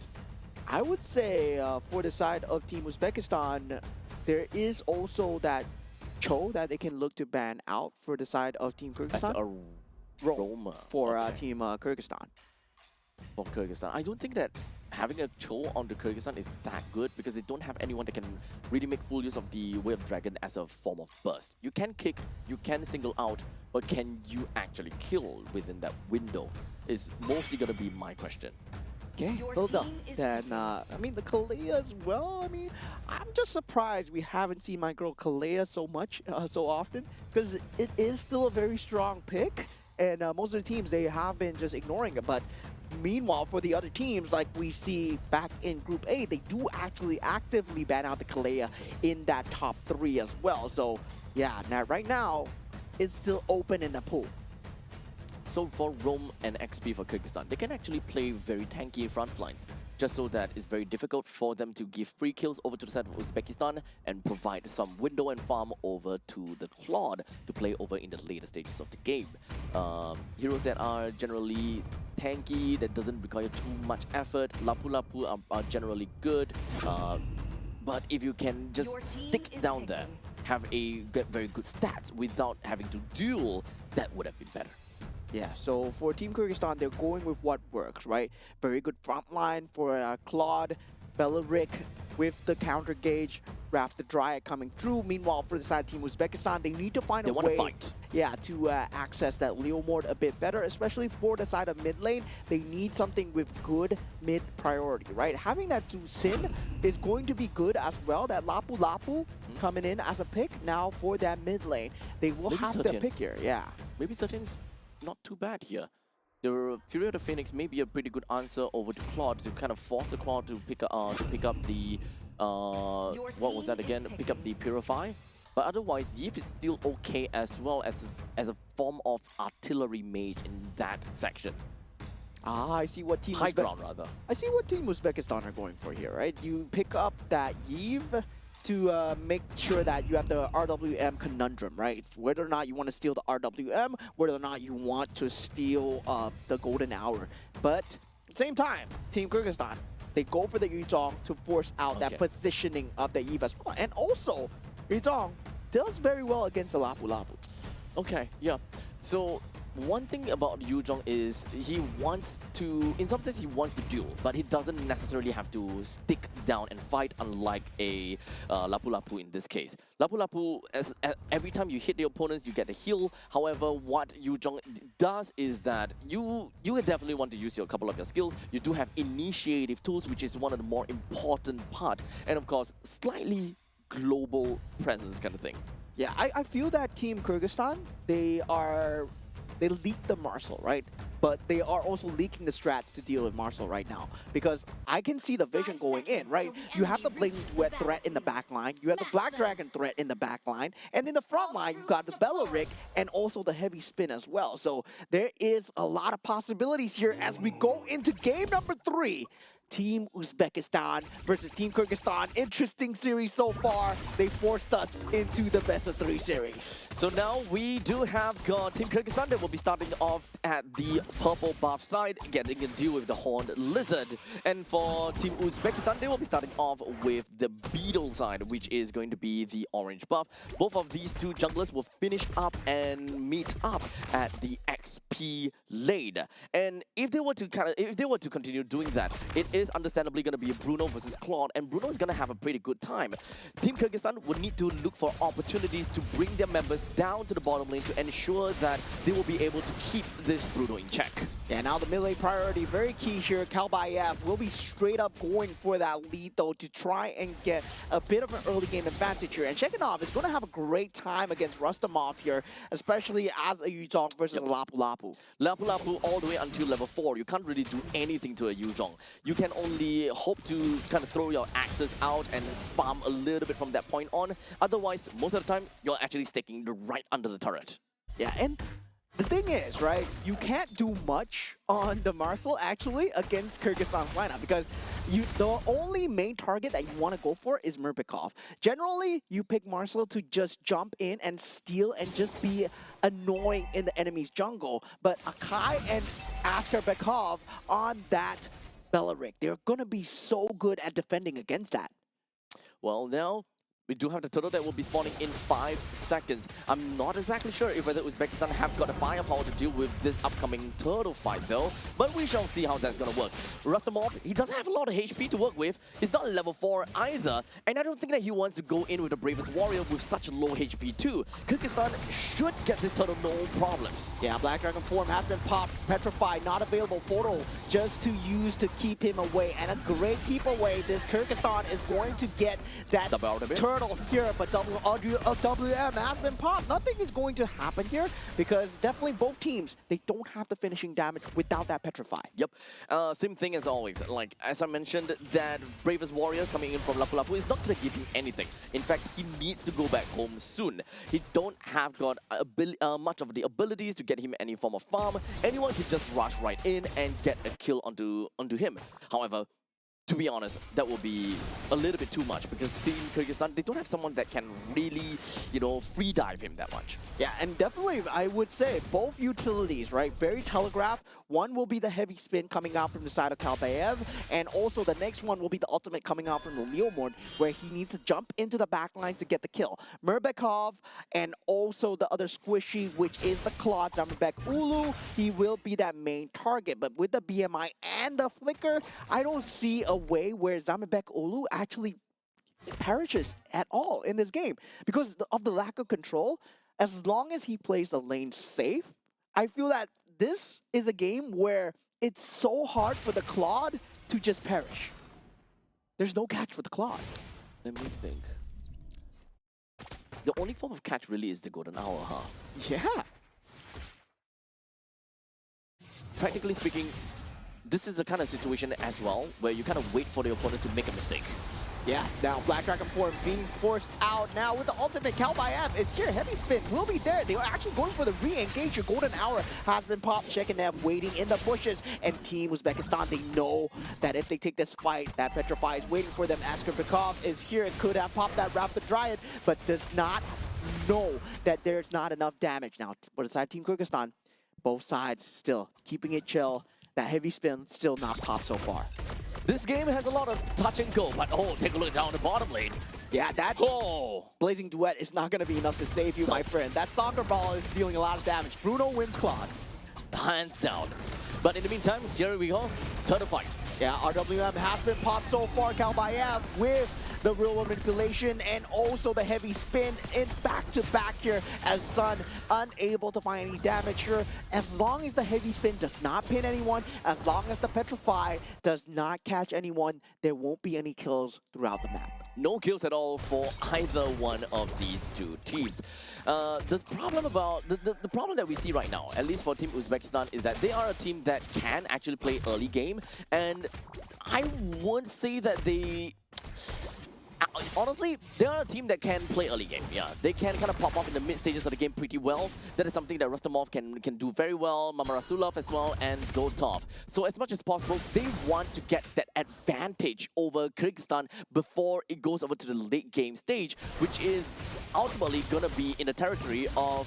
I would say for the side of Team Uzbekistan, there is also that Cho that they can look to ban out for the side of Team As Kyrgyzstan. a roamer. For Okay. Team Kyrgyzstan. For Kyrgyzstan. I don't think that having a Cho on the Kyrgyzstan is that good because they don't have anyone that can really make full use of the Way of Dragon as a form of burst. You can kick, you can single out, but can you actually kill within that window is mostly going to be my question. Okay, Your well done. team is Then, I mean, the Kalea as well. I mean, I'm just surprised we haven't seen my girl Kalea so much, so often, because it is still a very strong pick, and most of the teams, they have been just ignoring it. But meanwhile, for the other teams, like we see back in Group A, they do actually actively ban out the Kalea in that top 3 as well. So, yeah, now right now, it's still open in the pool. So for Rome and XP for Kyrgyzstan, they can actually play very tanky front lines. just so that it's very difficult for them to give free kills over to the side of Uzbekistan and provide some window and farm over to the Claude to play over in the later stages of the game. Heroes that are generally tanky, that doesn't require too much effort. Lapu Lapu are generally good, but if you can just Your team stick is down there, picking. have very good stats without having to duel, that would have been better. Yeah, so for Team Kyrgyzstan, they're going with what works, right? Very good front line for Claude, Beleric with the counter gauge, Raf the Dryad coming through. Meanwhile, for the side of Team Uzbekistan, they need to find They a want to way, fight. yeah, to access that Leo Mord a bit better, especially for the side of mid lane. They need something with good mid priority, right? Having that to Sin is going to be good as well. That Lapu Lapu coming in as a pick now for that mid lane. They will Maybe have to Sertian. pick here, yeah. Maybe Sertian's not too bad here. The Fury of the Phoenix may be a pretty good answer over to Claude to kind of force the Claude to pick up the what was that team is again? Pick up the Purify. But otherwise, Yip is still okay as well as a form of artillery mage in that section. Ah, I see what Team High ground rather. I see what Team Uzbekistan are going for here, right? You pick up that Yves to make sure that you have the RWM conundrum, right? Whether or not you want to steal the RWM, whether or not you want to steal the Golden Hour. But at the same time, Team Kyrgyzstan, they go for the Yuzhong to force out that Okay. positioning of the Yves as well. And also, Yuzhong does very well against the Lapu Lapu. Okay, yeah. So one thing about Yu Zhong is he wants to, in some sense, he wants to duel, but he doesn't necessarily have to stick down and fight, unlike a Lapu Lapu in this case. Lapu Lapu, every time you hit the opponents, you get a heal. However, what Yu Zhong does is that you would definitely want to use a couple of your skills. You do have initiative tools, which is one of the more important part, and of course, slightly global presence kind of thing. Yeah, I feel that Team Kyrgyzstan, they leak the Marcel, right? But they are also leaking the strats to deal with Marcel right now. Because I can see the vision 5 going in, seconds right? till the You have the enemy Blazing reaches Duet the threat in the back battlefield. line. You have the Smash Black them. Dragon threat in the back line. And in the front All line, you troops got the deployed. Beleric and also the Heavy Spin as well. So there is a lot of possibilities here as we go into game number 3. Team Uzbekistan versus Team Kyrgyzstan. Interesting series so far. They forced us into the best of 3 series. So now we do have got Team Kyrgyzstan that will be starting off at the purple buff side, getting a deal with the Horned Lizard. And for Team Uzbekistan, they will be starting off with the Beetle side, which is going to be the orange buff. Both of these two junglers will finish up and meet up at the XP lane. And if they were to continue doing that, it is understandably going to be Bruno versus Claude, and Bruno is going to have a pretty good time. Team Kyrgyzstan would need to look for opportunities to bring their members down to the bottom lane to ensure that they will be able to keep this Bruno in check. Yeah, now the melee priority, very key here. Kalbayev will be straight up going for that lead, though, to try and get a bit of an early game advantage here. And Chekanov is going to have a great time against Rustamov here, especially as a Yuzhong versus a Lapu Lapu. Lapu Lapu all the way until level 4. You can't really do anything to a Yuzhong. You can only hope to kind of throw your axes out and farm a little bit from that point on. Otherwise, most of the time, you're actually sticking right under the turret. Yeah, and the thing is, right, you can't do much on the Marcel actually against Kyrgyzstan's lineup because the only main target that you want to go for is Murpikov. Generally, you pick Marcel to just jump in and steal and just be annoying in the enemy's jungle. But Akai and Askerbekov on that Beleric, they're going to be so good at defending against that. Well, now we do have the turtle that will be spawning in 5 seconds. I'm not exactly sure if whether Uzbekistan have got the firepower to deal with this upcoming turtle fight though, but we shall see how that's gonna work. Rustamov, he doesn't have a lot of HP to work with. He's not level 4 either, and I don't think that he wants to go in with the Bravest Warrior with such low HP too. Kyrgyzstan should get this turtle no problems. Yeah, Black Dragon form has been popped, petrified, not available photo just to use to keep him away, and a great keep away. This Kyrgyzstan is going to get that turtle here, but WM has been popped. Nothing is going to happen here because definitely both teams, they don't have the finishing damage without that petrify. Yep, same thing as always. Like, as I mentioned, that Bravest Warrior coming in from Lapu Lapu is not going to give him anything. In fact, he needs to go back home soon. He don't have got much of the abilities to get him any form of farm. Anyone can just rush right in and get a kill onto him. However, to be honest, that will be a little bit too much because Team Kyrgyzstan, they don't have someone that can really, free dive him that much. Yeah, and definitely, I would say both utilities, right? Very telegraphed. One will be the heavy spin coming out from the side of Kalbaev, and also the next one will be the ultimate coming out from the Leomord, where he needs to jump into the backlines to get the kill. Murbekov and also the other squishy, which is the Claude Zamberbek Ulu, he will be that main target. But with the BMI and the Flicker, I don't see a way where Zamberbek Ulu actually perishes at all in this game because of the lack of control. As long as he plays the lane safe, I feel that this is a game where it's so hard for the Claude to just perish. There's no catch for the Claude. Let me think. The only form of catch really is the golden hour, huh? Yeah. Practically speaking, this is the kind of situation as well where you kind of wait for the opponent to make a mistake. Yeah, now Black Dragon form being forced out. Now with the ultimate, Kalbaev is here. Heavy spin will be there. They are actually going for the re-engage. Your golden hour has been popped. Shekinev waiting in the bushes. And Team Uzbekistan, they know that if they take this fight, that Petrify is waiting for them. Askerbekov is here and could have popped that Raptor Dryad, but does not know that there's not enough damage. Now, for the side Team Kyrgyzstan, both sides still keeping it chill. That heavy spin still not popped so far. This game has a lot of touch and go, but take a look down the bottom lane. Yeah, that Blazing Duet is not going to be enough to save you, my friend. That soccer ball is dealing a lot of damage. Bruno wins Claude. Hands down. But in the meantime, here we go. Turn to fight. Yeah, RWM has been popped so far. Kalbaev with the real world manipulation and also the heavy spin in back-to-back here as Sun unable to find any damage here. As long as the heavy spin does not pin anyone, as long as the Petrify does not catch anyone, there won't be any kills throughout the map. No kills at all for either one of these two teams. The problem that we see right now, at least for Team Uzbekistan, is that they are a team that can actually play early game, and I won't say that they... Honestly, they are a team that can play early game. Yeah, they can kind of pop off in the mid stages of the game pretty well. That is something that Rustamov can do very well, Mamarasulov as well, and Zoltov. So as much as possible, they want to get that advantage over Kyrgyzstan before it goes over to the late game stage, which is ultimately gonna be in the territory of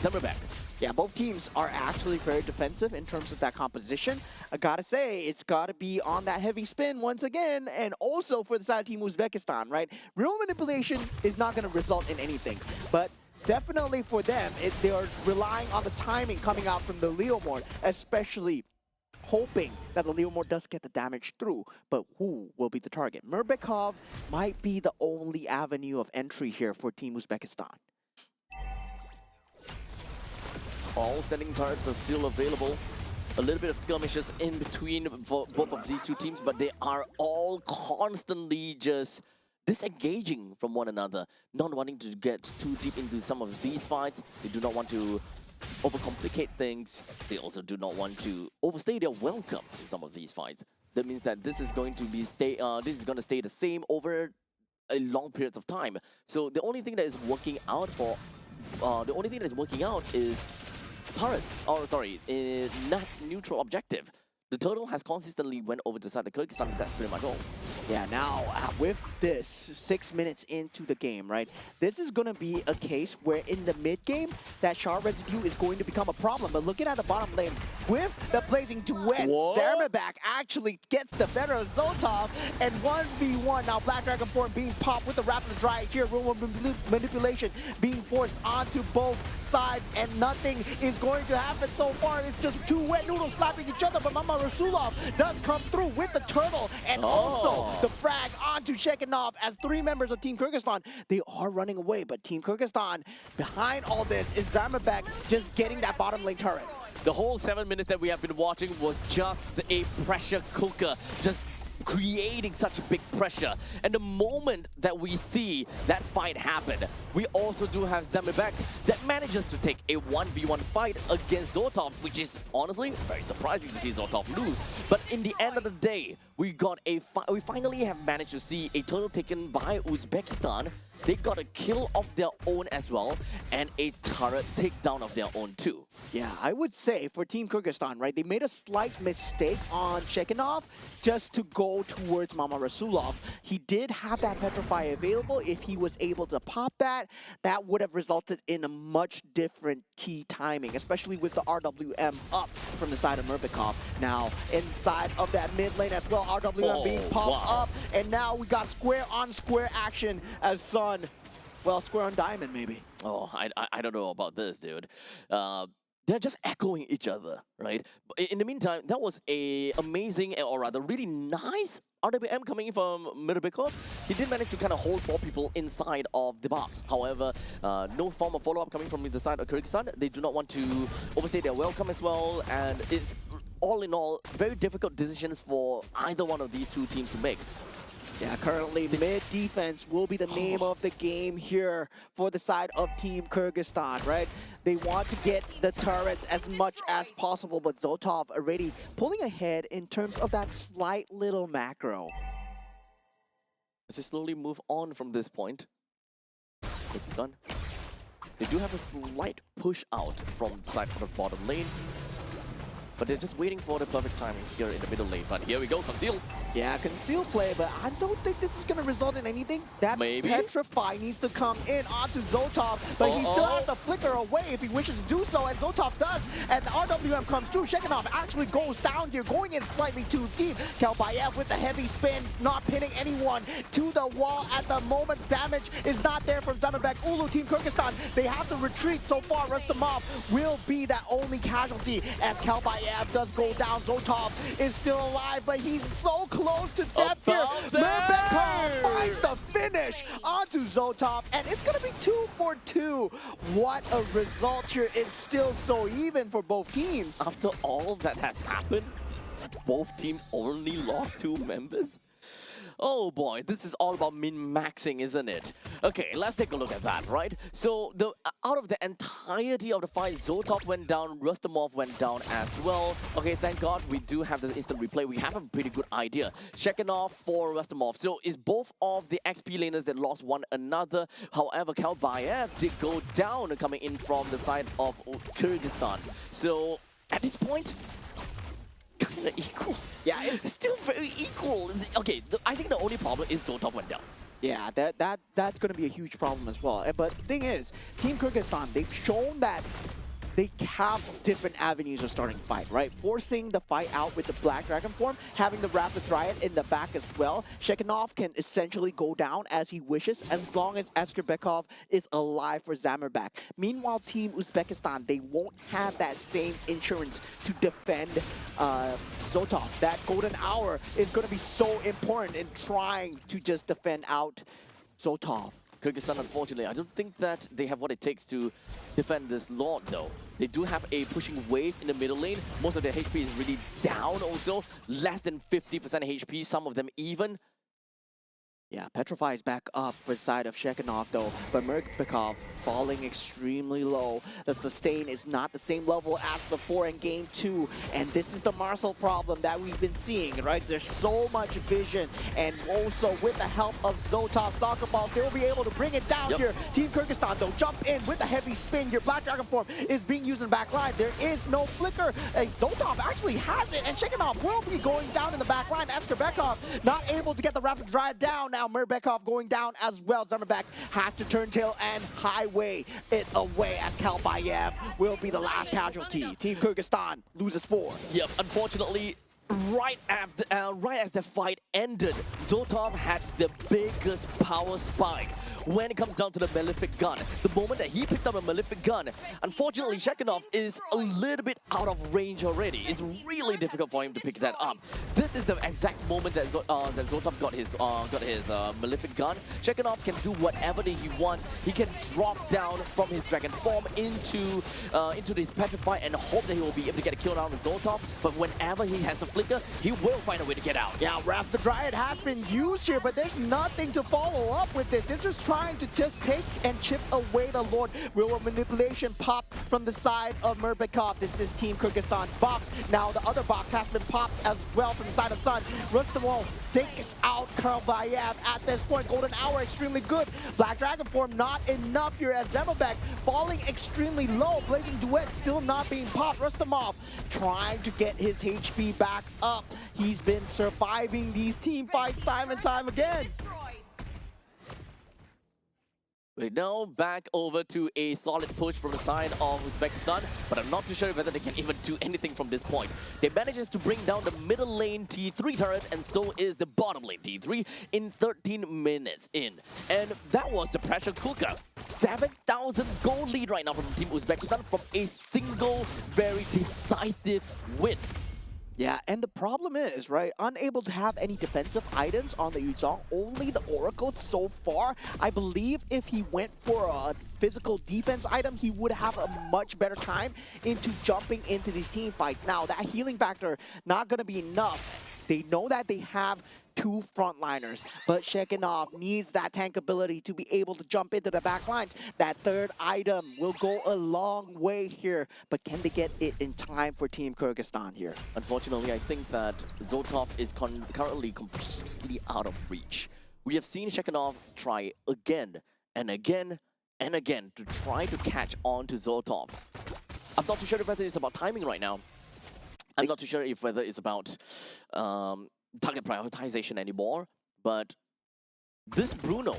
Zemmerbek. Yeah, both teams are actually very defensive in terms of that composition. I gotta say, it's gotta be on that heavy spin once again, and also for the side of Team Uzbekistan, right? Real manipulation is not gonna result in anything, but definitely for them, they are relying on the timing coming out from the Leomord, especially hoping that the Leomord does get the damage through, but who will be the target? Murbekov might be the only avenue of entry here for Team Uzbekistan. All standing turrets are still available. A little bit of skirmishes in between for both of these two teams, but they are all constantly just disengaging from one another, not wanting to get too deep into some of these fights. They do not want to overcomplicate things. They also do not want to overstay their welcome in some of these fights. That means that this is going to stay the same over a long periods of time. So the only thing that is working out is turrets, net neutral objective. The turtle has consistently went over to the side of Kyrgyzstan, that's pretty much all. Yeah, now with this 6 minutes into the game, right? This is going to be a case where in the mid game, that shard residue is going to become a problem. But looking at the bottom lane, with the Blazing Duet, Zarmabak actually gets the better of Zoltov, and 1v1. Now Black Dragon form being popped with the Raptor Dryad here, real manipulation being forced onto both sides, and nothing is going to happen so far. It's just two wet noodles slapping each other, but Mama Rasulov does come through with the turtle, and also the frag onto Shekinov as three members of Team Kyrgyzstan. They are running away, but Team Kyrgyzstan, behind all this, is Zarmabek just getting that bottom lane turret. The whole 7 minutes that we have been watching was just a pressure cooker, just creating such a big pressure. And the moment that we see that fight happen, we also do have Zemmerbek that manages to take a 1v1 fight against Zoltov, which is honestly very surprising to see Zoltov lose. But in the end of the day, we finally have managed to see a turtle taken by Uzbekistan, they got a kill of their own as well, and a turret takedown of their own too. Yeah, I would say for Team Kyrgyzstan, right, they made a slight mistake on Shekhinov just to go towards Mama Rasulov. He did have that Petrify available. If he was able to pop that, that would have resulted in a much different key timing, especially with the RWM up from the side of Murbikov. Now, inside of that mid lane as well, RWM being popped up, and now we got square on square action as Sun, well, square on diamond maybe. Oh, I don't know about this, dude. They're just echoing each other, right? In the meantime, that was a amazing, or rather really nice RWM coming in from Mirbekov. He did manage to kind of hold 4 people inside of the box. However, no form of follow-up coming from the side of Kyrgyzstan. They do not want to overstay their welcome as well, and it's all in all very difficult decisions for either one of these two teams to make. Yeah, currently mid defense will be the name of the game here for the side of Team Kyrgyzstan, right? They want to get the turrets as much as possible, but Zotov already pulling ahead in terms of that slight little macro. As they slowly move on from this point, Kyrgyzstan, they do have a slight push out from the side of the bottom lane. But they're just waiting for the perfect timing here in the middle lane. But here we go, Conceal. Yeah, conceal play, but I don't think this is going to result in anything. That Maybe. Petrify needs to come in onto Zotov, but he still has to flicker away if he wishes to do so, and Zotov does. And the RWM comes through. Shekhinov actually goes down here, going in slightly too deep. Kalbayev with the heavy spin, not pinning anyone to the wall at the moment. Damage is not there from Zamanbek. Ulu, Team Kyrgyzstan, they have to retreat so far. Rustamov will be that only casualty as Kalbayev does go down. Zotov is still alive, but he's so close to death here. Murbekov finds the finish onto Zotov, and it's going to be 2 for 2. What a result here. It's still so even for both teams. After all that has happened, both teams only lost 2 members? Oh boy, this is all about min-maxing, isn't it? Okay, let's take a look at that, right? So, out of the entirety of the fight, Zotov went down, Rustamov went down as well. Okay, thank God we do have the instant replay. We have a pretty good idea. Shekhinov for Rustamov. So, it's both of the XP laners that lost one another. However, Kalbayev did go down coming in from the side of Kyrgyzstan. So, at this point, kind of equal. Yeah, it's still very equal. Okay, I think the only problem is Zotov went down. Yeah, that's going to be a huge problem as well. But the thing is, Team Kyrgyzstan, they've shown that they have different avenues of starting fight, right? Forcing the fight out with the Black Dragon form, having the Rapid Dryad in the back as well. Shekhinov can essentially go down as he wishes, as long as Askerbekov is alive for Zamerbek. Meanwhile, Team Uzbekistan, they won't have that same insurance to defend Zotov. That golden hour is going to be so important in trying to just defend out Zotov. Kyrgyzstan, unfortunately, I don't think that they have what it takes to defend this Lord, though. They do have a pushing wave in the middle lane. Most of their HP is really down also. Less than 50% HP, some of them even. Yeah, Petrify is back up for the side of Shekhinov though, but Murbekov falling extremely low. The sustain is not the same level as before in game 2, and this is the Marcel problem that we've been seeing, right? There's so much vision, and also with the help of Zotov Soccer Balls, they will be able to bring it down here. Team Kyrgyzstan though, jump in with a heavy spin here. Black Dragon form is being used in the back line. There is no flicker. Zotov actually has it, and Shekhinov will be going down in the back line. Askerbekov not able to get the Rapid Dryad down. Now Murbekov going down as well. Zamerbek has to turn tail and highway it away as Kalbayev will be the last casualty. Team Kyrgyzstan loses 4. Yep, unfortunately, right as the fight ended, Zotov had the biggest power spike when it comes down to the Malefic gun. The moment that he picked up a Malefic gun, unfortunately, Shekhinov is a little bit out of range already. It's really difficult for him to pick that up. This is the exact moment that Zotov got his Malefic gun. Shekhinov can do whatever that he wants. He can drop down from his dragon form into this Petrify and hope that he will be able to get a kill down with Zotov. But whenever he has the flicker, he will find a way to get out. Yeah, Rapid Dryad has been used here, but there's nothing to follow up with this. They're just trying trying to just take and chip away the Lord. Real manipulation pop from the side of Murbekov. This is Team Kyrgyzstan's box. Now the other box has been popped as well from the side of Sun. Rustamov takes out Karlbayev at this point. Golden Hour extremely good. Black Dragon form not enough here as Zemobek falling extremely low. Blazing Duet still not being popped. Rustamov trying to get his HP back up. He's been surviving these team fights time and time again. We're now back over to a solid push from the side of Uzbekistan, but I'm not too sure whether they can even do anything from this point. They manages to bring down the middle lane T3 turret, and so is the bottom lane T3 in 13 minutes in. And that was the pressure cooker. 7,000 goal lead right now from Team Uzbekistan from a single very decisive win. Yeah, and the problem is, right, unable to have any defensive items on the Yuzhong, only the Oracle so far. I believe if he went for a physical defense item, he would have a much better time into jumping into these team fights. Now, that healing factor, not going to be enough. They know that they have two frontliners, but Shekinov needs that tank ability to be able to jump into the back lines. That third item will go a long way here, but can they get it in time for Team Kyrgyzstan here? Unfortunately, I think that Zotov is currently completely out of reach. We have seen Shekinov try again and again and again to try to catch on to Zotov. I'm not too sure whether it's about timing right now. I'm not too sure if whether it's about target prioritization anymore, but this Bruno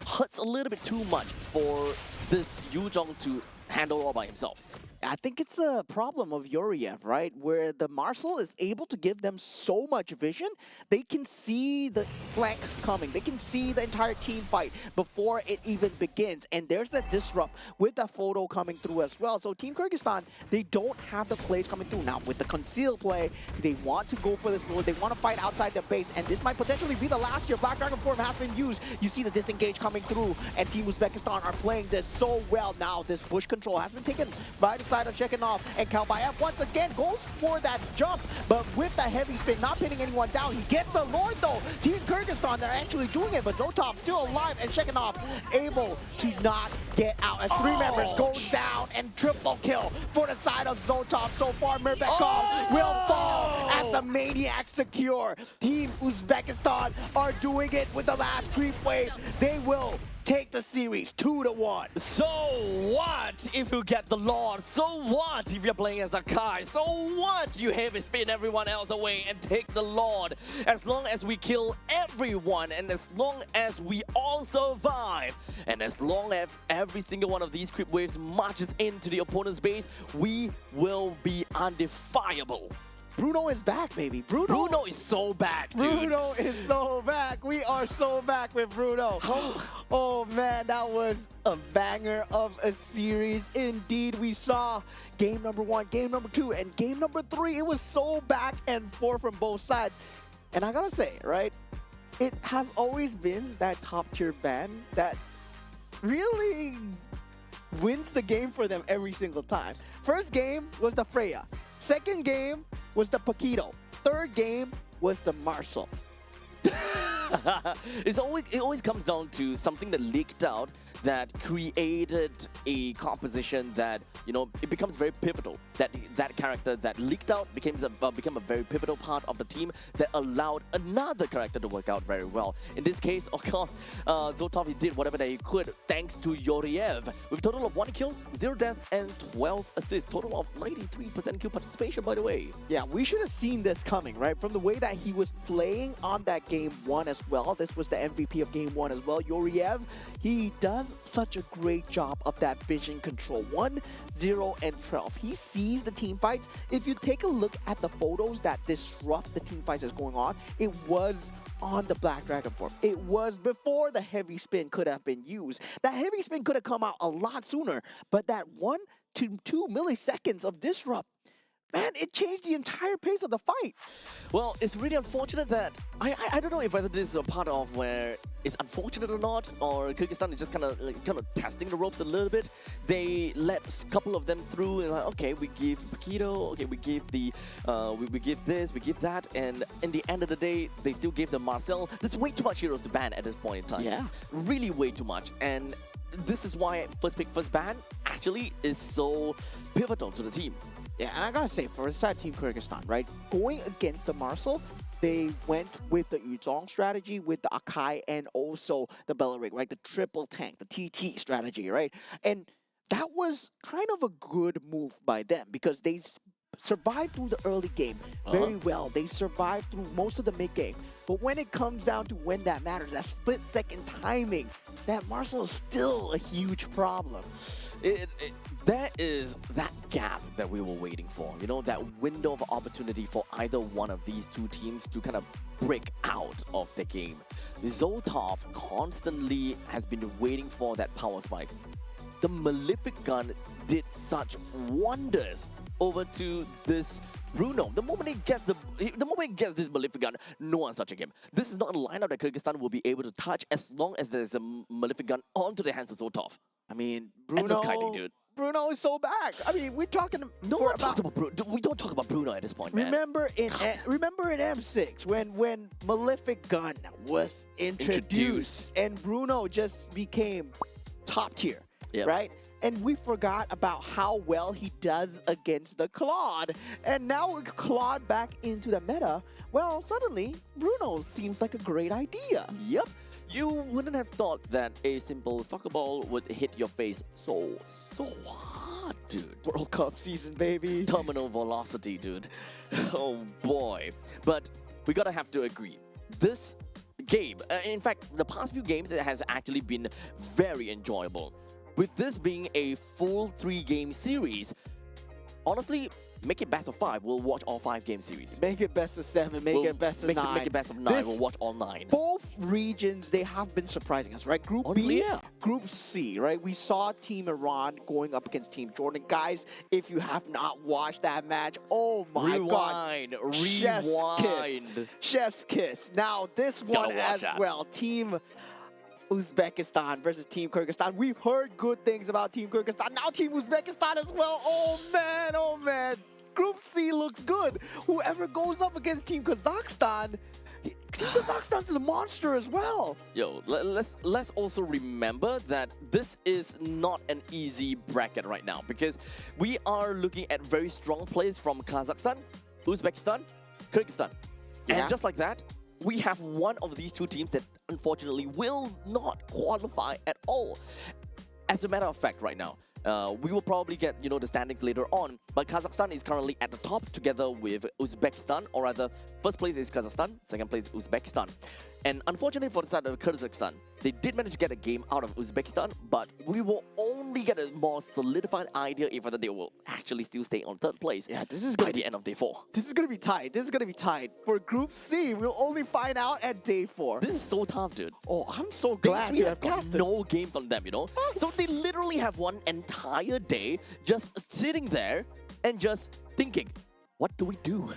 hurts a little bit too much for this Yuzhong to handle all by himself. I think it's a problem of Yuriev, right? Where the Marshal is able to give them so much vision, they can see the flank coming. They can see the entire team fight before it even begins. And there's a disrupt with the photo coming through as well. So Team Kyrgyzstan, they don't have the plays coming through. Now with the concealed play, they want to go for this Lord. They want to fight outside their base. And this might potentially be the last year Black Dragon form has been used. You see the disengage coming through. And Team Uzbekistan are playing this so well. Now this push control has been taken by the side of Shekinov, and Karlbayev once again goes for that jump, but with the heavy spin, not pinning anyone down. He gets the Lord though. Team Kyrgyzstan, they're actually doing it, but Zotov still alive, and Shekinov able to not get out as three members goes down, and triple kill for the side of Zotov. So far, Murbekov will fall as the Maniac secure. Team Uzbekistan are doing it with the last creep wave. They will take the series 2-1. So what if you get the Lord? So what if you're playing as a Kai? So what? You heavy spin everyone else away and take the Lord. As long as we kill everyone, and as long as we all survive, and as long as every single one of these creep waves marches into the opponent's base, we will be undefiable. Bruno is back, baby. Bruno is so back, dude. Bruno is so back. We are so back with Bruno. Oh man, that was a banger of a series. Indeed, we saw game number 1, game number 2, and game number 3. It was so back and forth from both sides. And I gotta say, right, it has always been that top tier band that really wins the game for them every single time. First game was the Freya. Second game was the Paquito. Third game was the Marshal. It always comes down to something that leaked out that created a composition that, you know, it becomes very pivotal. That character that leaked out became a very pivotal part of the team that allowed another character to work out very well. In this case, of course, Zotov, he did whatever that he could thanks to Yuriev with a total of 1 kill, 0 death, and 12 assists. Total of 93% kill participation, by the way. Yeah, we should have seen this coming, right? From the way that he was playing on that game 1 as well. This was the MVP of game 1 as well. Yuriev, he does such a great job of that vision control. 1, 0, and 12. He sees the team fights. If you take a look at the photos that disrupt the team fights that's going on, it was on the Black Dragon form. It was before the heavy spin could have been used. That heavy spin could have come out a lot sooner, but that 1 to 2 milliseconds of disrupt man, it changed the entire pace of the fight. Well, it's really unfortunate that I don't know if whether this is a part of where it's unfortunate or not, or Kyrgyzstan is just kind of testing the ropes a little bit. They let a couple of them through, and like, okay, we give Paquito, okay, we give the we give this, we give that, and in the end of the day, they still gave them Marcel. There's way too much heroes to ban at this point in time. Yeah. Really way too much, and this is why first pick, first ban actually is so pivotal to the team. Yeah, and I gotta say, for the side Team Kyrgyzstan, right, going against the Marcel, they went with the Yuzong strategy, with the Akai, and also the Belarig, right? The triple tank, the TT strategy, right? And that was kind of a good move by them because they survived through the early game very well. They survived through most of the mid game. But when it comes down to when that matters, that split-second timing, that Marcel is still a huge problem. That is that gap that we were waiting for, you know, that window of opportunity for either one of these two teams to kind of break out of the game. Zoltov constantly has been waiting for that power spike. The Malefic Gun did such wonders over to this Bruno. The moment he gets this Malefic Gun, no one's touching him. This is not a lineup that Kyrgyzstan will be able to touch as long as there's a Malefic Gun onto the hands of Zoltov. I mean, Endless kiting, dude. Bruno is so back. I mean, we're talking. No one talks about Bruno. We don't talk about Bruno at this point, man. Remember in M6 when Malefic Gun was introduced and Bruno just became top tier, right? And we forgot about how well he does against the Claude. And now with Claude back into the meta, well, suddenly Bruno seems like a great idea. Yep. You wouldn't have thought that a simple soccer ball would hit your face so hard, dude. World Cup season, baby. Terminal velocity, dude. Oh boy. But we gotta have to agree. This game, in fact, the past few games, it has actually been very enjoyable. With this being a full 3-game series, honestly, make it best of 5. We'll watch all 5-game series. Make it best of 7. Make it best of 9. Make it best of 9. We'll watch all 9. Both regions, they have been surprising us, right? Group Honestly, B, yeah. Group C, right? We saw Team Iran going up against Team Jordan. Guys, if you have not watched that match, oh my God. Chef's kiss. Chef's kiss. Now, this one as well. Team Uzbekistan versus Team Kyrgyzstan. We've heard good things about Team Kyrgyzstan. Now Team Uzbekistan as well. Oh man, oh man. Group C looks good. Whoever goes up against Team Kazakhstan, Team Kazakhstan's a monster as well. Yo, let's also remember that this is not an easy bracket right now because we are looking at very strong players from Kazakhstan, Uzbekistan, Kyrgyzstan. Yeah. And just like that, we have one of these two teams that unfortunately will not qualify at all. As a matter of fact, right now, we will probably get, you know, the standings later on, but Kazakhstan is currently at the top together with Uzbekistan, or rather, first place is Kazakhstan, second place Uzbekistan. And unfortunately for the side of Kyrgyzstan, they did manage to get a game out of Uzbekistan, but we will only get a more solidified idea if whether they will actually still stay on third place. Yeah, this is by the end of day 4. This is gonna be tight. This is gonna be tight. For Group C, we'll only find out at day 4. This is so tough, dude. Oh, I'm so Day glad 3 to has have got casted. no games on them, you know? So they literally have one entire day just sitting there and just thinking, what do we do?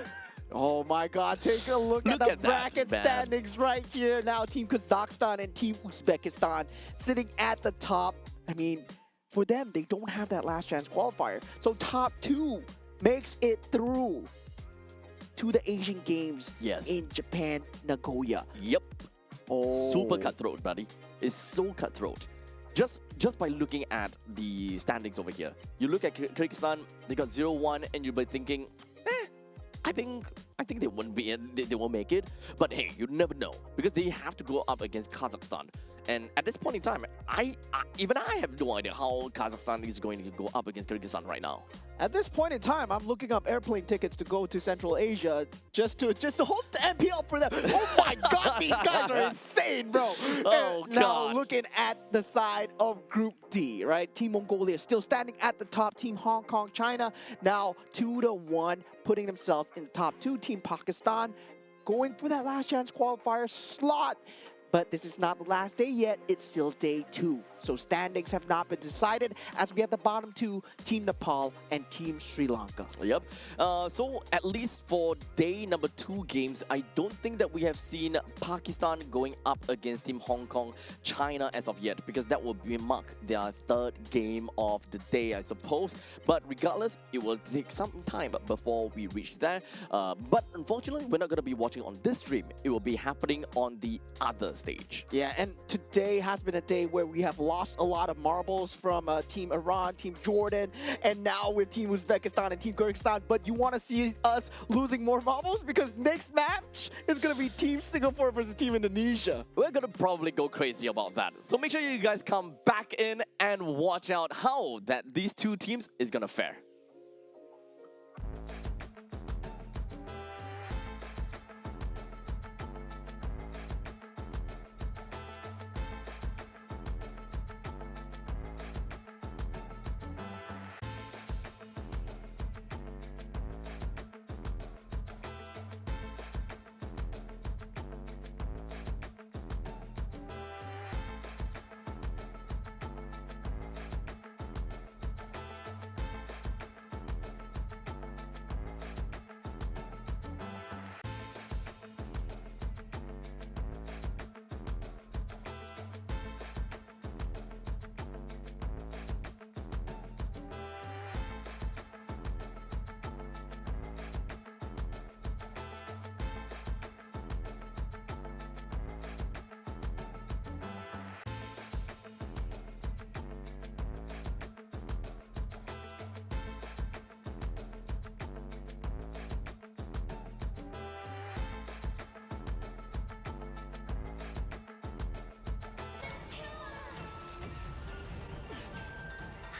Oh my God, take a look at the at that, bracket man. standings right here. Now Team Kazakhstan and Team Uzbekistan sitting at the top. I mean, for them, they don't have that last chance qualifier. So top 2 makes it through to the Asian Games in Japan, Nagoya. Yep. Oh. Super cutthroat, buddy. It's so cutthroat. Just by looking at the standings over here. You look at Kyrgyzstan, they got 0-1, and you'll be thinking, I think they won't be they won't make it. But hey, you never know because they have to go up against Kazakhstan. And at this point in time, even I have no idea how Kazakhstan is going to go up against Kyrgyzstan right now. At this point in time, I'm looking up airplane tickets to go to Central Asia just to host the MPL for them. Oh my God, these guys are insane, bro. Oh and now God. looking at the side of Group D, right? Team Mongolia still standing at the top. Team Hong Kong, China now 2-1, putting themselves in the top 2. Team Pakistan going for that last chance qualifier slot. But this is not the last day yet. It's still day 2. So standings have not been decided as we have the bottom two, Team Nepal and Team Sri Lanka. Yep. So at least for day number 2 games, I don't think that we have seen Pakistan going up against Team Hong Kong, China as of yet, because that will be mark their 3rd game of the day, I suppose. But regardless, it will take some time before we reach there. But unfortunately, we're not going to be watching on this stream. It will be happening on the other stage. Yeah, and today has been a day where we have lost a lot of marbles from Team Iran, Team Jordan, and now with Team Uzbekistan and Team Kyrgyzstan. But you want to see us losing more marbles? Because next match is going to be Team Singapore versus Team Indonesia. We're going to probably go crazy about that. So make sure you guys come back in and watch out how that these two teams is going to fare.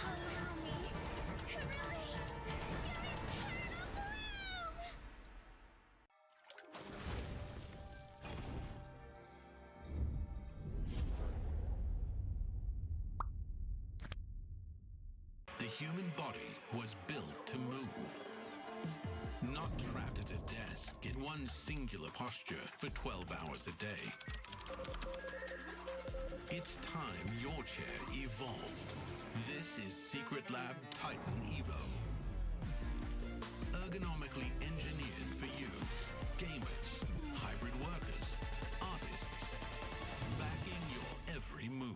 Allow me to release your eternal bloom! The human body was built to move. Not trapped at a desk in one singular posture for 12 hours a day. It's time your chair evolved. This is Secret Lab Titan Evo. Ergonomically engineered for you, gamers, hybrid workers, artists, backing your every move.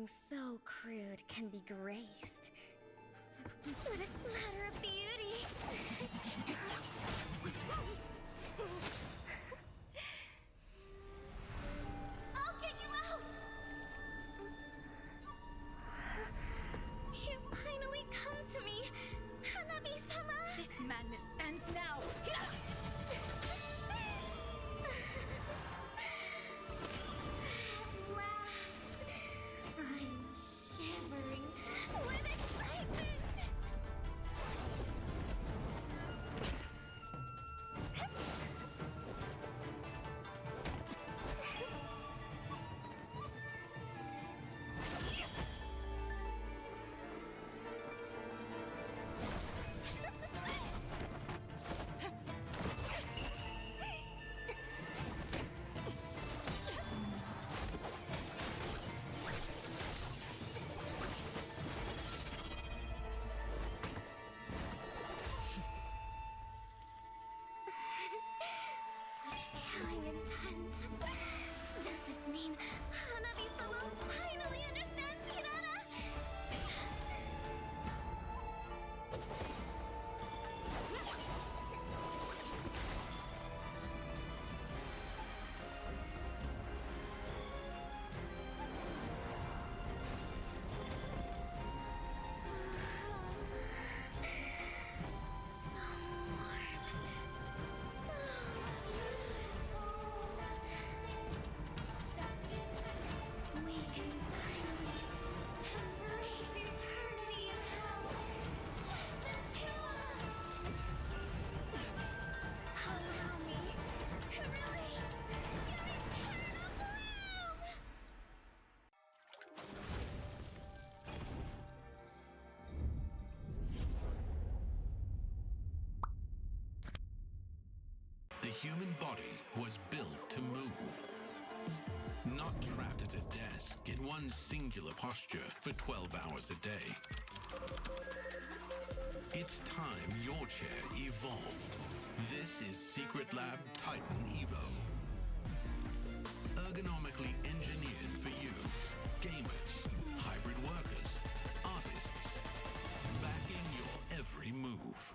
so crude can be graced with a splatter of beauty. I'll get you out! You finally come to me, Hanabi-sama! This madness ends now! At last, I'm shivering with excitement! Such killing intent. Does this mean Hanabi-sama finally understands Hinata? So warm. So beautiful. We can finally embrace eternity in hell. Just the two of us. Allow me to release your eternal bloom. The human body was built to move. Not trapped at a desk in one singular posture for 12 hours a day. It's time your chair evolved. This is Secret Lab Titan Evo. Ergonomically engineered for you, gamers, hybrid workers, artists, backing your every move.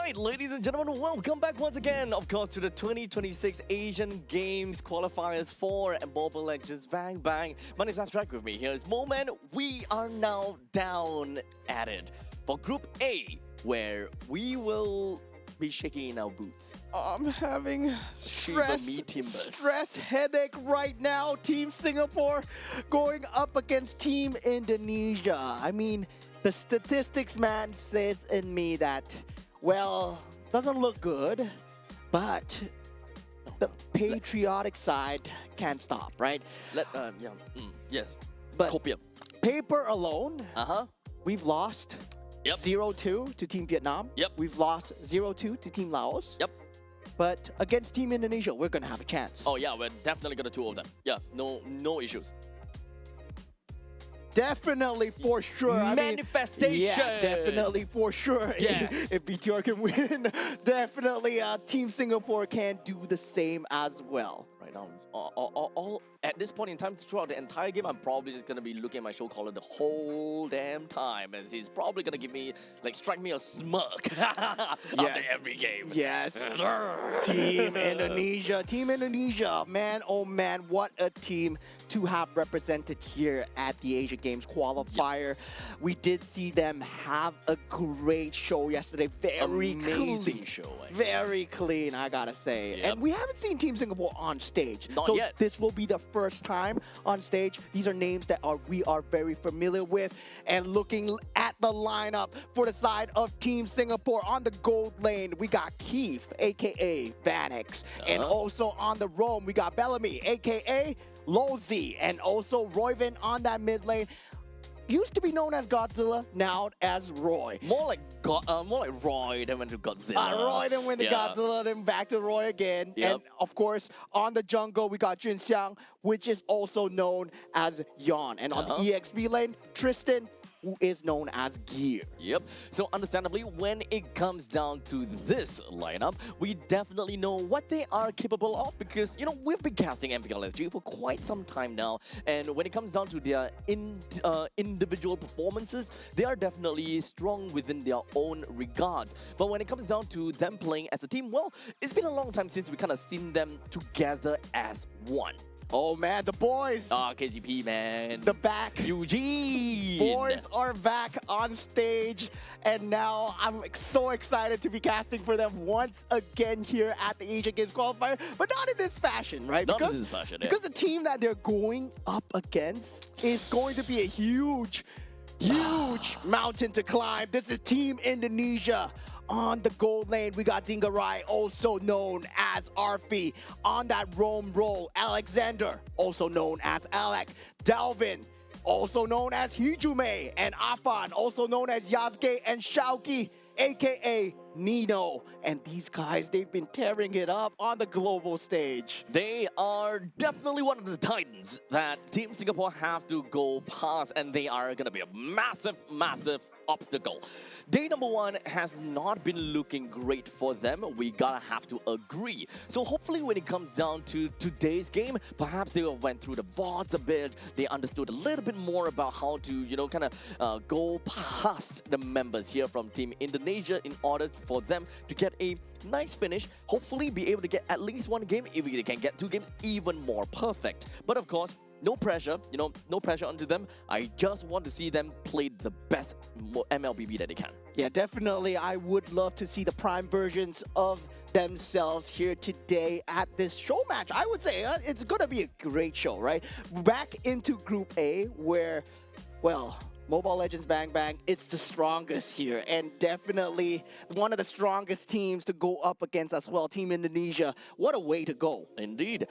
right, ladies and gentlemen, welcome back once again, of course, to the 2026 Asian Games Qualifiers for Mobile Legends Bang Bang. My name is Abstract. With me here is Moment. We are now down at it for Group A, where we will be shaking in our boots. I'm having Shiver me timbers. stress headache right now. Team Singapore going up against Team Indonesia. I mean, the statistics man says in me that, well, doesn't look good, but the patriotic side can't stop, right? Yes. But Copium. paper alone, we've lost Yep. 0-2 to Team Vietnam. Yep. We've lost 0-2 to Team Laos. Yep. But against Team Indonesia, we're gonna have a chance. Oh yeah, we're definitely gonna two of them. Yeah, no issues. Definitely for sure. I mean, Manifestation. yeah, definitely for sure. Yes. If BTR can win, definitely Team Singapore can do the same as well. Right now, all at this point in time, throughout the entire game, I'm probably just gonna be looking at my show caller the whole damn time, as he's probably gonna give me, strike me a smirk after every game. Yes. Team Indonesia, man, oh man, what a team to have represented here at the Asia Games qualifier. We did see them have a great show yesterday. Very Amazing clean. show. Actually. Very clean, I gotta say. Yep. And we haven't seen Team Singapore on stage. Not so yet. This will be the first time on stage. These are names that we are very familiar with. And looking at the lineup for the side of Team Singapore on the gold lane, we got Keith, aka Vanix. And also on the roam, we got Bellamy, aka Lozi, and also Royvin on that mid lane. Used to be known as Godzilla, now as Roy. More like Roy than went to Godzilla. Roy then went to Godzilla, then back to Roy again. Yep. And of course, on the jungle, we got Jun Xiang, which is also known as Yon. And on the EXP lane, Tristan, who is known as Gear. Yep. So understandably, when it comes down to this lineup, we definitely know what they are capable of because, we've been casting MPLSG for quite some time now. And when it comes down to their individual performances, they are definitely strong within their own regards. But when it comes down to them playing as a team, well, it's been a long time since we kind of seen them together as one. Oh man, the boys! KGP, man. The back. Eugene! Boys are back on stage, and now I'm so excited to be casting for them once again here at the Asia Games Qualifier, but not in this fashion, right? Not in this fashion, yeah. Because the team that they're going up against is going to be a huge mountain to climb. This is Team Indonesia. On the gold lane, we got Dingarai, also known as Arfi. On that roam role, Alexander, also known as Alec. Dalvin, also known as Hijume. And Afan, also known as Yasuke and Shauki, aka Nino. And these guys, they've been tearing it up on the global stage. They are definitely one of the titans that Team Singapore have to go past, and they are going to be a massive obstacle. Day number one has not been looking great for them. We gotta have to agree. So hopefully when it comes down to today's game, perhaps they went through the VODs a bit. They understood a little bit more about how to, go past the members here from Team Indonesia in order for them to get a nice finish. Hopefully be able to get at least one game. If they can get two games, even more perfect. But of course, no pressure, no pressure onto them. I just want to see them play the best MLBB that they can. Yeah, definitely. I would love to see the prime versions of themselves here today at this show match. I would say it's going to be a great show, right? Back into Group A where, well, Mobile Legends Bang Bang, it's the strongest here, and definitely one of the strongest teams to go up against as well, Team Indonesia. What a way to go. Indeed.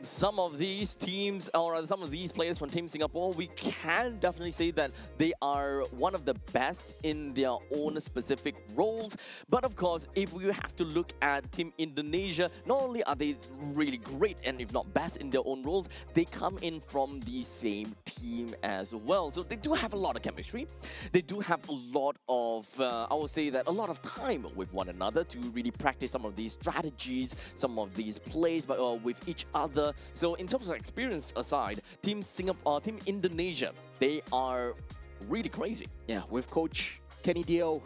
Some of these teams, or some of these players from Team Singapore, we can definitely say that they are one of the best in their own specific roles. But of course, if we have to look at Team Indonesia, not only are they really great, and if not best in their own roles, they come in from the same team as well. So they do have a lot of chemistry. They do have a lot of, I would say that a lot of time with one another to really practice some of these strategies, some of these plays, but with each other. So in terms of experience aside, Team Indonesia, they are really crazy. Yeah, with Coach Kenny Dio,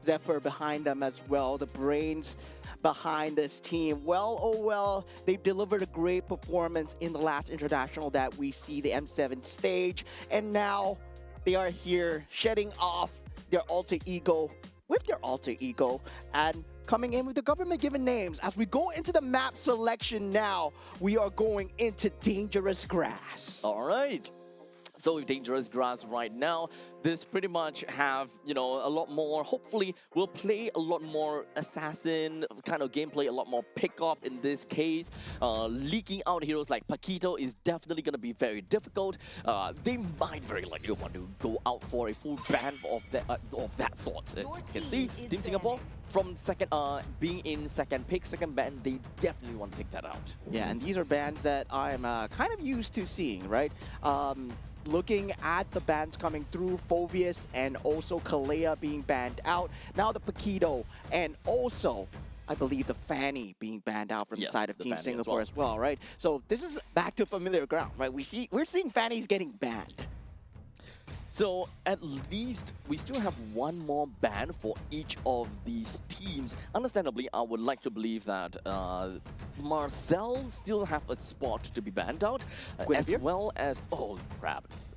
Zephyr behind them as well, the brains behind this team. Well, oh well, they've delivered a great performance in the last international that we see, the M7 stage, and now they are here shedding off their alter ego with their alter ego and coming in with the government given names. As we go into the map selection now, we are going into Dangerous Grass. All right. So with Dangerous Grass right now, this pretty much have, a lot more, hopefully we'll play a lot more assassin kind of gameplay, a lot more pick-off in this case. Leaking out heroes like Paquito is definitely going to be very difficult. They might very likely want to go out for a full ban of that sort. As you can see, Team Singapore, from being in second pick, second ban, they definitely want to take that out. Yeah, and these are bans that I'm kind of used to seeing, right? Looking at the bans coming through, Phoveus and also Kalea being banned out. Now the Paquito and also, I believe, the Fanny being banned out from the side of Team Singapore as well, right? So this is back to familiar ground, right? We're seeing Fannies getting banned. So at least we still have one more ban for each of these teams. Understandably, I would like to believe that Marcel still have a spot to be banned out, as well as, oh crap, it's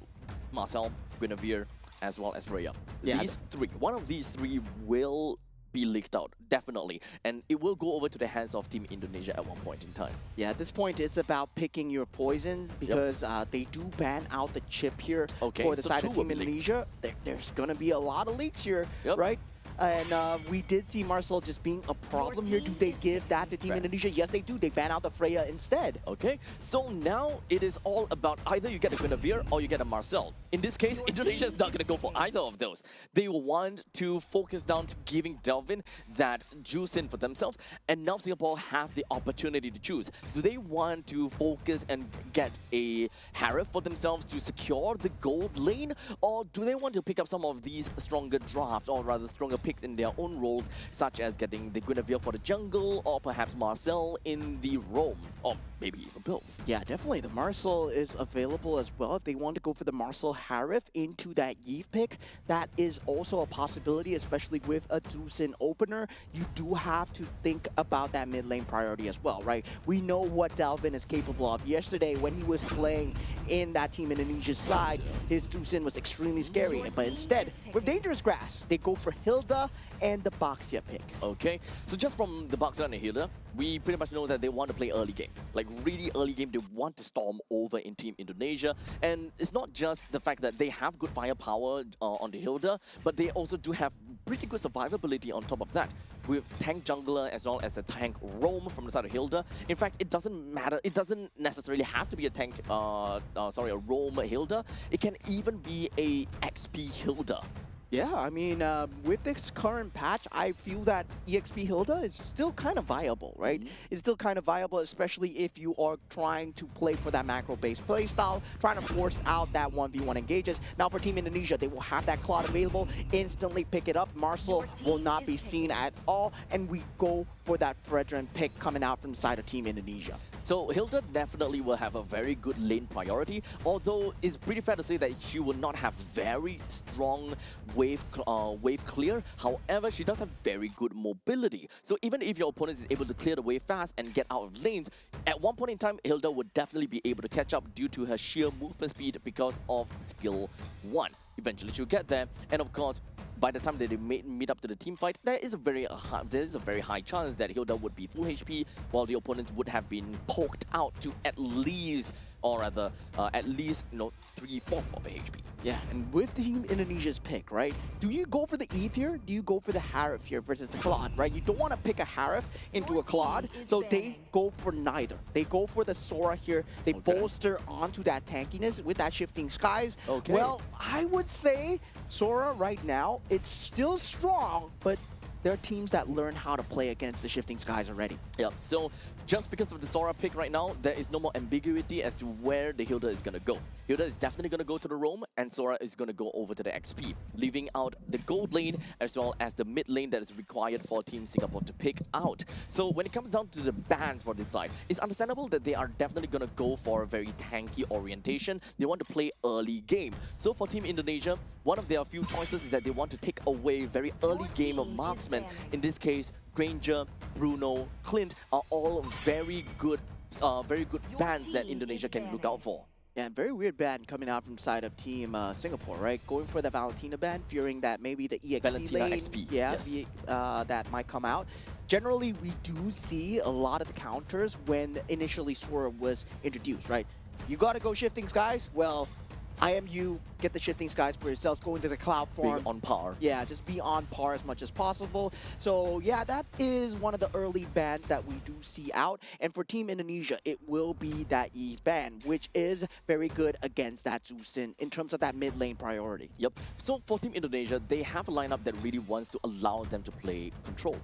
Marcel, Guinevere, as well as Freya. Yeah, these three, one of these three will be leaked out, definitely. And it will go over to the hands of Team Indonesia at one point in time. Yeah, at this point, it's about picking your poison because they do ban out the chip here for the side of Team Indonesia. There's going to be a lot of leaks here, right? And we did see Marcel just being a problem here. Do they give that to Team Indonesia? Yes, they do. They ban out the Freya instead. Okay, so now it is all about either you get a Guinevere or you get a Marcel. In this case, Indonesia is not going to go for either of those. They want to focus down to giving Delvin that juice in for themselves, and now Singapore have the opportunity to choose. Do they want to focus and get a Harif for themselves to secure the gold lane, or do they want to pick up some of these stronger drafts, or rather stronger picks in their own roles, such as getting the Guinevere for the jungle, or perhaps Marcel in the roam, or maybe even both? Yeah, definitely. The Marcel is available as well. If they want to go for the Marcel Harif into that Yves pick, that is also a possibility, especially with a Dusin opener. You do have to think about that mid lane priority as well, right? We know what Delvin is capable of. Yesterday, when he was playing in that Team Indonesia side, his Dusin was extremely scary. But instead, with Dangerous Grass, they go for Hilda and the Baxia pick. Okay, so just from the Baxia and the Hilda, we pretty much know that they want to play early game. Like really early game, they want to storm over in Team Indonesia. And it's not just the fact that they have good firepower on the Hilda, but they also do have pretty good survivability on top of that. With tank jungler as well as a tank roam from the side of Hilda. In fact, it doesn't matter. It doesn't necessarily have to be a tank, a roam Hilda. It can even be a XP Hilda. Yeah, I mean, with this current patch, I feel that EXP Hilda is still kind of viable, right? It's still kind of viable, especially if you are trying to play for that macro-based playstyle, trying to force out that 1v1 engages. Now for Team Indonesia, they will have that Claude available, instantly pick it up. Marcel will not be seen at all, and we go for that Fredrin pick coming out from the side of Team Indonesia. So Hilda definitely will have a very good lane priority, although it's pretty fair to say that she will not have very strong wave clear. However, she does have very good mobility. So even if your opponent is able to clear the wave fast and get out of lanes, at one point in time, Hilda would definitely be able to catch up due to her sheer movement speed because of skill 1. Eventually she'll get there, and of course, by the time that they meet up to the team fight, there is a very high chance that Hilda would be full HP, while the opponents would have been poked out to at least, or rather, at least 3/4 of the HP. Yeah, and with Team Indonesia's pick, right? Do you go for the Eve here? Do you go for the Harif here versus the Claude, right? You don't want to pick a Harif into a Claude, so they go for neither. They go for the Sora here. They bolster onto that tankiness with that Shifting Skies. Well, I would say Sora right now, it's still strong, but there are teams that learn how to play against the Shifting Skies already. Yeah, so just because of the Sora pick right now, there is no more ambiguity as to where the Hilda is going to go. Hilda is definitely going to go to the roam, and Sora is going to go over to the XP, leaving out the gold lane as well as the mid lane that is required for Team Singapore to pick out. So when it comes down to the bans for this side, it's understandable that they are definitely going to go for a very tanky orientation. They want to play early game. So for Team Indonesia, one of their few choices is that they want to take away very early game of marksman. In this case, Granger, Bruno, Clint are all very good bans that Indonesia can look out for. Yeah, very weird ban coming out from the side of Team Singapore, right? Going for the Valentina ban, fearing that maybe the EXP Valentina lane, XP, yeah, yes. that might come out. Generally, we do see a lot of the counters when initially Sora was introduced, right? You gotta go Shifting Skies, well, IMU, get the Shifting Skies for yourselves, go into the cloud form. Being on par. Yeah, just be on par as much as possible. So yeah, that is one of the early bans that we do see out. And for Team Indonesia, it will be that Eve ban, which is very good against that Zusin in terms of that mid lane priority. Yep. So for Team Indonesia, they have a lineup that really wants to allow them to play control.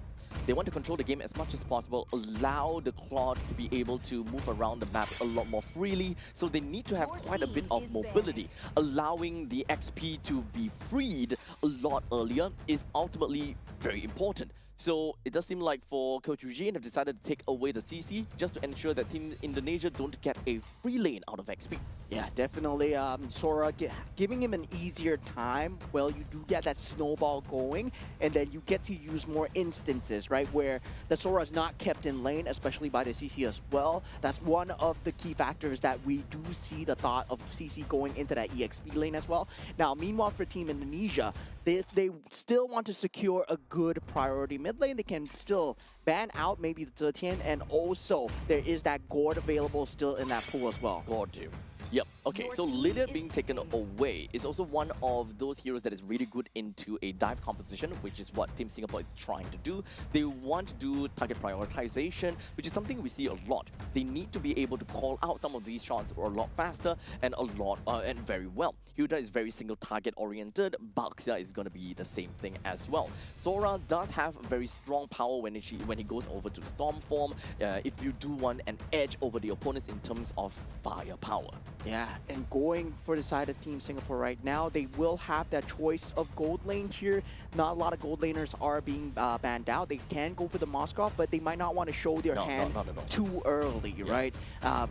They want to control the game as much as possible, allow the Claude to be able to move around the map a lot more freely, so they need to have quite a bit of mobility. Allowing the XP to be freed a lot earlier is ultimately very important. So it does seem like for Coach Eugene have decided to take away the CC just to ensure that Team Indonesia don't get a free lane out of XP. Yeah, definitely. Sora giving him an easier time. Well, you do get that snowball going, and then you get to use more instances, right, where the Sora is not kept in lane, especially by the CC as well. That's one of the key factors that we do see the thought of CC going into that EXP lane as well. Now, meanwhile, for Team Indonesia, they still want to secure a good priority mid lane. They can still ban out maybe the Zetian, and also there is that Gord available still in that pool as well. Gord, dude. Yep. Okay, so Lilia being taken away is also one of those heroes that is really good into a dive composition, which is what Team Singapore is trying to do. They want to do target prioritization, which is something we see a lot. They need to be able to call out some of these shots a lot faster and and very well. Hilda is very single target oriented. Baxia is going to be the same thing as well. Sora does have very strong power when he goes over to the storm form. If you do want an edge over the opponents in terms of firepower. Yeah, and going for the side of Team Singapore right now, they will have that choice of gold lane here. Not a lot of gold laners are being banned out. They can go for the Moskov, but they might not want to show their hand not at all. too early, right?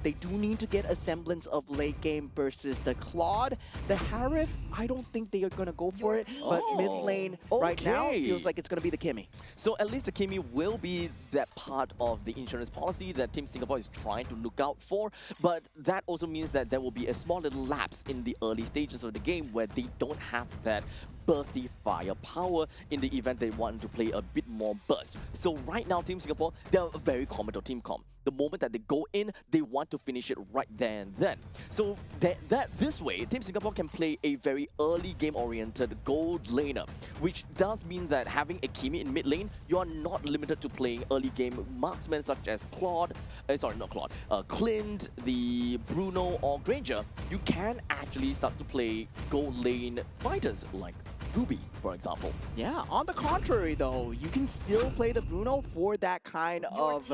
They do need to get a semblance of late game versus the Claude. The Harith, I don't think they are going to go for it, but mid lane right now feels like it's going to be the Kimmy. So at least the Kimmy will be that part of the insurance policy that Team Singapore is trying to look out for, but that also means that there will be a small little lapse in the early stages of the game where they don't have that bursty firepower in the event they want to play a bit more burst. So right now, Team Singapore, they're a very commando team comp. The moment that they go in, they want to finish it right there and then. So this way, Team Singapore can play a very early game-oriented gold laner, which does mean that having a Kimi in mid lane, you are not limited to playing early game marksmen such as Clint, the Bruno or Granger. You can actually start to play gold lane fighters like Ruby, for example. Yeah, on the contrary though, you can still play the Bruno for that kind of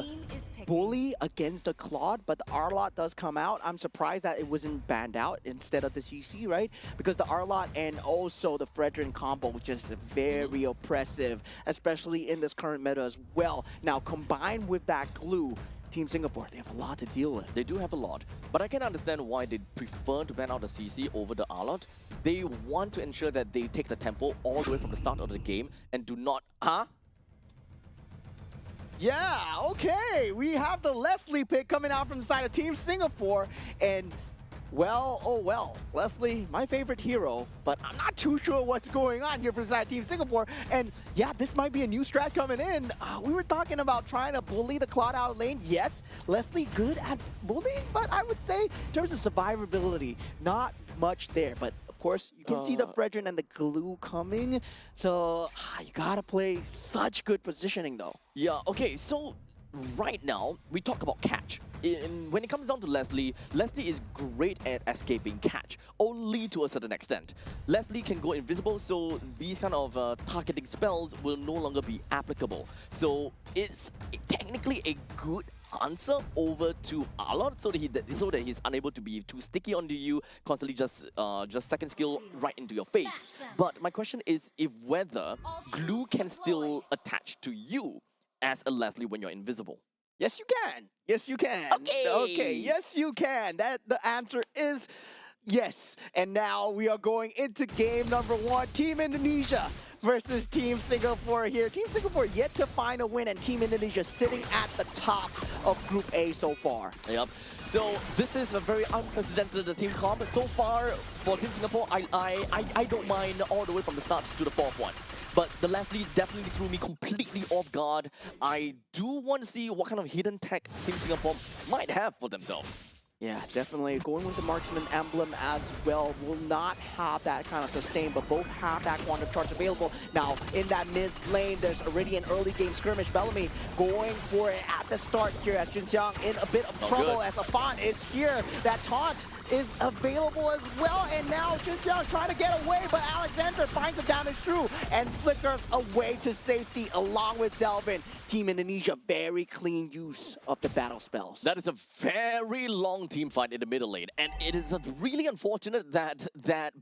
bully against the Claude, but the Arlot does come out. I'm surprised that it wasn't banned out instead of the CC, right? Because the Arlot and also the Fredrin combo just very oppressive, especially in this current meta as well. Now, combined with that glue, Team Singapore, they have a lot to deal with. They do have a lot, but I can understand why they prefer to ban out the CC over the Arlot. They want to ensure that they take the tempo all the way from the start of the game and do not... Yeah, okay. We have the Leslie pick coming out from the side of Team Singapore, and well, oh well. Leslie, my favorite hero, but I'm not too sure what's going on here for the side of Team Singapore. And yeah, this might be a new strat coming in. We were talking about trying to bully the Claude out lane. Yes, Leslie good at bullying, but I would say in terms of survivability, not much there. But of course, you can see the Fredrin and the glue coming. So you gotta play such good positioning though. Yeah, okay, so right now, we talk about catch. When it comes down to Leslie, Leslie is great at escaping catch, only to a certain extent. Leslie can go invisible, so these kind of targeting spells will no longer be applicable. So it's technically a good answer over to Arlott, so that he's unable to be too sticky onto you, constantly just second skill right into your face. But my question is if whether glue can still attach to you as a Leslie when you're invisible. Yes, you can. Yes, you can. Okay. Yes, you can. That the answer is yes. And now we are going into game number 1. Team Indonesia versus Team Singapore here. Team Singapore yet to find a win, and Team Indonesia sitting at the top of Group A so far. Yep. So this is a very unprecedented team comp. So far for Team Singapore, I don't mind all the way from the start to the 4th one. But the Leslie definitely threw me completely off guard. I do want to see what kind of hidden tech Team Singapore might have for themselves. Yeah, definitely. Going with the marksman emblem as well will not have that kind of sustain, but both have that quantum charge available. Now, in that mid lane, there's already an early game skirmish. Bellamy going for it at the start here as Junxiang in a bit of trouble as Afan is here. That taunt is available as well, and now Junxiang trying to get away, but Alexander finds the damage through and flickers away to safety along with Delvin. Team Indonesia, very clean use of the battle spells. That is a very long team fight in the middle lane, and it is really unfortunate that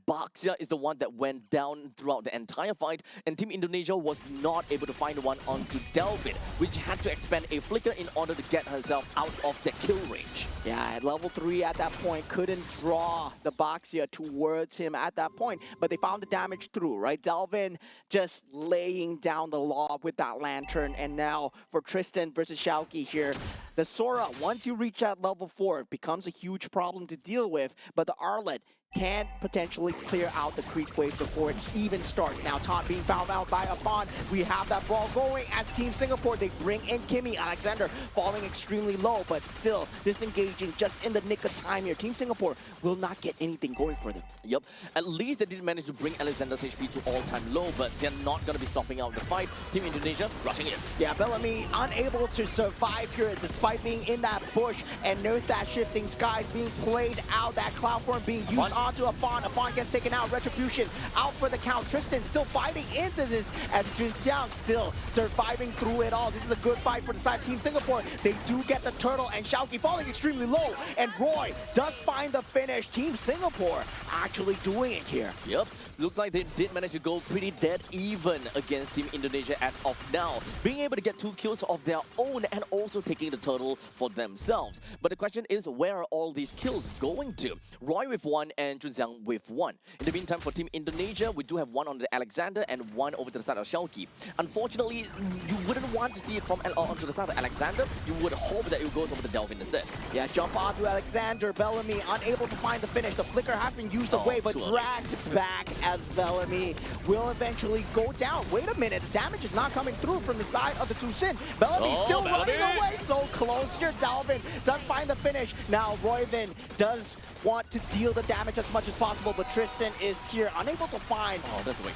Baxia is the one that went down throughout the entire fight, and Team Indonesia was not able to find one onto Delvin, which had to expend a flicker in order to get herself out of the kill range. Yeah, at level 3 at that point, couldn't draw the Baxia towards him at that point, but they found the damage through, right? Delvin just laying down the law with that lantern, and now for Tristan versus Xiaoqi here, the Sora, once you reach that level 4, it becomes a huge problem to deal with, but the Arlet can potentially clear out the creep wave before it even starts. Now Taunt being found out by Afan. We have that brawl going as Team Singapore, they bring in Kimmy. Alexander falling extremely low, but still disengaging just in the nick of time here. Team Singapore will not get anything going for them. Yep, at least they did manage to bring Alexander's HP to all-time low, but they're not going to be stopping out the fight. Team Indonesia rushing in. Yeah, Bellamy unable to survive here despite being in that bush, and there's that shifting skies being played out, that cloud form being used onto Afan. Afan gets taken out. Retribution out for the count. Tristan still fighting into this as Junxiang still surviving through it all. This is a good fight for the side of Team Singapore. They do get the turtle, and Xiaoqi falling extremely low, and Roy does find the finish. Team Singapore actually doing it here. Yep, looks like they did manage to go pretty dead even against Team Indonesia as of now, being able to get 2 kills of their own and also taking the turtle for themselves. But the question is, where are all these kills going to? Roy with 1 and Junxiang with 1. In the meantime, for Team Indonesia, we do have 1 on the Alexander and 1 over to the side of Xiaoqi. Unfortunately, you wouldn't want to see it from onto the side of Alexander. You would hope that it goes over to Delvin instead. Yeah, jump onto Alexander. Bellamy unable to find the finish. The flicker has been used away, but dragged back as Bellamy will eventually go down. Wait a minute, the damage is not coming through from the side of the Two Sin. Bellamy still running away, so close here. Delvin does find the finish. Now Royvin does want to deal the damage as much as possible, but Tristan is here, unable to find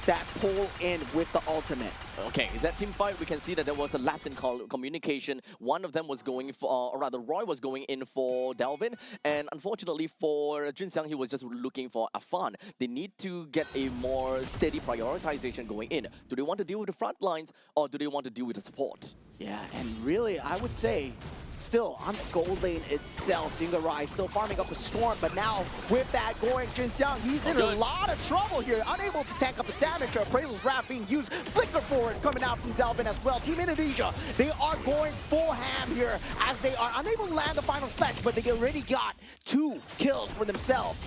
that pull in with the ultimate. Okay, that team fight, we can see that there was a lapse in communication. One of them was going for, or rather Roy was going in for Delvin, and unfortunately for Junxiang, he was just looking for Afan. They need to get a more steady prioritization going in. Do they want to deal with the front lines, or do they want to deal with the support? Yeah, and really, I would say, still on the gold lane itself, Dingarai still farming up a storm, but now with that going, Junxiang, he's in a lot of trouble here, unable to tank up the damage. Appraisal's Wrath being used, flicker forward coming out from Delvin as well. Team Indonesia, they are going full ham here as they are unable to land the final fetch, but they already got 2 kills for themselves.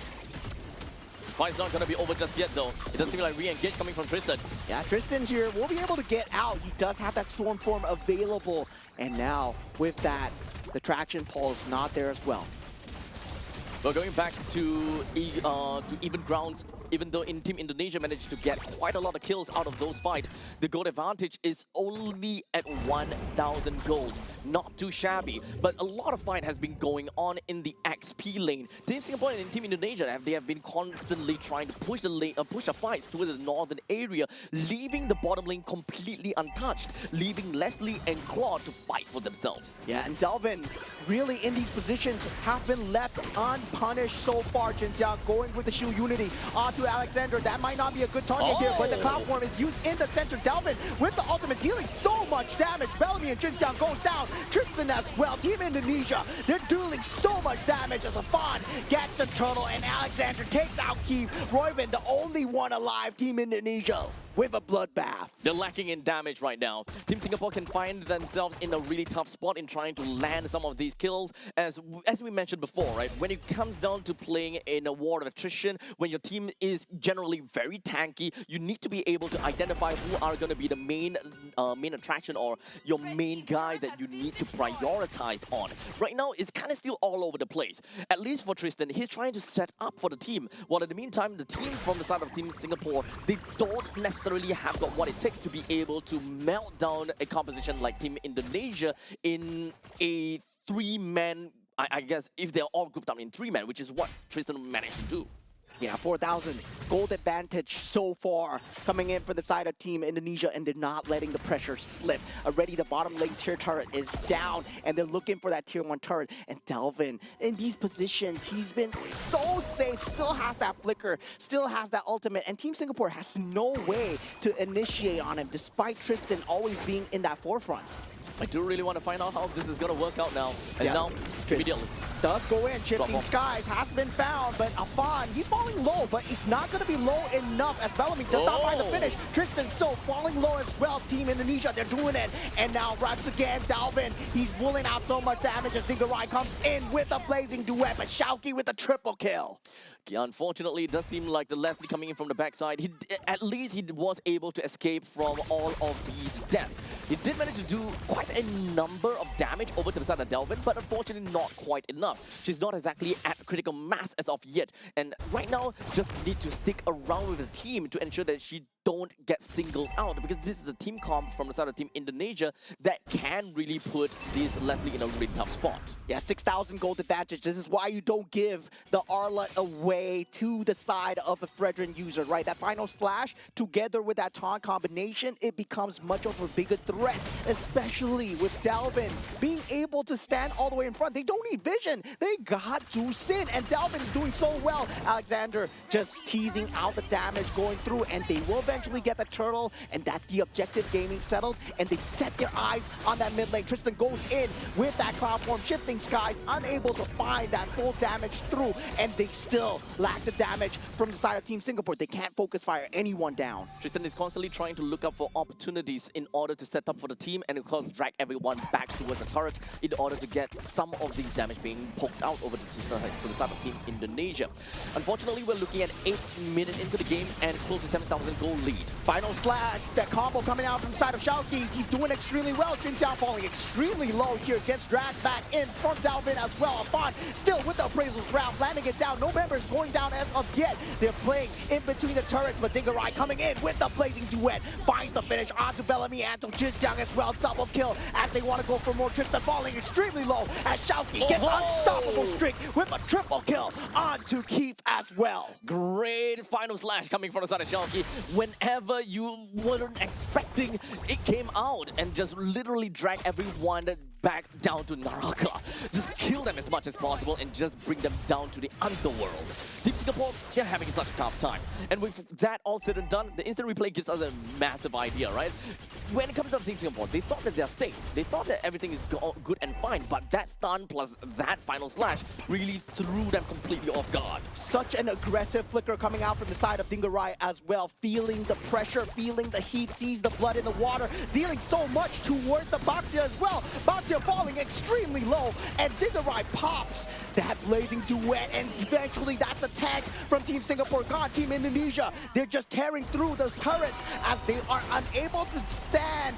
Fight's not going to be over just yet, though. It does seem like re-engage coming from Tristan. Yeah, Tristan here will be able to get out. He does have that storm form available. And now, with that, the traction pole is not there as well. Well, going back to even grounds, even though Team Indonesia managed to get quite a lot of kills out of those fights, the gold advantage is only at 1,000 gold. not too shabby. But a lot of fight has been going on in the XP lane. Team Singapore and Team Indonesia, they have been constantly trying to push the fights towards the northern area, leaving the bottom lane completely untouched, leaving Leslie and Claude to fight for themselves. Yeah, and Delvin really in these positions have been left unpunished so far. Jinxiang going with the shield unity onto Alexander. That might not be a good target here, but the cloud form is used in the center. Delvin with the ultimate dealing so much damage. Bellamy and Jinxiang goes down. Tristan as well. Team Indonesia, they're dealing so much damage as Afan gets the turtle and Alexander takes out Keith. Royven, the only one alive. Team Indonesia with a bloodbath. They're lacking in damage right now. Team Singapore can find themselves in a really tough spot in trying to land some of these kills. As we mentioned before, right? When it comes down to playing in a war of attrition, when your team is generally very tanky, you need to be able to identify who are going to be the main attraction or your main guy that you need to prioritize on. Right now, it's kind of still all over the place. At least for Tristan, he's trying to set up for the team. While in the meantime, the team from the side of Team Singapore, they don't necessarily have got what it takes to be able to melt down a composition like Team Indonesia in a three-man, I guess, if they're all grouped up in three-man, which is what Tristan managed to do. Yeah, 4,000 gold advantage so far coming in for the side of Team Indonesia, and they're not letting the pressure slip. Already the bottom lane tier turret is down, and they're looking for that tier 1 turret. And Delvin, in these positions, he's been so safe, still has that flicker, still has that ultimate, and Team Singapore has no way to initiate on him, despite Tristan always being in that forefront. I do really want to find out how this is going to work out now. And now, immediately. Does go in, Shifting Skies has been found, but Afan, he's falling low, but he's not going to be low enough as Bellamy does not find the finish. Tristan so falling low as well. Team Indonesia, they're doing it. And now once again, Dalvin, he's pulling out so much damage as Dingarai comes in with a blazing duet, but Shauki with a triple kill. Unfortunately, it does seem like the Leslie coming in from the backside, at least he was able to escape from all of these deaths. He did manage to do quite a number of damage over to the side of Delvin, but unfortunately not quite enough. She's not exactly at critical mass as of yet, and right now just need to stick around with the team to ensure that she don't get singled out, because this is a team comp from the side of Team Indonesia that can really put this Leslie in a really tough spot. Yeah, 6,000 gold advantage. This is why you don't give the Arlet away to the side of the Fredrin user, right? That final slash together with that taunt combination, it becomes much of a bigger threat, especially with Delvin being able to stand all the way in front. They don't need vision. They got to sin, and Delvin is doing so well. Alexander just teasing out the damage going through, and they will eventually get the turtle, and that's the objective gaming settled, and they set their eyes on that mid lane. Tristan goes in with that cloud form, Shifting Skies, unable to find that full damage through, and they still lack the damage from the side of Team Singapore. They can't focus fire anyone down. Tristan is constantly trying to look up for opportunities in order to set up for the team and of course drag everyone back towards the turret in order to get some of these damage being poked out over to the side of Team Indonesia. Unfortunately, we're looking at 8 minutes into the game and close to 7,000 gold lead. Final slash, that combo coming out from the side of Shauki. He's doing extremely well. Jinxiang falling extremely low here. Gets dragged back in from Dalvin as well. Afan still with the appraisals round, landing it down. No members going down as of yet. They're playing in between the turrets, but Dingarai coming in with the blazing duet. Finds the finish onto Bellamy and to Jinxiang as well. Double kill as they want to go for more. Tristan falling extremely low as Shauki gets unstoppable streak with a triple kill onto Keith as well. Great final slash coming from the side of Shauki. Whenever you weren't expecting, it came out and just literally dragged everyone back down to Naraka. Just kill them as much as possible and just bring them down to the underworld. Team Singapore, they're having such a tough time. And with that all said and done, the instant replay gives us a massive idea, right? When it comes to Team Singapore, they thought that they're safe. They thought that everything is good and fine, but that stun plus that final slash really threw them completely off guard. Such an aggressive flicker coming out from the side of Dingarai as well, feeling the pressure, feeling the heat, sees the blood in the water, dealing so much towards the Baxia as well. Baxia falling extremely low, and Dingarai pops that blazing duet, and eventually that's a tag from Team Singapore gone. Team Indonesia, they're just tearing through those turrets as they are unable to stand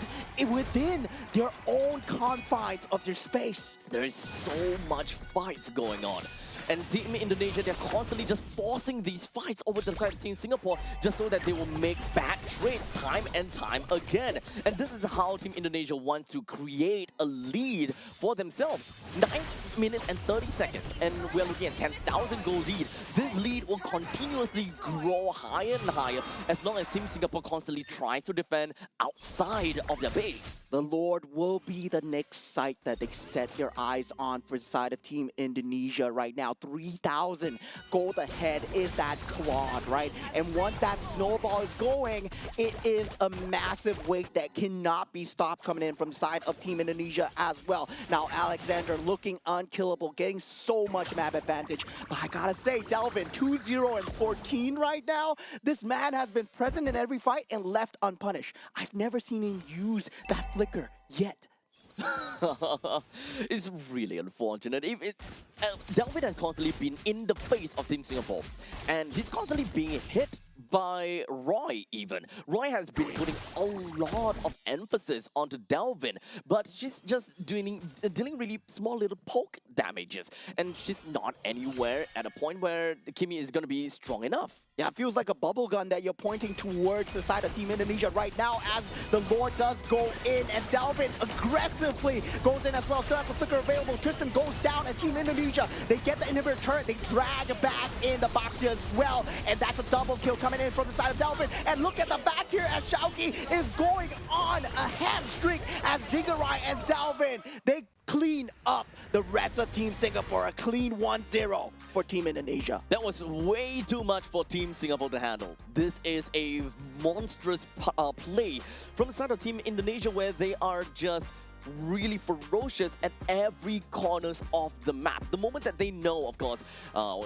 within their own confines of their space. There is so much fights going on. And Team Indonesia, they're constantly just forcing these fights over the side of Team Singapore just so that they will make bad trades time and time again. And this is how Team Indonesia wants to create a lead for themselves. 9 minutes and 30 seconds, and we're looking at 10,000 goal lead. This lead will continuously grow higher and higher as long as Team Singapore constantly tries to defend outside of their base. The Lord will be the next site that they set their eyes on for the side of Team Indonesia right now. 3,000 gold ahead is that Claude, right? And once that snowball is going, it is a massive weight that cannot be stopped coming in from the side of Team Indonesia as well. Now, Alexander looking unkillable, getting so much map advantage. But I gotta say, Delvin, 2-0 and 14 right now. This man has been present in every fight and left unpunished. I've never seen him use that flicker yet. It's really unfortunate. Delvin has constantly been in the face of Team Singapore, and he's constantly being hit by Roy even. Roy has been putting a lot of emphasis onto Delvin, but she's just dealing really small little poke damages, and she's not anywhere at a point where Kimi is going to be strong enough. Yeah, it feels like a bubble gun that you're pointing towards the side of Team Indonesia right now as the Lord does go in, and Delvin aggressively goes in as well. Still has the flicker available. Tristan goes down, and Team Indonesia, they get the inhibitor turret. They drag back in the box here as well, and that's a double kill coming in from the side of Delvin. And look at the back here as Shauki is going on a hamstring as Dingarai and Delvin, they clean up the rest of Team Singapore. A clean 1-0 for Team Indonesia. That was way too much for Team Singapore to handle. This is a monstrous play from the side of Team Indonesia where they are just really ferocious at every corners of the map. The moment that they know, of course,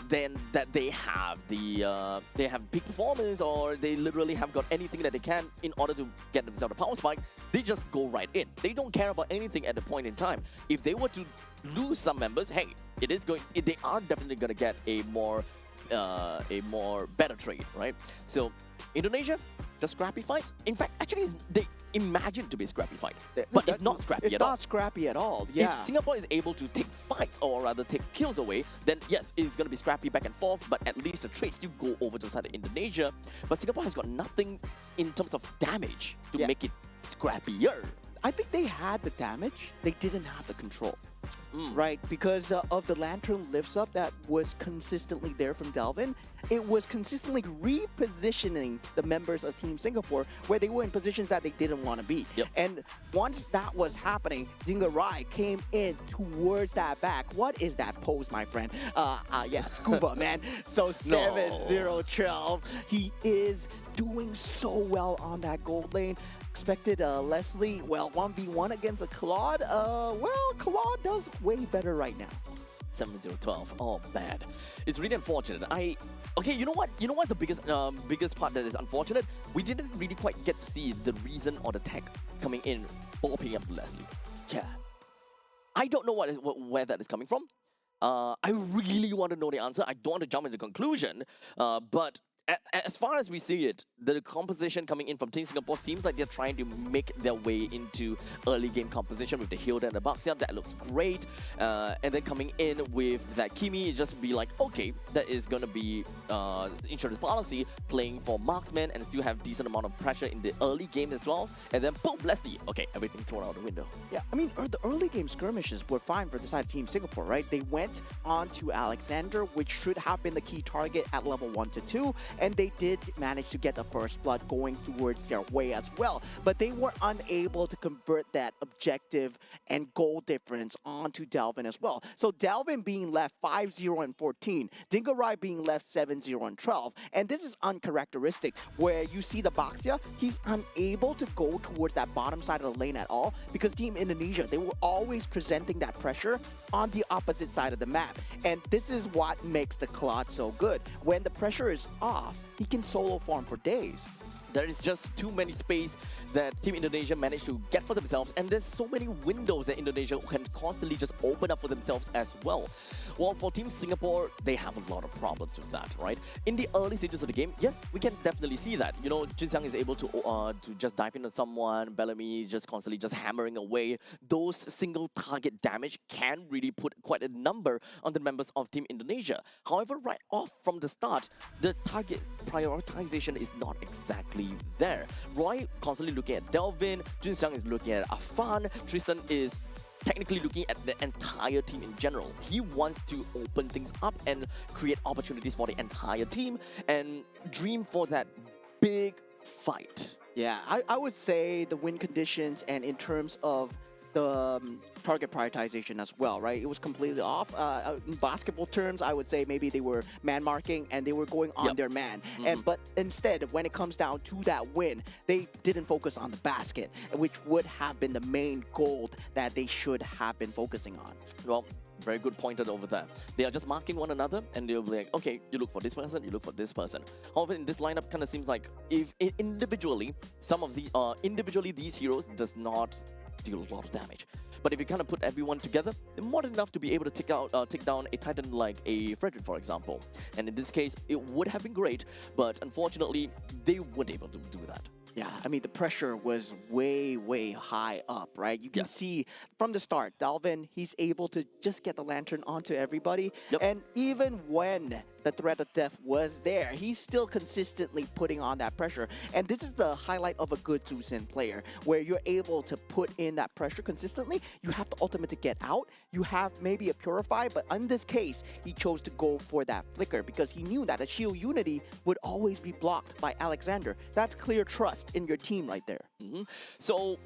then that they have big performance, or they literally have got anything that they can in order to get themselves a power spike, they just go right in. They don't care about anything at the point in time. If they were to lose some members, hey, they are definitely going to get a more better trade, right? So Indonesia, just scrappy fights. In fact, actually, they imagine to be a scrappy fight, but it's not scrappy at all. It's not scrappy at all, yeah. If Singapore is able to take fights, or rather take kills away, then yes, it's going to be scrappy back and forth, but at least the trades still go over to the side of Indonesia. But Singapore has got nothing in terms of damage to make it scrappier. I think they had the damage, they didn't have the control. Right, because of the lantern lifts up that was consistently there from Delvin. It was consistently repositioning the members of Team Singapore where they were in positions that they didn't want to be. Yep. And once that was happening, Dingarai came in towards that back. What is that pose, my friend? Yeah, scuba, man. So 7-0 12. He is doing so well on that gold lane. Expected Leslie, well, 1v1 against a Claude. Well, Claude does way better right now. 7-0-12. Oh, bad. It's really unfortunate. Okay, you know what? You know what's the biggest part that is unfortunate? We didn't really quite get to see the reason or the tech coming in for picking up Leslie. Yeah. I don't know where that is coming from. I really want to know the answer. I don't want to jump into conclusion, but as far as we see it, the composition coming in from Team Singapore seems like they're trying to make their way into early game composition with the Hilda and the Baxia. That looks great. And then coming in with that Kimi, just be like, okay, that is going to be insurance policy, playing for marksman and still have decent amount of pressure in the early game as well. And then boom, Leslie. Okay, everything thrown out the window. Yeah, I mean, the early game skirmishes were fine for the side of Team Singapore, right? They went on to Alexander, which should have been the key target at level 1 to 2. And they did manage to get the first blood going towards their way as well. But they were unable to convert that objective and goal difference onto Delvin as well. So Delvin being left 5-0 and 14, Dingarai being left 7-0 and 12. And this is uncharacteristic, where you see the Baxia, he's unable to go towards that bottom side of the lane at all, because Team Indonesia, they were always presenting that pressure on the opposite side of the map. And this is what makes the Claude so good. When the pressure is off, he can solo farm for days. There is just too many space that Team Indonesia managed to get for themselves, and there's so many windows that Indonesia can constantly just open up for themselves as well. While for Team Singapore, they have a lot of problems with that, right? In the early stages of the game, yes, we can definitely see that. You know, Jin Xiang is able to just dive into someone, Bellamy just constantly just hammering away. Those single target damage can really put quite a number on the members of Team Indonesia. However, right off from the start, the target prioritization is not exactly there. Roy constantly looking at Delvin, Jin Xiang is looking at Afan, Tristan is technically looking at the entire team in general. He wants to open things up and create opportunities for the entire team and dream for that big fight. Yeah, I would say the win conditions and in terms of the target prioritization as well, right? It was completely off. In basketball terms, I would say maybe they were man marking and they were going on their man. But instead, when it comes down to that win, they didn't focus on the basket, which would have been the main goal that they should have been focusing on. Well, very good pointed over there. They are just marking one another and they'll be like, okay, you look for this person, you look for this person. However, in this lineup kind of seems like if individually, some of the individually these heroes does not deal a lot of damage. But if you kind of put everyone together, they're more than enough to be able to take down a Titan like a Frederick, for example. And in this case, it would have been great, but unfortunately, they weren't able to do that. Yeah, I mean, the pressure was way, way high up, right? You can see from the start, Dalvin, he's able to just get the lantern onto everybody. And even when the threat of death was there, he's still consistently putting on that pressure. And this is the highlight of a good Zusin player, where you're able to put in that pressure consistently. You have the ultimate to get out. You have maybe a Purify, but in this case, he chose to go for that Flicker because he knew that a Shield Unity would always be blocked by Alexander. That's clear trust in your team right there. So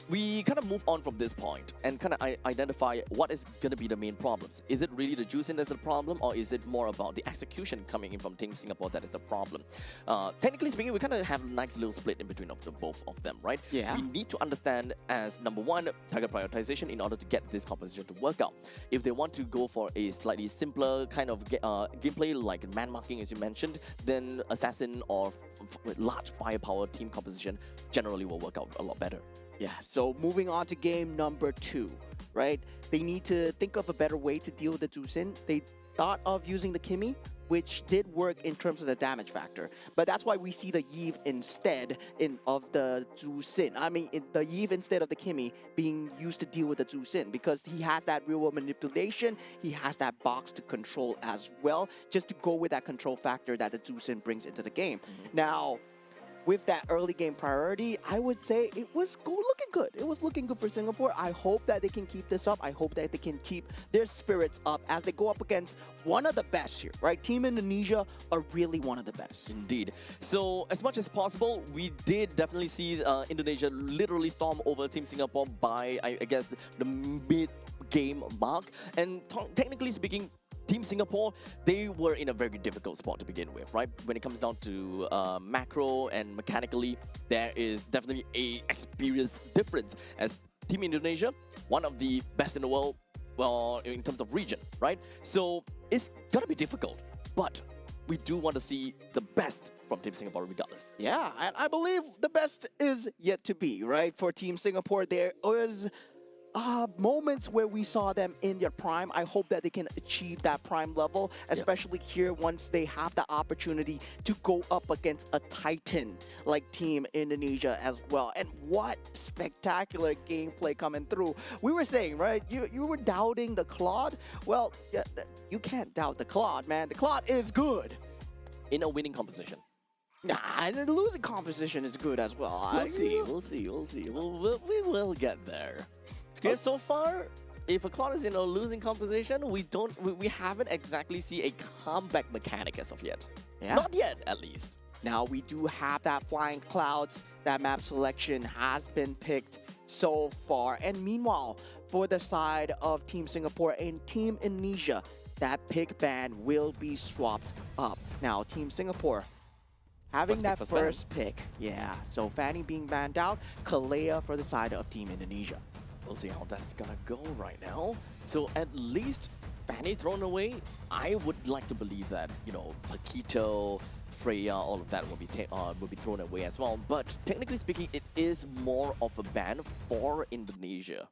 we kind of move on from this point and kind of identify what is going to be the main problems. Is it really the juicing that's the problem, or is it more about the execution coming in from Team Singapore that is the problem? Technically speaking, we kind of have a nice little split in between of the both of them, right? Yeah. We need to understand as number one, target prioritization in order to get this composition to work out. If they want to go for a slightly simpler kind of gameplay like man marking as you mentioned, then assassin or large firepower team composition generally will work out a lot better. Yeah, so moving on to game number 2, right? They need to think of a better way to deal with the Zusin. They thought of using the Kimi, which did work in terms of the damage factor. But that's why we see the Yve instead of the Zusin. I mean, the Yve instead of the Kimi being used to deal with the Zusin because he has that real-world manipulation, he has that box to control as well, just to go with that control factor that the Zusin brings into the game. Now, with that early game priority, I would say it was looking good. It was looking good for Singapore. I hope that they can keep this up. I hope that they can keep their spirits up as they go up against one of the best here, right? Team Indonesia are really one of the best. Indeed. So as much as possible, we did definitely see Indonesia literally storm over Team Singapore by, I guess, the mid-game mark. And technically speaking, Team Singapore, they were in a very difficult spot to begin with, right? When it comes down to macro and mechanically, there is definitely a experience difference as Team Indonesia, one of the best in the world, well, in terms of region, right? So it's gonna be difficult, but we do want to see the best from Team Singapore regardless. Yeah, and I believe the best is yet to be, right? For Team Singapore, there was moments where we saw them in their prime. I hope that they can achieve that prime level, especially here once they have the opportunity to go up against a Titan like Team Indonesia as well. And what spectacular gameplay coming through. We were saying, right, you were doubting the Claude. Well, you can't doubt the Claude, man. The Claude is good. In a winning composition. Nah, the losing composition is good as well. We'll see. We will get there. Okay, so far, if a Claude is in a losing composition, we haven't exactly seen a comeback mechanic as of yet. Yeah. Not yet, at least. Now we do have that flying clouds. That map selection has been picked so far. And meanwhile, for the side of Team Singapore and Team Indonesia, that pick ban will be swapped up. Now, Team Singapore having that first pick. Yeah, so Fanny being banned out, Kalea for the side of Team Indonesia. We'll see how that's gonna go right now. So at least Fanny thrown away. I would like to believe that, you know, Paquito, Freya, all of that will be thrown away as well. But technically speaking, it is more of a ban for Indonesia.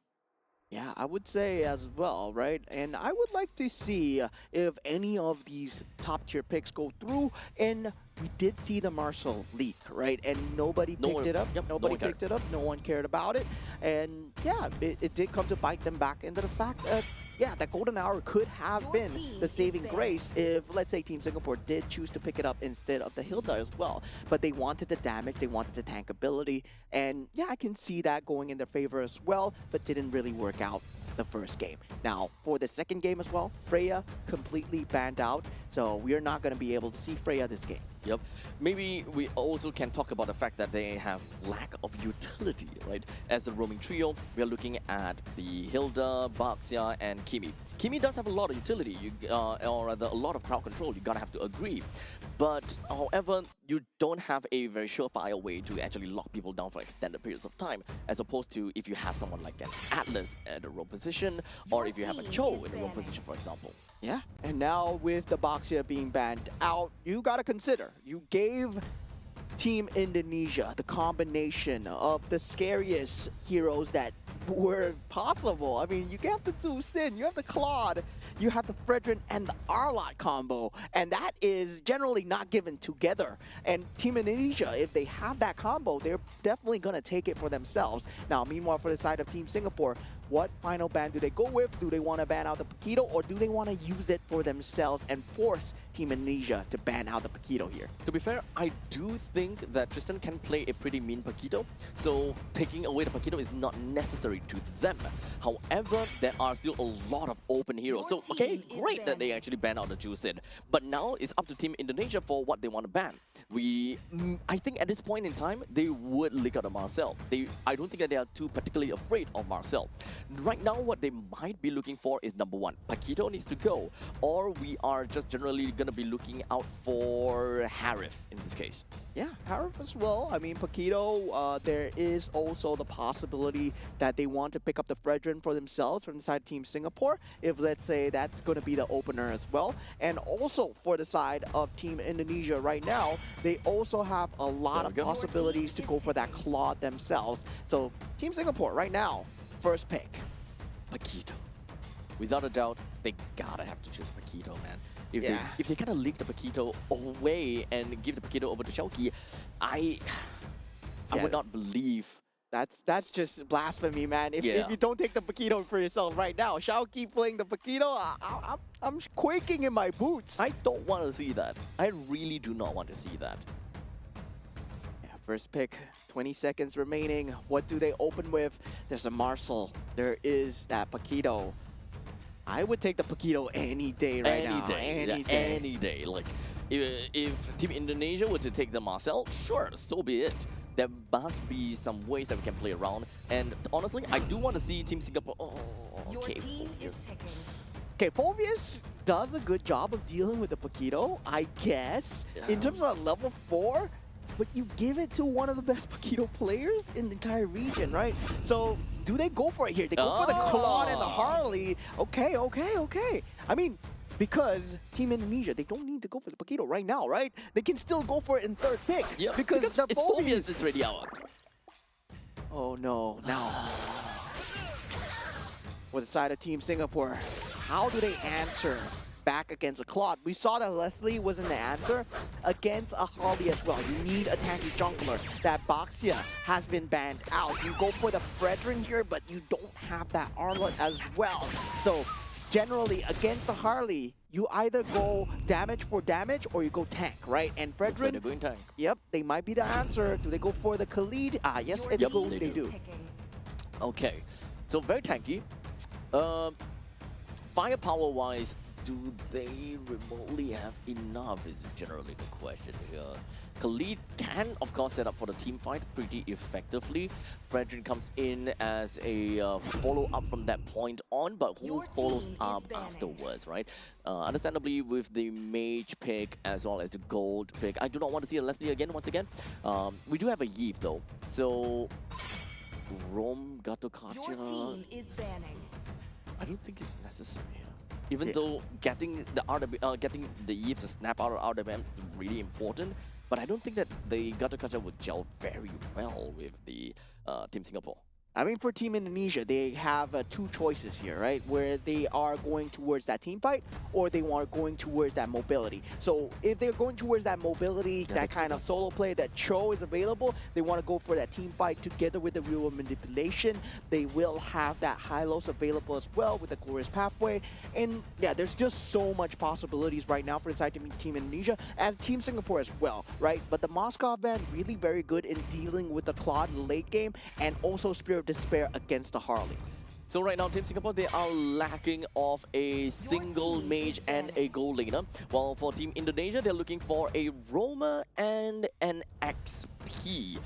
Yeah, I would say as well, right? And I would like to see if any of these top tier picks go through. And we did see the Marshall leak, right? And nobody No picked one- it up. yep, no Nobody one cared. picked it up. No one cared about it. And yeah, it did come to bite them back into the fact that, yeah, that golden hour could have Your been team the is saving banned. grace if, let's say, Team Singapore did choose to pick it up instead of the Hilda as well. But they wanted the damage, they wanted the tank ability. And yeah, I can see that going in their favor as well, but didn't really work out the first game. Now, for the second game as well, Freya completely banned out, so we are not going to be able to see Freya this game. Yep. Maybe we also can talk about the fact that they have lack of utility, right? As the roaming trio, we are looking at the Hilda, Baxia, and Kimi. Kimi does have a lot of utility, or rather a lot of crowd control. You gotta have to agree. But however, you don't have a very surefire way to actually lock people down for extended periods of time, as opposed to if you have someone like an Atlas at a roam position, or Your if you have a team Cho is in a roam banning. position, for example. Yeah, and now with the Baxia being banned out, you got to consider, you gave Team Indonesia the combination of the scariest heroes that were possible. I mean, you have the two Sin, you have the Claude, you have the Fredrin and the Arlot combo, and that is generally not given together. And Team Indonesia, if they have that combo, they're definitely going to take it for themselves. Now, meanwhile, for the side of Team Singapore, what final ban do they go with? Do they want to ban out the Paquito, or do they want to use it for themselves and force Team Indonesia to ban out the Paquito here? To be fair, I do think that Tristan can play a pretty mean Paquito, so taking away the Paquito is not necessary to them. However, there are still a lot of open heroes. Your So, okay, team is great that they banning. actually ban out the Juicid. But now it's up to Team Indonesia for what they want to ban. I think at this point in time, they would lick out of Marcel. I don't think that they are too particularly afraid of Marcel. Right now, what they might be looking for is number one, Paquito needs to go, or we are just generally going to be looking out for Harif in this case. Yeah, Harif as well. I mean, Paquito, there is also the possibility that they want to pick up the Fredrin for themselves from the side of Team Singapore, if let's say that's going to be the opener as well. And also for the side of Team Indonesia right now, they also have a lot There of we go. possibilities to go for that Claw themselves. So Team Singapore right now, first pick. Paquito. Without a doubt, they gotta have to choose Paquito, man. Yeah. If they kind of leak the Paquito away and give the Paquito over to Shauki, I Yeah. would not believe. That's just blasphemy, man. If Yeah. you don't take the Paquito for yourself right now, Shao keep playing the Paquito, I'm quaking in my boots. I don't want to see that. I really do not want to see that. Yeah, first pick, 20 seconds remaining. What do they open with? There's a Marcel. There is that Paquito. I would take the Paquito any day right now. Any day. Any day. Like, if Team Indonesia were to take the Marcel, sure, so be it. There must be some ways that we can play around. And honestly, I do want to see Team Singapore. Oh, Your okay. team is Phobius. picking. Okay, Phobius does a good job of dealing with the Paquito, I guess, in Yeah. terms of level 4. But you give it to one of the best Paquito players in the entire region, right? So, do they go for it here? They go for the Claude and the Oh. Harley. Okay. I mean, because Team Indonesia, they don't need to go for the Paquito right now, right? They can still go for it in third pick. Yeah, because the it's Phobius is ready out. Oh no, now. With the side of Team Singapore, how do they answer back against a Claude? We saw that Leslie wasn't the answer against a Harley as well. You need a tanky jungler. That Baxia has been banned out. You go for the Fredrin here, but you don't have that Arlot as well. So generally against the Harley, you either go damage for damage or you go tank, right? And Looks like Fredrin, they're going tank. yep, they might be the answer. Do they go for the Khalid? Ah, yes, Your they team do. they They is do. picking. Okay, so very tanky. Firepower-wise, do they remotely have enough is generally the question here. Khalid can, of course, set up for the team fight pretty effectively. Fredrin comes in as a follow-up from that point on, but who Your follows team is up banning. afterwards, right? Understandably, with the mage pick as well as the gold pick, I do not want to see a Leslie again, once again. We do have a Yves, though, so Rome, Gato Your Kacha, team is banning. I don't think it's necessary here. Even Yeah. though getting the getting the Eve to snap out of RWM is really important, but I don't think that the Gato Kacha would gel very well with the Team Singapore. I mean, for Team Indonesia, they have two choices here, right? Where they are going towards that team fight, or they are going towards that mobility. So if they're going towards that mobility, Yeah, that kind of solo play, that Cho is available, they want to go for that team fight together with the real manipulation. They will have that high-lows available as well with the Glorious Pathway. And yeah, there's just so much possibilities right now for inside Team Indonesia, as Team Singapore as well, right? But the Moscow band really very good in dealing with the Claude in the late game, and also Spirit of Despair against the Harley. So right now, Team Singapore, they are lacking of a single mage and a gold laner. While for Team Indonesia, they're looking for a roamer and an XP.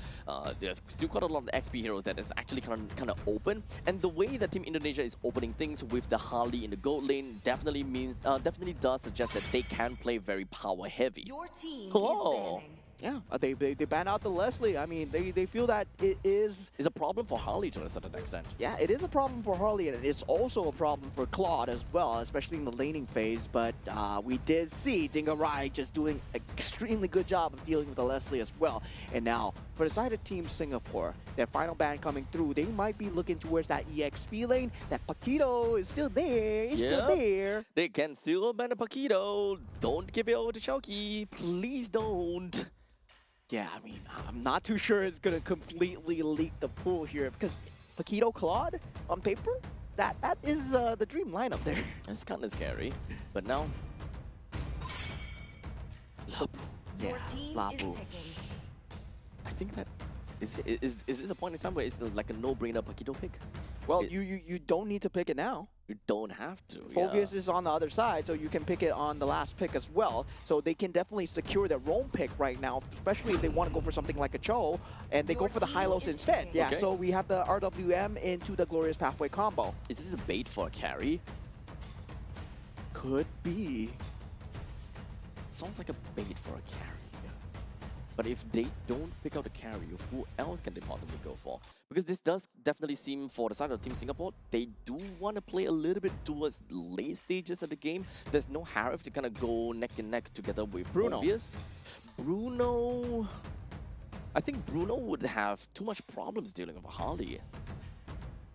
There's still quite a lot of XP heroes that is actually kind of open. And the way that Team Indonesia is opening things with the Harley in the gold lane definitely does suggest that they can play very power heavy. Your team Oh. is banning. Yeah, they ban out the Leslie. I mean, they feel that it is... It's a problem for Harley to a certain extent. Yeah, it is a problem for Harley, and it's also a problem for Claude as well, especially in the laning phase. But we did see Dingarai just doing an extremely good job of dealing with the Leslie as well. And now, for the side of Team Singapore, their final ban coming through, they might be looking towards that EXP lane. That Paquito is still there. It's still Yep. there. They can still ban a Paquito. Don't give it over to Chowky. Please don't. Yeah, I mean, I'm not too sure it's going to completely leak the pool here, because Paquito Claude, on paper, that is the dream lineup there. That's kind of scary. But now, Lapu. Your Yeah, team is Lapu. picking. I think that is this a point in time where it's like a no-brainer Paquito pick? Well, It- you don't need to pick it now. You don't have to. Phoveus is on the other side, so you can pick it on the last pick as well. So they can definitely secure their roam pick right now, especially if they want to go for something like a Cho, and they go Your for the team high-lows is instead. picking. Yeah, Okay. so we have the RWM into the Glorious Pathway combo. Is this a bait for a carry? Could be. Sounds like a bait for a carry. But if they don't pick out the carry, who else can they possibly go for? Because this does definitely seem, for the side of Team Singapore, they do want to play a little bit towards late stages of the game. There's no Harif to kind of go neck and neck together with Bruno. Phoveus. Bruno... I think Bruno would have too much problems dealing with Harley.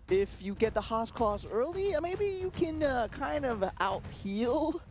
If you get the Haas Claws early, maybe you can kind of out-heal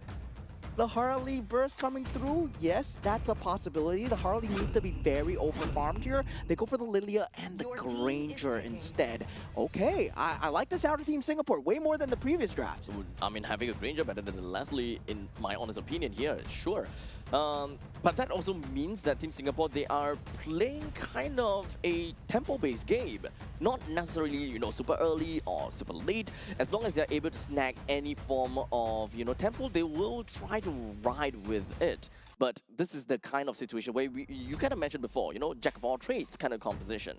the Harley burst coming through. Yes, that's a possibility. The Harley needs to be very over-farmed here. They go for the Lilia and the Your team is Granger picking. instead. Okay, I like this outer Team Singapore way more than the previous draft. So, I mean, having a Granger better than Leslie, in my honest opinion here, sure. But that also means that Team Singapore, they are playing kind of a tempo-based game. Not necessarily, you know, super early or super late. As long as they're able to snag any form of, you know, tempo, they will try to ride with it. But this is the kind of situation where you kind of mentioned before, you know, jack of all trades kind of composition.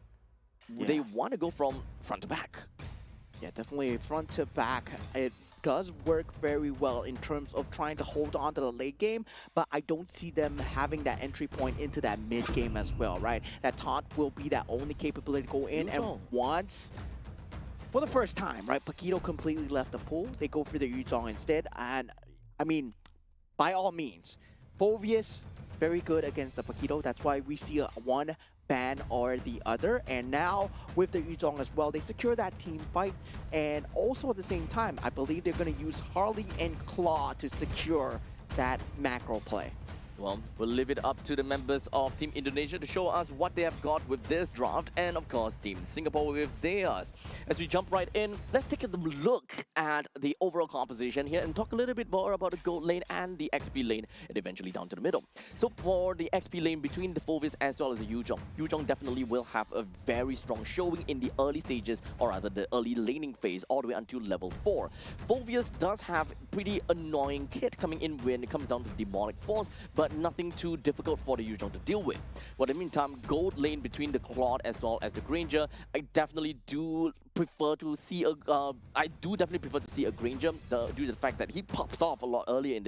They Yeah. want to go from front to back. Yeah, definitely front to back. It does work very well in terms of trying to hold on to the late game, but I don't see them having that entry point into that mid game as well, right? That taunt will be that only capability to go in, and Yuzhong. once, for the first time, right, Paquito completely left the pool, they go for the Yuzhong instead, and I mean, by all means, Phoveus, very good against the Paquito. That's why we see one ban or the other. And now with the Yuzhong as well, they secure that team fight. And also at the same time, I believe they're going to use Harley and Claw to secure that macro play. Well, we'll leave it up to the members of Team Indonesia to show us what they have got with this draft, and of course, Team Singapore with theirs. As we jump right in, let's take a look at the overall composition here and talk a little bit more about the gold lane and the XP lane, and eventually down to the middle. So for the XP lane between the Phoveus as well as the Yuzhong, Yuzhong definitely will have a very strong showing in the early stages, or rather the early laning phase, all the way until level 4. Phoveus does have pretty annoying kit coming in when it comes down to Demonic Force, but but nothing too difficult for the usual to deal with. But in the meantime, gold lane between the Claude as well as the Granger, I definitely do prefer to see a Granger due to the fact that he pops off a lot earlier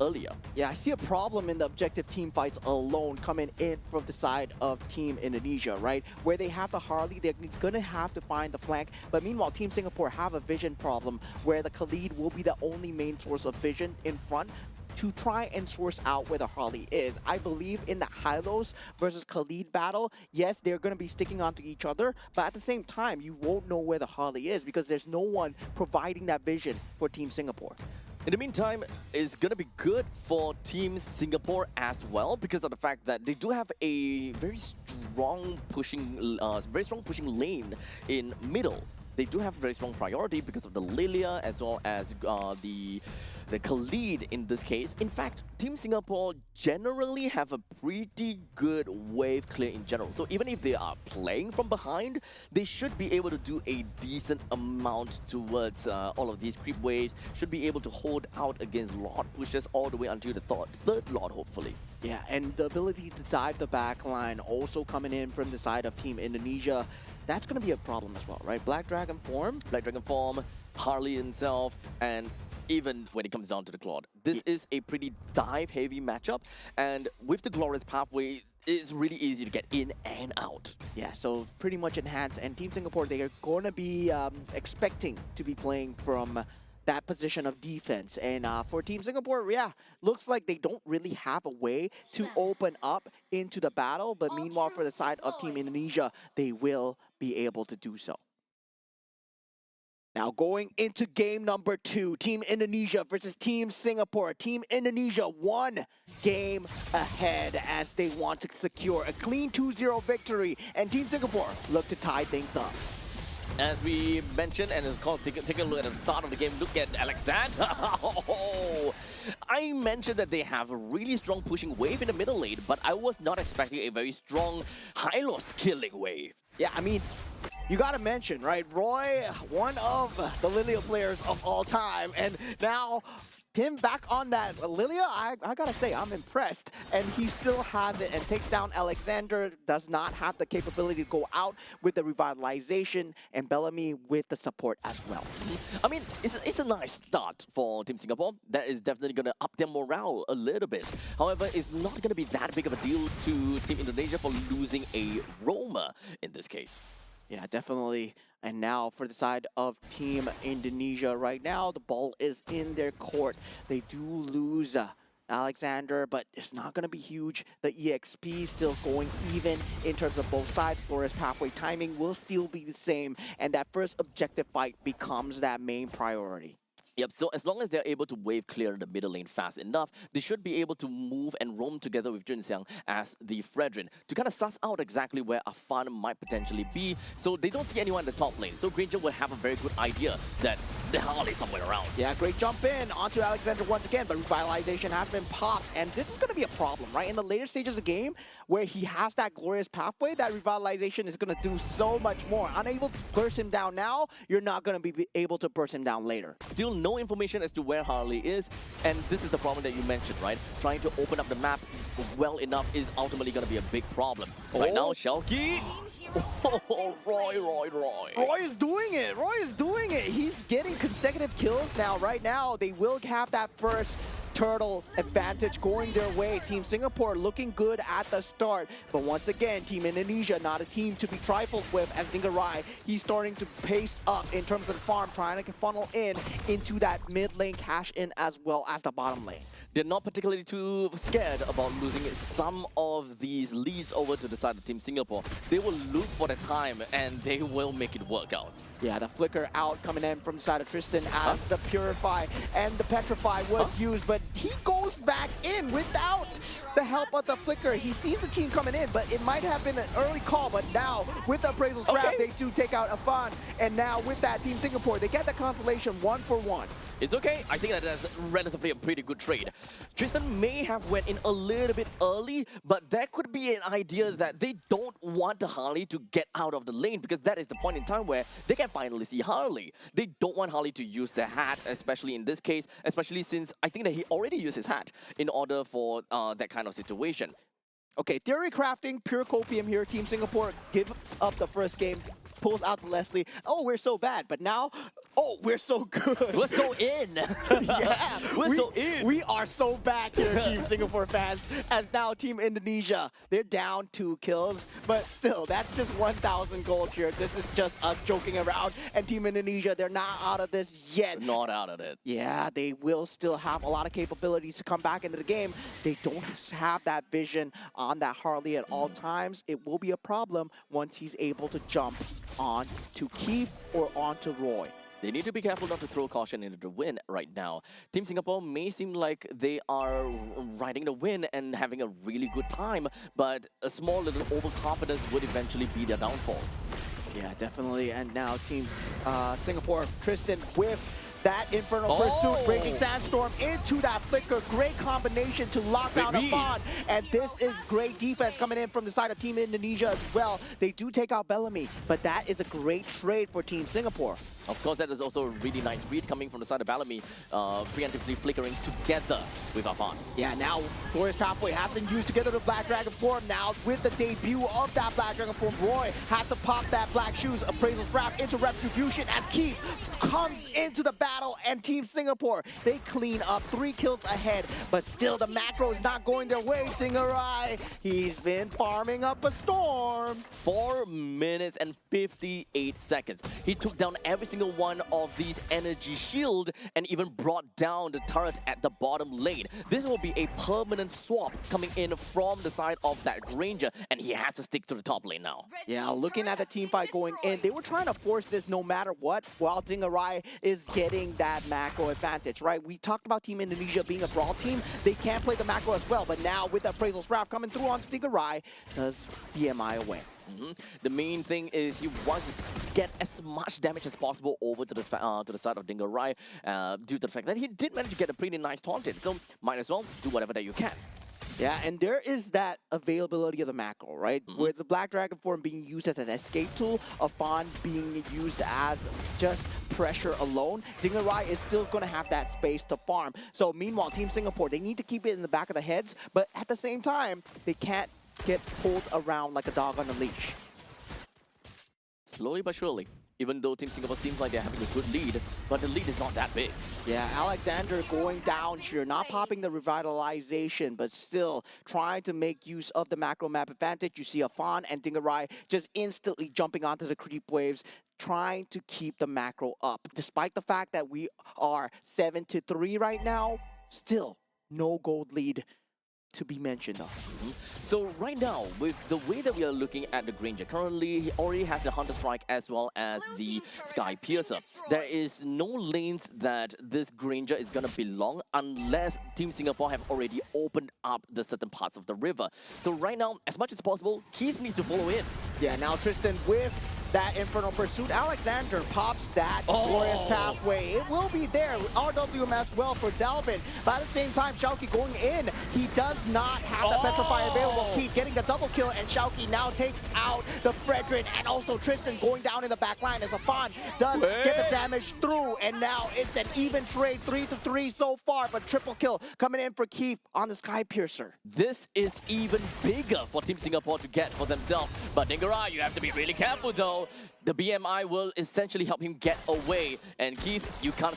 earlier. Yeah, I see a problem in the objective team fights alone coming in from the side of Team Indonesia, right? Where they have the Harley, they're gonna have to find the flank. But meanwhile, Team Singapore have a vision problem where the Khalid will be the only main source of vision in front to try and source out where the Harley is. I believe in the Hylos versus Khalid battle, yes, they're going to be sticking onto each other, but at the same time, you won't know where the Harley is because there's no one providing that vision for Team Singapore. In the meantime, it's going to be good for Team Singapore as well because of the fact that they do have a very strong pushing lane in middle. They do have very strong priority because of the Lilia as well as the Khalid in this case. In fact, Team Singapore generally have a pretty good wave clear in general. So even if they are playing from behind, they should be able to do a decent amount towards all of these creep waves. Should be able to hold out against Lord pushes all the way until the third Lord, hopefully. Yeah, and the ability to dive the back line also coming in from the side of Team Indonesia. That's going to be a problem as well, right? Black Dragon form, Harley himself, and even when it comes down to the Claude. This is a pretty dive-heavy matchup, and with the Glorious Pathway, it's really easy to get in and out. Yeah, so pretty much enhanced. And Team Singapore, they are going to be expecting to be playing from that position of defense. And for Team Singapore, yeah, looks like they don't really have a way to open up into the battle. But meanwhile, for the side of Team Indonesia, they will be able to do so. Now going into game number 2, Team Indonesia versus Team Singapore. Team Indonesia 1 game ahead as they want to secure a clean 2-0 victory. And Team Singapore look to tie things up. As we mentioned, and of course, take a look at the start of the game, look at Alexander. I mentioned that they have a really strong pushing wave in the middle lane, but I was not expecting a very strong Hylos killing wave. Yeah, I mean, you gotta mention, right? Roy, one of the Lilia players of all time, and now him back on that Lilia, I gotta say, I'm impressed. And he still has it and takes down Alexander, does not have the capability to go out with the revitalization, and Bellamy with the support as well. I mean, it's a nice start for Team Singapore. That is definitely gonna up their morale a little bit. However, it's not gonna be that big of a deal to Team Indonesia for losing a roamer in this case. Yeah, definitely. And now for the side of Team Indonesia right now, the ball is in their court. They do lose Alexander, but it's not going to be huge. The EXP still going even in terms of both sides. Glorious Pathway timing will still be the same, and that first objective fight becomes that main priority. Yep, so as long as they're able to wave clear the middle lane fast enough, they should be able to move and roam together with Junxiang as the Fredrin to kind of suss out exactly where Afan might potentially be. So they don't see anyone in the top lane. So Granger will have a very good idea that the Harley's somewhere around. Yeah, great jump in onto Alexander once again, but revitalization has been popped. And this is going to be a problem, right? In the later stages of the game, where he has that Glorious Pathway, that revitalization is going to do so much more. Unable to burst him down now, you're not going to be able to burst him down later. Still no information as to where Harley is, and this is the problem that you mentioned, right? Trying to open up the map well enough is ultimately going to be a big problem. Right now, Shelky. Roy. Roy is doing it. Roy is doing it. He's getting consecutive kills now. Right now, they will have that first turtle advantage going their way. Team Singapore looking good at the start, but once again, Team Indonesia not a team to be trifled with, as Dingarai, he's starting to pace up in terms of the farm, trying to funnel in into that mid lane cash in as well as the bottom lane. They're not particularly too scared about losing some of these leads over to the side of Team Singapore. They will look for the time and they will make it work out. Yeah, the flicker out coming in from the side of Tristan as the Purify and the Petrify was used, but he goes back in without the help of the flicker. He sees the team coming in, but it might have been an early call, but now with the appraisal scrap, they do take out Afan, and now with that, Team Singapore, they get the consolation 1-for-1. It's okay. I think that's relatively a pretty good trade. Tristan may have went in a little bit early, but there could be an idea that they don't want the Harley to get out of the lane because that is the point in time where they can finally see Harley. They don't want Harley to use the hat, especially in this case, especially since I think that he already used his hat in order for that kind of situation. Okay, theory crafting, pure copium here. Team Singapore gives up the first game, pulls out the Leslie. Oh, we're so bad, but now, oh, we're so good. We're so in. Yeah, we're so in. We are so back here, Team Singapore fans, as now Team Indonesia, they're down 2 kills, but still, that's just 1,000 gold here. This is just us joking around, and Team Indonesia, they're not out of this yet. Not out of it. Yeah, they will still have a lot of capabilities to come back into the game. They don't have that vision on that Harley at all times. It will be a problem once he's able to jump on to Keith or onto Roy. They need to be careful not to throw caution into the wind right now. Team Singapore may seem like they are riding the wind and having a really good time, but a small little overconfidence would eventually be their downfall. Yeah, definitely. And now Team Singapore, Tristan with that Infernal Pursuit, breaking Sandstorm into that Flicker. Great combination to lock down Afan. And this is great defense coming in from the side of Team Indonesia as well. They do take out Bellamy, but that is a great trade for Team Singapore. Of course, that is also a really nice read coming from the side of Bellamy, preemptively flickering together with Afan. Yeah, now Glorious Pathway has been used together with Black Dragon form. Now with the debut of that Black Dragon form, Roy has to pop that Black Shoes Appraisal's Wrap into Retribution as Keith comes into the battle, and Team Singapore, they clean up 3 kills ahead, but still the macro is not going their way. Tingarai, he's been farming up a storm. 4 minutes and 58 seconds. He took down every single one of these energy shield and even brought down the turret at the bottom lane. This will be a permanent swap coming in from the side of that Granger, and he has to stick to the top lane now. Yeah, looking at the team fight going in, they were trying to force this no matter what, while Tingarai is getting that macro advantage, right? We talked about Team Indonesia being a brawl team. They can play the macro as well, but now with the Appraisal's Wrap coming through onto Tingarai, does BMI away. The main thing is he wants to get as much damage as possible over to the side of Tingarai due to the fact that he did manage to get a pretty nice taunt in, so might as well do whatever that you can. Yeah, and there is that availability of the macro, right? With the Black Dragon form being used as an escape tool, Afan being used as just pressure alone, Tingarai is still going to have that space to farm. So meanwhile, Team Singapore, they need to keep it in the back of the heads, but at the same time, they can't get pulled around like a dog on a leash. Slowly but surely, even though Team Singapore seems like they're having a good lead, but the lead is not that big. Yeah, Alexander going down here, not popping the revitalization, but still trying to make use of the macro map advantage. You see Afan and Tingarai just instantly jumping onto the creep waves, trying to keep the macro up. Despite the fact that we are 7-3 right now, still no gold lead to be mentioned of. So right now, with the way that we are looking at the Granger, currently he already has the Hunter Strike as well as the Sky Piercer. There is no lanes that this Granger is gonna belong unless Team Singapore have already opened up the certain parts of the river. So right now, as much as possible, Keith needs to follow in. Yeah, now Tristan with that Infernal Pursuit. Alexander pops that Glorious Pathway. It will be there. RWM as well for Delvin. But at the same time, Shauki going in. He does not have the Petrify available. Keith getting the double kill, and Shauki now takes out the Fredrin, and also Tristan going down in the back line as Afan does get the damage through, and now it's an even trade, 3-3 so far, but triple kill coming in for Keith on the Sky Piercer. This is even bigger for Team Singapore to get for themselves. But Tingarai, you have to be really careful though. The BMI will essentially help him get away. And Keith, you can't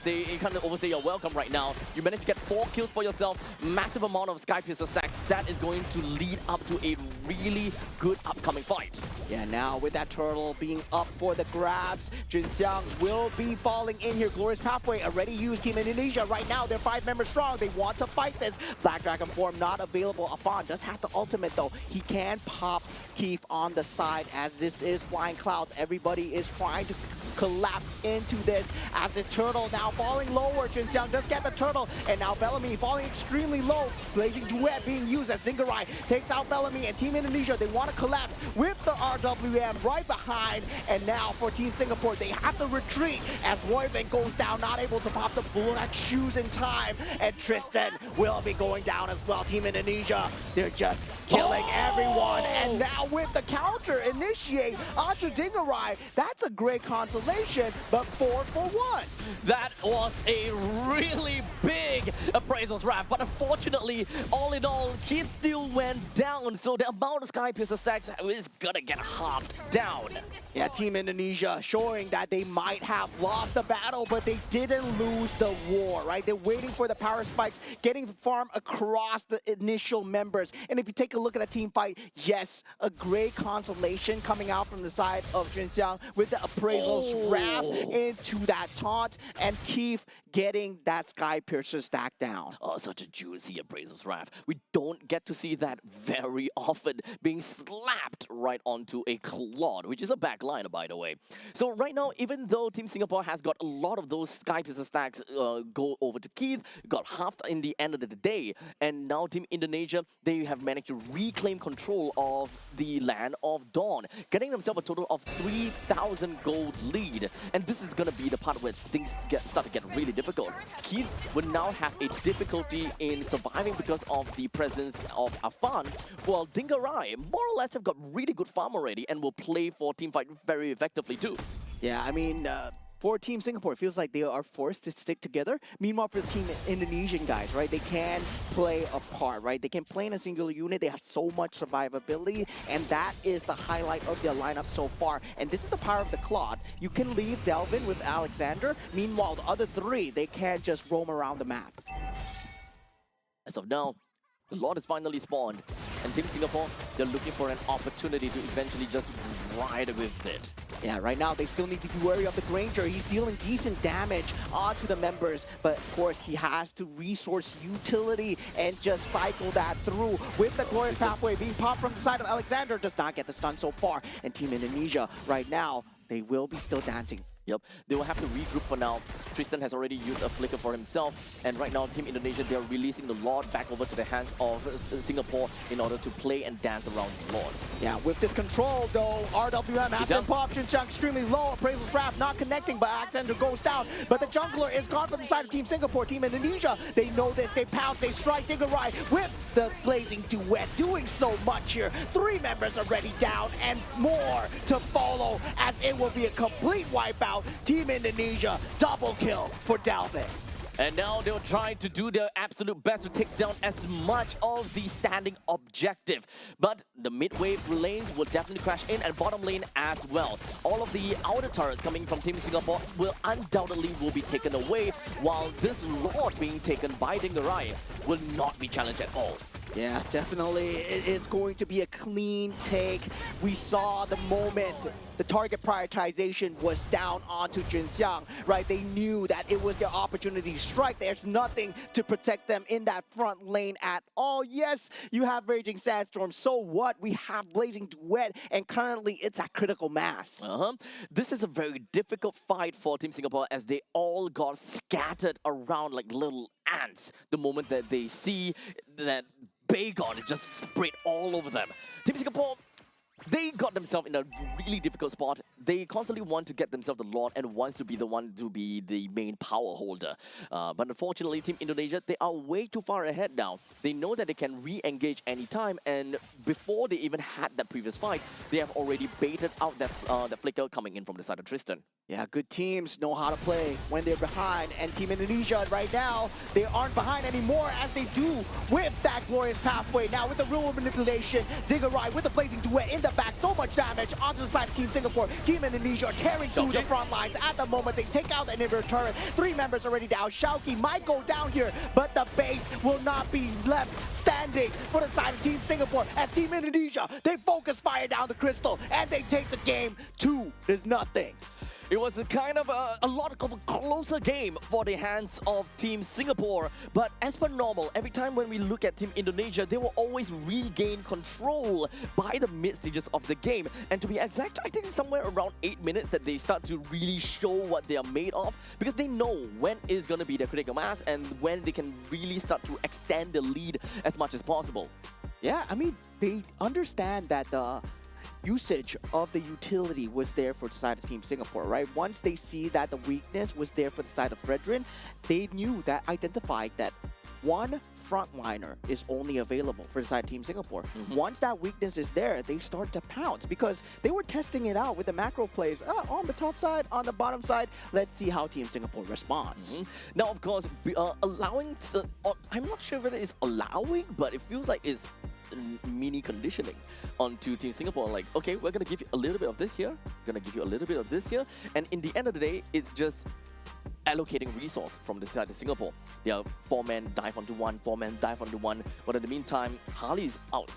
overstay your welcome right now. You managed to get 4 kills for yourself, massive amount of Sky Piercer stacks. That is going to lead up to a really good upcoming fight. Yeah, now with that turtle being up for the grabs, Jinxiang will be falling in here. Glorious Pathway already used. Team Indonesia right now, they're 5 members strong. They want to fight this. Black Dragon form not available. Afan does have the ultimate though. He can pop Keith on the side as this is Flying Clouds. Everybody is trying to collapse into this as the turtle now falling lower. Jinxiang does get the turtle, and now Bellamy falling extremely low. Blazing Duet being used as Zingarai takes out Bellamy, and Team Indonesia, they want to collapse with the RWM right behind. And now for Team Singapore, they have to retreat as Royven goes down, not able to pop the black shoes in time. And Tristan will be going down as well. Team Indonesia, they're just killing everyone. And now with the counter initiate onto Dingarai, that's a great consolation, but 4 for 1. That was a really big appraisals wrap, but unfortunately, all in all, Keith still went down, so the amount of Sky Piercer stacks is gonna get halved down. Yeah, Team Indonesia showing that they might have lost the battle, but they didn't lose the war, right? They're waiting for the power spikes, getting the farm across the initial members. And if you take a look at the team fight, yes, a great consolation coming out from the side of Jinxiang with the appraisals wrap into that taunt, and Keith getting that Sky Piercer stack down. Oh, such a juicy appraisals wrap. We don't get to see that very often, being slapped right onto a Claude, which is a backliner, by the way. So right now, even though Team Singapore has got a lot of those Sky Piercer stacks go over to Keith, got halved in the end of the day, and now Team Indonesia, they have managed to reclaim control of the land of Dawn, getting themselves a total of 3,000 gold lead. And this is going to be the part where things start to get really difficult. Keith will now have a difficulty in surviving because of the presence of Afan, while Dingarai more or less have got really good farm already and will play for teamfight very effectively too. Yeah, I mean, for Team Singapore, it feels like they are forced to stick together. Meanwhile, for the Team Indonesian guys, right, they can play apart, right? They can play in a single unit. They have so much survivability, and that is the highlight of their lineup so far. And this is the power of the Claude. You can leave Delvin with Alexander. Meanwhile, the other three, they can't just roam around the map. As of now, the Lord is finally spawned, and Team Singapore, they're looking for an opportunity to eventually just ride with it. Yeah, right now they still need to be wary of the Granger. He's dealing decent damage onto the members, but of course he has to resource utility and just cycle that through. With the Glorious Pathway being popped from the side of Alexander, does not get the stun so far. And Team Indonesia, right now, they will be still dancing. Yep, they will have to regroup for now. Tristan has already used a flicker for himself, and right now Team Indonesia, they're releasing the Lord back over to the hands of Singapore in order to play and dance around the Lord. Yeah, with this control though, RWM has been popped. Jinxiang extremely low, appraisal trap not connecting, but Alexander goes down. But the jungler is gone from the side of Team Singapore. Team Indonesia, they know this, they pounce, they strike Dingarai with the Blazing Duet, doing so much here. 3 members already down, and more to follow, as it will be a complete wipeout. Team Indonesia, double kill for Delvin. And now they'll try to do their absolute best to take down as much of the standing objective. But the mid-wave lanes will definitely crash in, and bottom lane as well. All of the outer turrets coming from Team Singapore will undoubtedly be taken away, while this Lord being taken by Dingarai will not be challenged at all. Yeah, definitely. It is going to be a clean take. We saw the moment the target prioritization was down onto Jinxiang, right? They knew that it was their opportunity to strike. There's nothing to protect them in that front lane at all. Yes, you have Raging Sandstorm. So what? We have Blazing Duet, and currently it's at critical mass. This is a very difficult fight for Team Singapore, as they all got scattered around like little ants the moment that they see that Bagon is just spread all over them. Team Singapore, they got themselves in a really difficult spot. They constantly want to get themselves the Lord and wants to be the one to be the main power holder. But unfortunately, Team Indonesia, they are way too far ahead now. They know that they can re-engage anytime, and before they even had that previous fight, they have already baited out that flicker coming in from the side of Tristan. Yeah, good teams know how to play when they're behind, and Team Indonesia right now, they aren't behind anymore as they do with that Glorious Pathway. Now with the real manipulation, Dingarai with the Blazing Duet in the back, so much damage onto the side of Team Singapore. Team Indonesia are tearing through the front lines. At the moment, they take out the inhibitor turret. 3 members already down. Shauki might go down here, but the base will not be left standing for the side of Team Singapore. As Team Indonesia, they focus fire down the crystal, and they take the game 2-0. It was a kind of a lot of a closer game for the hands of Team Singapore. But as per normal, every time when we look at Team Indonesia, they will always regain control by the mid stages of the game. And to be exact, I think it's somewhere around 8 minutes that they start to really show what they are made of, because they know when is going to be their critical mass and when they can really start to extend the lead as much as possible. Yeah, I mean, they understand that the usage of the utility was there for the side of Team Singapore, right? Once they see that the weakness was there for the side of Fredrin, they knew that, identified that one frontliner is only available for the side of Team Singapore. Once that weakness is there, they start to pounce because they were testing it out with the macro plays on the top side, on the bottom side. Let's see how Team Singapore responds. Now, of course, allowing, I'm not sure whether it's allowing, but it feels like it's mini conditioning onto Team Singapore. Like, okay, we're going to give you a little bit of this here, going to give you a little bit of this here, and in the end of the day, it's just allocating resource from the side of Singapore. They are 4-man dive onto one, 4-man dive onto one, but in the meantime, Harley's out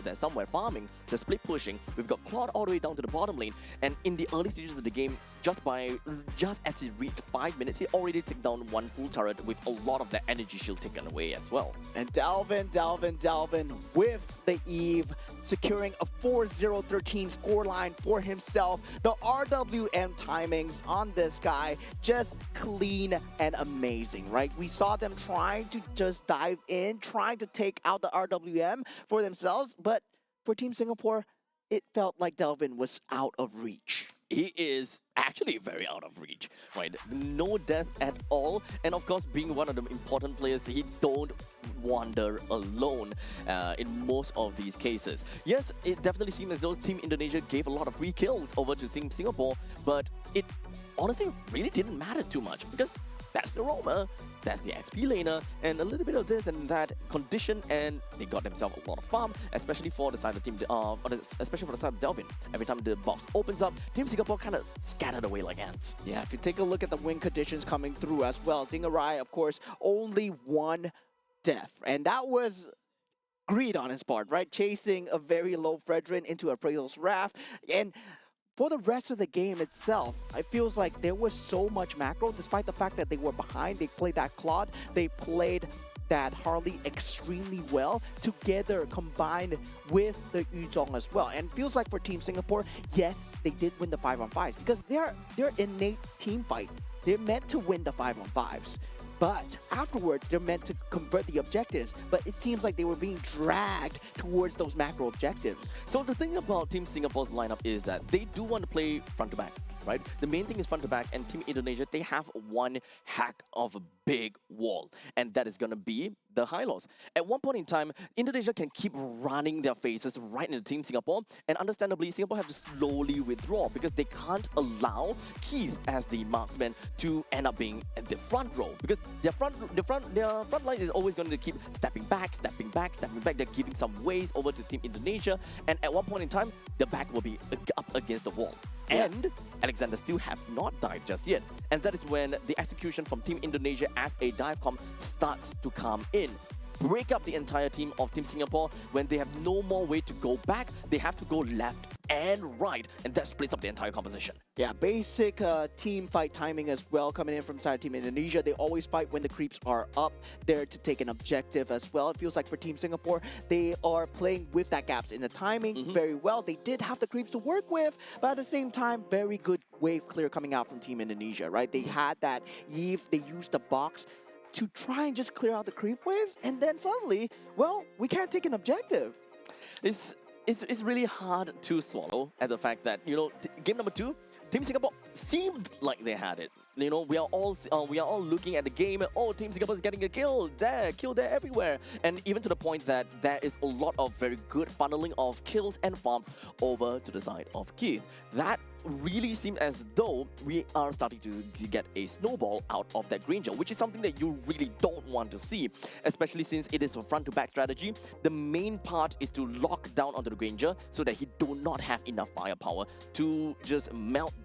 there somewhere farming, just split pushing. We've got Claude all the way down to the bottom lane, and in the early stages of the game, just as he reached 5 minutes, he already took down one full turret with a lot of that energy shield taken away as well. And Dalvin with the Eve, securing a 4-0-13 scoreline for himself. The RWM timings on this guy, just clean and amazing, right? We saw them trying to just dive in, trying to take out the RWM for themselves, but for Team Singapore, it felt like Delvin was out of reach. He is actually very out of reach, right? No death at all, and of course, being one of the important players, he don't wander alone in most of these cases. Yes, it definitely seems as though Team Indonesia gave a lot of free kills over to Team Singapore, but it honestly really didn't matter too much because that's the roamer, that's the XP laner, and a little bit of this and that condition, and they got themselves a lot of farm, especially for the side of Team, especially for the side of Delvin. Every time the box opens up, Team Singapore kind of scattered away like ants. Yeah, if you take a look at the win conditions coming through as well, Zingarai, of course, only one death, and that was greed on his part, right? Chasing a very low Fredrin into Appraisal's Wrath, and for the rest of the game itself, it feels like there was so much macro, despite the fact that they were behind. They played that Claude, they played that Harley extremely well, together combined with the Yuzhong as well. And feels like for Team Singapore, yes, they did win the 5-on-5s because they're innate team fight. They're meant to win the 5-on-5s. But afterwards, they're meant to convert the objectives. But it seems like they were being dragged towards those macro objectives. So the thing about Team Singapore's lineup is that they do want to play front to back, right? The main thing is front to back, and Team Indonesia, they have one hack of a big wall, and that is going to be the Hylos. At one point in time, Indonesia can keep running their faces right into Team Singapore, and understandably, Singapore have to slowly withdraw because they can't allow Keith as the marksman to end up being at the front row, because their front line is always going to keep stepping back. They're giving some ways over to Team Indonesia, and at one point in time, the back will be up against the wall. And Alexander still have not died just yet. And that is when the execution from Team Indonesia as a dive comp starts to come in. Break up the entire team of Team Singapore. When they have no more way to go back, they have to go left and right, and that splits up the entire composition. Yeah, basic team fight timing as well coming in from side Team Indonesia. They always fight when the creeps are up there to take an objective as well. It feels like for Team Singapore, they are playing with that gaps in the timing very well. They did have the creeps to work with, but at the same time, very good wave clear coming out from Team Indonesia, right? They had that Eve, they used the box to try and just clear out the creep waves, and then suddenly, well, we can't take an objective. It's really hard to swallow at the fact that, you know, game number 2, Team Singapore seemed like they had it. You know, we are all looking at the game. Oh, Team Singapore is getting a kill there, everywhere, and even to the point that there is a lot of very good funneling of kills and farms over to the side of Keith. That really seemed as though we are starting to get a snowball out of that Granger, which is something that you really don't want to see, especially since it is a front-to-back strategy. The main part is to lock down onto the Granger so that he do not have enough firepower to just melt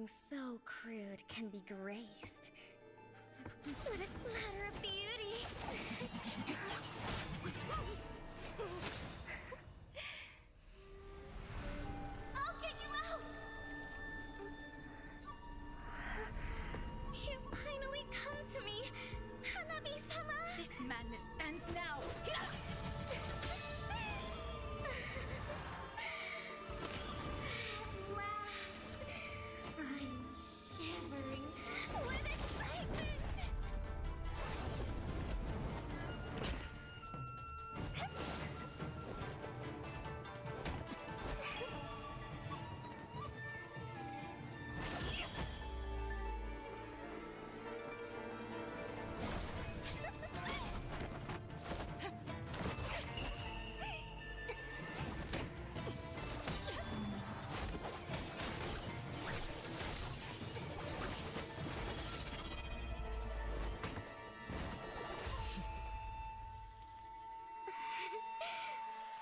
Something so crude can be graced with a splatter of beauty. I'll get you out! You finally come to me, Hanabi-sama! This madness ends now! At last, I'm shivering with excitement!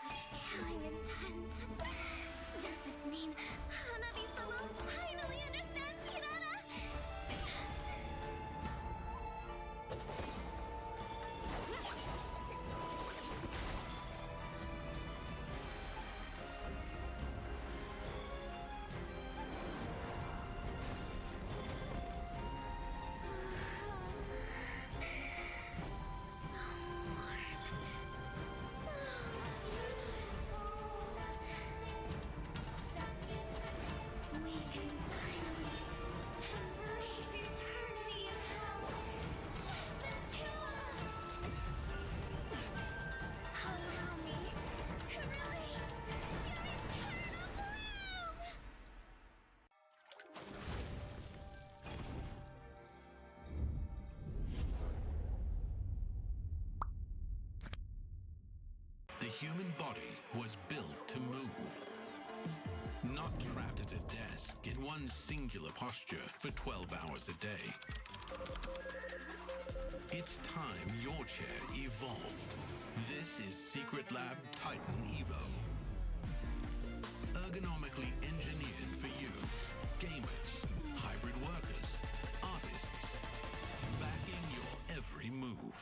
Such killing intent. Does this mean Hanabi-sama finally understands Hinata? So warm. So beautiful. We can finally embrace eternity in hell. Just the two of us. Allow me to release your eternal bloom. The human body was built to move. Not trapped at a desk in one singular posture for 12 hours a day. It's time your chair evolved. This is Secret Lab Titan Evo. Ergonomically engineered for you, gamers, hybrid workers, artists, backing your every move.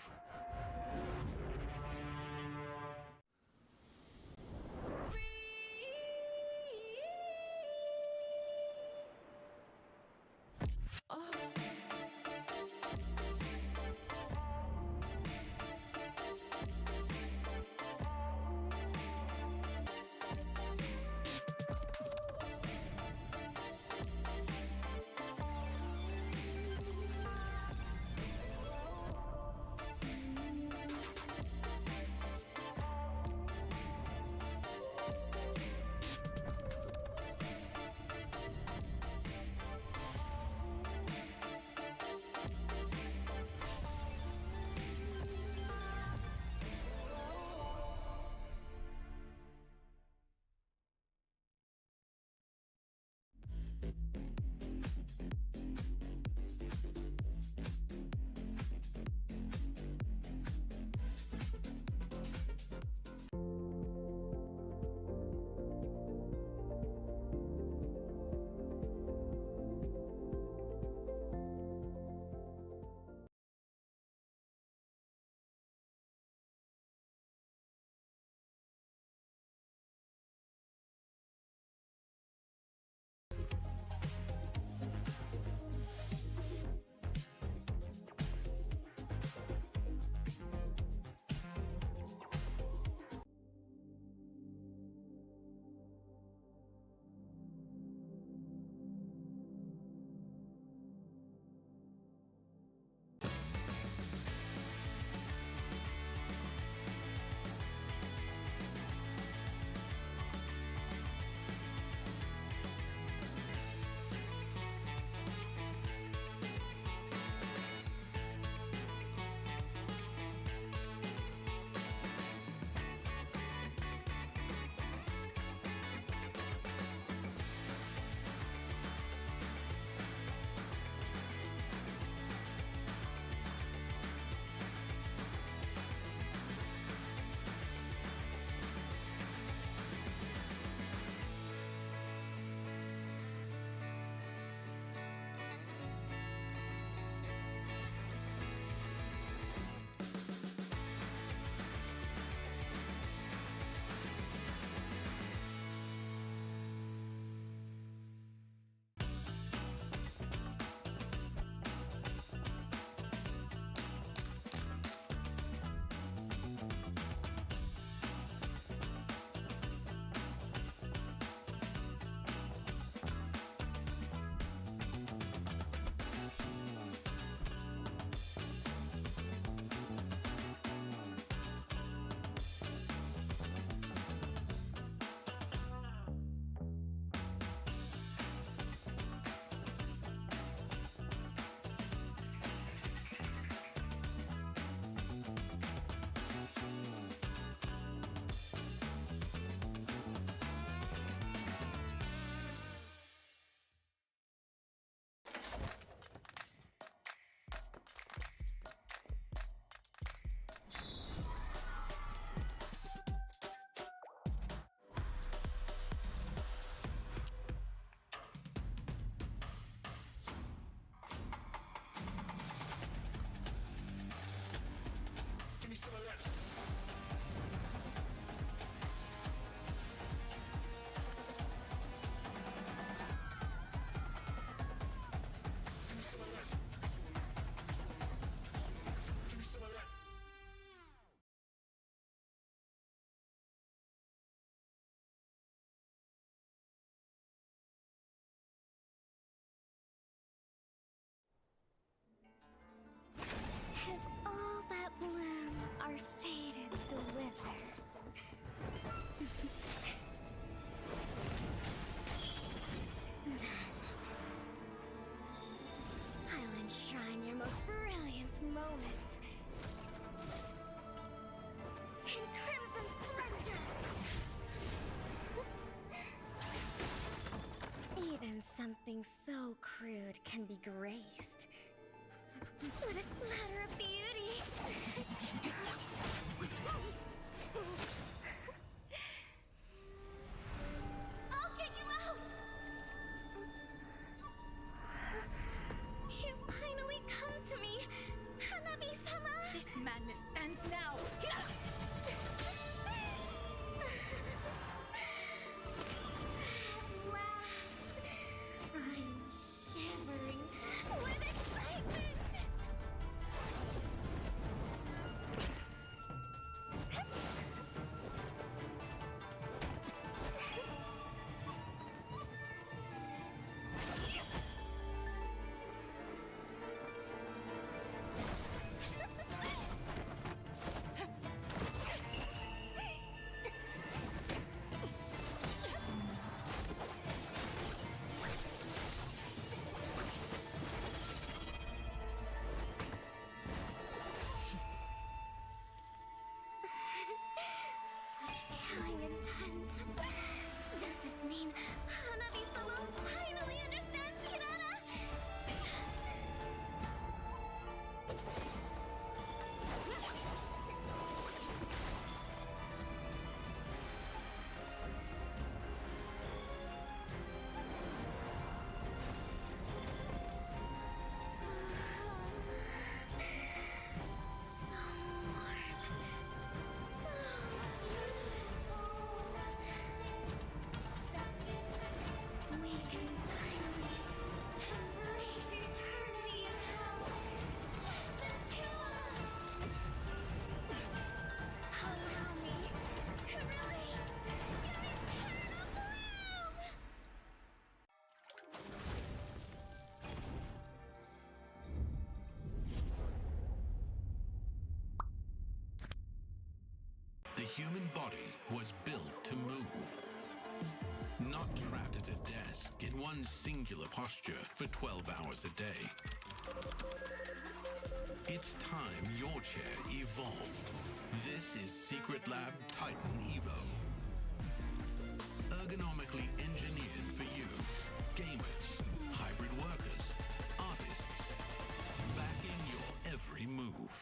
good can be graced with a splatter of beauty. I'll get you out! You finally come to me, Hanabi-sama! This madness ends now! At last, I'm shivering with excitement! Such killing intent. Does this mean Hanabi-sama finally understands Hinata? So warm. So beautiful. We can finally embrace eternity in hell. Just the two of us. Allow me to release your eternal bloom. The human body was built to move. Not trapped at a desk in one singular posture for 12 hours a day. It's time your chair evolved. This is Secret Lab Titan Evo. Ergonomically engineered for you, gamers, hybrid workers, artists, backing your every move.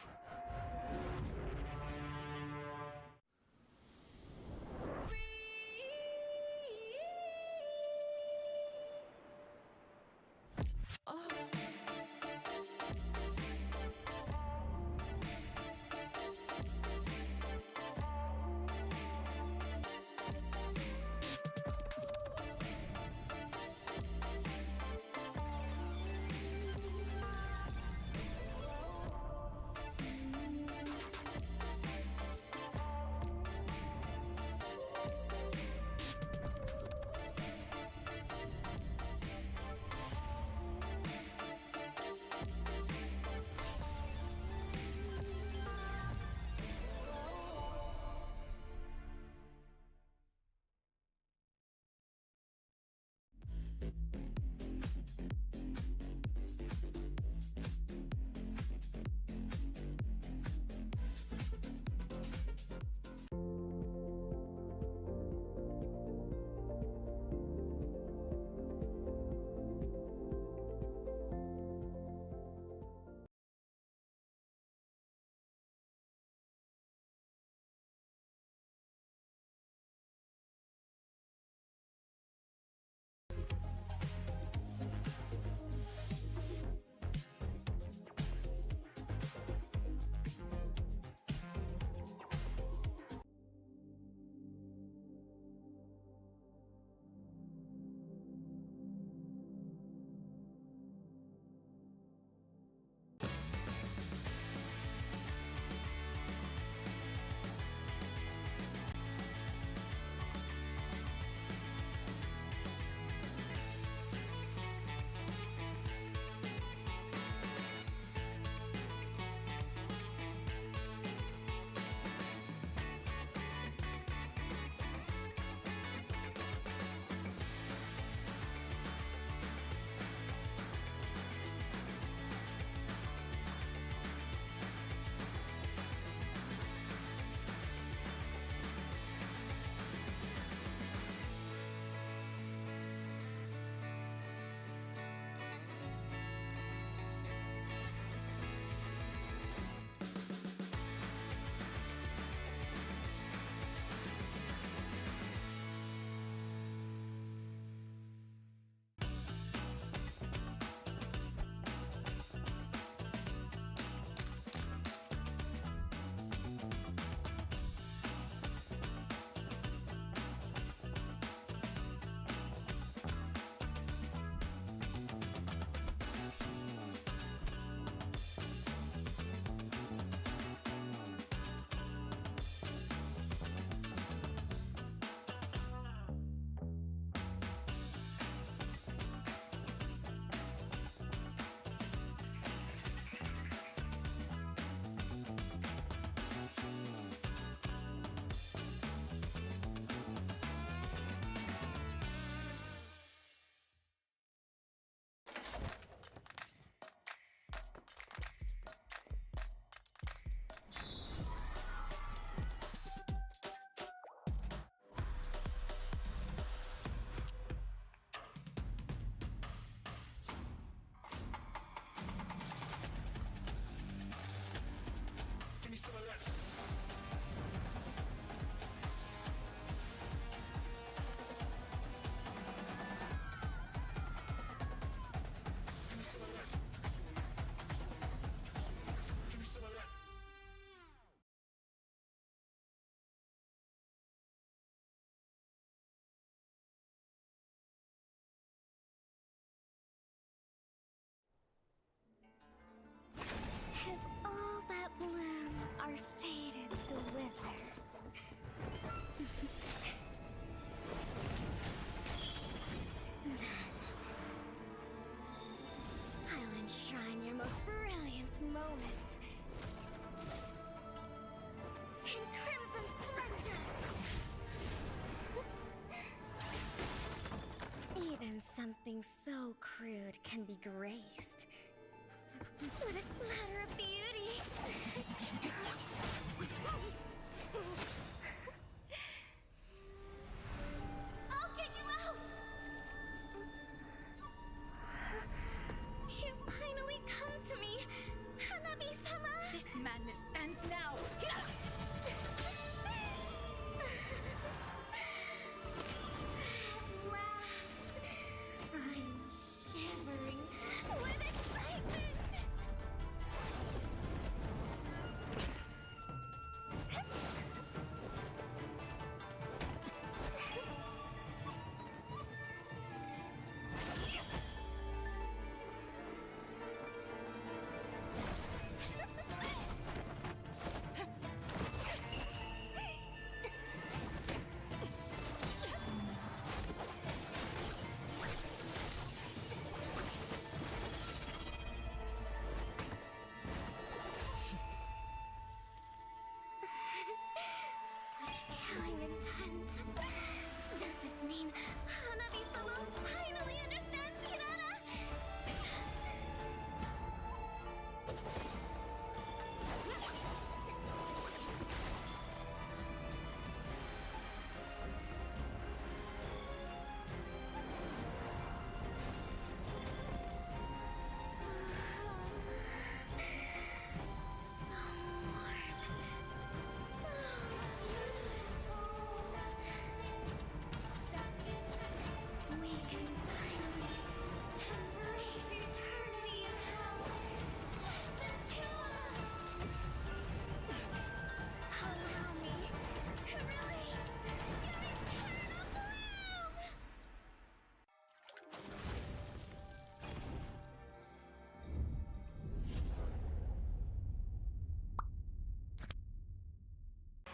something so crude can be graced with a splatter of beauty. I'll get you out! You finally come to me, Hanabi-sama! This madness ends now! At last, I'm shivering with excitement! Such killing intent. Does this mean Hanabi-sama finally understands Hinata? So warm. So beautiful. We can finally embrace eternity in hell. Just the two of us. Allow me to release your eternal bloom.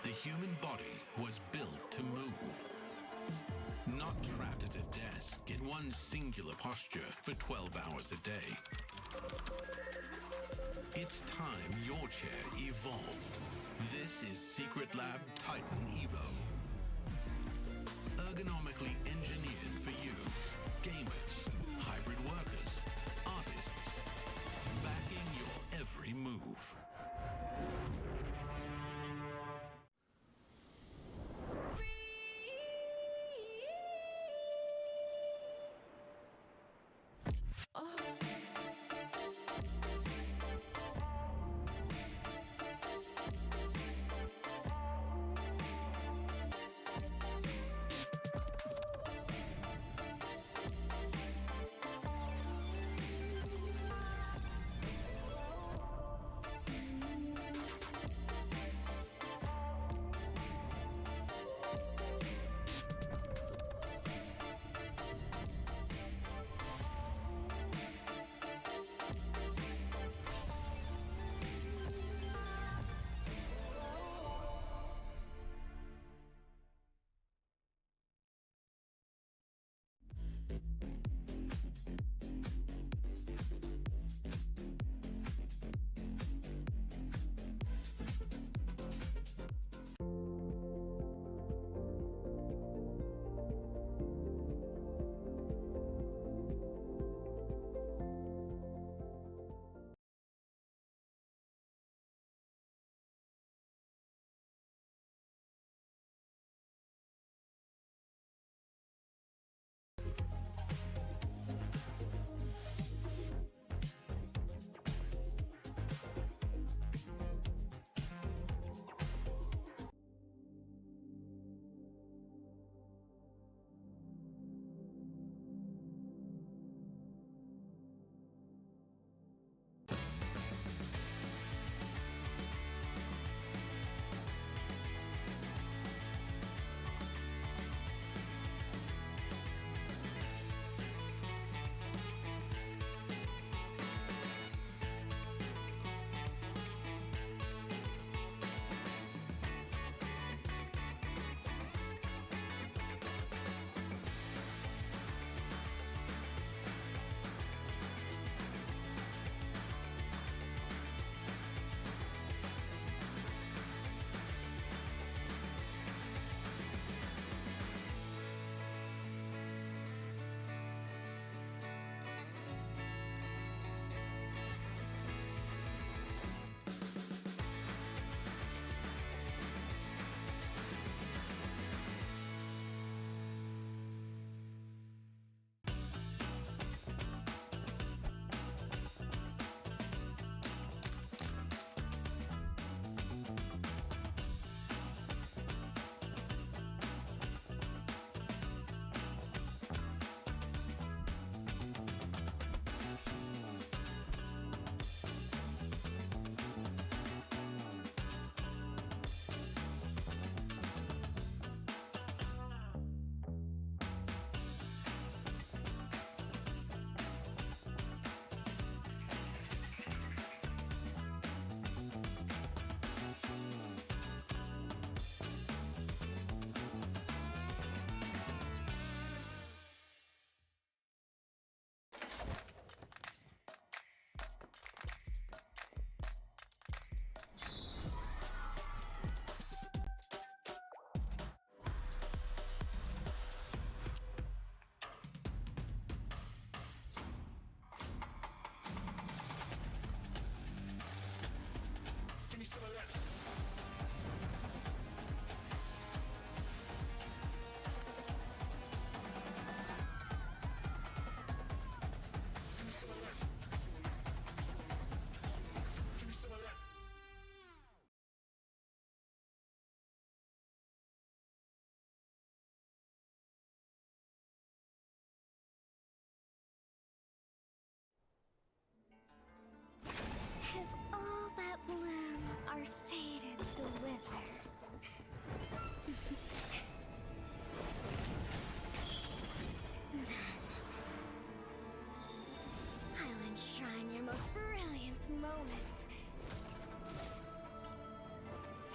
The human body was built to move. Not trapped at a desk in one singular posture for 12 hours a day. It's time your chair evolved. This is Secret Lab Titan Evo. Ergonomically engineered for you, gamers, hybrid workers, artists, backing your every move.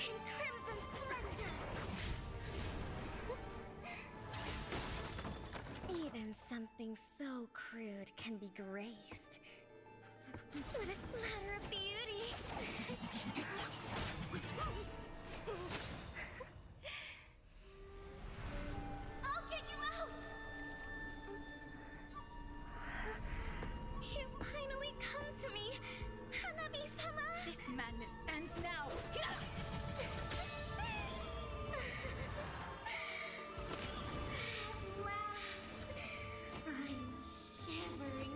in crimson splendor. Even something so crude can be graced with a splatter of beauty. I'll get you out! You finally come to me, Hanabi-sama! This madness ends now. At last, I'm shivering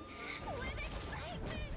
with excitement!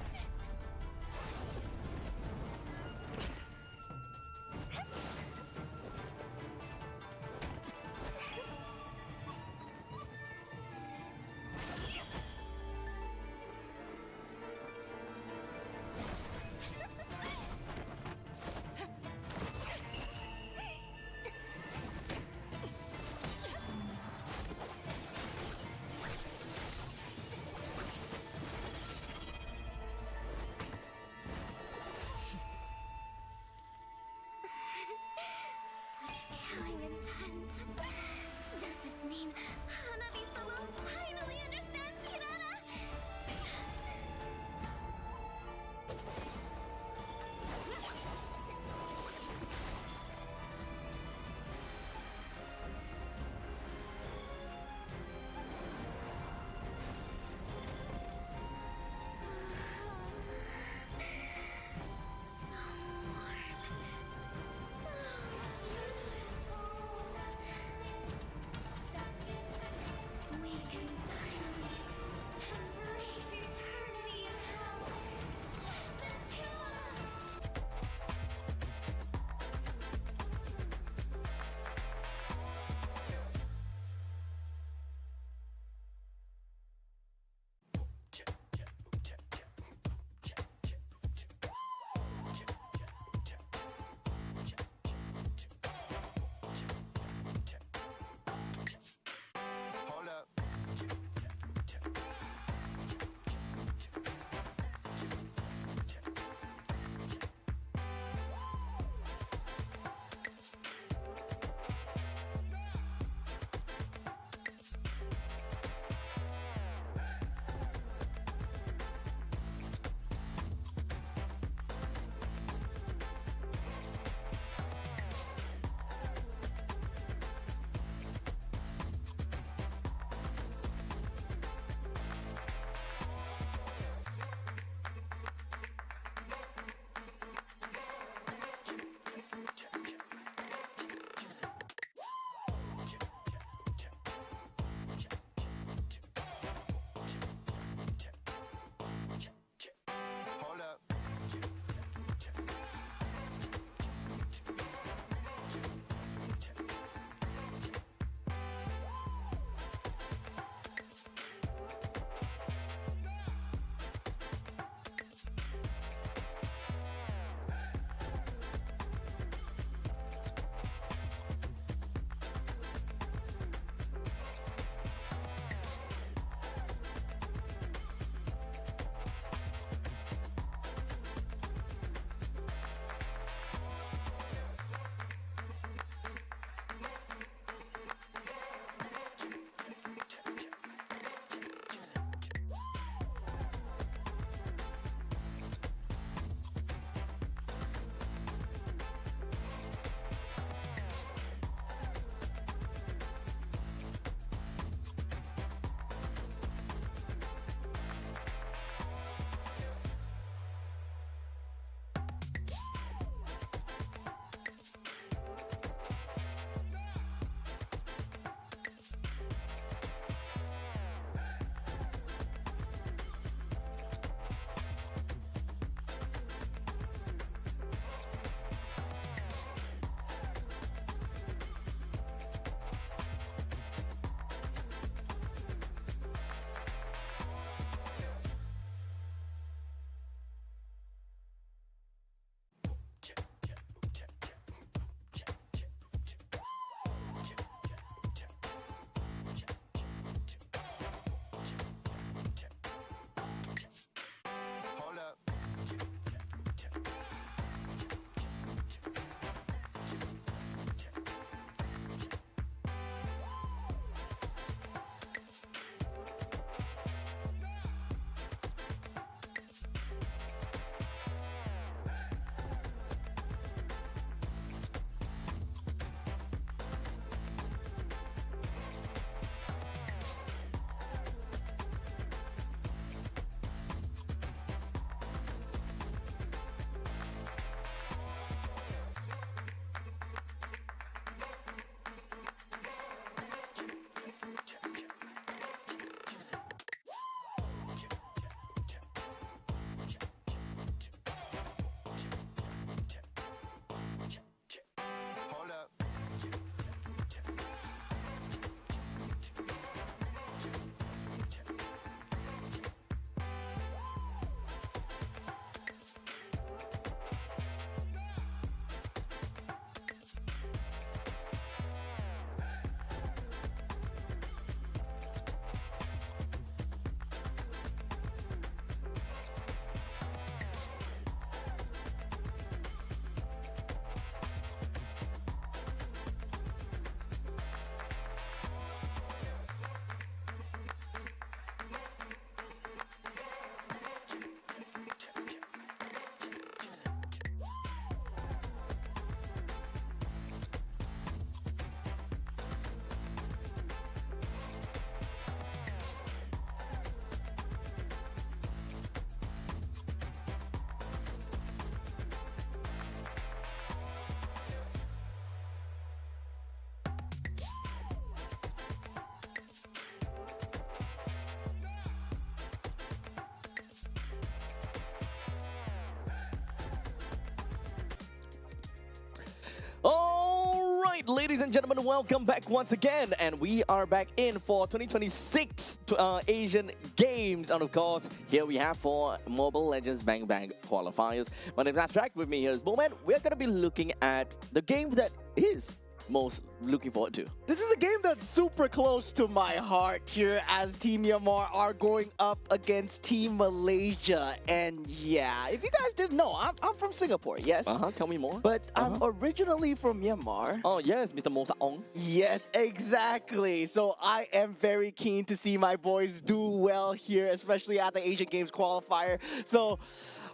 All right, ladies and gentlemen, welcome back once again. And we are back in for 2026 Asian Games. And of course, here we have for Mobile Legends Bang Bang Qualifiers. My name is Abstract. With me here is Moment. We're going to be looking at the game that is most looking forward to. This is a game that's super close to my heart here as Team Myanmar are going up against Team Malaysia. And yeah, if you guys didn't know, I'm from Singapore, yes. Tell me more. But I'm originally from Myanmar. Oh, yes, Mr. Mo Saong. Yes, exactly. So I am very keen to see my boys do well here, especially at the Asian Games qualifier. So,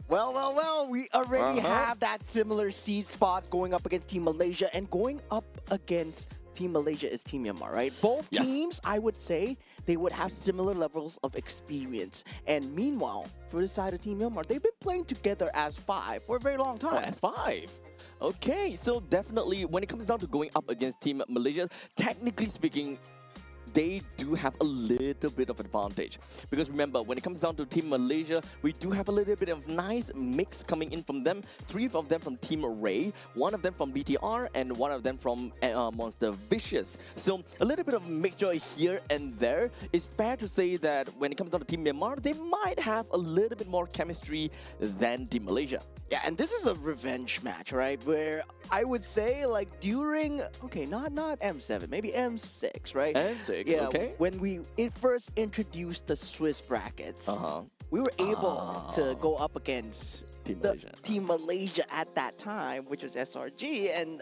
well, we already have that similar seed spots going up against Team Malaysia, and going up against Team Malaysia is Team Myanmar, right? Both teams, I would say, they would have similar levels of experience. And meanwhile, for the side of Team Myanmar, they've been playing together as five for a very long time. As five. Okay, so definitely when it comes down to going up against Team Malaysia, technically speaking, they do have a little bit of advantage. Because remember, when it comes down to Team Malaysia, we do have a little bit of nice mix coming in from them. 3 of them from Team Ray, 1 of them from BTR, and 1 of them from Monster Vicious. So a little bit of mixture here and there. It's fair to say that when it comes down to Team Myanmar, they might have a little bit more chemistry than Team Malaysia. Yeah, and this is a revenge match, right? Where I would say, like, during, okay, not M7, maybe M6, right? M6, yeah, okay. When we first introduced the Swiss brackets, we were able to go up against Team Malaysia at that time, which was SRG, and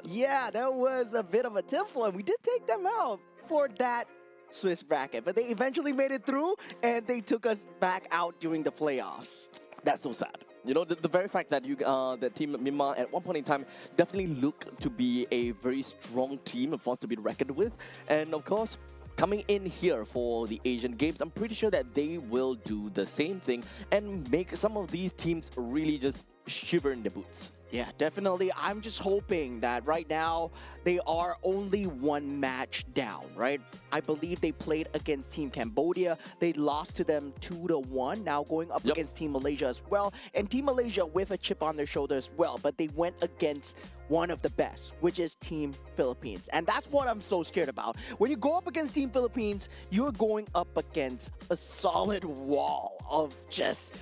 yeah, that was a bit of a tiffle, and we did take them out for that Swiss bracket, but they eventually made it through, and they took us back out during the playoffs. That's so sad. You know, the very fact that that Team Myanmar at one point in time definitely looked to be a very strong team, a force to be reckoned with. And of course, coming in here for the Asian Games, I'm pretty sure that they will do the same thing and make some of these teams really just shiver in their boots. Yeah, definitely. I'm just hoping that right now they are only 1 match down, right? I believe they played against Team Cambodia. They lost to them 2-1. Now going up against Team Malaysia as well. And Team Malaysia with a chip on their shoulder as well. But they went against one of the best, which is Team Philippines. And that's what I'm so scared about. When you go up against Team Philippines, you're going up against a solid wall of just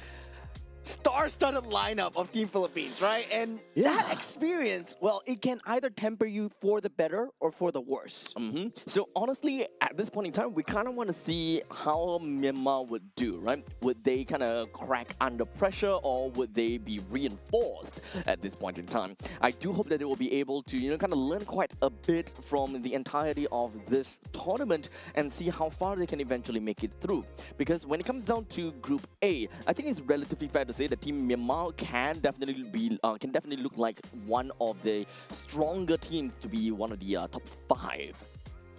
star-studded lineup of Team Philippines, right? And that experience, well, it can either temper you for the better or for the worse. So honestly, at this point in time, we kind of want to see how Myanmar would do, right? Would they kind of crack under pressure, or would they be reinforced at this point in time? I do hope that they will be able to, you know, kind of learn quite a bit from the entirety of this tournament and see how far they can eventually make it through. Because when it comes down to Group A, I think it's relatively fair to say that Team Myanmar can definitely look like one of the stronger teams to be one of the top 5.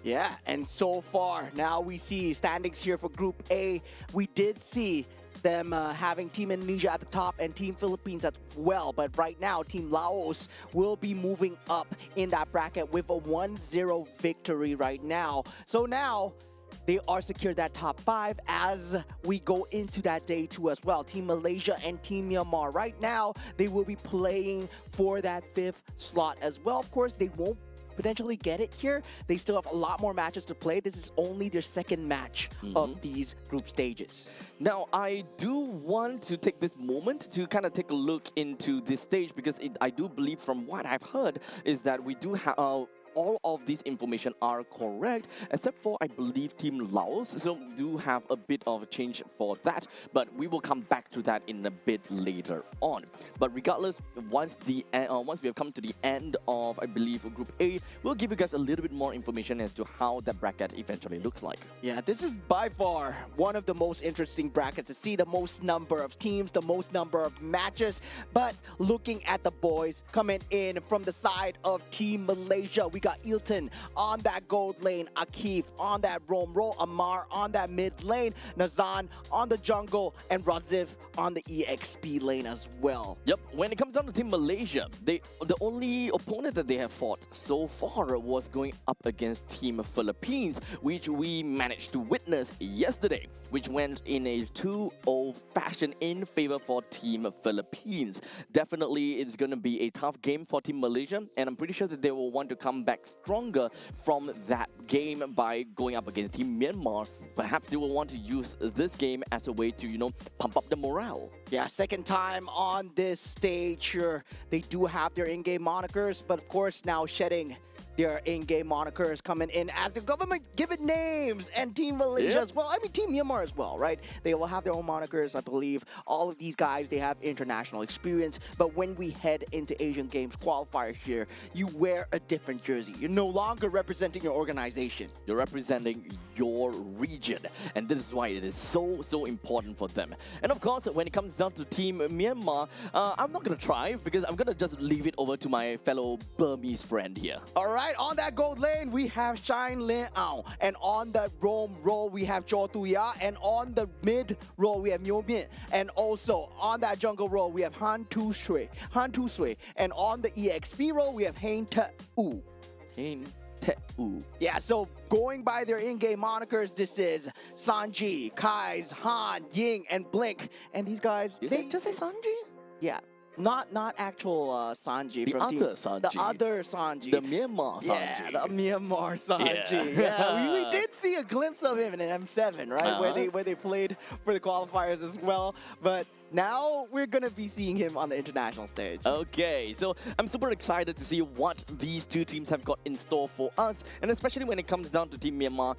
Yeah, and so far, now we see standings here for Group A. We did see them having Team Indonesia at the top and Team Philippines as well. But right now, Team Laos will be moving up in that bracket with a 1-0 victory right now. So now, they are secured that top 5 as we go into that day 2 as well. Team Malaysia and Team Myanmar. Right now, they will be playing for that 5th slot as well. Of course, they won't potentially get it here. They still have a lot more matches to play. This is only their 2nd match of these group stages. Now, I do want to take this moment to kind of take a look into this stage, because I do believe from what I've heard is that we do have all of these information are correct, except for, I believe, Team Laos. So do have a bit of a change for that, but we will come back to that in a bit later on. But regardless, once we have come to the end of, I believe, Group A, we'll give you guys a little bit more information as to how that bracket eventually looks like. Yeah, this is by far one of the most interesting brackets to see, the most number of teams, the most number of matches. But looking at the boys coming in from the side of Team Malaysia, we got Ilton on that gold lane, Akif on that roam role, Amar on that mid lane, Nazan on the jungle, and Raziv on the EXP lane as well. Yep, when it comes down to Team Malaysia, the only opponent that they have fought so far was going up against Team Philippines, which we managed to witness yesterday, which went in a 2-0 fashion in favor for Team Philippines. Definitely, it's going to be a tough game for Team Malaysia, and I'm pretty sure that they will want to come back stronger from that game by going up against Team Myanmar. Perhaps they will want to use this game as a way to, pump up the morale. Yeah, second time on this stage here. They do have their in-game monikers, but of course now shedding their in-game monikers coming in as the government-given names, and Team Malaysia as well. I mean, Team Myanmar as well, right? They will have their own monikers, I believe. All of these guys, they have international experience, but when we head into Asian Games qualifiers here, you wear a different jersey. You're no longer representing your organization. You're representing your region, and this is why it is so important for them. And of course, when it comes down to Team Myanmar, I'm not gonna try because I'm gonna just leave it over to my fellow Burmese friend here. All right, on that gold lane, we have Shine Lin Ao, and on the roam role, we have Cho Tuya, and on the mid role, we have Myo Min, and also on that jungle role, we have Han Tu Sui, and on the EXP role, we have Hein Te U. Yeah, so going by their in-game monikers, this is Sanji, Kai's, Han, Ying, and Blink. And these guys, Just say Sanji? yeah, not actual Sanji. The from other Sanji. The other Sanji. The Myanmar Sanji. Yeah, the Myanmar Sanji. Yeah, we did see a glimpse of him in an M7, right? Where they played for the qualifiers as well. But now we're gonna be seeing him on the international stage. Okay, so I'm super excited to see what these two teams have got in store for us, and especially when it comes down to Team Myanmar,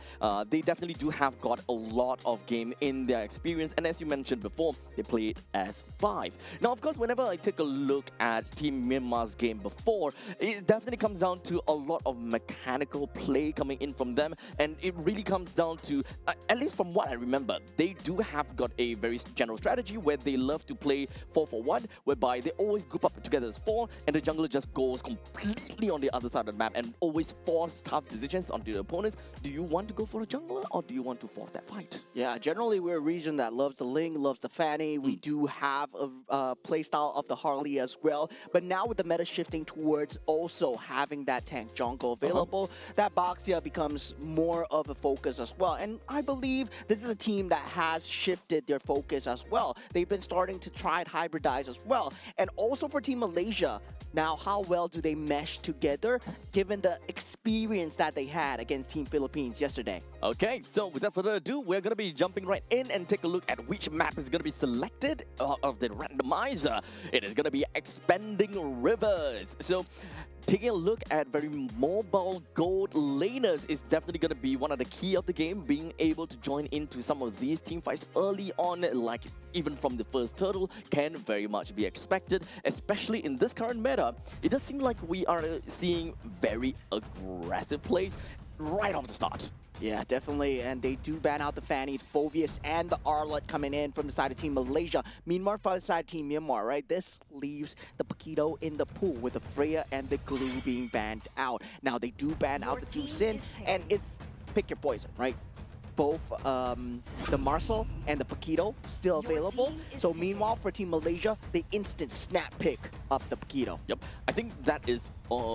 they definitely do have got a lot of game in their experience, and as you mentioned before, they played as 5. Now, of course, whenever I take a look at Team Myanmar's game before, it definitely comes down to a lot of mechanical play coming in from them, and it really comes down to, at least from what I remember, they do have got a very general strategy where they love to play 4-4-1, whereby they always group up together as 4, and the jungler just goes completely on the other side of the map and always force tough decisions onto the opponents. Do you want to go for a jungler, or do you want to force that fight? Yeah, generally we're a region that loves the Ling, loves the Fanny. We do have a playstyle of the Harley as well, but now with the meta shifting towards also having that tank jungle available, that Boxia becomes more of a focus as well. And I believe this is a team that has shifted their focus as well. They've been starting to try and hybridize as well. And also for Team Malaysia, now how well do they mesh together given the experience that they had against Team Philippines yesterday? Okay, so without further ado, we're going to be jumping right in and take a look at which map is going to be selected of the randomizer. It is going to be Expanding Rivers. So taking a look at very mobile gold laners is definitely going to be one of the key of the game. Being able to join into some of these team fights early on, like even from the first turtle, can very much be expected, especially in this current meta. It does seem like we are seeing very aggressive plays right off the start. Yeah, definitely, and they do ban out the Fanny, Phovius, and the Arlet coming in from the side of Team Malaysia. Meanwhile, for the side of Team Myanmar, right, this leaves the Paquito in the pool with the Freya and the Glue being banned out. Now, they do ban out the two Sin, and it's pick your poison, right? Both the Marcel and the Paquito still available. So meanwhile, for Team Malaysia, they instant snap pick up the Paquito. Yep, I think that is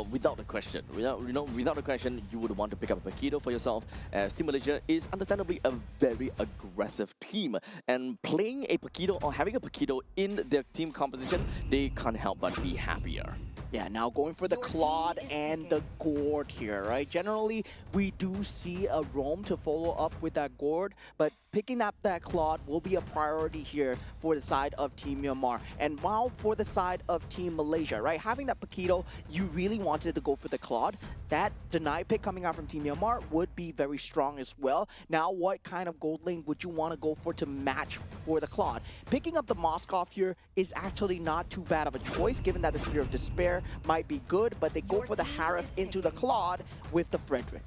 without a question. Without a question, you would want to pick up a Paquito for yourself, as Team Malaysia is understandably a very aggressive team. And playing a Paquito or having a Paquito in their team composition, they can't help but be happier. Yeah, now going for the Claude and the Gourd here, right? Generally, we do see a roam to follow up with that Gourd, but picking up that Claude will be a priority here for the side of Team Myanmar. And while for the side of Team Malaysia, right? Having that Paquito, you really wanted to go for the Claude. That deny pick coming out from Team Myanmar would be very strong as well. Now, what kind of gold lane would you want to go for to match for the Claude? Picking up the Moskov here is actually not too bad of a choice, given that the Spear of Despair might be good, but they go for the Harif into the Claude with the Frederick.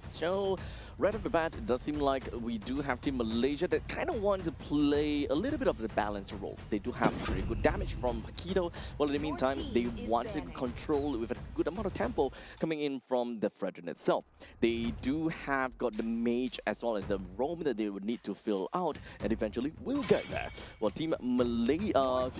So, right off the bat, it does seem like we do have Team Malaysia that kind of want to play a little bit of the balance role. They do have very good damage from Paquito, while in the meantime, they want to control with a good amount of tempo coming in from the Fredrin itself. They do have got the mage as well as the roam that they would need to fill out, and eventually we'll get there. Well, Team Myanmar,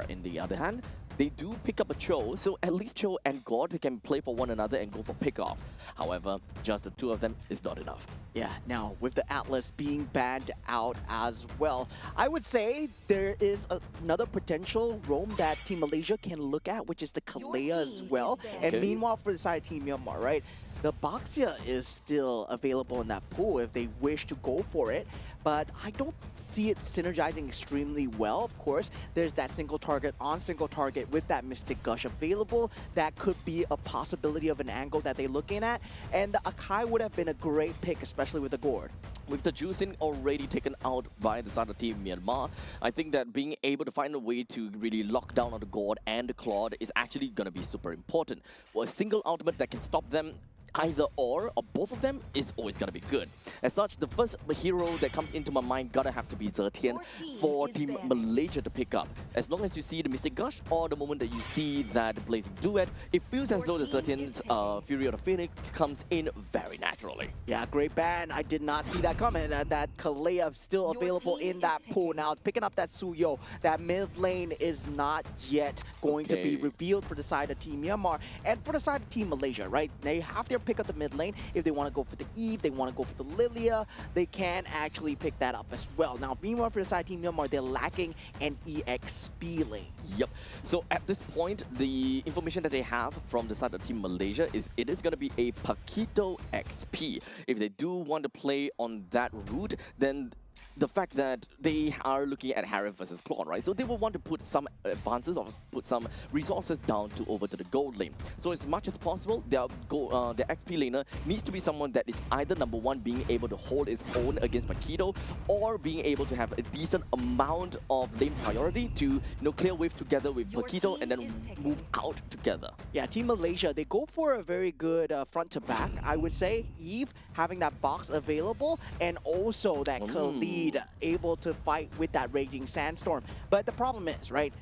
in the other hand, they do pick up a Cho, so at least Cho and God can play for one another and go for pick-off. However, just the two of them is not enough. Yeah, now with the Atlas being banned out as well, I would say there is another potential roam that Team Malaysia can look at, which is the Kalea as well. And meanwhile, for the side of Team Myanmar, right, the Boxia is still available in that pool if they wish to go for it, but I don't see it synergizing extremely well. Of course, there's that single target on single target with that Mystic Gush available. That could be a possibility of an angle that they're looking at, and the Akai would have been a great pick, especially with the Gourd. With the juicing already taken out by the side of Team Myanmar, I think that being able to find a way to really lock down on the Gourd and the Claude is actually going to be super important. Well, a single ultimate that can stop them either or both of them is always going to be good. As such, the first hero that comes into my mind gotta have to be Zetian for Team Malaysia to pick up. As long as you see the Mystic Gush or the moment that you see that Blazing Duet, it feels as though the Zetian's Fury of the Phoenix comes in very naturally. Yeah, great ban. I did not see that coming. That Kalea still available in that pool. Now, picking up that Suyo, that mid lane is not yet going to be revealed for the side of Team Myanmar. And for the side of Team Malaysia, right? They have their pick up the mid lane. If they want to go for the Eve, they want to go for the Lilia, they can actually pick that up as well. Now, meanwhile, for the side Team Myanmar, they're lacking an EXP lane. Yep. So at this point, the information that they have from the side of Team Malaysia is it is going to be a Paquito XP. If they do want to play on that route, then the fact that they are looking at Harith versus Claude, right? So they will want to put some advances or put some resources down to over to the gold lane. So as much as possible, their XP laner needs to be someone that is either number one being able to hold its own against Paquito, or being able to have a decent amount of lane priority to clear wave together with Paquito and then move out together. Yeah, Team Malaysia, they go for a very good front to back. I would say Eve having that box available and also that Khalid able to fight with that Raging Sandstorm. But the problem is, right,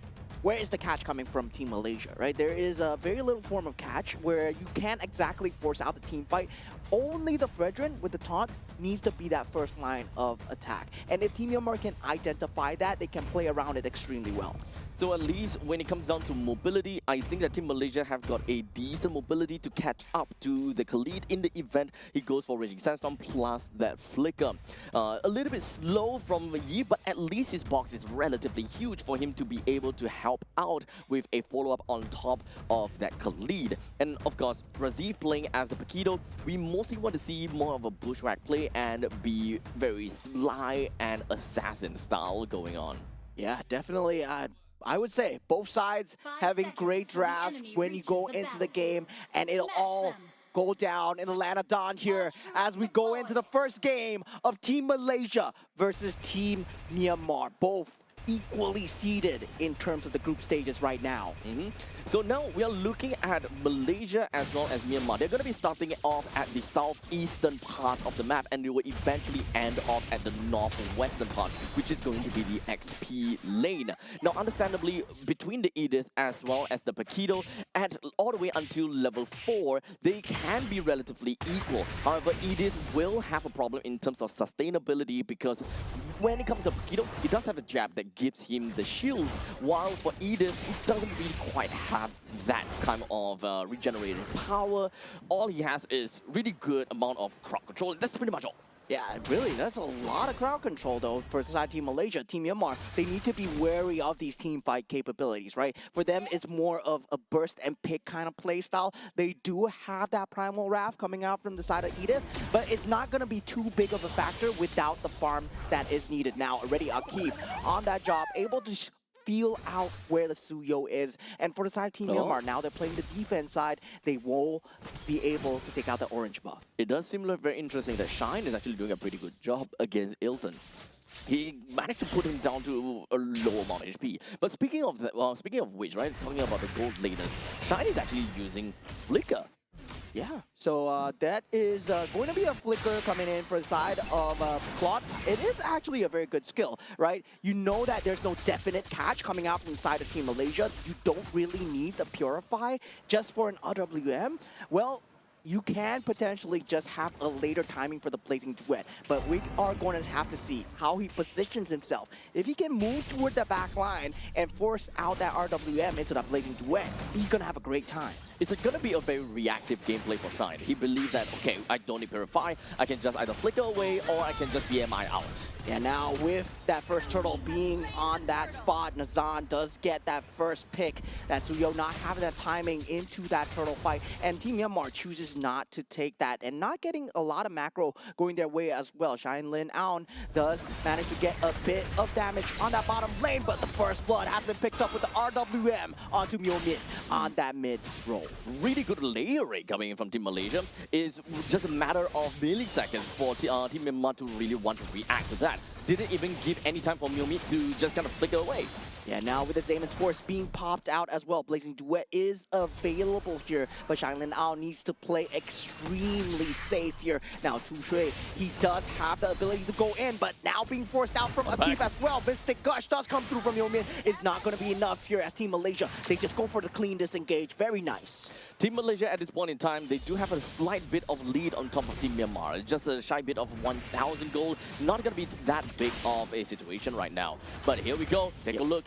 where is the catch coming from Team Malaysia, right? There is a very little form of catch where you can't exactly force out the team fight. Only the Fredrin with the taunt needs to be that first line of attack. And if Team Myanmar can identify that, they can play around it extremely well. So at least when it comes down to mobility, I think that Team Malaysia have got a decent mobility to catch up to the Khalid in the event he goes for Raging Sandstorm plus that Flicker. A little bit slow from Yi, but at least his box is relatively huge for him to be able to help out with a follow-up on top of that Khalid. And of course, Razif playing as the Paquito, we mostly want to see more of a bushwhack play and be very sly and assassin style going on. Yeah, definitely. I would say both sides having great drafts when you go into the game, and it'll all go down in the land of Dawn here as we go into the first game of Team Malaysia versus Team Myanmar. Both equally seeded in terms of the group stages right now. So now we are looking at Malaysia as well as Myanmar. They're going to be starting off at the southeastern part of the map, and they will eventually end off at the northwestern part, which is going to be the XP lane. Now, understandably, between the Edith as well as the Paquito, at all the way until level 4, they can be relatively equal. However, Edith will have a problem in terms of sustainability, because when it comes to Paquito, he does have a jab that gives him the shields, while for Edith, he doesn't really quite have that kind of regenerated power. All he has is really good amount of crowd control. That's pretty much all. Yeah, really, that's a lot of crowd control, though, for side Team Malaysia. Team Myanmar, they need to be wary of these team fight capabilities, right? For them, it's more of a burst and pick kind of play style. They do have that Primal Wrath coming out from the side of Edith, but it's not going to be too big of a factor without the farm that is needed. Now, already Akif on that job, able to feel out where the Suyo is. And for the side of Team Myanmar, now they're playing the defense side, they will be able to take out the orange buff. It does seem like very interesting that Shine is actually doing a pretty good job against Ilton. He managed to put him down to a low amount of HP. But speaking of that, speaking of which, right, talking about the gold laners, Shine is actually using Flicker. Yeah, so that is going to be a flicker coming in for the side of Claude. It is actually a very good skill, right? You know that there's no definite catch coming out from the side of Team Malaysia. You don't really need the Purify just for an RWM. Well, you can potentially just have a later timing for the Blazing Duet, but we are going to have to see how he positions himself. If he can move toward the back line and force out that RWM into that Blazing Duet, he's going to have a great time. It's going to be a very reactive gameplay for Shine. He believes that, okay, I don't need Purify, I can just either flicker away or I can just BMI out. And now with that first turtle being on that spot, Nazan does get that first pick. That Suyo not having that timing into that turtle fight. And Team Myanmar chooses not to take that and not getting a lot of macro going their way as well. Shine Lin Aon does manage to get a bit of damage on that bottom lane, but the first blood has been picked up with the RWM onto Myo Min on that mid roll. Really good layering coming in from Team Malaysia. Is just a matter of milliseconds for Team Myanmar to really want to react to that. Didn't even give any time for Myo-Mi to just kind of flicker away. Yeah, now with the Damon's Force being popped out as well, Blazing Duet is available here, but Shanglin Ao needs to play extremely safe here. Now, Tu Shui, he does have the ability to go in, but now being forced out from Akif as well. Mystic Gush does come through from Yomin. It's not going to be enough here as Team Malaysia. They just go for the clean disengage. Very nice. Team Malaysia at this point in time, they do have a slight bit of lead on top of Team Myanmar. Just a shy bit of 1,000 gold. Not going to be that big of a situation right now. But here we go. Take a look.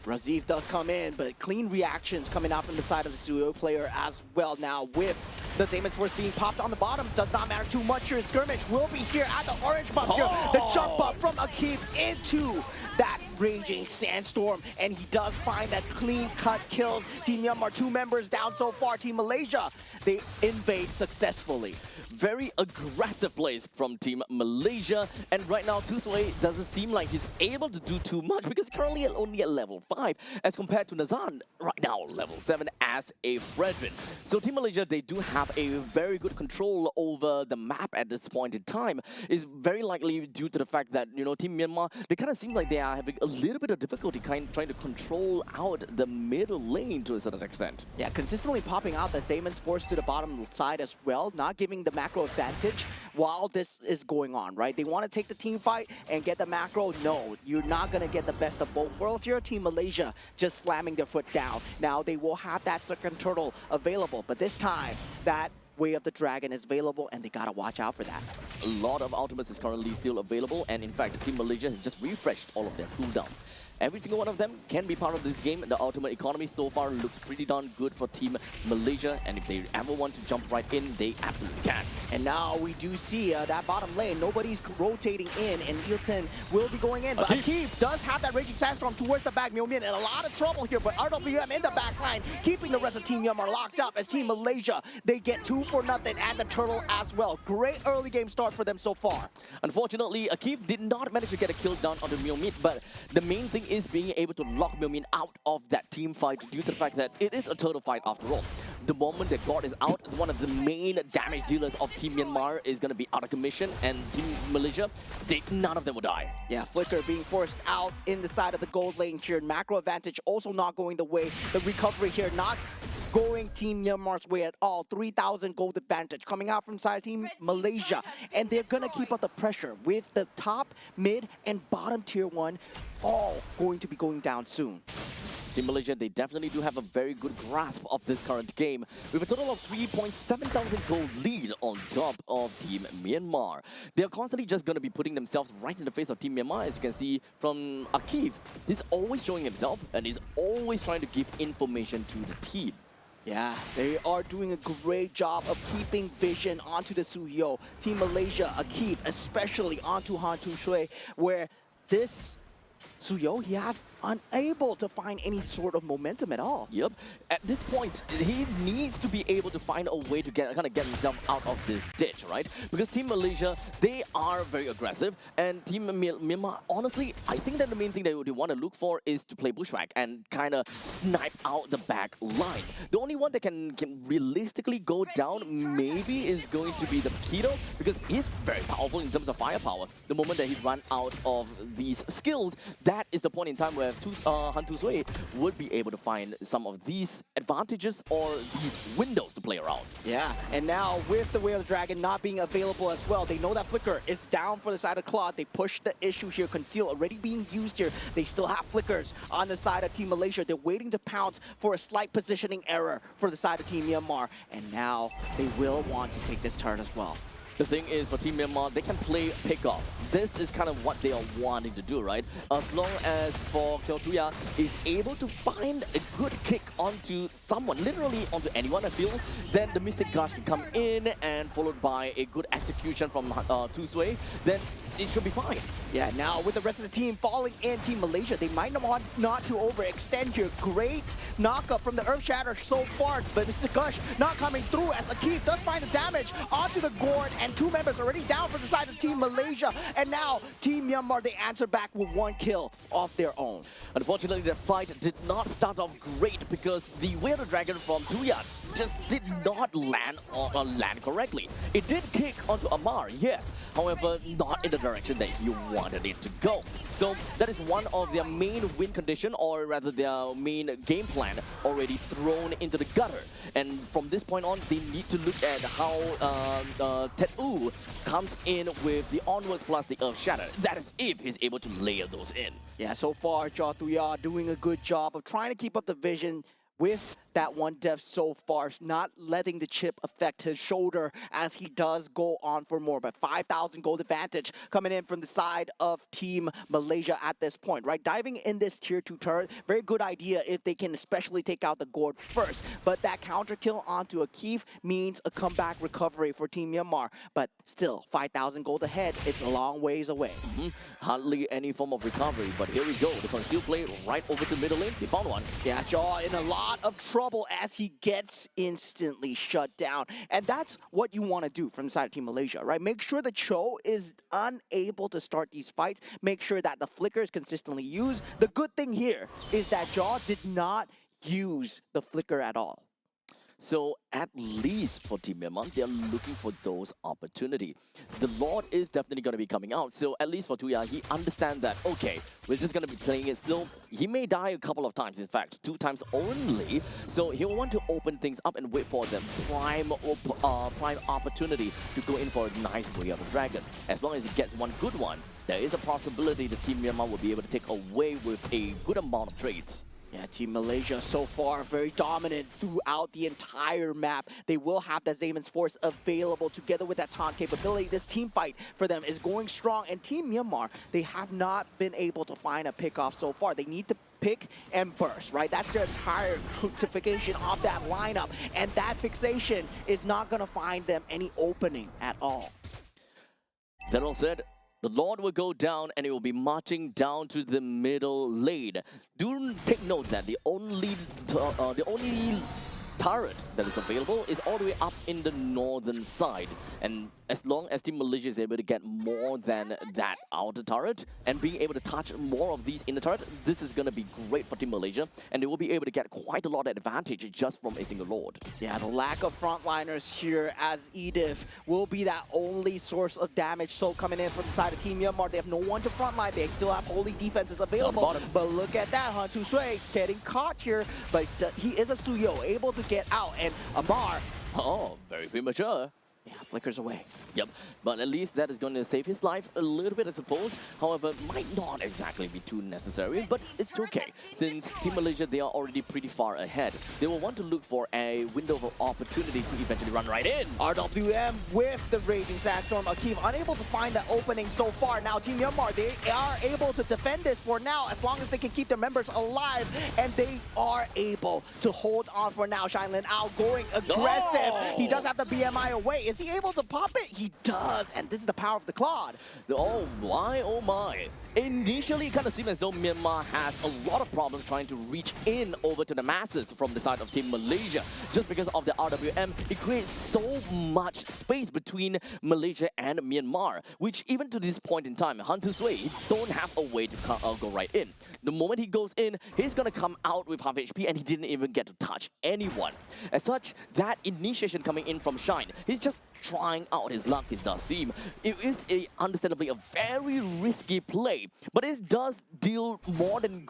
Razif does come in, but clean reactions coming out from the side of the Suyo player as well. Now with the Damon's Force being popped on the bottom, does not matter too much here. Skirmish will be here at the orange buff here. The jump up from Akif into that raging sandstorm, and he does find that clean cut kills. Team Myanmar, 2 members down so far. Team Malaysia, they invade successfully. Very aggressive plays from Team Malaysia, and right now Tusue doesn't seem like he's able to do too much because currently only at level 5 as compared to Nazan right now level 7 as a Fredrin. So Team Malaysia, they do have a very good control over the map at this point in time. Is very likely due to the fact that, you know, Team Myanmar, they kind of seem like they are having a little bit of difficulty trying to control out the middle lane to a certain extent. Yeah, consistently popping out the Damon's Force to the bottom side as well, not giving the macro advantage while this is going on, right? They want to take the team fight and get the macro. No, you're not going to get the best of both worlds here. Team Malaysia just slamming their foot down. Now they will have that second turtle available, but this time that Way of the Dragon is available, and they gotta watch out for that. A lot of ultimates is currently still available, and in fact, Team Malaysia has just refreshed all of their cooldowns. Every single one of them can be part of this game. The ultimate economy so far looks pretty darn good for Team Malaysia, and if they ever want to jump right in, they absolutely can. And now we do see that bottom lane. Nobody's rotating in, and Ilton will be going in. But Akif does have that Raging Sandstorm towards the back. Myo-Min in a lot of trouble here, but RWM in the back line, keeping the rest of Team Myanmar locked up as Team Malaysia. They get 2 for nothing and the turtle as well. Great early game start for them so far. Unfortunately, Akif did not manage to get a kill down on the Myo-Min, but the main thing is being able to lock Myo-Min out of that team fight due to the fact that it is a turtle fight after all. The moment that God is out, one of the main damage dealers of Team Myanmar is going to be out of commission, and Team Malaysia, none of them will die. Yeah, Flicker being forced out in the side of the gold lane here. Macro advantage also not going the way. The recovery here not going Team Myanmar's way at all. 3,000 gold advantage coming out from side Team Malaysia. And they're going to keep up the pressure with the top, mid, and bottom tier 1 all going to be going down soon. Team Malaysia, they definitely do have a very good grasp of this current game, with a total of 3,700 gold lead on top of Team Myanmar. They're constantly just going to be putting themselves right in the face of Team Myanmar, as you can see from Akif. He's always showing himself, and he's always trying to give information to the team. Yeah, they are doing a great job of keeping vision onto the Suyo. Team Malaysia, Akif, especially onto Han Tu Shui, where this Suyo, he has unable to find any sort of momentum at all. Yep. At this point, he needs to be able to find a way to get himself out of this ditch, right? Because Team Malaysia, they are very aggressive, and Team Myanmar, honestly, I think that the main thing that they want to look for is to play bushwhack and kind of snipe out the back lines. The only one that can realistically go down maybe is going to be the Keto, because he's very powerful in terms of firepower. The moment that he runs out of these skills, that is the point in time where where Han Tu Sui would be able to find some of these advantages or these windows to play around. Yeah, and now with the Way of the Dragon not being available as well, they know that Flicker is down for the side of Claude. They push the issue here. Conceal already being used here. They still have Flickers on the side of Team Malaysia. They're waiting to pounce for a slight positioning error for the side of Team Myanmar. And now they will want to take this turn as well. The thing is, for Team Myanmar, they can play pick-off. This is kind of what they are wanting to do, right? As long as for Kyotuya is able to find a good kick onto someone, literally onto anyone, I feel, then the Mystic Gush can come in and followed by a good execution from Tu Sui, then it should be fine. Yeah, now with the rest of the team falling in Team Malaysia, they might want not to overextend here. Great knockup from the Earth Shatter so far, but Mr. Gush not coming through as Akif does find the damage onto the Gourd, and 2 members already down for the side of Team Malaysia. And now Team Myanmar, they answer back with 1 kill of their own. Unfortunately, the fight did not start off great because the Way of the Dragon from Tuyat just did not land correctly. It did kick onto Amar, yes, however, not in the direction that you wanted it to go. So that is one of their main win condition, or rather their main game plan already thrown into the gutter. And from this point on, they need to look at how Tet U comes in with the onwards plus the Earth Shatter. That is if he's able to layer those in. Yeah, so far, Jia Tuya doing a good job of trying to keep up the vision with that 1 death so far, not letting the chip affect his shoulder as he does go on for more. But 5,000 gold advantage coming in from the side of Team Malaysia at this point, right? Diving in this tier 2 turret, very good idea if they can especially take out the Gourd first. But that counter kill onto Akif means a comeback recovery for Team Myanmar. But still, 5,000 gold ahead, it's a long ways away. Hardly any form of recovery, but here we go. The conceal play right over to middle lane. They found one. Yeah, Jaw in a lot of trouble as he gets instantly shut down. And that's what you want to do from the side of Team Malaysia, right? Make sure the Cho is unable to start these fights. Make sure that the flicker is consistently used. The good thing here is that Jaw did not use the flicker at all. So at least for Team Myanmar, they're looking for those opportunities. The Lord is definitely going to be coming out. So at least for Tuya, he understands that, okay, we're just going to be playing it still. He may die a couple of times, in fact, 2 times only. So he'll want to open things up and wait for the prime opportunity to go in for a nice Way of the Dragon. As long as he gets one good one, there is a possibility the Team Myanmar will be able to take away with a good amount of trades. Yeah, Team Malaysia so far very dominant throughout the entire map. They will have that Zaman's Force available together with that taunt capability. This team fight for them is going strong. And Team Myanmar, they have not been able to find a pick-off so far. They need to pick and burst, right? That's their entire crucifixion of that lineup. And that fixation is not going to find them any opening at all. That all said, the Lord will go down and it will be marching down to the middle lane. Do take note that the only turret that is available is all the way up in the northern side. And as long as Team Malaysia is able to get more than that outer turret and being able to touch more of these inner turret, this is going to be great for Team Malaysia. And they will be able to get quite a lot of advantage just from a single Lord. Yeah, the lack of frontliners here as Edith will be that only source of damage. So coming in from the side of Team Myanmar, they have no one to frontline. They still have holy defenses available. But look at that, Han Tu Sui getting caught here. But he is a Suyo, able to get out. And Amar, oh, very premature. yeah, flickers away. Yep, but at least that is going to save his life a little bit, I suppose. However, might not exactly be too necessary, but it's okay. Since Team Malaysia, they are already pretty far ahead. They will want to look for a window of opportunity to eventually run right in. RWM with the Raging Sandstorm. Akeem unable to find the opening so far. Now Team Myanmar, they are able to defend this for now as long as they can keep their members alive. And they are able to hold on for now. Shinlin Ao going aggressive. Oh! He does have the BMI away. Is he able to pop it? He does. And this is the power of the Claude. Oh my, oh my. Initially, it kind of seemed as though Myanmar has a lot of problems trying to reach in over to the masses from the side of Team Malaysia. Just because of the RWM, it creates so much space between Malaysia and Myanmar, which even to this point in time, Han Tu Sui don't have a way to go right in. The moment he goes in, he's going to come out with half HP and he didn't even get to touch anyone. As such, that initiation coming in from Shine, he's just trying out his luck, it does seem. It is understandably a very risky play, but it does deal more than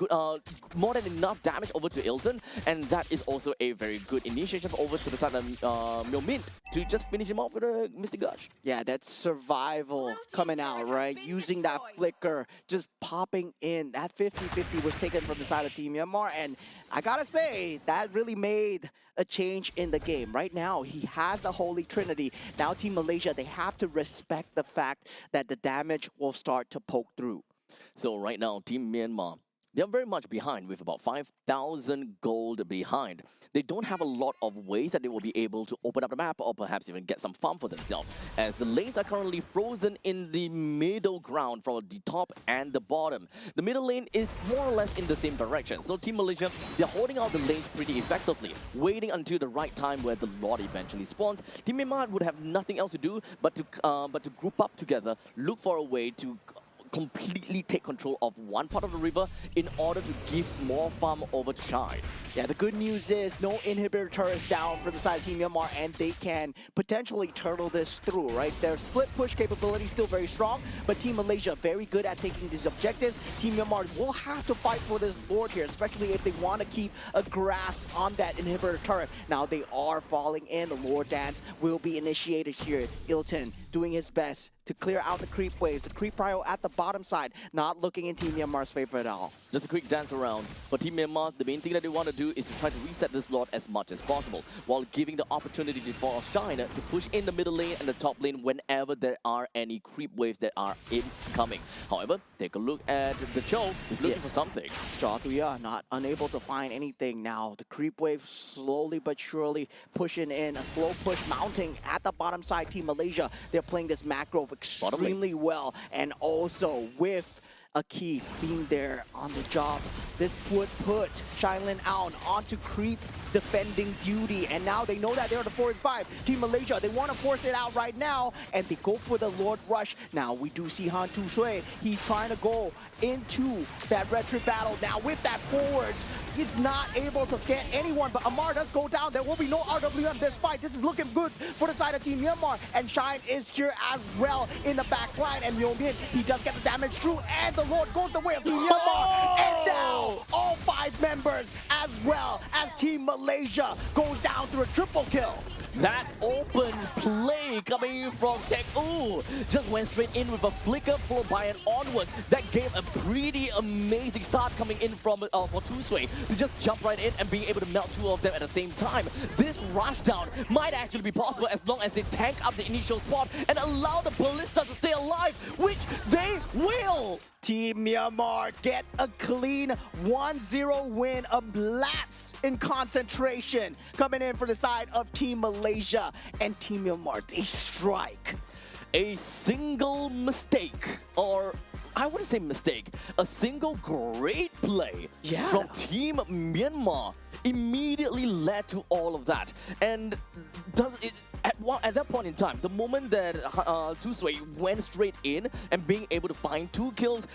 enough damage over to Ilton, and that is also a very good initiation over to the side of Myomin to just finish him off with a Mystic Gush. Yeah, that's survival coming out, right? Using that flicker, just popping in. That 50-50 was taken from the side of Team Myanmar, and I gotta say, that really made a change in the game. Right now, he has the Holy Trinity. Now Team Malaysia, they have to respect the fact that the damage will start to poke through. So right now, Team Myanmar, they're very much behind with about 5,000 gold behind. They don't have a lot of ways that they will be able to open up the map or perhaps even get some farm for themselves, as the lanes are currently frozen in the middle ground from the top and the bottom. The middle lane is more or less in the same direction. So Team Malaysia, they're holding out the lanes pretty effectively, waiting until the right time where the Lord eventually spawns. Team Myanmar would have nothing else to do but to group up together, look for a way to completely take control of one part of the river in order to give more farm over to Shine. Yeah, the good news is no inhibitor turrets down from the side of Team Myanmar, and they can potentially turtle this through, right? Their split push capability is still very strong, but Team Malaysia very good at taking these objectives. Team Myanmar will have to fight for this Lord here, especially if they want to keep a grasp on that inhibitor turret. Now they are falling in. The Lord dance will be initiated here. Ilton doing his best to clear out the creep waves. The creep prio at the bottom side, not looking in Team Myanmar's favor at all. Just a quick dance around. For Team Myanmar, the main thing that they want to do is to try to reset this Lord as much as possible, while giving the opportunity for Shine to push in the middle lane and the top lane whenever there are any creep waves that are incoming. However, take a look at the Cho, who's looking for something. Jatuya not unable to find anything now. The creep wave slowly but surely pushing in. A slow push mounting at the bottom side. Team Malaysia, they're playing this macro extremely well, and also with a key being there on the job. This would put Shailin out onto creep defending duty, and now they know that they're the 4 and 5. Team Malaysia, they want to force it out right now, and they go for the Lord Rush. Now we do see Han Tu Shui. He's trying to go into that retreat battle. Now with that forwards, he's not able to get anyone, but Amar does go down. There will be no RWM this fight. This is looking good for the side of Team Myanmar, and Shine is here as well in the back line, and Myomin, he does get the damage through, and the Lord goes the way of Team Myanmar, and now all 5 members as well as Team Malaysia goes down through a triple kill. That open play coming from Tech just went straight in with a flicker followed by an onward. That gave a pretty amazing start coming in from for Tusui to just jump right in and being able to melt 2 of them at the same time. This rush down might actually be possible as long as they tank up the initial spot and allow the Ballista to stay alive, which they will. Team Myanmar get a clean 1-0 win, a lapse in concentration coming in for the side of Team Malaysia, and Team Myanmar, they strike. A single mistake, or I wouldn't say mistake, a single great play from Team Myanmar immediately led to all of that. And at that point in time, the moment that Tusui went straight in and being able to find 2 kills,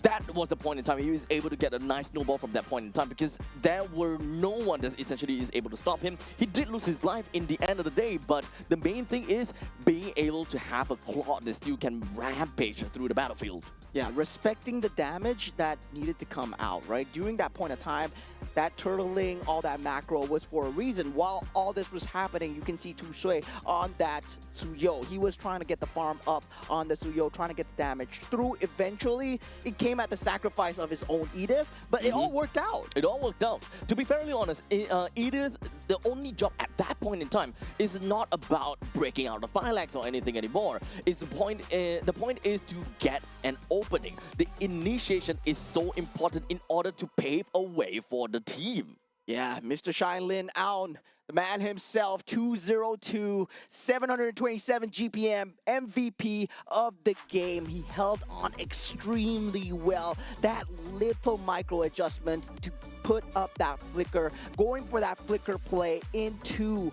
that was the point in time he was able to get a nice snowball from that point in time, because there were no one that essentially is able to stop him. He did lose his life in the end of the day, but the main thing is being able to have a claw that still can rampage through the battlefield. Yeah, respecting the damage that needed to come out, right? During that point of time, that turtling, all that macro was for a reason. While all this was happening, you can see Tu Shui on that Suyo. He was trying to get the farm up on the Suyo, trying to get the damage through. Eventually, it came at the sacrifice of his own Edith, but it all worked out. It all worked out. To be fairly honest, Edith, the only job at that point in time is not about breaking out the phalanx or anything anymore. The point is to get an opening. The initiation is so important in order to pave a way for the team. Yeah, Mr. Shine Lin Aun, the man himself, 202, 727 GPM, MVP of the game. He held on extremely well. That little micro adjustment to put up that flicker, going for that flicker play into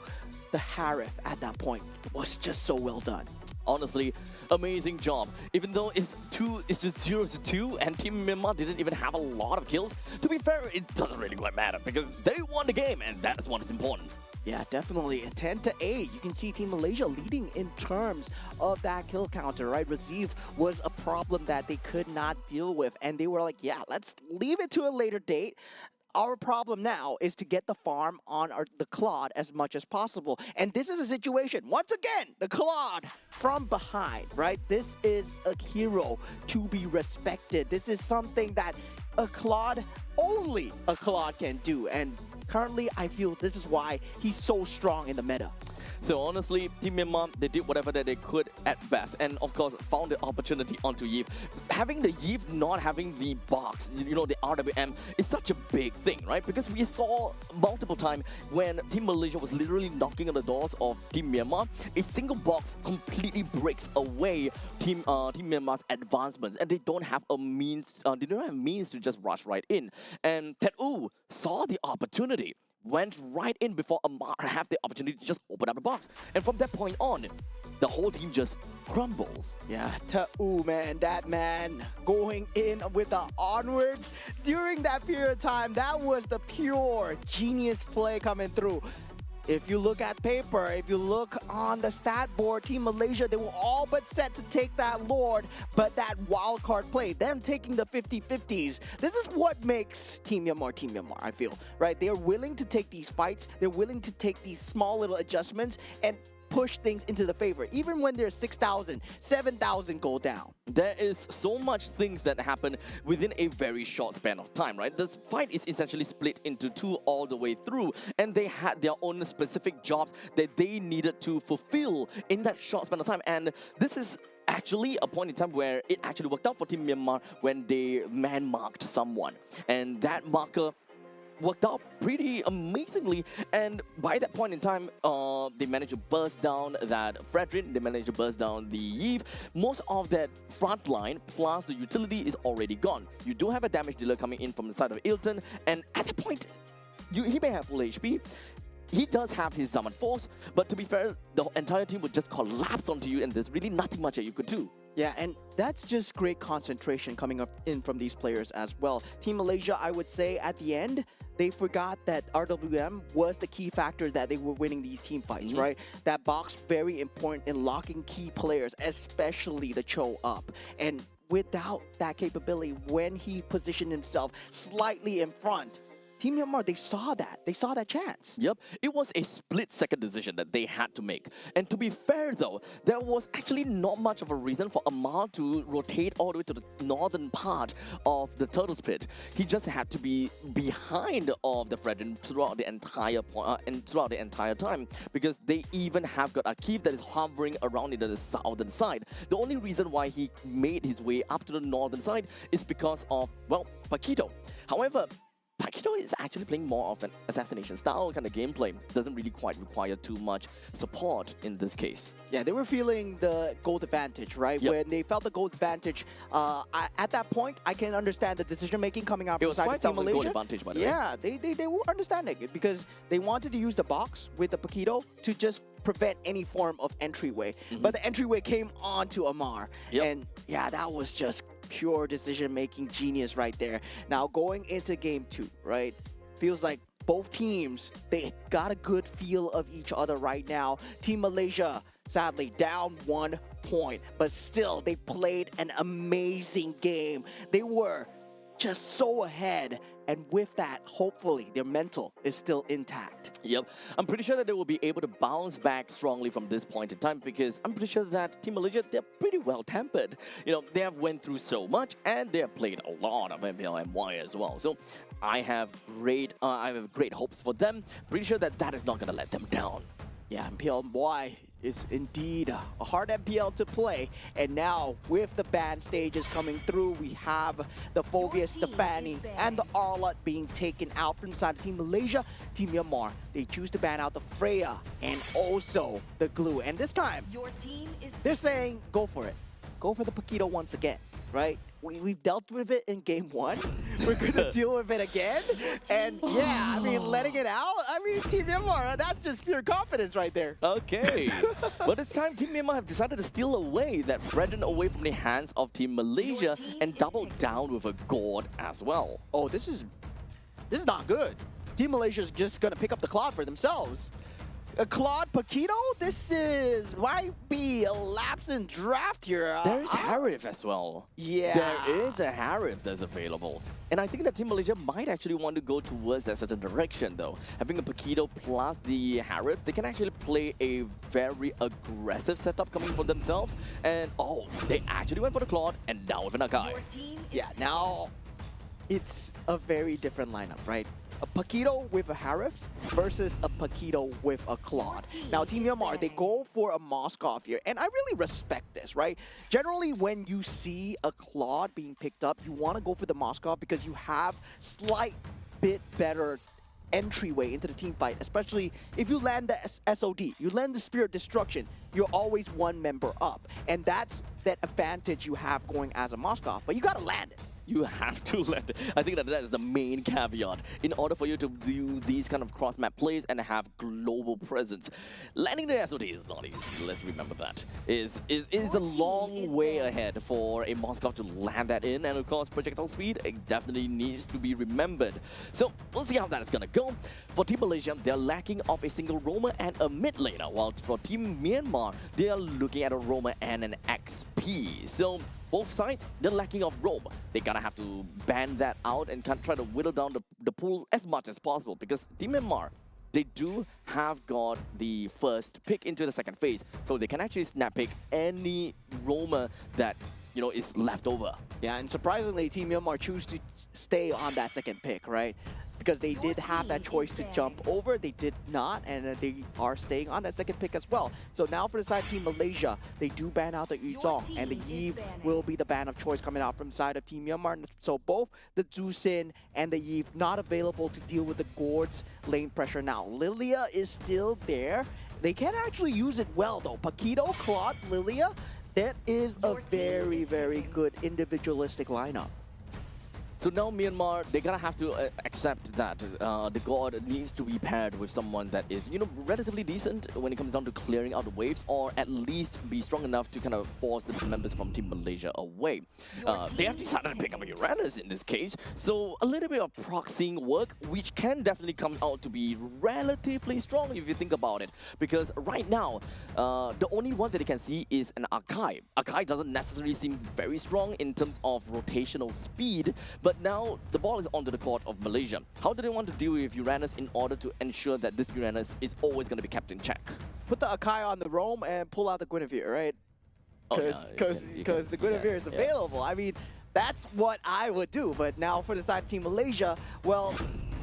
the Harif at that point was just so well done. Honestly, amazing job. Even though it's just 0-2 and Team Myanmar didn't even have a lot of kills, to be fair, it doesn't really quite matter because they won the game and that's what is important. Yeah, definitely. 10-8. You can see Team Malaysia leading in terms of that kill counter, right? Receive was a problem that they could not deal with, and they were like, yeah, let's leave it to a later date. Our problem now is to get the farm on the Claude as much as possible. And this is a situation, once again, the Claude from behind, right? This is a hero to be respected. This is something that only a Claude can do. And currently, I feel this is why he's so strong in the meta. So honestly, Team Myanmar, they did whatever that they could at best, and of course found the opportunity onto Yves. Having the Yves not having the box, you know, the RWM, is such a big thing, right? Because we saw multiple times when Team Malaysia was literally knocking on the doors of Team Myanmar, a single box completely breaks away Team Myanmar's advancements, and they don't have a means, to just rush right in. And Ted Wu saw the opportunity, went right in before Amar had the opportunity to just open up the box. And from that point on, the whole team just crumbles. Yeah, Ta'u, man, that man going in with the onwards during that period of time, that was the pure genius play coming through. If you look at paper, if you look on the stat board, Team Malaysia, they were all but set to take that Lord, but that wild card play, them taking the 50-50s, this is what makes Team Myanmar, I feel, right? They're willing to take these fights, they're willing to take these small little adjustments and push things into the favor, even when there's 6,000, 7,000 go down. There is so much things that happen within a very short span of time, right? This fight is essentially split into two all the way through, and they had their own specific jobs that they needed to fulfill in that short span of time. And this is actually a point in time where it actually worked out for Team Myanmar when they man-marked someone. And that marker worked out pretty amazingly, and by that point in time, they managed to burst down that Fredrin, they managed to burst down the Yves. Most of that front line plus the utility is already gone. You do have a damage dealer coming in from the side of Ilton, and at that point, he may have full HP. He does have his summon force, but to be fair, the entire team would just collapse onto you, and there's really nothing much that you could do. Yeah, and that's just great concentration coming up in from these players as well. Team Malaysia, I would say, at the end, they forgot that RWM was the key factor that they were winning these team fights, right? That box, very important in locking key players, especially the Cho up. And without that capability, when he positioned himself slightly in front, Team Myanmar, they saw that chance. Yep, it was a split-second decision that they had to make. And to be fair though, there was actually not much of a reason for Amar to rotate all the way to the northern part of the Turtle's Pit. He just had to be behind of the Fredrin throughout the entire time, because they even have got a Keith that is hovering around in the southern side. The only reason why he made his way up to the northern side is because of, well, Paquito. However, Paquito is actually playing more of an assassination style kind of gameplay. Doesn't really quite require too much support in this case. Yeah, they were feeling the gold advantage, right? Yep. When they felt the gold advantage, at that point, I can understand the decision making coming out It from was the side of Team 5,000 Malaysia. gold advantage, by the way. Yeah, they were understanding it because they wanted to use the box with the Paquito to just prevent any form of entryway. But the entryway came on to Amar. Yep. And yeah, that was just pure decision-making genius right there. Now going into game 2, right? Feels like both teams, they got a good feel of each other right now. Team Malaysia, sadly, down 1 point, but still they played an amazing game. They were just so ahead, and with that, hopefully, their mental is still intact. Yep, I'm pretty sure that they will be able to bounce back strongly from this point in time, because I'm pretty sure that Team Malaysia, they're pretty well tempered. You know, they have went through so much, and they have played a lot of MLBB as well. So I have great hopes for them. Pretty sure that that is not going to let them down. Yeah, MLBB is indeed a hard MPL to play. And now, with the ban stages coming through, we have the Phobius, the Fanny, and the Arlott being taken out from inside Team Malaysia. Team Myanmar, they choose to ban out the Freya and also the Glue. And this time, they're saying, go for it. Go for the Paquito once again, right? We've dealt with it in game 1. We're going to deal with it again. And yeah, I mean, letting it out. I mean, Team Myanmar, that's just pure confidence right there. Okay. But this time, Team Myanmar have decided to steal away that Fredrin away from the hands of Team Malaysia and double down with a gourd as well. Oh, this is not good. Team Malaysia is just going to pick up the Claude for themselves. Claude Paquito, might be a lapse in draft here. There's Harif as well. Yeah. There is a Harif that's available. And I think that Team Malaysia might actually want to go towards that certain direction though. Having a Paquito plus the Harif, they can actually play a very aggressive setup coming for themselves. And oh, they actually went for the Claude and now with an Akai. Your team is Yeah, now it's a very different lineup, right? A Paquito with a Harif versus a Paquito with a Claude. Now, Team Myanmar, they go for a Moskov here, and I really respect this, right? Generally, when you see a Claude being picked up, you want to go for the Moskov because you have slight bit better entryway into the team fight, especially if you land the SOD, you land the Spirit Destruction, you're always one member up. And that's that advantage you have going as a Moskov, but you gotta land it. You have to let it. I think that is the main caveat in order for you to do these kind of cross-map plays and have global presence. Landing the SOD is not easy. Let's remember that. Is a long way ahead for a Moskov to land that in, and of course projectile speed it definitely needs to be remembered. So we'll see how that is gonna go. For Team Malaysia, they're lacking of a single roamer and a mid laner, while for Team Myanmar, they are looking at a roamer and an XP. So both sides, they're lacking of roam. They're gonna have to ban that out and try to whittle down the pool as much as possible because Team Myanmar, they do have got the first pick into the second phase, so they can actually snap pick any roamer that is left over. Yeah, and surprisingly, Team Myanmar choose to stay on that second pick, right? Because they did have that choice to jump over, they did not, and they are staying on that second pick as well. So now for the side of Team Malaysia, they do ban out the Yuzong, and the Yve will be the ban of choice coming out from the side of Team Myanmar. So both the Zusin and the Yve not available to deal with the Gord's lane pressure now. Lilia is still there. They can actually use it well though. Paquito, Claude, Lilia, that is a very, very good individualistic lineup. So now Myanmar, they're gonna have to accept that the god needs to be paired with someone that is, relatively decent when it comes down to clearing out the waves, or at least be strong enough to kind of force the members from Team Malaysia away. They have decided to pick up Uranus in this case, so a little bit of proxying work, which can definitely come out to be relatively strong if you think about it. Because right now, the only one that they can see is an Akai. Akai doesn't necessarily seem very strong in terms of rotational speed, but now the ball is onto the court of Malaysia. How do they want to deal with Uranus in order to ensure that this Uranus is always going to be kept in check? Put the Akai on the roam and pull out the Guinevere, right? Because the Guinevere is available. I mean, that's what I would do. But now for the side of Team Malaysia, well,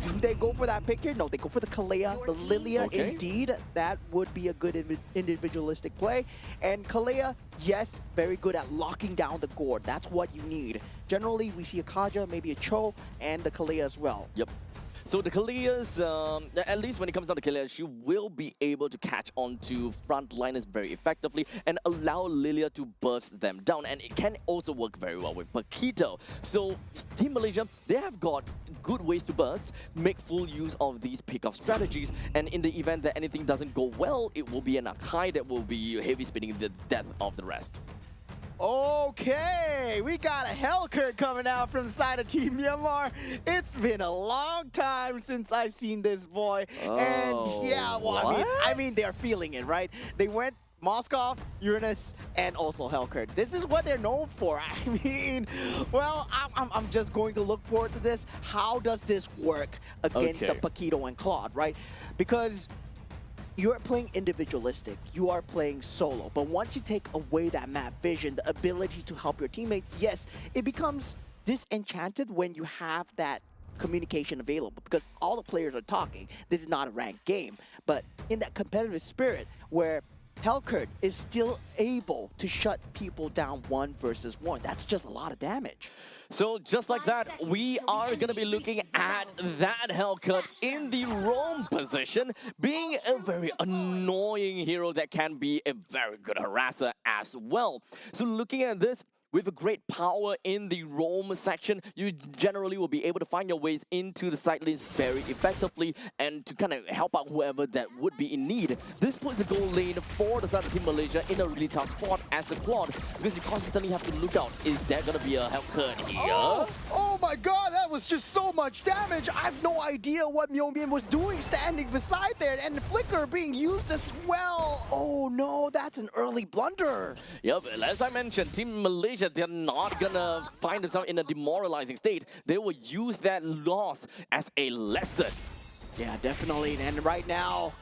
do they go for that pick here? No, they go for the Kalea, the Lilia. Okay. Indeed, that would be a good individualistic play. And Kalea, yes, very good at locking down the Gord. That's what you need. Generally, we see a Kaja, maybe a Cho, and the Kalea as well. Yep. So the Kaleas, at least when it comes down to Kalea, she will be able to catch on to frontliners very effectively and allow Lilia to burst them down. And it can also work very well with Paquito. So Team Malaysia, they have got good ways to burst, make full use of these pick-off strategies. And in the event that anything doesn't go well, it will be an Akai that will be heavy spinning the death of the rest. Okay, we got a Hellcurt coming out from the side of Team Myanmar. It's been a long time since I've seen this boy. And yeah, well, I mean, they're feeling it, right? They went Moskov, Uranus, and also Hellcurt. This is what they're known for. I mean, well, I'm just going to look forward to this. How does this work against the Paquito and Claude, right? Because you're playing individualistic, you are playing solo, but once you take away that map vision, the ability to help your teammates, yes, it becomes disenchanted when you have that communication available because all the players are talking. This is not a ranked game, but in that competitive spirit where Hellcurt is still able to shut people down 1 versus 1, that's just a lot of damage. So just like that, we are going to be looking at that Hellcurt in the roam position, being a very annoying hero that can be a very good harasser as well. So looking at this, with a great power in the roam section, you generally will be able to find your ways into the side lanes very effectively and to kind of help out whoever that would be in need. This puts the goal lane for the side of Team Malaysia in a really tough spot as the Claude, because you constantly have to look out. Is there going to be a health cut here? Oh my god, that was just so much damage. I have no idea what Myomian was doing standing beside there, and the flicker being used as well. Oh no, that's an early blunder. Yep, as I mentioned, Team Malaysia, they're not gonna find themselves in a demoralizing state. They will use that loss as a lesson. Yeah, definitely. And right now,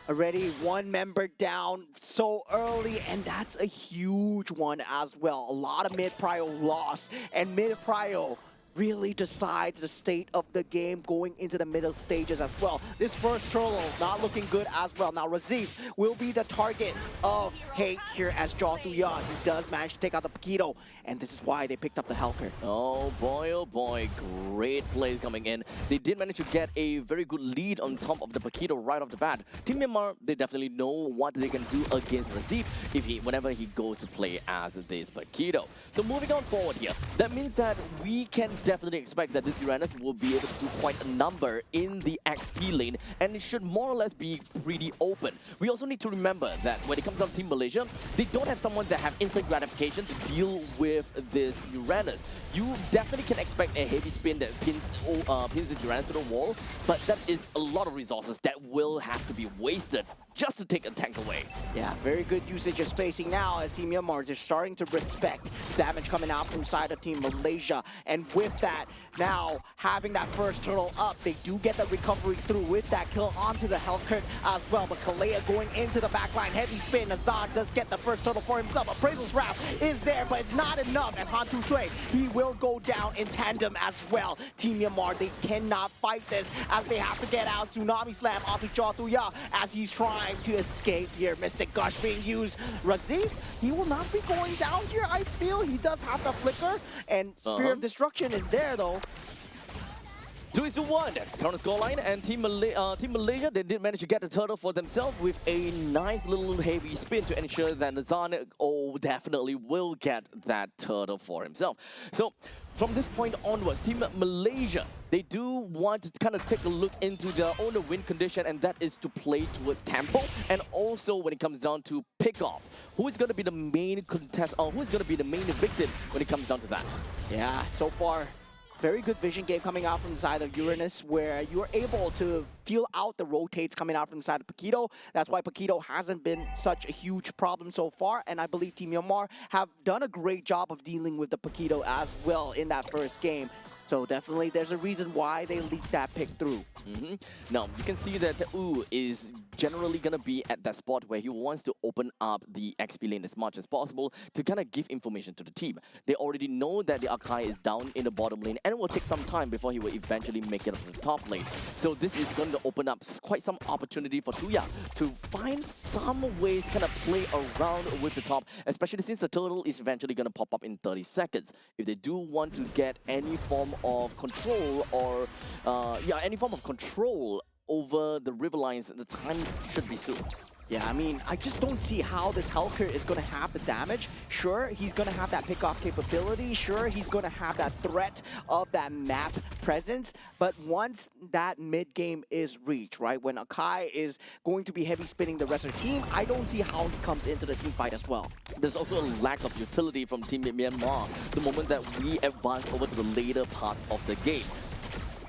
already one member down so early, and that's a huge one as well. A lot of mid-prio loss, and mid-prio really decides the state of the game going into the middle stages as well. This first turtle not looking good as well. Now Razif will be the target of hate here as Jaw Tuya. He does manage to take out the Paquito, and this is why they picked up the Helker. Oh boy, great plays coming in. They did manage to get a very good lead on top of the Paquito right off the bat. Team Myanmar, they definitely know what they can do against Razif whenever he goes to play as this Paquito. So moving on forward here, that means that we can definitely expect that this Uranus will be able to do quite a number in the XP lane, and it should more or less be pretty open. We also need to remember that when it comes down to Team Malaysia, they don't have someone that have instant gratification to deal with this Uranus. You definitely can expect a heavy spin that pins this Uranus to the wall, but that is a lot of resources that will have to be wasted just to take a tank away. Yeah, very good usage of spacing now as Team Myanmar is starting to respect damage coming out from side of Team Malaysia. And with that, now having that first turtle up, they do get the recovery through with that kill onto the health crit as well. But Kalea going into the backline, heavy spin. Azad does get the first turtle for himself. Appraisal's wrap is there, but it's not enough as Han Tu Shui, he will go down in tandem as well. Team Myanmar, they cannot fight this as they have to get out. Tsunami Slam onto Jaw Tuya as he's trying to escape here. Mystic Gush being used. Razif, he will not be going down here, I feel. He does have the flicker, and Spear of Destruction is there though. 2-1 current scoreline, and Team Malaysia, they did manage to get the turtle for themselves with a nice little heavy spin to ensure that Nazan definitely will get that turtle for himself. So from this point onwards, Team Malaysia, they do want to kind of take a look into their own win condition, and that is to play towards tempo, and also when it comes down to pick off. Who is going to be the main contest, or who is going to be the main victim when it comes down to that? Yeah, so far, very good vision game coming out from the side of Uranus, where you're able to feel out the rotates coming out from the side of Paquito. That's why Paquito hasn't been such a huge problem so far, and I believe Team Myanmar have done a great job of dealing with the Paquito as well in that first game. So definitely there's a reason why they leaked that pick through. Now, you can see that Wu is generally going to be at that spot where he wants to open up the XP lane as much as possible to kind of give information to the team. They already know that the Akai is down in the bottom lane, and it will take some time before he will eventually make it up to the top lane. So this is going to open up quite some opportunity for Tuya to find some ways to kind of play around with the top, especially since the turtle is eventually going to pop up in 30 seconds. If they do want to get any form of control or any form of control over the river lines, the time should be soon. Yeah, I mean, I just don't see how this Helker is going to have the damage. Sure, he's going to have that pick-off capability. Sure, he's going to have that threat of that map presence. But once that mid-game is reached, right, when Akai is going to be heavy spinning the rest of the team, I don't see how he comes into the team fight as well. There's also a lack of utility from Team Myanmar the moment that we advance over to the later parts of the game.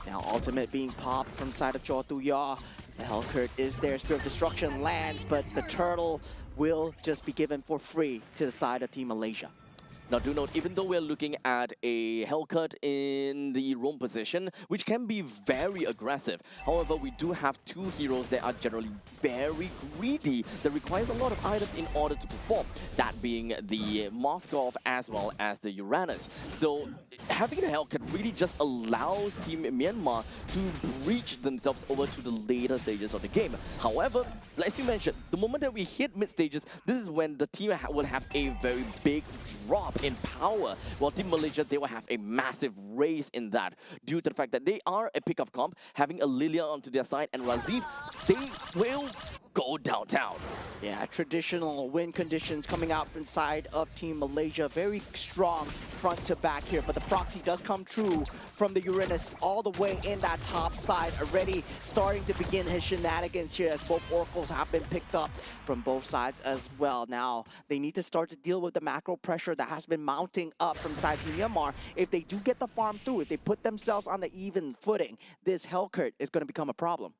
Now, ultimate being popped from side of Jaw Tuya. The Hellcurt is there, Spirit of Destruction lands, but the turtle will just be given for free to the side of Team Malaysia. Now do note, even though we're looking at a Hellcut in the roam position, which can be very aggressive, however, we do have two heroes that are generally very greedy, that requires a lot of items in order to perform, that being the Moskov as well as the Uranus. So having the Hellcut really just allows Team Myanmar to breach themselves over to the later stages of the game. However, as you mentioned, the moment that we hit mid stages, this is when the team will have a very big drop in power, while Team Malaysia, they will have a massive raise in that due to the fact that they are a pick-off comp, having a Lilia onto their side, and Razif, they will go downtown. Yeah, traditional win conditions coming out inside of Team Malaysia. Very strong front to back here, but the proxy does come true from the Uranus all the way in that top side, already starting to begin his shenanigans here as both Oracles have been picked up from both sides as well. Now, they need to start to deal with the macro pressure that has been mounting up from side Team Myanmar. If they do get the farm through, if they put themselves on the even footing, this Hellcurt is going to become a problem.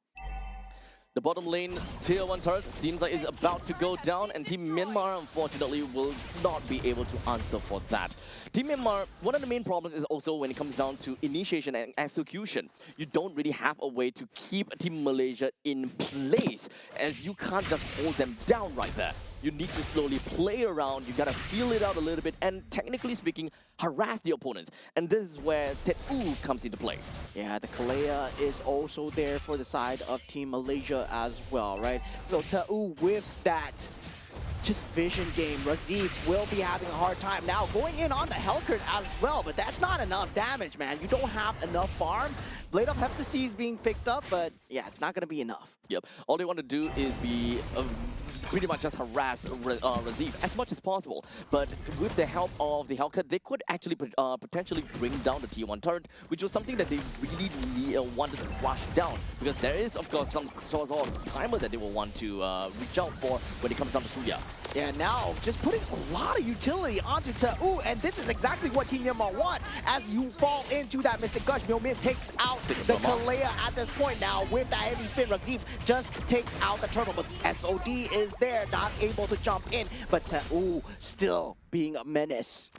The bottom lane tier 1 turret seems like it's about to go down, and Team Myanmar unfortunately will not be able to answer for that. Team Myanmar, one of the main problems is also when it comes down to initiation and execution. You don't really have a way to keep Team Malaysia in place, as you can't just hold them down right there. You need to slowly play around, you gotta feel it out a little bit, and technically speaking, harass the opponents. And this is where Tet-U comes into play. Yeah, the Kalea is also there for the side of Team Malaysia as well, right? So Tet-U with that just vision game, Razif will be having a hard time. Now going in on the Hellcurt as well, but that's not enough damage, man. You don't have enough farm. Blade of Hephaestus is being picked up, but yeah, it's not gonna be enough. Yep, all they want to do is be pretty much just harass Razif as much as possible. But with the help of the Hellcurt, they could actually potentially bring down the T1 turret, which was something that they really wanted to rush down. Because there is, of course, some sort of timer that they will want to reach out for when it comes down to Suya. Yeah, now just putting a lot of utility onto Tet-U, and this is exactly what Team Myanmar want. As you fall into that Mystic Gush, Myomin takes out the Kalea at this point. Now with that heavy spin, Razif just takes out the turtle, but SOD is there, not able to jump in, but Tet-U still being a menace.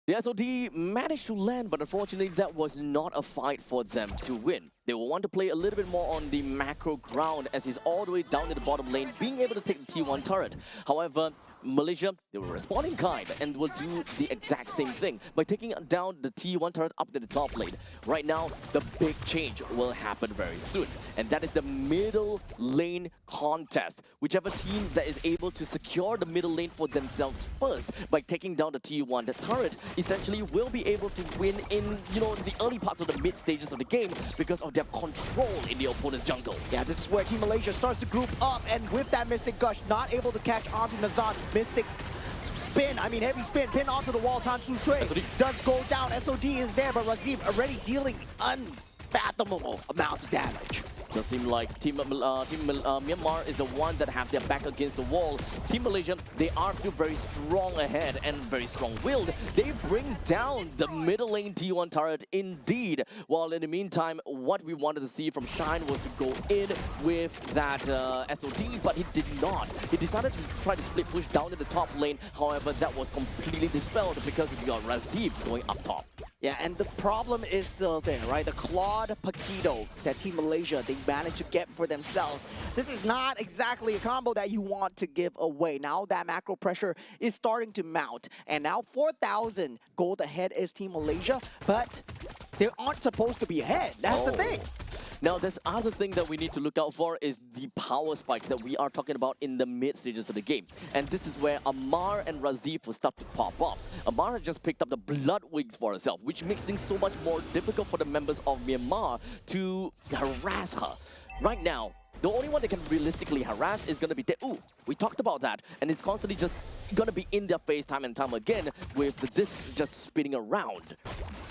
The SOD managed to land, but unfortunately that was not a fight for them to win. They will want to play a little bit more on the macro ground as he's all the way down in the bottom lane, being able to take the T1 turret. However, Malaysia, they were responding kind and will do the exact same thing by taking down the T1 turret up to the top lane. Right now, the big change will happen very soon, and that is the middle lane contest. Whichever team that is able to secure the middle lane for themselves first by taking down the T1 turret essentially will be able to win in, the early parts of the mid stages of the game because of their control in the opponent's jungle. Yeah, this is where Team Malaysia starts to group up, and with that Mystic Gush, not able to catch onto Nazan. Mystic spin, heavy spin, pin onto the wall. Tan Su Shui does go down. SOD is there, but Razif already dealing unfathomable amounts of damage. Does seem like Team Myanmar is the one that have their back against the wall. Team Malaysia, they are still very strong ahead and very strong-willed. They bring down the middle lane T1 turret indeed. While in the meantime, what we wanted to see from Shine was to go in with that SOD, but he did not. He decided to try to split push down in the top lane. However, that was completely dispelled because we got Razif going up top. Yeah, and the problem is still there, right? The Claude Paquito that Team Malaysia, they managed to get for themselves. This is not exactly a combo that you want to give away. Now that macro pressure is starting to mount, and now 4,000 gold ahead is Team Malaysia, but they aren't supposed to be ahead. That's the thing. Now, there's other thing that we need to look out for is the power spike that we are talking about in the mid stages of the game. And this is where Amar and Razif will start to pop up. Amar has just picked up the Blood Wings for herself, which makes things so much more difficult for the members of Myanmar to harass her. Right now, the only one that can realistically harass is going to be Tet-U. We talked about that, and it's constantly just going to be in their face time and time again with the disc just spinning around.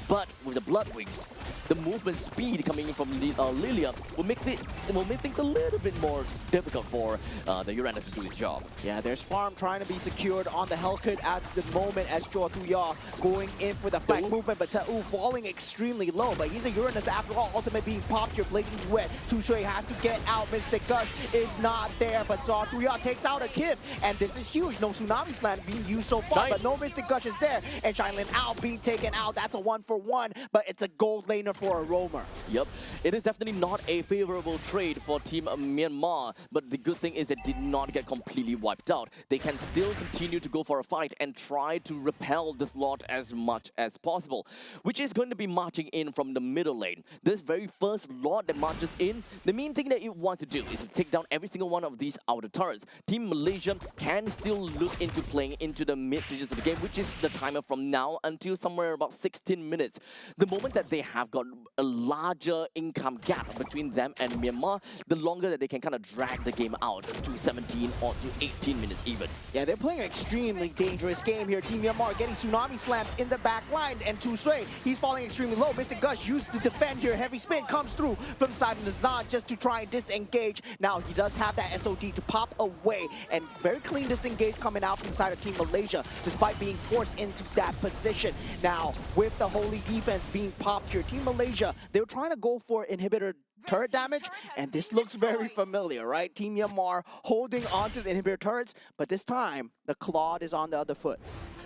But with the Blood Wings, the movement speed coming in from Lilia will make things a little bit more difficult for the Uranus to do his job. Yeah, there's farm trying to be secured on the Hellcurt at the moment as Jotuya going in for the flank movement, but Tet-U falling extremely low. But he's a Uranus after all, ultimate being popped here, blazing wet. Tushui has to get out, Mystic Gush is not there, but Jotuya takes out a Kid, and this is huge. No Tsunami Slam being used so far, but no Mystic Gush is there, and Shailin out being taken out. That's a 1-for-1, but it's a gold laner for a roamer. Yep, it is definitely not a favorable trade for Team Myanmar, but the good thing is they did not get completely wiped out. They can still continue to go for a fight and try to repel this lot as much as possible, which is going to be marching in from the middle lane. This very first lot that marches in, the main thing that it wants to do is to take down every single one of these outer turrets. Team Malaysia can still look into playing into the mid stages of the game, which is the timer from now until somewhere about 16 minutes. The moment that they have got got a larger income gap between them and Myanmar, the longer that they can kind of drag the game out to 17 or to 18 minutes even. Yeah, they're playing an extremely dangerous game here. Team Myanmar getting tsunami slammed in the back line, and Tu Sui, he's falling extremely low. Mr. Gush used to defend here. Heavy spin comes through from the side of Nazan just to try and disengage. Now he does have that SOD to pop away, and very clean disengage coming out from the side of Team Malaysia, despite being forced into that position. Now, with the holy defense being popped here, Team Malaysia, they were trying to go for inhibitor turret damage, and this looks very familiar, right? Team Myanmar holding on to the inhibitor turrets, but this time, the Claude is on the other foot.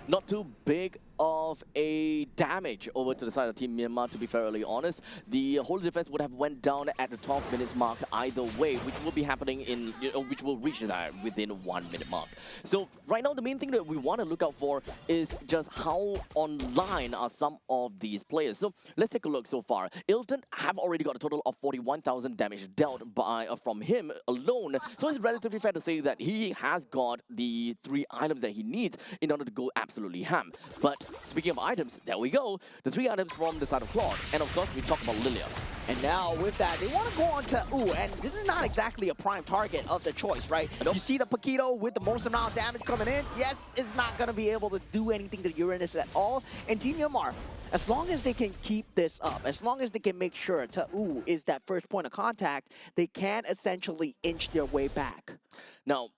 Not too big of a damage over to the side of Team Myanmar, to be fairly honest. The whole defense would have went down at the 12 minutes mark either way, which will be happening in, which will reach that within 1 minute mark. So right now, the main thing that we want to look out for is just how online are some of these players. So let's take a look so far. Ilton have already got a total of 41,000 damage dealt by from him alone. So it's relatively fair to say that he has got the 3 items that he needs in order to go absolutely ham. But speaking of items, there we go. The 3 items from the side of Claude. And of course, we talk about Lilia. And now with that, they want to go on to Ooh, and this is not exactly a prime target of the choice, right? Nope. You see the Paquito with the most amount of damage coming in. Yes, it's not going to be able to do anything to Uranus at all. And Team Myanmar, as long as they can keep this up, as long as they can make sure Ta'u is that first point of contact, they can essentially inch their way back. Now,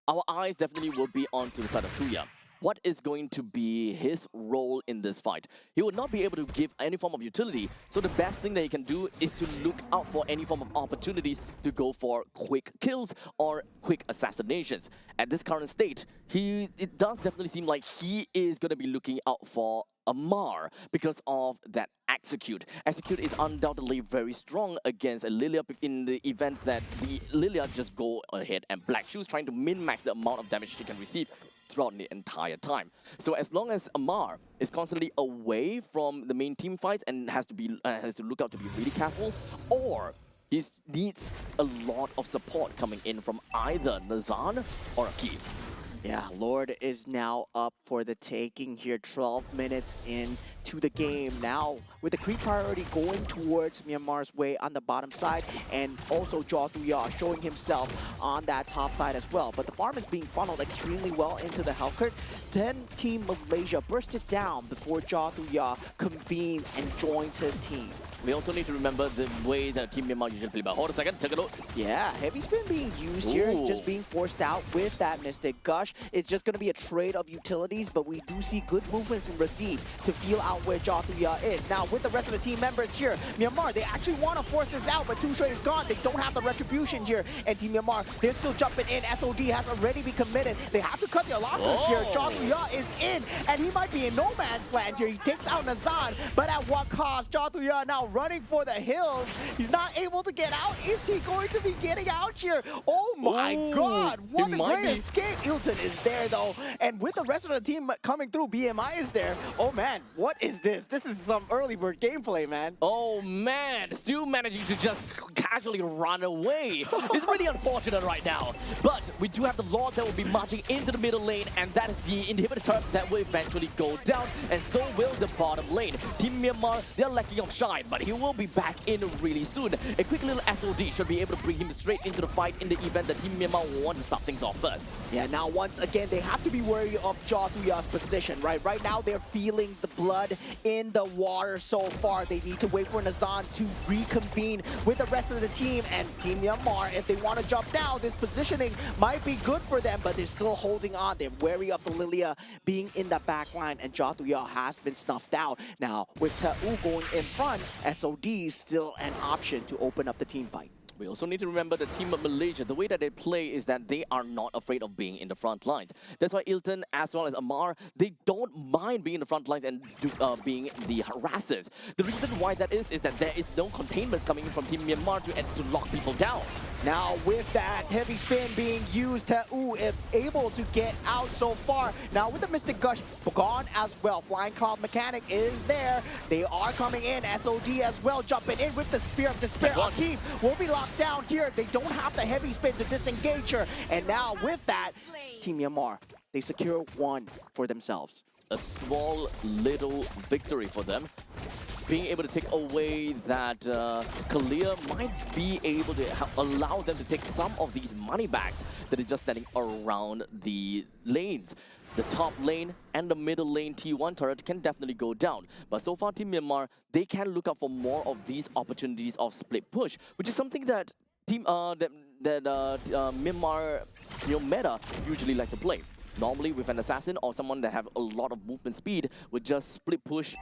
our eyes definitely will be on to the side of Tuya. What is going to be his role in this fight? He will not be able to give any form of utility, so the best thing that he can do is to look out for any form of opportunities to go for quick kills or quick assassinations. At this current state, it does definitely seem like he is going to be looking out for Amar because of that Execute. Execute is undoubtedly very strong against a Lilia in the event that the Lilia just go ahead and Black Shoes trying to min-max the amount of damage she can receive throughout the entire time. So as long as Amar is constantly away from the main team fights and has to look out to be really careful, or he needs a lot of support coming in from either Nazan or Akif. Yeah, Lord is now up for the taking here, 12 minutes into the game. Now, with the creep priority going towards Myanmar's way on the bottom side, and also Jaw Thuya showing himself on that top side as well. But the farm is being funneled extremely well into the Hellcurt. Then Team Malaysia burst it down before Jaw Thuya convenes and joins his team. We also need to remember the way that Team Myanmar usually play. But hold a second, take a look. Yeah, heavy spin being used here, just being forced out with that Mystic Gush. It's just going to be a trade of utilities, but we do see good movement from Razid to feel out where Jaw Thuya is. Now, with the rest of the team members here, Myanmar, they actually want to force this out, but Tu Sui is gone. They don't have the retribution here. And Team Myanmar, they're still jumping in. SOD has already been committed. They have to cut their losses here. Jaw Thuya is in, and he might be in no man's land here. He takes out Nazan, but at what cost? Jaw Thuya now running for the hills. He's not able to get out. Is he going to be getting out here? Oh my God, what a great escape. Ilton is there though, and with the rest of the team coming through, BMI is there. Oh man, what is this? This is some early bird gameplay, man. Oh man, still managing to just casually run away. It's really unfortunate right now, but we do have the Lord that will be marching into the middle lane, and that is the inhibitor turret that will eventually go down, and so will the bottom lane. Team Myanmar, they're lacking of shine, but he will be back in really soon. A quick little SOD should be able to bring him straight into the fight in the event that Team Myanmar will want to start things off first. Yeah, now once again, they have to be wary of Jaw Thuya's position, right? Right now, they're feeling the blood in the water so far. They need to wait for Nazan to reconvene with the rest of the team, and Team Myanmar, if they want to jump now, this positioning might be good for them, but they're still holding on. They're wary of the Lilia being in the back line, and Jaw Thuya has been snuffed out. Now, with Ta'u going in front, SOD is still an option to open up the team fight. We also need to remember the team of Malaysia. The way that they play is that they are not afraid of being in the front lines. That's why Ilton, as well as Amar, they don't mind being in the front lines and being the harassers. The reason why that is that there is no containment coming in from Team Myanmar to lock people down. Now, with that heavy spin being used, Ta'u is able to get out so far. Now, with the Mystic Gush gone as well, Flying Cloud Mechanic is there. They are coming in. SOD as well, jumping in with the Spear of Despair. Akif will be locked down here. They don't have the heavy spin to disengage her. And now, with that, Team Myanmar, they secure one for themselves. A small little victory for them. being able to take away that Kalia might be able to allow them to take some of these money bags that are just standing around the lanes. The top lane and the middle lane T1 turret can definitely go down. But so far, Team Myanmar, they can look out for more of these opportunities of split push, which is something that Myanmar meta usually like to play. Normally, with an assassin or someone that have a lot of movement speed, would just split push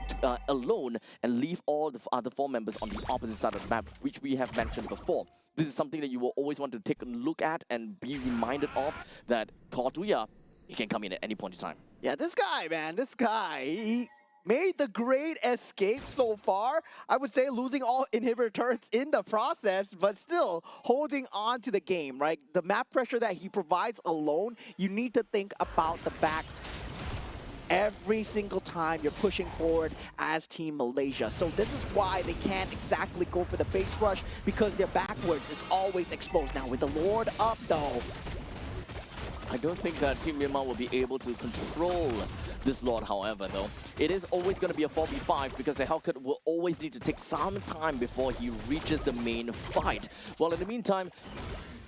alone and leave all the other 4 members on the opposite side of the map, which we have mentioned before. This is something that you will always want to take a look at and be reminded of, that Nagoya, he can come in at any point in time. Yeah, this guy, man, this guy, he made the great escape so far. I would say losing all inhibitor turrets in the process, but still holding on to the game, right? The map pressure that he provides alone, you need to think about the back every single time you're pushing forward as Team Malaysia. So this is why they can't exactly go for the base rush, because their backwards is always exposed. Now with the Lord up though, I don't think that Team Myanmar will be able to control this Lord, however, though. It is always going to be a 4v5 because the Hellcat will always need to take some time before he reaches the main fight. Well, in the meantime,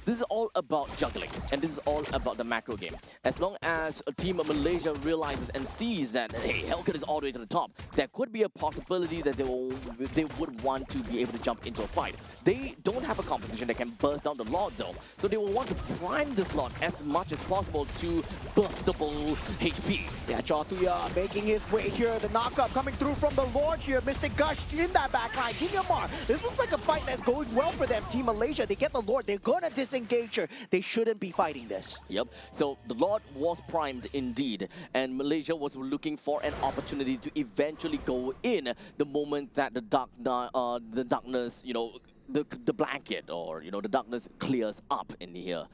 this is all about juggling, and this is all about the macro game. As long as a team of Malaysia realizes and sees that, hey, Hellcat is all the way to the top, there could be a possibility that they would want to be able to jump into a fight. They don't have a composition that can burst down the Lord, though, so they will want to prime this Lord as much as possible to burstable HP. yeah, Jotuya making his way here. The knockup coming through from the Lord here. Mystic Gush in that backline. Team Myanmar, this looks like a fight that's going well for them. Team Malaysia, they get the Lord. They're going to disengage her. They shouldn't be fighting this. Yep, so the Lord was primed indeed, and Malaysia was looking for an opportunity to eventually go in the moment that the darkness, the blanket, or the darkness clears up in here.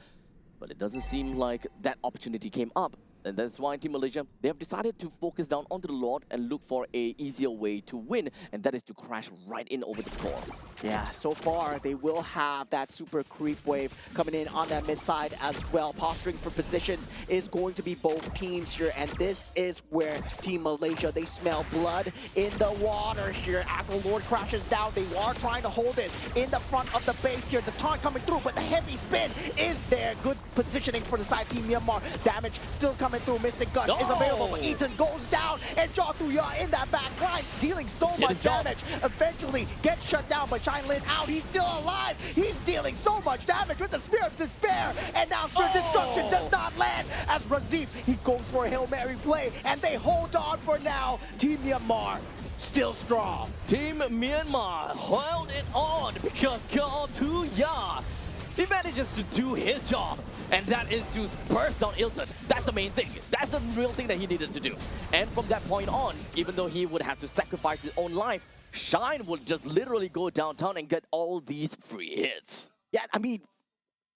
But it doesn't seem like that opportunity came up. And that's why Team Malaysia, they have decided to focus down onto the Lord and look for a easier way to win, and that is to crash right in over the core. Yeah, so far they will have that super creep wave coming in on that mid side as well. Posturing for positions is going to be both teams here, and this is where Team Malaysia, they smell blood in the water here. As the Lord crashes down, they are trying to hold it in the front of the base here. The taunt coming through, but the heavy spin is there. Good positioning for the side Team Myanmar. Damage still coming through. Mystic Gush is available, but Eaton goes down, and Jotuya in that back line, dealing so much damage. Eventually gets shut down, but Shine Lin out. He's still alive. He's dealing so much damage with the Spear of Despair, and now Spear of Destruction does not land as Razif, he goes for a Hail Mary play, and they hold on for now. Team Myanmar still strong. Team Myanmar held it on because Jotuya, he manages to do his job, and that is to burst down Ilton. That's the main thing. That's the real thing that he needed to do. And from that point on, even though he would have to sacrifice his own life, Shine would just literally go downtown and get all these free hits. Yeah, I mean,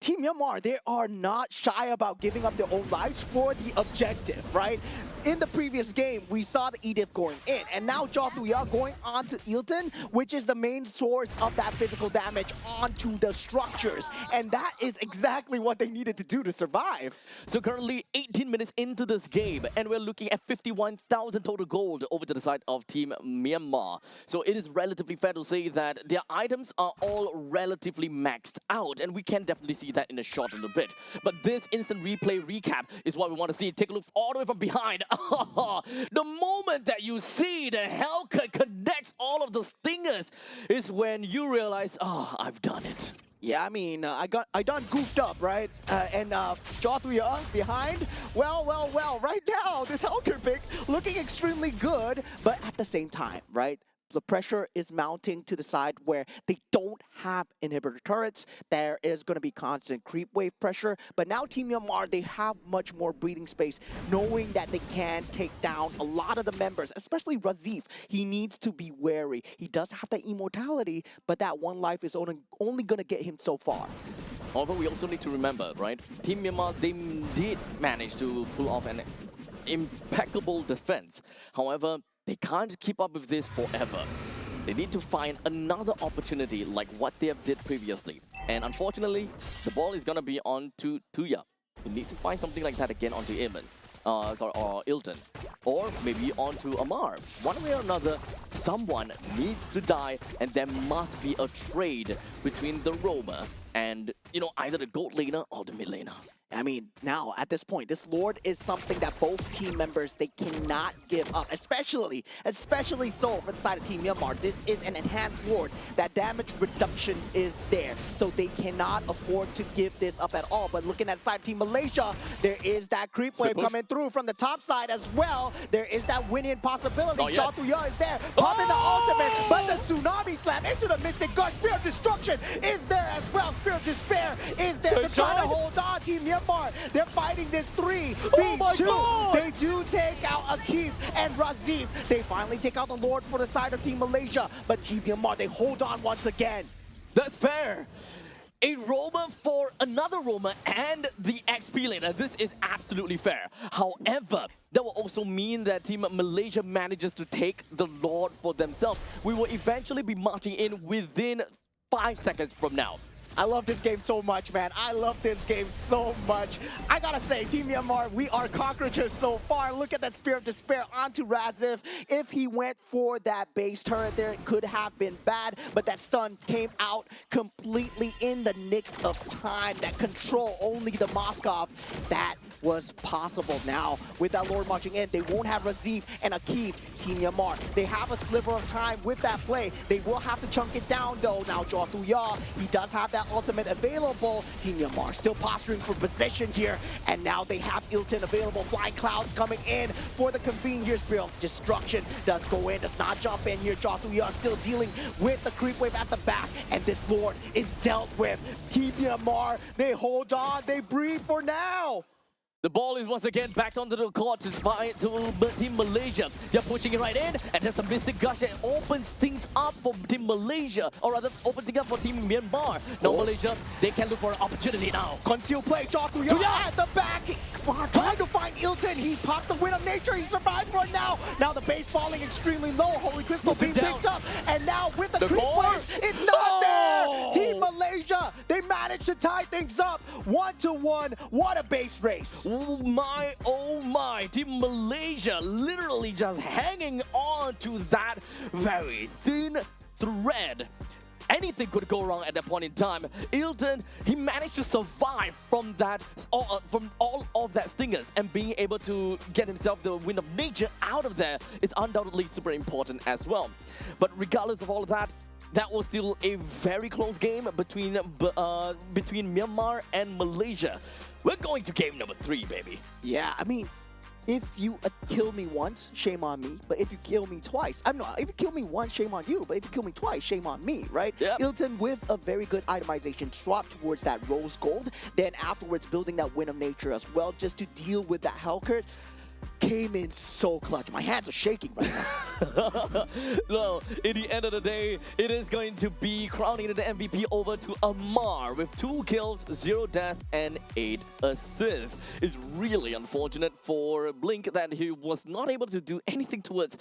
Team Myanmar, they are not shy about giving up their own lives for the objective, right? In the previous game, we saw the Edith going in, and now Jotuya going on to Ilton, which is the main source of that physical damage onto the structures. And that is exactly what they needed to do to survive. So currently 18 minutes into this game, and we're looking at 51,000 total gold over to the side of Team Myanmar. So it is relatively fair to say that their items are all relatively maxed out, and we can definitely see that in a short little bit. But this instant replay recap is what we want to see. Take a look all the way from behind. The moment that you see the Hellcat connects all of the stingers is when you realize, oh, I've done it. Yeah, I mean, I done goofed up, right? And Jotuya behind. Well, right now, this Hellcat pick looking extremely good, but at the same time, right? The pressure is mounting to the side where they don't have inhibitor turrets. There is going to be constant creep wave pressure. But now Team Myanmar, they have much more breathing space, knowing that they can take down a lot of the members, especially Razif. He needs to be wary. He does have that immortality, but that one life is only going to get him so far. However, we also need to remember, right? Team Myanmar, they did manage to pull off an impeccable defense. However, they can't keep up with this forever. They need to find another opportunity like what they have did previously. And unfortunately, the ball is going to be on to Tuya. He needs to find something like that again onto Iman. or Ilton, or maybe onto Amar. One way or another, someone needs to die, and there must be a trade between the roamer and, you know, either the gold laner or the mid laner. I mean, now at this point, this Lord is something that both team members, they cannot give up, especially so for the side of Team Myanmar. This is an enhanced Lord. That damage reduction is there, so they cannot afford to give this up at all. But looking at the side of Team Malaysia, there is that creep wave coming through from the top side as well. There is that win-in possibility. Cha Tuya is there, popping the ultimate, but the tsunami slam into the Mystic Gush. Spear of Destruction is there as well. Spear of Despair is there. They're trying to hold on, Team Myanmar. They're fighting this 3v2. They do take out Akif and Razif. They finally take out the Lord for the side of Team Malaysia. But Team Myanmar, they hold on once again. That's fair. A roamer for another roamer and the XP laner. This is absolutely fair. However, that will also mean that Team Malaysia manages to take the Lord for themselves. We will eventually be marching in within 5 seconds from now. I love this game so much, man. I love this game so much. I gotta say, Team Myanmar, we are cockroaches so far. Look at that Spear of Despair onto Razif. If he went for that base turret there, it could have been bad, but that stun came out completely in the nick of time. That control only the Moskov, that was possible. Now, with that Lord marching in, they won't have Razif and Akif. Team Myanmar, they have a sliver of time with that play. They will have to chunk it down though. Now, Cha Tuya, he does have that ultimate available. Team Myanmar still posturing for position here, and now they have Ilton available. Flying Clouds coming in for the convene here. Spear of Destruction does go in, does not jump in here. Cha Tuya still dealing with the creep wave at the back, and this Lord is dealt with. Team Myanmar, they hold on, they breathe for now. The ball is once again back onto the court to Team Malaysia. They're pushing it right in, and there's a Mystic Gush that opens things up for Team Malaysia, or rather, opens things up for Team Myanmar. Now Malaysia, they can look for an opportunity now. Conceal play, Cha Tuya at the back, trying to find Ilton. He popped the Wind of Nature, he survived for it now. Now the base falling extremely low, Holy Crystal being picked up, and now with the creep wave, it's not there! Team Malaysia, they managed to tie things up 1-1. What a base race. Oh my, Team Malaysia literally just hanging on to that very thin thread. Anything could go wrong at that point in time. Ilton, he managed to survive from that, from all of that stingers, and being able to get himself the Wind of Nature out of there is undoubtedly super important as well. But regardless of all of that, that was still a very close game between Myanmar and Malaysia. We're going to game number 3, baby. Yeah, I mean, if you kill me once, shame on me. But if you kill me twice, if you kill me once, shame on you. But if you kill me twice, shame on me, right? Yep. Ilton with a very good itemization swap towards that rose gold. Then afterwards, building that Wind of Nature as well, just to deal with that Hellcurt. Came in so clutch. My hands are shaking right now. Well, in the end of the day, it is going to be crowning the MVP over to Amar with 2 kills, 0 death, and 8 assists. It's really unfortunate for Blink that he was not able to do anything towards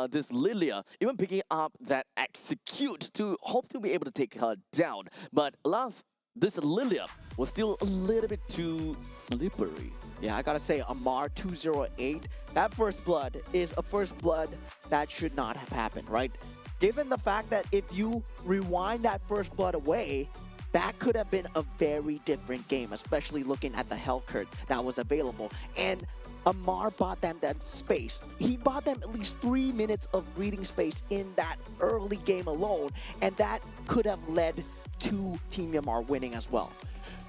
this Lilia, even picking up that execute to hope to be able to take her down. But alas, this Lilia was still a little bit too slippery. Yeah, I gotta say, Amar 208, that first blood is a first blood that should not have happened, right? Given the fact that if you rewind that first blood away, that could have been a very different game, especially looking at the Hellcurt that was available. And Amar bought them that space. He bought them at least 3 minutes of breathing space in that early game alone, and that could have led to Team Myanmar winning as well.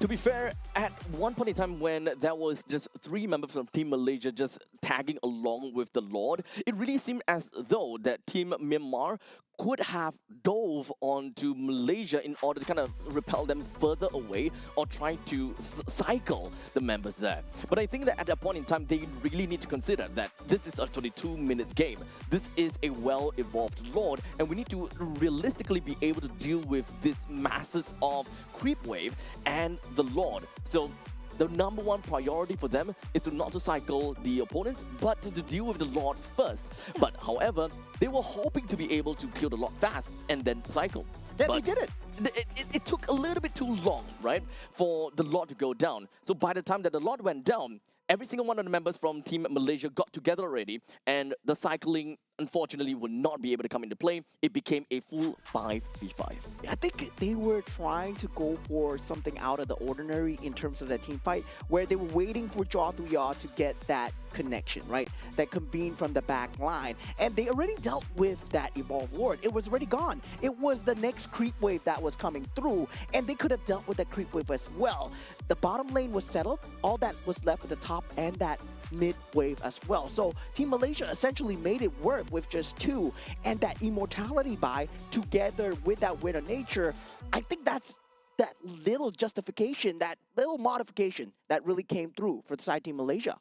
To be fair, at one point in time when there was just 3 members from Team Malaysia just tagging along with the Lord, it really seemed as though that Team Myanmar could have dove onto Malaysia in order to kind of repel them further away or try to cycle the members there. But I think that at that point in time, they really need to consider that this is a 22-minute game. This is a well-evolved Lord, and we need to realistically be able to deal with this masses of creep wave and the Lord. So the number 1 priority for them is to not to cycle the opponents, but to deal with the Lord first. But however, they were hoping to be able to kill the Lord fast and then cycle. Yeah, but they did it. It took a little bit too long, right, for the Lord to go down. So by the time that the Lord went down, every single one of the members from Team Malaysia got together already, and the cycling, unfortunately, would not be able to come into play. It became a full 5v5. I think they were trying to go for something out of the ordinary in terms of that team fight, where they were waiting for Jaw Tuya to get that connection, right? That convene from the back line. And they already dealt with that Evolve Lord. It was already gone. It was the next creep wave that was coming through, and they could have dealt with that creep wave as well. The bottom lane was settled. All that was left at the top and that mid wave as well. So Team Malaysia essentially made it work with just 2, and that immortality buy together with that Winter Nature, I think that's that little justification, that little modification that really came through for the side Team Malaysia.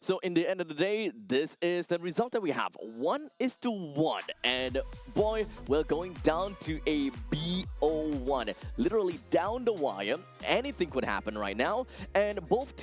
So in the end of the day, this is the result that we have. 1:1. And boy, we're going down to a BO1. Literally down the wire. Anything could happen right now. And both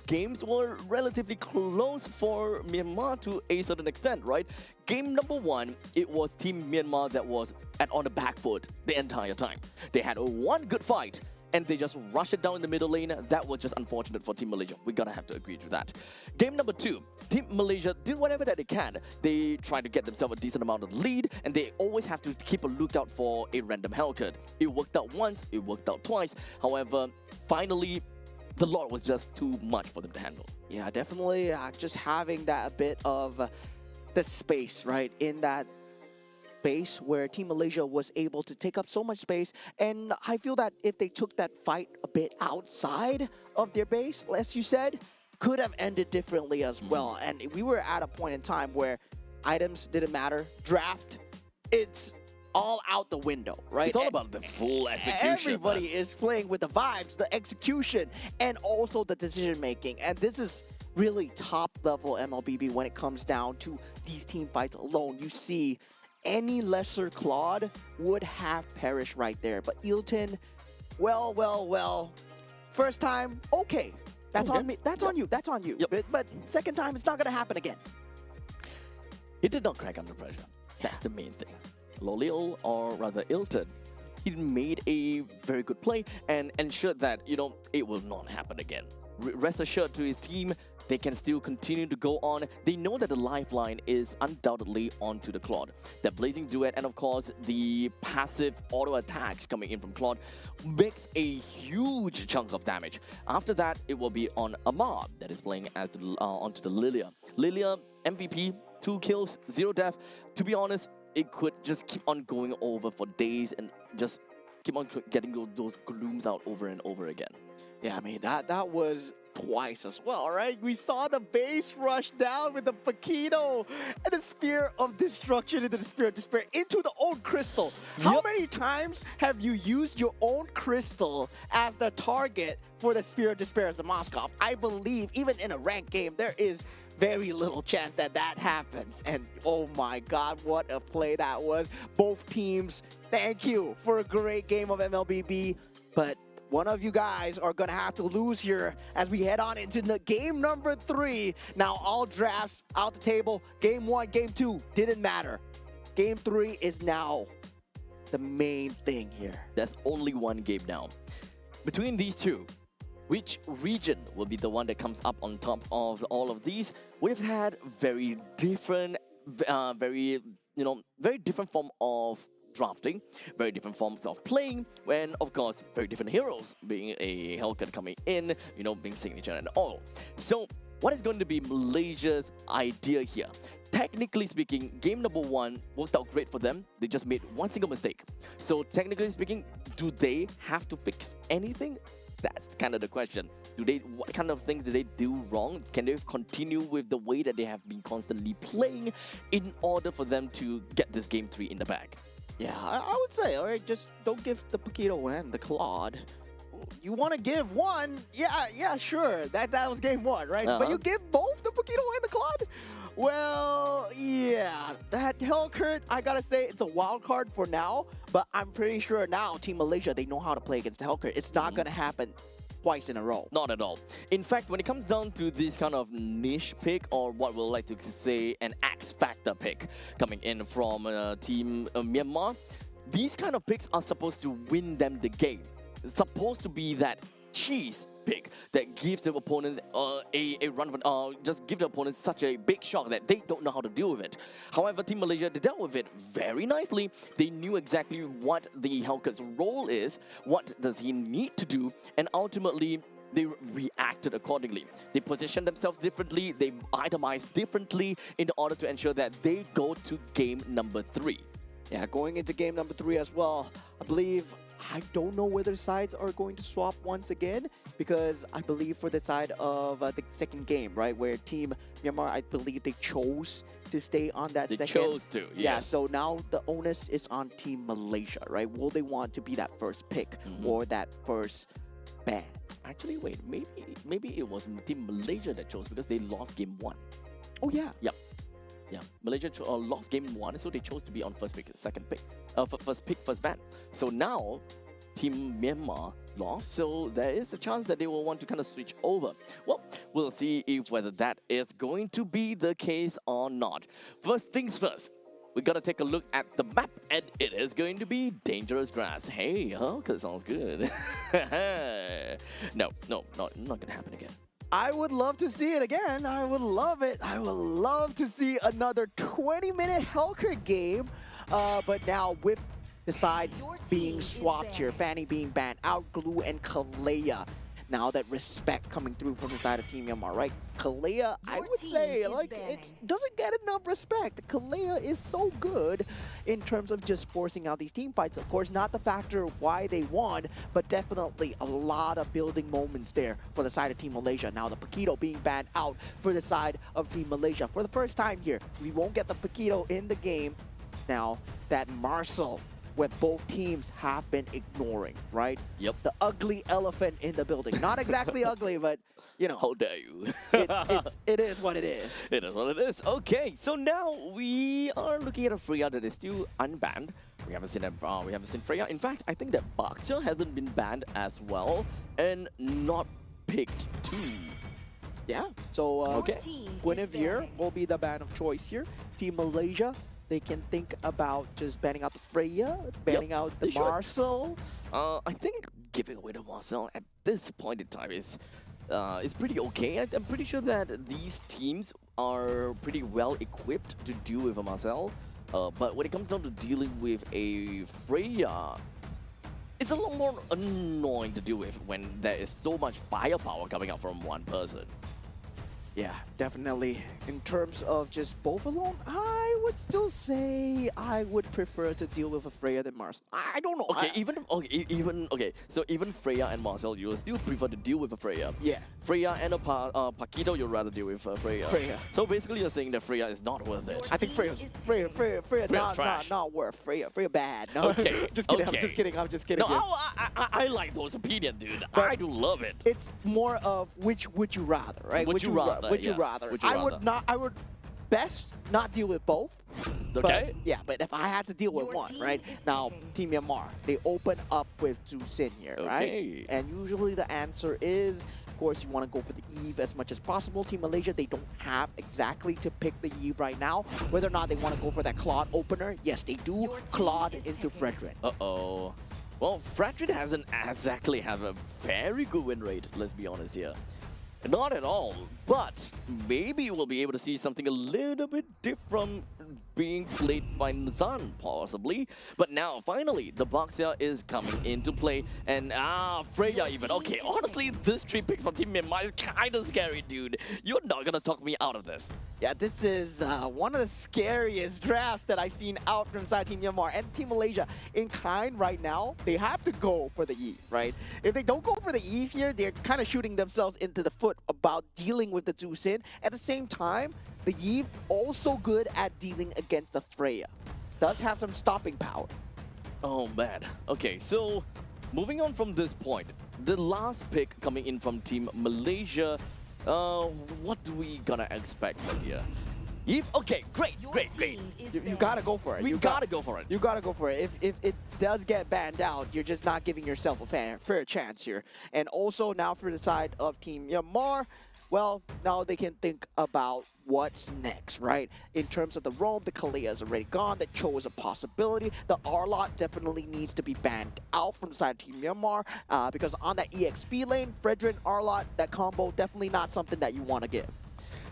games were relatively close for Myanmar to a certain extent, right? Game number 1, it was Team Myanmar that was on the back foot the entire time. They had one good fight, and they just rushed it down in the middle lane. That was just unfortunate for Team Malaysia. We gotta have to agree to that. Game number 2, Team Malaysia did whatever that they can. They tried to get themselves a decent amount of lead, and they always have to keep a lookout for a random Hellcat. It worked out once, it worked out twice. However, finally, the Lord was just too much for them to handle. Yeah, definitely just having that a bit of the space, right, in that base where Team Malaysia was able to take up so much space. And I feel that if they took that fight a bit outside of their base, as you said, could have ended differently as well. And we were at a point in time where items didn't matter. Draft, it's all out the window, right? It's all about the full execution. Everybody is playing with the vibes, the execution, and also the decision making. And this is really top level MLBB when it comes down to these team fights alone. You see any lesser Claude would have perished right there. But Eelton, well, first time, okay. That's on me. That's on you. That's on you. Yep. But second time, it's not going to happen again. He did not crack under pressure. That's the main thing. Lolil, or rather Eelton, he made a very good play and ensured that, it will not happen again. Rest assured to his team, they can still continue to go on. They know that the lifeline is undoubtedly onto the Claude. That Blazing Duet and of course the passive auto attacks coming in from Claude makes a huge chunk of damage. After that, it will be on Amar that is playing as onto the Lilia. Lilia, MVP, 2 kills, 0 death. To be honest, it could just keep on going over for days and just keep on getting those glooms out over and over again. Yeah, I mean, that was twice as well, right? We saw the base rush down with the Paquito and the Spear of Destruction into the Spear of Despair into the own crystal. How many times have you used your own crystal as the target for the Spear of Despair as the Moskov? I believe even in a ranked game, there is very little chance that that happens. And oh my God, what a play that was. Both teams, thank you for a great game of MLBB. But one of you guys are going to have to lose here as we head on into the game number 3. Now, all drafts out the table. Game 1, Game 2, didn't matter. Game 3 is now the main thing here. There's only one game now. Between these two, which region will be the one that comes up on top of all of these? We've had very different, very different form of drafting, very different forms of playing, when of course very different heroes, being a Hellcat coming in, being signature and all. So what is going to be Malaysia's idea here? Technically speaking, game number 1 worked out great for them. They just made one single mistake. So technically speaking, do they have to fix anything? That's kind of the question. What kind of things do they do wrong? Can they continue with the way that they have been constantly playing in order for them to get this game 3 in the bag? Yeah, I would say, all right, just don't give the Paquito and the Claude. You want to give one? Yeah, sure. That was game 1, right? But you give both the Paquito and the Claude? Well, yeah. That Hellcat, I gotta say, it's a wild card for now. But I'm pretty sure now, Team Malaysia, they know how to play against the Hellcat. It's not gonna happen twice in a row. Not at all. In fact, when it comes down to this kind of niche pick, or what we'll like to say an X Factor pick coming in from Team Myanmar, these kind of picks are supposed to win them the game. It's supposed to be that cheese pick that gives the opponent a run of just give the opponent such a big shock that they don't know how to deal with it. However, Team Malaysia, they dealt with it very nicely. They knew exactly what the Hellcat's role is, what does he need to do, and ultimately they reacted accordingly. They positioned themselves differently, they itemized differently in order to ensure that they go to game number 3. Yeah, going into game number 3 as well, I don't know whether sides are going to swap once again, because I believe for the side of the second game, right, where Team Myanmar, I believe they chose to stay on that They second. chose to, Yeah, yes. so now the onus is on Team Malaysia, right? Will they want to be that first pick or that first ban? Actually, wait, maybe it was Team Malaysia that chose because they lost game 1. Oh, yeah. Yeah, Malaysia lost game 1, so they chose to be on first pick, second pick, first pick, first ban. So now, Team Myanmar lost, so there is a chance that they will want to kind of switch over. Well, we'll see if whether that is going to be the case or not. First things first, we gotta take a look at the map, and it is going to be dangerous grass. Hey, okay, sounds good. No, not gonna happen again. I would love to see it again. I would love it. I would love to see another 20-minute Hellcat game. But now with the sides being swapped here, Fanny being banned out, Glue and Kalea. Now that respect coming through from the side of Team Myanmar, right? Kalea, I would say, like, it doesn't get enough respect. Kalea is so good in terms of just forcing out these team fights. Of course, not the factor why they won, but definitely a lot of building moments there for the side of Team Malaysia. Now the Paquito being banned out for the side of Team Malaysia. For the first time here, we won't get the Paquito in the game. Now that Marcel, what both teams have been ignoring, right? Yep. The ugly elephant in the building. Not exactly ugly, but, you know. How dare you? It is what it is. It is what it is. Okay, so now we are looking at a Freya that is still unbanned. We haven't seen Freya. In fact, I think that Baxia hasn't been banned as well and not picked too. Yeah. So Okay. Guinevere will be the ban of choice here. Team Malaysia, they can think about just banning out the Freya, banning out the they should. Marcel. I think giving away the Marcel at this point in time is pretty okay. I'm pretty sure that these teams are pretty well equipped to deal with a Marcel. But when it comes down to dealing with a Freya, it's a lot more annoying to deal with when there is so much firepower coming out from one person. Yeah, definitely. In terms of just both alone, I would still say I would prefer to deal with a Freya than Marcel. I don't know. Okay, so even Freya and Marcel, you will still prefer to deal with a Freya. Yeah. Freya and a Paquito, you'd rather deal with Freya. Freya. So basically, you're saying that Freya is not worth it. I think Freya not worth. Freya bad. No, Okay, just kidding. okay. I'm just kidding. No, here. I like those opinions, dude. But I do love it. It's more of which would you rather, right? Would you rather, Would you yeah. rather? Would you I rather? would not. I would best not deal with both. Okay. But, yeah, but if I had to deal with Your one, team right? is Now, picking. Team Myanmar, they open up with Zhu Xin here, Okay. right? And usually the answer is, of course, you want to go for the Eve as much as possible. Team Malaysia, they don't have exactly to pick the Eve right now. Whether or not they want to go for that Claude opener, yes, they do. Your team Claude is into picking. Frederick. Uh-oh. Well, Frederick hasn't exactly have a very good win rate, let's be honest here. Not at all, but maybe we'll be able to see something a little bit different being played by Nazan, possibly. But now, finally, the Boxer is coming into play, and Freya even. Okay, honestly, this 3 picks from Team Myanmar is kind of scary, dude. You're not gonna talk me out of this. Yeah, this is one of the scariest drafts that I've seen out from side Team Myanmar and Team Malaysia. In kind, right now, they have to go for the Eve, right? If they don't go for the Eve here, they're kind of shooting themselves into the foot about dealing with the Zhu Xin. At the same time, the Eve also good at dealing against the Freya. Does have some stopping power. Oh, man. Okay, so moving on from this point, the last pick coming in from Team Malaysia, what do we gonna expect from here? Okay, great. You gotta go for it. We gotta go for it. You gotta go for it. If it does get banned out, you're just not giving yourself a fair chance here. And also now for the side of Team Myanmar, well, now they can think about what's next, right? In terms of the Rome, the Kalia is already gone. The Cho is a possibility. The Arlot definitely needs to be banned out from the side of Team Myanmar because on that EXP lane, Fredrin, Arlot, that combo, definitely not something that you want to give.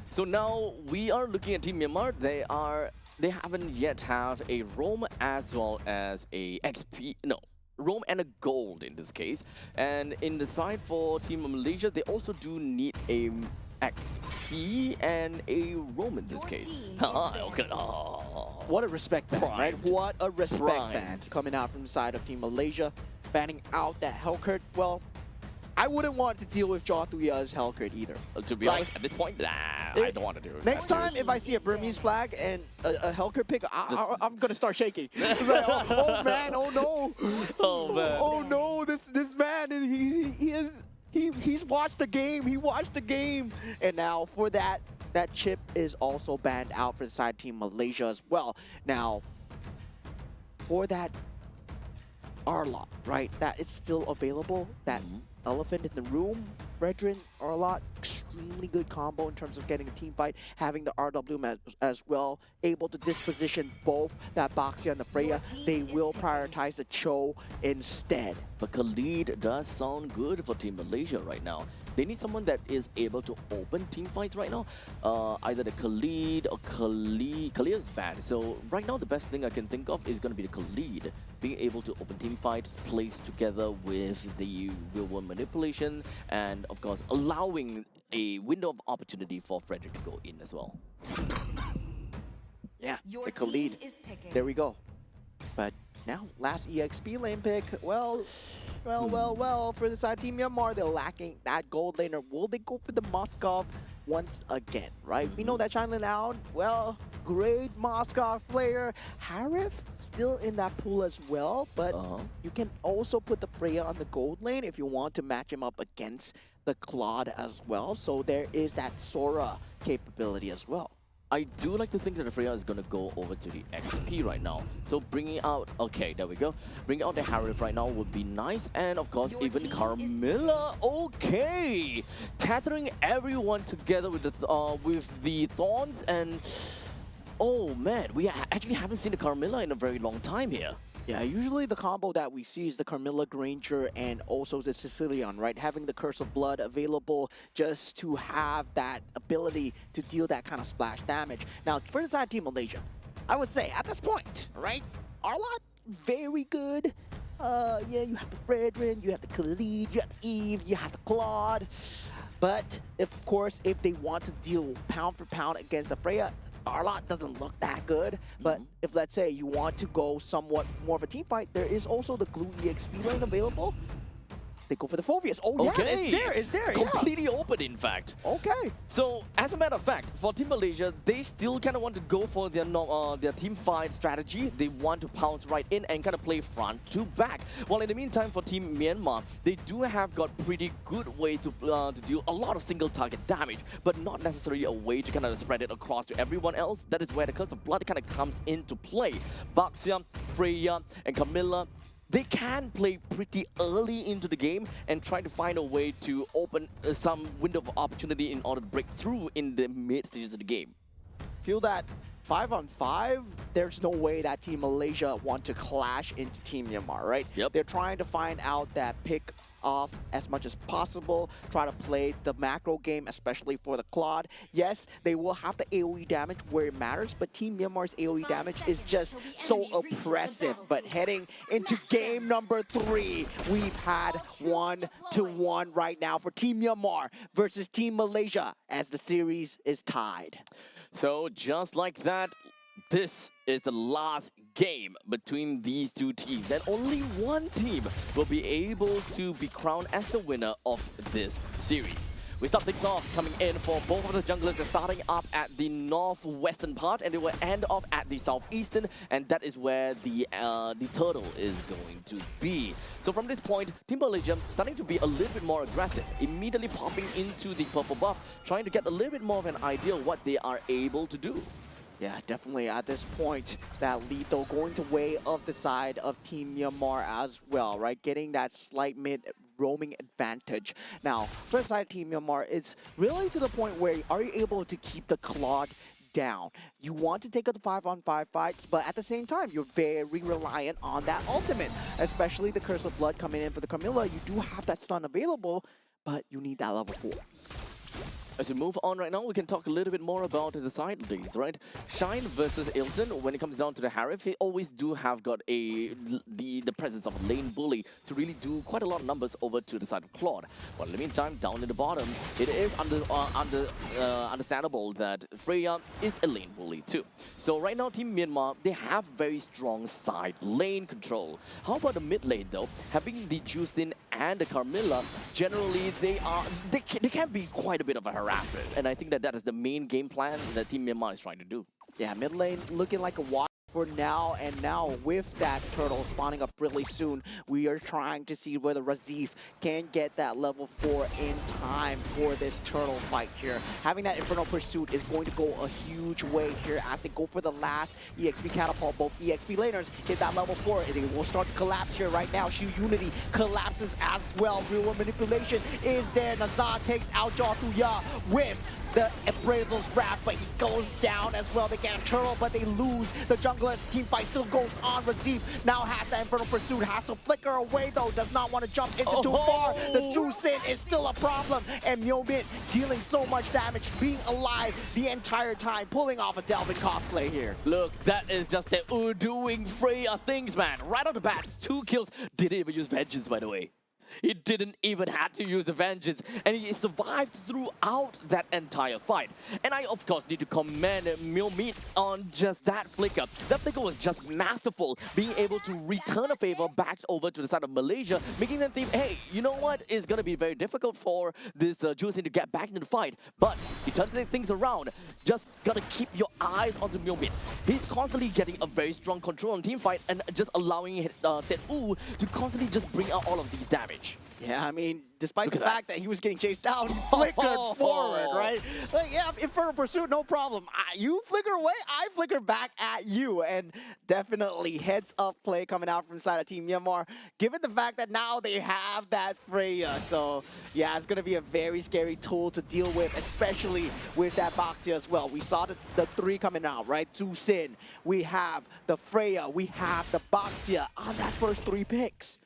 So now we are looking at Team Myanmar. They haven't yet have a Rome as well as a XP. No. Rome and a gold in this case. And in the side for Team Malaysia, they also do need a XP and a Rome in this case. Okay. Oh. What a respect ban, right? Primed. What a respect Primed. ban coming out from the side of Team Malaysia. Banning out that Hellcurt. Well, I wouldn't want to deal with Jothuya's Hellcurt either. To be Like, honest, at this point, nah, I don't want to do it. Next time, if I see a Burmese flag and a Hellcurt pick, I'm gonna start shaking. It's like, oh man, oh no, Oh, man. oh no, this man, he's watched the game. He watched the game, and now for that chip is also banned out for the side Team Malaysia as well. Now, for that Arlot, right? That is still available. That elephant in the room, Fredrin, Arlot, extremely good combo in terms of getting a team fight. Having the RW as well, able to disposition both that Boxia and the Freya. They will prioritize the Cho instead. But Khalid does sound good for Team Malaysia right now. They need someone that is able to open team fights right now. Either the Khalid or Khalid is bad. So right now the best thing I can think of is going to be the Khalid. Being able to open team fights, place together with the real world manipulation, and of course allowing a window of opportunity for Frederick to go in as well. Yeah, Your the Khalid. team is picking. There we go. But now, last EXP lane pick. Well, for the side Team Myanmar, they're lacking that gold laner. Will they go for the Moskov once again, right? We know that Shineland out. Well, great Moskov player. Harif still in that pool as well, but you can also put the Freya on the gold lane if you want to match him up against the Claude as well. So there is that Sora capability as well. I do like to think that the Freya is going to go over to the XP right now. So bringing out, okay, there we go. Bringing out the Harif right now would be nice. And of course, Your even team is Carmilla, okay. Tethering everyone together with the Thorns and, oh man, we actually haven't seen the Carmilla in a very long time here. Yeah, usually the combo that we see is the Carmilla Granger and also the Sicilian, right? Having the Curse of Blood available just to have that ability to deal that kind of splash damage. Now, for the side Team Malaysia, I would say at this point, right? Arlot, very good. Yeah, you have the Fredrin, you have the Khalid, you have the Eve, you have the Claude. But, of course, if they want to deal pound for pound against the Freya, Arlot doesn't look that good, but if let's say you want to go somewhat more of a team fight, there is also the Glue EXP lane available. They go for the Phoveus. Oh yeah, it's there. Completely open, in fact. Okay. So, as a matter of fact, for Team Malaysia, they still kind of want to go for their team fight strategy. They want to pounce right in and kind of play front to back. While in the meantime, for Team Myanmar, they do have got pretty good ways to deal a lot of single target damage, but not necessarily a way to kind of spread it across to everyone else. That is where the Curse of Blood kind of comes into play. Baxia, Freya, and Camilla, they can play pretty early into the game and try to find a way to open some window of opportunity in order to break through in the mid stages of the game. Feel that 5-on-5, there's no way that Team Malaysia want to clash into Team Myanmar, right? Yep. They're trying to find out that pick off as much as possible, try to play the macro game, especially for the Claude. Yes, they will have the AoE damage where it matters, but Team Myanmar's AoE damage is just so oppressive. But heading into game number 3, we've had 1-1 right now for Team Myanmar versus Team Malaysia as the series is tied. So just like that, this is the last game between these two teams, and only one team will be able to be crowned as the winner of this series. We start things off coming in for both of the junglers. They're starting up at the northwestern part, and they will end off at the southeastern, and that is where the turtle is going to be. So from this point, Team Malaysia starting to be a little bit more aggressive, immediately popping into the purple buff, trying to get a little bit more of an idea of what they are able to do. Yeah, definitely at this point, that lethal going to weigh of the side of Team Myanmar as well, right? Getting that slight mid roaming advantage. Now, for the side of Team Myanmar, it's really to the point where are you able to keep the Claude down? You want to take out the 5-on-5 fights, but at the same time, you're very reliant on that ultimate, especially the Curse of Blood coming in for the Camilla. You do have that stun available, but you need that level 4. As we move on right now, we can talk a little bit more about the side lanes, right? Shine versus Ilton, when it comes down to the Harif, he always do have got the presence of a lane bully to really do quite a lot of numbers over to the side of Claude. But in the meantime, down in the bottom, it is understandable that Freya is a lane bully too. So right now, Team Myanmar, they have very strong side lane control. How about the mid lane though? Having the Jusin and the Carmilla, generally they can be quite a bit of a harassers, and I think that is the main game plan that Team Myanmar is trying to do. Yeah, mid lane looking like a water for now, and now with that turtle spawning up really soon, we are trying to see whether Razif can get that level 4 in time for this turtle fight here. Having that Infernal Pursuit is going to go a huge way here as they go for the last EXP catapult. Both EXP laners hit that level 4, and it will start to collapse here right now. Shu Unity collapses as well. Real world manipulation is there. Nazan takes out Jothuya with the Appraisal's Wrath, but he goes down as well. They get a turtle, but they lose. The jungler team fight still goes on. Razif now has that Infernal Pursuit, has to flicker away though, does not want to jump into too far. The Jusin is still a problem, and Myomit dealing so much damage, being alive the entire time, pulling off a Delvin cosplay here. Look, that is just the doing Freya things, man. Right off the bat, 2 kills. Didn't even use Vengeance, by the way. He didn't even have to use the Vengeance, and he survived throughout that entire fight. And I, of course, need to commend Myomit on just that flicker. That flicker was just masterful, being able to return a favor back over to the side of Malaysia, making them think, hey, you know what? It's going to be very difficult for this Jusin to get back into the fight. But he turned things around. Just got to keep your eyes onto Myomit. He's constantly getting a very strong control on team fight and just allowing Tet-U to constantly just bring out all of these damage. Yeah, I mean, despite the fact that he was getting chased down, he flickered forward, right? Like, yeah, Infernal Pursuit, no problem. You flicker away, I flicker back at you. And definitely heads up play coming out from the side of Team Myanmar, given the fact that now they have that Freya. So, yeah, it's going to be a very scary tool to deal with, especially with that Boxia as well. We saw the 3 coming out, right? Jusin, we have the Freya, we have the Boxia on that first 3 picks.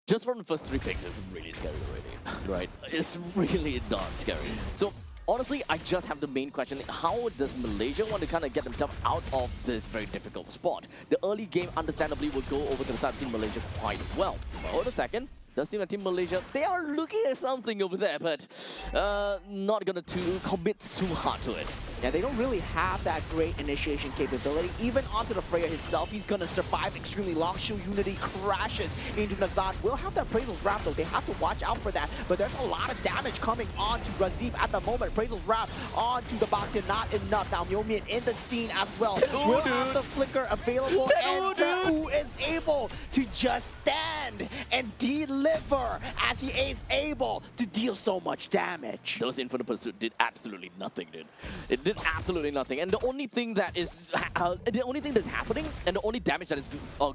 Just from the first 3 picks, it's really scary already, right? It's really darn scary. So, honestly, I just have the main question. How does Malaysia want to kind of get themselves out of this very difficult spot? The early game, understandably, will go over to the side of Team Malaysia quite well. But hold a second. Does seem like Team Malaysia, they are looking at something over there, but not gonna commit too hard to it. Yeah, they don't really have that great initiation capability. Even onto the Freya himself, he's gonna survive extremely long. Shu Unity crashes into Nazan. Will have that Appraisal's Wrath though. They have to watch out for that. But there's a lot of damage coming onto Razif at the moment. Appraisal's Wrath onto the box here, not enough. Now Myomit in the scene as well. Will have the flicker available, and Tet-U is able to just stand and deliver as he is able to deal so much damage. Those Infinite Pursuit did absolutely nothing, dude. It did absolutely nothing. And the only thing that is, that's happening, and the only damage that is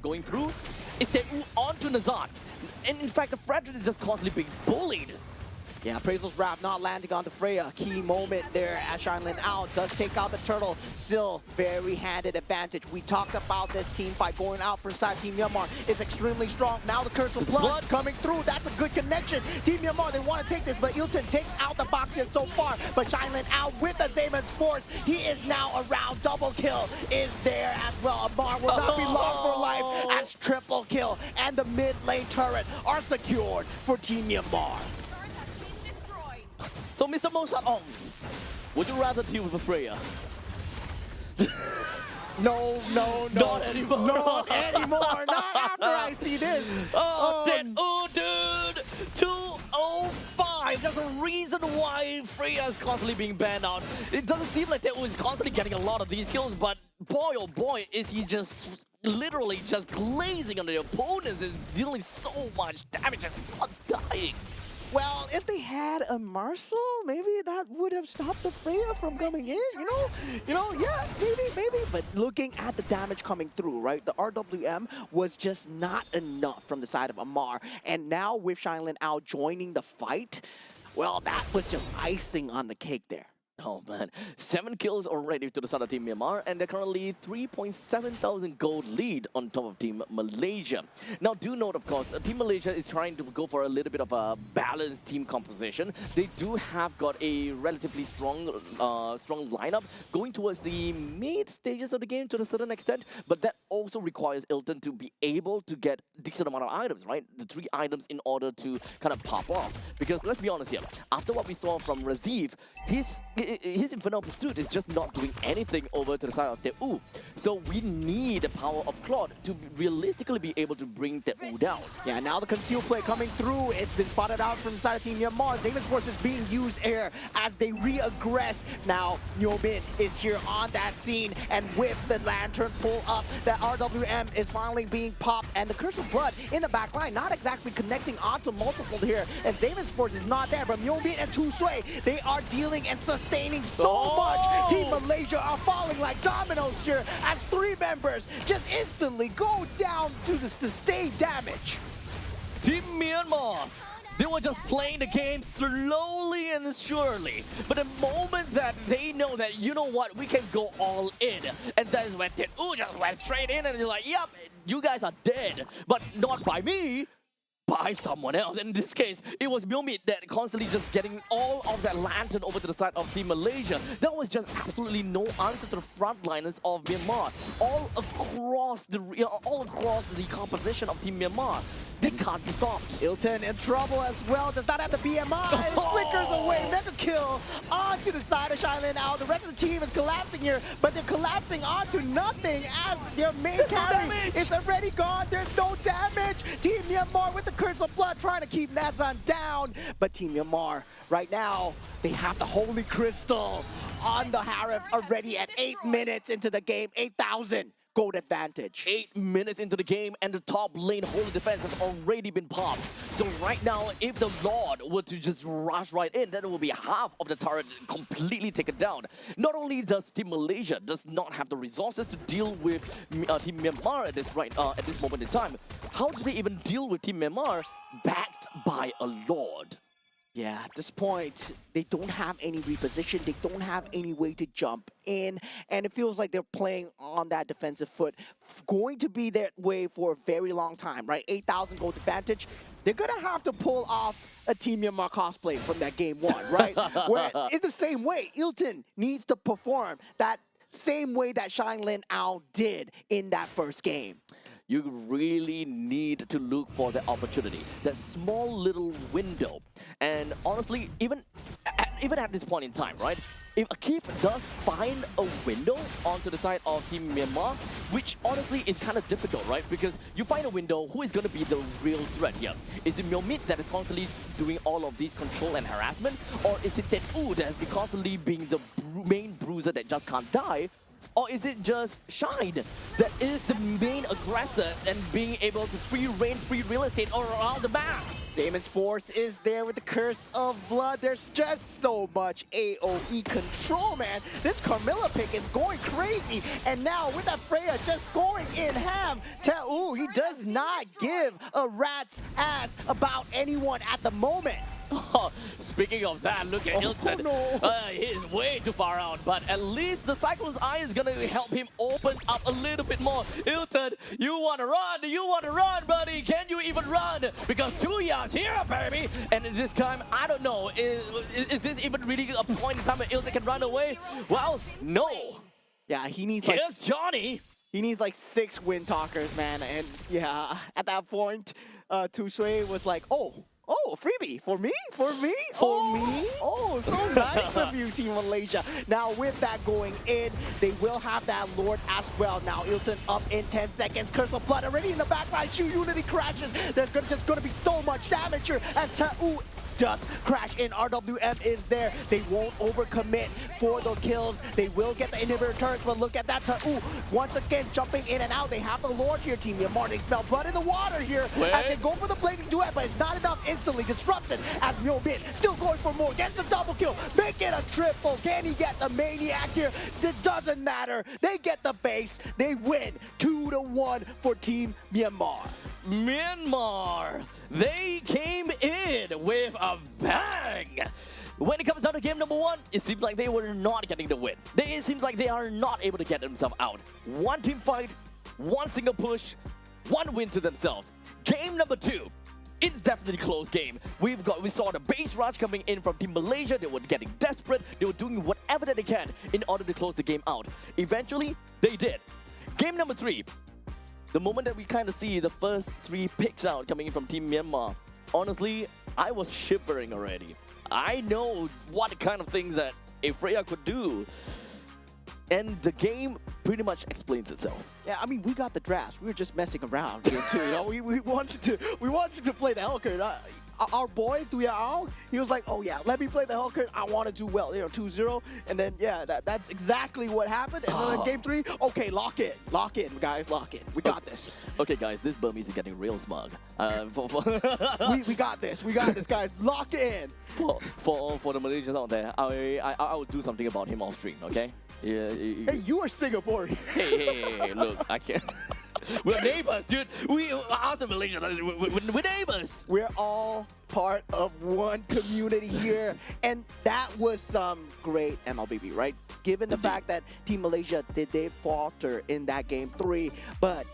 going through, is Tet-U onto Nazan. And in fact, the Frederick is just constantly being bullied. Yeah, Appraisal's Wrath not landing onto Freya. Key moment there as Shinlin out. Does take out the turtle. Still very handed advantage. We talked about this team fight going out for side Team Myanmar. It's extremely strong. Now the Curse of Blood coming through. That's a good connection. Team Myanmar, they want to take this, but Ilton takes out the box here so far. But Shinlin out with the Damon's Force. He is now around. Double kill is there as well. Amar will not be long for life as triple kill. And the mid lane turret are secured for Team Myanmar. So, Mr. Mosat, would you rather deal with a Freya? No. Not anymore. Not anymore. Not after I see this. Dude. 205. There's a reason why Freya is constantly being banned out. It doesn't seem like Tet-U is constantly getting a lot of these kills, but boy, oh boy, is he just literally just glazing on the opponents and dealing so much damage and not dying. Well, if they had a Marcel, maybe that would have stopped the Freya from coming in, yeah, maybe. But looking at the damage coming through, right, the RWM was just not enough from the side of Amar. And now with Shailin Ao joining the fight, well, that was just icing on the cake there. Oh man, 7 kills already to the side of Team Myanmar, and they're currently 3.7 thousand gold lead on top of Team Malaysia. Now do note, of course, Team Malaysia is trying to go for a little bit of a balanced team composition. They do have got a relatively strong lineup going towards the mid stages of the game to a certain extent, but that also requires Ilton to be able to get a decent amount of items, right? The 3 items in order to kind of pop off. Because let's be honest here, after what we saw from Razif, his Infernal Pursuit is just not doing anything over to the side of Teu. So we need the power of Claude to realistically be able to bring Teu down. Yeah, now the conceal play coming through. It's been spotted out from the side of Team Myanmar. Damon's Force is being used here as they re-aggress. Now, Yeomin is here on that scene, and with the Lantern pull up, the RWM is finally being popped, and the Curse of Blood in the back line, not exactly connecting onto multiple here, and Damon's Force is not there, but Yeomin and Tu Sui, they are dealing and sustaining so much. Team Malaysia are falling like dominoes here as 3 members just instantly go down to the sustained damage. Team Myanmar, they were just playing the game slowly and surely. But the moment that they know that, you know what, we can go all in, and that is when Teu just went straight in and you're like, yep, you guys are dead, but not by me. By someone else. In this case, it was Myomit that constantly just getting all of that lantern over to the side of Team Malaysia. There was just absolutely no answer to the frontliners of Myanmar. All across the composition of Team Myanmar. They can't be stopped. Ilton in trouble as well. Does not have the BMI. Flickers away. Mega kill onto the side of Shailin Ao. The rest of the team is collapsing here, but they're collapsing onto nothing as their main carry is already gone. There's no damage. Team Myanmar with the Curse of Blood trying to keep Nazan down. But Team Myanmar, right now, they have the Holy Crystal on the Harif already at 8 minutes into the game. 8,000. Gold advantage. 8 minutes into the game and the top lane holy defense has already been popped. So right now, if the Lord were to just rush right in, then it will be half of the turret completely taken down. Not only does Team Malaysia does not have the resources to deal with Team Myanmar at this moment in time, how do they even deal with Team Myanmar backed by a Lord? Yeah, at this point, they don't have any reposition. They don't have any way to jump in. And it feels like they're playing on that defensive foot. Going to be that way for a very long time, right? 8,000 gold advantage. They're going to have to pull off a Team Myanmar cosplay from that game 1, right? Where in the same way, Ilton needs to perform that same way that Shailin Ao did in that first game. You really need to look for the opportunity, that small little window. And honestly, even at this point in time, right? If Akif does find a window onto the side of Team Myanmar, which honestly is kind of difficult, right? Because you find a window, who is going to be the real threat here? Is it Myomit that is constantly doing all of these control and harassment? Or is it Teu that has been constantly being the main bruiser that just can't die? Or is it just Shine that is the main aggressor and being able to free real estate all around the map? Damon's Force is there with the Curse of Blood. There's just so much AoE control, man. This Carmilla pick is going crazy. And now with that Freya just going in ham, Teu, he does not give a rat's ass about anyone at the moment. Oh, speaking of that, look at Ilton. No. He's way too far out, but at least the Cyclone's Eye is going to help him open up a little bit more. Ilton, you want to run? You want to run, buddy? Can you even run? Because 2 yards here, baby. And this time, I don't know. Is this even really a point in time where Ilton can run away? Well, no. Yeah, he needs Here's Johnny. He needs like 6 Wind Talkers, man. And yeah, at that point, Tu Sui was like, oh, freebie for me? For me? Oh, so nice of you, Team Malaysia. Now, with that going in, they will have that Lord as well. Now, Ilton up in 10 seconds. Curse of Blood already in the backline. Shu Unity crashes. There's just going to be so much damage here as Teu just crash in. RWM is there. They won't overcommit for the kills. They will get the inhibitor turrets, but look at that. Ooh, once again, jumping in and out. They have the Lord here, Team Myanmar. They smell blood in the water here as they go for the blazing duet, but it's not enough. Instantly disrupted as Myomit still going for more. Gets the double kill. Make it a triple. Can he get the Maniac here? It doesn't matter. They get the base. They win 2-1 for Team Myanmar. Myanmar, they came in with a bang. When it comes down to game number 1, it seems like they were not getting the win. It seems like they are not able to get themselves out. One team fight, one single push, one win to themselves. Game number 2, it's definitely a close game. We saw the base rush coming in from Team Malaysia. They were getting desperate. They were doing whatever that they can in order to close the game out. Eventually, they did. Game number 3. The moment that we kind of see the first 3 picks out coming in from Team Myanmar, honestly, I was shivering already. I know what kind of things that a Freya could do. And the game pretty much explains itself. Yeah, I mean, we got the drafts. We were just messing around here too. You know, we wanted to play the Hellcurt. Our boy Tuyao, he was like, oh yeah, let me play the Hellcurt. I want to do well. You know, 2-0, and then yeah, that's exactly what happened. And then game 3, okay, lock in, guys, lock in. We got this. Okay, guys, this Burmese is getting real smug. We got this, guys. Lock in. For the Malaysians out there, I will do something about him off stream. Okay. Yeah. Hey, you are Singaporean. Hey, look, I can't. We're neighbors, dude. We are the Malaysians. We're neighbors. We're all part of one community here, and that was some great MLBB, right? Given the fact that Team Malaysia they falter in that game 3, but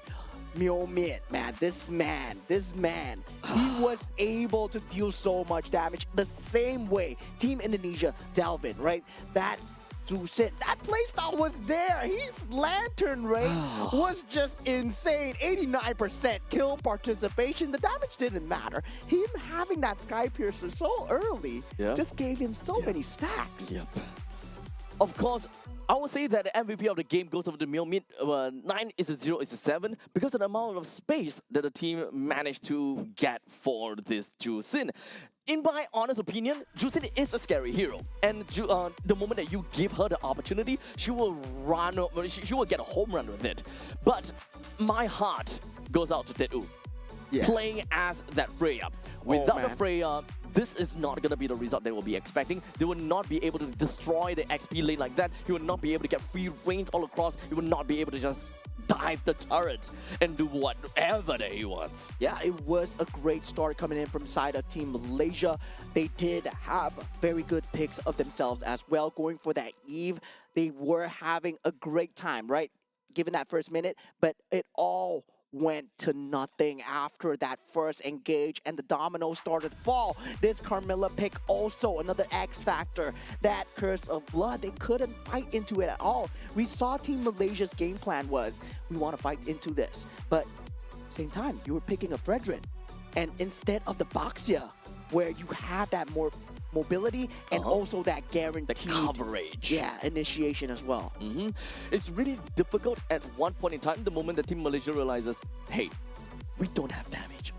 Myomit, man, this man, he was able to deal so much damage the same way Team Indonesia, Delvin, right? That playstyle was there. His lantern rate was just insane. 89% kill participation. The damage didn't matter. Him having that Sky Piercer so early just gave him so many stacks. Yep. Of course, I would say that the MVP of the game goes over to Myomit. 9-0-7 because of the amount of space that the team managed to get for this Jusin. In my honest opinion, Jusin is a scary hero, and the moment that you give her the opportunity, she will run. She will get a home run with it. But my heart goes out to Tedu, playing as that Freya. Without the Freya, this is not going to be the result they will be expecting. They will not be able to destroy the XP lane like that. He will not be able to get free reigns all across. He will not be able to just dive the turret and do whatever that he wants. Yeah, it was a great start coming in from side of Team Malaysia. They did have very good picks of themselves as well. Going for that Eve, they were having a great time, right? Given that first minute, but it all went to nothing after that first engage, and the dominoes started to fall. This Carmilla pick also another X factor. That Curse of Blood, they couldn't fight into it at all. We saw Team Malaysia's game plan was, we want to fight into this, but same time, you were picking a Fredrin, and instead of the Baxia, where you have that more mobility and also that guaranteed coverage. Yeah, initiation as well. It's really difficult at one point in time, the moment that Team Malaysia realizes, hey, we don't have damage.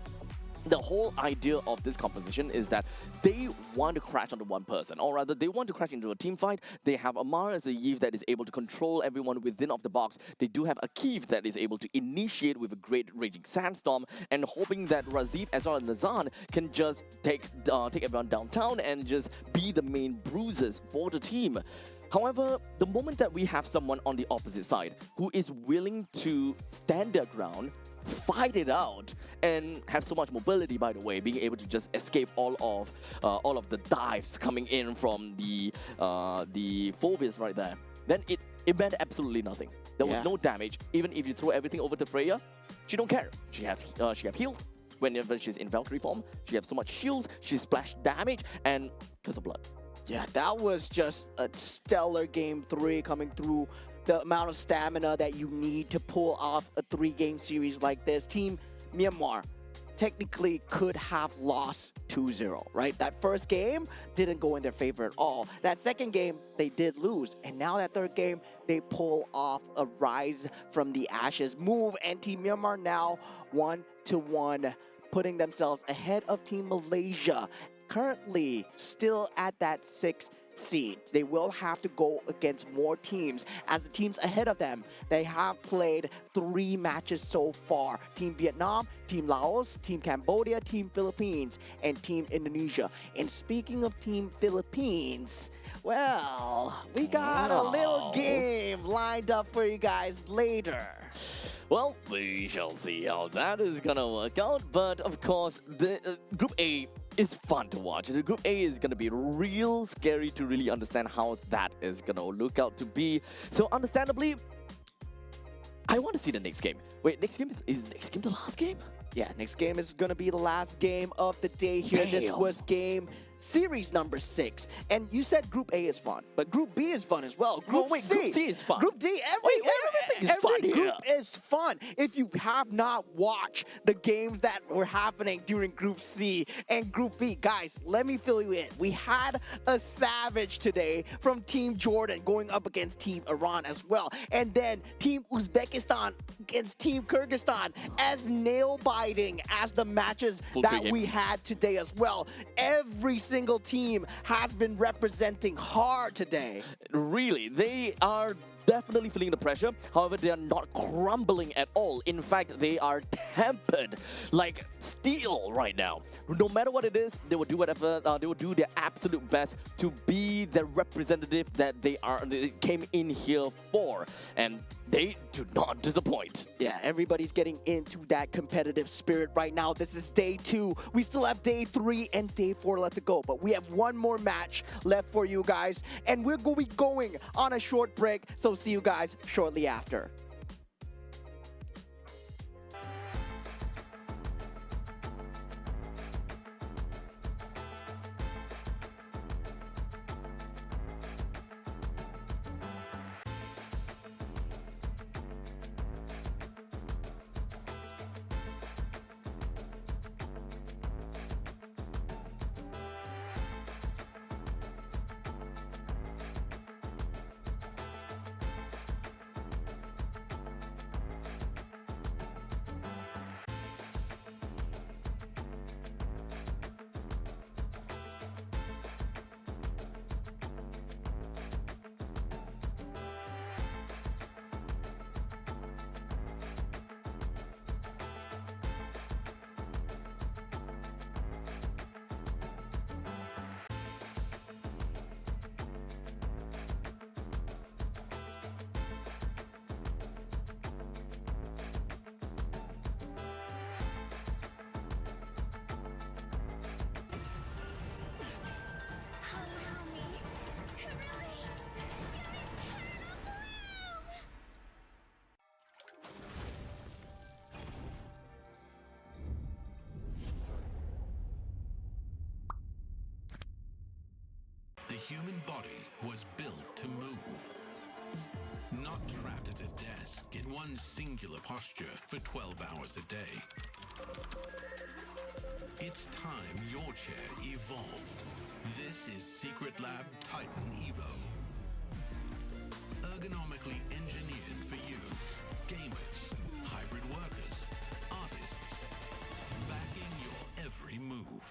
The whole idea of this composition is that they want to crash onto one person, or rather they want to crash into a team fight. They have Amar as a Yve that is able to control everyone within of the box. They do have a Keith that is able to initiate with a great Raging Sandstorm, and hoping that Razif as well as Nazan can just take everyone downtown and just be the main bruisers for the team. However, the moment that we have someone on the opposite side who is willing to stand their ground, fight it out, and have so much mobility, by the way, being able to just escape all of the dives coming in from the Phobias right there, then it meant absolutely nothing. There was no damage. Even if you throw everything over to Freya, she don't care. She have heals. Whenever she's in Valkyrie form, she has so much shields, she splash damage, and Curse of Blood. Yeah, that was just a stellar game 3 coming through. The amount of stamina that you need to pull off a 3-game series like this. Team Myanmar technically could have lost 2-0, right? That first game didn't go in their favor at all. That second game, they did lose. And now that third game, they pull off a rise from the ashes move. And Team Myanmar now 1-1, putting themselves ahead of Team Malaysia currently still at that 6th seed. They will have to go against more teams, as the teams ahead of them, they have played 3 matches so far. Team Vietnam, Team Laos, Team Cambodia, Team Philippines, and Team Indonesia. And speaking of Team Philippines, well, we got a little Wow. game lined up for you guys later. Well, we shall see how that is gonna work out. But of course, the Group A is fun to watch. The Group A is gonna be real scary to really understand how that is gonna look out to be. So understandably, I want to see the next game. Wait, next game is next game the last game? Yeah, next game is going to be the last game of the day here. This Damn. was game series number 6. And you said Group A is fun, but Group B is fun as well. Group wait, C. Group C is fun. Group D, Everything is every fun group here. is fun. If you have not watched the games that were happening during Group C and Group B, guys, let me fill you in. We had a savage today from Team Jordan going up against Team Iran as well. And then Team Uzbekistan against Team Kyrgyzstan, as nail-biting as the matches Full that 3 we games. had today as well. Every single team has been representing hard today. Really, they are definitely feeling the pressure. However, they are not crumbling at all. In fact, they are tempered like steel right now. No matter what it is, they will do whatever. They will do their absolute best to be the representative that they came in here for, and they do not disappoint. Yeah, everybody's getting into that competitive spirit right now. This is day 2. We still have day 3 and day 4 left to go, but we have one more match left for you guys, and we're going to be going on a short break, so see you guys shortly after. Allow me to release your eternal bloom! The human body was built to move. Not trapped at a desk in one singular posture for 12 hours a day. It's time your chair evolved. This is Secret Lab Titan Evo. Ergonomically engineered for you, gamers, hybrid workers, artists, backing your every move.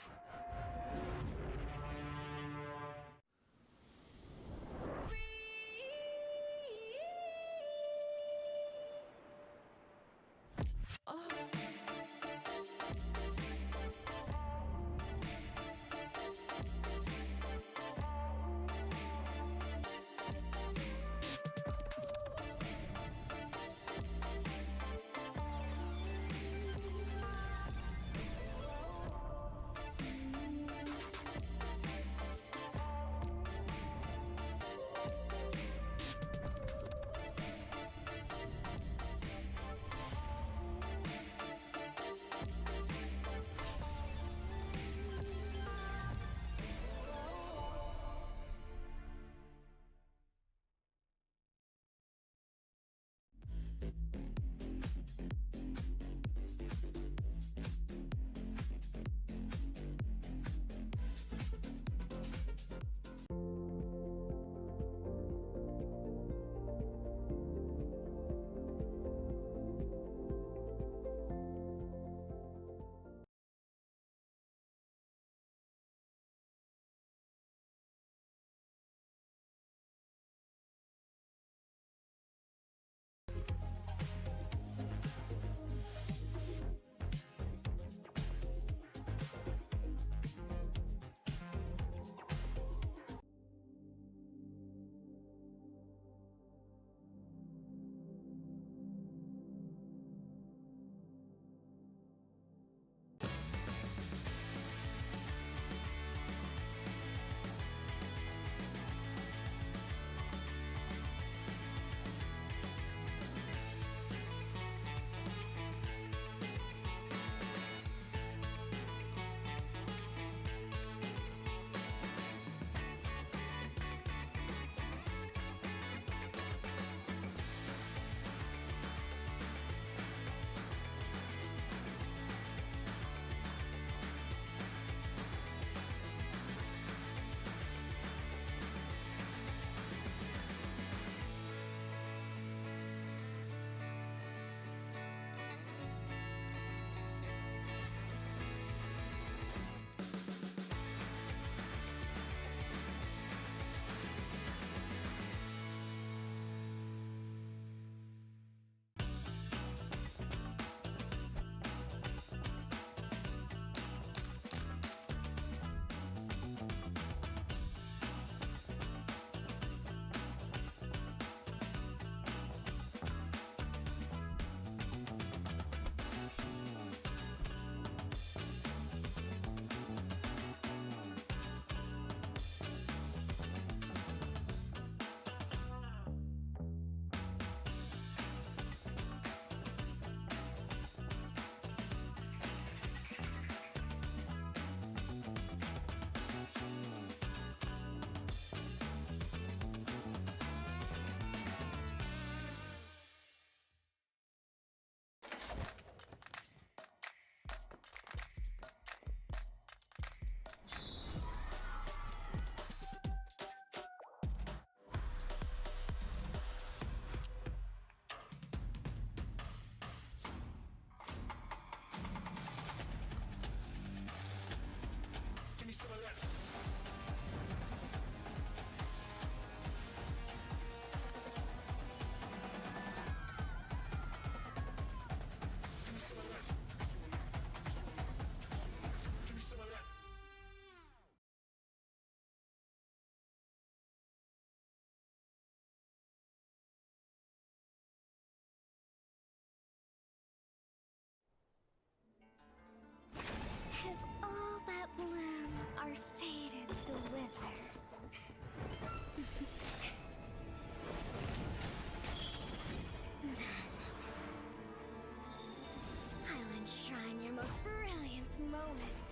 moment.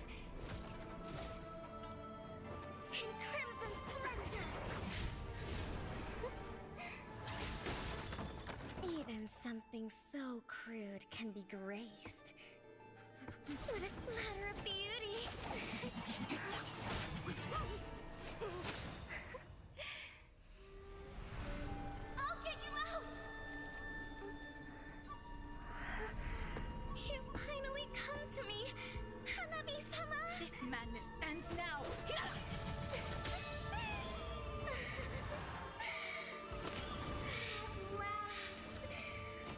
In crimson splendor. Even something so crude can be graced with a splatter of beauty. I'll get you out! You finally come to me, Hanabi-sama! This madness ends now! At last,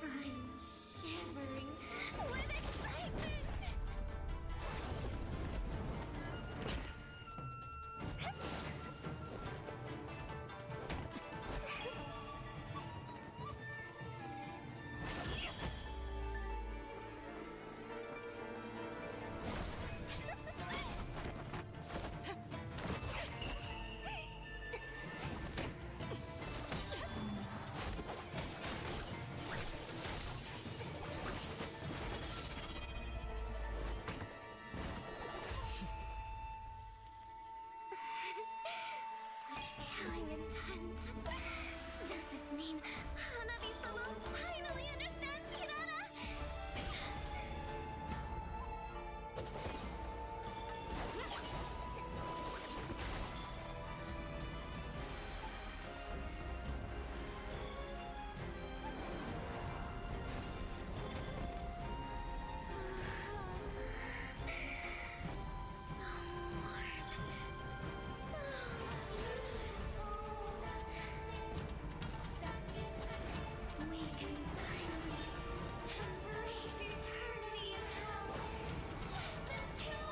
I'm shivering with excitement! Such killing intent. Does this mean Hanabi-sama finally understands Kirara? So warm. So beautiful. We can finally embrace eternity in hell. Just the two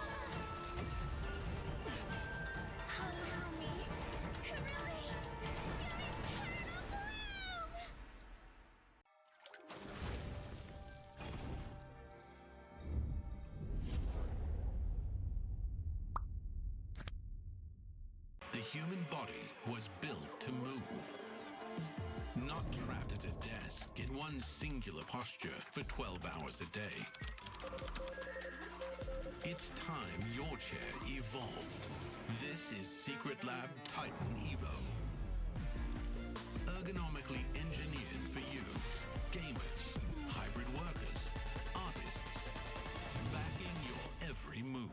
of us. Allow me to release your eternal bloom. The human body was built to move. Not trapped at a desk in one singular posture for 12 hours a day. It's time your chair evolved. This is Secret Lab Titan Evo. Ergonomically engineered for you, gamers, hybrid workers, artists, backing your every move.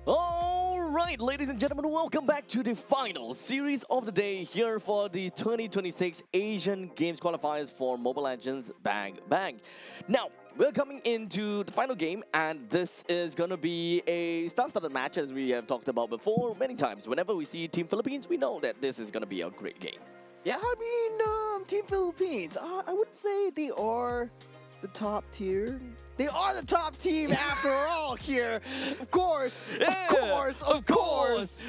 All right, ladies and gentlemen, welcome back to the final series of the day here for the 2026 Asian Games qualifiers for Mobile Legends Bang Bang. Now, we're coming into the final game, and this is going to be a star-studded match, as we have talked about before many times. Whenever we see Team Philippines, we know that this is going to be a great game. Yeah, I mean, Team Philippines, I would say they are the top tier. They are the top team after all here. Of course, Yeah, of course.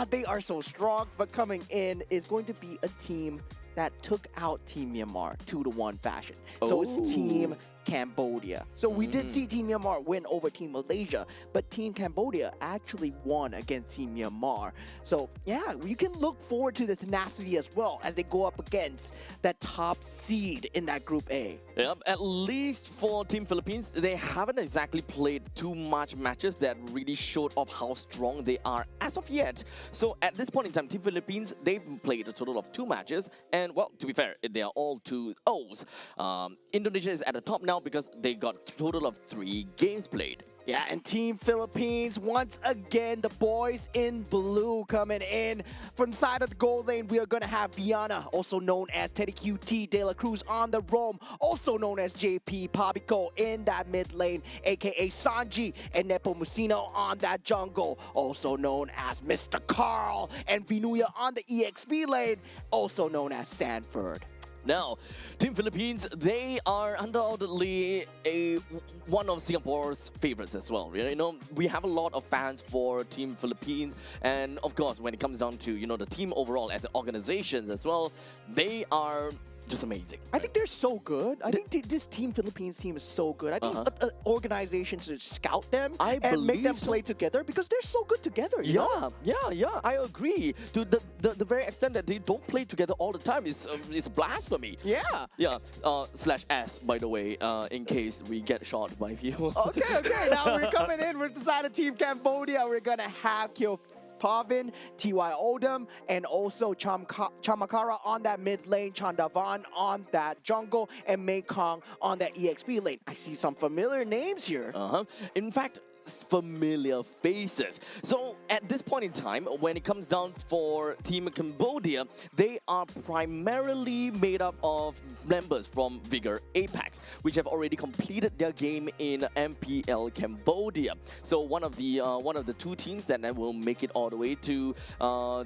They are so strong, but coming in is going to be a team that took out Team Myanmar 2-1 fashion. So it's Team Cambodia. So we did see Team Myanmar win over Team Malaysia, but Team Cambodia actually won against Team Myanmar. So yeah, you can look forward to the tenacity as well as they go up against that top seed in that Group A. Yep, at least for Team Philippines, they haven't exactly played too much matches that really showed off how strong they are as of yet. So at this point in time, Team Philippines, they've played a total of 2 matches, and well, to be fair, they are all 2-0s. Indonesia is at the top now because they got a total of 3 games played. Yeah, and Team Philippines, once again, the boys in blue coming in. From the side of the goal lane, we are going to have Viana, also known as Teddy QT De La Cruz on the roam, also known as JP Pabico in that mid lane, aka Sanji and Nepomuceno on that jungle, also known as Mr. Carl, and Vinuya on the EXP lane, also known as Sanford. Now, Team Philippines, they are undoubtedly one of Singapore's favorites as well. You know, we have a lot of fans for Team Philippines, and of course, when it comes down to the team overall as organizations as well, they are just amazing. I think they're so good. I think this Team Philippines team is so good. I think organizations should scout them and make them play together because they're so good together. You know? Yeah, I agree. To the very extent that they don't play together all the time is blasphemy. Yeah. Yeah. /S, by the way, in case we get shot by people. Okay. Now we're coming in with the side of Team Cambodia. We're gonna have Kyo Pavin, T.Y. Odom, and also Chamakara on that mid lane, Chandavan on that jungle, and Mekong on that EXP lane. I see some familiar names here. In fact, familiar faces. So at this point in time, when it comes down for Team Cambodia, they are primarily made up of members from Vigor Apex, which have already completed their game in MPL Cambodia. So one of the 2 teams that will make it all the way to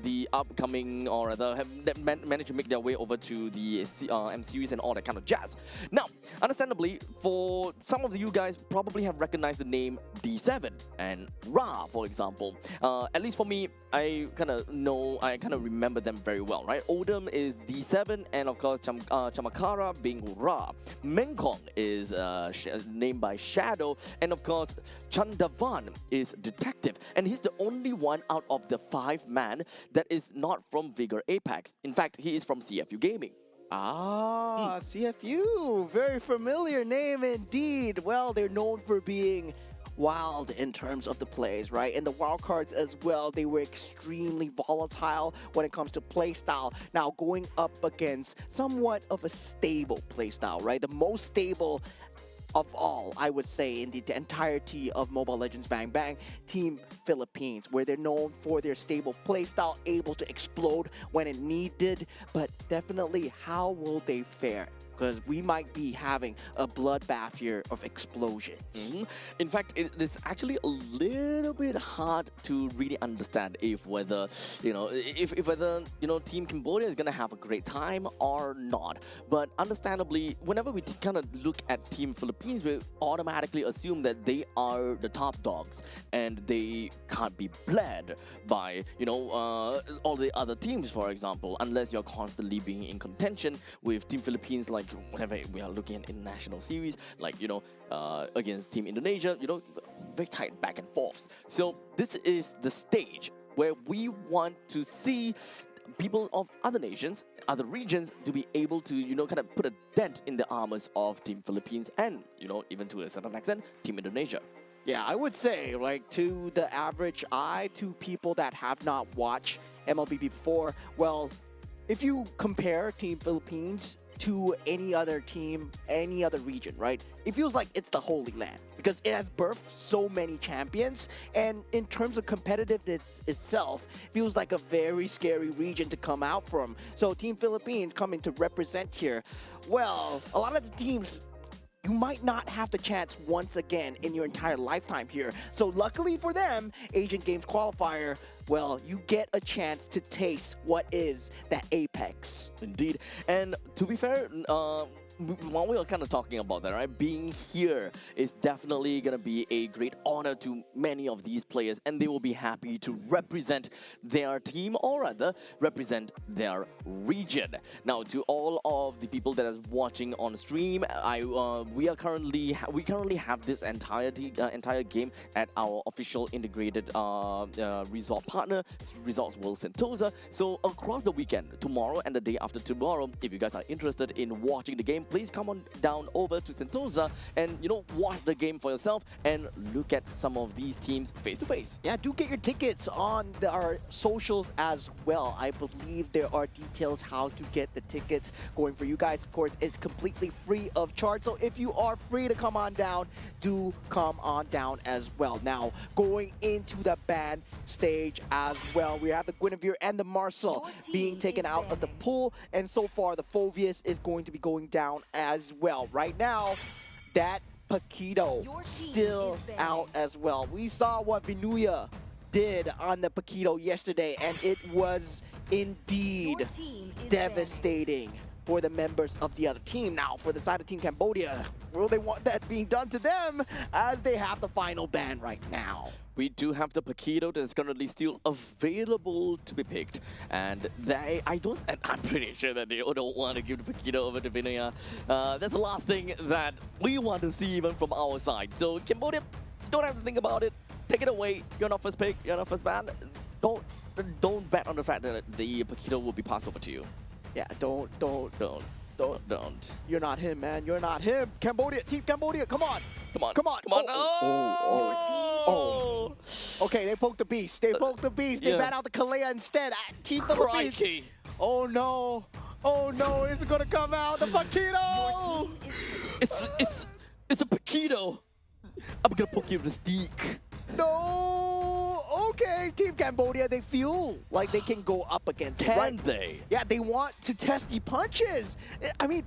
the upcoming, or rather have managed to make their way over to the M series and all that kind of jazz. Now, understandably, for some of you guys probably have recognized the name D7 and Ra, for example. At least for me, I kind of remember them very well, right? Odom is D7, and of course Chamakara being Ra. Mekong is named by Shadow, and of course Chandavan is Detective, and he's the only one out of the 5-man that is not from Vigor Apex. In fact, he is from CFU Gaming. CFU, very familiar name indeed. Well, they're known for being wild in terms of the plays, right? And the wild cards as well, they were extremely volatile when it comes to playstyle. Now going up against somewhat of a stable playstyle, right? The most stable of all, I would say, in the entirety of Mobile Legends Bang Bang, Team Philippines, where they're known for their stable playstyle, able to explode when it needed, but definitely how will they fare? Because we might be having a bloodbath here of explosions. In fact, it is actually a little bit hard to really understand if whether Team Cambodia is gonna have a great time or not. But understandably, whenever we kind of look at Team Philippines, we automatically assume that they are the top dogs and they can't be bled by all the other teams, for example, unless you're constantly being in contention with Team Philippines, like whenever we are looking at international series, like against Team Indonesia, very tight back and forth. So this is the stage where we want to see people of other nations, other regions, to be able to kind of put a dent in the armors of Team Philippines and even to a certain extent Team Indonesia. Yeah, I would say, like, to the average eye, to people that have not watched MLBB before, well, if you compare Team Philippines to any other team, any other region, right? It feels like it's the Holy Land because it has birthed so many champions. And in terms of competitiveness itself, it feels like a very scary region to come out from. So Team Philippines coming to represent here. Well, a lot of the teams, you might not have the chance once again in your entire lifetime here. So luckily for them, Asian Games Qualifier, well, you get a chance to taste what is that apex. Indeed. And to be fair, while we are kind of talking about that, right, being here is definitely going to be a great honor to many of these players, and they will be happy to represent their team, or rather represent their region. Now, to all of the people that are watching on stream, we currently have this entire game at our official integrated resort partner, Resorts World Sentosa. So across the weekend, tomorrow and the day after tomorrow, if you guys are interested in watching the game, please come on down over to Sentosa and, you know, watch the game for yourself and look at some of these teams face to face. Yeah, do get your tickets on our socials as well. I believe there are details how to get the tickets going for you guys. Of course, it's completely free of charge. So if you are free to come on down, do come on down as well. Now, going into the band stage as well, we have the Guinevere and the Marcel being taken out of the pool. And so far, the Phovius is going to be going down as well. Right now, that Paquito still out as well. We saw what Vinuya did on the Paquito yesterday, and it was indeed devastating for the members of the other team. Now, for the side of Team Cambodia, will they want that being done to them as they have the final ban right now? We do have the Paquito that's currently still available to be picked, and I'm pretty sure that they don't want to give the Paquito over to Vinuya. That's the last thing that we want to see even from our side. So Cambodia, don't have to think about it. Take it away. You're not first pick. You're not first ban. Don't bet on the fact that the Paquito will be passed over to you. Yeah, don't. Don't. You're not him, man. You're not him. Cambodia, Team Cambodia, come on. Come on. Come on. Come on. Oh. Okay, they poked the beast. They poked the beast. They Yeah. ban out the Kalea instead. Team Philippines. Crikey. Oh no. Oh no, is it gonna come out? The Paquito! It's a Paquito. I'm gonna poke you with a stick. No! Okay, Team Cambodia, they feel like they can go up against it, Can right? they? Yeah, they want to test the punches. I mean,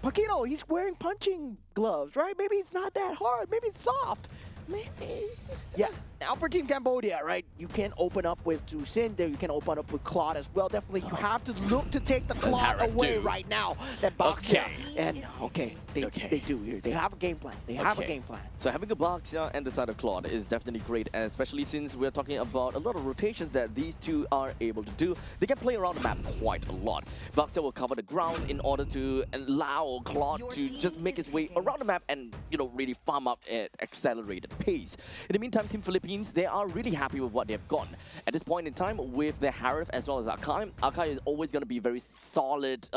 Paquito, he's wearing punching gloves, right? Maybe it's not that hard. Maybe it's soft. Maybe. Yeah, now for Team Cambodia, right? You can open up with Dusin there. You can open up with Claude as well. Definitely, you have to look to take the Claude away right now. That Boxia. Okay. And, they do here. They have a game plan. They have a game plan. So having a Boxia and the side of Claude is definitely great, especially since we're talking about a lot of rotations that these two are able to do. They can play around the map quite a lot. Boxia will cover the grounds in order to allow Claude to just make his way around the map and, you know, really farm up at accelerated pace. In the meantime, Team Philippines, they are really happy with what they've gotten. At this point in time, with their Harith as well as Akai, Akai is always going to be a very solid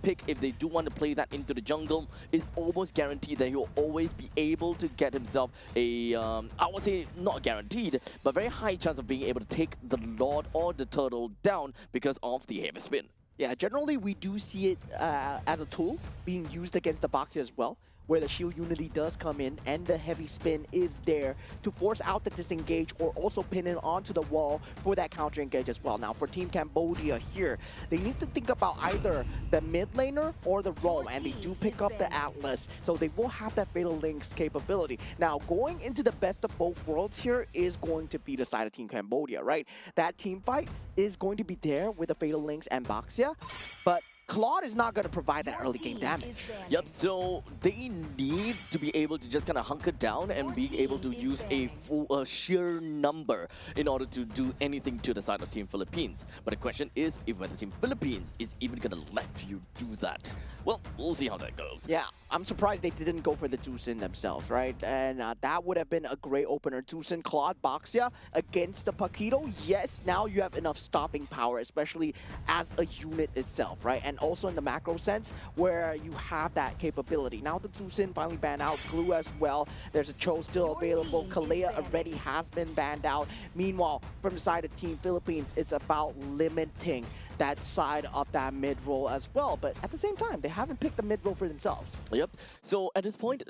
pick. If they do want to play that into the jungle, it's almost guaranteed that he'll always be able to get himself a, I would say not guaranteed, but very high chance of being able to take the Lord or the Turtle down because of the heavy spin. Yeah, generally we do see it as a tool being used against the Boxer as well, where the shield unity does come in and the heavy spin is there to force out the disengage or also pin it onto the wall for that counter engage as well. Now for Team Cambodia here, they need to think about either the mid laner or the roam, and they do pick up the Atlas, so they will have that Fatal Links capability. Now going into the best of both worlds here is going to be the side of Team Cambodia, right? That team fight is going to be there with the Fatal Links and Boxia, but Claude is not going to provide that early game damage. Yep, so they need to be able to just kind of hunker down and be able to use a full sheer number in order to do anything to the side of Team Philippines. But the question is if whether Team Philippines is even going to let you do that. Well, we'll see how that goes. Yeah, I'm surprised they didn't go for the Dusin themselves, right? And that would have been a great opener. Dusin, Claude, Boxia against the Paquito. Yes, now you have enough stopping power, especially as a unit itself, right? And also in the macro sense, where you have that capability. Now the Dusin finally banned out, Glue as well. There's a Cho still available. Kalea already has been banned out. Meanwhile, from the side of Team Philippines, it's about limiting that side of that mid role as well. But at the same time, they haven't picked the mid role for themselves. Yep. So at this point,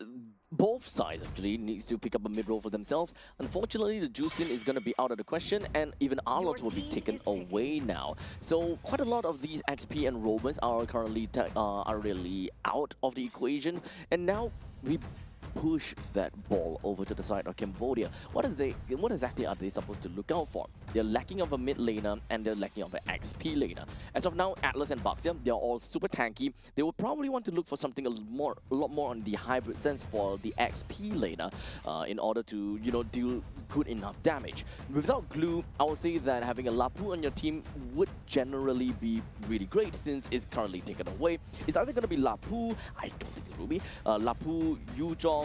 both sides actually needs to pick up a mid role for themselves. Unfortunately, the Juicin is going to be out of the question, and even Arlott will be taken away now. So quite a lot of these XP and Romans are currently are really out of the equation, and now we push that ball over to the side of Cambodia. What exactly are they supposed to look out for? They're lacking of a mid laner and they're lacking of an XP laner. As of now, Atlas and Baxia, they're all super tanky. They will probably want to look for something a lot more on the hybrid sense for the XP laner in order to, you know, deal good enough damage. Without Glue, I would say that having a Lapu on your team would generally be really great since it's currently taken away. It's either going to be Lapu, I don't think it will be, Lapu, Yuzhong.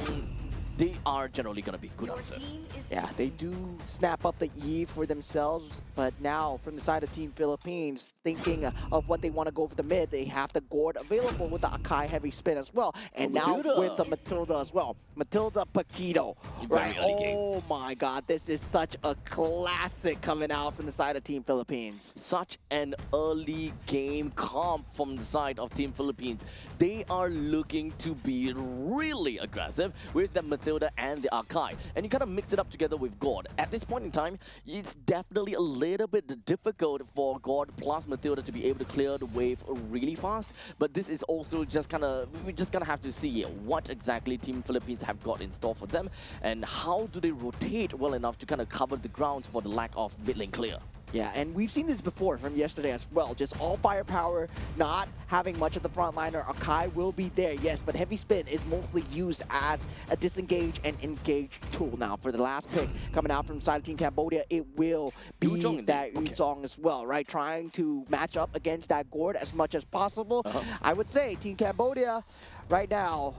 They are generally going to be good answers. Yeah, they do snap up the E for themselves, but now from the side of Team Philippines, thinking of what they want to go for the mid, they have the Gord available with the Akai heavy spin as well, and now with the Matilda as well. Matilda Paquito, right? Oh my God, this is such a classic coming out from the side of Team Philippines. Such an early game comp from the side of Team Philippines. They are looking to be really aggressive with the Matilda and the Akai, and you kind of mix it up together with God. At this point in time, it's definitely a little bit difficult for God plus Matilda to be able to clear the wave really fast, but this is also just kind of, we're just gonna have to see what exactly Team Philippines have got in store for them, and how do they rotate well enough to kind of cover the grounds for the lack of mid lane clear. Yeah, and we've seen this before from yesterday as well. Just all firepower, not having much of the frontliner. Akai will be there, yes, but heavy spin is mostly used as a disengage and engage tool. Now, for the last pick coming out from side of Team Cambodia, it will be that Yuzhong as well, right? Trying to match up against that Gord as much as possible. I would say Team Cambodia, right now,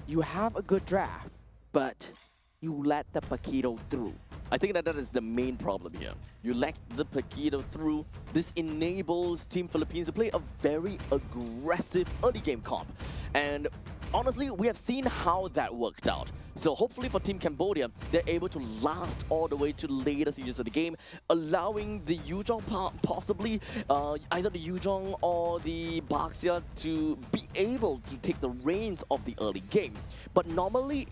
you have a good draft, but you let the Paquito through. I think that is the main problem here. You lack the Paquito through. This enables Team Philippines to play a very aggressive early game comp. And honestly, we have seen how that worked out. So hopefully for Team Cambodia, they're able to last all the way to the later stages of the game, allowing the Yuzhong possibly, either the Yuzhong or the Baxia to be able to take the reins of the early game. But normally,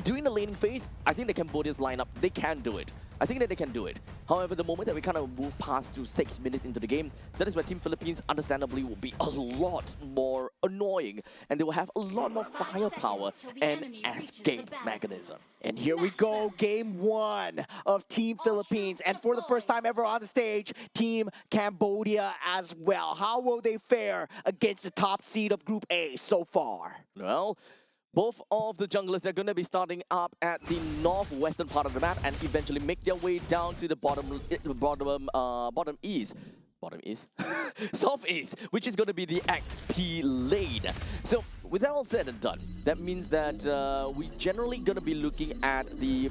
during the laning phase, I think the Cambodia's lineup, they can do it. I think that they can do it. However, the moment that we kind of move past to 6 minutes into the game, that is where Team Philippines understandably will be a lot more annoying, and they will have a lot more firepower and escape mechanism. And here we go, game one of Team Philippines. And for the first time ever on the stage, Team Cambodia as well. How will they fare against the top seed of Group A so far? Well, both of the junglers, they're going to be starting up at the northwestern part of the map and eventually make their way down to the bottom east. Southeast, which is going to be the XP lane. So with that all said and done, that means that we generally going to be looking at the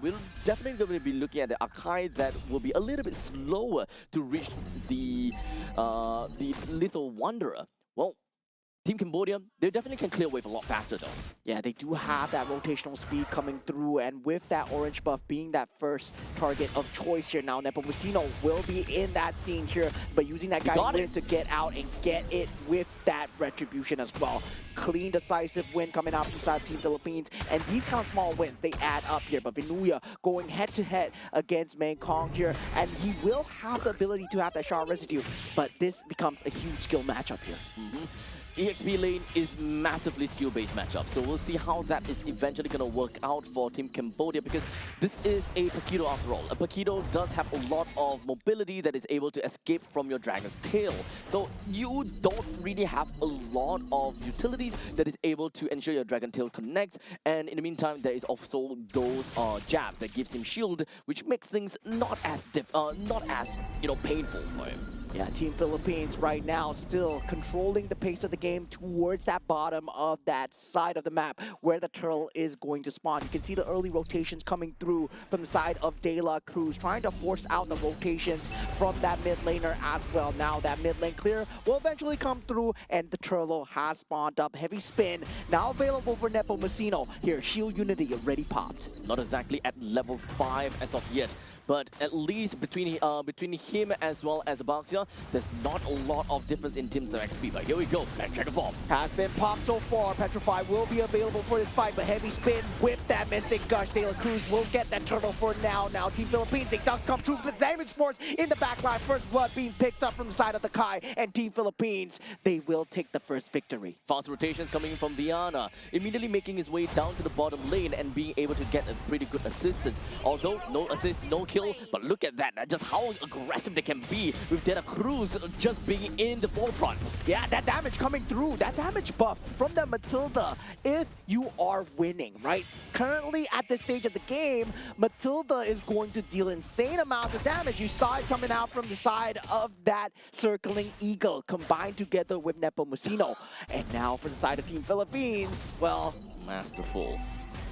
we're definitely going to be looking at the Akai that will be a little bit slower to reach the Little Wanderer. Well, Team Cambodia, they definitely can clear wave a lot faster though. Yeah, they do have that rotational speed coming through, and with that orange buff being that first target of choice here now, Nepomuceno will be in that scene here, but using that guy to get out and get it with that retribution as well. Clean, decisive win coming out from side Team Philippines, and these kind of small wins, they add up here. But Vinuya going head-to-head against Mengkong here, and he will have the ability to have that shot residue, but this becomes a huge skill matchup here. EXP lane is massively skill-based matchup, so we'll see how that is eventually going to work out for Team Cambodia, because this is a Paquito after all. A Paquito does have a lot of mobility that is able to escape from your Dragon's Tail, so you don't really have a lot of utilities that is able to ensure your Dragon Tail connects, and in the meantime, there is also those jabs that gives him shield, which makes things not as painful for him. Yeah, Team Philippines right now still controlling the pace of the game towards that bottom of that side of the map where the turtle is going to spawn. You can see the early rotations coming through from the side of De La Cruz, trying to force out the rotations from that mid laner as well. Now that mid lane clear will eventually come through, and the turtle has spawned up. Heavy spin now available for Nepomuceno. Here, shield unity already popped. Not exactly at level 5 as of yet, but at least between him as well as the Baxia, there's not a lot of difference in terms of XP. But here we go, Petriform has been popped so far. Petrify will be available for this fight, but heavy spin with that Mystic Gush. De La Cruz will get that turtle for now. Now Team Philippines, they does come true. But Esports in the backline, first blood being picked up from the side of the Kai, and Team Philippines, they will take the first victory. Fast rotations coming from Viana, immediately making his way down to the bottom lane and being able to get a pretty good assistance. Although no assist, no kill, but look at that, just how aggressive they can be with De La Cruz just being in the forefront. Yeah, that damage coming through, that damage buff from the Matilda, if you are winning, right? Currently at this stage of the game, Matilda is going to deal insane amounts of damage. You saw it coming out from the side of that circling eagle, combined together with Nepomuceno. And now for the side of Team Philippines, well, masterful.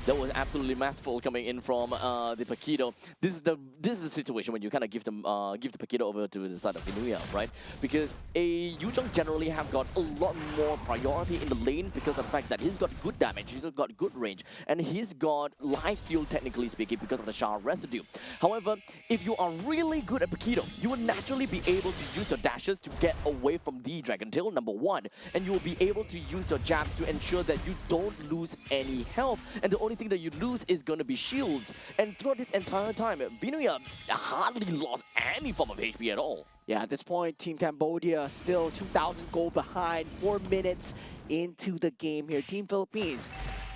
That was absolutely masterful coming in from the Paquito. This is the situation when you kind of give the Paquito over to the side of Nagoya, right? Because a Yuzhong generally have got a lot more priority in the lane because of the fact that he's got good damage, he's got good range, and he's got lifesteal technically speaking because of the Shard residue. However, if you are really good at Paquito, you will naturally be able to use your dashes to get away from the Dragon Tail, number one, and you will be able to use your jabs to ensure that you don't lose any health. And the only thing that you lose is going to be shields. And throughout this entire time, Vinuya hardly lost any form of HP at all. Yeah, at this point, Team Cambodia still 2,000 gold behind, 4 minutes into the game here. Team Philippines,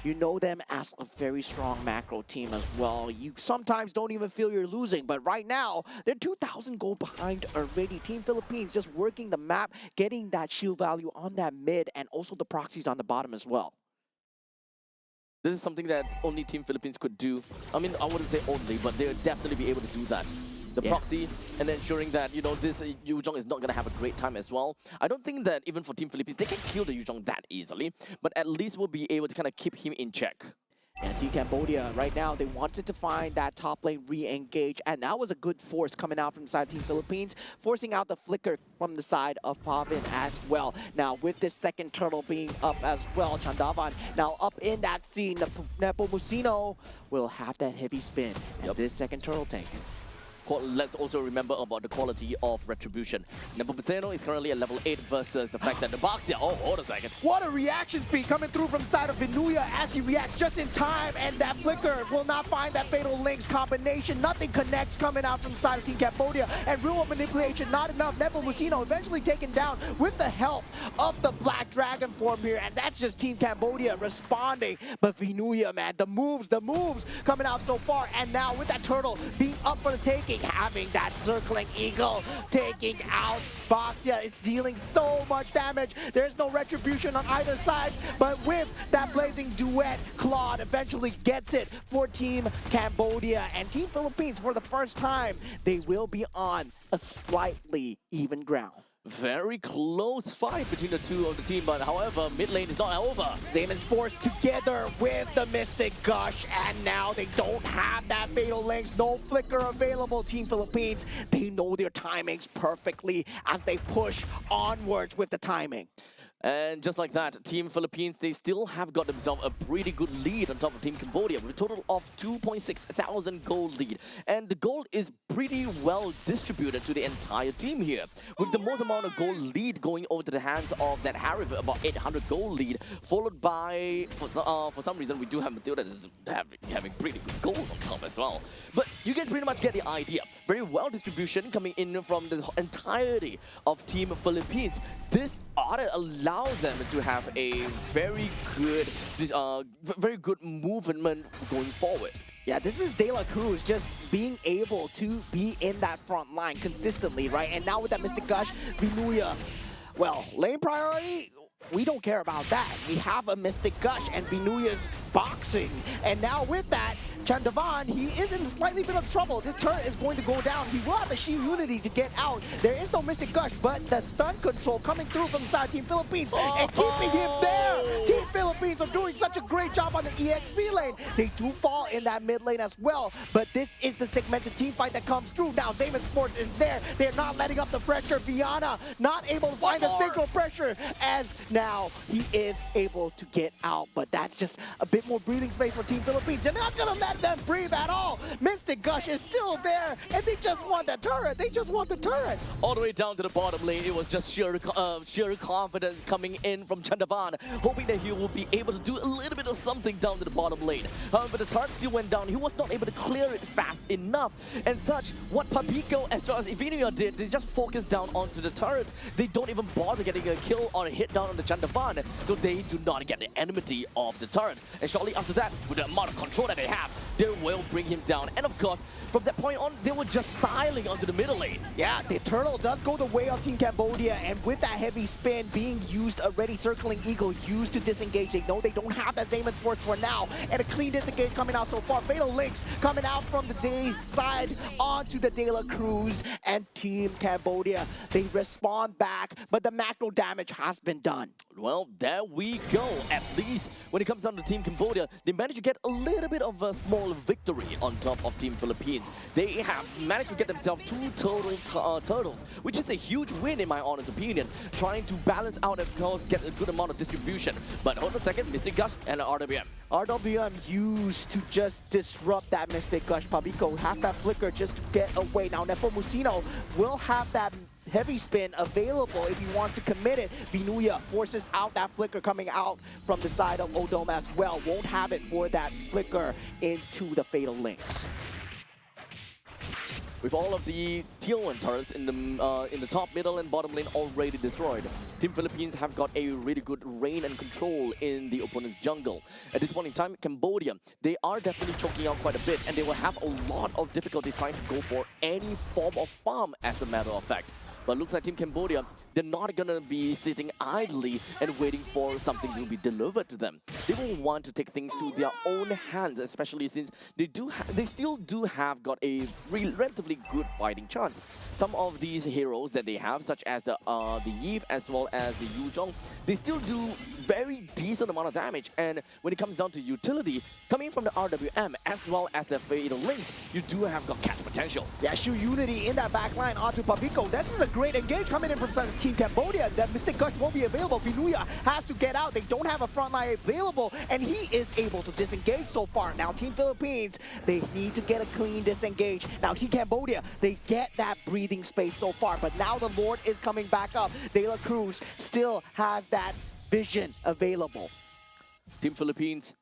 you know them as a very strong macro team as well. You sometimes don't even feel you're losing, but right now, they're 2,000 gold behind already. Team Philippines just working the map, getting that shield value on that mid, and also the proxies on the bottom as well. This is something that only Team Philippines could do. I mean, I wouldn't say only, but they'll definitely be able to do that. The proxy and ensuring that, you know, this Yuzhong is not going to have a great time as well. I don't think that even for Team Philippines, they can kill the Yuzhong that easily, but at least we'll be able to kind of keep him in check. And Team Cambodia, right now, they wanted to find that top lane re-engage, and that was a good force coming out from the side of Team Philippines, forcing out the flicker from the side of Pavin as well. Now, with this second turtle being up as well, Chandavan now up in that scene. Nepomuceno will have that heavy spin, and this second turtle taken. Let's also remember about the quality of Retribution. Nepomuceno is currently at level 8 versus the fact that the Baxia, oh, hold a second. What a reaction speed coming through from the side of Vinuya as he reacts just in time, and that flicker will not find that fatal links combination. Nothing connects coming out from the side of Team Cambodia, and real manipulation, not enough. Nepomuceno eventually taken down with the help of the Black Dragon form here, and that's just Team Cambodia responding. But Vinuya, man, the moves coming out so far, and now with that turtle being up for the taking, having that circling eagle, taking out Baxia. It's dealing so much damage. There's no retribution on either side, but with that blazing duet, Claude eventually gets it for Team Cambodia. And Team Philippines, for the first time, they will be on a slightly even ground. Very close fight between the two of the team, but however, mid lane is not over. Esports together with the Mystic Gush, and now they don't have that fatal links, no flicker available. Team Philippines, they know their timings perfectly as they push onwards with the timing. And just like that, Team Philippines, they still have got themselves a pretty good lead on top of Team Cambodia with a total of 2,600 gold lead. And the gold is pretty well distributed to the entire team here, with the most amount of gold lead going over to the hands of that Harif, about 800 gold lead, followed by, for some reason, we do have Matilda having pretty good gold on top as well. But you can pretty much get the idea. Very well distribution coming in from the entirety of Team Philippines. This ought to allow them to have a very good movement going forward. Yeah, this is De La Cruz just being able to be in that front line consistently, right? And now with that Mystic Gush, Vinuya, well, lane priority, we don't care about that. We have a Mystic Gush and Vinuya's boxing. And now with that, Chandavan, he is in a slightly bit of trouble. This turret is going to go down. He will have the Shield Unity to get out. There is no Mystic Gush, but the stun control coming through from the side of Team Philippines and keeping him there. Team Philippines are doing such a great job on the EXP lane. They do fall in that mid lane as well, but this is the segmented team fight that comes through. Now, Esports is there. They're not letting up the pressure. Viana not able to find a single pressure as now he is able to get out, but that's just a bit bit more breathing space for Team Philippines. They're not gonna let them breathe at all. Mystic Gush is still there, and they just want the turret. They just want the turret. All the way down to the bottom lane, it was just sheer confidence coming in from Chandavan, hoping that he will be able to do a little bit of something down to the bottom lane. However, the turret still went down. He was not able to clear it fast enough. And such, what Papico as well as Ivinia did, they just focused down onto the turret. They don't even bother getting a kill or a hit down on the Chandavan, so they do not get the enmity of the turret. And shortly after that, with the amount of control that they have, they will bring him down. And of course, from that point on, they were just styling onto the middle lane. Yeah, the turtle does go the way of Team Cambodia, and with that heavy spin being used already, Circling Eagle used to disengage. They know they don't have that Zamon's Force for now, and a clean disengage coming out so far. Fatal Links coming out from the Day side onto the De La Cruz, and Team Cambodia, they respond back, but the macro damage has been done. Well, there we go. At least when it comes down to Team Cambodia, they managed to get a little bit of a small victory on top of Team Philippines. They have managed to get themselves 2 total turtles, which is a huge win in my honest opinion, trying to balance out and of course get a good amount of distribution. But hold on a second, Mystic Gush and RWM. RWM used to just disrupt that Mystic Gush. Pabico has that flicker just to get away. Now Nepomuceno will have that heavy spin available if he wants to commit it. Vinuya forces out that flicker coming out from the side of Odom as well. Won't have it for that flicker into the Fatal Links. With all of the tier 1 turrets in the top, middle, and bottom lane already destroyed, Team Philippines have got a really good reign and control in the opponent's jungle. At this point in time, Cambodia, they are definitely choking out quite a bit, and they will have a lot of difficulty trying to go for any form of farm as a matter of fact. But looks like Team Cambodia, they're not gonna be sitting idly and waiting for something to be delivered to them. They will want to take things to their own hands, especially since they still do have got a relatively good fighting chance. Some of these heroes that they have, such as the Yves as well as the Yu Zhong, they still do very decent amount of damage. And when it comes down to utility, coming from the RWM as well as the Fatal Links, you do have got catch potential. Yeah, Shu Unity in that back line onto Pabico. This is a great engage coming in from Team Cambodia. That Mystic Gush won't be available. Vinuya has to get out. They don't have a front line available, and he is able to disengage so far. Now, Team Philippines, they need to get a clean disengage. Now, Team Cambodia, they get that breathing space so far, but now the Lord is coming back up. De La Cruz still has that vision available. Team Philippines,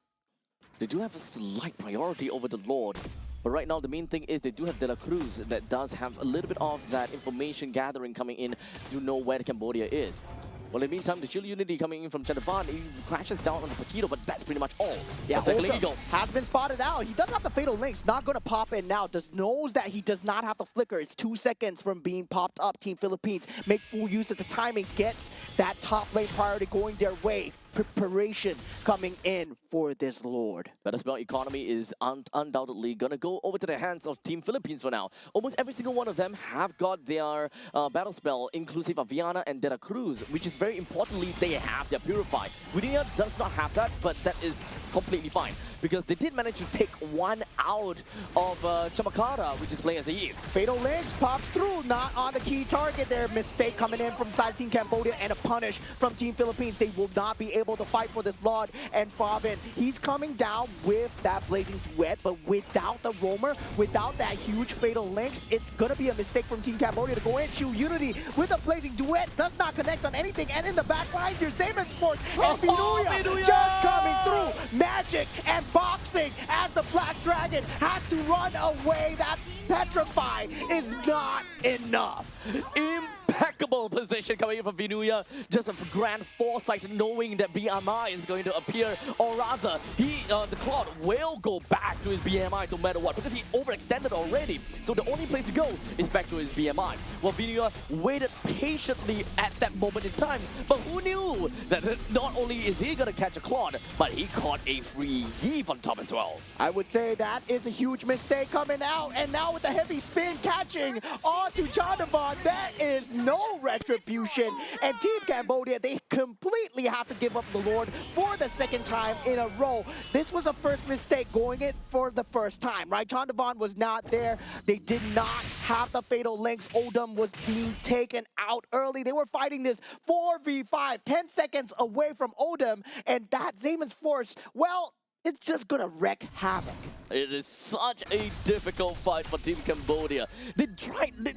they do have a slight priority over the Lord. But right now, the main thing is they do have De La Cruz that does have a little bit of that information gathering coming in to know where Cambodia is. Well, in the meantime, the Chill Unity coming in from Chandavan, he crashes down on the Paquito, but that's pretty much all. Yeah, Circling Eagle has been spotted out. He does have the Fatal Links, not going to pop in now. Just knows that he does not have the flicker. It's 2 seconds from being popped up. Team Philippines make full use of the timing, gets that top lane priority going their way. Preparation coming in for this Lord. Battle Spell economy is undoubtedly going to go over to the hands of Team Philippines for now. Almost every single one of them have got their Battle Spell, inclusive of Viana and De La Cruz, which is very importantly, they have their Purify. Widia does not have that, but that is completely fine, because they did manage to take one out of Chamakara, which is playing as a Eve. Fatal Links pops through, not on the key target there. Mistake coming in from side Team Cambodia and a punish from Team Philippines. They will not be able to fight for this Lord. And Favin, he's coming down with that Blazing Duet, but without the Roamer, without that huge Fatal Links, it's gonna be a mistake from Team Cambodia to go in. Shu Unity with a Blazing Duet does not connect on anything, and in the back line, your Zamon's Force and Vinuya just coming through. Magic and boxing as the Black Dragon has to run away. That's Petrify is not enough. Impeccable position coming in from Vinuya. Just a grand foresight knowing that BMI is going to appear, or rather, the Cloud will go back to his BMI no matter what, because he overextended already. So the only place to go is back to his BMI. Well, Vinuya waited patiently at that moment in time, but who knew that not only is he going to catch a Cloud, but he caught a free heave on top as well. I would say that is a huge mistake coming out, and now with the heavy spin catching onto Chandavan, there is no retribution, and Team Cambodia, they completely have to give up the Lord for the second time in a row. This was a first mistake going it for the first time, right? Chandavan was not there. They did not have the Fatal Links. Odom was being taken out early. They were fighting this 4v5, 10 seconds away from Odom, and that Zamon's Force, well, it's just gonna wreak havoc. It is such a difficult fight for Team Cambodia. They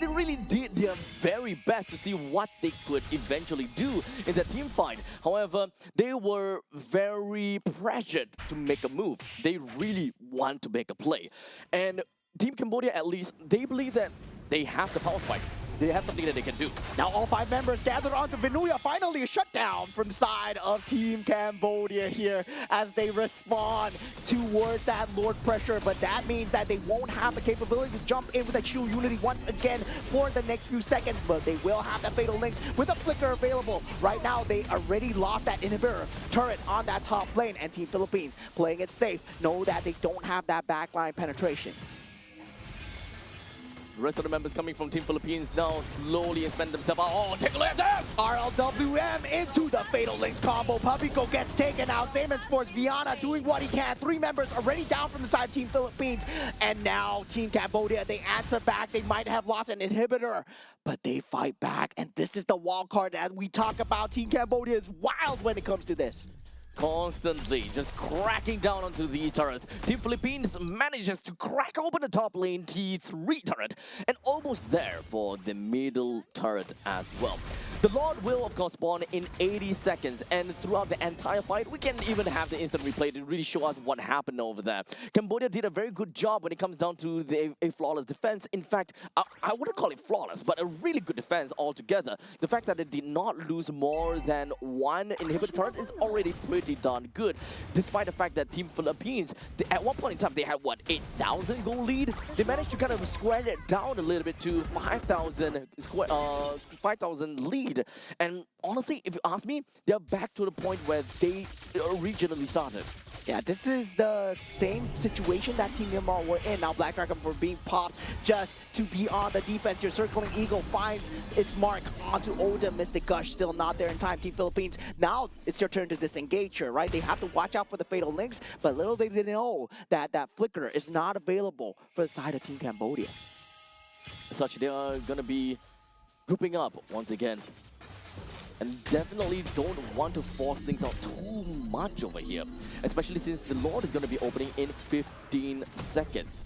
really did their very best to see what they could eventually do in that team fight. However, they were very pressured to make a move. They really want to make a play. And Team Cambodia, at least, they believe that they have the power spike. They have something that they can do. Now all 5 members gathered onto Vinuya. Finally a shutdown from the side of Team Cambodia here as they respond towards that Lord pressure. But that means that they won't have the capability to jump in with that Shield Unity once again for the next few seconds. But they will have that Fatal Links with a Flicker available. Right now they already lost that inhibitor turret on that top lane. And Team Philippines playing it safe know that they don't have that backline penetration. The rest of the members coming from Team Philippines now slowly expand themselves out. Oh, take a look at that! RLWM into the Fatal Links combo. Papico gets taken out. Same as Sports. Viana doing what he can. 3 members already down from the side of Team Philippines. And now Team Cambodia, they answer back. They might have lost an inhibitor, but they fight back. And this is the wild card that we talk about. Team Cambodia is wild when it comes to this. Constantly just cracking down onto these turrets. Team Philippines manages to crack open the top lane T3 turret and almost there for the middle turret as well. The Lord will of course spawn in 80 seconds and throughout the entire fight we can even have the instant replay to really show us what happened over there. Cambodia did a very good job when it comes down to a flawless defense. In fact, I wouldn't call it flawless, but a really good defense altogether. The fact that they did not lose more than 1 inhibitor turret is already pretty darn good, despite the fact that Team Philippines, at one point in time, they had, what, 8,000 goal lead? They managed to kind of square it down a little bit to 5,000 lead. And honestly, if you ask me, they're back to the point where they originally started. Yeah, this is the same situation that Team Myanmar were in. Now Black Dragon for being popped just to be on the defense here. Circling Eagle finds its mark onto Oda. Mystic Gush still not there in time. Team Philippines, now it's your turn to disengage here, right? They have to watch out for the Fatal Links, but little they didn't know that that Flicker is not available for the side of Team Cambodia. As such, they are going to be grouping up once again. And definitely don't want to force things out too much over here. Especially since the Lord is going to be opening in 15 seconds.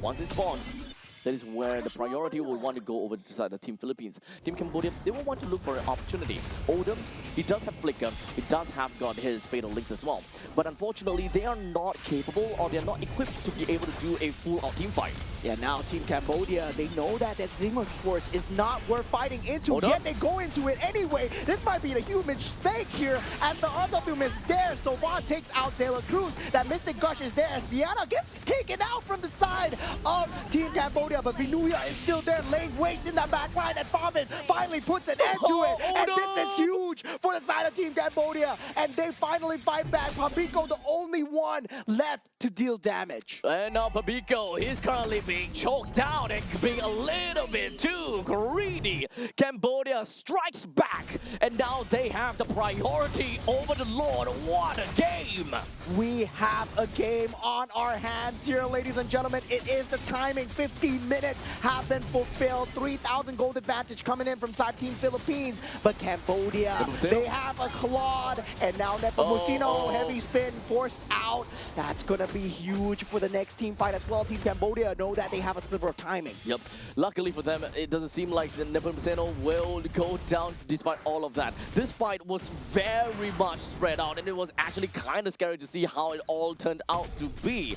Once it spawns, that is where the priority will want to go over to the side of Team Philippines. Team Cambodia, they will want to look for an opportunity. Odom, he does have Flicker, he does have got his Fatal Links as well. But unfortunately, they are not capable or they are not equipped to be able to do a full-out team fight. Yeah, now Team Cambodia, they know that Esports is not worth fighting into, yet they go into it anyway. This might be the huge mistake here as the RWM is there. So Vaughn takes out De La Cruz. That Mystic Gush is there as Viana gets taken out from the side of Team Cambodia. But Vinuya is still there, laying waste in that back line, and Famin finally puts an end to it. And this is huge for the side of Team Cambodia. And they finally fight back. Papico, the only one left to deal damage. And now Papico, he's currently being choked out and being a little bit too greedy. Cambodia strikes back, and now they have the priority over the Lord. What a game! We have a game on our hands here, ladies and gentlemen. It is the timing. 15 minutes have been fulfilled. 3,000 gold advantage coming in from side Team Philippines. But Cambodia, they have a Claude. And now Nepomuceno, heavy spin forced out. That's going to be huge for the next team fight as well. Team Cambodia know that they have a sliver of timing. Yep. Luckily for them, it doesn't seem like the Nepomuceno will go down despite all of that. This fight was very much spread out, and it was actually kind of scary to see how it all turned out to be.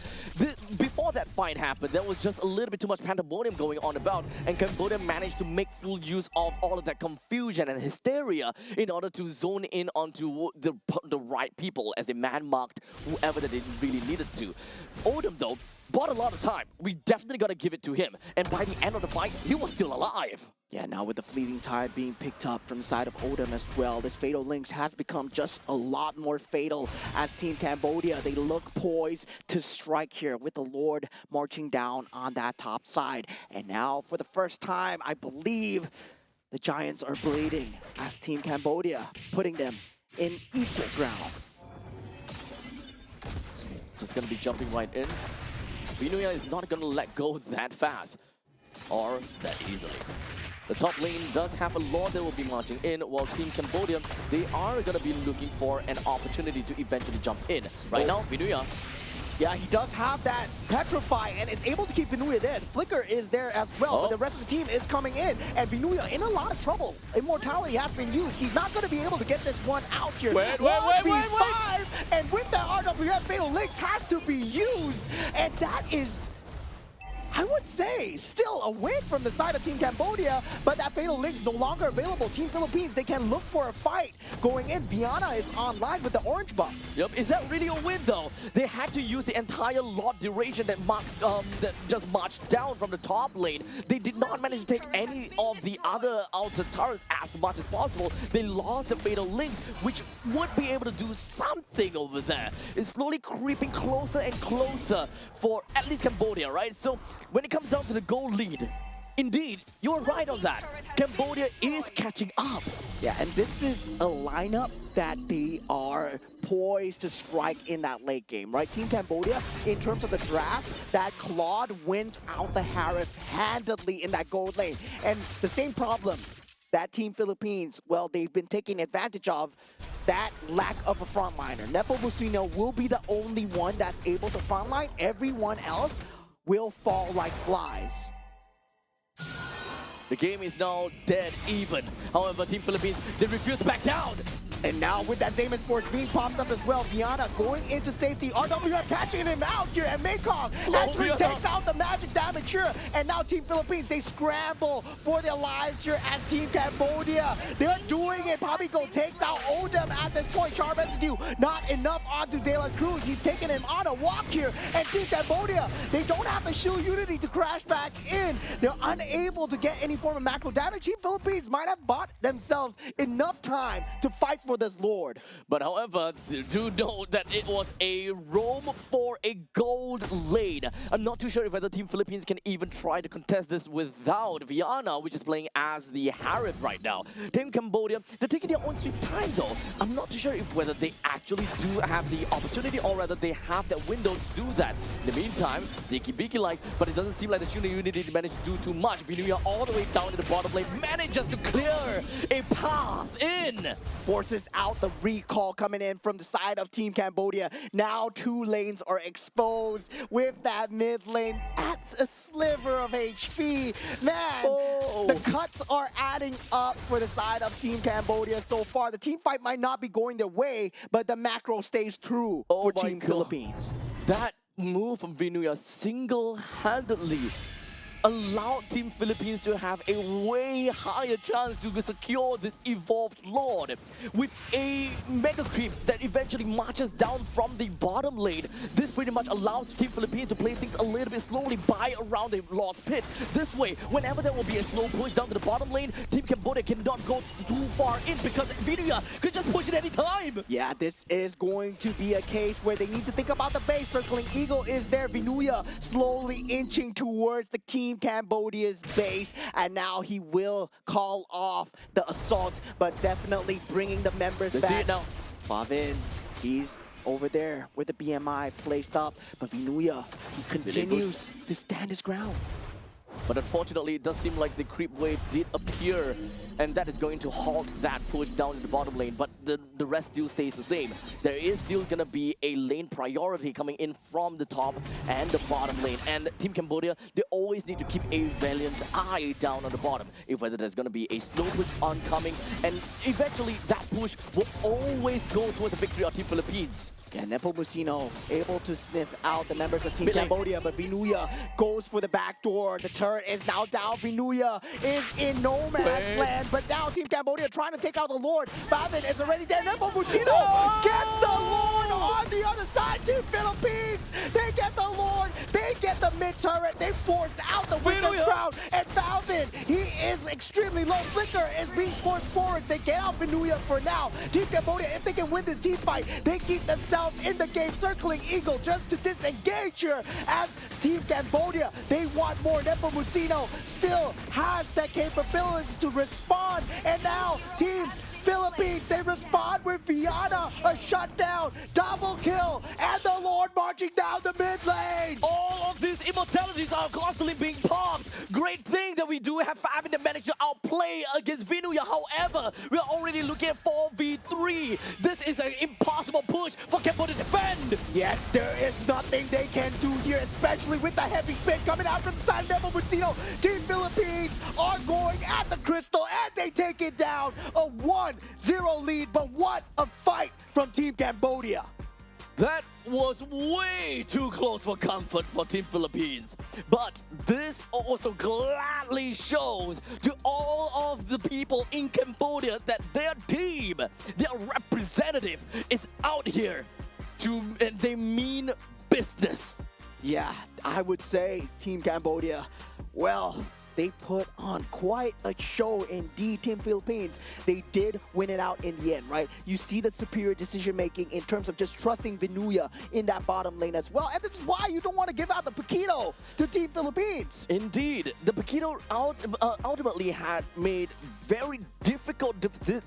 Before that fight happened, there was just a little bit too much pandemonium going on about, and Cambodia managed to make full use of all of that confusion and hysteria in order to zone in onto the right people as they man-marked whoever that they really needed to. Odom, though, bought a lot of time. We definitely got to give it to him. And by the end of the fight, he was still alive. Yeah, now with the fleeting tide being picked up from the side of Odom as well, this Fatal Links has become just a lot more fatal as Team Cambodia, they look poised to strike here with the Lord marching down on that top side. And now, for the first time, I believe the Giants are bleeding as Team Cambodia, putting them in equal ground. Just going to be jumping right in. Vinuya is not going to let go that fast or that easily. The top lane does have a Lord that will be marching in, while Team Cambodia, they are going to be looking for an opportunity to eventually jump in. Right now, Vinuya. Yeah, he does have that Petrify and is able to keep Vinuya there. Flicker is there as well, but the rest of the team is coming in. And Vinuya in a lot of trouble. Immortality has been used. He's not going to be able to get this one out here. Wait. And with that RWF, Fatal Links has to be used. And that is, I would say, still a win from the side of Team Cambodia, but that Fatal Link's no longer available. Team Philippines, they can look for a fight going in. Viana is online with the orange buff. Yep, is that really a win though? They had to use the entire lot duration that just marched down from the top lane. They did not manage to take any of the other outer turrets as much as possible. They lost the Fatal Links, which would be able to do something over there. It's slowly creeping closer and closer for at least Cambodia, right? So when it comes down to the goal lead, indeed, you're right on that. Cambodia is catching up. Yeah, and this is a lineup that they are poised to strike in that late game, right? Team Cambodia, in terms of the draft, that Claude wins out the Harris handedly in that gold lane. And the same problem that Team Philippines, well, they've been taking advantage of that lack of a frontliner. Nepo Mucino will be the only one that's able to frontline. Everyone else will fall like flies. The game is now dead even. However, Team Philippines, they refuse to back down. And now with that Damon Sports being popped up as well, Viana going into safety. RWF catching him out here, and Mekong actually takes out the magic damage here. And now Team Philippines, they scramble for their lives here as Team Cambodia. They're doing it. Probably go takes out Odem at this point. Sharp Residue not enough onto De La Cruz. He's taking him on a walk here. And Team Cambodia, they don't have the shield unity to crash back in. They're unable to get any form of macro damage. Team Philippines might have bought themselves enough time to fight for this Lord. But however, do know that it was a roam for a gold lane. I'm not too sure if whether Team Philippines can even try to contest this without Viana, which is playing as the Harith right now. Team Cambodia, they're taking their own sweet time though. I'm not too sure if whether they actually do have the opportunity or rather they have that window to do that. In the meantime, sneaky beaky like, but it doesn't seem like the Tuner Unity managed to do too much. Vinuya all the way down to the bottom lane manages to clear a path in. Forces out the recall coming in from the side of Team Cambodia. Now two lanes are exposed with that mid lane at a sliver of HP. Man, the cuts are adding up for the side of Team Cambodia so far. The team fight might not be going their way, but the macro stays true for Team Philippines. That move from Vinuya single-handedly allowed Team Philippines to have a way higher chance to secure this evolved Lord. With a Mega Creep that eventually marches down from the bottom lane, this pretty much allows Team Philippines to play things a little bit slowly by around the Lord's Pit. This way, whenever there will be a slow push down to the bottom lane, Team Cambodia cannot go too far in because Vinuya could just push it any time. Yeah, this is going to be a case where they need to think about the base. Circling Eagle is there. Vinuya slowly inching towards the Team Cambodia's base, and now he will call off the assault, but definitely bringing the members back. See it now. Favin, he's over there with the BMI placed up, but Vinuya, he continues to stand his ground. But unfortunately, it does seem like the creep waves did appear, and that is going to halt that push down to the bottom lane, but the rest still stays the same. There is still going to be a lane priority coming in from the top and the bottom lane, and Team Cambodia, they always need to keep a valiant eye down on the bottom, if whether there's going to be a slow push oncoming, and eventually that push will always go towards the victory of Team Philippines. Yeah, Nepo Mucino able to sniff out the members of Team Cambodia, but Vinuya goes for the back door. The turret is now down. Vinuya is in no man's land, but now Team Cambodia trying to take out the Lord. Favin is already there. Nepo Mucino gets the Lord on the other side. Team Philippines, they get the Lord. They get the mid turret. They force out the Winter's Crown. And Favin, he is extremely low. Flicker is being forced forward. They get out Vinuya for now. Team Cambodia, if they can win this team fight, they keep themselves in the game. Circling Eagle just to disengage here as Team Cambodia, they want more. Nepo Mucino still has that capability to respond, and now Team Philippines, they respond with Viana, a shutdown, double kill, and the Lord marching down the mid lane. All of this immortalities are constantly being popped. Great thing that we do have Fabi that managed to outplay against Vinuya. However, we are already looking at 4v3. This is an impossible push for Kempo to defend. Yes, there is nothing they can do here, especially with the heavy spin coming out from the side of Nepomuceno. Team Philippines are going at the crystal and they take it down. A 1-0 lead, but what a fight from Team Cambodia. That was way too close for comfort for Team Philippines. But this also gladly shows to all of the people in Cambodia that their team, their representative is out here and they mean business. Yeah, I would say Team Cambodia, well, they put on quite a show indeed. Team Philippines, they did win it out in the end, right? You see the superior decision making in terms of just trusting Vinuya in that bottom lane as well. And this is why you don't want to give out the Paquito to Team Philippines. Indeed, the Paquito ultimately had made very difficult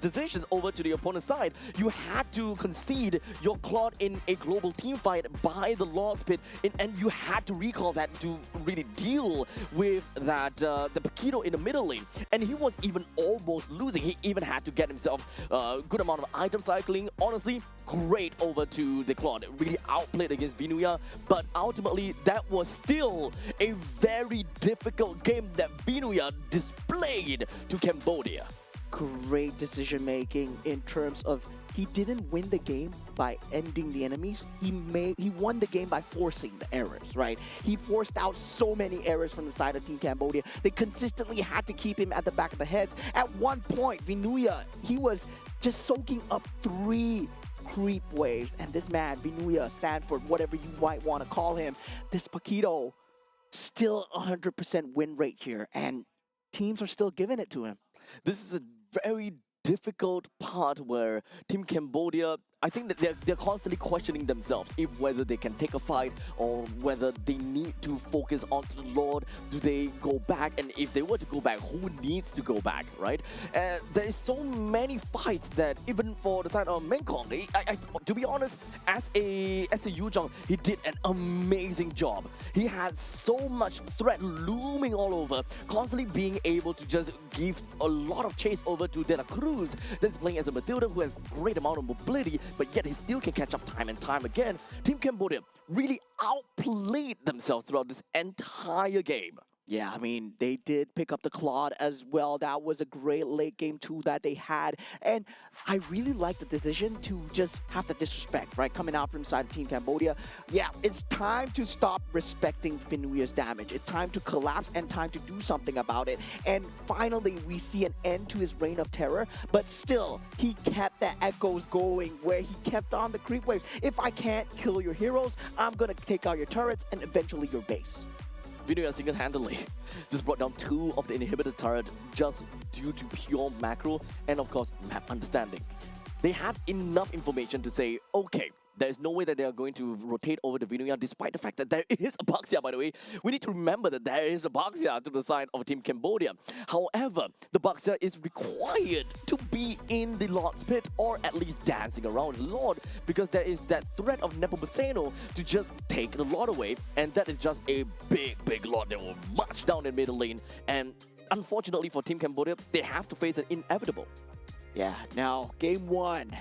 decisions over to the opponent's side. You had to concede your Claude in a global team fight by the Lord's Pit, and you had to recall that to really deal with that the Paquito in the middle lane, and he was even almost losing. He even had to get himself a good amount of item cycling. Honestly, great over to the Claude. Really outplayed against Vinuya, but ultimately that was still a very difficult game that Vinuya displayed to Cambodia. Great decision making in terms of he didn't win the game by ending the enemies. He won the game by forcing the errors, right? He forced out so many errors from the side of Team Cambodia. They consistently had to keep him at the back of the heads. At one point, Vinuya, he was just soaking up 3 creep waves. And this man, Vinuya, Sanford, whatever you might want to call him, this Paquito, still 100% win rate here. And teams are still giving it to him. This is a very difficult part where Team Cambodia, I think that they're constantly questioning themselves if whether they can take a fight or whether they need to focus onto the Lord. Do they go back? And if they were to go back, who needs to go back, right? There is so many fights that even for the side of Mengkong, to be honest, as a Yuzhong, he did an amazing job. He had so much threat looming all over, constantly being able to just give a lot of chase over to De La Cruz, that's playing as a Matilda who has great amount of mobility, but yet he still can catch up time and time again. Team Cambodia really outplayed themselves throughout this entire game. Yeah, I mean, they did pick up the Claude as well. That was a great late game too that they had. And I really like the decision to just have the disrespect, right? Coming out from inside Team Cambodia. Yeah, it's time to stop respecting Vinuya's damage. It's time to collapse and time to do something about it. And finally, we see an end to his reign of terror. But still, he kept the echoes going where he kept on the creep waves. If I can't kill your heroes, I'm going to take out your turrets and eventually your base. Vinuya single-handedly just brought down 2 of the inhibitor turret just due to pure macro and of course map understanding. They had enough information to say, okay, there is no way that they are going to rotate over to Vinuya despite the fact that there is a Baxia, by the way. We need to remember that there is a Baxia to the side of Team Cambodia. However, the Baxia is required to be in the Lord's Pit or at least dancing around the Lord because there is that threat of Nepomuceno to just take the Lord away, and that is just a big Lord that will march down in middle lane. And unfortunately for Team Cambodia, they have to face an inevitable. Yeah, now game 1.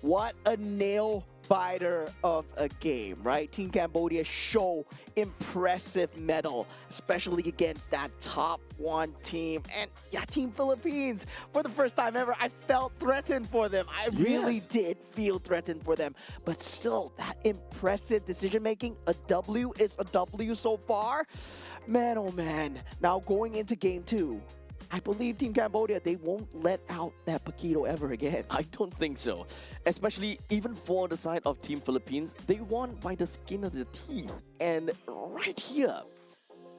What a nail biter of a game, right? Team Cambodia show impressive mettle, especially against that top 1 team. And yeah, Team Philippines, for the first time ever, I felt threatened for them. I really did feel threatened for them. But still, that impressive decision making, a W is a W so far. Man, oh man. Now going into game 2, I believe Team Cambodia, they won't let out that Paquito ever again. I don't think so. Especially even for the side of Team Philippines, they won by the skin of their teeth. And right here,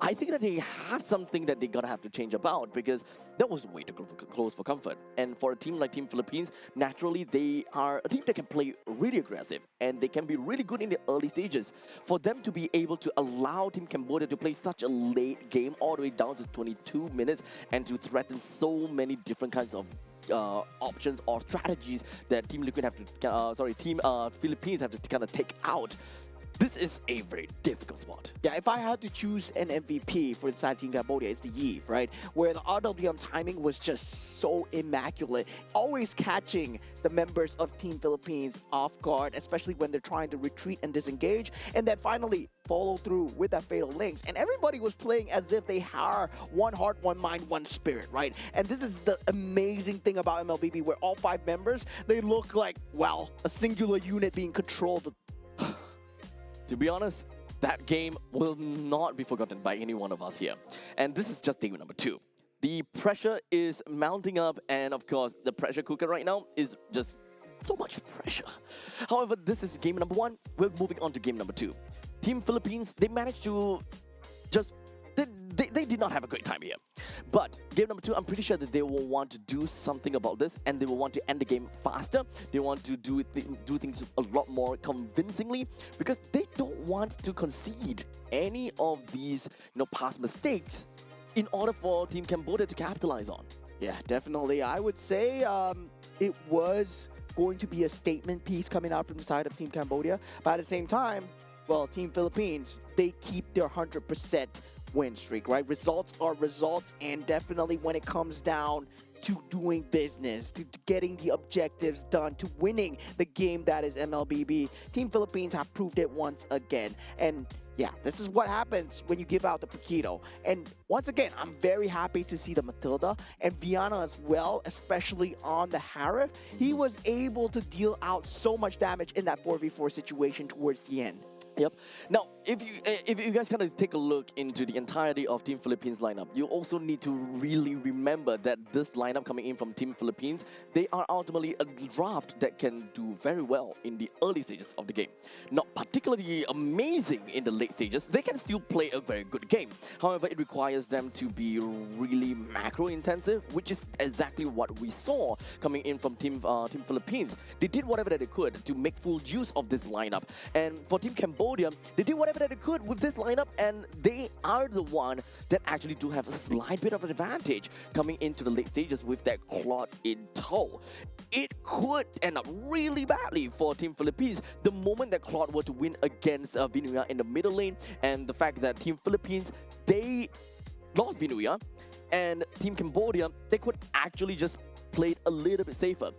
I think that they have something that they're gonna have to change about because that was way too close for comfort. And for a team like Team Philippines, naturally they are a team that can play really aggressive and they can be really good in the early stages. For them to be able to allow Team Cambodia to play such a late game all the way down to 22 minutes and to threaten so many different kinds of options or strategies that Team Liquid have to, Team Philippines have to kind of take out. This is a very difficult spot. Yeah, if I had to choose an MVP for the side of Team Cambodia, it's the Eve, right? Where the RWM timing was just so immaculate, always catching the members of Team Philippines off guard, especially when they're trying to retreat and disengage, and then finally follow through with that fatal links. And everybody was playing as if they are one heart, one mind, one spirit, right? And this is the amazing thing about MLBB, where all 5 members, they look like, well, a singular unit being controlled. To be honest, that game will not be forgotten by any one of us here. And this is just game number 2. The pressure is mounting up, and of course, the pressure cooker right now is just so much pressure. However, this is game number 1. We're moving on to game number 2. Team Philippines, they managed to just... They did not have a great time here. But game number 2, I'm pretty sure that they will want to do something about this, and they will want to end the game faster. They want to do things a lot more convincingly, because they don't want to concede any of these past mistakes in order for Team Cambodia to capitalize on. Yeah, definitely. I would say it was going to be a statement piece coming out from the side of Team Cambodia. But at the same time, well, Team Philippines, they keep their 100% win streak, right? Results are results, and definitely when it comes down to doing business, to getting the objectives done, to winning the game that is MLBB, Team Philippines have proved it once again. And yeah, this is what happens when you give out the Paquito. And once again, I'm very happy to see the Matilda and Viana as well, especially on the Harif. He was able to deal out so much damage in that 4v4 situation towards the end. Yep. Now, if you guys kind of take a look into the entirety of Team Philippines lineup, you also need to really remember that this lineup coming in from Team Philippines, they are ultimately a draft that can do very well in the early stages of the game. Not particularly amazing in the late stages. They can still play a very good game. However, it requires them to be really macro intensive, which is exactly what we saw coming in from Team Philippines. They did whatever that they could to make full use of this lineup. And for Team Cambodia, they did whatever that they could with this lineup, and they are the one that actually do have a slight bit of an advantage coming into the late stages with that Claude in tow. It could end up really badly for Team Philippines the moment that Claude were to win against Vinuya in the middle lane, and the fact that Team Philippines, they lost Vinuya, and Team Cambodia, they could actually just play it a little bit safer.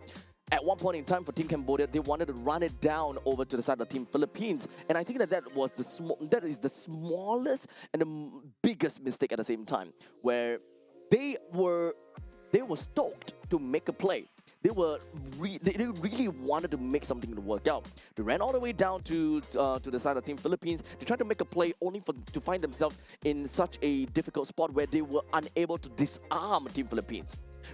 At one point in time for Team Cambodia, they wanted to run it down over to the side of Team Philippines, and I think that that is the smallest and the biggest mistake at the same time, where they were stoked to make a play. They really wanted to make something to work out. They ran all the way down to the side of Team Philippines. They tried to make a play only to find themselves in such a difficult spot where they were unable to disarm Team Philippines.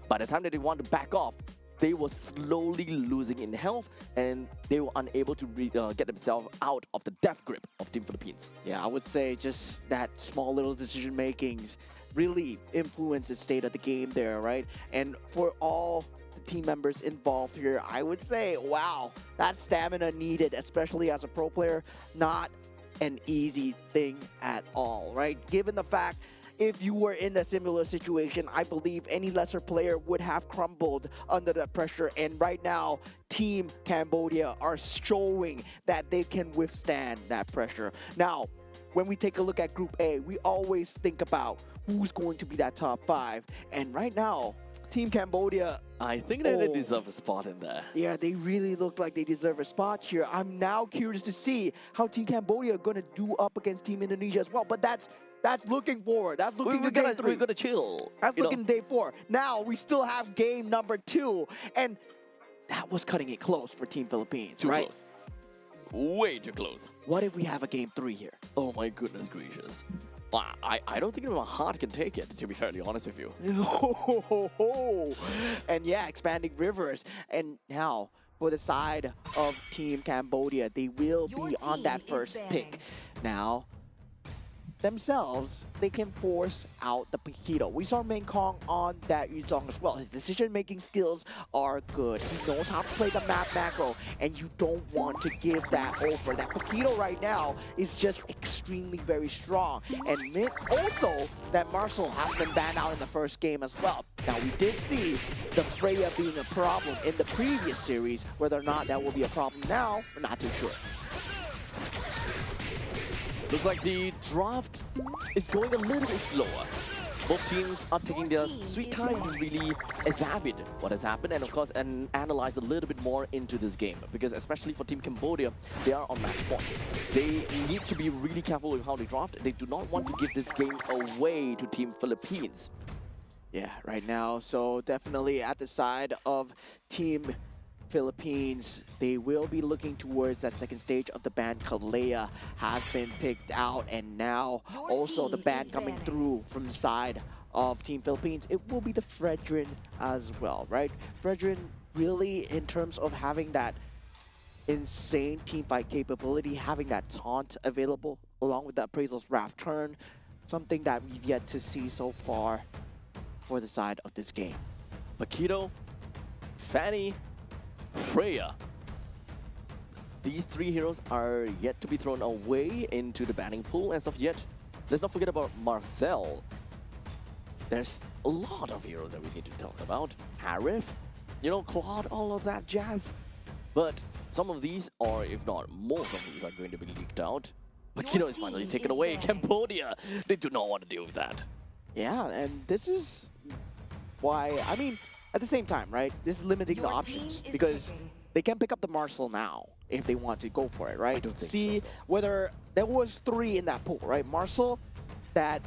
By the time that they wanted to back off, they were slowly losing in health, and they were unable to get themselves out of the death grip of Team Philippines. Yeah, I would say just that small little decision makings really influenced the state of the game there, right? And for all the team members involved here, I would say, wow, that stamina needed, especially as a pro player, not an easy thing at all, right? Given the fact, if you were in a similar situation, I believe any lesser player would have crumbled under that pressure. And right now, Team Cambodia are showing that they can withstand that pressure. Now, when we take a look at Group A, we always think about who's going to be that top 5. And right now, Team Cambodia, I think that they deserve a spot in there. yeah, they really look like they deserve a spot here. I'm now curious to see how Team Cambodia are going to do up against Team Indonesia as well. But that's looking forward. That's looking to day 3. We're gonna chill. That's looking day 4. Now we still have game number 2, and that was cutting it close for Team Philippines, Too right? close. Way too close. What if we have a game 3 here? Oh my goodness gracious. I don't think my heart can take it, to be fairly honest with you. And yeah, expanding rivers. And now for the side of Team Cambodia, they will be on that first pick. Now, themselves, they can force out the Paquito. We saw Meng Kong on that Yuzong as well. His decision-making skills are good. He knows how to play the map macro, and you don't want to give that over. That Paquito right now is just extremely very strong. And also, that Marcel has been banned out in the first game as well. Now, we did see the Freya being a problem in the previous series. Whether or not that will be a problem now, we're not too sure. Looks like the draft is going a little bit slower. Both teams are taking their sweet time to really examine what has happened and of course analyze a little bit more into this game, because especially for Team Cambodia, they are on match point. They need to be really careful with how they draft. They do not want to give this game away to Team Philippines. Yeah, right now, so definitely at the side of Team Philippines, they will be looking towards that second stage of the ban. Kalea has been picked out, and now Your also the team ban is coming banning. through from the side of Team Philippines. It will be the Fredrin as well, right? Fredrin really, in terms of having that insane team fight capability, having that taunt available along with the Appraisal's Wrath turn, something that we've yet to see so far for the side of this game. Paquito, Fanny, Freya. These three heroes are yet to be thrown away into the banning pool as of yet. Let's not forget about Marcel. There's a lot of heroes that we need to talk about. Harif, you know, Claude, all of that jazz. But some of these, or if not most of these, are going to be leaked out. Paquito is finally team taken is away. banned. Cambodia, they do not want to deal with that. Yeah, and this is why, I mean, at the same time, right? This is limiting the Your options team is because picking. they can pick up the Marcel now if they want to go for it, right? don't think See so, though. whether there was 3 in that pool, right? Marcel, that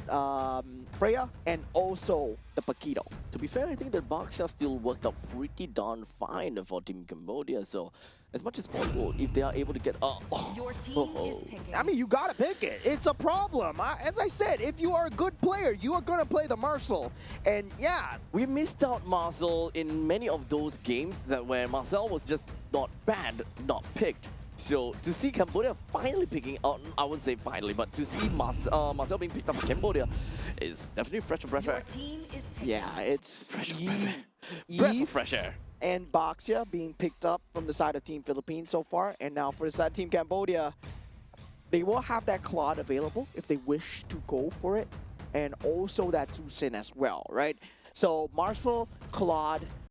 Freya, and also the Paquito. To be fair, I think the Boxer still worked out pretty darn fine for Team Cambodia. So, as much as possible, if they are able to get Your team is picking. I mean, you gotta pick it. It's a problem. As I said, if you are a good player, you are gonna play the Marcel. And yeah, we missed out Marcel in many of those games that where Marcel was just not bad, not picked. So to see Cambodia finally picking out, I wouldn't say finally, but to see Marcel being picked up by Cambodia is definitely fresh breath Your air. team is picking. yeah, it's Fresh Eve, breath, breath of Eve fresh air. and Boxia being picked up from the side of Team Philippines so far. And now for the side of Team Cambodia, they will have that Claude available if they wish to go for it. And also that Tucson as well, right? So Marcel, Claude,